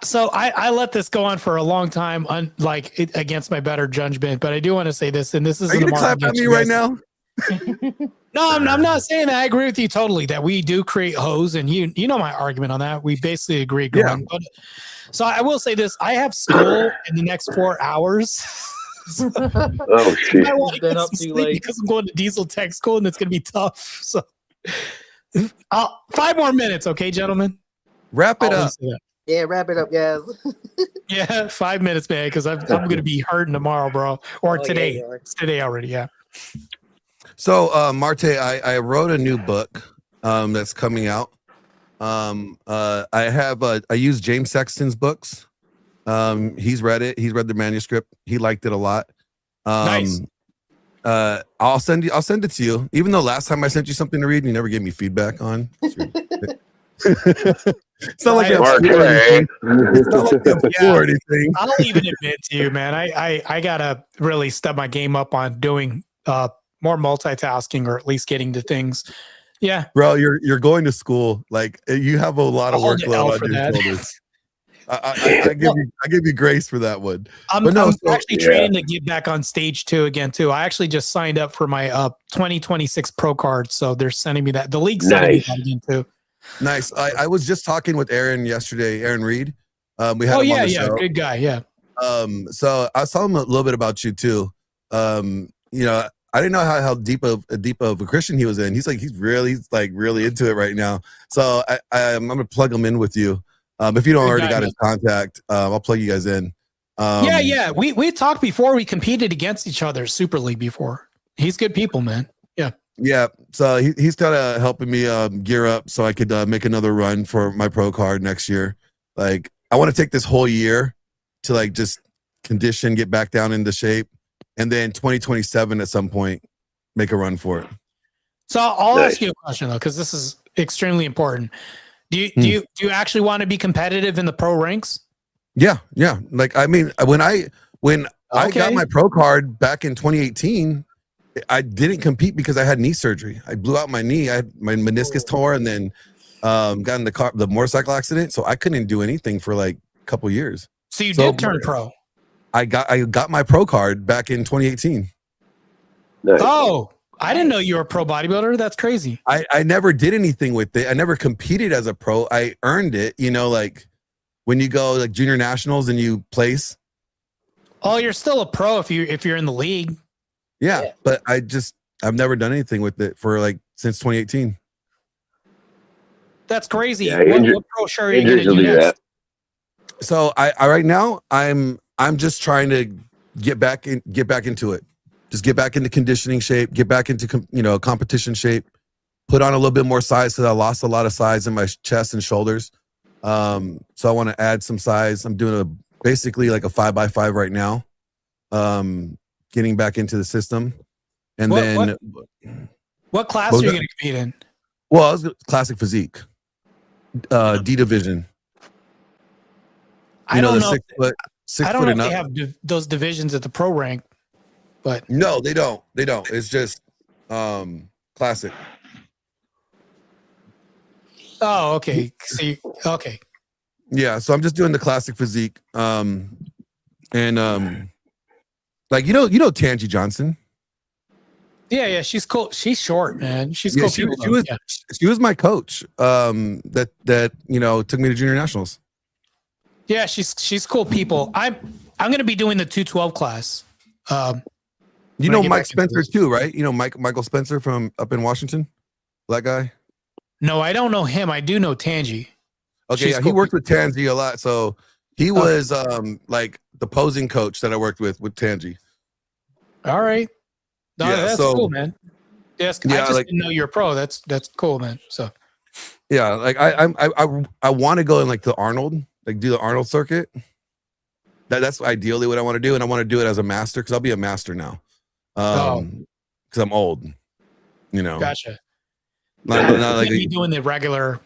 So I let this go on for a long time, against my better judgment. But I do want to say this, and this is. Are you gonna clap at me right now? No, I'm not saying that. I agree with you totally that we do create hoes, and you know my argument on that. We basically agree. Yeah. But, so I will say this: I have school in the next 4 hours. Oh shit! I want to get some sleep because I'm going to diesel tech school, and it's going to be tough. So, 5 more minutes, okay, gentlemen. Wrap it up. Yeah, wrap it up, guys. Yeah, 5 minutes, man, because I'm going to be hurting tomorrow, bro, or today. Yeah, it's today already. Yeah. So, Martae, I wrote a new book that's coming out. I use James Sexton's books. He's read it. He's read the manuscript. He liked it a lot. Nice. I'll send it to you. Even though last time I sent you something to read and you never gave me feedback on. It's not like anything. I'll even admit to you, man. I gotta really step my game up on doing more multitasking, or at least getting to things. Yeah, bro, you're going to school. Like, you have a lot of workload on your shoulders. I give you grace for that one. I'm actually training to get back on stage 2 again too. I actually just signed up for my 2026 pro card, so they're sending me that. The league's sending me that again too. Nice. I was just talking with Aaron yesterday. Aaron Reed. We had him on the show. Good guy. Yeah. So I was telling him a little bit about you too. I didn't know how deep of a Christian he was in. He's really into it right now. So I'm gonna plug him in with you. If you don't already got his contact, I'll plug you guys in. Yeah. We talked before. We competed against each other Super League before. He's good people, man. Yeah. Yeah. So he's kind of helping me gear up so I could make another run for my pro card next year. Like, I want to take this whole year to just condition, get back down into shape, and then 2027 at some point make a run for it. So I'll ask you a question though, because this is extremely important. Do you actually want to be competitive in the pro ranks? Yeah. Like, I mean, when I got my pro card back in 2018, I didn't compete because I had knee surgery. I blew out my knee. I had my meniscus tore, and then got in the motorcycle accident. So I couldn't do anything for like a couple years. So you did turn pro. I got my pro card back in 2018. Nice. Oh, I didn't know you were a pro bodybuilder. That's crazy. I never did anything with it. I never competed as a pro. I earned it. Like when you go like junior nationals and you place. Oh, you're still a pro if you're in the league. Yeah, but I've never done anything with it for since 2018. That's crazy. Yeah, What pro show are you injuries gonna will do do next? that. So I right now I'm just trying to get back into it. Just get back into conditioning shape, get back into competition shape, put on a little bit more size because I lost a lot of size in my chest and shoulders. So I want to add some size. I'm doing basically like a 5x5 right now. Getting back into the system. And what class are you gonna compete in? Well, I was classic physique. D division. I don't know. 6 foot, I don't know if and they up. have those divisions at the pro rank, but No, they don't. It's just classic. oh, okay. See, okay. Yeah, so I'm just doing the classic physique. And like Tangi Johnson. Yeah, she's cool. She's short, man. She's cool. She was my coach. That took me to junior nationals. Yeah, she's cool people. I'm gonna be doing the 212 class. Mike Spencer too, right? Michael Spencer from up in Washington, black guy. No, I don't know him. I do know Tangi. Okay, yeah, he worked with Tangi a lot. So he was like the posing coach that I worked with Tangi. All right. No, Yeah, that's cool, man. Yes, I just didn't know you're a pro. That's cool, man. So yeah, like I want to go in like the Arnold, like do the Arnold circuit. That's ideally what I want to do, and I want to do it as a master because I'll be a master now. Because I'm old, Gotcha. Not like be doing the regular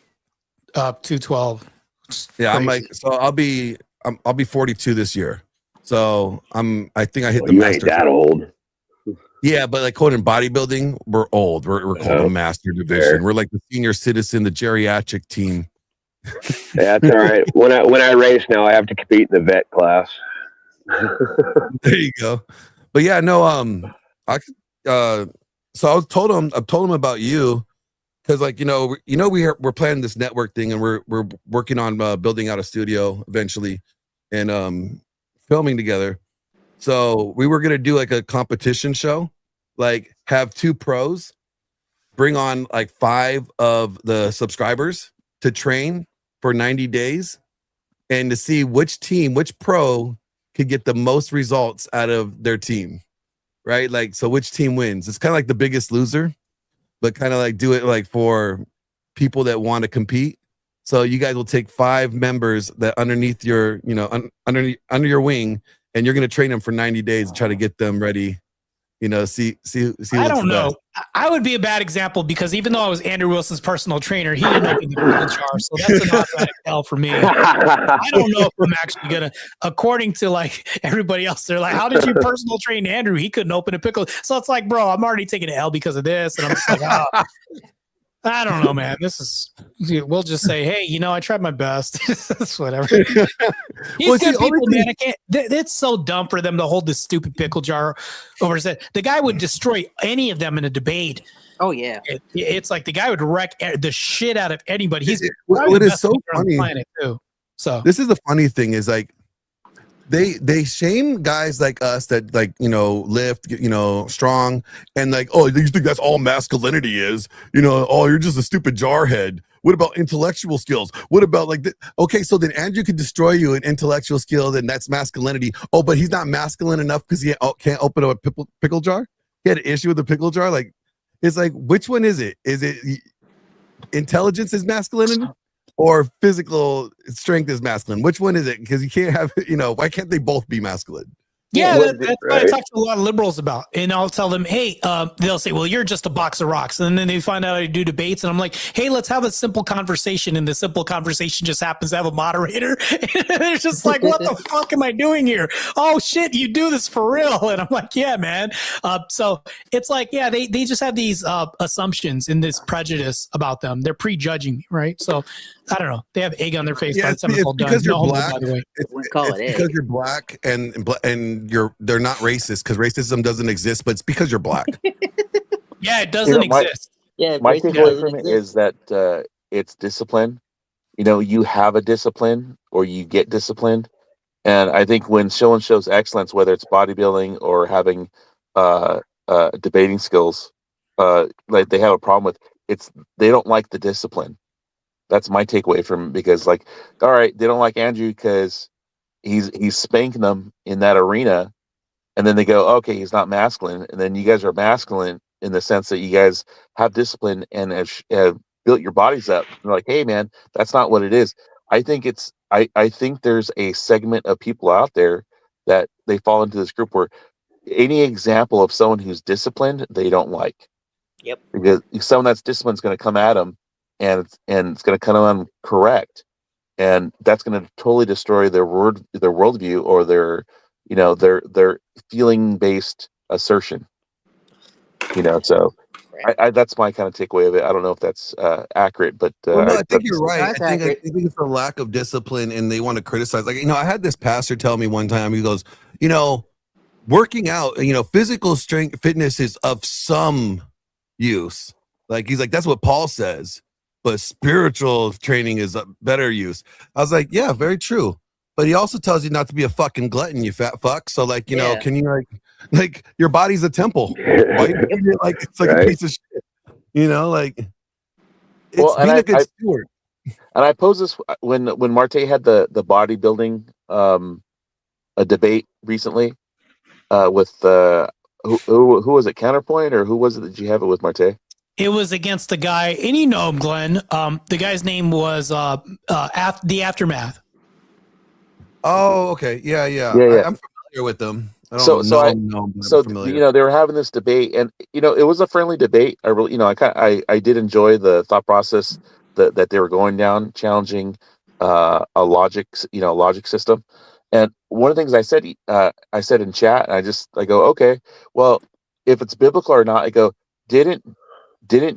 212. Yeah, I'm like, so I'll be 42 this year. So I think I hit the master. You ain't that old. Yeah, but like quote in bodybuilding, we're old. We're called the master division. Fair. We're like the senior citizen, the geriatric team. Yeah, that's all right. When I race now, I have to compete in the vet class. There you go. But yeah, no, so I've told him about you because like we're planning this network thing and we're working on building out a studio eventually and filming together. So we were gonna do like a competition show, like have 2 pros, bring on like 5 of the subscribers to train for 90 days, and to see which pro could get the most results out of their team, right? Like, so which team wins? It's kind of like The Biggest Loser, but kind of like do it like for people that want to compete. So you guys will take 5 members that underneath your, under your wing, and you're going to train them for 90 days and try to get them ready. See. I don't know. I would be a bad example because even though I was Andrew Wilson's personal trainer, he didn't open the pickle jar, so that's an automatic L for me. I don't know if I'm actually gonna, according to like everybody else, they're like, "How did you personal train Andrew? He couldn't open a pickle." So it's like, bro, I'm already taking an L because of this, and I'm just like, oh. I don't know, man. We'll just say, hey, I tried my best. It's whatever. He's good people, man. I can't. It's so dumb for them to hold this stupid pickle jar over his head. The guy would destroy any of them in a debate. Oh yeah. It's like the guy would wreck the shit out of anybody. He's it the is best so leader on the funny planet too. So this is the funny thing is like they shame guys like us that like lift strong and like, oh, you think that's all masculinity is, oh, you're just a stupid jarhead. What about intellectual skills? What about like okay, so then Andrew could destroy you in intellectual skill, then that's masculinity. Oh, but he's not masculine enough because he can't open up a pickle jar. He had an issue with the pickle jar. Like, it's like, which one is it? Is it intelligence is masculine or physical strength is masculine? Which one is it? Because you can't have, why can't they both be masculine? Yeah, that's what I talk to a lot of liberals about. And I'll tell them, hey, they'll say, well, you're just a box of rocks. And then they find out I do debates. And I'm like, hey, let's have a simple conversation. And the simple conversation just happens to have a moderator. And they're just like, what the fuck am I doing here? Oh, shit, you do this for real. And I'm like, yeah, man. So it's like, yeah, they just have these assumptions and this prejudice about them. They're prejudging me, right? So I don't know. They have egg on their face. Yeah, by the time it's all done. because you're No homo, black. by the way. It's because you're black and they're not racist because racism doesn't exist, but it's because you're black. Yeah, it doesn't exist. My takeaway from it is that it's discipline. You have a discipline or you get disciplined. And I think when someone shows excellence, whether it's bodybuilding or having debating skills, like they have a problem with, they don't like the discipline. That's my takeaway from, because like, all right, they don't like Andrew because he's spanking them in that arena, and then they go, okay, he's not masculine, and then you guys are masculine in the sense that you guys have discipline and have built your bodies up. They're like, hey man, that's not what it is. I think I think there's a segment of people out there that they fall into this group where any example of someone who's disciplined they don't like. Yep. Because someone that's disciplined is going to come at them, and it's going to come on correct, and that's going to totally destroy their worldview, or their feeling based assertion. So I that's my kind of takeaway of it. I don't know if that's accurate, but no, I think you're right. That's I think accurate. it's a lack of discipline, and they want to criticize. Like, I had this pastor tell me one time. He goes, working out, physical strength, fitness is of some use. Like, he's like, that's what Paul says, but spiritual training is a better use. I was like, yeah, very true. But he also tells you not to be a fucking glutton, you fat fuck. So like, can you like your body's a temple. Why you like it's like a piece of shit. Like it's being a good steward. And I posed this when Martae had the bodybuilding a debate recently with who was it, Counterpoint, or who was it that you have it with, Martae? It was against the guy, and you know him, Glenn. The guy's name was the Aftermath. Oh, okay. Yeah. I'm familiar with them. I don't know, so they were having this debate, and it was a friendly debate. I really, I did enjoy the thought process that they were going down, challenging a logic system. And one of the things I said in chat, and I go, okay, well, if it's biblical or not, I go, didn't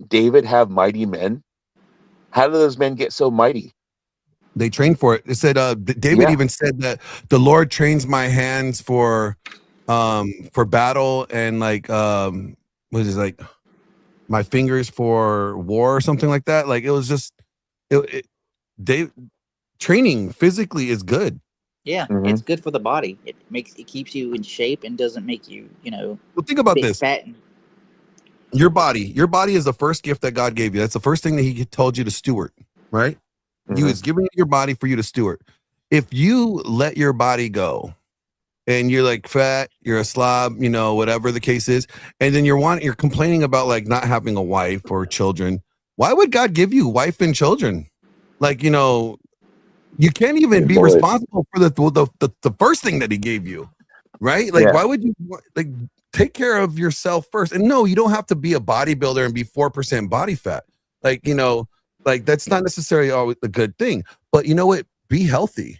David have mighty men? How did those men get so mighty? They trained for it. It said David even said that the Lord trains my hands for battle, and like what is it, like my fingers for war or something like that. Like it was just training physically is good. Yeah, it's good for the body. It keeps you in shape and doesn't make you, Well, think about this. Fat. Your body is the first gift that God gave you. That's the first thing that He told you to steward, right? You is giving your body for you to steward. If you let your body go and you're like fat, you're a slob, whatever the case is, and then you're complaining about like not having a wife or children, why would God give you wife and children? Like, you can't even be responsible for the first thing that He gave you, right? Like, why would you take care of yourself first? And no, you don't have to be a bodybuilder and be 4% body fat. Like that's not necessarily always a good thing, but you know what? Be healthy.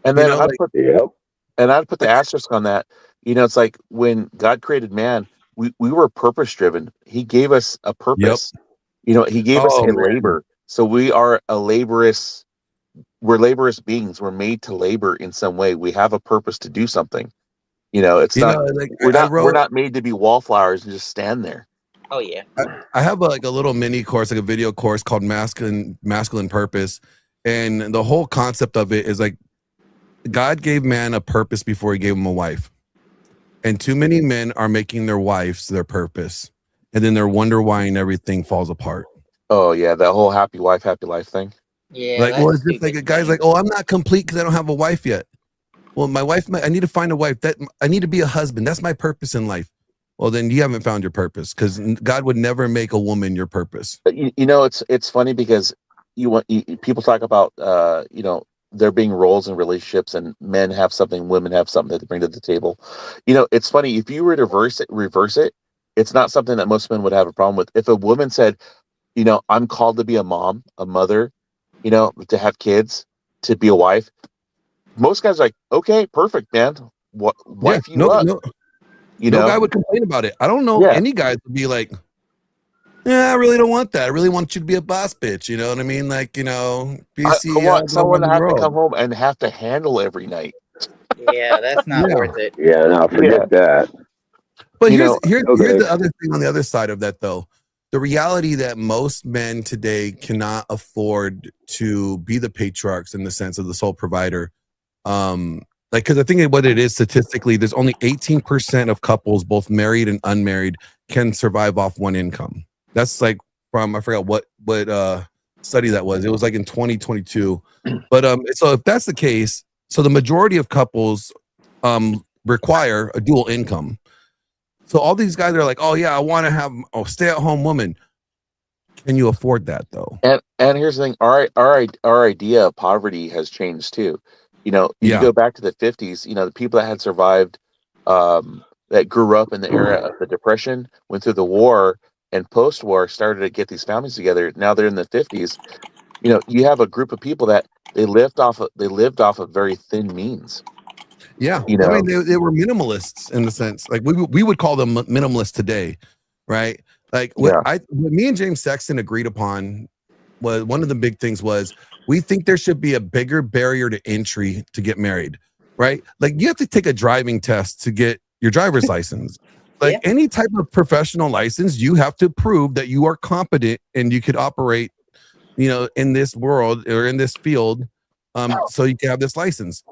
And then I'd put the asterisk on that. It's like when God created man, we were purpose driven. He gave us a purpose. He gave us a labor. So we are we're laborious beings. We're made to labor in some way. We have a purpose to do something. We're not made to be wallflowers and just stand there. Oh yeah. I have a little mini course, like a video course called Masculine Purpose. And the whole concept of it is like God gave man a purpose before He gave him a wife. And too many men are making their wives their purpose. And then they're wonder why everything falls apart. Oh yeah, that whole happy wife, happy life thing. Yeah. It's just like a guy's like, oh, I'm not complete because I don't have a wife yet. Well, my wife, I need to find a wife. I need to be a husband. That's my purpose in life. Well, then you haven't found your purpose, because God would never make a woman your purpose. It's funny because people talk about there being roles in relationships, and men have something, women have something that they bring to the table. It's funny, if you were to reverse it, it's not something that most men would have a problem with. If a woman said, I'm called to be a mom, a mother, to have kids, to be a wife, most guys are like, okay, perfect, man. What wife you love? No guy would complain about it. I don't know any guys would be like, yeah, I really don't want that. I really want you to be a boss bitch. You know what I mean? Like, be I want someone to have to come home and have to handle every night. Yeah, that's not worth it. Yeah, no, forget that. But here's the other thing on the other side of that, though. The reality that most men today cannot afford to be the patriarchs in the sense of the sole provider. Because I think what it is statistically, there's only 18% of couples, both married and unmarried, can survive off one income. That's like from, I forgot what study that was. It was like in 2022. But so if that's the case, so the majority of couples require a dual income. So all these guys are like, oh yeah, I want to have a stay-at-home woman. Can you afford that though? And here's the thing: our idea of poverty has changed too. You know, you go back to the 50s. You know, the people that had survived, that grew up in the era of the Depression, went through the war, and post-war started to get these families together. Now they're in the 50s. You know, you have a group of people that they lived off of very thin means. Yeah, You know, I mean they were minimalists in the sense, like we would call them minimalists today, right? Like what me and James Sexton agreed upon was one of the big things was we think there should be a bigger barrier to entry to get married, right? Like you have to take a driving test to get your driver's license. Like any type of professional license, you have to prove that you are competent and you could operate, you know, in this world or in this field, so you can have this license.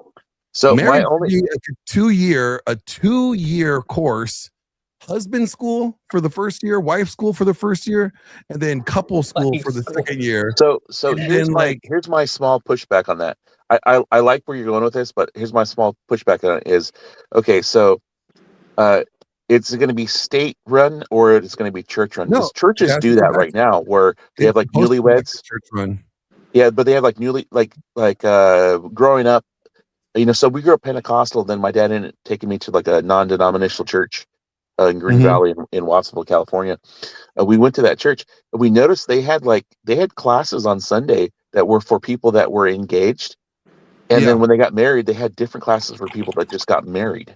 So marriage a 2-year course, husband school for the first year, wife school for the first year, and then couple school for the second year. So here's my small pushback on that. I like where you're going with this, but here's my small pushback on it is, okay, so it's going to be state run or it's going to be church run. Because churches do that right now, where they have like newlyweds. Church run. Yeah, but they have like growing up. You know, so we grew up Pentecostal. Then my dad ended up taking me to like a non-denominational church in Green Valley in Watsonville, California. We went to that church and we noticed they had classes on Sunday that were for people that were engaged. And then when they got married, they had different classes for people that just got married.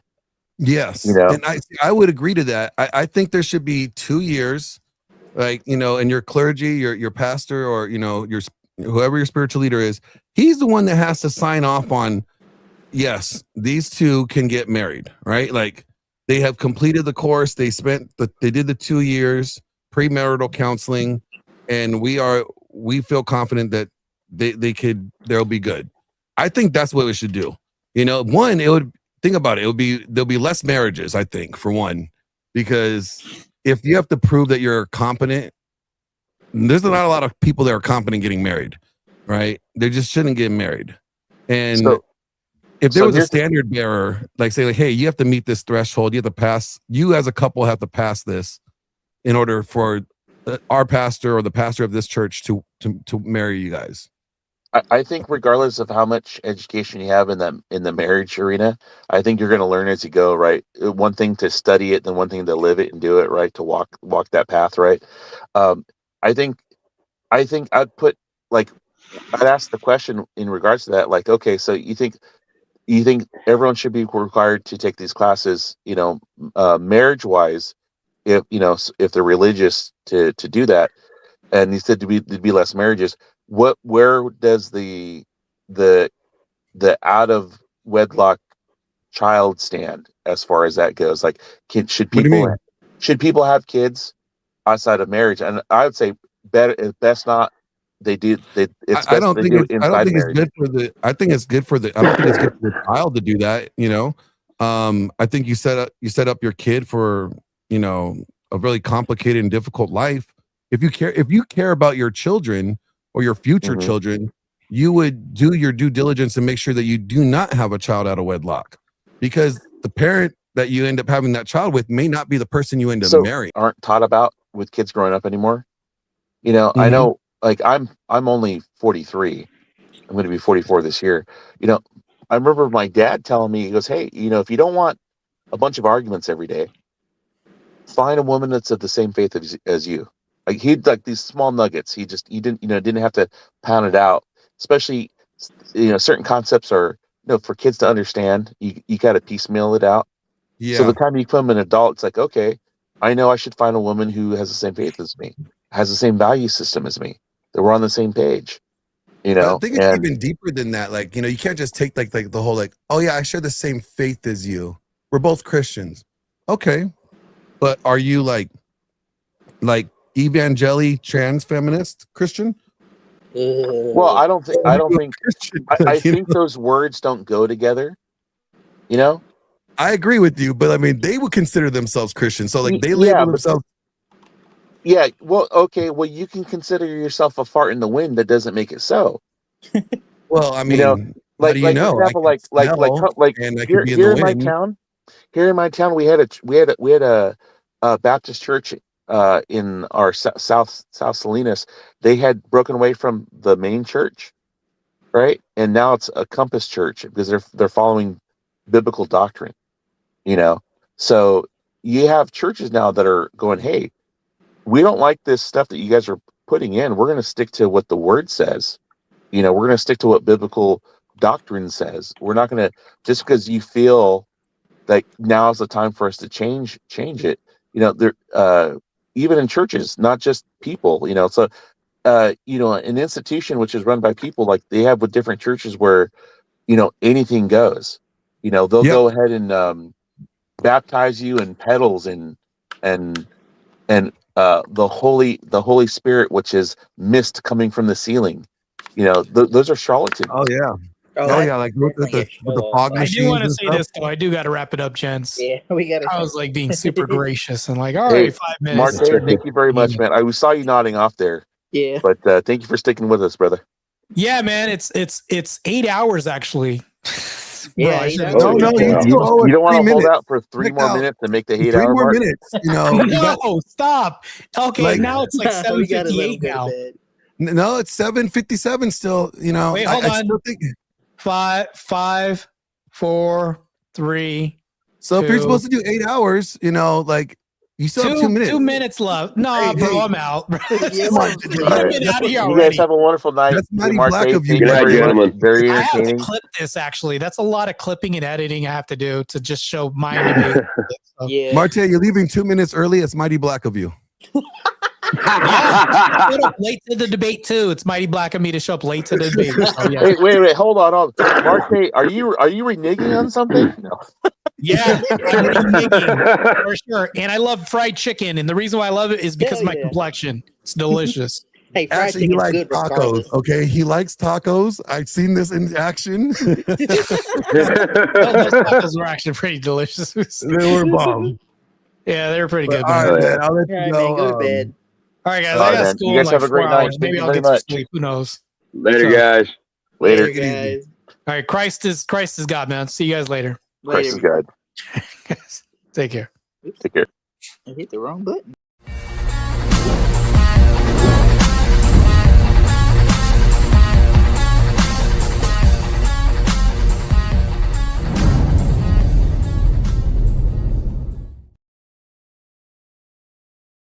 Yes. You know? And I would agree to that. I think there should be 2 years, like, you know, and your clergy, your pastor, or, you know, whoever your spiritual leader is, he's the one that has to sign off on, yes, these two can get married, right? Like they have completed the course. They did the 2 years premarital counseling, and we feel confident that they'll be good. I think that's what we should do. You know, there'll be less marriages, I think, for one, because if you have to prove that you're competent, there's not a lot of people that are competent getting married, right? They just shouldn't get married. And if there was a standard bearer, like say, like, hey, you have to meet this threshold, you as a couple have to pass this in order for our pastor or the pastor of this church to marry you guys. I think regardless of how much education you have in the marriage arena, I think you're going to learn as you go, right? One thing to study it, then one thing to live it and do it, right? To walk that path, right? I think I'd ask the question in regards to that, like, okay, so you think everyone should be required to take these classes, you know, marriage wise, if they're religious to do that, and you said there'd be less marriages. Where does the out of wedlock child stand as far as that goes? Like, should people have kids outside of marriage? And I would say best not. I don't think it's good for the. I don't think it's good for the child to do that. You know, I think you set up your kid for, you know, a really complicated and difficult life. If you care about your children or your future children, you would do your due diligence and make sure that you do not have a child out of wedlock, because the parent that you end up having that child with may not be the person you end up marrying. Aren't taught about with kids growing up anymore. You know, I know, like I'm only 43. I'm going to be 44 this year. You know, I remember my dad telling me, he goes, hey, you know, if you don't want a bunch of arguments every day, find a woman that's of the same faith as you. Like, he'd like these small nuggets. He didn't have to pound it out. Especially, you know, certain concepts are, you know, for kids to understand. You got to piecemeal it out. Yeah. So the time you become an adult, it's like, okay, I know I should find a woman who has the same faith as me, has the same value system as me, that we're on the same page. You know, I think it's even deeper than that. Like, you know, you can't just take like the whole, like, oh yeah, I share the same faith as you. We're both Christians. Okay. But are you like evangelical trans feminist Christian? Well, I think those words don't go together. You know, I agree with you, but I mean, they would consider themselves Christian, so like they label themselves. Yeah, well, okay, well, you can consider yourself a fart in the wind. That doesn't make it so. Well, I mean, You know, how do you like for know? I example, can smell, like and I could here be in the in my wind. town, we had a Baptist church in our South Salinas. They had broken away from the main church, right? And now it's a Compass church because they're following biblical doctrine. You know, so you have churches now that are going, hey, we don't like this stuff that you guys are putting in. We're going to stick to what the word says. You know, we're going to stick to what biblical doctrine says. We're not going to, just because you feel like now is the time for us to change it. You know, there, even in churches, not just people, you know, so, you know, an institution which is run by people, like they have with different churches where, you know, anything goes. You know, they'll go ahead and baptize you in petals and the Holy Spirit, which is mist coming from the ceiling. You know, those are charlatans. Oh yeah. Oh yeah, like with the fog I do want machines to and say stuff. this though. I do got to wrap it up, gents. Yeah, we got to. I was like being super gracious and like, all Hey, right, 5 minutes. Martae, thank you very much, man. I saw you nodding off there. Yeah. But thank you for sticking with us, brother. Yeah, man, it's 8 hours actually. Yeah, I should've you told you. don't want to hold out for 3 more minutes and make the 8 hour mark. Minutes, you know. No, stop. Okay, Like- now it's like We gotta let 7:58 him go to now. bed. No, it's 7:57 still. You know, Wait, hold I on. still think. 5, 4, 3. So if you're 2, supposed to do 8 hours, you know, like you still have 2 minutes. 2 minutes left. No, bro, I'm out. Come on, I've been out of here You already. guys have a wonderful night. That's mighty Martae, black of you. thank Good night, very much. gentlemen. Very I have to entertaining. clip this actually. That's a lot of clipping and editing I have to do to just show my debate. So, Yeah. Martae, you're leaving 2 minutes early. It's mighty black of you. I showed up late to the debate too. It's mighty black of me to show up late to the debate. So, yeah. Wait, hold on. Martae, are you reneging on something? No. Yeah, I'm reneging for sure. And I love fried chicken. And the reason why I love it is because of my complexion. It's delicious. Hey, fried Actually, he chicken's likes good tacos. regardless. Okay, he likes tacos. I've seen this in action. Those tacos were actually pretty delicious. They were bomb. Yeah, they were pretty good. All Man. right, man. I'll let you All right, go. man, go to bed. All right, guys. All I right, got man. school You guys in like have a great 4 night. hours. Thank Maybe you I'll very get some much. sleep. Who knows? Later, So- guys. Later. Guys. All right, Christ is God, man. See you guys later. Christ is God. Take care. Take care. I hit the wrong button.